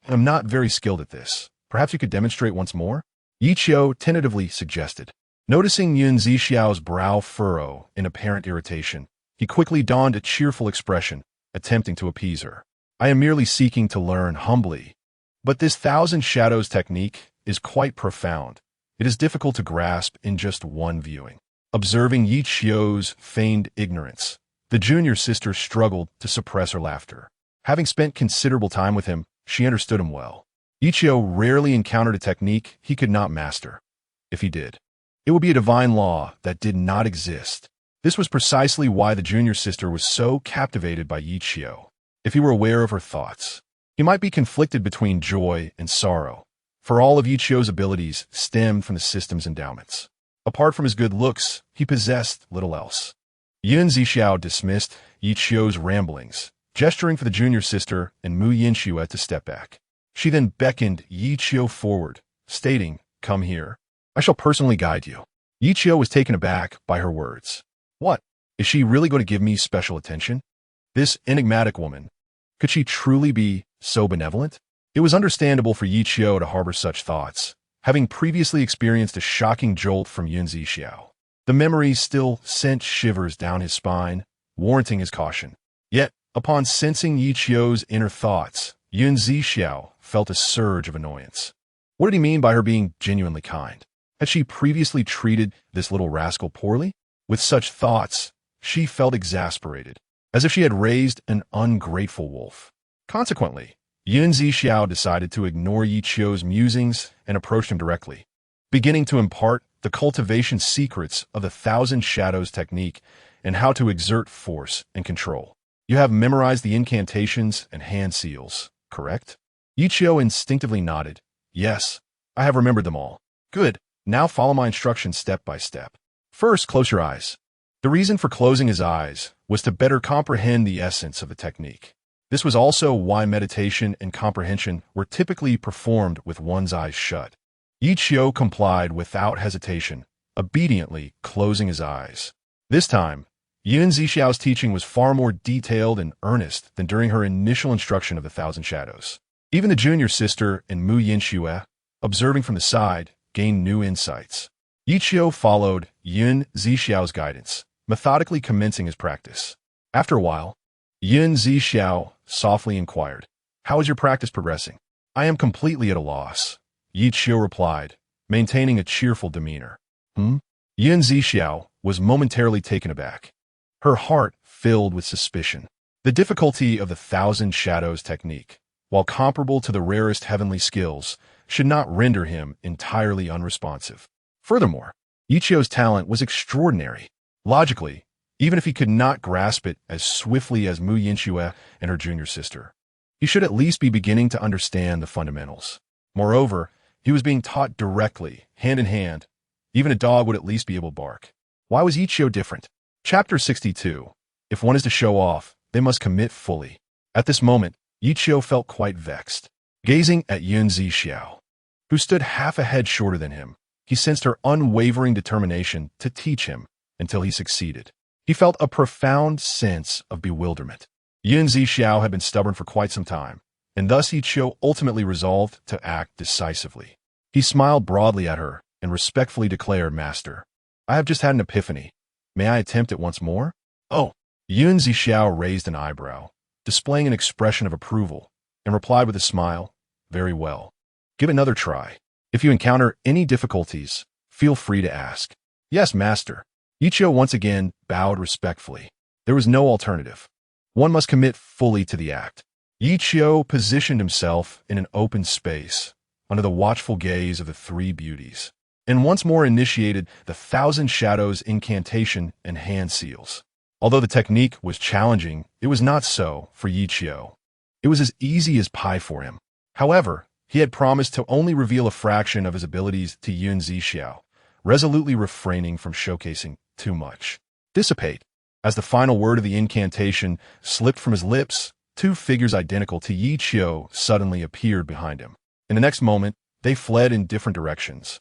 I'm not very skilled at this. Perhaps you could demonstrate once more?" Ye Qiu tentatively suggested. Noticing Zixiao's brow furrow in apparent irritation, he quickly donned a cheerful expression, attempting to appease her. "I am merely seeking to learn humbly. But this 1,000 Shadows technique is quite profound. It is difficult to grasp in just one viewing." Observing Ye Qiu's feigned ignorance, the junior sister struggled to suppress her laughter. Having spent considerable time with him, she understood him well. Ye Qiu rarely encountered a technique he could not master. If he did, it would be a divine law that did not exist. This was precisely why the junior sister was so captivated by Ye Qiu. If he were aware of her thoughts, he might be conflicted between joy and sorrow, for all of Ye Qiu's abilities stemmed from the system's endowments. Apart from his good looks, he possessed little else. Zixiao dismissed Ye Qiu's ramblings, gesturing for the junior sister and Yinhuang to step back. She then beckoned Ye Qiu forward, stating, "Come here. I shall personally guide you." Ye Qiu was taken aback by her words. What? Is she really going to give me special attention? This enigmatic woman, could she truly be so benevolent? It was understandable for Ye Qiu to harbor such thoughts, having previously experienced a shocking jolt from Zixiao. The memory still sent shivers down his spine, warranting his caution. Yet, upon sensing Ye Qiu's inner thoughts, Zixiao felt a surge of annoyance. What did he mean by her being genuinely kind? Had she previously treated this little rascal poorly? With such thoughts, she felt exasperated, as if she had raised an ungrateful wolf. Consequently, Zixiao decided to ignore Ye Qiu's musings and approached him directly, beginning to impart the cultivation secrets of the 1,000 Shadows technique and how to exert force and control. "You have memorized the incantations and hand seals, correct?" Ye Qiu instinctively nodded. "Yes, I have remembered them all." "Good. Now follow my instructions step by step. First, close your eyes." The reason for closing his eyes was to better comprehend the essence of the technique. This was also why meditation and comprehension were typically performed with one's eyes shut. Ye Qiu complied without hesitation, obediently closing his eyes. This time, Zixiao's teaching was far more detailed and earnest than during her initial instruction of the 1,000 Shadows. Even the junior sister and Yinhuang, observing from the side, gained new insights. Ye Qiu followed Zixiao's guidance, methodically commencing his practice. After a while, Zixiao softly inquired, How is your practice progressing? I am completely at a loss, Ye Qiu replied, maintaining a cheerful demeanor. Zixiao was momentarily taken aback. Her heart filled with suspicion. The difficulty of the Thousand Shadows technique, while comparable to the rarest heavenly skills, should not render him entirely unresponsive. Furthermore, Ye Qiu's talent was extraordinary. Logically, even if he could not grasp it as swiftly as Mu Yinxue and her junior sister, he should at least be beginning to understand the fundamentals. Moreover, he was being taught directly, hand in hand. Even a dog would at least be able to bark. Why was Ye Qiu different? Chapter 62. If one is to show off, they must commit fully. At this moment, Ye Qiu felt quite vexed. Gazing at Zixiao, who stood half a head shorter than him, he sensed her unwavering determination to teach him until he succeeded. He felt a profound sense of bewilderment. Zixiao had been stubborn for quite some time, and thus Ye Qiu ultimately resolved to act decisively. He smiled broadly at her and respectfully declared, "Master, I have just had an epiphany. May I attempt it once more?" "Oh." Zixiao raised an eyebrow, displaying an expression of approval, and replied with a smile, "Very well. Give it another try. If you encounter any difficulties, feel free to ask." "Yes, master." Ye Qiu once again bowed respectfully. There was no alternative. One must commit fully to the act. Ye Qiu positioned himself in an open space, under the watchful gaze of the three beauties, and once more initiated the Thousand Shadows incantation and hand seals. Although the technique was challenging, it was not so for Ye Qiu. It was as easy as pie for him. However, he had promised to only reveal a fraction of his abilities to Zixiao, resolutely refraining from showcasing too much. "Dissipate." As the final word of the incantation slipped from his lips, two figures identical to Ye Qiu suddenly appeared behind him. In the next moment, they fled in different directions,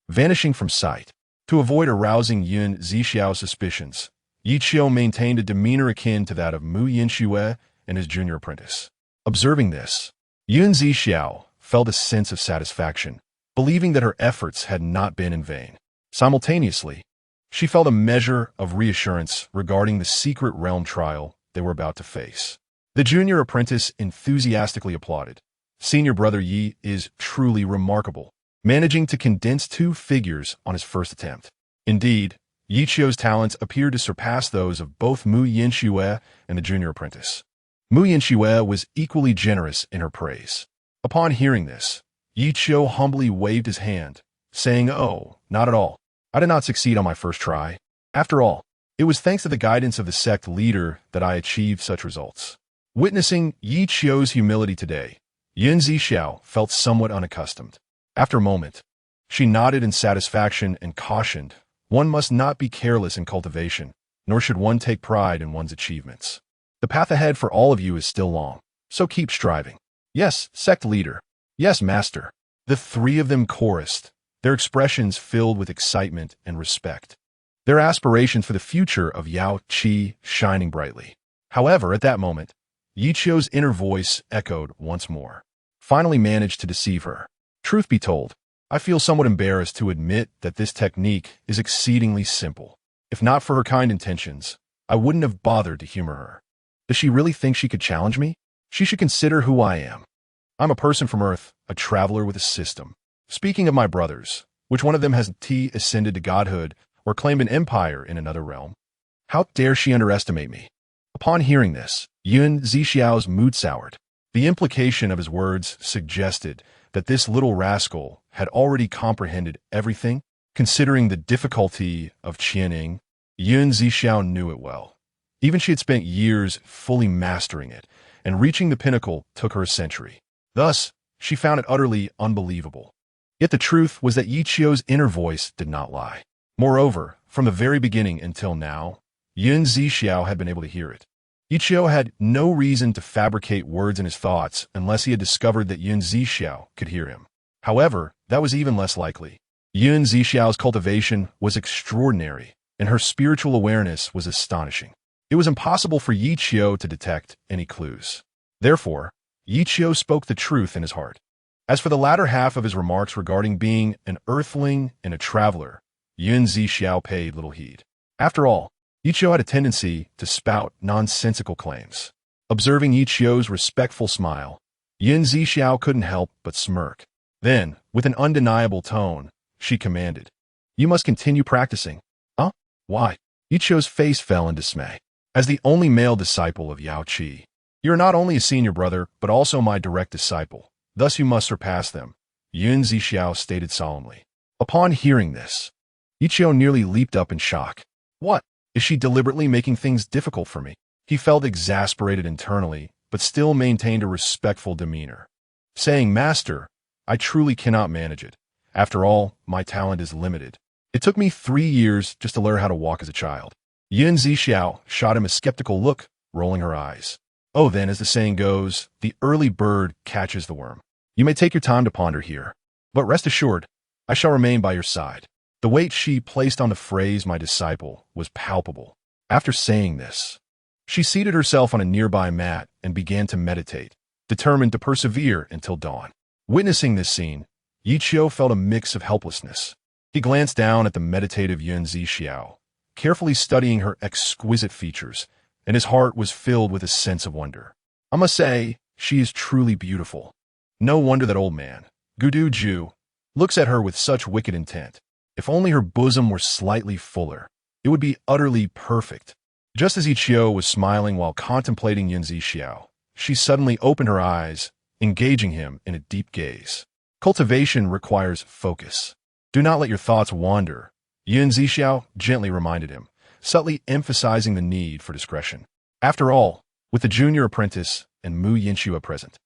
vanishing from sight. To avoid arousing Zixiao's suspicions, Ye Qiu maintained a demeanor akin to that of Mu Yinxue and his junior apprentice. Observing this, Zixiao felt a sense of satisfaction, believing that her efforts had not been in vain. Simultaneously, she felt a measure of reassurance regarding the secret realm trial they were about to face. The junior apprentice enthusiastically applauded. "Senior brother Yi is truly remarkable, managing to condense two figures on his first attempt." Indeed, Ye Qiu's talents appeared to surpass those of both Mu Yinxue and the junior apprentice. Mu Yinxue was equally generous in her praise. Upon hearing this, Ye Qiu humbly waved his hand, saying, "Oh, not at all. I did not succeed on my first try. After all, it was thanks to the guidance of the sect leader that I achieved such results." Witnessing Ye Qiu's humility today, Zixiao felt somewhat unaccustomed. After a moment, she nodded in satisfaction and cautioned, "One must not be careless in cultivation, nor should one take pride in one's achievements. The path ahead for all of you is still long, so keep striving." "Yes, sect leader." "Yes, master." The three of them chorused, their expressions filled with excitement and respect, their aspirations for the future of Yaochi shining brightly. However, at that moment, Ye Qiu's inner voice echoed once more, finally managed to deceive her. "Truth be told, I feel somewhat embarrassed to admit that this technique is exceedingly simple. If not for her kind intentions, I wouldn't have bothered to humor her. Does she really think she could challenge me? She should consider who I am. I'm a person from Earth, a traveler with a system. Speaking of my brothers, which one of them has ascended to godhood or claimed an empire in another realm? How dare she underestimate me?" Upon hearing this, Zixiao's mood soured. The implication of his words suggested that this little rascal had already comprehended everything. Considering the difficulty of Qianing, Zixiao knew it well. Even she had spent years fully mastering it, and reaching the pinnacle took her a century. Thus, she found it utterly unbelievable. Yet the truth was that Ye Qiu's inner voice did not lie. Moreover, from the very beginning until now, Zixiao had been able to hear it. Ye Qiu had no reason to fabricate words in his thoughts unless he had discovered that Zixiao could hear him. However, that was even less likely. Zixiao's cultivation was extraordinary, and her spiritual awareness was astonishing. It was impossible for Ye Qiu to detect any clues. Therefore, Ye Qiu spoke the truth in his heart. As for the latter half of his remarks regarding being an earthling and a traveler, Zixiao paid little heed. After all, Ye Qiu had a tendency to spout nonsensical claims. Observing Ye Qiu's respectful smile, Zixiao couldn't help but smirk. Then, with an undeniable tone, she commanded, "You must continue practicing." Huh? Why? Ye Qiu's face fell in dismay. As the only male disciple of Yaochi, you are not only a senior brother, but also my direct disciple. Thus you must surpass them, Zixiao stated solemnly. Upon hearing this, Ye Qiu nearly leaped up in shock. What? Is she deliberately making things difficult for me? He felt exasperated internally, but still maintained a respectful demeanor, saying, "Master, I truly cannot manage it. After all, my talent is limited. It took me 3 years just to learn how to walk as a child." Zixiao shot him a skeptical look, rolling her eyes. "Oh, then, as the saying goes, the early bird catches the worm. You may take your time to ponder here, but rest assured, I shall remain by your side." The weight she placed on the phrase "my disciple" was palpable. After saying this, she seated herself on a nearby mat and began to meditate, determined to persevere until dawn. Witnessing this scene, Ye Qiu felt a mix of helplessness. He glanced down at the meditative Zixiao, carefully studying her exquisite features, and his heart was filled with a sense of wonder. I must say, she is truly beautiful. No wonder that old man, Gudu Ju, looks at her with such wicked intent. If only her bosom were slightly fuller, it would be utterly perfect. Just as Ye Qiu was smiling while contemplating Zixiao, she suddenly opened her eyes, engaging him in a deep gaze. Cultivation requires focus. Do not let your thoughts wander, Zixiao gently reminded him, subtly emphasizing the need for discretion. After all, with the junior apprentice and Mu Yinhua present,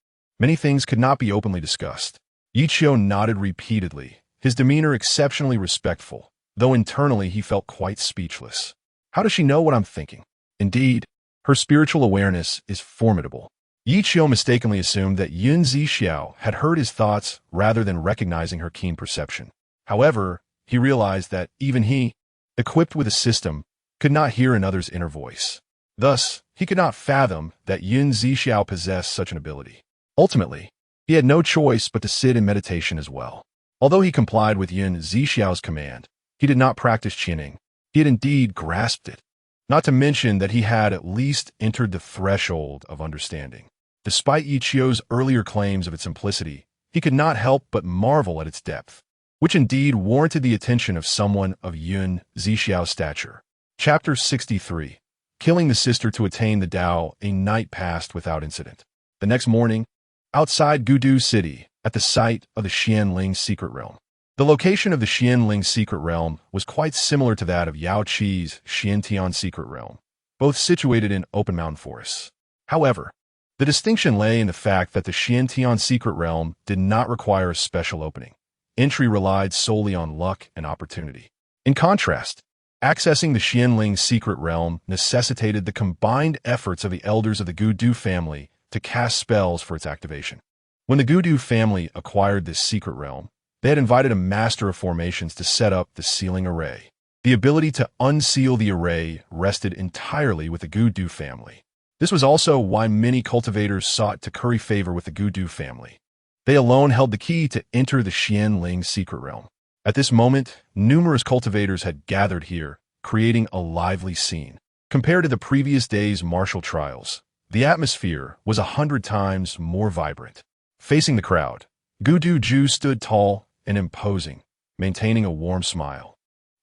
many things could not be openly discussed. Ye Qiu nodded repeatedly, his demeanor exceptionally respectful, though internally he felt quite speechless. How does she know what I'm thinking? Indeed, her spiritual awareness is formidable. Ye Qiu mistakenly assumed that Zixiao had heard his thoughts rather than recognizing her keen perception. However, he realized that even he, equipped with a system, could not hear another's inner voice. Thus, he could not fathom that Zixiao possessed such an ability. Ultimately, he had no choice but to sit in meditation as well. Although he complied with Zixiao's command, he did not practice chinning. He had indeed grasped it. Not to mention that he had at least entered the threshold of understanding. Despite Ye Qiu's earlier claims of its simplicity, he could not help but marvel at its depth, which indeed warranted the attention of someone of Zixiao's stature. Chapter 63. Killing the sister to attain the Tao. A night passed without incident. The next morning, outside Gudu City, at the site of the Xianling Secret Realm. The location of the Xianling Secret Realm was quite similar to that of Yaochi's Xiantian Secret Realm, both situated in open mountain forests. However, the distinction lay in the fact that the Xiantian Secret Realm did not require a special opening. Entry relied solely on luck and opportunity. In contrast, accessing the Xianling Secret Realm necessitated the combined efforts of the elders of the Gudu family to cast spells for its activation. When the Gudu family acquired this secret realm, they had invited a master of formations to set up the sealing array. The ability to unseal the array rested entirely with the Gudu family. This was also why many cultivators sought to curry favor with the Gudu family. They alone held the key to enter the Xianling secret realm. At this moment, numerous cultivators had gathered here, creating a lively scene. Compared to the previous day's martial trials, the atmosphere was 100 times more vibrant. Facing the crowd, Gudu Ju stood tall and imposing, maintaining a warm smile.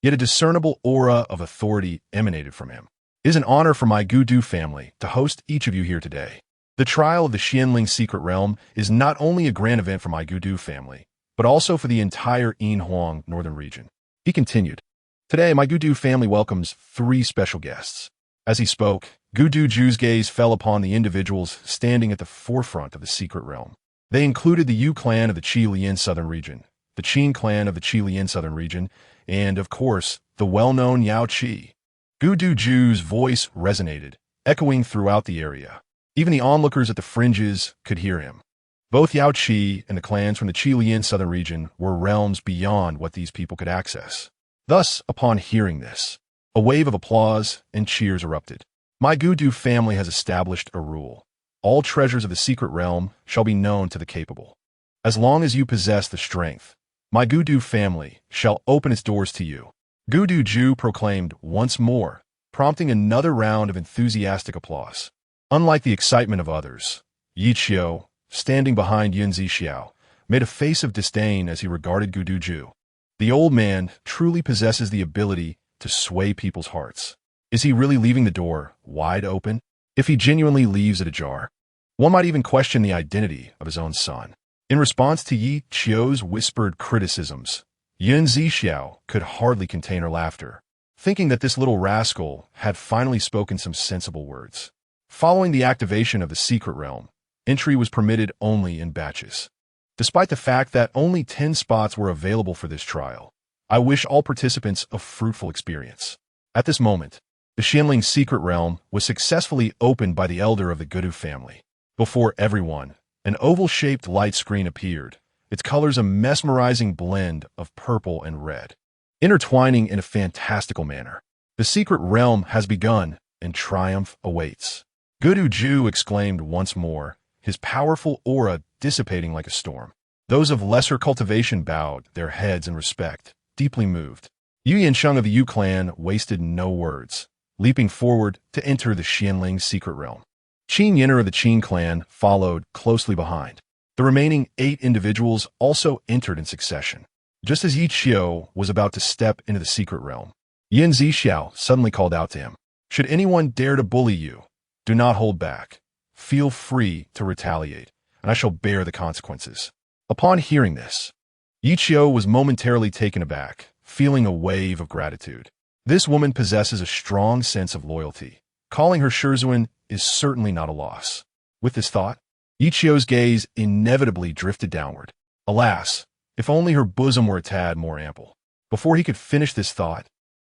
Yet a discernible aura of authority emanated from him. It is an honor for my Gudu family to host each of you here today. The trial of the Xianling secret realm is not only a grand event for my Gudu family, but also for the entire Yinhuang Northern Region. He continued, "Today, my Gudu family welcomes 3 special guests." As he spoke, Gudu Ju's gaze fell upon the individuals standing at the forefront of the secret realm. They included the Yu clan of the Yinhuang Southern Region, the Qin clan of the Yinhuang Southern Region, and, of course, the well-known Yaochi. Gudu Ju's voice resonated, echoing throughout the area. Even the onlookers at the fringes could hear him. Both Yaochi and the clans from the Yinhuang Southern Region were realms beyond what these people could access. Thus, upon hearing this, a wave of applause and cheers erupted. My Gudu family has established a rule. All treasures of the secret realm shall be known to the capable. As long as you possess the strength, my Gudu family shall open its doors to you. Gudu Ju proclaimed once more, prompting another round of enthusiastic applause. Unlike the excitement of others, Ye Qiu, standing behind Zixiao, made a face of disdain as he regarded Guduju. The old man truly possesses the ability to sway people's hearts. Is he really leaving the door wide open? If he genuinely leaves it ajar, one might even question the identity of his own son. In response to Ye Qiu's whispered criticisms, Zixiao could hardly contain her laughter, thinking that this little rascal had finally spoken some sensible words. Following the activation of the secret realm, entry was permitted only in batches. Despite the fact that only 10 spots were available for this trial, I wish all participants a fruitful experience. At this moment, the Xianling secret realm was successfully opened by the elder of the Gudu family. Before everyone, an oval-shaped light screen appeared, its colors a mesmerizing blend of purple and red, intertwining in a fantastical manner. The secret realm has begun, and triumph awaits. Guduju exclaimed once more, his powerful aura dissipating like a storm. Those of lesser cultivation bowed their heads in respect, deeply moved. Yu Yansheng of the Yu clan wasted no words, leaping forward to enter the Xianling secret realm. Qin Yinner of the Qin clan followed closely behind. The remaining 8 individuals also entered in succession. Just as Ye Qiu was about to step into the secret realm, Zixiao suddenly called out to him. Should anyone dare to bully you, do not hold back. Feel free to retaliate, and I shall bear the consequences. Upon hearing this, Ye Qiu was momentarily taken aback, feeling a wave of gratitude. This woman possesses a strong sense of loyalty. Calling her Shizuan is certainly not a loss. With this thought, Ye Qiu's gaze inevitably drifted downward. Alas, if only her bosom were a tad more ample. Before he could finish this thought,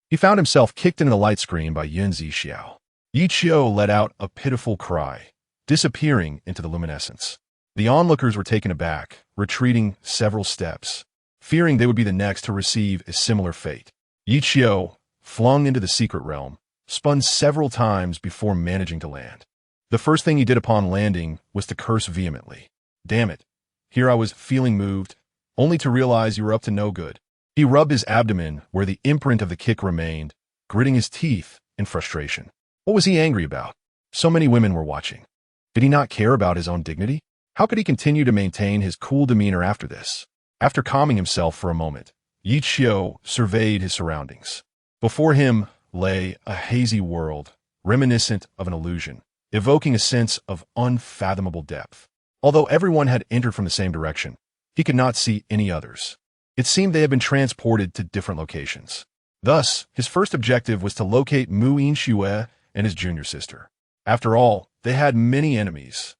he found himself kicked into the light screen by Zixiao. Ye Qiu let out a pitiful cry, disappearing into the luminescence. The onlookers were taken aback, retreating several steps, fearing they would be the next to receive a similar fate. Ye Qiu, flung into the secret realm, spun several times before managing to land. The first thing he did upon landing was to curse vehemently. Damn it. Here I was feeling moved, only to realize you were up to no good. He rubbed his abdomen where the imprint of the kick remained, gritting his teeth in frustration. What was he angry about? So many women were watching. Did he not care about his own dignity? How could he continue to maintain his cool demeanor after this? After calming himself for a moment, Ye Qiu surveyed his surroundings. Before him lay a hazy world, reminiscent of an illusion, evoking a sense of unfathomable depth. Although everyone had entered from the same direction, he could not see any others. It seemed they had been transported to different locations. Thus, his first objective was to locate Mu Yinxue and his junior sister. After all, they had many enemies,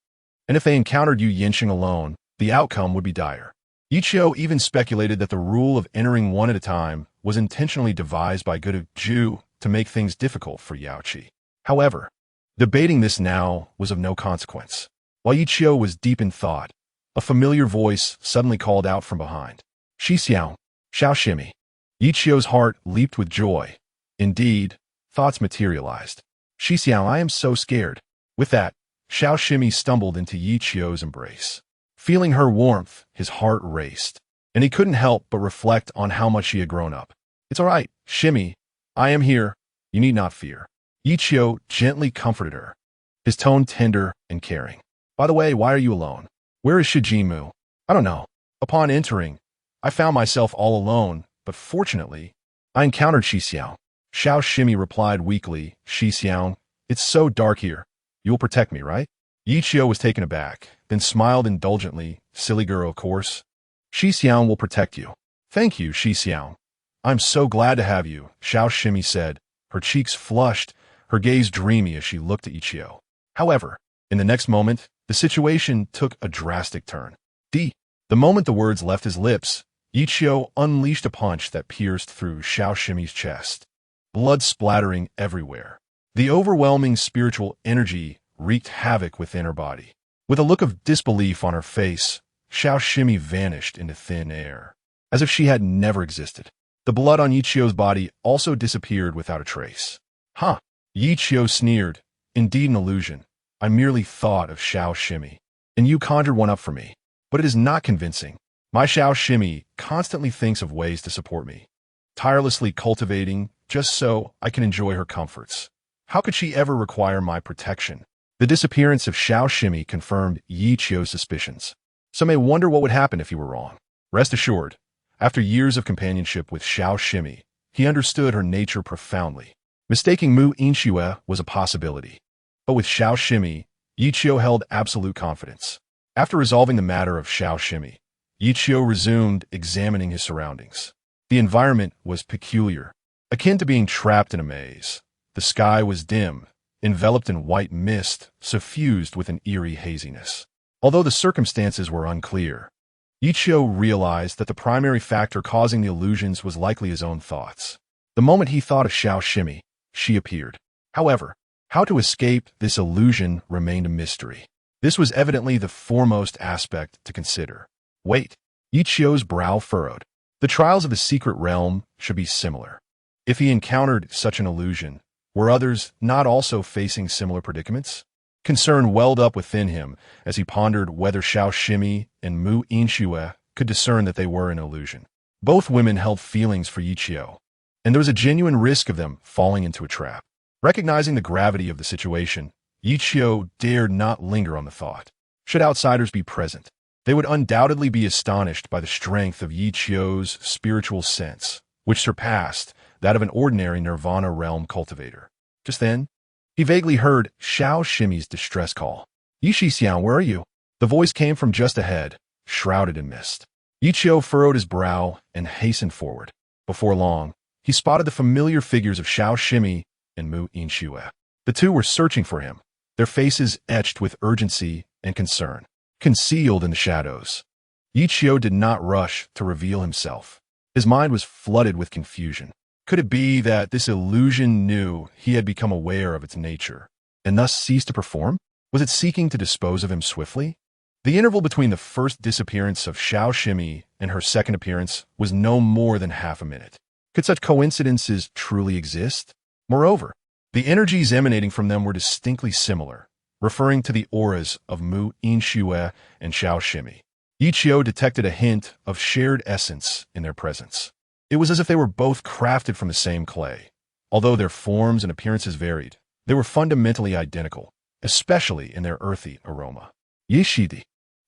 and if they encountered Yu Yansheng alone, the outcome would be dire. Ye Qiu even speculated that the rule of entering one at a time was intentionally devised by Guduju to make things difficult for Yaochi. However, debating this now was of no consequence. While Ye Qiu was deep in thought, a familiar voice suddenly called out from behind. Zixiao, Xiao Shimi. Ye Qiu's heart leaped with joy. Indeed, thoughts materialized. Zixiao, I am so scared. With that, Xiao Shimi stumbled into Ye Qiu's embrace. Feeling her warmth, his heart raced, and he couldn't help but reflect on how much she had grown up. It's all right, Shimi. I am here. You need not fear. Ye Qiu gently comforted her, his tone tender and caring. By the way, why are you alone? Where is Shijimu? I don't know. Upon entering, I found myself all alone, but fortunately, I encountered Zixiao. Xiao Shimi replied weakly, Zixiao, it's so dark here. You will protect me, right? Ye Qiu was taken aback, then smiled indulgently. Silly girl, of course. Zixiao will protect you. Thank you, Zixiao. I'm so glad to have you, Xiao Shimi said, her cheeks flushed, her gaze dreamy as she looked at Ye Qiu. However, in the next moment, the situation took a drastic turn. The moment the words left his lips, Ye Qiu unleashed a punch that pierced through Xiao Shimi's chest, blood splattering everywhere. The overwhelming spiritual energy wreaked havoc within her body. With a look of disbelief on her face, Xiao Shimi vanished into thin air, as if she had never existed. The blood on Ye Qiu's body also disappeared without a trace. Huh? Ye Qiu sneered. Indeed an illusion. I merely thought of Xiao Shimi, and you conjured one up for me. But it is not convincing. My Xiao Shimi constantly thinks of ways to support me, tirelessly cultivating just so I can enjoy her comforts. How could she ever require my protection? The disappearance of Xiao Shimi confirmed Ye Qiu's suspicions. Some may wonder what would happen if he were wrong. Rest assured, after years of companionship with Xiao Shimi, he understood her nature profoundly. Mistaking Mu Yinxue was a possibility. But with Xiao Shimi, Ye Qiu held absolute confidence. After resolving the matter of Xiao Shimi, Ye Qiu resumed examining his surroundings. The environment was peculiar, akin to being trapped in a maze. The sky was dim, enveloped in white mist, suffused with an eerie haziness. Although the circumstances were unclear, Ye Qiu realized that the primary factor causing the illusions was likely his own thoughts. The moment he thought of Xiao Shimi, she appeared. However, how to escape this illusion remained a mystery. This was evidently the foremost aspect to consider. Wait, Ye Qiu's brow furrowed. The trials of the secret realm should be similar. If he encountered such an illusion, were others not also facing similar predicaments? Concern welled up within him as he pondered whether Xiao Shimi and Mu Yinxue could discern that they were an illusion. Both women held feelings for Ye Qiu, and there was a genuine risk of them falling into a trap. Recognizing the gravity of the situation, Ye Qiu dared not linger on the thought. Should outsiders be present, they would undoubtedly be astonished by the strength of Ye Qiu's spiritual sense, which surpassed that of an ordinary Nirvana realm cultivator. Just then, he vaguely heard Xiao Shimi's distress call. "Ye Zixiao, where are you?" The voice came from just ahead, shrouded in mist. Ye Qiu furrowed his brow and hastened forward. Before long, he spotted the familiar figures of Xiao Shimi and Mu Yinxue. The two were searching for him, their faces etched with urgency and concern. Concealed in the shadows, Ye Qiu did not rush to reveal himself. His mind was flooded with confusion. Could it be that this illusion knew he had become aware of its nature, and thus ceased to perform? Was it seeking to dispose of him swiftly? The interval between the first disappearance of Xiao Shimi and her second appearance was no more than half a minute. Could such coincidences truly exist? Moreover, the energies emanating from them were distinctly similar, referring to the auras of Mu Yinxue and Xiao Shimi. Ye Qiu detected a hint of shared essence in their presence. It was as if they were both crafted from the same clay. Although their forms and appearances varied, they were fundamentally identical, especially in their earthy aroma. "Ye Shidi."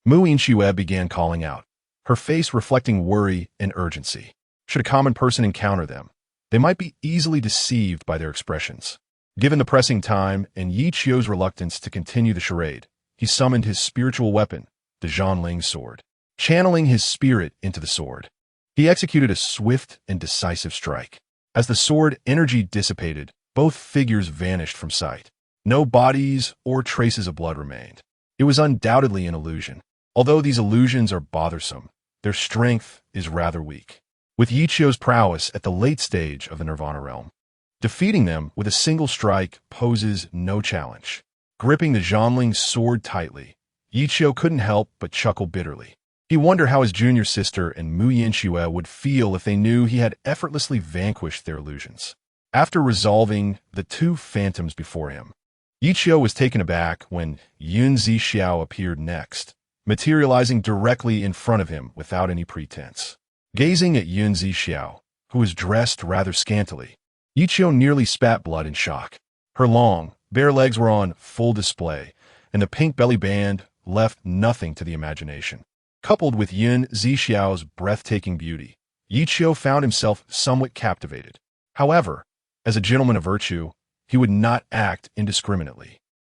Mu Yinxue began calling out, her face reflecting worry and urgency. Should a common person encounter them, they might be easily deceived by their expressions. Given the pressing time and Ye Qiu's reluctance to continue the charade, he summoned his spiritual weapon, the Zhanling sword. Channeling his spirit into the sword, he executed a swift and decisive strike. As the sword energy dissipated, both figures vanished from sight. No bodies or traces of blood remained. It was undoubtedly an illusion. Although these illusions are bothersome, their strength is rather weak. With Ye Qiu's prowess at the late stage of the Nirvana realm, defeating them with a single strike poses no challenge. Gripping the Zhanling sword tightly, Ye Qiu couldn't help but chuckle bitterly. He wondered how his junior sister and Mu Yinxue would feel if they knew he had effortlessly vanquished their illusions. After resolving the two phantoms before him, Ye Qiu was taken aback when Zixiao appeared next, materializing directly in front of him without any pretense. Gazing at Zixiao, who was dressed rather scantily, Ye Qiu nearly spat blood in shock. Her long, bare legs were on full display, and the pink belly band left nothing to the imagination. Coupled with Zixiao's breathtaking beauty, Ye Qiu found himself somewhat captivated. However, as a gentleman of virtue, he would not act indiscriminately.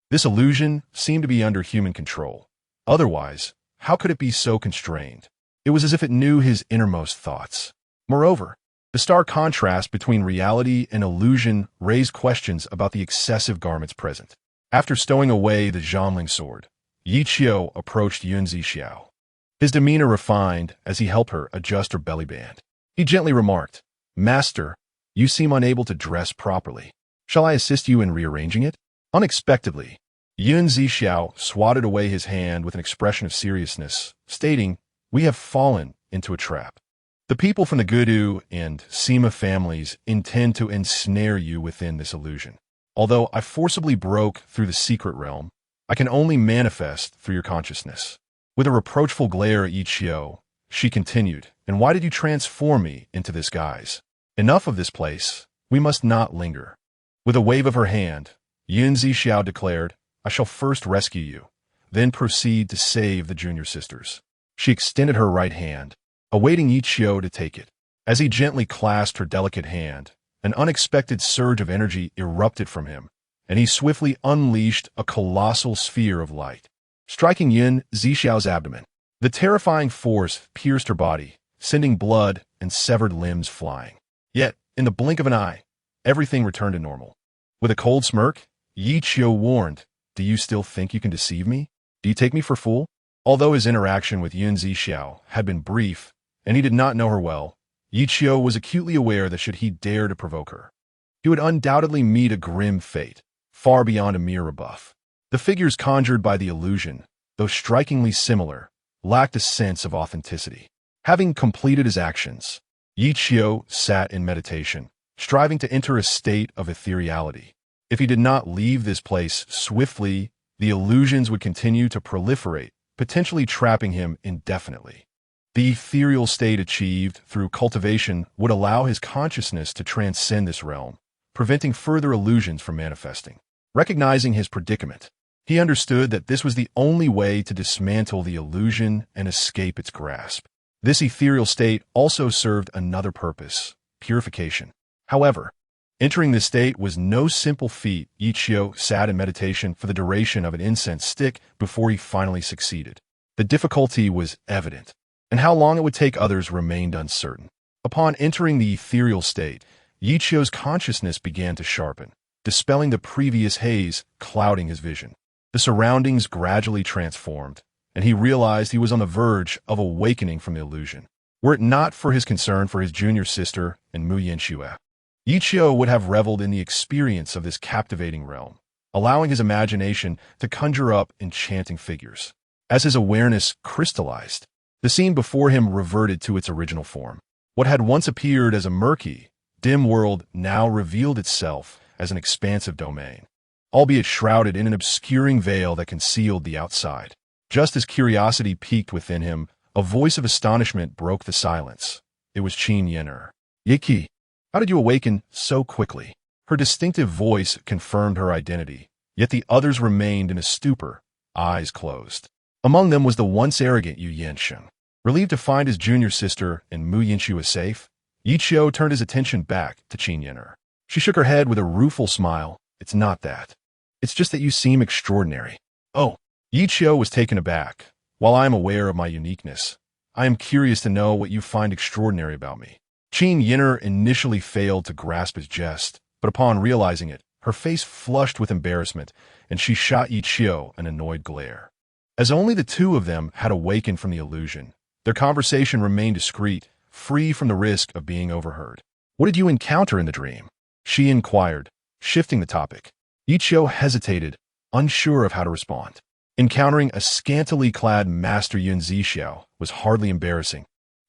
This illusion seemed to be under human control. Otherwise, how could it be so constrained? It was as if it knew his innermost thoughts. Moreover, the stark contrast between reality and illusion raised questions about the excessive garments present. After stowing away the Zhanling sword, Ye Qiu approached Zixiao. His demeanor refined as he helped her adjust her belly band. He gently remarked, "Master, you seem unable to dress properly. Shall I assist you in rearranging it?" Unexpectedly, Zixiao swatted away his hand with an expression of seriousness, stating, "We have fallen into a trap. The people from the Gudu and Sima families intend to ensnare you within this illusion. Although I forcibly broke through the secret realm, I can only manifest through your consciousness." With a reproachful glare at Ye Qiu, she continued, "And why did you transform me into this guise? Enough of this place. We must not linger." With a wave of her hand, Zixiao declared, I shall first rescue you, then proceed to save the junior sisters. She extended her right hand, awaiting Ye Qiu to take it. As he gently clasped her delicate hand, an unexpected surge of energy erupted from him, and he swiftly unleashed a colossal sphere of light, striking Zixiao's abdomen. The terrifying force pierced her body, sending blood and severed limbs flying. Yet, in the blink of an eye, everything returned to normal. With a cold smirk, Ye Qiu warned, "Do you still think you can deceive me? Do you take me for a fool?" Although his interaction with Zixiao had been brief, and he did not know her well, Ye Qiu was acutely aware that should he dare to provoke her, he would undoubtedly meet a grim fate, far beyond a mere rebuff. The figures conjured by the illusion, though strikingly similar, lacked a sense of authenticity. Having completed his actions, Ye Qiu sat in meditation, striving to enter a state of ethereality. If he did not leave this place swiftly, the illusions would continue to proliferate, potentially trapping him indefinitely. The ethereal state achieved through cultivation would allow his consciousness to transcend this realm, preventing further illusions from manifesting. Recognizing his predicament, he understood that this was the only way to dismantle the illusion and escape its grasp. This ethereal state also served another purpose: purification. However, entering this state was no simple feat. Ye Qiu sat in meditation for the duration of an incense stick before he finally succeeded. The difficulty was evident, and how long it would take others remained uncertain. Upon entering the ethereal state, Ye Qiu's consciousness began to sharpen, dispelling the previous haze clouding his vision. The surroundings gradually transformed, and he realized he was on the verge of awakening from the illusion. Were it not for his concern for his junior sister and Mu Yanxue, Ye Qiu would have reveled in the experience of this captivating realm, allowing his imagination to conjure up enchanting figures. As his awareness crystallized, the scene before him reverted to its original form. What had once appeared as a murky, dim world now revealed itself as an expansive domain, albeit shrouded in an obscuring veil that concealed the outside. Just as curiosity peaked within him, a voice of astonishment broke the silence. It was Qin Yen'er. "Ye Qiu, how did you awaken so quickly?" Her distinctive voice confirmed her identity, yet the others remained in a stupor, eyes closed. Among them was the once arrogant Yu Yansheng. Relieved to find his junior sister and Mu Yanxue safe, Ye Qiu turned his attention back to Qin Yen'er. She shook her head with a rueful smile. "It's not that. It's just that you seem extraordinary." "Oh." Ye Qiu was taken aback. "While I am aware of my uniqueness, I am curious to know what you find extraordinary about me." Qin Yen'er initially failed to grasp his jest, but upon realizing it, her face flushed with embarrassment, and she shot Ye Qiu an annoyed glare. As only the two of them had awakened from the illusion, their conversation remained discreet, free from the risk of being overheard. "What did you encounter in the dream?" she inquired, shifting the topic. Ye Qiu hesitated, unsure of how to respond. Encountering a scantily clad Master Zixiao was hardly embarrassing,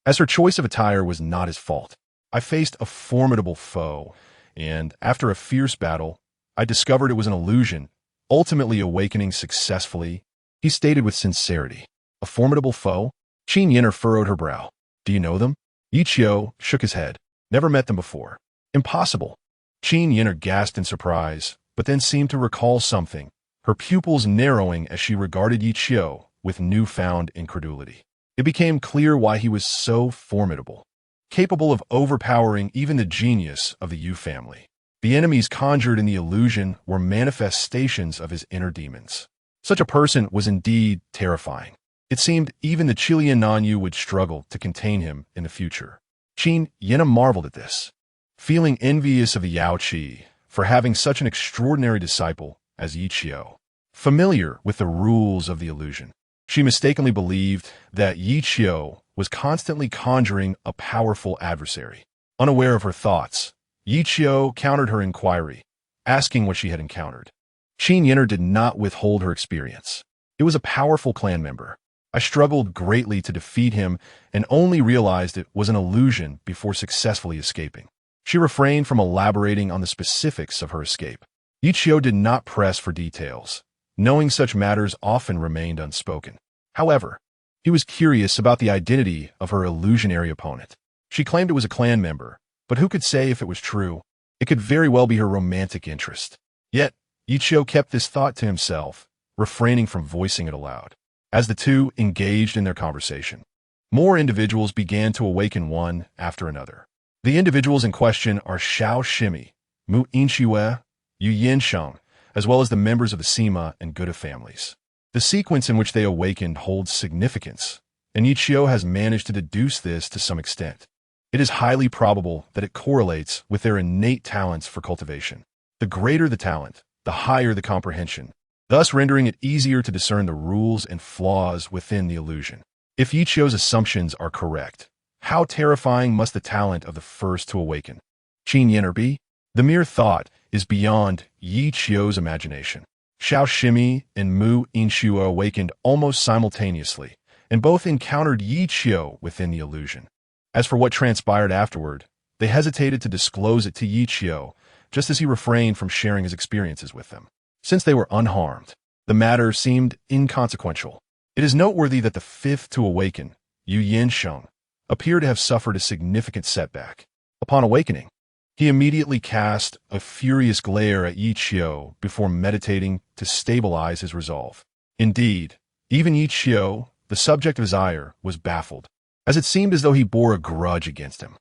as her choice of attire was not his fault. "I faced a formidable foe, and after a fierce battle, I discovered it was an illusion, ultimately awakening successfully," he stated with sincerity. "A formidable foe?" Qin Yen'er furrowed her brow. "Do you know them?" Ye Qiu shook his head. "Never met them before." "Impossible." Qin Yen'er gasped in surprise, but then seemed to recall something, her pupils narrowing as she regarded Ye Qiu with newfound incredulity. It became clear why he was so formidable, capable of overpowering even the genius of the Yu family. The enemies conjured in the illusion were manifestations of his inner demons. Such a person was indeed terrifying. It seemed even the Chilean non-Yu would struggle to contain him in the future. Qin Yen'er marveled at this, feeling envious of the Yaochi for having such an extraordinary disciple as Ye Qiu. Familiar with the rules of the illusion, she mistakenly believed that Ye Qiu was constantly conjuring a powerful adversary. Unaware of her thoughts, Ye Qiu countered her inquiry, asking what she had encountered. Qin Yen'er did not withhold her experience. "It was a powerful clan member. I struggled greatly to defeat him and only realized it was an illusion before successfully escaping." She refrained from elaborating on the specifics of her escape. Ye Qiu did not press for details, knowing such matters often remained unspoken. However, he was curious about the identity of her illusionary opponent. She claimed it was a clan member, but who could say if it was true? It could very well be her romantic interest. Yet, Ye Qiu kept this thought to himself, refraining from voicing it aloud. As the two engaged in their conversation, more individuals began to awaken one after another. The individuals in question are Xiao Shimi, Mu Yinxue, Yu Yinsheng, as well as the members of the Sima and Guda families. The sequence in which they awakened holds significance, and Ye Qiu has managed to deduce this to some extent. It is highly probable that it correlates with their innate talents for cultivation. The greater the talent, the higher the comprehension, thus rendering it easier to discern the rules and flaws within the illusion. If Ye Qiu's assumptions are correct, how terrifying must the talent of the first to awaken Qin Yin be? The mere thought is beyond Ye Qiu's imagination. Xiao Shimi and Mu Yinxue awakened almost simultaneously, and both encountered Ye Qiu within the illusion. As for what transpired afterward, they hesitated to disclose it to Ye Qiu, just as he refrained from sharing his experiences with them. Since they were unharmed, the matter seemed inconsequential. It is noteworthy that the fifth to awaken, Yu Yinsheng, appeared to have suffered a significant setback. Upon awakening, he immediately cast a furious glare at Ye Qiu before meditating to stabilize his resolve. Indeed, even Ye Qiu, the subject of his ire, was baffled, as it seemed as though he bore a grudge against him.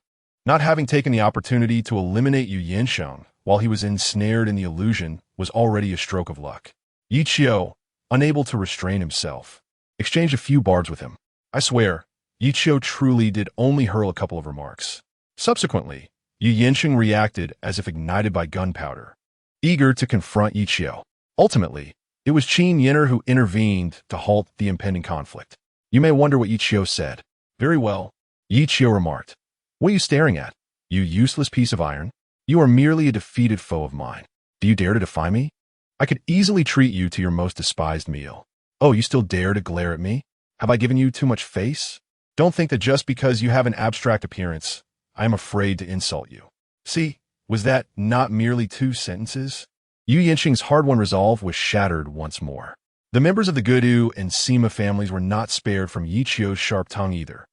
Not having taken the opportunity to eliminate Yu Yinsheng while he was ensnared in the illusion was already a stroke of luck. Ye Qiu, unable to restrain himself, exchanged a few barbs with him. I swear, Ye Qiu truly did only hurl a couple of remarks. Subsequently, Yu Yinsheng reacted as if ignited by gunpowder, eager to confront Ye Qiu. Ultimately, it was Qin Yinner who intervened to halt the impending conflict. You may wonder what Ye Qiu said. Very well, Ye Qiu remarked. What are you staring at, you useless piece of iron? You are merely a defeated foe of mine. Do you dare to defy me? I could easily treat you to your most despised meal. Oh, you still dare to glare at me? Have I given you too much face? Don't think that just because you have an abstract appearance, I am afraid to insult you. See, was that not merely 2 sentences? Yu Yinsheng's hard-won resolve was shattered once more. The members of the Gudu and Sima families were not spared from Ye Qiu's sharp tongue either.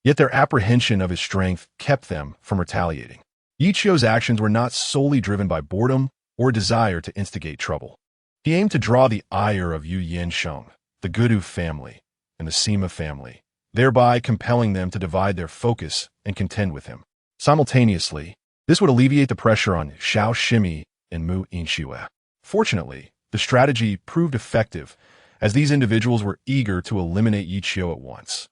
Yet their apprehension of his strength kept them from retaliating. Ye Qiu's actions were not solely driven by boredom or a desire to instigate trouble. He aimed to draw the ire of Yu Yinsheng, the Gudu family, and the Sima family, thereby compelling them to divide their focus and contend with him. Simultaneously, this would alleviate the pressure on Xiao Shimi and Mu Yinxue. Fortunately, the strategy proved effective, as these individuals were eager to eliminate Ye Qiu at once.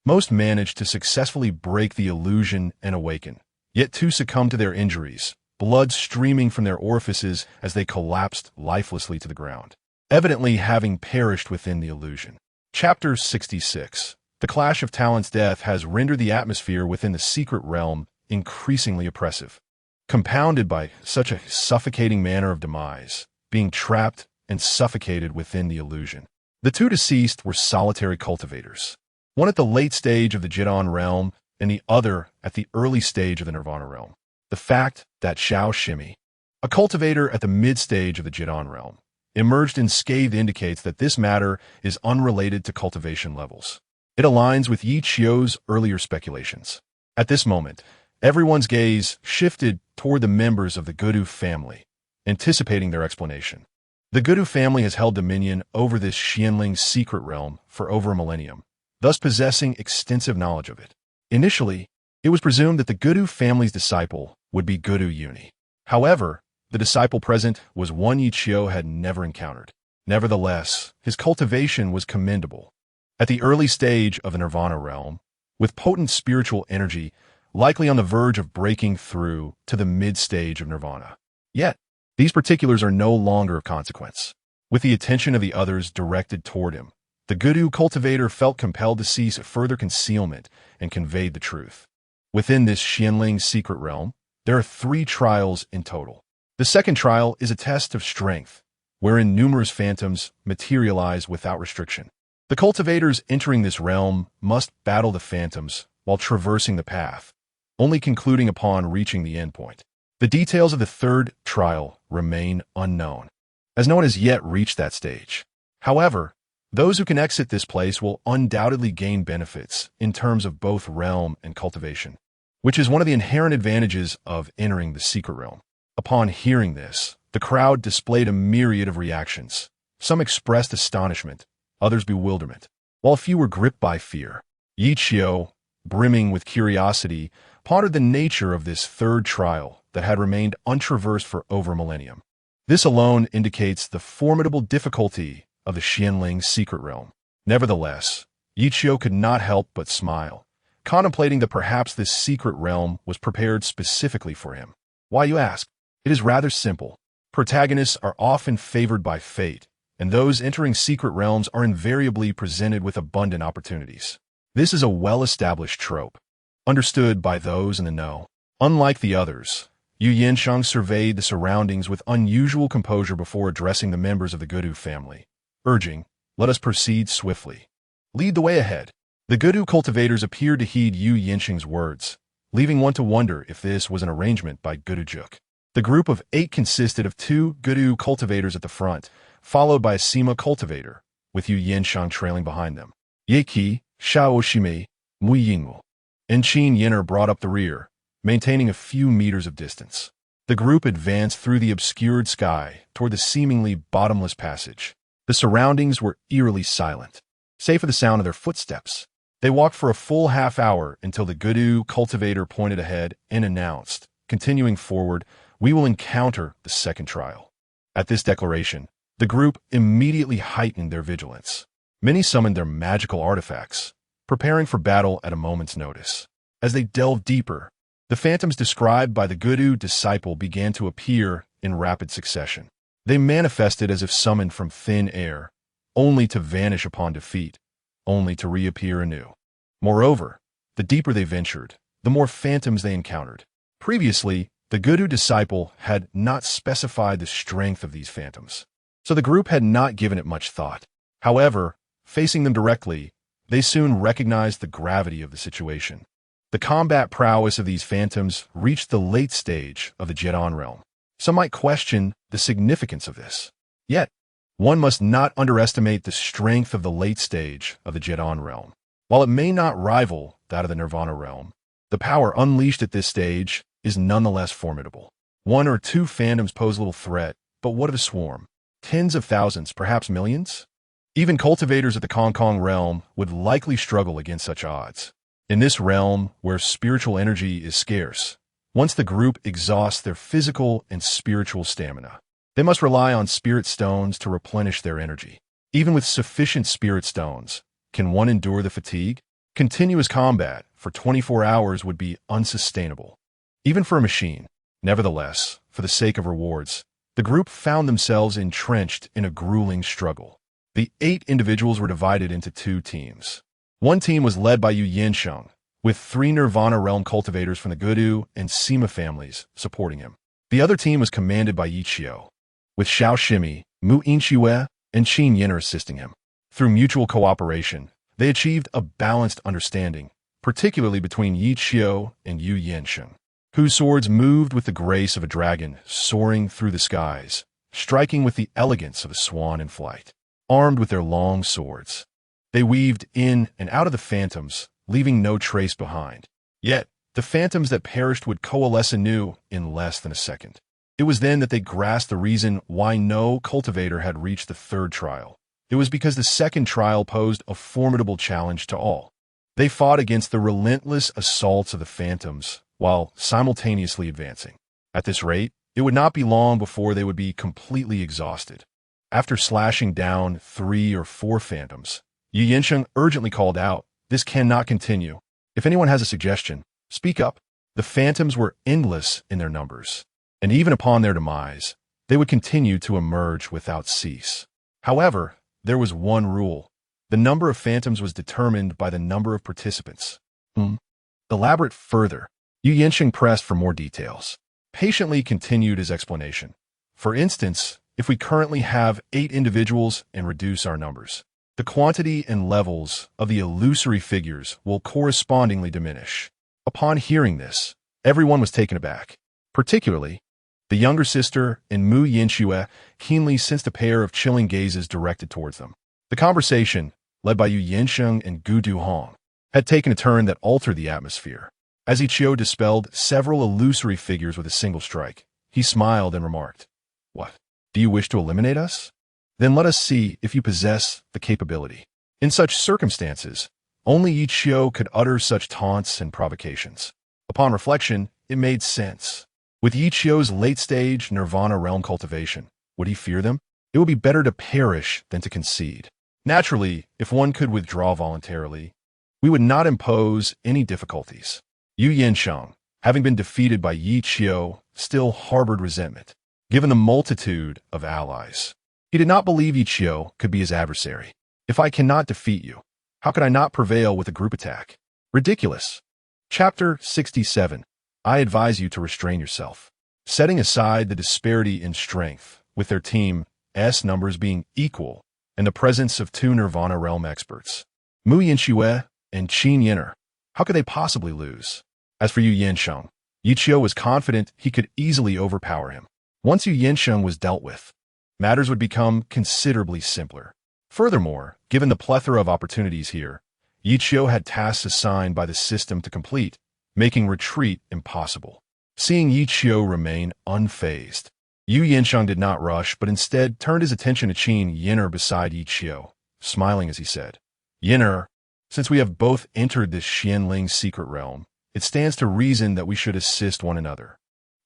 Most managed to successfully break the illusion and awaken, yet 2 succumbed to their injuries, blood streaming from their orifices as they collapsed lifelessly to the ground, evidently having perished within the illusion. Chapter 66. The clash of talents' death has rendered the atmosphere within the secret realm increasingly oppressive, compounded by such a suffocating manner of demise, being trapped and suffocated within the illusion. The 2 deceased were solitary cultivators, one at the late stage of the Jidan realm and the other at the early stage of the Nirvana realm. The fact that Xiao Shimi, a cultivator at the mid-stage of the Jidan realm, emerged unscathed indicates that this matter is unrelated to cultivation levels. It aligns with Ye Qiu's earlier speculations. At this moment, everyone's gaze shifted toward the members of the Gudu family, anticipating their explanation. The Gudu family has held dominion over this Xianling secret realm for over a millennium, thus possessing extensive knowledge of it. Initially, it was presumed that the Gudu family's disciple would be Gudu Uni. However, the disciple present was one Ye Qiu had never encountered. Nevertheless, his cultivation was commendable. At the early stage of the Nirvana realm, with potent spiritual energy, likely on the verge of breaking through to the mid-stage of Nirvana. Yet, these particulars are no longer of consequence. With the attention of the others directed toward him, the Gudu cultivator felt compelled to cease further concealment and conveyed the truth. Within this Xianling secret realm, there are 3 trials in total. The second trial is a test of strength, wherein numerous phantoms materialize without restriction. The cultivators entering this realm must battle the phantoms while traversing the path, only concluding upon reaching the endpoint. The details of the third trial remain unknown, as no one has yet reached that stage. However, those who can exit this place will undoubtedly gain benefits in terms of both realm and cultivation, which is one of the inherent advantages of entering the secret realm. Upon hearing this, the crowd displayed a myriad of reactions. Some expressed astonishment, others bewilderment, while a few were gripped by fear. Ye Qiu, brimming with curiosity, pondered the nature of this third trial that had remained untraversed for over a millennium. This alone indicates the formidable difficulty of the Xianling's secret realm. Nevertheless, Ye Qiu could not help but smile, contemplating that perhaps this secret realm was prepared specifically for him. Why, you ask? It is rather simple. Protagonists are often favored by fate, and those entering secret realms are invariably presented with abundant opportunities. This is a well-established trope, understood by those in the know. Unlike the others, Yu Yinsheng surveyed the surroundings with unusual composure before addressing the members of the Gudu family, urging, "Let us proceed swiftly. Lead the way ahead." The Gudu cultivators appeared to heed Yu Yinsheng's words, leaving one to wonder if this was an arrangement by Gudujuk. The group of 8 consisted of 2 Gudu cultivators at the front, followed by a Sima cultivator, with Yu Yinsheng trailing behind them. Ye Qiu, Shao Shimei, Mui Yingwu, and Qin Yin'er brought up the rear, maintaining a few meters of distance. The group advanced through the obscured sky toward the seemingly bottomless passage. The surroundings were eerily silent, save for the sound of their footsteps. They walked for a full half-hour until the Gudu cultivator pointed ahead and announced, continuing forward, "We will encounter the second trial." At this declaration, the group immediately heightened their vigilance. Many summoned their magical artifacts, preparing for battle at a moment's notice. As they delved deeper, the phantoms described by the Gudu disciple began to appear in rapid succession. They manifested as if summoned from thin air, only to vanish upon defeat, only to reappear anew. Moreover, the deeper they ventured, the more phantoms they encountered. Previously, the Gudu disciple had not specified the strength of these phantoms, so the group had not given it much thought. However, facing them directly, they soon recognized the gravity of the situation. The combat prowess of these phantoms reached the late stage of the Jedon realm. Some might question the significance of this. Yet, one must not underestimate the strength of the late stage of the Jedon realm. While it may not rival that of the Nirvana realm, the power unleashed at this stage is nonetheless formidable. 1 or 2 phantoms pose little threat, but what of a swarm? Tens of thousands, perhaps millions? Even cultivators of the Kong realm would likely struggle against such odds. In this realm, where spiritual energy is scarce, once the group exhausts their physical and spiritual stamina, they must rely on spirit stones to replenish their energy. Even with sufficient spirit stones, can one endure the fatigue? Continuous combat for 24 hours would be unsustainable, even for a machine. Nevertheless, for the sake of rewards, the group found themselves entrenched in a grueling struggle. The 8 individuals were divided into 2 teams. One team was led by Yu Yinsheng, with 3 Nirvana realm cultivators from the Gudu and Sima families supporting him. The other team was commanded by Ye Qiu, with Shao Shimi, Mu Yinxue, and Qin Yin'er assisting him. Through mutual cooperation, they achieved a balanced understanding, particularly between Ye Qiu and Yu Yinsheng, whose swords moved with the grace of a dragon soaring through the skies, striking with the elegance of a swan in flight. Armed with their long swords, they weaved in and out of the phantoms, leaving no trace behind. Yet, the phantoms that perished would coalesce anew in less than a second. It was then that they grasped the reason why no cultivator had reached the third trial. It was because the second trial posed a formidable challenge to all. They fought against the relentless assaults of the phantoms while simultaneously advancing. At this rate, it would not be long before they would be completely exhausted. After slashing down 3 or 4 phantoms, Yu Yinsheng urgently called out, "This cannot continue. If anyone has a suggestion, speak up." The phantoms were endless in their numbers, and even upon their demise, they would continue to emerge without cease. However, there was one rule. The number of phantoms was determined by the number of participants. Elaborate further. Yu Yinsheng pressed for more details. Patiently continued his explanation. For instance, if we currently have 8 individuals and reduce our numbers, the quantity and levels of the illusory figures will correspondingly diminish. Upon hearing this, everyone was taken aback. Particularly, the younger sister and Mu Yinxue keenly sensed a pair of chilling gazes directed towards them. The conversation, led by Yu Yinsheng and Gu Duhong, had taken a turn that altered the atmosphere. As Ye Qiu dispelled several illusory figures with a single strike, he smiled and remarked, "What? Do you wish to eliminate us?" Then let us see if you possess the capability. In such circumstances, only Ye Qiu could utter such taunts and provocations. Upon reflection, it made sense. With Ye Qiu's late-stage nirvana realm cultivation, would he fear them? It would be better to perish than to concede. Naturally, if one could withdraw voluntarily, we would not impose any difficulties. Yu Yinsheng, having been defeated by Ye Qiu, still harbored resentment, given the multitude of allies. He did not believe Ye Qiu could be his adversary. If I cannot defeat you, how could I not prevail with a group attack? Ridiculous. Chapter 67. I advise you to restrain yourself. Setting aside the disparity in strength, with their team's numbers being equal, and the presence of two Nirvana realm experts, Mu Yinxue and Qin Yin'er, how could they possibly lose? As for Yu Yinsheng, Ye Qiu was confident he could easily overpower him. Once Yu Yinsheng was dealt with, matters would become considerably simpler. Furthermore, given the plethora of opportunities here, Ye Qiu had tasks assigned by the system to complete, making retreat impossible. Seeing Ye Qiu remain unfazed, Yu Yinsheng did not rush, but instead turned his attention to Qin Yin'er beside Ye Qiu, smiling as he said, Yin'er, since we have both entered this Xianling secret realm, it stands to reason that we should assist one another.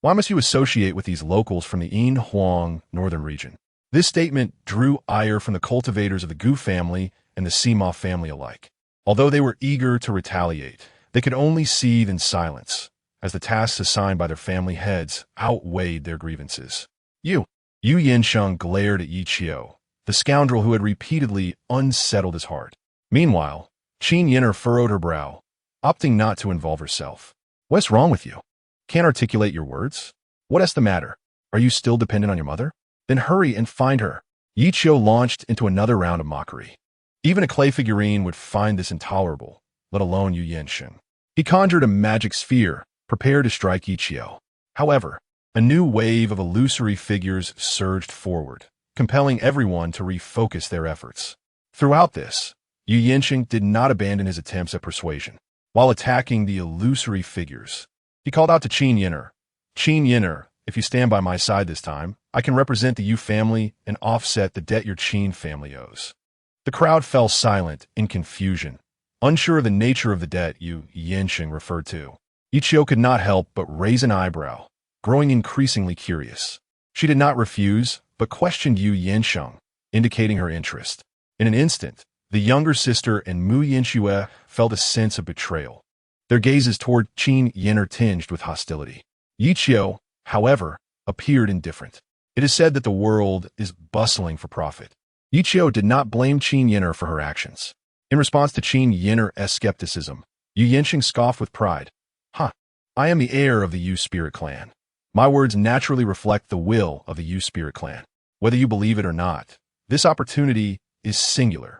Why must you associate with these locals from the Yinhuang Northern Region? This statement drew ire from the cultivators of the Gu family and the Sima family alike. Although they were eager to retaliate, they could only seethe in silence, as the tasks assigned by their family heads outweighed their grievances. Yu Yinsheng glared at Ye Qiu, the scoundrel who had repeatedly unsettled his heart. Meanwhile, Qin Yin'er furrowed her brow, opting not to involve herself. What's wrong with you? Can't articulate your words? What is the matter? Are you still dependent on your mother? Then hurry and find her. Ye Qiu launched into another round of mockery. Even a clay figurine would find this intolerable, let alone Yu Yinsheng. He conjured a magic sphere, prepared to strike Ye Qiu. However, a new wave of illusory figures surged forward, compelling everyone to refocus their efforts. Throughout this, Yu Yinsheng did not abandon his attempts at persuasion. While attacking the illusory figures, he called out to Qin Yin'er, Qin Yin'er, if you stand by my side this time, I can represent the Yu family and offset the debt your Qin family owes. The crowd fell silent in confusion, unsure of the nature of the debt Yu Yinsheng referred to. Ye Qiu could not help but raise an eyebrow, growing increasingly curious. She did not refuse, but questioned Yu Yinsheng, indicating her interest. In an instant, the younger sister and Mu Yinxue felt a sense of betrayal. Their gazes toward Qin Yin'er tinged with hostility. Ye Qiu, however, appeared indifferent. It is said that the world is bustling for profit. Ye Qiu did not blame Qin Yin'er for her actions. In response to Qin Yin'er's skepticism, Yu Yinsheng scoffed with pride. I am the heir of the Yu spirit clan. My words naturally reflect the will of the Yu spirit clan. Whether you believe it or not, this opportunity is singular.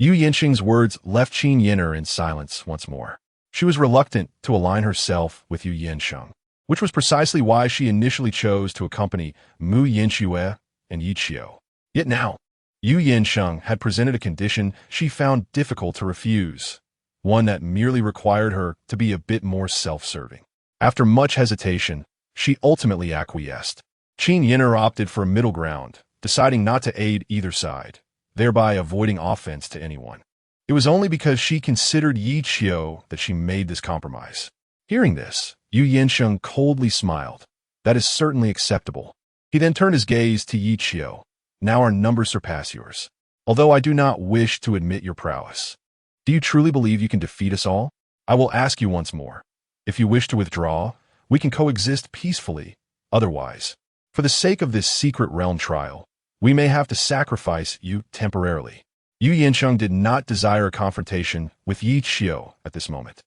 Yu Yinsheng's words left Qin Yin'er in silence once more. She was reluctant to align herself with Yu Yinsheng, which was precisely why she initially chose to accompany Mu Yinxue and Ye Qiu. Yet now, Yu Yinsheng had presented a condition she found difficult to refuse, one that merely required her to be a bit more self-serving. After much hesitation, she ultimately acquiesced. Qin Yin'er opted for a middle ground, deciding not to aid either side, thereby avoiding offense to anyone. It was only because she considered Ye Qiu that she made this compromise. Hearing this, Yu Yinsheng coldly smiled. That is certainly acceptable. He then turned his gaze to Ye Qiu. Now our numbers surpass yours. Although I do not wish to admit your prowess. Do you truly believe you can defeat us all? I will ask you once more. If you wish to withdraw, we can coexist peacefully. Otherwise, for the sake of this secret realm trial, we may have to sacrifice you temporarily. Yu Yinsheng did not desire a confrontation with Ye Qiu at this moment.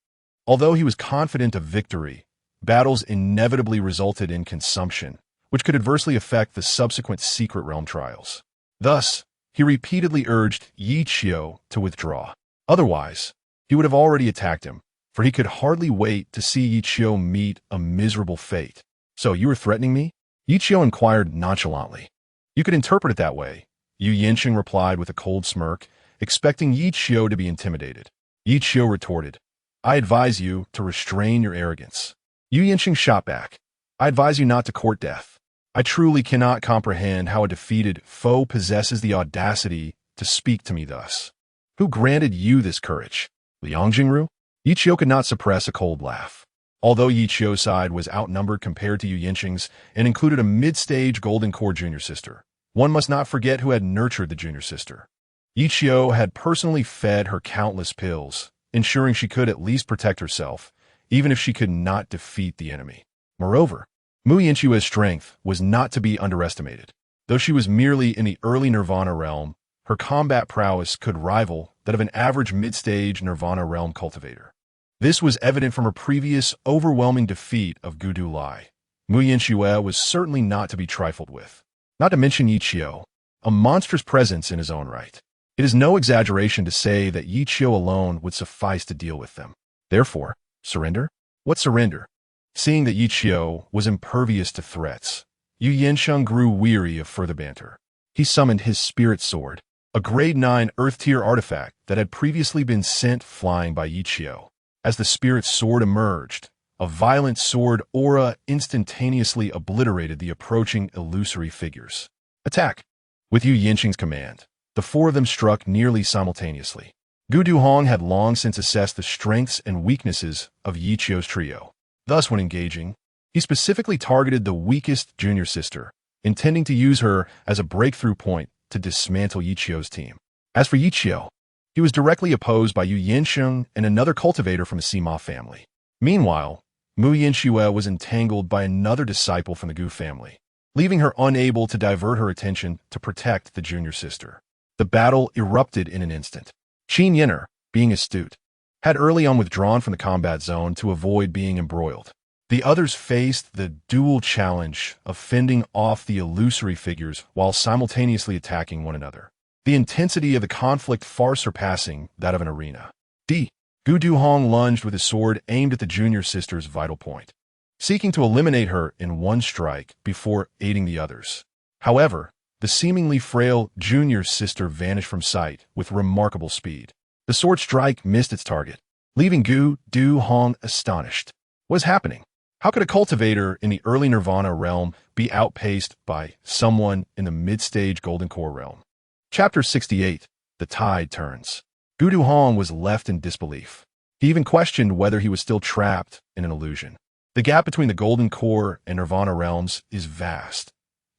Although he was confident of victory, battles inevitably resulted in consumption, which could adversely affect the subsequent secret realm trials. Thus, he repeatedly urged Ye Qiu to withdraw. Otherwise, he would have already attacked him, for he could hardly wait to see Ye Qiu meet a miserable fate. So you were threatening me? Ye Qiu inquired nonchalantly. You could interpret it that way, Yu Yinsheng replied with a cold smirk, expecting Ye Qiu to be intimidated. Ye Qiu retorted, I advise you to restrain your arrogance. Yu Yinsheng shot back. I advise you not to court death. I truly cannot comprehend how a defeated foe possesses the audacity to speak to me thus. Who granted you this courage? Liang Jingru? Ye Qiu could not suppress a cold laugh. Although Ye Qiu's side was outnumbered compared to Yu Yinqing's and included a mid-stage Golden Core junior sister, one must not forget who had nurtured the junior sister. Ye Qiu had personally fed her countless pills, ensuring she could at least protect herself, even if she could not defeat the enemy. Moreover, Mu Yinchua's strength was not to be underestimated. Though she was merely in the early Nirvana realm, her combat prowess could rival that of an average mid-stage Nirvana realm cultivator. This was evident from her previous overwhelming defeat of Gudu Lai. Mu Yinxue was certainly not to be trifled with. Not to mention Ye Qiu, a monstrous presence in his own right. It is no exaggeration to say that Ye Qiu alone would suffice to deal with them. Therefore, surrender? What surrender? Seeing that Ye Qiu was impervious to threats, Yu Yansheng grew weary of further banter. He summoned his spirit sword, a grade 9 earth-tier artifact that had previously been sent flying by Ye Qiu. As the spirit sword emerged, a violent sword aura instantaneously obliterated the approaching illusory figures. Attack! With Yu Yansheng's command, the four of them struck nearly simultaneously. Gu Duhong had long since assessed the strengths and weaknesses of Ye Qiu's trio. Thus, when engaging, he specifically targeted the weakest junior sister, intending to use her as a breakthrough point to dismantle Ye Qiu's team. As for Ye Qiu, he was directly opposed by Yu Yansheng and another cultivator from the Sima family. Meanwhile, Mu Yinxue was entangled by another disciple from the Gu family, leaving her unable to divert her attention to protect the junior sister. The battle erupted in an instant. Qin Yin'er, being astute, had early on withdrawn from the combat zone to avoid being embroiled. The others faced the dual challenge of fending off the illusory figures while simultaneously attacking one another. The intensity of the conflict far surpassing that of an arena. Gu Duhong lunged with his sword aimed at the junior sister's vital point, seeking to eliminate her in one strike before aiding the others. However, the seemingly frail junior sister vanished from sight with remarkable speed. The sword strike missed its target, leaving Gu Duhong astonished. What is happening? How could a cultivator in the early Nirvana realm be outpaced by someone in the mid-stage Golden Core realm? Chapter 68. The Tide Turns. Gu Duhong was left in disbelief. He even questioned whether he was still trapped in an illusion. The gap between the Golden Core and Nirvana realms is vast.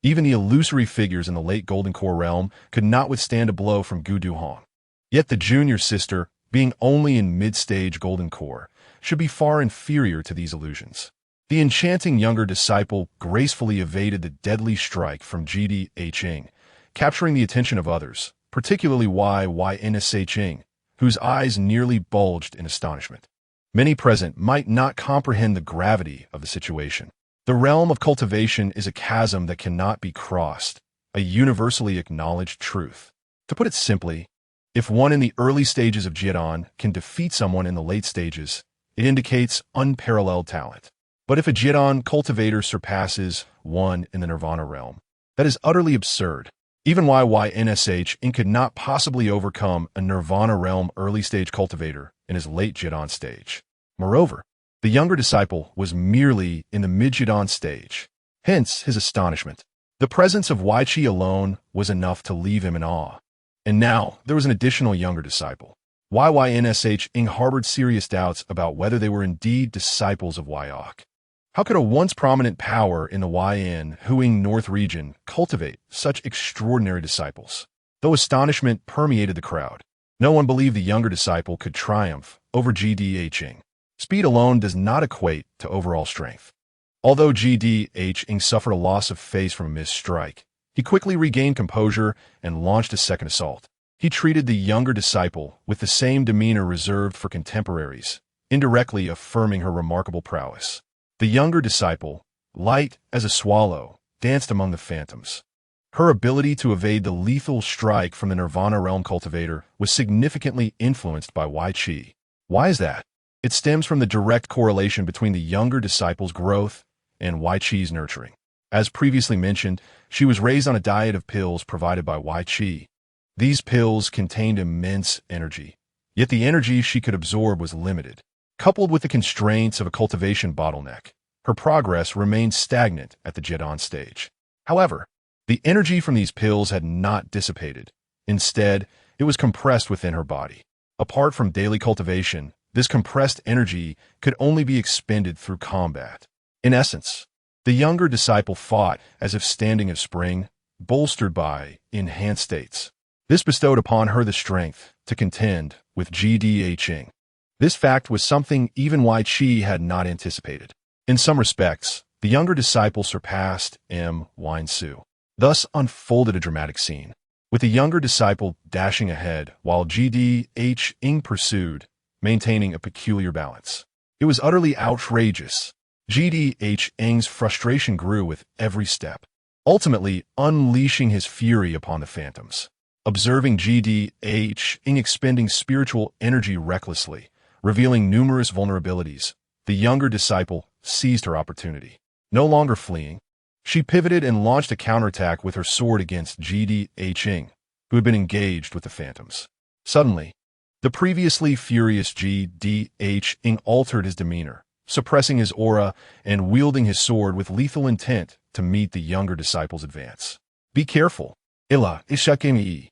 Even the illusory figures in the late Golden Core realm could not withstand a blow from Gu Duhong. Yet the junior sister, being only in mid-stage Golden Core, should be far inferior to these illusions. The enchanting younger disciple gracefully evaded the deadly strike from Ye Qiu, capturing the attention of others, particularly Yinhuang, whose eyes nearly bulged in astonishment. Many present might not comprehend the gravity of the situation. The realm of cultivation is a chasm that cannot be crossed, a universally acknowledged truth. To put it simply, if one in the early stages of Jidan can defeat someone in the late stages, it indicates unparalleled talent. But if a Jidan cultivator surpasses one in the Nirvana realm, that is utterly absurd. Even Yinhuang could not possibly overcome a Nirvana realm early-stage cultivator in his late Jidan stage. Moreover, the younger disciple was merely in the mid-Jidan stage, hence his astonishment. The presence of Ye Qiu alone was enough to leave him in awe. And now, there was an additional younger disciple. Yinhuang harbored serious doubts about whether they were indeed disciples of Yinhuang. How could a once prominent power in the Yinhuang Northern Region cultivate such extraordinary disciples? Though astonishment permeated the crowd, no one believed the younger disciple could triumph over Ye Qiu. Speed alone does not equate to overall strength. Although Ye Qiu suffered a loss of face from a missed strike, he quickly regained composure and launched a second assault. He treated the younger disciple with the same demeanor reserved for contemporaries, indirectly affirming her remarkable prowess. The younger disciple, light as a swallow, danced among the phantoms. Her ability to evade the lethal strike from the Nirvana realm cultivator was significantly influenced by Ye Qiu. Why is that? It stems from the direct correlation between the younger disciple's growth and Ye Qiu's nurturing. As previously mentioned, she was raised on a diet of pills provided by Ye Qiu. These pills contained immense energy, yet the energy she could absorb was limited. Coupled with the constraints of a cultivation bottleneck, her progress remained stagnant at the Jidan stage. However, the energy from these pills had not dissipated. Instead, it was compressed within her body. Apart from daily cultivation, this compressed energy could only be expended through combat. In essence, the younger disciple fought as if standing of spring, bolstered by enhanced states. This bestowed upon her the strength to contend with Ye Qiu. This fact was something even Ye Qiu had not anticipated. In some respects, the younger disciple surpassed Yinhuang. Thus unfolded a dramatic scene, with the younger disciple dashing ahead while Ye Qiu pursued, maintaining a peculiar balance. It was utterly outrageous. Ye Qiu's frustration grew with every step, ultimately unleashing his fury upon the phantoms. Observing Ye Qiu expending spiritual energy recklessly, revealing numerous vulnerabilities, the younger disciple seized her opportunity. No longer fleeing, she pivoted and launched a counterattack with her sword against Ye Qiu, who had been engaged with the phantoms. Suddenly, the previously furious Ye Qiu altered his demeanor, suppressing his aura and wielding his sword with lethal intent to meet the younger disciple's advance. Be careful. Illa ishakemi.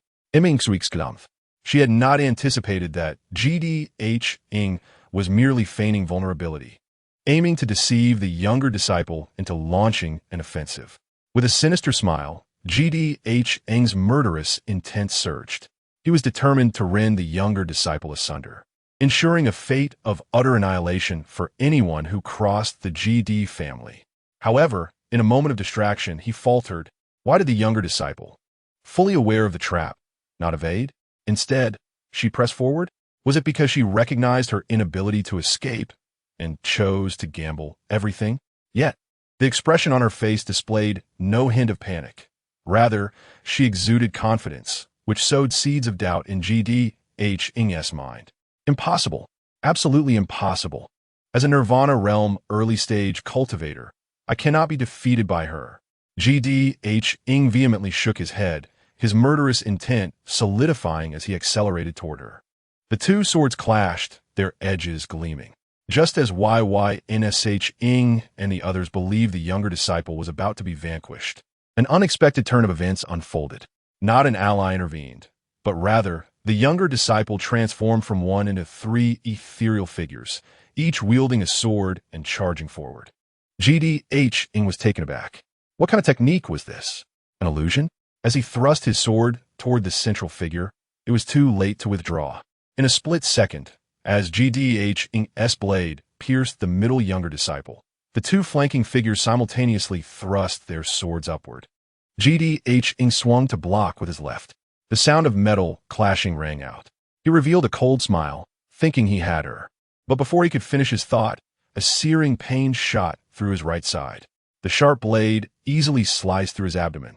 She had not anticipated that Ye Qiu was merely feigning vulnerability, aiming to deceive the younger disciple into launching an offensive. With a sinister smile, Ye Qiu's murderous intent surged. He was determined to rend the younger disciple asunder, ensuring a fate of utter annihilation for anyone who crossed the Ye family. However, in a moment of distraction, he faltered. Why did the younger disciple, fully aware of the trap, not evade? Instead, she pressed forward? Was it because she recognized her inability to escape and chose to gamble everything? Yet, the expression on her face displayed no hint of panic. Rather, she exuded confidence, which sowed seeds of doubt in Ye Qiu's mind. Impossible. Absolutely impossible. As a Nirvana realm early-stage cultivator, I cannot be defeated by her. Ye Qiu vehemently shook his head, his murderous intent solidifying as he accelerated toward her. The two swords clashed, their edges gleaming. Just as Yinhuang and the others believed the younger disciple was about to be vanquished, an unexpected turn of events unfolded. Not an ally intervened, but rather, the younger disciple transformed from one into three ethereal figures, each wielding a sword and charging forward. Ye Qiu was taken aback. What kind of technique was this? An illusion? As he thrust his sword toward the central figure, it was too late to withdraw. In a split second, as Ye Qiu's blade pierced the middle younger disciple, the two flanking figures simultaneously thrust their swords upward. Ye Qiu swung to block with his left. The sound of metal clashing rang out. He revealed a cold smile, thinking he had her. But before he could finish his thought, a searing pain shot through his right side. The sharp blade easily sliced through his abdomen,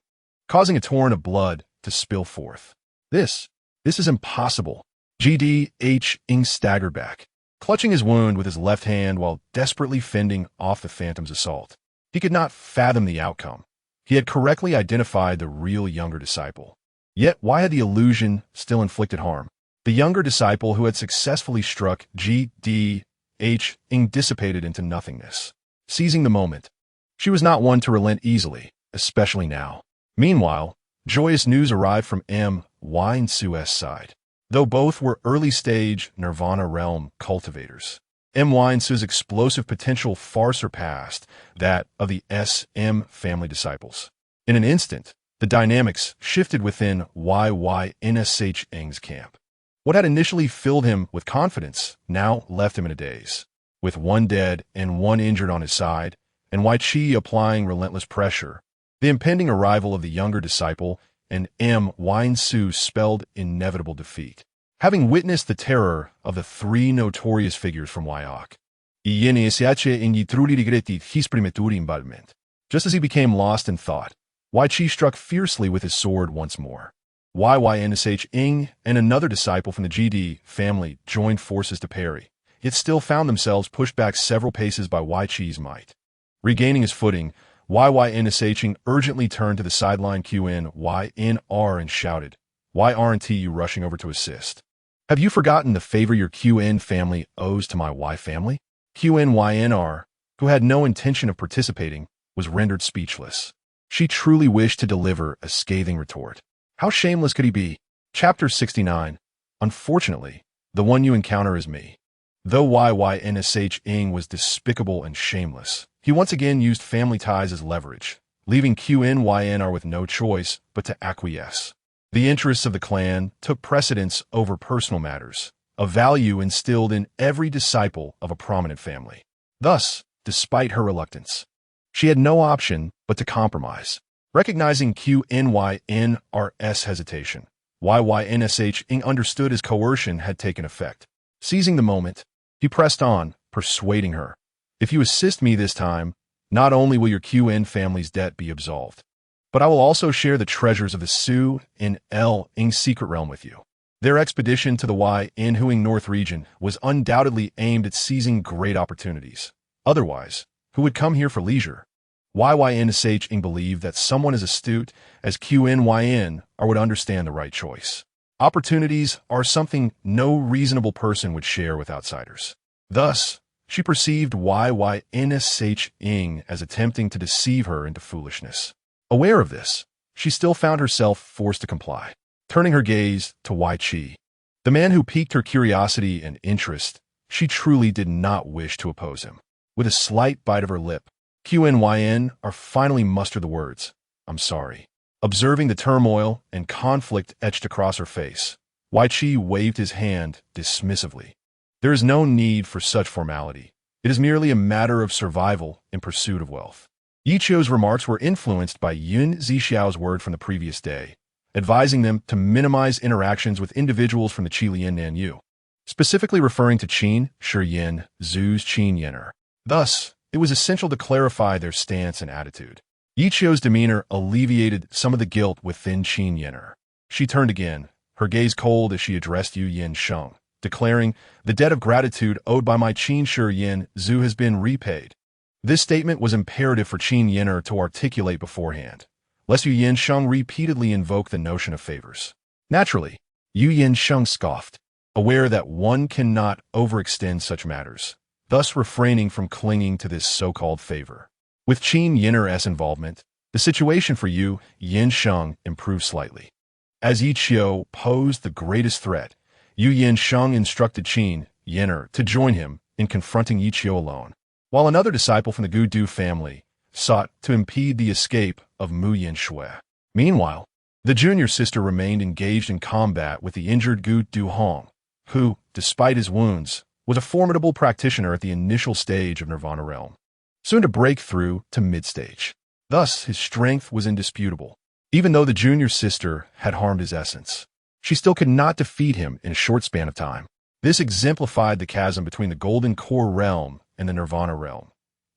causing a torrent of blood to spill forth. This is impossible. Ye Qiu staggered back, clutching his wound with his left hand while desperately fending off the phantom's assault. He could not fathom the outcome. He had correctly identified the real younger disciple. Yet why had the illusion still inflicted harm? The younger disciple who had successfully struck Ye Qiu dissipated into nothingness. Seizing the moment, she was not one to relent easily, especially now. Meanwhile, joyous news arrived from Yinhuang's side. Though both were early-stage Nirvana realm cultivators, Yinhuang's explosive potential far surpassed that of the SM family disciples. In an instant, the dynamics shifted within Yinhuang's camp. What had initially filled him with confidence now left him in a daze. With one dead and one injured on his side, and Ye Qiu applying relentless pressure, the impending arrival of the younger disciple and Yinhuang spelled inevitable defeat. Having witnessed the terror of the three notorious figures from Yaochi, just as he became lost in thought, Ye Qiu struck fiercely with his sword once more. Yinhuang and another disciple from the Ye family joined forces to parry, yet still found themselves pushed back several paces by Ye Qiu's might. Regaining his footing, Yinhuang urgently turned to the sideline Ynr and shouted, "Why aren't you rushing over to assist? Have you forgotten the favor your Ynr family owes to my Y family?" Ynr, who had no intention of participating, was rendered speechless. She truly wished to deliver a scathing retort. How shameless could he be? Chapter 69. Unfortunately, the one you encounter is me. Though Yinhuang was despicable and shameless, he once again used family ties as leverage, leaving Qiu with no choice but to acquiesce. The interests of the clan took precedence over personal matters, a value instilled in every disciple of a prominent family. Thus, despite her reluctance, she had no option but to compromise. Recognizing Qiu's hesitation, Yinhuang understood his coercion had taken effect. Seizing the moment, he pressed on, persuading her. If you assist me this time, not only will your Qiu family's debt be absolved, but I will also share the treasures of the Su in Ling's secret realm with you. Their expedition to the Yinhuang Northern Region was undoubtedly aimed at seizing great opportunities. Otherwise, who would come here for leisure? Yinhuang believed that someone as astute as Qiu would understand the right choice. Opportunities are something no reasonable person would share with outsiders. Thus, she perceived Yinhuang as attempting to deceive her into foolishness. Aware of this, she still found herself forced to comply. Turning her gaze to Ye Qiu, the man who piqued her curiosity and interest, she truly did not wish to oppose him. With a slight bite of her lip, Qiu finally mustered the words, "I'm sorry." Observing the turmoil and conflict etched across her face, Ye Qiu waved his hand dismissively. There is no need for such formality. It is merely a matter of survival in pursuit of wealth. Ye Qiu's remarks were influenced by Zixiao's word from the previous day, advising them to minimize interactions with individuals from the Qilian Nanyu, specifically referring to Qin Shiyin Zhu's Qin Yenner. Thus, it was essential to clarify their stance and attitude. Ye Qiu's demeanor alleviated some of the guilt within Qin Yenner. She turned again, her gaze cold as she addressed Yinhuang, declaring, "The debt of gratitude owed by my Qin Shiyin Zhu has been repaid." This statement was imperative for Qin Yenner to articulate beforehand, lest Yinhuang repeatedly invoke the notion of favors. Naturally, Yinhuang scoffed, aware that one cannot overextend such matters, thus refraining from clinging to this so-called favor. With Qin Yenner's involvement, the situation for Yinhuang improved slightly. As Ye Qiu posed the greatest threat, Yinhuang instructed Qin Yenner to join him in confronting Ye Qiu alone, while another disciple from the Gudu family sought to impede the escape of Mu Yinshui. Meanwhile, the junior sister remained engaged in combat with the injured Gudu Hong, who, despite his wounds, was a formidable practitioner at the initial stage of Nirvana realm, soon to break through to mid-stage. Thus, his strength was indisputable. Even though the junior sister had harmed his essence, she still could not defeat him in a short span of time. This exemplified the chasm between the Golden Core realm and the Nirvana realm.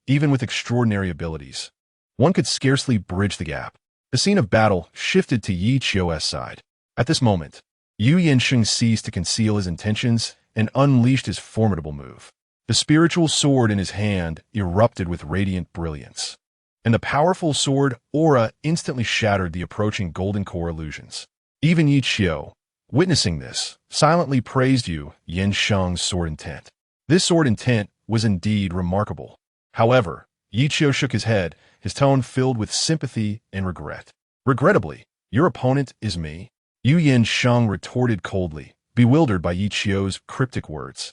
Even with extraordinary abilities, one could scarcely bridge the gap. The scene of battle shifted to Ye Qiu's side. At this moment, Yinhuang ceased to conceal his intentions and unleashed his formidable move. The spiritual sword in his hand erupted with radiant brilliance, and the powerful sword aura instantly shattered the approaching Golden Core illusions. Even Ye Qiu, witnessing this, silently praised Yinhuang's sword intent. This sword intent was indeed remarkable. However, Ye Qiu shook his head, his tone filled with sympathy and regret. "Regrettably, your opponent is me," Yinhuang retorted coldly, bewildered by Ye Qiu's cryptic words.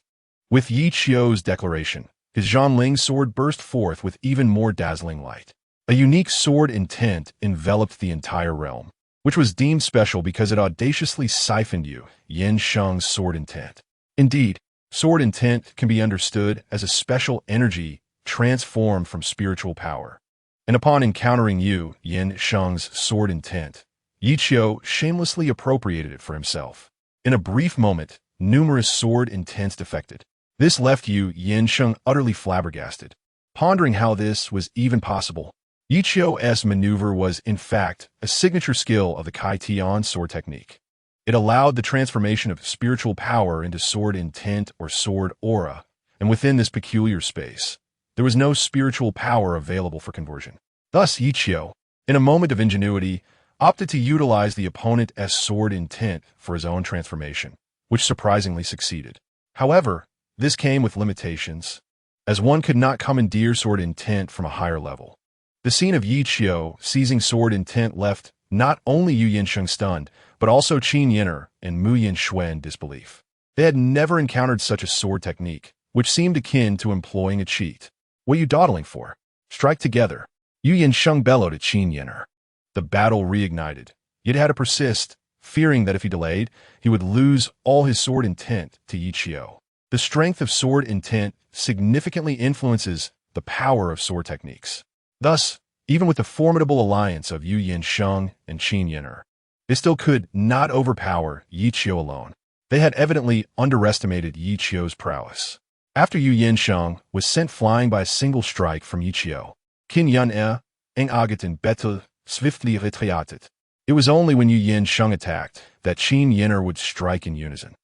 With Ye Qiu's declaration, his Zhonling sword burst forth with even more dazzling light. A unique sword intent enveloped the entire realm, which was deemed special because it audaciously siphoned Yinhuang's sword intent. Indeed, sword intent can be understood as a special energy transformed from spiritual power. And upon encountering Yinhuang's sword intent, Ye Qiu shamelessly appropriated it for himself. In a brief moment, numerous sword intents defected. This left Yinhuang utterly flabbergasted, pondering how this was even possible. Ye Qiu's maneuver was, in fact, a signature skill of the Kai Tian sword technique. It allowed the transformation of spiritual power into sword intent or sword aura, and within this peculiar space, there was no spiritual power available for conversion. Thus, Ye Qiu, in a moment of ingenuity, opted to utilize the opponent's sword intent for his own transformation, which surprisingly succeeded. However, this came with limitations, as one could not commandeer sword intent from a higher level. The scene of Ye Qiu seizing sword intent left not only Yu Yinsheng stunned, but also Qin Yin'er and Mu Yinxue in disbelief. They had never encountered such a sword technique, which seemed akin to employing a cheat. "What are you dawdling for? Strike together." Yu Yinsheng bellowed at Qin Yin'er. The battle reignited, yet had to persist, fearing that if he delayed, he would lose all his sword intent to Ye Qiu. The strength of sword intent significantly influences the power of sword techniques. Thus, even with the formidable alliance of Yu Yinsheng and Qin Yin'er, they still could not overpower Ye Qiu alone. They had evidently underestimated Ye Qiu's prowess. After Yu Yinsheng was sent flying by a single strike from Ye Qiu, Qin Yin'er and Agatin Betel swiftly retreated. It was only when Yu Yinsheng attacked that Qin Yin'er would strike in unison.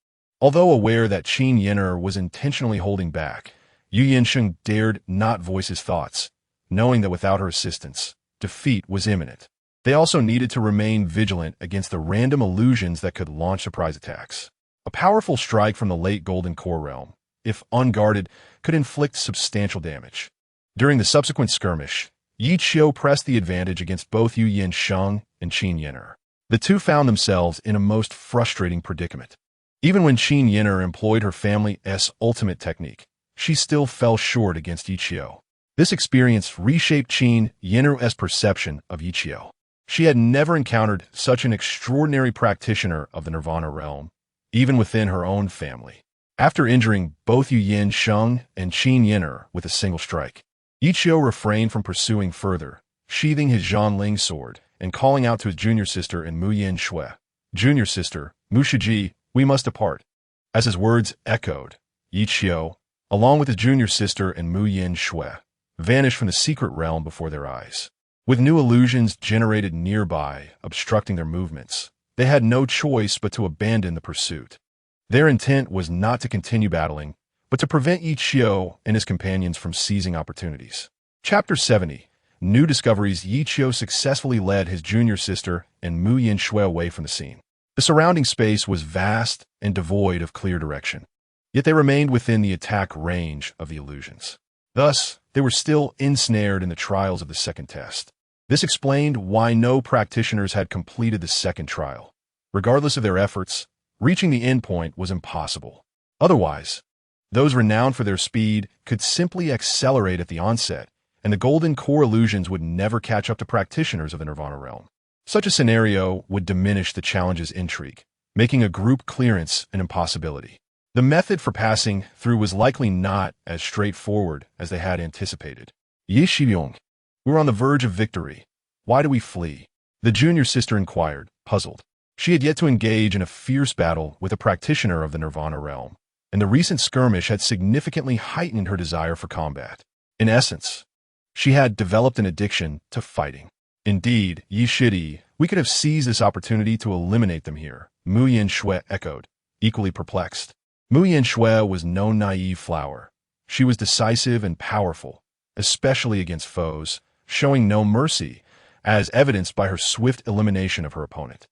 Although aware that Qin Yin'er was intentionally holding back, Yu Yinsheng dared not voice his thoughts, knowing that without her assistance, defeat was imminent. They also needed to remain vigilant against the random illusions that could launch surprise attacks. A powerful strike from the late Golden Core realm, if unguarded, could inflict substantial damage. During the subsequent skirmish, Ye Qiu pressed the advantage against both Yu Yinsheng and Qin Yin'er. The two found themselves in a most frustrating predicament. Even when Qin Yin'er employed her family's ultimate technique, she still fell short against Ye Qiu. This experience reshaped Qin Yin'er's perception of Ye Qiu. She had never encountered such an extraordinary practitioner of the Nirvana realm, even within her own family. After injuring both Yu Yinsheng and Qin Yin'er with a single strike, Ye Qiu refrained from pursuing further, sheathing his Zhanling sword and calling out to his junior sister and Mu Yinxue. "Junior sister, Mu Shiji, we must depart." As his words echoed, Ye Qiu, along with his junior sister and Mu Yinxue, vanished from the secret realm before their eyes. With new illusions generated nearby obstructing their movements, they had no choice but to abandon the pursuit. Their intent was not to continue battling, but to prevent Ye Qiu and his companions from seizing opportunities. Chapter 70. New discoveries. Ye Qiu successfully led his junior sister and Mu Yinxue away from the scene. The surrounding space was vast and devoid of clear direction, yet they remained within the attack range of the illusions. Thus, they were still ensnared in the trials of the second test. This explained why no practitioners had completed the second trial. Regardless of their efforts, reaching the endpoint was impossible. Otherwise, those renowned for their speed could simply accelerate at the onset, and the Golden Core illusions would never catch up to practitioners of the Nirvana realm. Such a scenario would diminish the challenge's intrigue, making a group clearance an impossibility. The method for passing through was likely not as straightforward as they had anticipated. "Ye Qiu, we're on the verge of victory. Why do we flee?" the junior sister inquired, puzzled. She had yet to engage in a fierce battle with a practitioner of the Nirvana realm, and the recent skirmish had significantly heightened her desire for combat. In essence, she had developed an addiction to fighting. "Indeed, Ye Shidi, we could have seized this opportunity to eliminate them here," Mu Yinxue echoed, equally perplexed. Mu Yinxue was no naive flower. She was decisive and powerful, especially against foes, showing no mercy, as evidenced by her swift elimination of her opponent.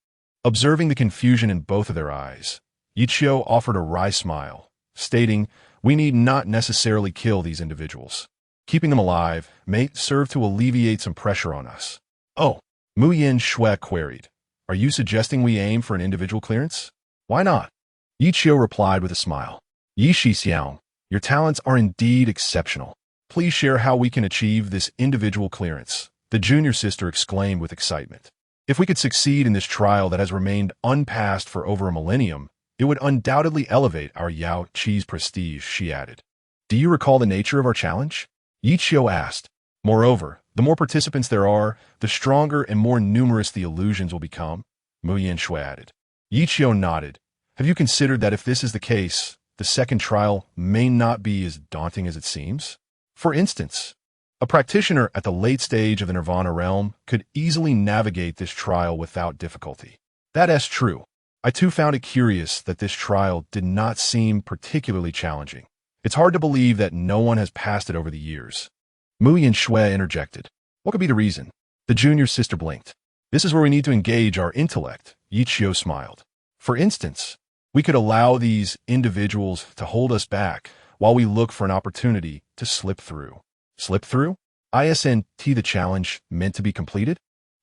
Observing the confusion in both of their eyes, Ye Qiu offered a wry smile, stating, "We need not necessarily kill these individuals. Keeping them alive may serve to alleviate some pressure on us." "Oh," Mu Yinxue queried, "are you suggesting we aim for an individual clearance?" "Why not?" Ye Qiu replied with a smile. "Ye Xiao, your talents are indeed exceptional. Please share how we can achieve this individual clearance," the junior sister exclaimed with excitement. "If we could succeed in this trial that has remained unpassed for over a millennium, it would undoubtedly elevate our Yaochi's prestige," she added. "Do you recall the nature of our challenge?" Ye Qiu asked. "Moreover, the more participants there are, the stronger and more numerous the illusions will become," Mu Yinxue added. Ye Qiu nodded. "Have you considered that if this is the case, the second trial may not be as daunting as it seems? For instance, a practitioner at the late stage of the Nirvana realm could easily navigate this trial without difficulty." "That is true. I too found it curious that this trial did not seem particularly challenging. It's hard to believe that no one has passed it over the years." Mu Yinxue interjected. "What could be the reason?" The junior sister blinked. "This is where we need to engage our intellect," Ye Qiu smiled. "For instance, we could allow these individuals to hold us back while we look for an opportunity to slip through." "Slip through?" Isn't the challenge meant to be completed?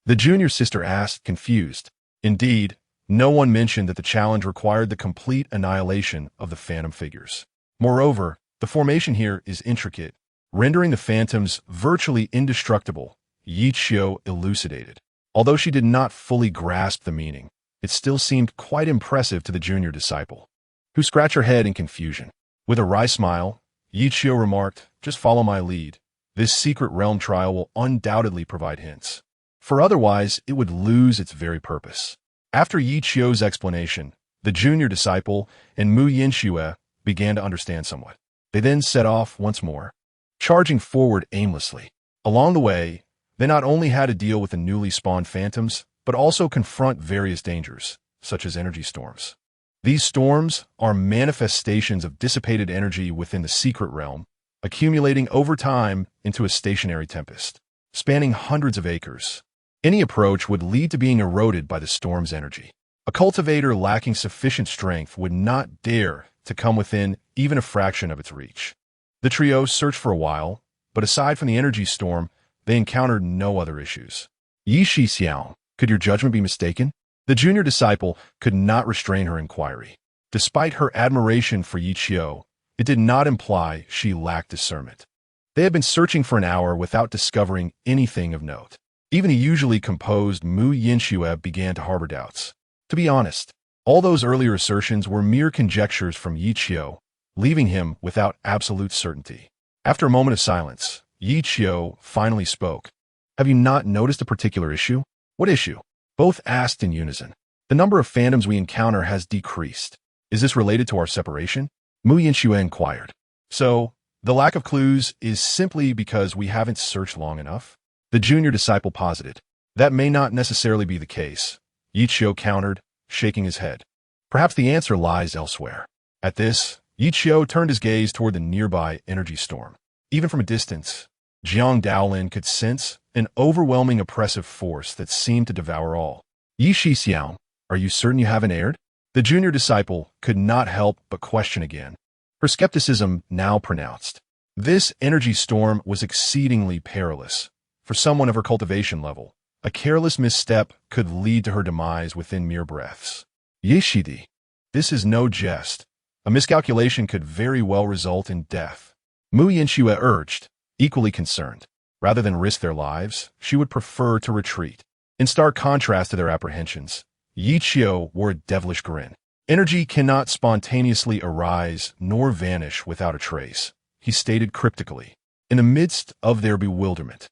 The junior sister asked, confused. Indeed, no one mentioned that the challenge required the complete annihilation of the phantom figures. Moreover, the formation here is intricate, rendering the phantoms virtually indestructible, Ye Qiu elucidated. Although she did not fully grasp the meaning, it still seemed quite impressive to the junior disciple, who scratched her head in confusion. With a wry smile, Ye Qiu remarked, "Just follow my lead. This secret realm trial will undoubtedly provide hints. For otherwise, it would lose its very purpose." After Ye Qiu's explanation, the junior disciple and Mu Yinxue began to understand somewhat. They then set off once more, charging forward aimlessly. Along the way, they not only had to deal with the newly spawned phantoms, but also confront various dangers, such as energy storms. These storms are manifestations of dissipated energy within the secret realm, accumulating over time into a stationary tempest, spanning hundreds of acres. Any approach would lead to being eroded by the storm's energy. A cultivator lacking sufficient strength would not dare to come within even a fraction of its reach. The trio searched for a while, but aside from the energy storm, they encountered no other issues. Zixiao, could your judgment be mistaken? The junior disciple could not restrain her inquiry. Despite her admiration for Ye Qiu, it did not imply she lacked discernment. They had been searching for an hour without discovering anything of note. Even the usually composed Mu Yinxue began to harbor doubts. To be honest, all those earlier assertions were mere conjectures from Ye Qiu, leaving him without absolute certainty. After a moment of silence, Ye Qiu finally spoke. "Have you not noticed a particular issue?" "What issue?" Both asked in unison. "The number of phantoms we encounter has decreased. Is this related to our separation?" Mu Yinxue inquired. "So, the lack of clues is simply because we haven't searched long enough?" The junior disciple posited. "That may not necessarily be the case," Ye Qiu countered, shaking his head. "Perhaps the answer lies elsewhere." At this, Ye Qiu turned his gaze toward the nearby energy storm. Even from a distance, Jiang Daolin could sense an overwhelming oppressive force that seemed to devour all. "Zixiao, are you certain you haven't erred?" The junior disciple could not help but question again, her skepticism now pronounced. This energy storm was exceedingly perilous. For someone of her cultivation level, a careless misstep could lead to her demise within mere breaths. "Yeshidi, this is no jest. A miscalculation could very well result in death." Mu Yinxue urged, equally concerned. Rather than risk their lives, she would prefer to retreat. In stark contrast to their apprehensions, Ye Qiu wore a devilish grin. "Energy cannot spontaneously arise nor vanish without a trace," he stated cryptically. In the midst of their bewilderment,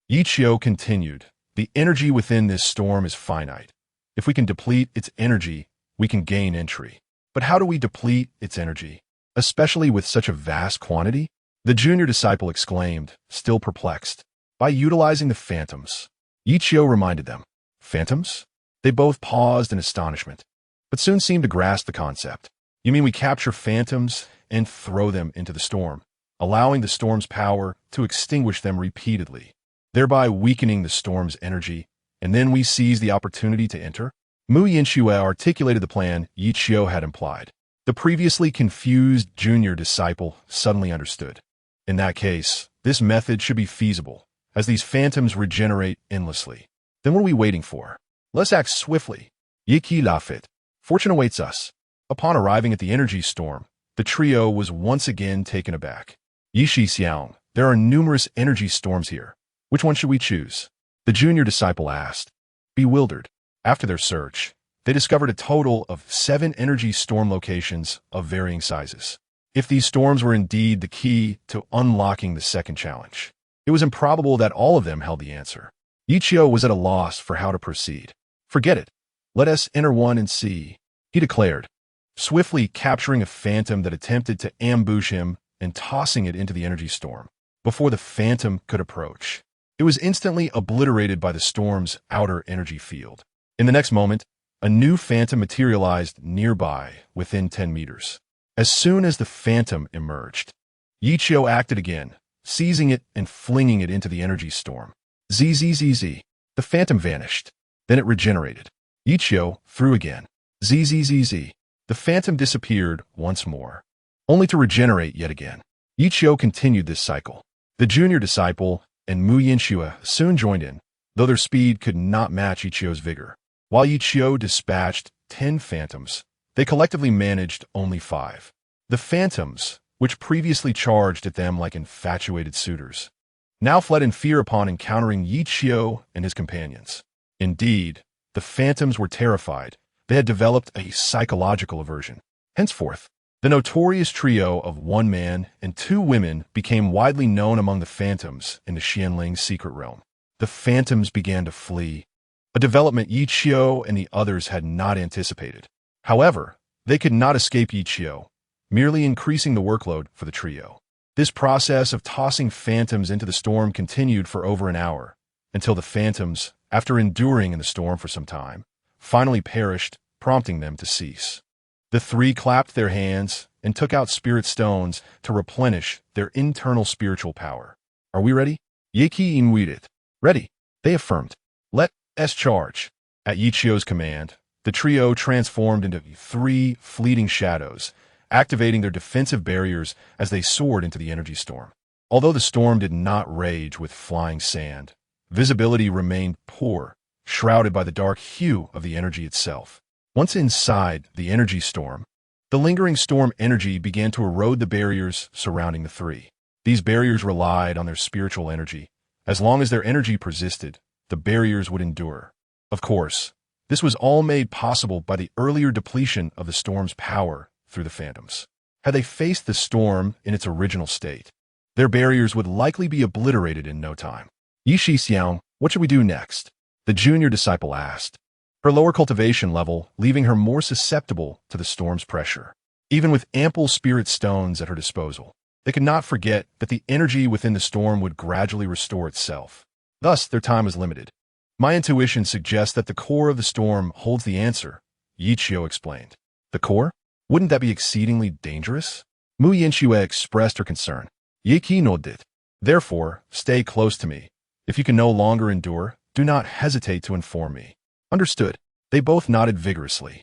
Ye Qiu continued, "The energy within this storm is finite. If we can deplete its energy, we can gain entry. But how do we deplete its energy, especially with such a vast quantity?" The junior disciple exclaimed, still perplexed. "By utilizing the phantoms." Ye Qiu reminded them. "Phantoms?" They both paused in astonishment, but soon seemed to grasp the concept. "You mean we capture phantoms and throw them into the storm, allowing the storm's power to extinguish them repeatedly, thereby weakening the storm's energy, and then we seize the opportunity to enter?" Mu Yinxue articulated the plan Ye Qiu had implied. The previously confused junior disciple suddenly understood. In that case, this method should be feasible, as these phantoms regenerate endlessly. Then what are we waiting for? Let's act swiftly. Ye Qiu laughed. Fortune awaits us. Upon arriving at the energy storm, the trio was once again taken aback. "Zixiao, there are numerous energy storms here. Which one should we choose?" The junior disciple asked. Bewildered, after their search, they discovered a total of 7 energy storm locations of varying sizes. If these storms were indeed the key to unlocking the second challenge, it was improbable that all of them held the answer. Ye Qiu was at a loss for how to proceed. "Forget it. Let us enter one and see," he declared, swiftly capturing a phantom that attempted to ambush him and tossing it into the energy storm. Before the phantom could approach, it was instantly obliterated by the storm's outer energy field. In the next moment, a new phantom materialized nearby within 10 meters. As soon as the phantom emerged, Ye Qiu acted again, seizing it and flinging it into the energy storm. Zzz. The phantom vanished. Then it regenerated. Ye Qiu threw again. Zzz. The phantom disappeared once more, only to regenerate yet again. Ye Qiu continued this cycle. The junior disciple and Yinhuang soon joined in, though their speed could not match Ye Qiu's vigor. While Ye Qiu dispatched 10 phantoms, they collectively managed only 5. The phantoms, which previously charged at them like infatuated suitors, now fled in fear upon encountering Ye Qiu and his companions. Indeed, the phantoms were terrified. They had developed a psychological aversion. Henceforth, the notorious trio of 1 man and 2 women became widely known among the phantoms in the Xianling's secret realm. The phantoms began to flee, a development Ye Qiu and the others had not anticipated. However, they could not escape Ye Qiu, merely increasing the workload for the trio. This process of tossing phantoms into the storm continued for over an hour, until the phantoms, after enduring in the storm for some time, finally perished, prompting them to cease. The 3 clapped their hands and took out spirit stones to replenish their internal spiritual power. "Are we ready?" Ye Qiu waited. "Ready," they affirmed. "Let us charge." At Ye Qiu's command, the trio transformed into 3 fleeting shadows, activating their defensive barriers as they soared into the energy storm. Although the storm did not rage with flying sand, visibility remained poor, shrouded by the dark hue of the energy itself. Once inside the energy storm, the lingering storm energy began to erode the barriers surrounding the 3. These barriers relied on their spiritual energy. As long as their energy persisted, the barriers would endure. Of course, this was all made possible by the earlier depletion of the storm's power through the phantoms. Had they faced the storm in its original state, their barriers would likely be obliterated in no time. "Ye Qiu, what should we do next?" the junior disciple asked, her lower cultivation level leaving her more susceptible to the storm's pressure. Even with ample spirit stones at her disposal, they could not forget that the energy within the storm would gradually restore itself. Thus, their time was limited. "My intuition suggests that the core of the storm holds the answer," Ye Qiu explained. "The core? Wouldn't that be exceedingly dangerous?" Yinhuang expressed her concern. Ye Qiu nodded. "Therefore, stay close to me. If you can no longer endure, do not hesitate to inform me." "Understood." They both nodded vigorously.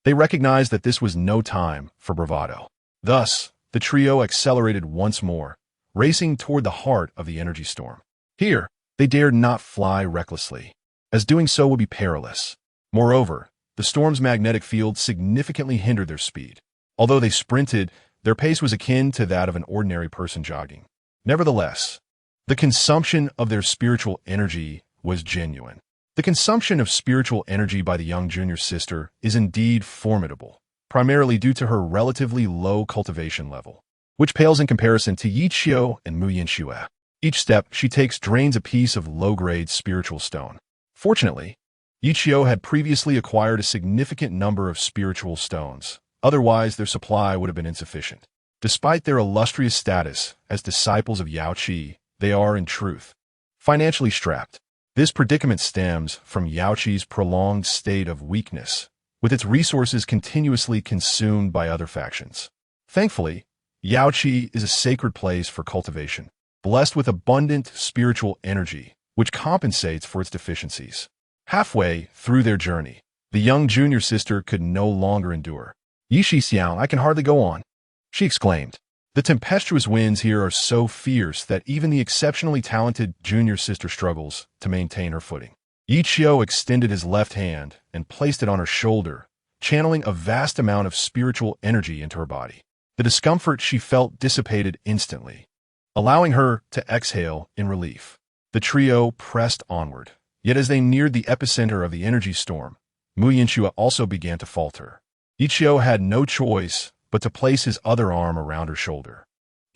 They recognized that this was no time for bravado. Thus, the trio accelerated once more, racing toward the heart of the energy storm. Here, they dared not fly recklessly, as doing so would be perilous. Moreover, the storm's magnetic field significantly hindered their speed. Although they sprinted, their pace was akin to that of an ordinary person jogging. Nevertheless, the consumption of their spiritual energy was genuine. The consumption of spiritual energy by the young junior sister is indeed formidable, primarily due to her relatively low cultivation level, which pales in comparison to Ye Qiu and Yinhuang. Each step she takes drains a piece of low-grade spiritual stone. Fortunately, Ye Qiu had previously acquired a significant number of spiritual stones, otherwise their supply would have been insufficient. Despite their illustrious status as disciples of Yaochi, they are, in truth, financially strapped. This predicament stems from Yaochi's prolonged state of weakness, with its resources continuously consumed by other factions. Thankfully, Yaochi is a sacred place for cultivation, blessed with abundant spiritual energy, which compensates for its deficiencies. Halfway through their journey, the young junior sister could no longer endure. "Ye Qiu, I can hardly go on," she exclaimed. The tempestuous winds here are so fierce that even the exceptionally talented junior sister struggles to maintain her footing. Ye Qiu extended his left hand and placed it on her shoulder, channeling a vast amount of spiritual energy into her body. The discomfort she felt dissipated instantly, allowing her to exhale in relief. The trio pressed onward, yet as they neared the epicenter of the energy storm, Yinhuang also began to falter. Ye Qiu had no choice but to place his other arm around her shoulder,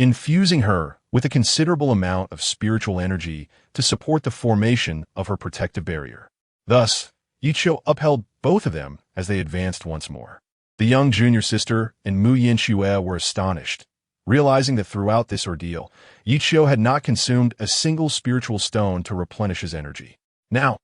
infusing her with a considerable amount of spiritual energy to support the formation of her protective barrier. Thus, Ye Qiu upheld both of them as they advanced once more. The young junior sister and Yinhuang were astonished, realizing that throughout this ordeal, Ye Qiu had not consumed a single spiritual stone to replenish his energy. Now,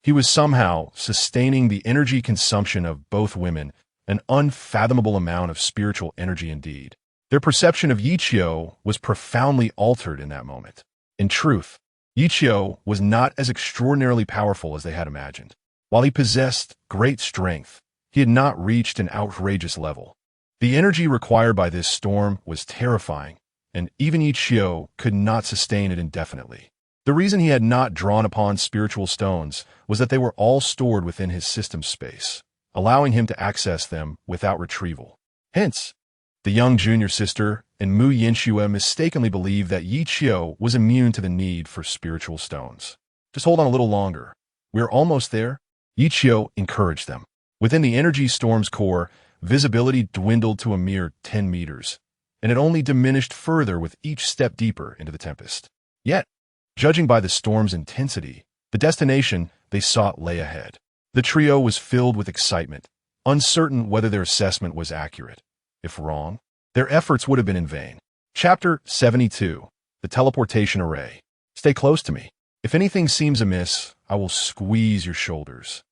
he was somehow sustaining the energy consumption of both women, an unfathomable amount of spiritual energy indeed. Their perception of Ye Qiu was profoundly altered in that moment. In truth, Ye Qiu was not as extraordinarily powerful as they had imagined. While he possessed great strength, he had not reached an outrageous level. The energy required by this storm was terrifying, and even Ye Qiu could not sustain it indefinitely. The reason he had not drawn upon spiritual stones was that they were all stored within his system space, allowing him to access them without retrieval. Hence, the young junior sister and Mu Yinxue mistakenly believed that Ye Qiu was immune to the need for spiritual stones. Just hold on a little longer. We're almost there. Ye Qiu encouraged them. Within the energy storm's core, visibility dwindled to a mere 10 meters, and it only diminished further with each step deeper into the tempest. Yet, judging by the storm's intensity, the destination they sought lay ahead. The trio was filled with excitement, uncertain whether their assessment was accurate. If wrong, their efforts would have been in vain. Chapter 72. The Teleportation Array. Stay close to me. If anything seems amiss, I will squeeze your shoulders.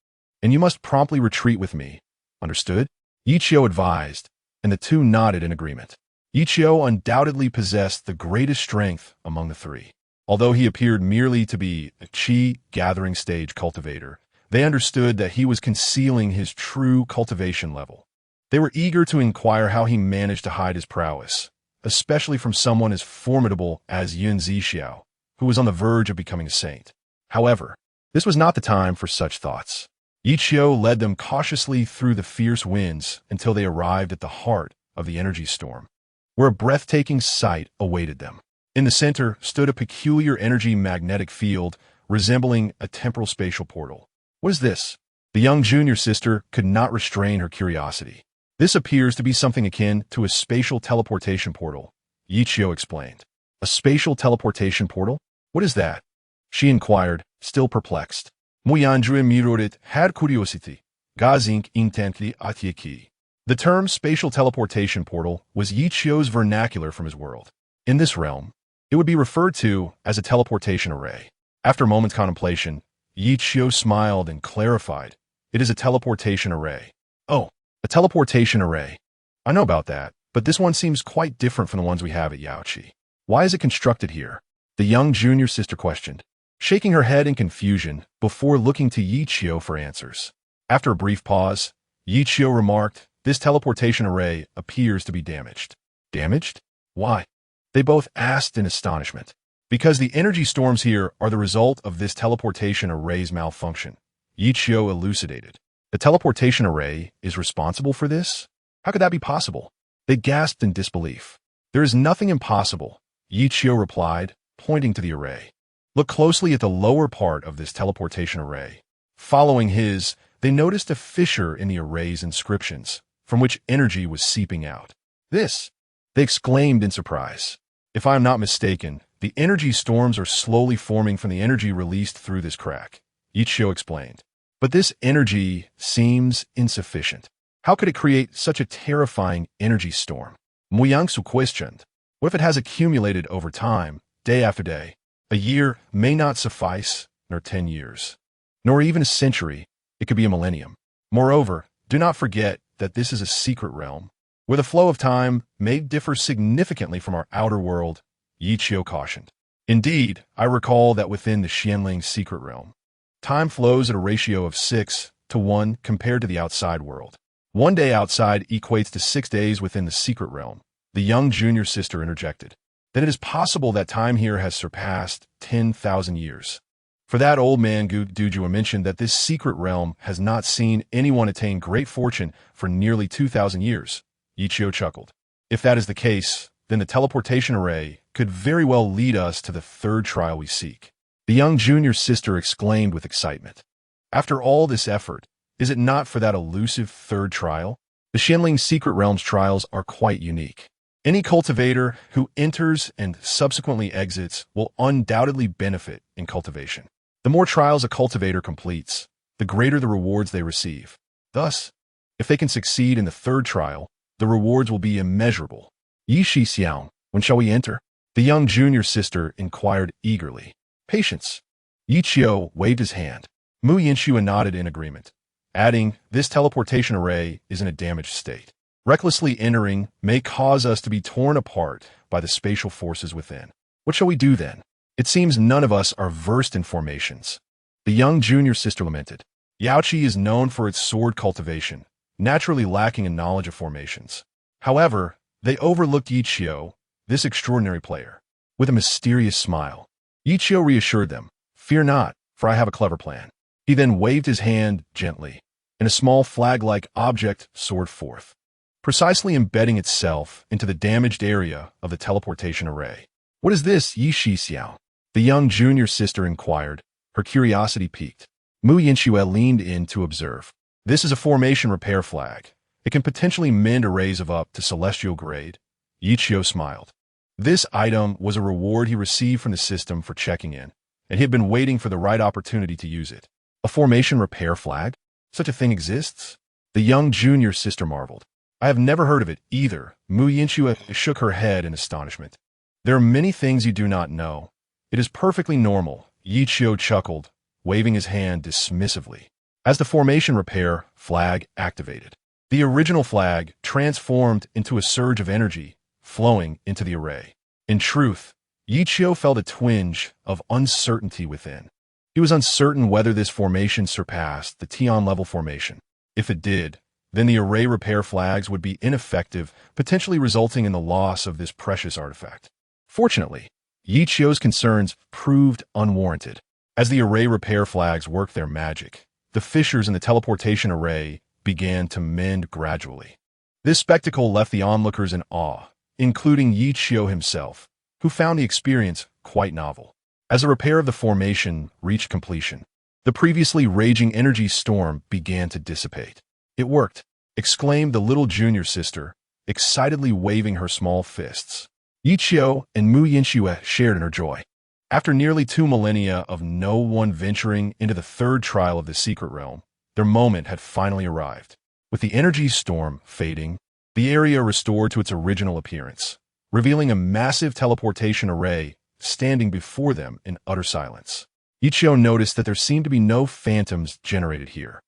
And you must promptly retreat with me. Understood? Ye Qiu advised, and the two nodded in agreement. Ye Qiu undoubtedly possessed the greatest strength among the three. Although he appeared merely to be a qi gathering stage cultivator, they understood that he was concealing his true cultivation level. They were eager to inquire how he managed to hide his prowess, especially from someone as formidable as Zixiao, who was on the verge of becoming a saint. However, this was not the time for such thoughts. Ye Qiu led them cautiously through the fierce winds until they arrived at the heart of the energy storm, where a breathtaking sight awaited them. In the center stood a peculiar energy magnetic field resembling a temporal spatial portal. What is this? The young junior sister could not restrain her curiosity. This appears to be something akin to a spatial teleportation portal, Ye Qiu explained. A spatial teleportation portal? What is that? She inquired, still perplexed. Muyandru mirorit had curiosity. Gazink intently at Ye Qiu. The term spatial teleportation portal was Ye Qiu's vernacular from his world. In this realm, it would be referred to as a teleportation array. After a moment's contemplation, Ye Qiu smiled and clarified, it is a teleportation array. Oh, a teleportation array. I know about that, but this one seems quite different from the ones we have at Yaochi. Why is it constructed here? The young junior sister questioned, shaking her head in confusion before looking to Ye Qiu for answers. After a brief pause, Ye Qiu remarked, this teleportation array appears to be damaged. Damaged? Why? They both asked in astonishment. Because the energy storms here are the result of this teleportation array's malfunction, Ye Qiu elucidated. The teleportation array is responsible for this? How could that be possible? They gasped in disbelief. There is nothing impossible, Ye Qiu replied, pointing to the array. Look closely at the lower part of this teleportation array. Following his, they noticed a fissure in the array's inscriptions, from which energy was seeping out. This, they exclaimed in surprise. If I am not mistaken, the energy storms are slowly forming from the energy released through this crack, Ye Qiu explained. But this energy seems insufficient. How could it create such a terrifying energy storm? Muyangsu questioned. What if it has accumulated over time, day after day? A year may not suffice, nor 10 years, nor even a century. It could be a millennium. Moreover, do not forget that this is a secret realm, where the flow of time may differ significantly from our outer world, Ye Qiu cautioned. Indeed, I recall that within the Xianling secret realm, time flows at a ratio of 6 to 1 compared to the outside world. 1 day outside equates to 6 days within the secret realm, the young junior sister interjected. Then it is possible that time here has surpassed 10,000 years. For that old man Dujua mentioned that this secret realm has not seen anyone attain great fortune for nearly 2,000 years. Ye Qiu chuckled. If that is the case, then the teleportation array could very well lead us to the third trial we seek. The young junior sister exclaimed with excitement. After all this effort, is it not for that elusive third trial? The Xianling secret realm's trials are quite unique. Any cultivator who enters and subsequently exits will undoubtedly benefit in cultivation. The more trials a cultivator completes, the greater the rewards they receive. Thus, if they can succeed in the third trial, the rewards will be immeasurable. Ye Xixiao, when shall we enter? The young junior sister inquired eagerly. Patience. Ye Qiu waved his hand. Mu Yinxue nodded in agreement, adding, this teleportation array is in a damaged state. Recklessly entering may cause us to be torn apart by the spatial forces within. What shall we do then? It seems none of us are versed in formations. The young junior sister lamented. Yaochi is known for its sword cultivation, naturally lacking in knowledge of formations. However, they overlooked Ye Qiu, this extraordinary player. With a mysterious smile, Ye Qiu reassured them, "Fear not, for I have a clever plan." He then waved his hand gently, and a small flag-like object soared forth, precisely embedding itself into the damaged area of the teleportation array. "What is this, Zixiao?" the young junior sister inquired, her curiosity piqued. Mu Yinxue leaned in to observe. "This is a formation repair flag. It can potentially mend arrays of up to celestial grade." Ye Qiu smiled. This item was a reward he received from the system for checking in, and he had been waiting for the right opportunity to use it. A formation repair flag? Such a thing exists? The young junior sister marveled. "I have never heard of it either." Mu Yinxue shook her head in astonishment. "There are many things you do not know. It is perfectly normal." Ye Qiu chuckled, waving his hand dismissively. As the formation repair flag activated, the original flag transformed into a surge of energy, flowing into the array. In truth, Ye Qiu felt a twinge of uncertainty within. He was uncertain whether this formation surpassed the Tian-level formation. If it did, then the array repair flags would be ineffective, potentially resulting in the loss of this precious artifact. Fortunately, Ye Qiu's concerns proved unwarranted. As the array repair flags worked their magic, the fissures in the teleportation array began to mend gradually. This spectacle left the onlookers in awe, including Ye Qiu himself, who found the experience quite novel. As the repair of the formation reached completion, the previously raging energy storm began to dissipate. "It worked," exclaimed the little junior sister, excitedly waving her small fists. Ye Qiu and Mu Yinxue shared in her joy. After nearly 2 millennia of no one venturing into the third trial of the secret realm, their moment had finally arrived. With the energy storm fading, the area restored to its original appearance, revealing a massive teleportation array standing before them in utter silence. Ye Qiu noticed that there seemed to be no phantoms generated here.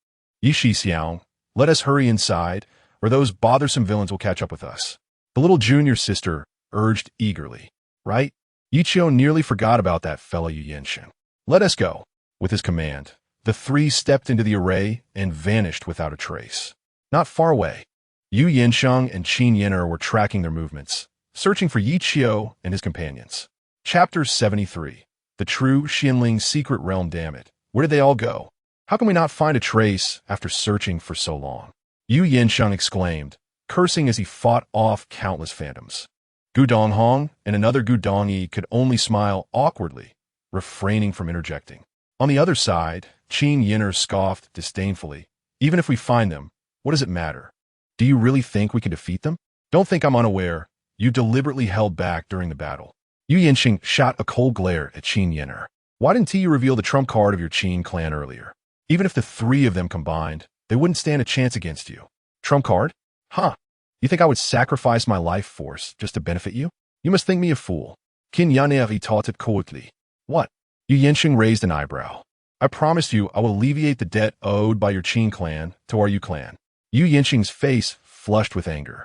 "Zixiao, let us hurry inside, or those bothersome villains will catch up with us," the little junior sister urged eagerly. "Right?" Ye Qiu nearly forgot about that fellow Yu Yinsheng. "Let us go." With his command, the three stepped into the array and vanished without a trace. Not far away, Yu Yinsheng and Qin Yin'er were tracking their movements, searching for Ye Qiu and his companions. Chapter 73. The True Xinling Secret Realm. Damn it. Where did they all go? How can we not find a trace after searching for so long? Yu Yinsheng exclaimed, cursing as he fought off countless phantoms. Gu Donghong and another Gu Dongyi could only smile awkwardly, refraining from interjecting. On the other side, Qin Yin'er scoffed disdainfully. "Even if we find them, what does it matter? Do you really think we can defeat them? Don't think I'm unaware. You deliberately held back during the battle." Yu Yinsheng shot a cold glare at Qin Yin'er. "Why didn't you reveal the trump card of your Qin clan earlier? Even if the three of them combined, they wouldn't stand a chance against you." "Trump card? Huh? You think I would sacrifice my life force just to benefit you? You must think me a fool." Qin Yin'er retorted coldly. "What?" Yu Yinsheng raised an eyebrow. "I promised you I will alleviate the debt owed by your Qin clan to our Yu clan." Yu Yinsheng's face flushed with anger.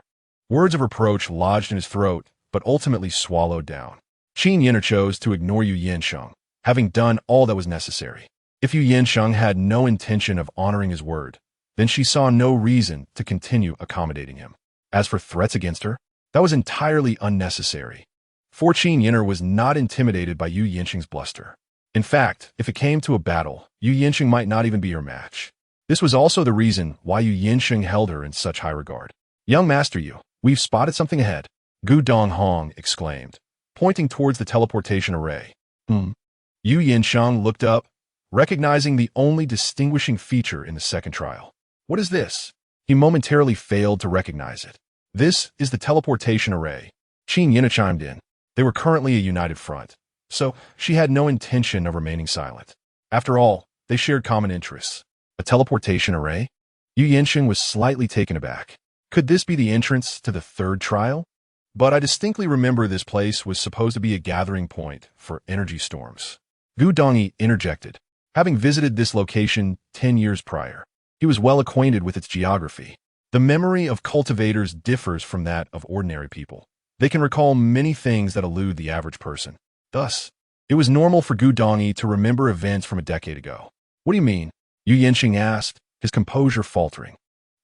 Words of reproach lodged in his throat, but ultimately swallowed down. Qin Yin'er chose to ignore Yu Yinsheng, having done all that was necessary. If Yu Yinsheng had no intention of honoring his word, then she saw no reason to continue accommodating him. As for threats against her, that was entirely unnecessary. For Qin Yin'er was not intimidated by Yu Yinsheng's bluster. In fact, if it came to a battle, Yu Yinsheng might not even be her match. This was also the reason why Yu Yinsheng held her in such high regard. "Young Master Yu, we've spotted something ahead," Gu Donghong exclaimed, pointing towards the teleportation array. Yu Yinsheng looked up, recognizing the only distinguishing feature in the second trial. "What is this?" He momentarily failed to recognize it. "This is the teleportation array." Qin Yin'er chimed in. They were currently a united front, so she had no intention of remaining silent. After all, they shared common interests. A teleportation array? Yu Yinsheng was slightly taken aback. Could this be the entrance to the third trial? But I distinctly remember this place was supposed to be a gathering point for energy storms. Gu Dongyi interjected. Having visited this location 10 years prior, he was well acquainted with its geography. The memory of cultivators differs from that of ordinary people. They can recall many things that elude the average person. Thus, it was normal for Gu Dongyi to remember events from a decade ago. "What do you mean?" Yu Yinsheng asked, his composure faltering.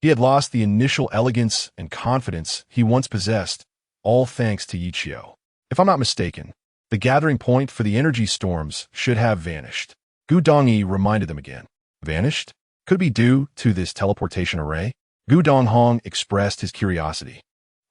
He had lost the initial elegance and confidence he once possessed, all thanks to Ye Qiu. "If I'm not mistaken, The gathering point for the energy storms should have vanished. Gu Dongyi reminded them again. Vanished? Could it be due to this teleportation array? Gu Donghong expressed his curiosity.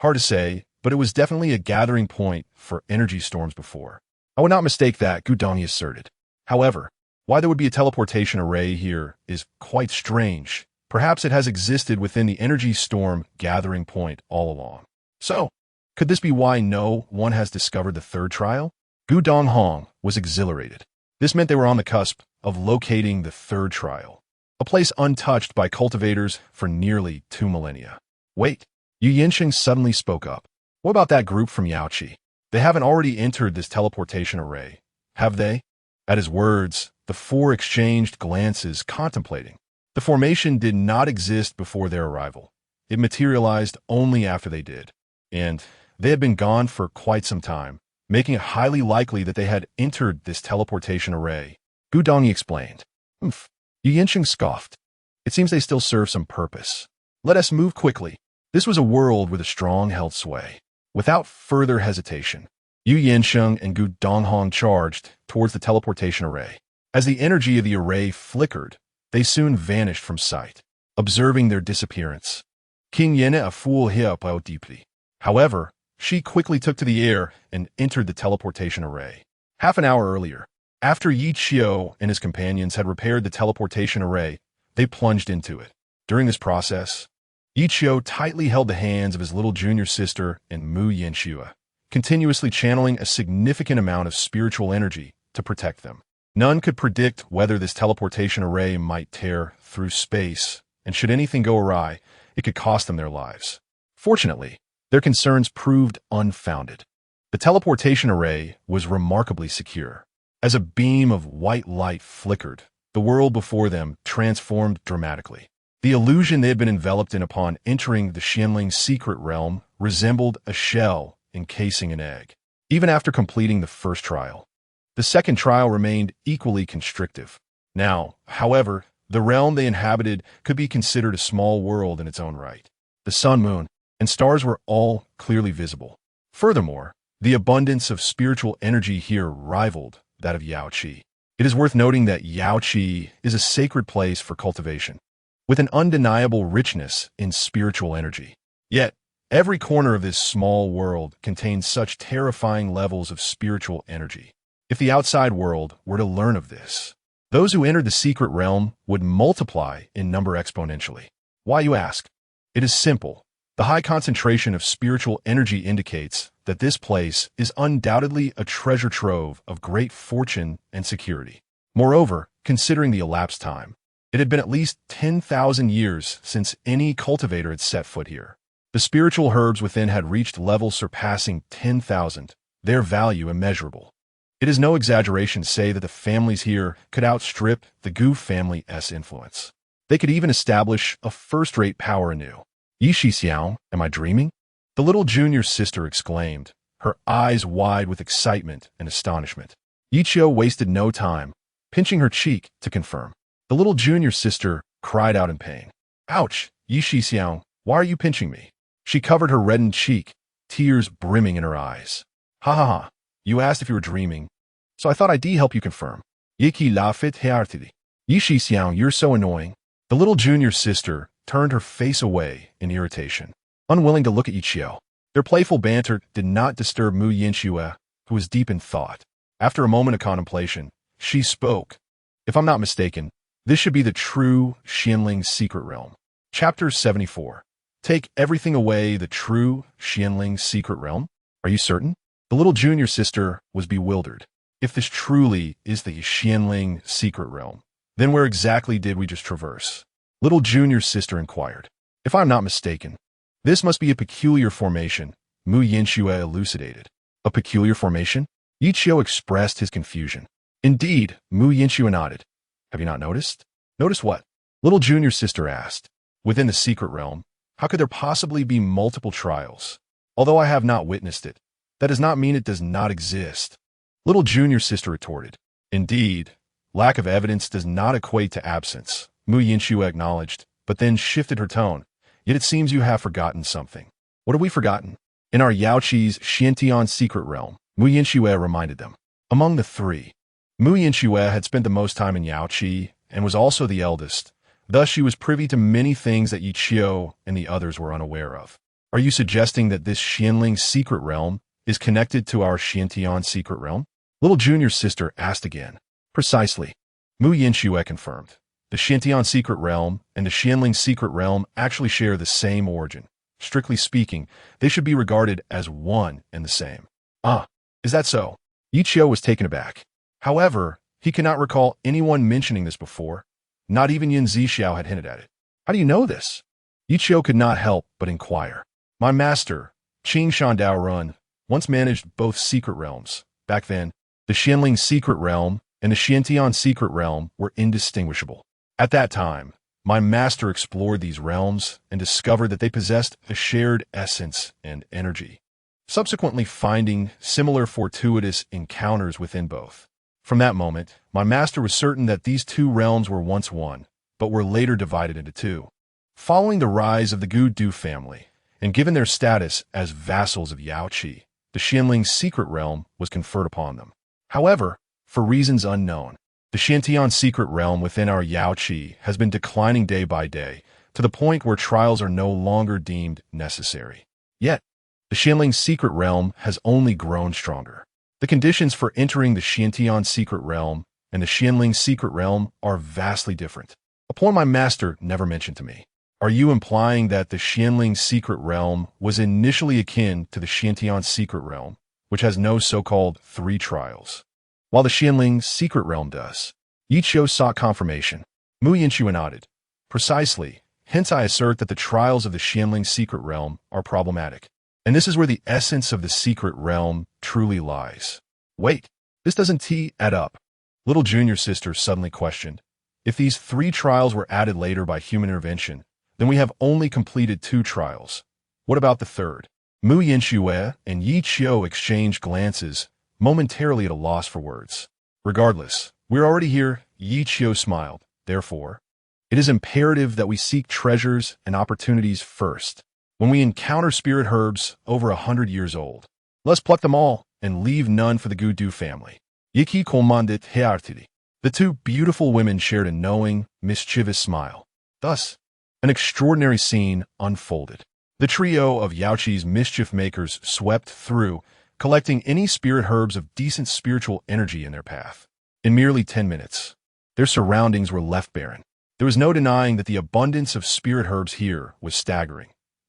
Hard to say, but it was definitely a gathering point for energy storms before. I would not mistake that, Gu Dongyi asserted. However, why there would be a teleportation array here is quite strange. Perhaps it has existed within the energy storm gathering point all along. So, could this be why no one has discovered the third trial? Gu Donghong was exhilarated. This meant they were on the cusp of locating the third trial, a place untouched by cultivators for nearly 2 millennia. Wait, Yu Yinsheng suddenly spoke up. What about that group from Yaochi? They haven't already entered this teleportation array, have they? At his words, the four exchanged glances contemplating. The formation did not exist before their arrival. It materialized only after they did. And they had been gone for quite some time, making it highly likely that they had entered this teleportation array. Gu Dongyi explained. Yu Yinsheng scoffed. It seems they still serve some purpose. Let us move quickly. This was a world with a strong held sway. Without further hesitation, Yu Yinsheng and Gu Donghong charged towards the teleportation array. As the energy of the array flickered, they soon vanished from sight. Observing their disappearance, King Yene a fool hip out deeply. However, she quickly took to the air and entered the teleportation array. Half an hour earlier, after Ye Qiu and his companions had repaired the teleportation array, they plunged into it. During this process, Ye Qiu tightly held the hands of his little junior sister and Mu Yanxue, continuously channeling a significant amount of spiritual energy to protect them. None could predict whether this teleportation array might tear through space, and should anything go awry, it could cost them their lives. Fortunately, their concerns proved unfounded. The teleportation array was remarkably secure. As a beam of white light flickered, the world before them transformed dramatically. The illusion they had been enveloped in upon entering the Xianling's secret realm resembled a shell encasing an egg. Even after completing the first trial, the second trial remained equally constrictive. Now, however, the realm they inhabited could be considered a small world in its own right. The sun, moon, and stars were all clearly visible. Furthermore, the abundance of spiritual energy here rivaled that of Yaochi. It is worth noting that Yaochi is a sacred place for cultivation, with an undeniable richness in spiritual energy. Yet, every corner of this small world contains such terrifying levels of spiritual energy. If the outside world were to learn of this, those who entered the secret realm would multiply in number exponentially. Why, you ask? It is simple. The high concentration of spiritual energy indicates that this place is undoubtedly a treasure trove of great fortune and security. Moreover, considering the elapsed time, it had been at least 10,000 years since any cultivator had set foot here. The spiritual herbs within had reached levels surpassing 10,000, their value immeasurable. It is no exaggeration to say that the families here could outstrip the Gu family's influence. They could even establish a first-rate power anew. Ye Qiu, am I dreaming? The little junior sister exclaimed, her eyes wide with excitement and astonishment. Ye Qiu wasted no time, pinching her cheek to confirm. The little junior sister cried out in pain. Ouch, Ye Qiu, why are you pinching me? She covered her reddened cheek, tears brimming in her eyes. Ha ha ha, you asked if you were dreaming, so I thought I'd help you confirm. Ye Qiu la fit heartily. Ye Qiu, you're so annoying. The little junior sister turned her face away in irritation, unwilling to look at Ye Qiu. Their playful banter did not disturb Mu Yanxue, who was deep in thought. After a moment of contemplation, she spoke. If I'm not mistaken, this should be the true Xianling secret realm. Chapter 74. Take everything away, the true Xianling secret realm? Are you certain? The little junior sister was bewildered. If this truly is the Xianling secret realm, then where exactly did we just traverse? Little junior sister inquired. If I'm not mistaken, this must be a peculiar formation, Mu Yanxue elucidated. A peculiar formation? Ye Qiu expressed his confusion. Indeed, Mu Yanxue nodded. Have you not noticed? Notice what? Little junior sister asked. Within the secret realm, how could there possibly be multiple trials? Although I have not witnessed it, that does not mean it does not exist. Little junior sister retorted. Indeed, lack of evidence does not equate to absence, Mu Yanxue acknowledged, but then shifted her tone. Yet it seems you have forgotten something. What have we forgotten? In our Yaochi's Xiantian secret realm, Mu Yinxue reminded them. Among the three, Mu Yinxue had spent the most time in Yaochi and was also the eldest. Thus, she was privy to many things that Ye Qiu and the others were unaware of. Are you suggesting that this Xianling secret realm is connected to our Xiantian secret realm? Little junior sister asked again. Precisely. Mu Yinxue confirmed. The Xiantian secret realm and the Xianling secret realm actually share the same origin. Strictly speaking, they should be regarded as one and the same. Ah, is that so? Ye Qiu was taken aback. However, he could not recall anyone mentioning this before. Not even Zixiao had hinted at it. How do you know this? Ye Qiu could not help but inquire. My master, Qing Shandao Run, once managed both secret realms. Back then, the Xianling secret realm and the Xiantian secret realm were indistinguishable. At that time, my master explored these realms and discovered that they possessed a shared essence and energy, subsequently finding similar fortuitous encounters within both. From that moment, my master was certain that these two realms were once one, but were later divided into two. Following the rise of the Gudu family, and given their status as vassals of Yaochi, the Xianling secret realm was conferred upon them. However, for reasons unknown, the Xiantian secret realm within our Yaochi has been declining day by day, to the point where trials are no longer deemed necessary. Yet, the Xianling secret realm has only grown stronger. The conditions for entering the Xiantian secret realm and the Xianling secret realm are vastly different. A point my master never mentioned to me. Are you implying that the Xianling secret realm was initially akin to the Xiantian secret realm, which has no so-called three trials, while the Xianling secret realm does? Ye Qiu sought confirmation. Mu Yinxue nodded. Precisely. Hence I assert that the trials of the Xianling secret realm are problematic. And this is where the essence of the secret realm truly lies. Wait, this doesn't add up. Little junior sister suddenly questioned. If these three trials were added later by human intervention, then we have only completed two trials. What about the third? Mu Yinxue and Ye Qiu exchanged glances, momentarily at a loss for words. Regardless, we're already here, Ye Qiu smiled. Therefore, it is imperative that we seek treasures and opportunities first. When we encounter spirit herbs over 100 years old, let's pluck them all and leave none for the Gudu family. Ye Qiu commanded heartily. The two beautiful women shared a knowing, mischievous smile. Thus, an extraordinary scene unfolded. The trio of Yaochi's mischief makers swept through, collecting any spirit herbs of decent spiritual energy in their path. In merely 10 minutes, their surroundings were left barren. There was no denying that the abundance of spirit herbs here was staggering.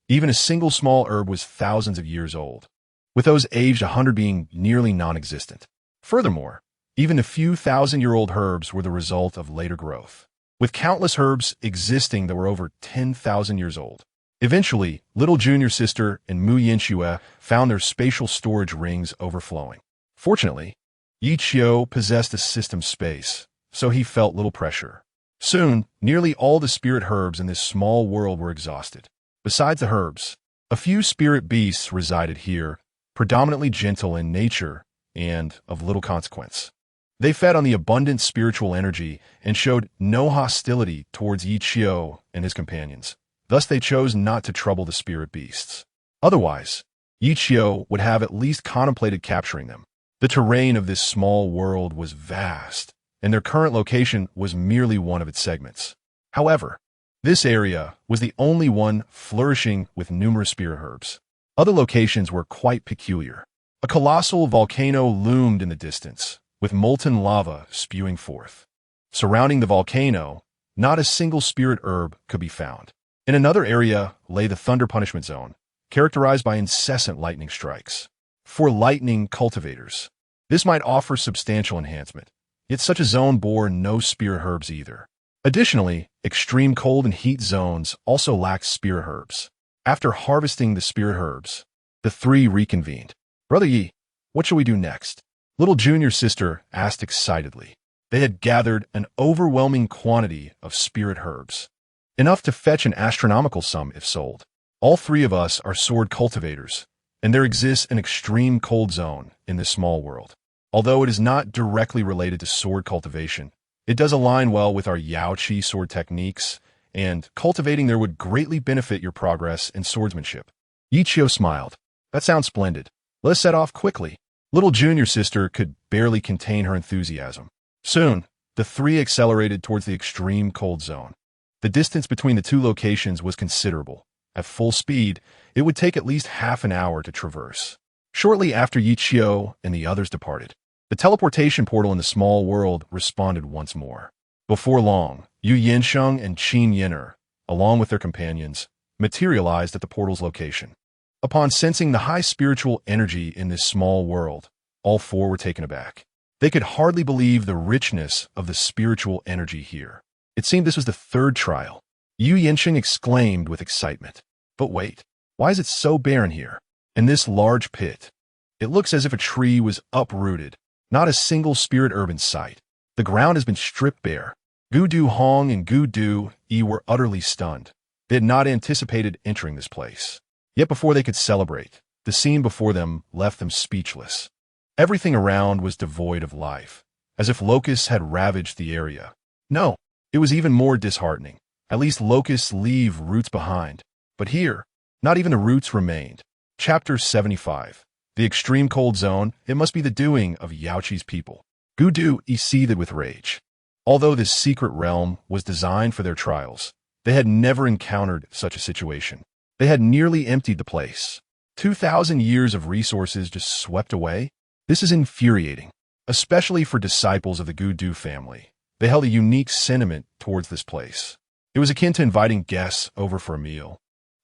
Even a single small herb was thousands of years old, with those aged 100 being nearly non-existent. Furthermore, even the few thousand-year-old herbs were the result of later growth, with countless herbs existing that were over 10,000 years old. Eventually, little junior sister and Mu Yinxue found their spatial storage rings overflowing. Fortunately, Ye Qiu possessed a system space, so he felt little pressure. Soon, nearly all the spirit herbs in this small world were exhausted. Besides the herbs, a few spirit beasts resided here, predominantly gentle in nature and of little consequence. They fed on the abundant spiritual energy and showed no hostility towards Ye Qiu and his companions. Thus they chose not to trouble the spirit beasts. Otherwise, Ye Qiu would have at least contemplated capturing them. The terrain of this small world was vast, and their current location was merely one of its segments. However, this area was the only one flourishing with numerous spirit herbs. Other locations were quite peculiar. A colossal volcano loomed in the distance, with molten lava spewing forth. Surrounding the volcano, not a single spirit herb could be found. In another area lay the Thunder Punishment Zone, characterized by incessant lightning strikes. For lightning cultivators, this might offer substantial enhancement, yet such a zone bore no spirit herbs either. Additionally, extreme cold and heat zones also lacked spirit herbs. After harvesting the spirit herbs, the three reconvened. Brother Yi, what shall we do next? Little junior sister asked excitedly. They had gathered an overwhelming quantity of spirit herbs, enough to fetch an astronomical sum if sold. All three of us are sword cultivators, and there exists an extreme cold zone in this small world. Although it is not directly related to sword cultivation, it does align well with our Yaochi sword techniques, and cultivating there would greatly benefit your progress in swordsmanship. Ye Qiu smiled. That sounds splendid. Let us set off quickly. Little junior sister could barely contain her enthusiasm. Soon, the three accelerated towards the extreme cold zone. The distance between the two locations was considerable. At full speed, it would take at least half an hour to traverse. Shortly after Ye Qiu and the others departed, the teleportation portal in the small world responded once more. Before long, Yu Yinsheng and Qin Yin'er, along with their companions, materialized at the portal's location. Upon sensing the high spiritual energy in this small world, all four were taken aback. They could hardly believe the richness of the spiritual energy here. It seemed this was the third trial. Yu Yinsheng exclaimed with excitement. But wait, why is it so barren here? In this large pit, it looks as if a tree was uprooted, not a single spirit herb in sight. The ground has been stripped bare. Gu Du Hong and Gu Du Yi were utterly stunned. They had not anticipated entering this place. Yet before they could celebrate, the scene before them left them speechless. Everything around was devoid of life, as if locusts had ravaged the area. No, it was even more disheartening. At least locusts leave roots behind. But here, not even the roots remained. Chapter 75. The extreme cold zone, it must be the doing of Yaochi's people. Gu Du Yi seethed with rage. Although this secret realm was designed for their trials, they had never encountered such a situation. They had nearly emptied the place. 2,000 years of resources just swept away? This is infuriating, especially for disciples of the Gu Du family. They held a unique sentiment towards this place. It was akin to inviting guests over for a meal,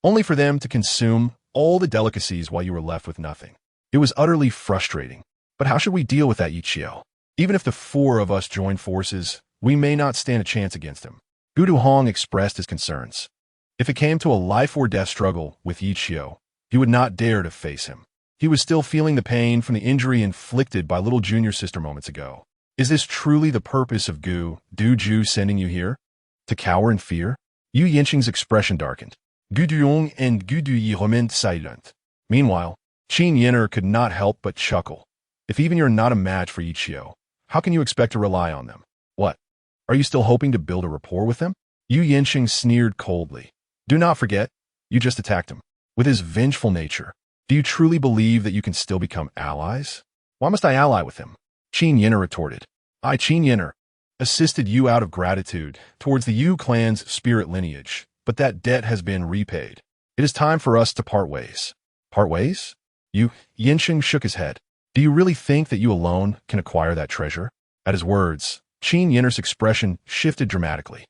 only for them to consume all the delicacies while you were left with nothing. It was utterly frustrating. But how should we deal with that, Ye Qiu? Even if the four of us join forces, we may not stand a chance against him. Gu Du Hong expressed his concerns. If it came to a life-or-death struggle with Ye Qiu, he would not dare to face him. He was still feeling the pain from the injury inflicted by little junior sister moments ago. Is this truly the purpose of Gu Du sending you here? To cower in fear? Yu Yinsheng's expression darkened. Gu Duong and Gu Du Yi remained silent. Meanwhile, Qin Yin'er could not help but chuckle. If even you're not a match for Ye Qiu, how can you expect to rely on them? What? Are you still hoping to build a rapport with them? Yu Yinsheng sneered coldly. Do not forget, you just attacked him. With his vengeful nature, do you truly believe that you can still become allies? Why must I ally with him? Qin Yin'er retorted. I, Qin Yin'er, assisted you out of gratitude towards the Yu clan's spirit lineage, but that debt has been repaid. It is time for us to part ways. Part ways? Yu Yinsheng shook his head. Do you really think that you alone can acquire that treasure? At his words, Qin Yin'er's expression shifted dramatically.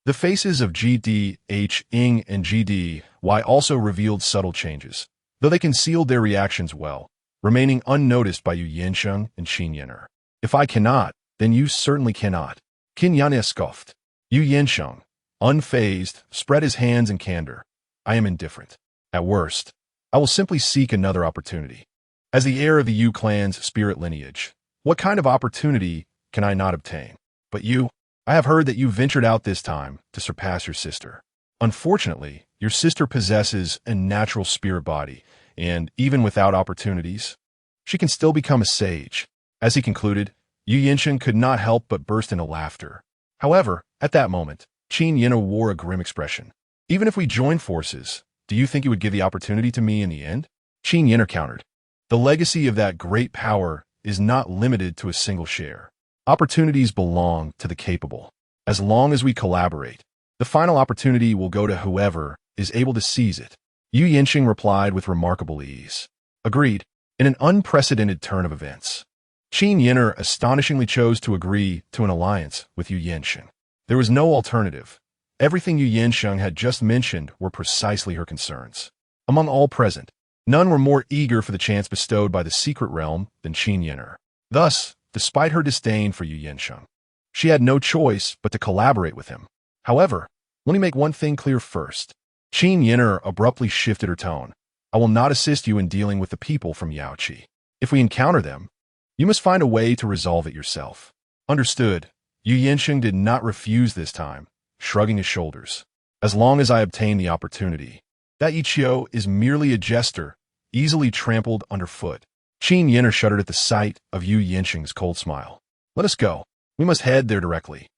The faces of GD, Ing, and GD, Y also revealed subtle changes, though they concealed their reactions well, remaining unnoticed by Yu Yinsheng and Qin Yin'er. If I cannot, then you certainly cannot. Qin Yin'er scoffed. Yu Yinsheng, unfazed, spread his hands in candor. I am indifferent. At worst, I will simply seek another opportunity. As the heir of the Yu clan's spirit lineage, what kind of opportunity can I not obtain? But you, I have heard that you ventured out this time to surpass your sister. Unfortunately, your sister possesses a natural spirit body, and even without opportunities, she can still become a sage. As he concluded, Yu Yinsheng could not help but burst into laughter. However, at that moment, Qin Yin'er wore a grim expression. Even if we join forces, do you think you would give the opportunity to me in the end? Qin Yin'er countered. The legacy of that great power is not limited to a single share. Opportunities belong to the capable. As long as we collaborate, the final opportunity will go to whoever is able to seize it. Yu Yinsheng replied with remarkable ease. Agreed, in an unprecedented turn of events. Qin Yin'er astonishingly chose to agree to an alliance with Yu Yinsheng. There was no alternative. Everything Yu Yinsheng had just mentioned were precisely her concerns. Among all present, none were more eager for the chance bestowed by the secret realm than Qin Yin'er. Thus, despite her disdain for Yu Yinsheng, she had no choice but to collaborate with him. However, let me make one thing clear first. Qin Yin'er abruptly shifted her tone. I will not assist you in dealing with the people from Yaochi. If we encounter them, you must find a way to resolve it yourself. Understood. Yu Yinsheng did not refuse this time, shrugging his shoulders. As long as I obtain the opportunity, that Ye Qiu is merely a jester, easily trampled underfoot. Qin Yin'er shuddered at the sight of Yu Yinsheng's cold smile. Let us go. We must head there directly.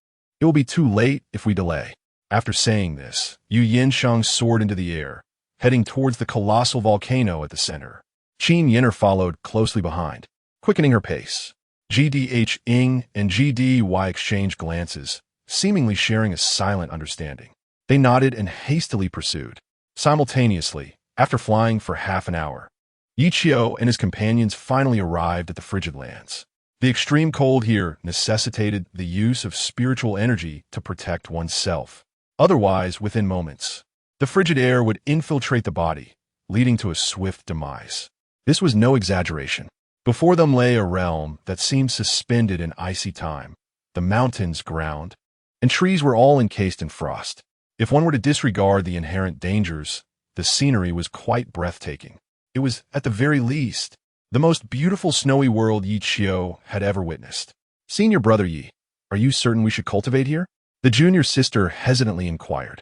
It will be too late if we delay. After saying this, Yu Yinsheng soared into the air, heading towards the colossal volcano at the center. Qin Yin'er followed closely behind. quickening her pace. GDH Ing and GDY exchanged glances, seemingly sharing a silent understanding. They nodded and hastily pursued. Simultaneously, after flying for half an hour, Ye Qiu and his companions finally arrived at the frigid lands. The extreme cold here necessitated the use of spiritual energy to protect oneself. Otherwise, within moments, the frigid air would infiltrate the body, leading to a swift demise. This was no exaggeration. Before them lay a realm that seemed suspended in icy time. The mountains, ground, and trees were all encased in frost. If one were to disregard the inherent dangers, the scenery was quite breathtaking. It was, at the very least, the most beautiful snowy world Ye Qiu had ever witnessed. "Senior brother Yi, are you certain we should cultivate here?" The junior sister hesitantly inquired.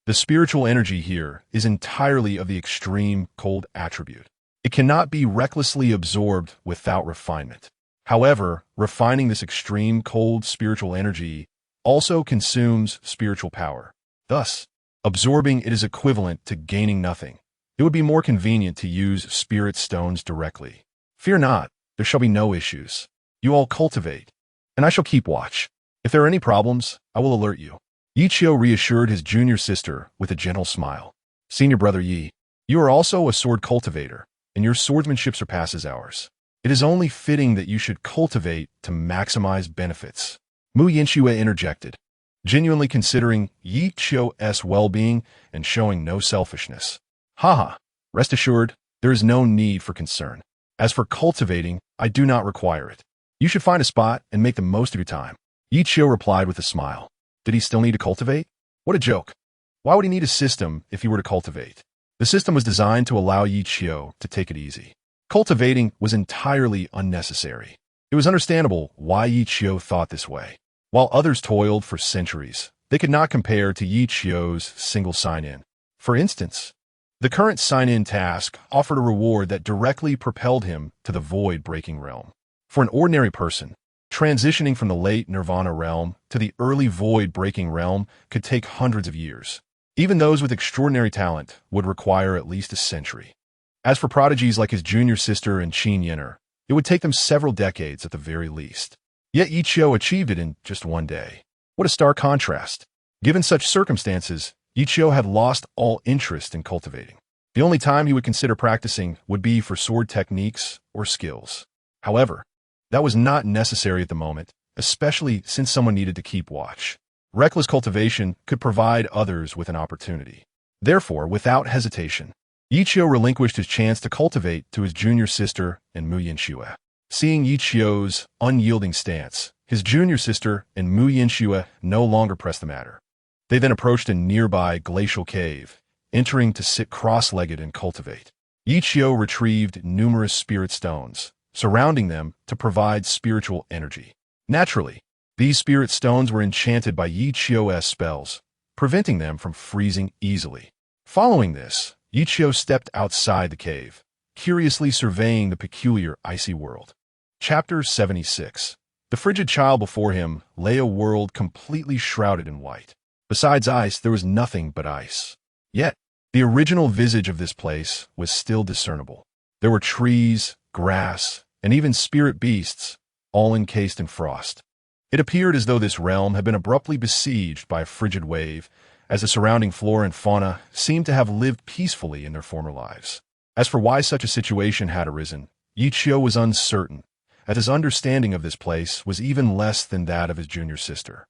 "The spiritual energy here is entirely of the extreme cold attribute. It cannot be recklessly absorbed without refinement. However, refining this extreme cold spiritual energy also consumes spiritual power. Thus, absorbing it is equivalent to gaining nothing. It would be more convenient to use spirit stones directly. Fear not, there shall be no issues. You all cultivate, and I shall keep watch. If there are any problems, I will alert you." Ye Qiu reassured his junior sister with a gentle smile. "Senior brother Yi, you are also a sword cultivator, and your swordsmanship surpasses ours. It is only fitting that you should cultivate to maximize benefits." Mu Yinxue interjected, genuinely considering Ye Qiu's well-being and showing no selfishness. "Haha, rest assured, there is no need for concern. As for cultivating, I do not require it. You should find a spot and make the most of your time." Ye Qiu replied with a smile. Did he still need to cultivate? What a joke. Why would he need a system if he were to cultivate? The system was designed to allow Ye Qiu to take it easy. Cultivating was entirely unnecessary. It was understandable why Ye Qiu thought this way. While others toiled for centuries, they could not compare to Ye Qiu's single sign-in. For instance, the current sign-in task offered a reward that directly propelled him to the void-breaking realm. For an ordinary person, transitioning from the late Nirvana realm to the early void-breaking realm could take hundreds of years. Even those with extraordinary talent would require at least a century. As for prodigies like his junior sister and Qin Yin'er, it would take them several decades at the very least. Yet Ye Qiu achieved it in just one day. What a stark contrast. Given such circumstances, Ye Qiu had lost all interest in cultivating. The only time he would consider practicing would be for sword techniques or skills. However, that was not necessary at the moment, especially since someone needed to keep watch. Reckless cultivation could provide others with an opportunity. Therefore, without hesitation, Ye Qiu relinquished his chance to cultivate to his junior sister and Mu Yinxue. Seeing Ye Qiu's unyielding stance, his junior sister and Mu Yinxue no longer pressed the matter. They then approached a nearby glacial cave, entering to sit cross-legged and cultivate. Ye Qiu retrieved numerous spirit stones, surrounding them to provide spiritual energy. Naturally, these spirit stones were enchanted by Ye Qiu's spells, preventing them from freezing easily. Following this, Ye Qiu stepped outside the cave, curiously surveying the peculiar icy world. Chapter 76. The frigid child before him lay a world completely shrouded in white. Besides ice, there was nothing but ice. Yet, the original visage of this place was still discernible. There were trees, grass, and even spirit beasts, all encased in frost. It appeared as though this realm had been abruptly besieged by a frigid wave, as the surrounding flora and fauna seemed to have lived peacefully in their former lives. As for why such a situation had arisen, Ye Qiu was uncertain, as his understanding of this place was even less than that of his junior sister.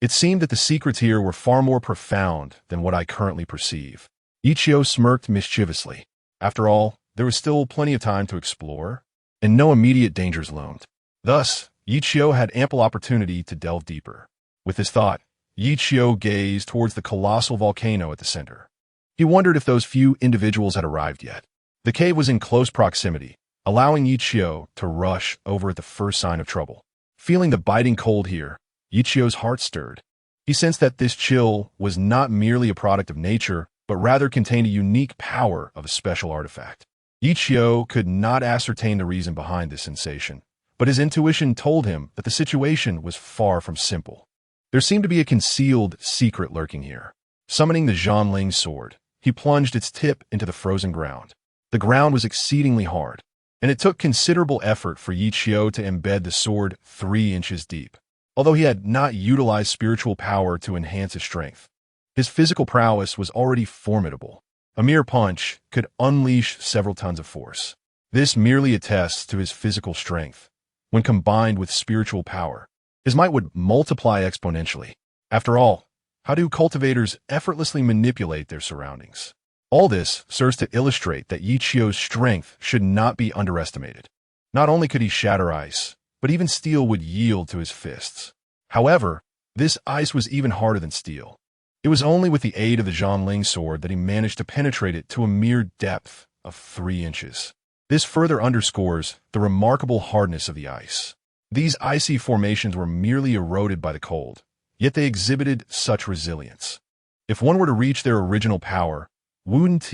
It seemed that the secrets here were far more profound than what I currently perceive. Ye Qiu smirked mischievously. After all, there was still plenty of time to explore, and no immediate dangers loomed. Thus, Ye Qiu had ample opportunity to delve deeper. With this thought, Ye Qiu gazed towards the colossal volcano at the center. He wondered if those few individuals had arrived yet. The cave was in close proximity, allowing Ye Qiu to rush over at the first sign of trouble. Feeling the biting cold here, Ye Qiu's heart stirred. He sensed that this chill was not merely a product of nature, but rather contained a unique power of a special artifact. Ye Qiu could not ascertain the reason behind this sensation, but his intuition told him that the situation was far from simple. There seemed to be a concealed secret lurking here. Summoning the Zhanling sword, he plunged its tip into the frozen ground. The ground was exceedingly hard, and it took considerable effort for Ye Qiu to embed the sword 3 inches deep. Although he had not utilized spiritual power to enhance his strength, his physical prowess was already formidable. A mere punch could unleash several tons of force. This merely attests to his physical strength. When combined with spiritual power, his might would multiply exponentially. After all, how do cultivators effortlessly manipulate their surroundings? All this serves to illustrate that Ye Qiu's strength should not be underestimated. Not only could he shatter ice, but even steel would yield to his fists. However, this ice was even harder than steel. It was only with the aid of the Zhongling sword that he managed to penetrate it to a mere depth of 3 inches. This further underscores the remarkable hardness of the ice. These icy formations were merely eroded by the cold, yet they exhibited such resilience. If one were to reach their original power, wouldn't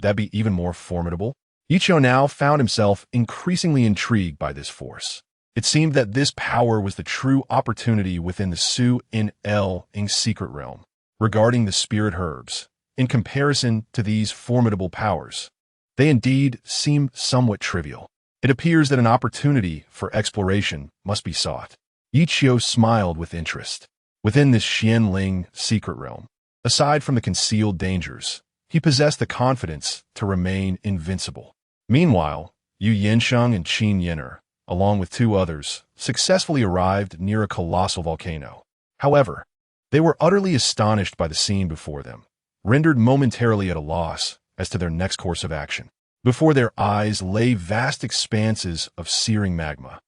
that be even more formidable? Ye Qiu now found himself increasingly intrigued by this force. It seemed that this power was the true opportunity within the Su-in-Ling secret realm. Regarding the spirit herbs, in comparison to these formidable powers, they indeed seem somewhat trivial. It appears that an opportunity for exploration must be sought. Ye Qiu smiled with interest. Within this Xianling secret realm, aside from the concealed dangers, he possessed the confidence to remain invincible. Meanwhile, Yu Yansheng and Qin Yin'er, along with 2 others, successfully arrived near a colossal volcano. However, they were utterly astonished by the scene before them, rendered momentarily at a loss as to their next course of action. Before their eyes lay vast expanses of searing magma,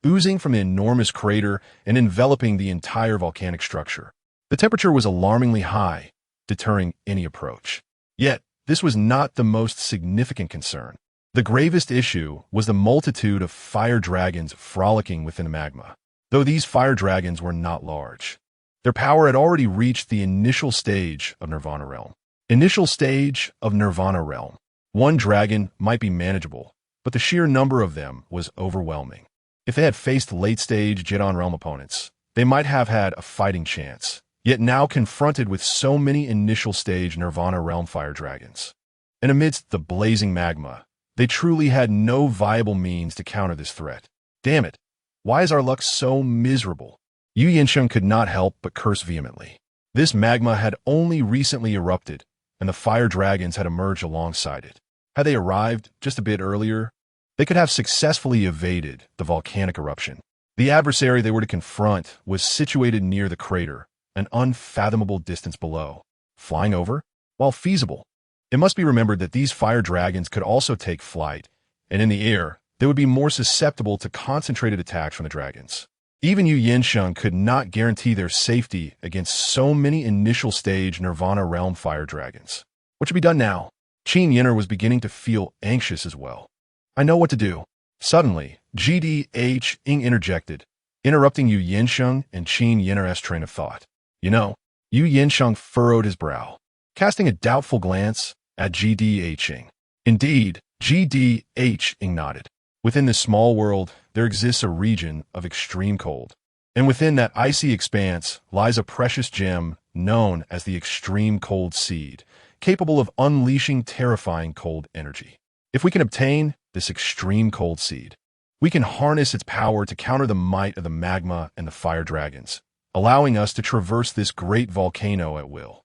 oozing from the enormous crater and enveloping the entire volcanic structure. The temperature was alarmingly high, deterring any approach. Yet, this was not the most significant concern. The gravest issue was the multitude of fire dragons frolicking within the magma. Though these fire dragons were not large, their power had already reached the initial stage of Nirvana Realm. Initial stage of Nirvana Realm. One dragon might be manageable, but the sheer number of them was overwhelming. If they had faced late-stage Jidan Realm opponents, they might have had a fighting chance, yet now confronted with so many initial-stage Nirvana Realm fire dragons. And amidst the blazing magma, they truly had no viable means to counter this threat. Damn it, why is our luck so miserable? Yu Yansheng could not help but curse vehemently. This magma had only recently erupted, and the fire dragons had emerged alongside it. Had they arrived just a bit earlier, they could have successfully evaded the volcanic eruption. The adversary they were to confront was situated near the crater, an unfathomable distance below. Flying over? While feasible, it must be remembered that these fire dragons could also take flight, and in the air, they would be more susceptible to concentrated attacks from the dragons. Even Yu Yansheng could not guarantee their safety against so many initial-stage Nirvana Realm fire dragons. What should be done now? Qin Yin'er was beginning to feel anxious as well. I know what to do. Suddenly, Zixiao interjected, interrupting Yu Yansheng and Qin Yin'er's train of thought. You know, Yu Yansheng furrowed his brow, casting a doubtful glance at Zixiao. Indeed, Zixiao nodded. Within this small world, there exists a region of extreme cold. And within that icy expanse lies a precious gem known as the Extreme Cold Seed, capable of unleashing terrifying cold energy. If we can obtain this Extreme Cold Seed, we can harness its power to counter the might of the magma and the fire dragons, allowing us to traverse this great volcano at will.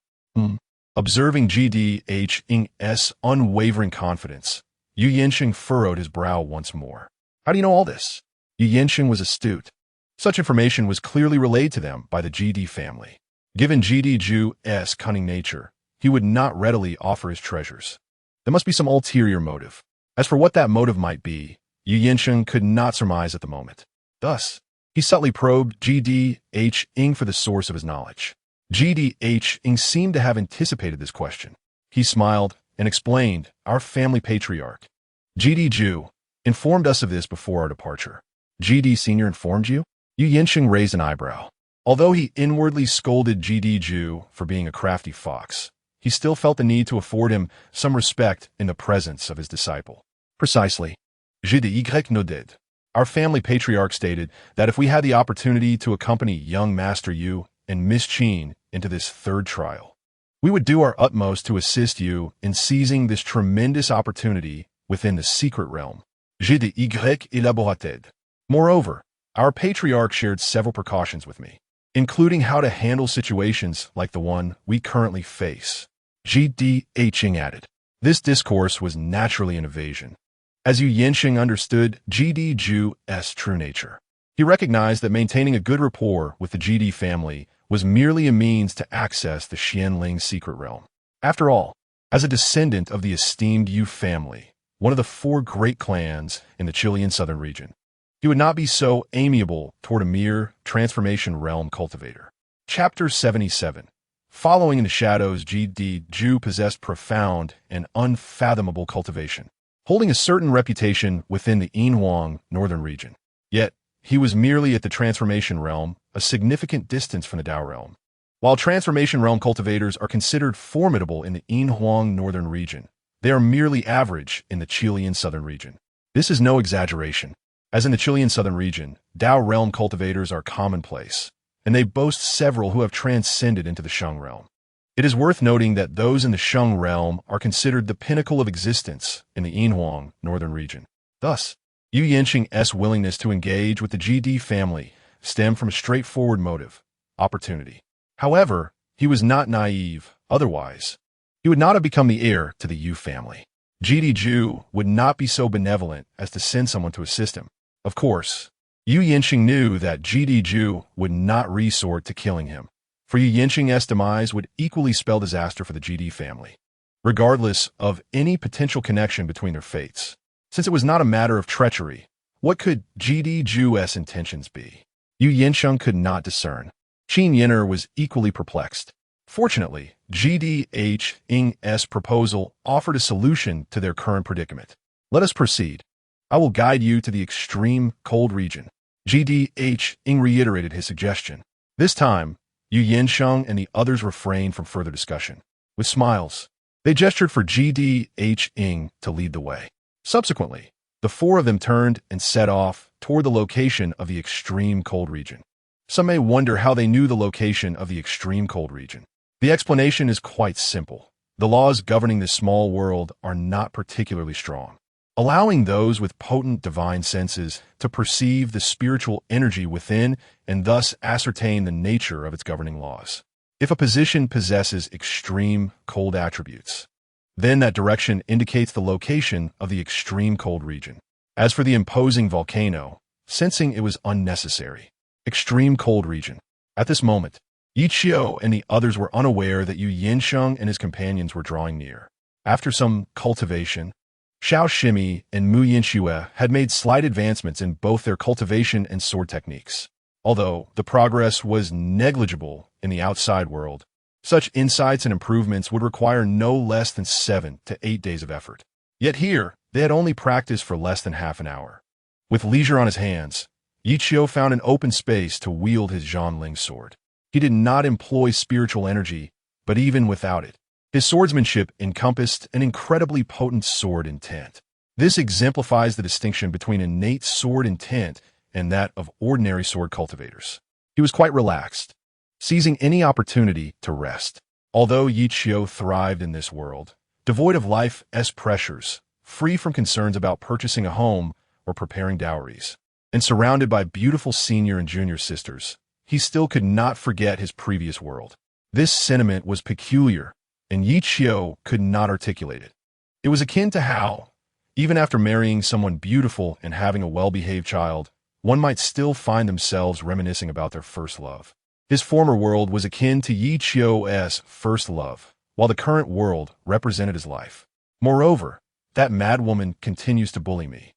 Observing Zixiao's unwavering confidence, Yu Yansheng furrowed his brow once more. How do you know all this? Yu Yansheng was astute. Such information was clearly relayed to them by the GD family. Given Zixiao's cunning nature, he would not readily offer his treasures. There must be some ulterior motive. As for what that motive might be, Yu Yansheng could not surmise at the moment. Thus, he subtly probed Zixiao for the source of his knowledge. Zixiao seemed to have anticipated this question. He smiled and explained, our family patriarch, Zixiao, informed us of this before our departure. GD Sr. informed you? Yu Yansheng raised an eyebrow. Although he inwardly scolded Zixiao for being a crafty fox, he still felt the need to afford him some respect in the presence of his disciple. Precisely. Zixiao nodded. Our family patriarch stated that if we had the opportunity to accompany young Master Yu and Miss Qin into this third trial, we would do our utmost to assist you in seizing this tremendous opportunity within the secret realm. J'ai de Y élaborated. Moreover, our patriarch shared several precautions with me, including how to handle situations like the one we currently face. G.D. Hing added. This discourse was naturally an evasion. As Yu Yanxing understood G.D. Ju's true nature, he recognized that maintaining a good rapport with the G.D. family was merely a means to access the Xianling secret realm. After all, as a descendant of the esteemed Yu family, one of the 4 great clans in the Chilean Southern Region, he would not be so amiable toward a mere transformation realm cultivator. Chapter 77. Following in the shadows, G.D. Ju possessed profound and unfathomable cultivation, holding a certain reputation within the Yinhuang Northern Region. Yet, he was merely at the transformation realm, a significant distance from the Dao realm. While transformation realm cultivators are considered formidable in the Yinhuang Northern Region, they are merely average in the Chilean Southern Region. This is no exaggeration, as in the Chilean Southern Region, Dao realm cultivators are commonplace, and they boast several who have transcended into the Sheng realm. It is worth noting that those in the Sheng realm are considered the pinnacle of existence in the Yinhuang Northern Region. Thus, Yu Yanxing's willingness to engage with the GD family stemmed from a straightforward motive: opportunity. However, he was not naive. Otherwise, he would not have become the heir to the Yu family. GD Ju would not be so benevolent as to send someone to assist him. Of course, Yu Yanxing knew that GD Ju would not resort to killing him, for Yu Yanxing's demise would equally spell disaster for the GD family, regardless of any potential connection between their fates. Since it was not a matter of treachery, what could GD Ju's intentions be? Yu Yanxing could not discern. Qin Yin'er was equally perplexed. Fortunately, GDHing's proposal offered a solution to their current predicament. Let us proceed. I will guide you to the extreme cold region. GDHing reiterated his suggestion. This time, Yu Yanxing and the others refrained from further discussion. With smiles, they gestured for GDHing to lead the way. Subsequently, the 4 of them turned and set off toward the location of the extreme cold region. Some may wonder how they knew the location of the extreme cold region. The explanation is quite simple. The laws governing this small world are not particularly strong, allowing those with potent divine senses to perceive the spiritual energy within and thus ascertain the nature of its governing laws. If a position possesses extreme cold attributes, then that direction indicates the location of the extreme cold region. As for the imposing volcano, sensing it was unnecessary. Extreme cold region. At this moment, Ye Qiu and the others were unaware that Yu Yanxing and his companions were drawing near. After some cultivation, Xiao Shimi and Mu Yinxue had made slight advancements in both their cultivation and sword techniques. Although the progress was negligible in the outside world, such insights and improvements would require no less than 7 to 8 days of effort. Yet here, they had only practiced for less than half an hour. With leisure on his hands, Ye Qiu found an open space to wield his Zhanling sword. He did not employ spiritual energy, but even without it, his swordsmanship encompassed an incredibly potent sword intent. This exemplifies the distinction between innate sword intent and that of ordinary sword cultivators. He was quite relaxed, seizing any opportunity to rest. Although Ye Qiu thrived in this world, devoid of life's pressures, free from concerns about purchasing a home or preparing dowries, and surrounded by beautiful senior and junior sisters, he still could not forget his previous world. This sentiment was peculiar, and Ye Qiu could not articulate it. It was akin to how, even after marrying someone beautiful and having a well-behaved child, one might still find themselves reminiscing about their first love. His former world was akin to Ye Qiu's first love, while the current world represented his life. Moreover, that madwoman continues to bully me.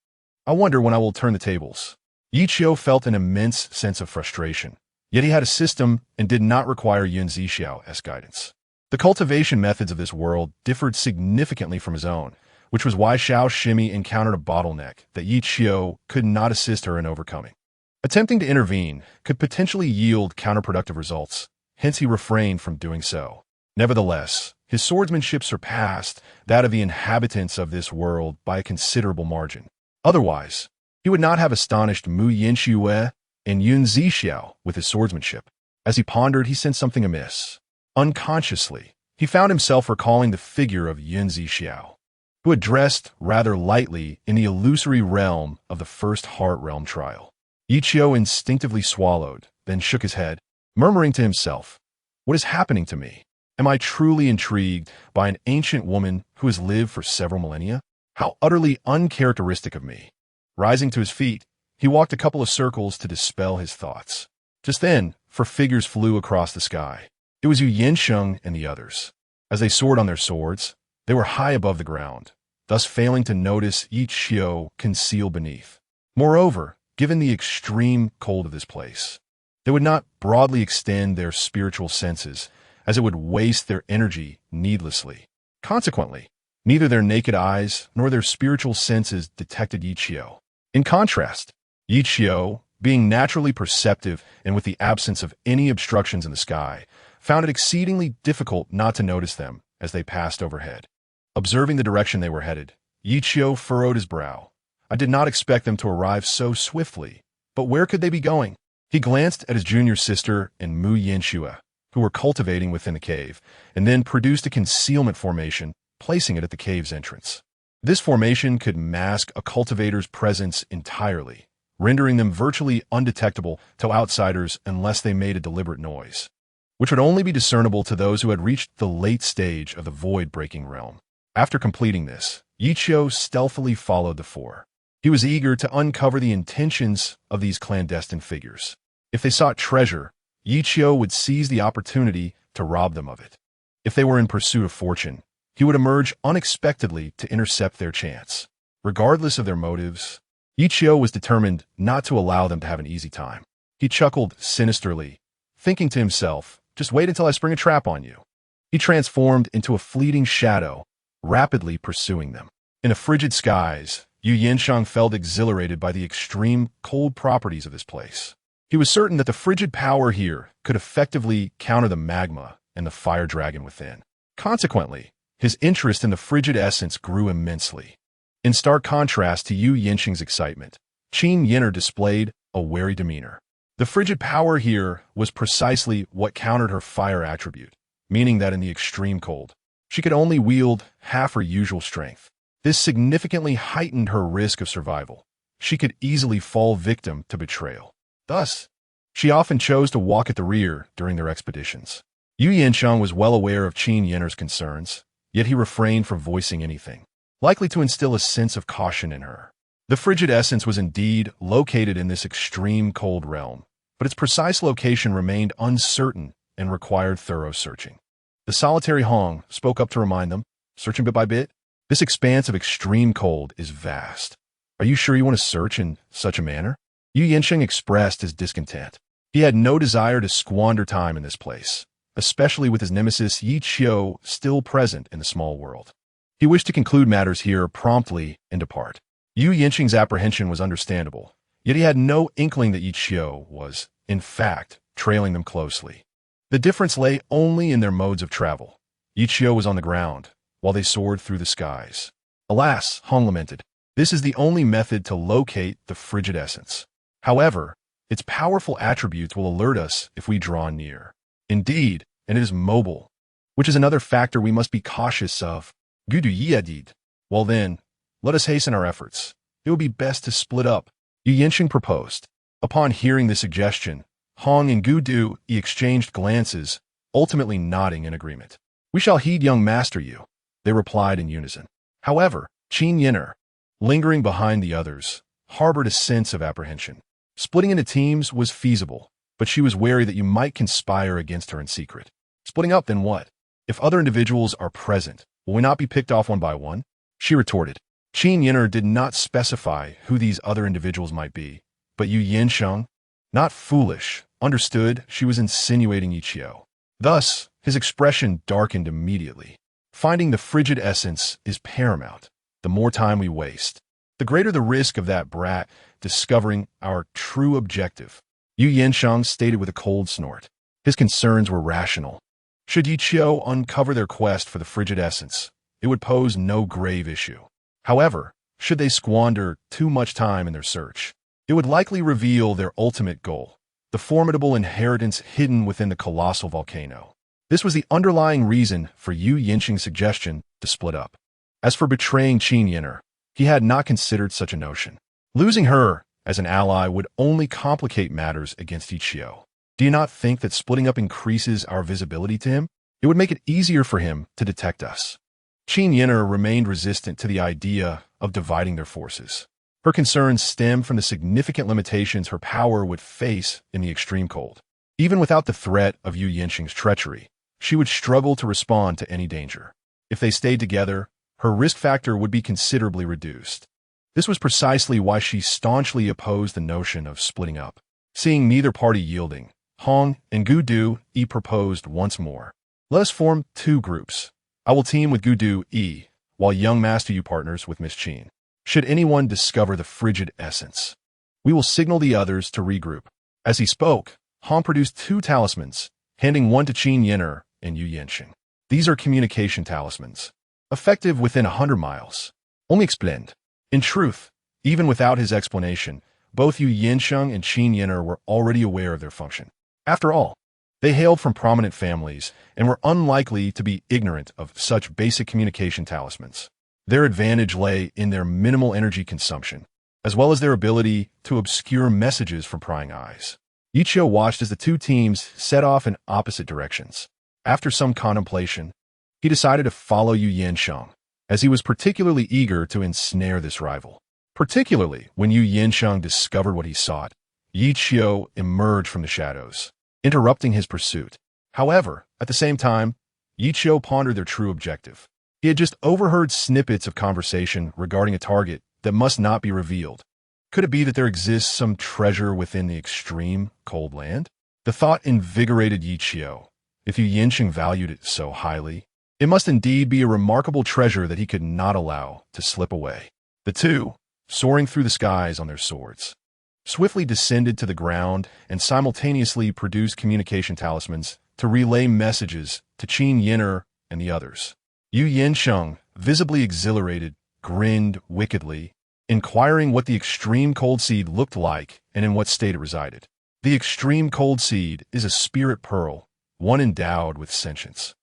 I wonder when I will turn the tables. Ye Qiu felt an immense sense of frustration, yet he had a system and did not require Zixiao's guidance. The cultivation methods of this world differed significantly from his own, which was why Xiao Shimi encountered a bottleneck that Ye Qiu could not assist her in overcoming. Attempting to intervene could potentially yield counterproductive results, hence he refrained from doing so. Nevertheless, his swordsmanship surpassed that of the inhabitants of this world by a considerable margin. Otherwise, he would not have astonished Mu Yinxue and Yun Zixiao with his swordsmanship. As he pondered, he sensed something amiss. Unconsciously, he found himself recalling the figure of Yun Zixiao. who had dressed rather lightly in the illusory realm of the first Heart Realm trial. Ye Qiu instinctively swallowed, then shook his head, murmuring to himself, "What is happening to me? Am I truly intrigued by an ancient woman who has lived for several millennia? How utterly uncharacteristic of me." Rising to his feet, he walked a couple of circles to dispel his thoughts. Just then, 4 figures flew across the sky. It was Yinhuang and the others. As they soared on their swords, they were high above the ground, thus failing to notice Ye Qiu concealed beneath. Moreover, given the extreme cold of this place, they would not broadly extend their spiritual senses, as it would waste their energy needlessly. Consequently, neither their naked eyes nor their spiritual senses detected Ye Qiu. In contrast, Ye Qiu, being naturally perceptive and with the absence of any obstructions in the sky, found it exceedingly difficult not to notice them as they passed overhead. Observing the direction they were headed, Ye Qiu furrowed his brow. I did not expect them to arrive so swiftly, but where could they be going? He glanced at his junior sister and Mu Yanxue, who were cultivating within the cave, and then produced a concealment formation, placing it at the cave's entrance. This formation could mask a cultivator's presence entirely, rendering them virtually undetectable to outsiders unless they made a deliberate noise, which would only be discernible to those who had reached the late stage of the void-breaking realm. After completing this, Ye Qiu stealthily followed the 4. He was eager to uncover the intentions of these clandestine figures. If they sought treasure, Ye Qiu would seize the opportunity to rob them of it. If they were in pursuit of fortune, he would emerge unexpectedly to intercept their chance. Regardless of their motives, Ye Qiu was determined not to allow them to have an easy time. He chuckled sinisterly, thinking to himself, "Just wait until I spring a trap on you." He transformed into a fleeting shadow, rapidly pursuing them. In the frigid skies, Yu Yanshang felt exhilarated by the extreme cold properties of this place. He was certain that the frigid power here could effectively counter the magma and the fire dragon within. Consequently, his interest in the frigid essence grew immensely. In stark contrast to Yu Yansheng's excitement, Qin Yin'er displayed a wary demeanor. The frigid power here was precisely what countered her fire attribute, meaning that in the extreme cold, she could only wield half her usual strength. This significantly heightened her risk of survival. She could easily fall victim to betrayal. Thus, she often chose to walk at the rear during their expeditions. Yu Yanshang was well aware of Qin Yin'er's concerns, yet he refrained from voicing anything, likely to instill a sense of caution in her. The frigid essence was indeed located in this extreme cold realm, but its precise location remained uncertain and required thorough searching. The solitary Hong spoke up to remind them, searching bit by bit. "This expanse of extreme cold is vast. Are you sure you want to search in such a manner?" Yu Yansheng expressed his discontent. He had no desire to squander time in this place, especially with his nemesis Ye Qiu still present in the small world. He wished to conclude matters here promptly and depart. Yu Yansheng's apprehension was understandable, yet he had no inkling that Ye Qiu was, in fact, trailing them closely. The difference lay only in their modes of travel. Ye Qiu was on the ground, while they soared through the skies. "Alas," Hong lamented, "this is the only method to locate the frigid essence. However, its powerful attributes will alert us if we draw near. Indeed, and it is mobile, which is another factor we must be cautious of." Gudu Yadid. "Well then, let us hasten our efforts. It would be best to split up," Yu Yansheng proposed. Upon hearing the suggestion, Hong and Gudu exchanged glances, ultimately nodding in agreement. "We shall heed young Master Yu," they replied in unison. However, Qin Yin'er, lingering behind the others, harbored a sense of apprehension. Splitting into teams was feasible, but she was wary that you might conspire against her in secret. "Splitting up, then what? If other individuals are present, will we not be picked off one by one?" she retorted. Qin Yin'er did not specify who these other individuals might be, but Yu Yansheng, not foolish, understood she was insinuating Ye Qiu. Thus, his expression darkened immediately. Finding the frigid essence is paramount. The more time we waste, the greater the risk of that brat discovering our true objective. Yu Yansheng stated with a cold snort. His concerns were rational. Should Ye Qiu uncover their quest for the frigid essence, it would pose no grave issue. However, should they squander too much time in their search, it would likely reveal their ultimate goal, the formidable inheritance hidden within the colossal volcano. This was the underlying reason for Yu Yansheng's suggestion to split up. As for betraying Qin Yin'er, he had not considered such a notion. Losing her as an ally would only complicate matters against Ye Qiu. Do you not think that splitting up increases our visibility to him? It would make it easier for him to detect us. Qin Yin'er remained resistant to the idea of dividing their forces. Her concerns stemmed from the significant limitations her power would face in the extreme cold. Even without the threat of Yu Yanxing's treachery, she would struggle to respond to any danger. If they stayed together, her risk factor would be considerably reduced. This was precisely why she staunchly opposed the notion of splitting up. Seeing neither party yielding, Hong and Gudu Yi proposed once more. Let us form 2 groups. I will team with Gudu Yi, while young Master Yu partners with Miss Qin. Should anyone discover the frigid essence, we will signal the others to regroup. As he spoke, Han produced 2 talismans, handing one to Qin Yin'er and Yu Yanxing. These are communication talismans, effective within 100 miles. Only explained. In truth, even without his explanation, both Yu Yanxing and Qin Yin'er were already aware of their function. After all, they hailed from prominent families and were unlikely to be ignorant of such basic communication talismans. Their advantage lay in their minimal energy consumption, as well as their ability to obscure messages from prying eyes. Ye Qiu watched as the 2 teams set off in opposite directions. After some contemplation, he decided to follow Yu Yanxing, as he was particularly eager to ensnare this rival. Particularly when Yu Yanxing discovered what he sought, Ye Qiu emerged from the shadows, interrupting his pursuit. However, at the same time, Ye Qiu pondered their true objective. He had just overheard snippets of conversation regarding a target that must not be revealed. Could it be that there exists some treasure within the extreme cold land? The thought invigorated Ye Qiu. If Yu Yanxing valued it so highly, it must indeed be a remarkable treasure that he could not allow to slip away. The 2, soaring through the skies on their swords, swiftly descended to the ground and simultaneously produced communication talismans to relay messages to Qin Yin'er and the others. Yu Yanxing, visibly exhilarated, grinned wickedly, inquiring what the extreme cold seed looked like and in what state it resided. The extreme cold seed is a spirit pearl, one endowed with sentience,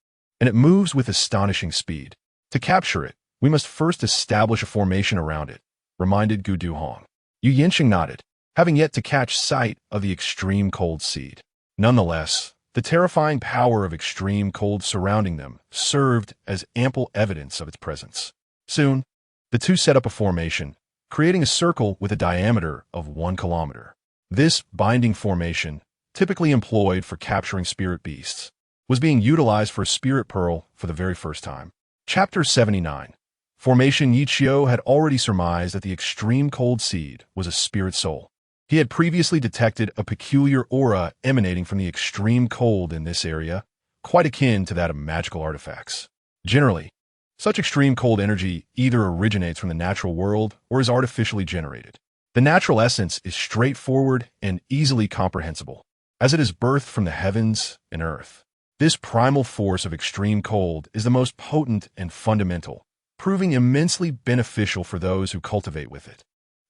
and it moves with astonishing speed. To capture it, we must first establish a formation around it, reminded Gudu Hong. Yu Yanxing nodded, having yet to catch sight of the extreme cold seed. Nonetheless, the terrifying power of extreme cold surrounding them served as ample evidence of its presence. Soon, the 2 set up a formation, creating a circle with a diameter of 1 kilometer. This binding formation, typically employed for capturing spirit beasts, was being utilized for a spirit pearl for the very first time. Chapter 79. Formation. Ye Qiu had already surmised that the extreme cold seed was a spirit soul. He had previously detected a peculiar aura emanating from the extreme cold in this area, quite akin to that of magical artifacts. Generally, such extreme cold energy either originates from the natural world or is artificially generated. The natural essence is straightforward and easily comprehensible, as it is birthed from the heavens and earth. This primal force of extreme cold is the most potent and fundamental, proving immensely beneficial for those who cultivate with it.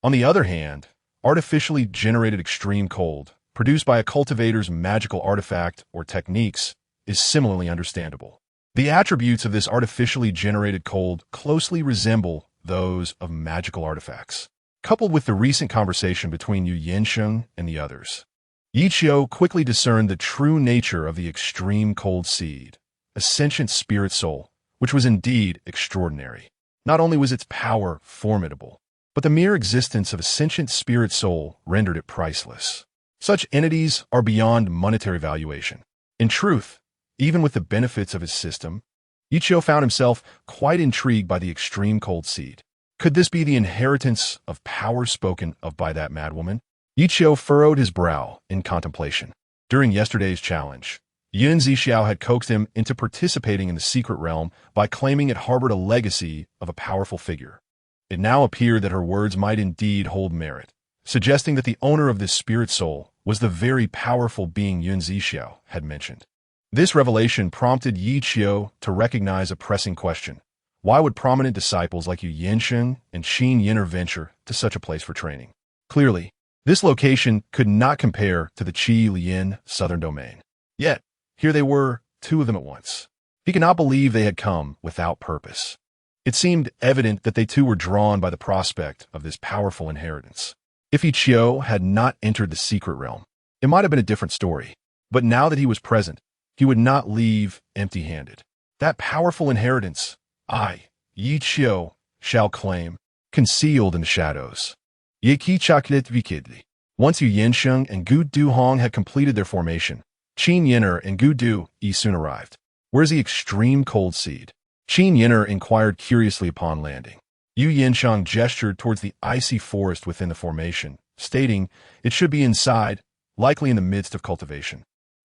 On the other hand, artificially generated extreme cold, produced by a cultivator's magical artifact or techniques, is similarly understandable. The attributes of this artificially generated cold closely resemble those of magical artifacts. Coupled with the recent conversation between Yu Yanxing and the others, Ye Qiu quickly discerned the true nature of the extreme cold seed, a sentient spirit soul, which was indeed extraordinary. Not only was its power formidable, but the mere existence of a sentient spirit soul rendered it priceless. Such entities are beyond monetary valuation. In truth, even with the benefits of his system, Ye Qiu found himself quite intrigued by the extreme cold seed. Could this be the inheritance of power spoken of by that madwoman? Ye Qiu furrowed his brow in contemplation. During yesterday's challenge, Zixiao had coaxed him into participating in the secret realm by claiming it harbored a legacy of a powerful figure. It now appeared that her words might indeed hold merit, suggesting that the owner of this spirit soul was the very powerful being Zixiao had mentioned. This revelation prompted Ye Qiu to recognize a pressing question. Why would prominent disciples like Yu Yanxing and Qin Yin'er venture to such a place for training? Clearly, this location could not compare to the Qi Lian southern domain. Yet, here they were, 2 of them at once. He could not believe they had come without purpose. It seemed evident that they too were drawn by the prospect of this powerful inheritance. If Ye Qiu had not entered the secret realm, it might have been a different story. But now that he was present, he would not leave empty-handed. That powerful inheritance, I, Ye Qiu, shall claim, concealed in the shadows. Ye Qiu. Once Yu Yinsheng and Gu Duhong had completed their formation, Qin Yin'er and Gu Du Yi soon arrived. Where's the extreme cold seed? Qin Yin'er inquired curiously upon landing. Yu Yinsheng gestured towards the icy forest within the formation, stating it should be inside, likely in the midst of cultivation.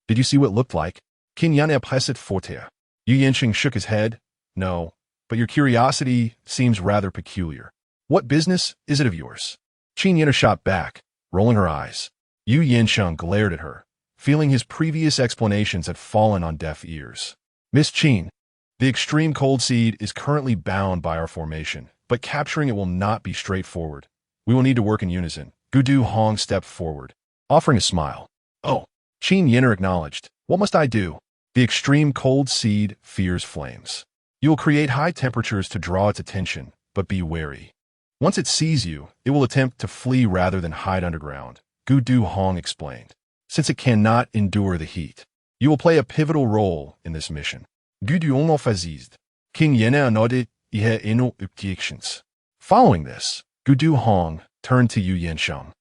Did you see what it looked like? Qin Yin'er pressed forte. Yu Yinsheng shook his head. No, but your curiosity seems rather peculiar. What business is it of yours? Qin Yin'er shot back, rolling her eyes. Yu Yinsheng glared at her, feeling his previous explanations had fallen on deaf ears. Miss Qin, the extreme cold seed is currently bound by our formation, but capturing it will not be straightforward. We will need to work in unison. Gu Duhong stepped forward, offering a smile. Oh, Qin Yin'er acknowledged. What must I do? The extreme cold seed fears flames. You will create high temperatures to draw its attention, but be wary. Once it sees you, it will attempt to flee rather than hide underground, Gu Duhong explained. Since it cannot endure the heat, you will play a pivotal role in this mission. Gu Duhong fazized. King Yin'er nodded. Objections. Following this, Gu Duhong turned to Yu Yinsheng.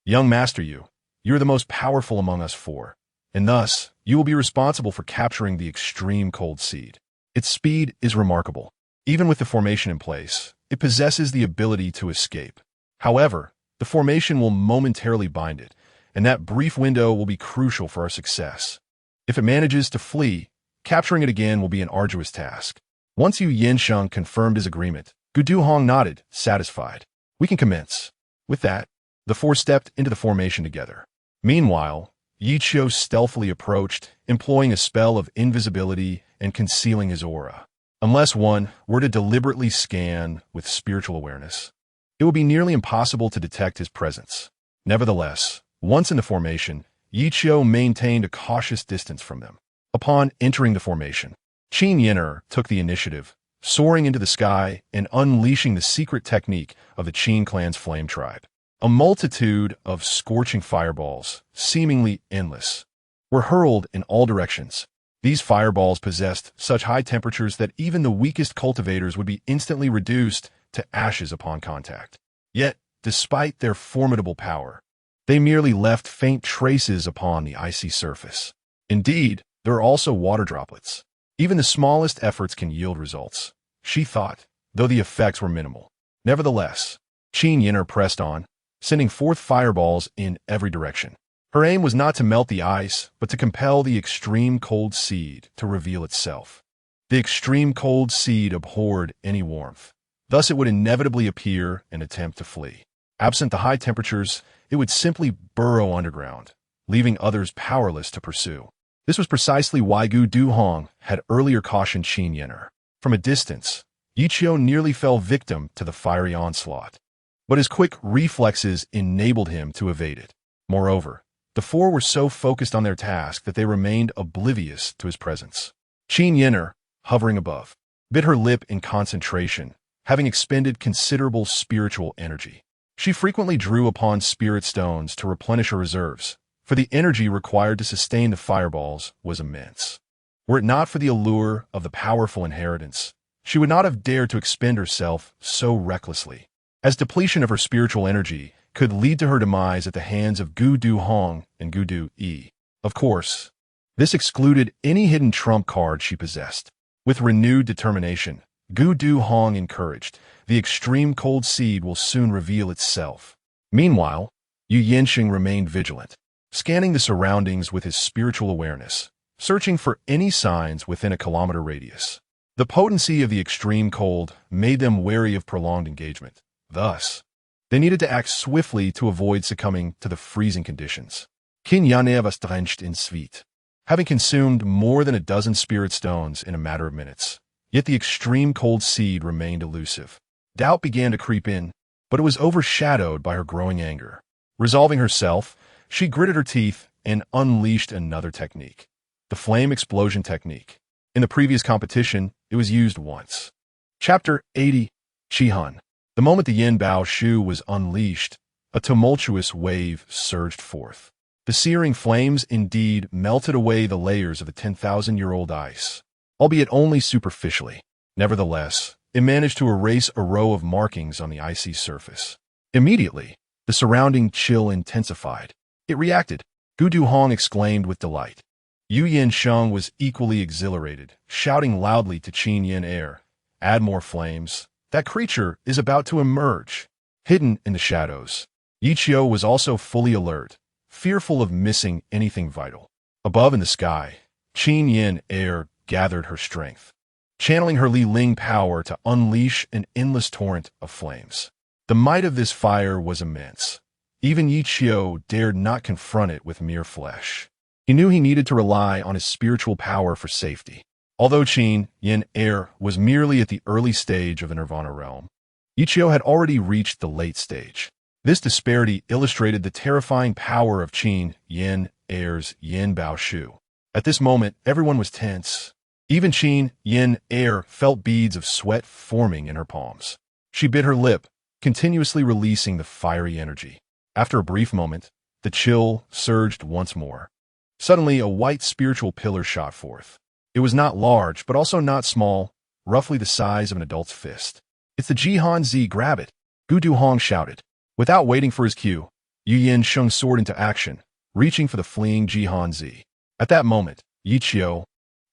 Young Master Yu, you're the most powerful among us four, and thus, you will be responsible for capturing the extreme cold seed. Its speed is remarkable. Even with the formation in place, it possesses the ability to escape. However, the formation will momentarily bind it, and that brief window will be crucial for our success. If it manages to flee, capturing it again will be an arduous task. Once Yu Yinsheng confirmed his agreement, Gu Duhong nodded, satisfied. We can commence. With that, the four stepped into the formation together. Meanwhile, Ye Qiu stealthily approached, employing a spell of invisibility and concealing his aura. Unless one were to deliberately scan with spiritual awareness, it would be nearly impossible to detect his presence. Nevertheless, once in the formation, Ye Qiu maintained a cautious distance from them. Upon entering the formation, Qin Yin'er took the initiative, soaring into the sky and unleashing the secret technique of the Qin clan's flame tribe. A multitude of scorching fireballs, seemingly endless, were hurled in all directions. These fireballs possessed such high temperatures that even the weakest cultivators would be instantly reduced to ashes upon contact. Yet, despite their formidable power, they merely left faint traces upon the icy surface. Indeed, there are also water droplets. Even the smallest efforts can yield results, she thought, though the effects were minimal. Nevertheless, Qin Yin'er pressed on, sending forth fireballs in every direction. Her aim was not to melt the ice, but to compel the extreme cold seed to reveal itself. The extreme cold seed abhorred any warmth. Thus it would inevitably appear and attempt to flee. Absent the high temperatures, it would simply burrow underground, leaving others powerless to pursue. This was precisely why Gu Duhong had earlier cautioned Qin Yin'er. From a distance, Ye Qiu nearly fell victim to the fiery onslaught, but his quick reflexes enabled him to evade it. Moreover, the four were so focused on their task that they remained oblivious to his presence. Qin Yin'er, hovering above, bit her lip in concentration, having expended considerable spiritual energy. She frequently drew upon spirit stones to replenish her reserves, for the energy required to sustain the fireballs was immense. Were it not for the allure of the powerful inheritance, she would not have dared to expend herself so recklessly, as depletion of her spiritual energy could lead to her demise at the hands of Gu Duhong and Gu Du Yi. Of course, this excluded any hidden trump card she possessed. With renewed determination, Gu Duhong encouraged, the extreme cold seed will soon reveal itself. Meanwhile, Yu Yinsheng remained vigilant, scanning the surroundings with his spiritual awareness, searching for any signs within a kilometer radius. The potency of the extreme cold made them wary of prolonged engagement. Thus, they needed to act swiftly to avoid succumbing to the freezing conditions. Qin Yin'er was drenched in sweat, having consumed more than a dozen spirit stones in a matter of minutes. Yet the extreme cold seed remained elusive. Doubt began to creep in, but it was overshadowed by her growing anger. Resolving herself, she gritted her teeth and unleashed another technique, the flame explosion technique. In the previous competition, it was used once. Chapter 80. Shihan. The moment the Yin Bao Shu was unleashed, a tumultuous wave surged forth. The searing flames indeed melted away the layers of the 10,000-year-old ice, albeit only superficially. Nevertheless, it managed to erase a row of markings on the icy surface. Immediately, the surrounding chill intensified. It reacted. Gu Duhong exclaimed with delight. Yu Yansheng was equally exhilarated, shouting loudly to Qin Yin Air, "Add more flames. That creature is about to emerge." Hidden in the shadows, Ye Qiu was also fully alert, fearful of missing anything vital. Above in the sky, Qin Yin Air gathered her strength, channeling her Li Ling power to unleash an endless torrent of flames. The might of this fire was immense. Even Ye Qiu dared not confront it with mere flesh. He knew he needed to rely on his spiritual power for safety. Although Qin Yin Air was merely at the early stage of the Nirvana realm, Ye Qiu had already reached the late stage. This disparity illustrated the terrifying power of Qin Yin Air's Yin Bao Shu. At this moment, everyone was tense. Even Qin Yin Air felt beads of sweat forming in her palms. She bit her lip, continuously releasing the fiery energy. After a brief moment, the chill surged once more. Suddenly, a white spiritual pillar shot forth. It was not large, but also not small, roughly the size of an adult's fist. "It's the Jihan Z, grab it!" Gu Duhong shouted. Without waiting for his cue, Yu Yansheng soared into action, reaching for the fleeing Jihan Z. At that moment, Ye Qiu,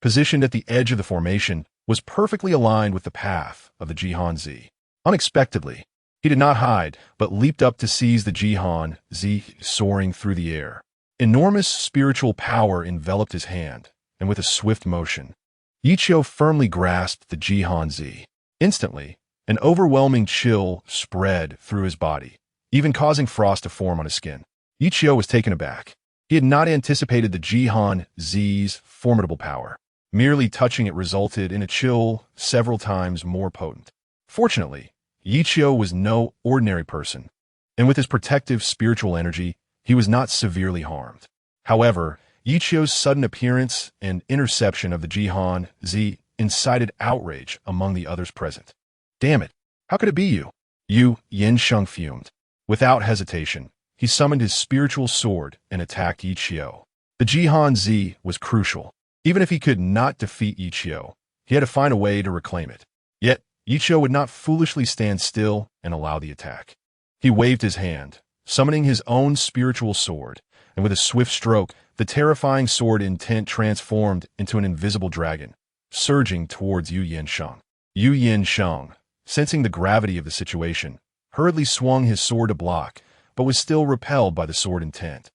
positioned at the edge of the formation, was perfectly aligned with the path of the Jihan Z. Unexpectedly, he did not hide, but leaped up to seize the Jihan Z soaring through the air. Enormous spiritual power enveloped his hand, and with a swift motion, Ye Qiu firmly grasped the Jihan Z. Instantly, an overwhelming chill spread through his body, even causing frost to form on his skin. Ye Qiu was taken aback. He had not anticipated the Jihan Z's formidable power. Merely touching it resulted in a chill several times more potent. Fortunately, Ye Qiu was no ordinary person, and with his protective spiritual energy, he was not severely harmed. However, Ye Qiu's sudden appearance and interception of the Jihan Z incited outrage among the others present. "Damn it! How could it be you?" Yu Yansheng fumed. Without hesitation, he summoned his spiritual sword and attacked Ye Qiu. The Jihan Z was crucial. Even if he could not defeat Ye Qiu, he had to find a way to reclaim it. Yet, Ye Qiu would not foolishly stand still and allow the attack. He waved his hand, summoning his own spiritual sword, and with a swift stroke, the terrifying sword intent transformed into an invisible dragon, surging towards Yu Yansheng. Yu Yansheng, sensing the gravity of the situation, hurriedly swung his sword to block, but was still repelled by the sword intent,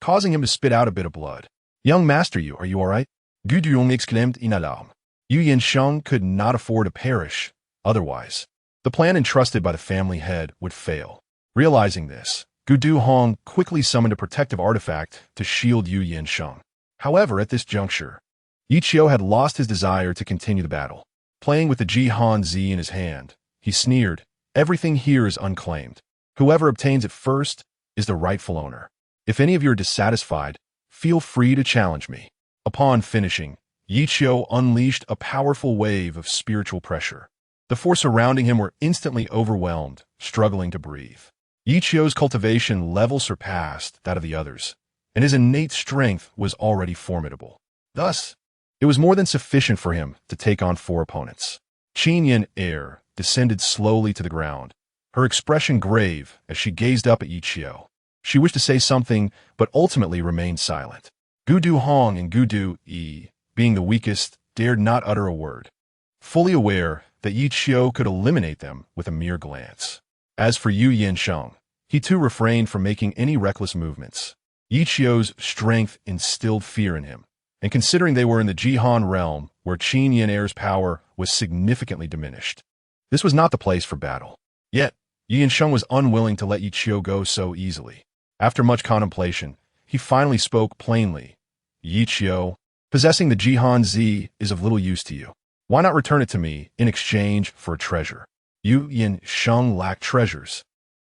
causing him to spit out a bit of blood. "Young Master Yu, are you all right?" Gu Duong exclaimed in alarm. Yu Yansheng could not afford to perish, otherwise, the plan entrusted by the family head would fail. Realizing this, Gu Duhong quickly summoned a protective artifact to shield Yu Yansheng. However, at this juncture, Ye Qiu had lost his desire to continue the battle. Playing with the Jihan Z in his hand, he sneered, "Everything here is unclaimed. Whoever obtains it first is the rightful owner. If any of you are dissatisfied, feel free to challenge me." Upon finishing, Ye Qiu unleashed a powerful wave of spiritual pressure. The four surrounding him were instantly overwhelmed, struggling to breathe. Ye Qiu's cultivation level surpassed that of the others, and his innate strength was already formidable. Thus, it was more than sufficient for him to take on four opponents. Qin Yin Air descended slowly to the ground, her expression grave as she gazed up at Ye Qiu. She wished to say something, but ultimately remained silent. Gu Duhong and Gu Du-yi, being the weakest, dared not utter a word, fully aware that Ye Qiu could eliminate them with a mere glance. As for Yu Yansheng, he too refrained from making any reckless movements. Ye Qiu's strength instilled fear in him, and considering they were in the Jihan realm, where Qin Yin Air's power was significantly diminished, this was not the place for battle. Yet, Ye Yansheng was unwilling to let Ye Qiu go so easily. After much contemplation, he finally spoke plainly. "Ye Qiu, possessing the Jihan Z is of little use to you. Why not return it to me in exchange for a treasure?" Yu Yansheng lacked treasures,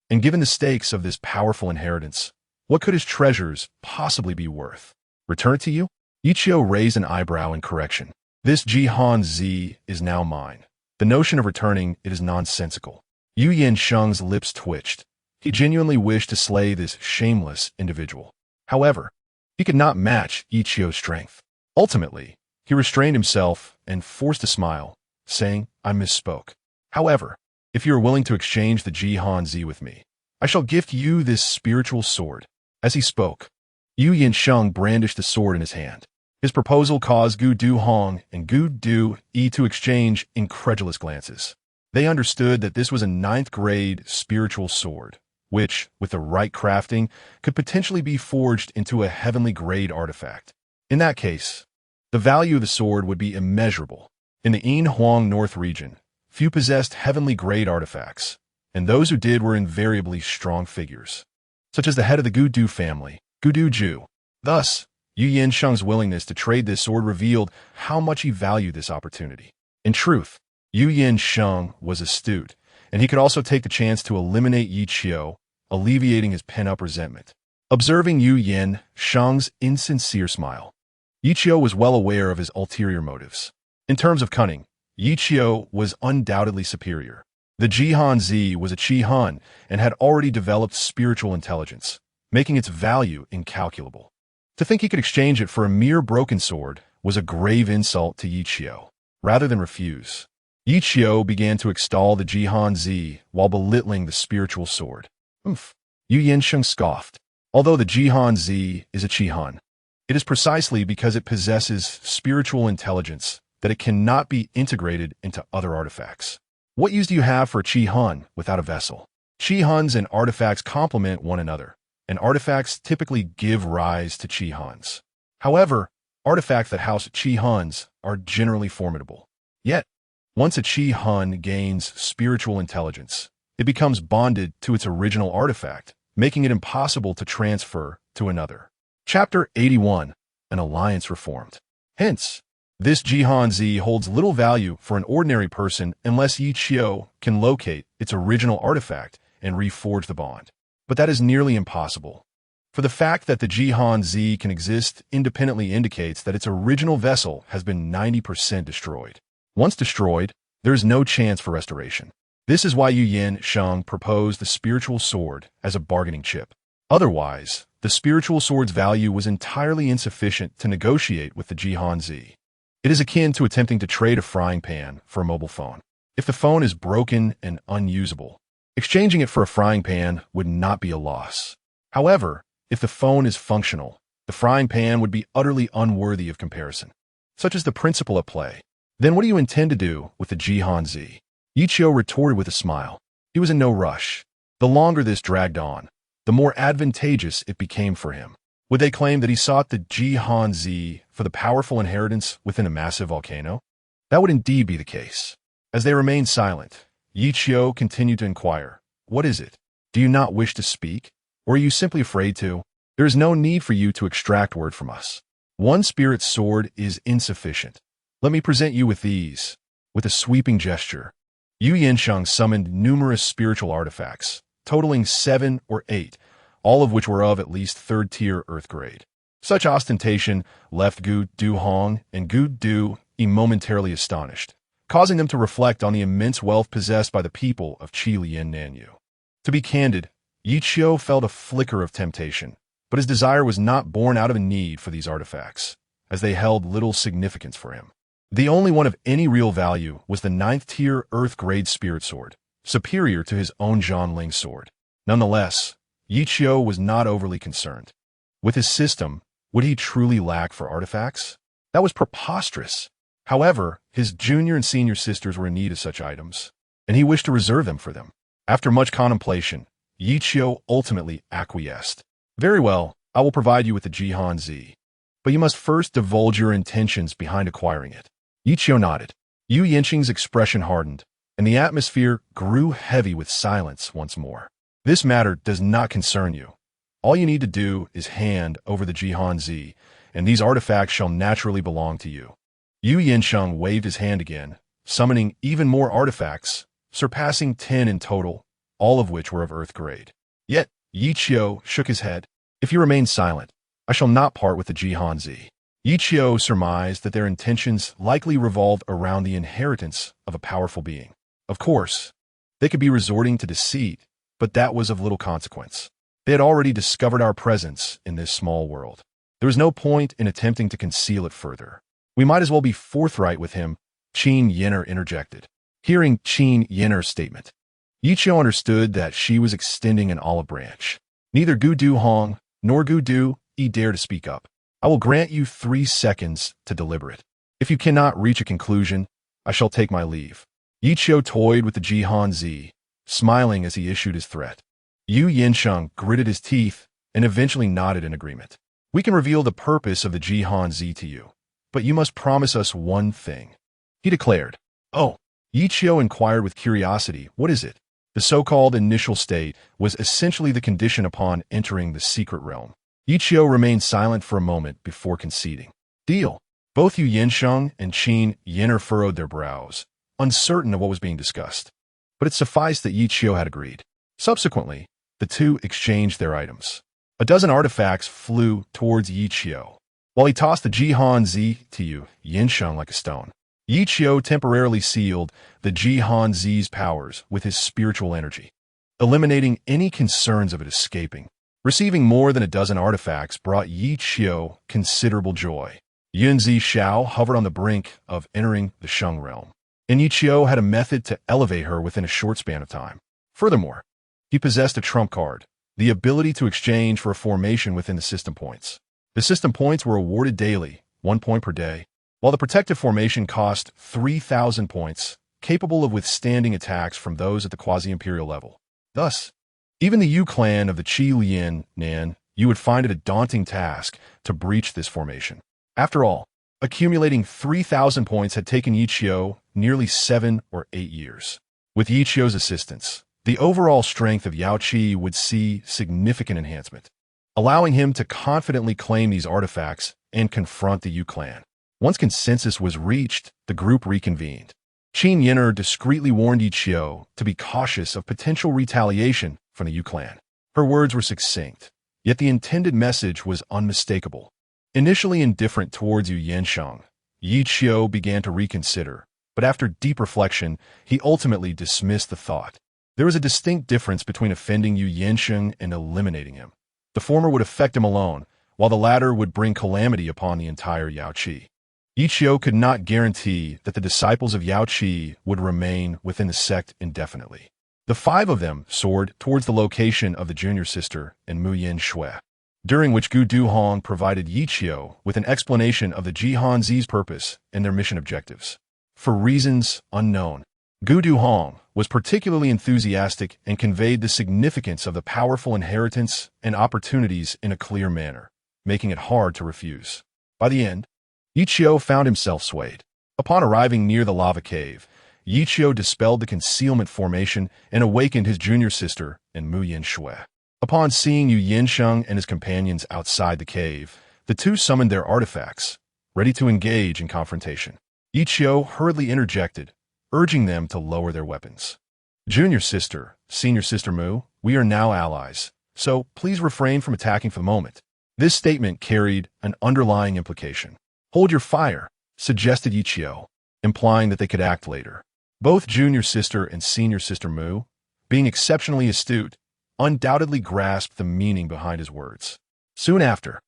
and given the stakes of this powerful inheritance, what could his treasures possibly be worth? "Return it to you?" Ye Qiu raised an eyebrow in correction. "This Jihan Z is now mine. The notion of returning it is nonsensical. Yu Yansheng's lips twitched. He genuinely wished to slay this shameless individual. However, he could not match Ye Qiu's strength. Ultimately, he restrained himself and forced a smile, saying, I misspoke. However, if you are willing to exchange the Jihanzi with me, I shall gift you this spiritual sword. As he spoke, Yu Yansheng brandished the sword in his hand. His proposal caused Gu Duhong and Gu Du-Yi to exchange incredulous glances. They understood that this was a 9th-grade spiritual sword, which, with the right crafting, could potentially be forged into a heavenly-grade artifact. In that case, the value of the sword would be immeasurable. In the Yinhuang Northern Region, few possessed heavenly-grade artifacts, and those who did were invariably strong figures, such as the head of the Gu Du family, Gu Du Ju. Thus, Yu Yansheng's willingness to trade this sword revealed how much he valued this opportunity. In truth, Yu Yansheng was astute, and he could also take the chance to eliminate Ye Qiu, alleviating his pent-up resentment. Observing Yu Yansheng's insincere smile, Ye Qiu was well aware of his ulterior motives. In terms of cunning, Ye Qiu was undoubtedly superior. The Jihanzi was a Qihan and had already developed spiritual intelligence, making its value incalculable. To think he could exchange it for a mere broken sword was a grave insult to Ye Qiu. Rather than refuse, Ye Qiu began to extol the Jihanzi while belittling the spiritual sword. Yu Yansheng scoffed. Although the Jihanzi is a Qihan, it is precisely because it possesses spiritual intelligence that it cannot be integrated into other artifacts. What use do you have for a Qihan without a vessel? Qihans and artifacts complement one another, and artifacts typically give rise to Qihans. However, artifacts that house Qihans are generally formidable. Yet, once a Qihan gains spiritual intelligence, it becomes bonded to its original artifact, making it impossible to transfer to another. Chapter 81. An Alliance Reformed. Hence, this Jihanzi holds little value for an ordinary person unless Ye Qiu can locate its original artifact and reforge the bond. But that is nearly impossible, for the fact that the Jihanzi can exist independently indicates that its original vessel has been 90% destroyed. Once destroyed, there is no chance for restoration. This is why Yu Yansheng proposed the spiritual sword as a bargaining chip. Otherwise, the spiritual sword's value was entirely insufficient to negotiate with the Jihanzi. It is akin to attempting to trade a frying pan for a mobile phone. If the phone is broken and unusable, exchanging it for a frying pan would not be a loss. However, if the phone is functional, the frying pan would be utterly unworthy of comparison. Such is the principle at play. Then what do you intend to do with the Jihanzi? Ye Qiu retorted with a smile. He was in no rush. The longer this dragged on, the more advantageous it became for him. Would they claim that he sought the Jihanzi for the powerful inheritance within a massive volcano? That would indeed be the case. As they remained silent, Ye Qiu continued to inquire, What is it? Do you not wish to speak? Or are you simply afraid to? There is no need for you to extract word from us. One spirit sword is insufficient. Let me present you with these. With a sweeping gesture, Yu Yansheng summoned numerous spiritual artifacts, totaling 7 or 8, all of which were of at least 3rd-tier earth grade. Such ostentation left Gu Duhong and Gu Du-Yi momentarily astonished, causing them to reflect on the immense wealth possessed by the people of Qilian Nanyu. To be candid, Ye Qiu felt a flicker of temptation, but his desire was not born out of a need for these artifacts, as they held little significance for him. The only one of any real value was the 9th-tier earth-grade spirit sword, superior to his own Zhanling sword. Nonetheless, Ye Qiu was not overly concerned. With his system, would he truly lack for artifacts? That was preposterous. However, his junior and senior sisters were in need of such items, and he wished to reserve them for them. After much contemplation, Ye Qiu ultimately acquiesced. Very well, I will provide you with the Jihanzi, but you must first divulge your intentions behind acquiring it. Ye Qiu nodded. Yu Yansheng's expression hardened, and the atmosphere grew heavy with silence once more. This matter does not concern you. All you need to do is hand over the Jihanzi, and these artifacts shall naturally belong to you. Yu Yansheng waved his hand again, summoning even more artifacts, surpassing 10 in total, all of which were of earth grade. Yet, Ye Qiu shook his head. If you remain silent, I shall not part with the Jihanzi. Ye Qiu surmised that their intentions likely revolved around the inheritance of a powerful being. Of course, they could be resorting to deceit, but that was of little consequence. They had already discovered our presence in this small world. There was no point in attempting to conceal it further. We might as well be forthright with him, Qin Yin'er interjected. Hearing Qin Yin'er's statement, Ye Qiu understood that she was extending an olive branch. Neither Gu Du Hong nor Gu Du dare to speak up. I will grant you 3 seconds to deliberate. If you cannot reach a conclusion, I shall take my leave. Ye Qiu toyed with the Jihan Zi, smiling as he issued his threat. Yu Yinsheng gritted his teeth and eventually nodded in agreement. We can reveal the purpose of the Jihan Zi to you, but you must promise us one thing, he declared. Oh, Ye Qiu inquired with curiosity, what is it? The so-called initial state was essentially the condition upon entering the secret realm. Ye Qiu remained silent for a moment before conceding. Deal. Both Yu Yinsheng and Qin Yin'er furrowed their brows, uncertain of what was being discussed. But it sufficed that Ye Qiu had agreed. Subsequently, the two exchanged their items. A dozen artifacts flew towards Ye Qiu, while he tossed the Jihan Zi to Yu Yinsheng like a stone. Ye Qiu temporarily sealed the Jihan Zi's powers with his spiritual energy, eliminating any concerns of it escaping. Receiving more than a dozen artifacts brought Ye Qiu considerable joy. Zixiao hovered on the brink of entering the Sheng realm, and Ye Qiu had a method to elevate her within a short span of time. Furthermore, he possessed a trump card, the ability to exchange for a formation within the system points. The system points were awarded daily, 1 point per day, while the protective formation cost 3,000 points, capable of withstanding attacks from those at the quasi-imperial level. Thus, even the Yu clan of the Qi Lian Nan, you would find it a daunting task to breach this formation. After all, accumulating 3,000 points had taken Ye Qiu nearly 7 or 8 years. With Ye Qiu's assistance, the overall strength of Yaochi would see significant enhancement, allowing him to confidently claim these artifacts and confront the Yu clan. Once consensus was reached, the group reconvened. Qin Yin'er discreetly warned Ye Qiu to be cautious of potential retaliation from the Yu clan. Her words were succinct, yet the intended message was unmistakable. Initially indifferent towards Yu Yinsheng, Ye Qiu began to reconsider, but after deep reflection, he ultimately dismissed the thought. There was a distinct difference between offending Yu Yinsheng and eliminating him. The former would affect him alone, while the latter would bring calamity upon the entire Yaochi. Ye Qiu could not guarantee that the disciples of Yaochi would remain within the sect indefinitely. The 5 of them soared towards the location of the junior sister and Mu Yin Shui, during which Gu Duhong provided Ye Qiu with an explanation of the Jihan Zi's purpose and their mission objectives. For reasons unknown, Gu Duhong was particularly enthusiastic and conveyed the significance of the powerful inheritance and opportunities in a clear manner, making it hard to refuse. By the end, Ye Qiu found himself swayed. Upon arriving near the lava cave, Ye Qiu dispelled the concealment formation and awakened his junior sister and Mu Yin Shui. Upon seeing Yu Yinsheng and his companions outside the cave, the two summoned their artifacts, ready to engage in confrontation. Ye Qiu hurriedly interjected, urging them to lower their weapons. Junior sister, senior sister Mu, we are now allies, so please refrain from attacking for the moment. This statement carried an underlying implication. Hold your fire, suggested Ye Qiu, implying that they could act later. Both junior sister and senior sister Mu, being exceptionally astute, undoubtedly grasped the meaning behind his words. Soon after,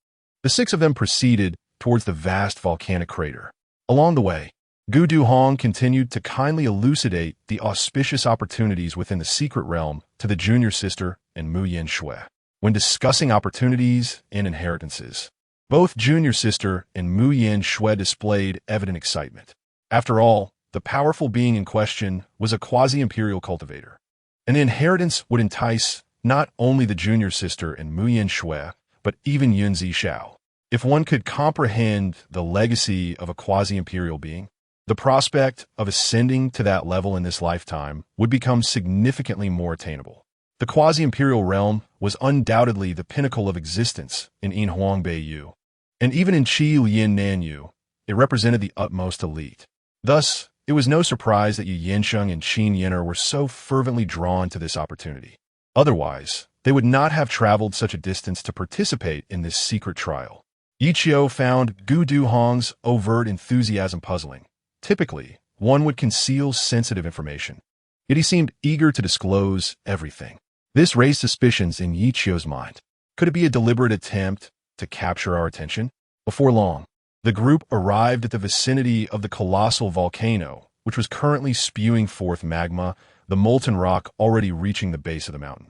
the 6 of them proceeded towards the vast volcanic crater. Along the way, Gu Duhong continued to kindly elucidate the auspicious opportunities within the secret realm to the junior sister and Mu Yin Shui. When discussing opportunities and inheritances, both junior sister and Mu Yin Shui displayed evident excitement. After all, the powerful being in question was a quasi-imperial cultivator, and the inheritance would entice not only the junior sister and Mu Yin Shui, but even Yun Zixiao. If one could comprehend the legacy of a quasi-imperial being, the prospect of ascending to that level in this lifetime would become significantly more attainable. The quasi-imperial realm was undoubtedly the pinnacle of existence in Yinhuang Beiyu, and even in Qi Lian Nanyu, it represented the utmost elite. Thus, it was no surprise that Yu Yinsheng and Qin Yin'er were so fervently drawn to this opportunity. Otherwise, they would not have traveled such a distance to participate in this secret trial. Ye Qiu found Gu Duhong's overt enthusiasm puzzling. Typically, one would conceal sensitive information, yet he seemed eager to disclose everything. This raised suspicions in Ye Qiu's mind. Could it be a deliberate attempt to capture our attention? Before long, the group arrived at the vicinity of the colossal volcano, which was currently spewing forth magma, the molten rock already reaching the base of the mountain.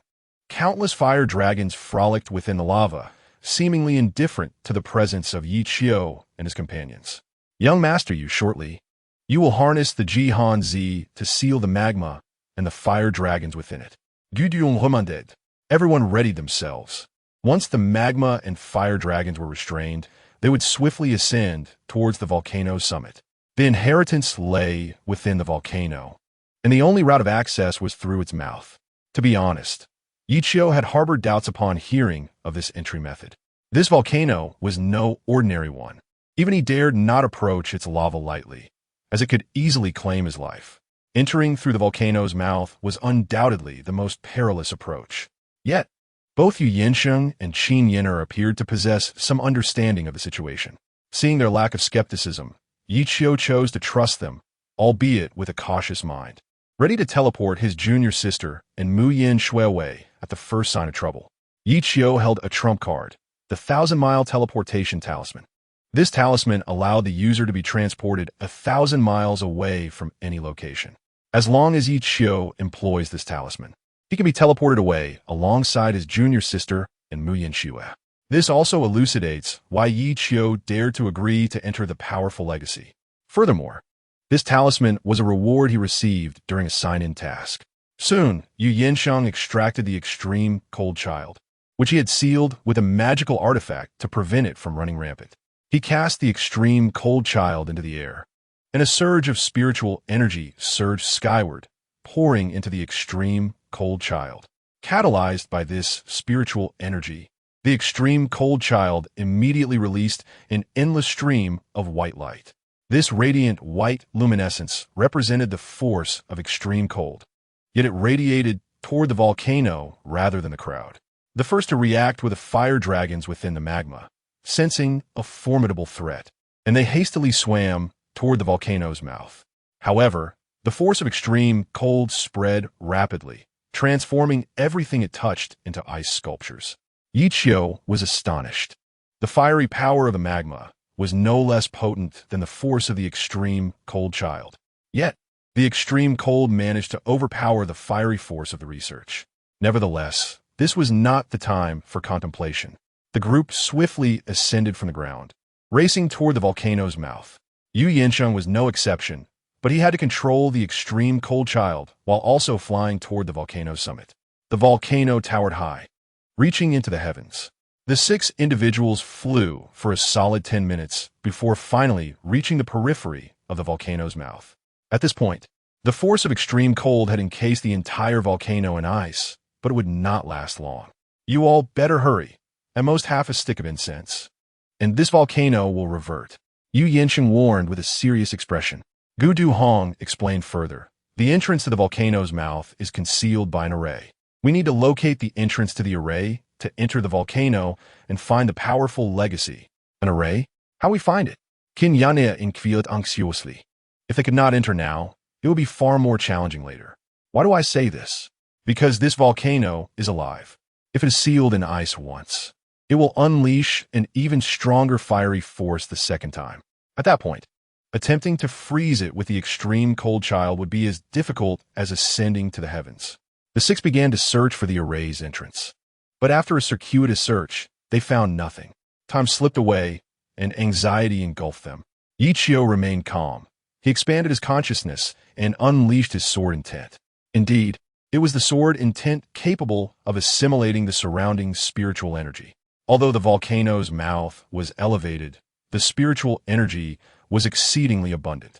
Countless fire dragons frolicked within the lava, seemingly indifferent to the presence of Ye Qiu and his companions. Young master, you shortly. You will harness the Jihan Z to seal the magma and the fire dragons within it. Gudion remanded. Everyone readied themselves. Once the magma and fire dragons were restrained, they would swiftly ascend towards the volcano's summit. The inheritance lay within the volcano, and the only route of access was through its mouth. To be honest, Ye Qiu had harbored doubts upon hearing of this entry method. This volcano was no ordinary one. Even he dared not approach its lava lightly, as it could easily claim his life. Entering through the volcano's mouth was undoubtedly the most perilous approach. Yet, both Yu Yinsheng and Qin Yin'er appeared to possess some understanding of the situation. Seeing their lack of skepticism, Ye Qiu chose to trust them, albeit with a cautious mind. Ready to teleport his junior sister and Mu Yin Shuiwei at the first sign of trouble, Ye Qiu held a trump card, the 1,000-mile teleportation talisman. This talisman allowed the user to be transported 1,000 miles away from any location. As long as Ye Qiu employs this talisman, he can be teleported away alongside his junior sister and Mu Yin Shui. This also elucidates why Ye Qiu dared to agree to enter the powerful legacy. Furthermore, this talisman was a reward he received during a sign-in task. Soon, Yu Yinsheng extracted the extreme cold child, which he had sealed with a magical artifact to prevent it from running rampant. He cast the extreme cold child into the air, and a surge of spiritual energy surged skyward, pouring into the extreme cold child. Catalyzed by this spiritual energy, the extreme cold child immediately released an endless stream of white light. This radiant white luminescence represented the force of extreme cold, yet it radiated toward the volcano rather than the crowd. The first to react were the fire dragons within the magma, sensing a formidable threat, and they hastily swam toward the volcano's mouth. However, the force of extreme cold spread rapidly, transforming everything it touched into ice sculptures. Ye Qiu was astonished. The fiery power of the magma was no less potent than the force of the extreme cold child. Yet, the extreme cold managed to overpower the fiery force of the research. Nevertheless, this was not the time for contemplation. The group swiftly ascended from the ground, racing toward the volcano's mouth. Yu Yinsheng was no exception, but he had to control the extreme cold child while also flying toward the volcano's summit. The volcano towered high, reaching into the heavens. The 6 individuals flew for a solid 10 minutes before finally reaching the periphery of the volcano's mouth. At this point, the force of extreme cold had encased the entire volcano in ice, but it would not last long. You all better hurry, at most half a stick of incense, and this volcano will revert. Yu Yinsheng warned with a serious expression. Gu Duhong explained further. The entrance to the volcano's mouth is concealed by an array. We need to locate the entrance to the array to enter the volcano and find the powerful legacy. An array? How we find it? Qin Yan'e inquired anxiously. If they could not enter now, it will be far more challenging later. Why do I say this? Because this volcano is alive. If it is sealed in ice once, it will unleash an even stronger fiery force the second time. At that point, attempting to freeze it with the extreme cold child would be as difficult as ascending to the heavens. The 6 began to search for the array's entrance. But after a circuitous search, they found nothing. Time slipped away, and anxiety engulfed them. Ye Qiu remained calm. He expanded his consciousness and unleashed his sword intent. Indeed, it was the sword intent capable of assimilating the surrounding spiritual energy. Although the volcano's mouth was elevated, the spiritual energy was exceedingly abundant.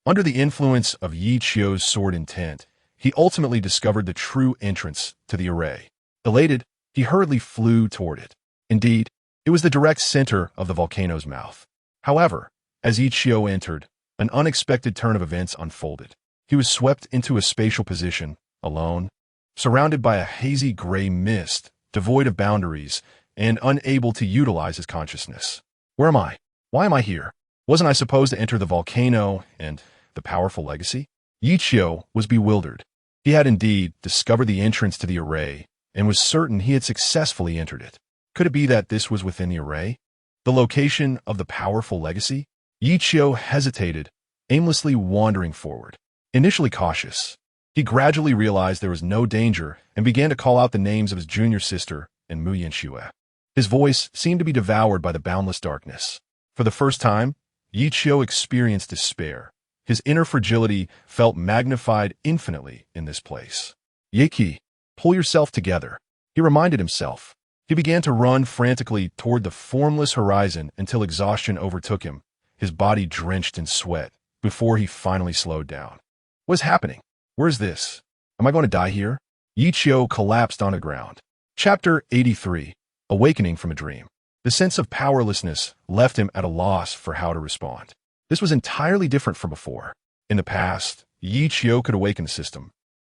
Under the influence of Ye Qiu's sword intent, he ultimately discovered the true entrance to the array. Elated, he hurriedly flew toward it. Indeed, it was the direct center of the volcano's mouth. However, as Ye Qiu entered, an unexpected turn of events unfolded. He was swept into a spatial position, alone, surrounded by a hazy gray mist, devoid of boundaries, and unable to utilize his consciousness. Where am I? Why am I here? Wasn't I supposed to enter the volcano and the powerful legacy? Ye Qiu was bewildered. He had indeed discovered the entrance to the array and was certain he had successfully entered it. Could it be that this was within the array? The location of the powerful legacy? Ye Qiu hesitated, aimlessly wandering forward. Initially cautious, he gradually realized there was no danger and began to call out the names of his junior sister and Mu Yanxue. His voice seemed to be devoured by the boundless darkness. For the first time, Ye Qiu experienced despair. His inner fragility felt magnified infinitely in this place. Ye Qiu, pull yourself together, he reminded himself. He began to run frantically toward the formless horizon until exhaustion overtook him, his body drenched in sweat, before he finally slowed down. What is happening? Where is this? Am I going to die here? Ye Qiu collapsed on the ground. Chapter 83. Awakening from a Dream. The sense of powerlessness left him at a loss for how to respond. This was entirely different from before. In the past, Ye Qiu could awaken the system,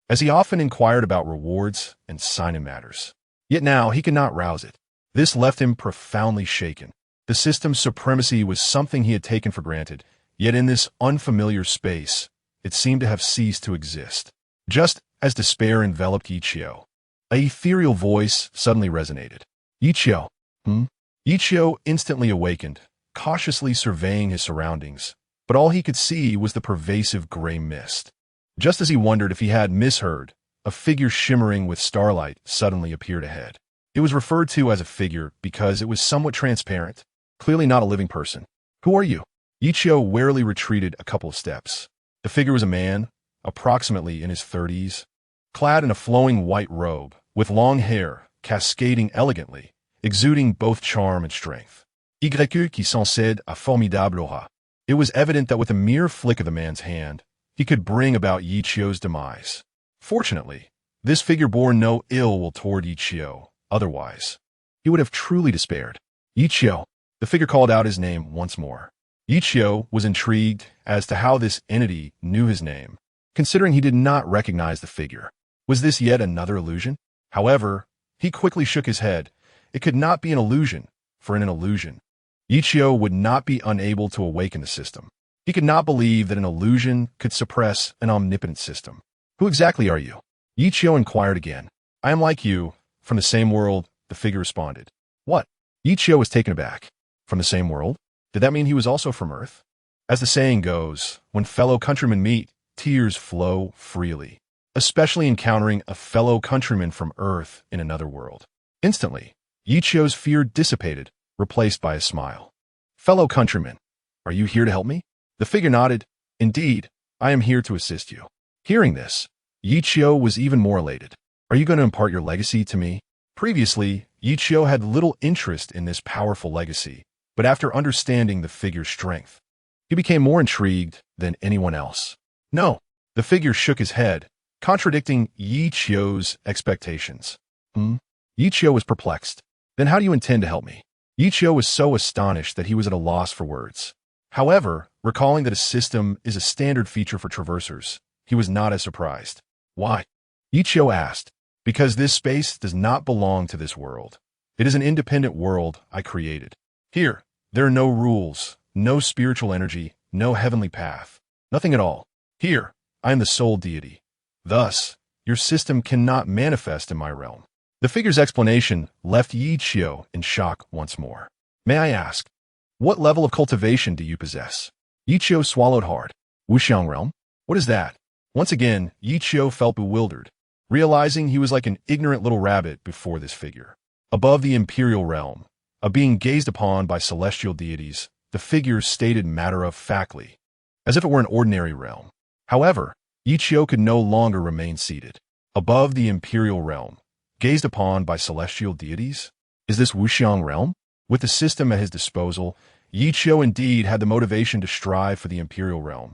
as he often inquired about rewards and sign-in matters. Yet now he could not rouse it. This left him profoundly shaken. The system's supremacy was something he had taken for granted, yet in this unfamiliar space, it seemed to have ceased to exist. Just as despair enveloped Ye Qiu, an ethereal voice suddenly resonated. Ye Qiu, Ye Qiu instantly awakened, cautiously surveying his surroundings, but all he could see was the pervasive gray mist. Just as he wondered if he had misheard, a figure shimmering with starlight suddenly appeared ahead. It was referred to as a figure because it was somewhat transparent, clearly not a living person. Who are you? Ye Qiu warily retreated a couple of steps. The figure was a man, approximately in his 30s, clad in a flowing white robe, with long hair, cascading elegantly, exuding both charm and strength. Ye Qiu qui possède a formidable aura. It was evident that with a mere flick of the man's hand, he could bring about Ye Qiu's demise. Fortunately, this figure bore no ill will toward Ye Qiu. Otherwise, he would have truly despaired. Ye Qiu. The figure called out his name once more. Ye Qiu was intrigued as to how this entity knew his name, considering he did not recognize the figure. Was this yet another illusion? However, he quickly shook his head. It could not be an illusion, for in an illusion, Ye Qiu would not be unable to awaken the system. He could not believe that an illusion could suppress an omnipotent system. Who exactly are you? Ye Qiu inquired again. I am like you, from the same world, the figure responded. What? Ye Qiu was taken aback. From the same world? Did that mean he was also from Earth? As the saying goes, when fellow countrymen meet, tears flow freely, especially encountering a fellow countryman from Earth in another world. Instantly, Ye Qiu's fear dissipated, replaced by a smile. Fellow countrymen, are you here to help me? The figure nodded. Indeed, I am here to assist you. Hearing this, Ye Qiu was even more elated. Are you going to impart your legacy to me? Previously, Ye Qiu had little interest in this powerful legacy, but after understanding the figure's strength, he became more intrigued than anyone else. No, the figure shook his head, contradicting Ye Qiu's expectations. Ye Qiu was perplexed. Then how do you intend to help me? Ye Qiu was so astonished that he was at a loss for words. However, recalling that a system is a standard feature for traversers, he was not as surprised. Why? Ye Qiu asked. Because this space does not belong to this world. It is an independent world I created. Here, there are no rules, no spiritual energy, no heavenly path, nothing at all. Here, I am the sole deity. Thus, your system cannot manifest in my realm. The figure's explanation left Ye Qiu in shock once more. May I ask, what level of cultivation do you possess? Ye Qiu swallowed hard. Wuxiang realm? What is that? Once again, Ye Qiu felt bewildered, realizing he was like an ignorant little rabbit before this figure. Above the imperial realm, a being gazed upon by celestial deities, the figure stated matter-of-factly, as if it were an ordinary realm. However, Ye Qiu could no longer remain seated. Above the imperial realm, gazed upon by celestial deities? Is this Wuxiang realm? With the system at his disposal, Ye Qiu indeed had the motivation to strive for the imperial realm,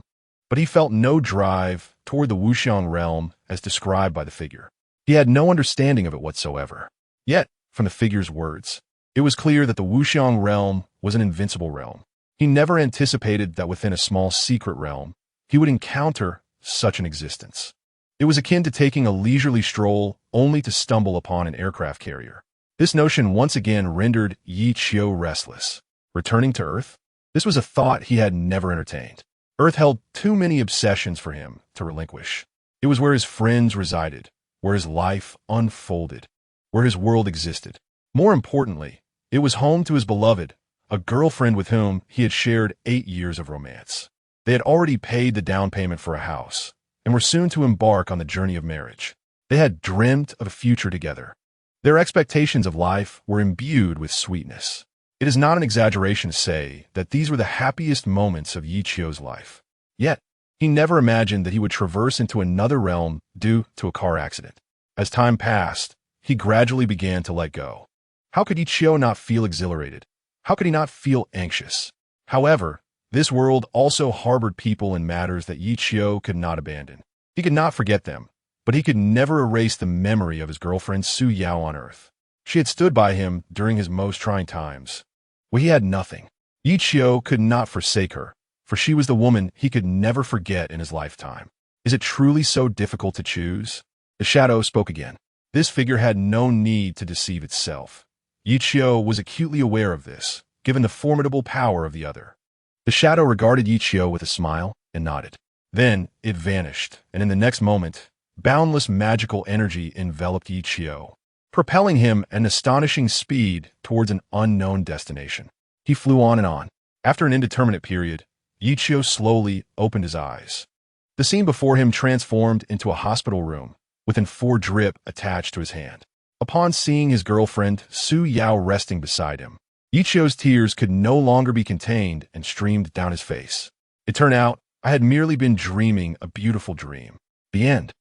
but he felt no drive toward the Wuxiang realm as described by the figure. He had no understanding of it whatsoever. Yet, from the figure's words, it was clear that the Wuxiang realm was an invincible realm. He never anticipated that within a small secret realm, he would encounter such an existence. It was akin to taking a leisurely stroll only to stumble upon an aircraft carrier. This notion once again rendered Ye Qiu restless. Returning to Earth? This was a thought he had never entertained. Earth held too many obsessions for him to relinquish. It was where his friends resided, where his life unfolded, where his world existed. More importantly, it was home to his beloved, a girlfriend with whom he had shared 8 years of romance. They had already paid the down payment for a house and were soon to embark on the journey of marriage. They had dreamt of a future together. Their expectations of life were imbued with sweetness. It is not an exaggeration to say that these were the happiest moments of Ye Qiu's life. Yet, he never imagined that he would traverse into another realm due to a car accident. As time passed, he gradually began to let go. How could Ye Qiu not feel exhilarated? How could he not feel anxious? However, this world also harbored people and matters that Ye Qiu could not abandon. He could not forget them, but he could never erase the memory of his girlfriend Zixiao on Earth. She had stood by him during his most trying times. When he had nothing, Ye Qiu could not forsake her, for she was the woman he could never forget in his lifetime. Is it truly so difficult to choose? The shadow spoke again. This figure had no need to deceive itself. Ye Qiu was acutely aware of this, given the formidable power of the other. The shadow regarded Ye Qiu with a smile and nodded. Then it vanished, and in the next moment, boundless magical energy enveloped Ye Qiu, propelling him at an astonishing speed towards an unknown destination. He flew on and on. After an indeterminate period, Ye Qiu slowly opened his eyes. The scene before him transformed into a hospital room, with an 4 drip attached to his hand. Upon seeing his girlfriend, Zixiao, resting beside him, Ye Qiu's tears could no longer be contained and streamed down his face. It turned out I had merely been dreaming a beautiful dream. The end.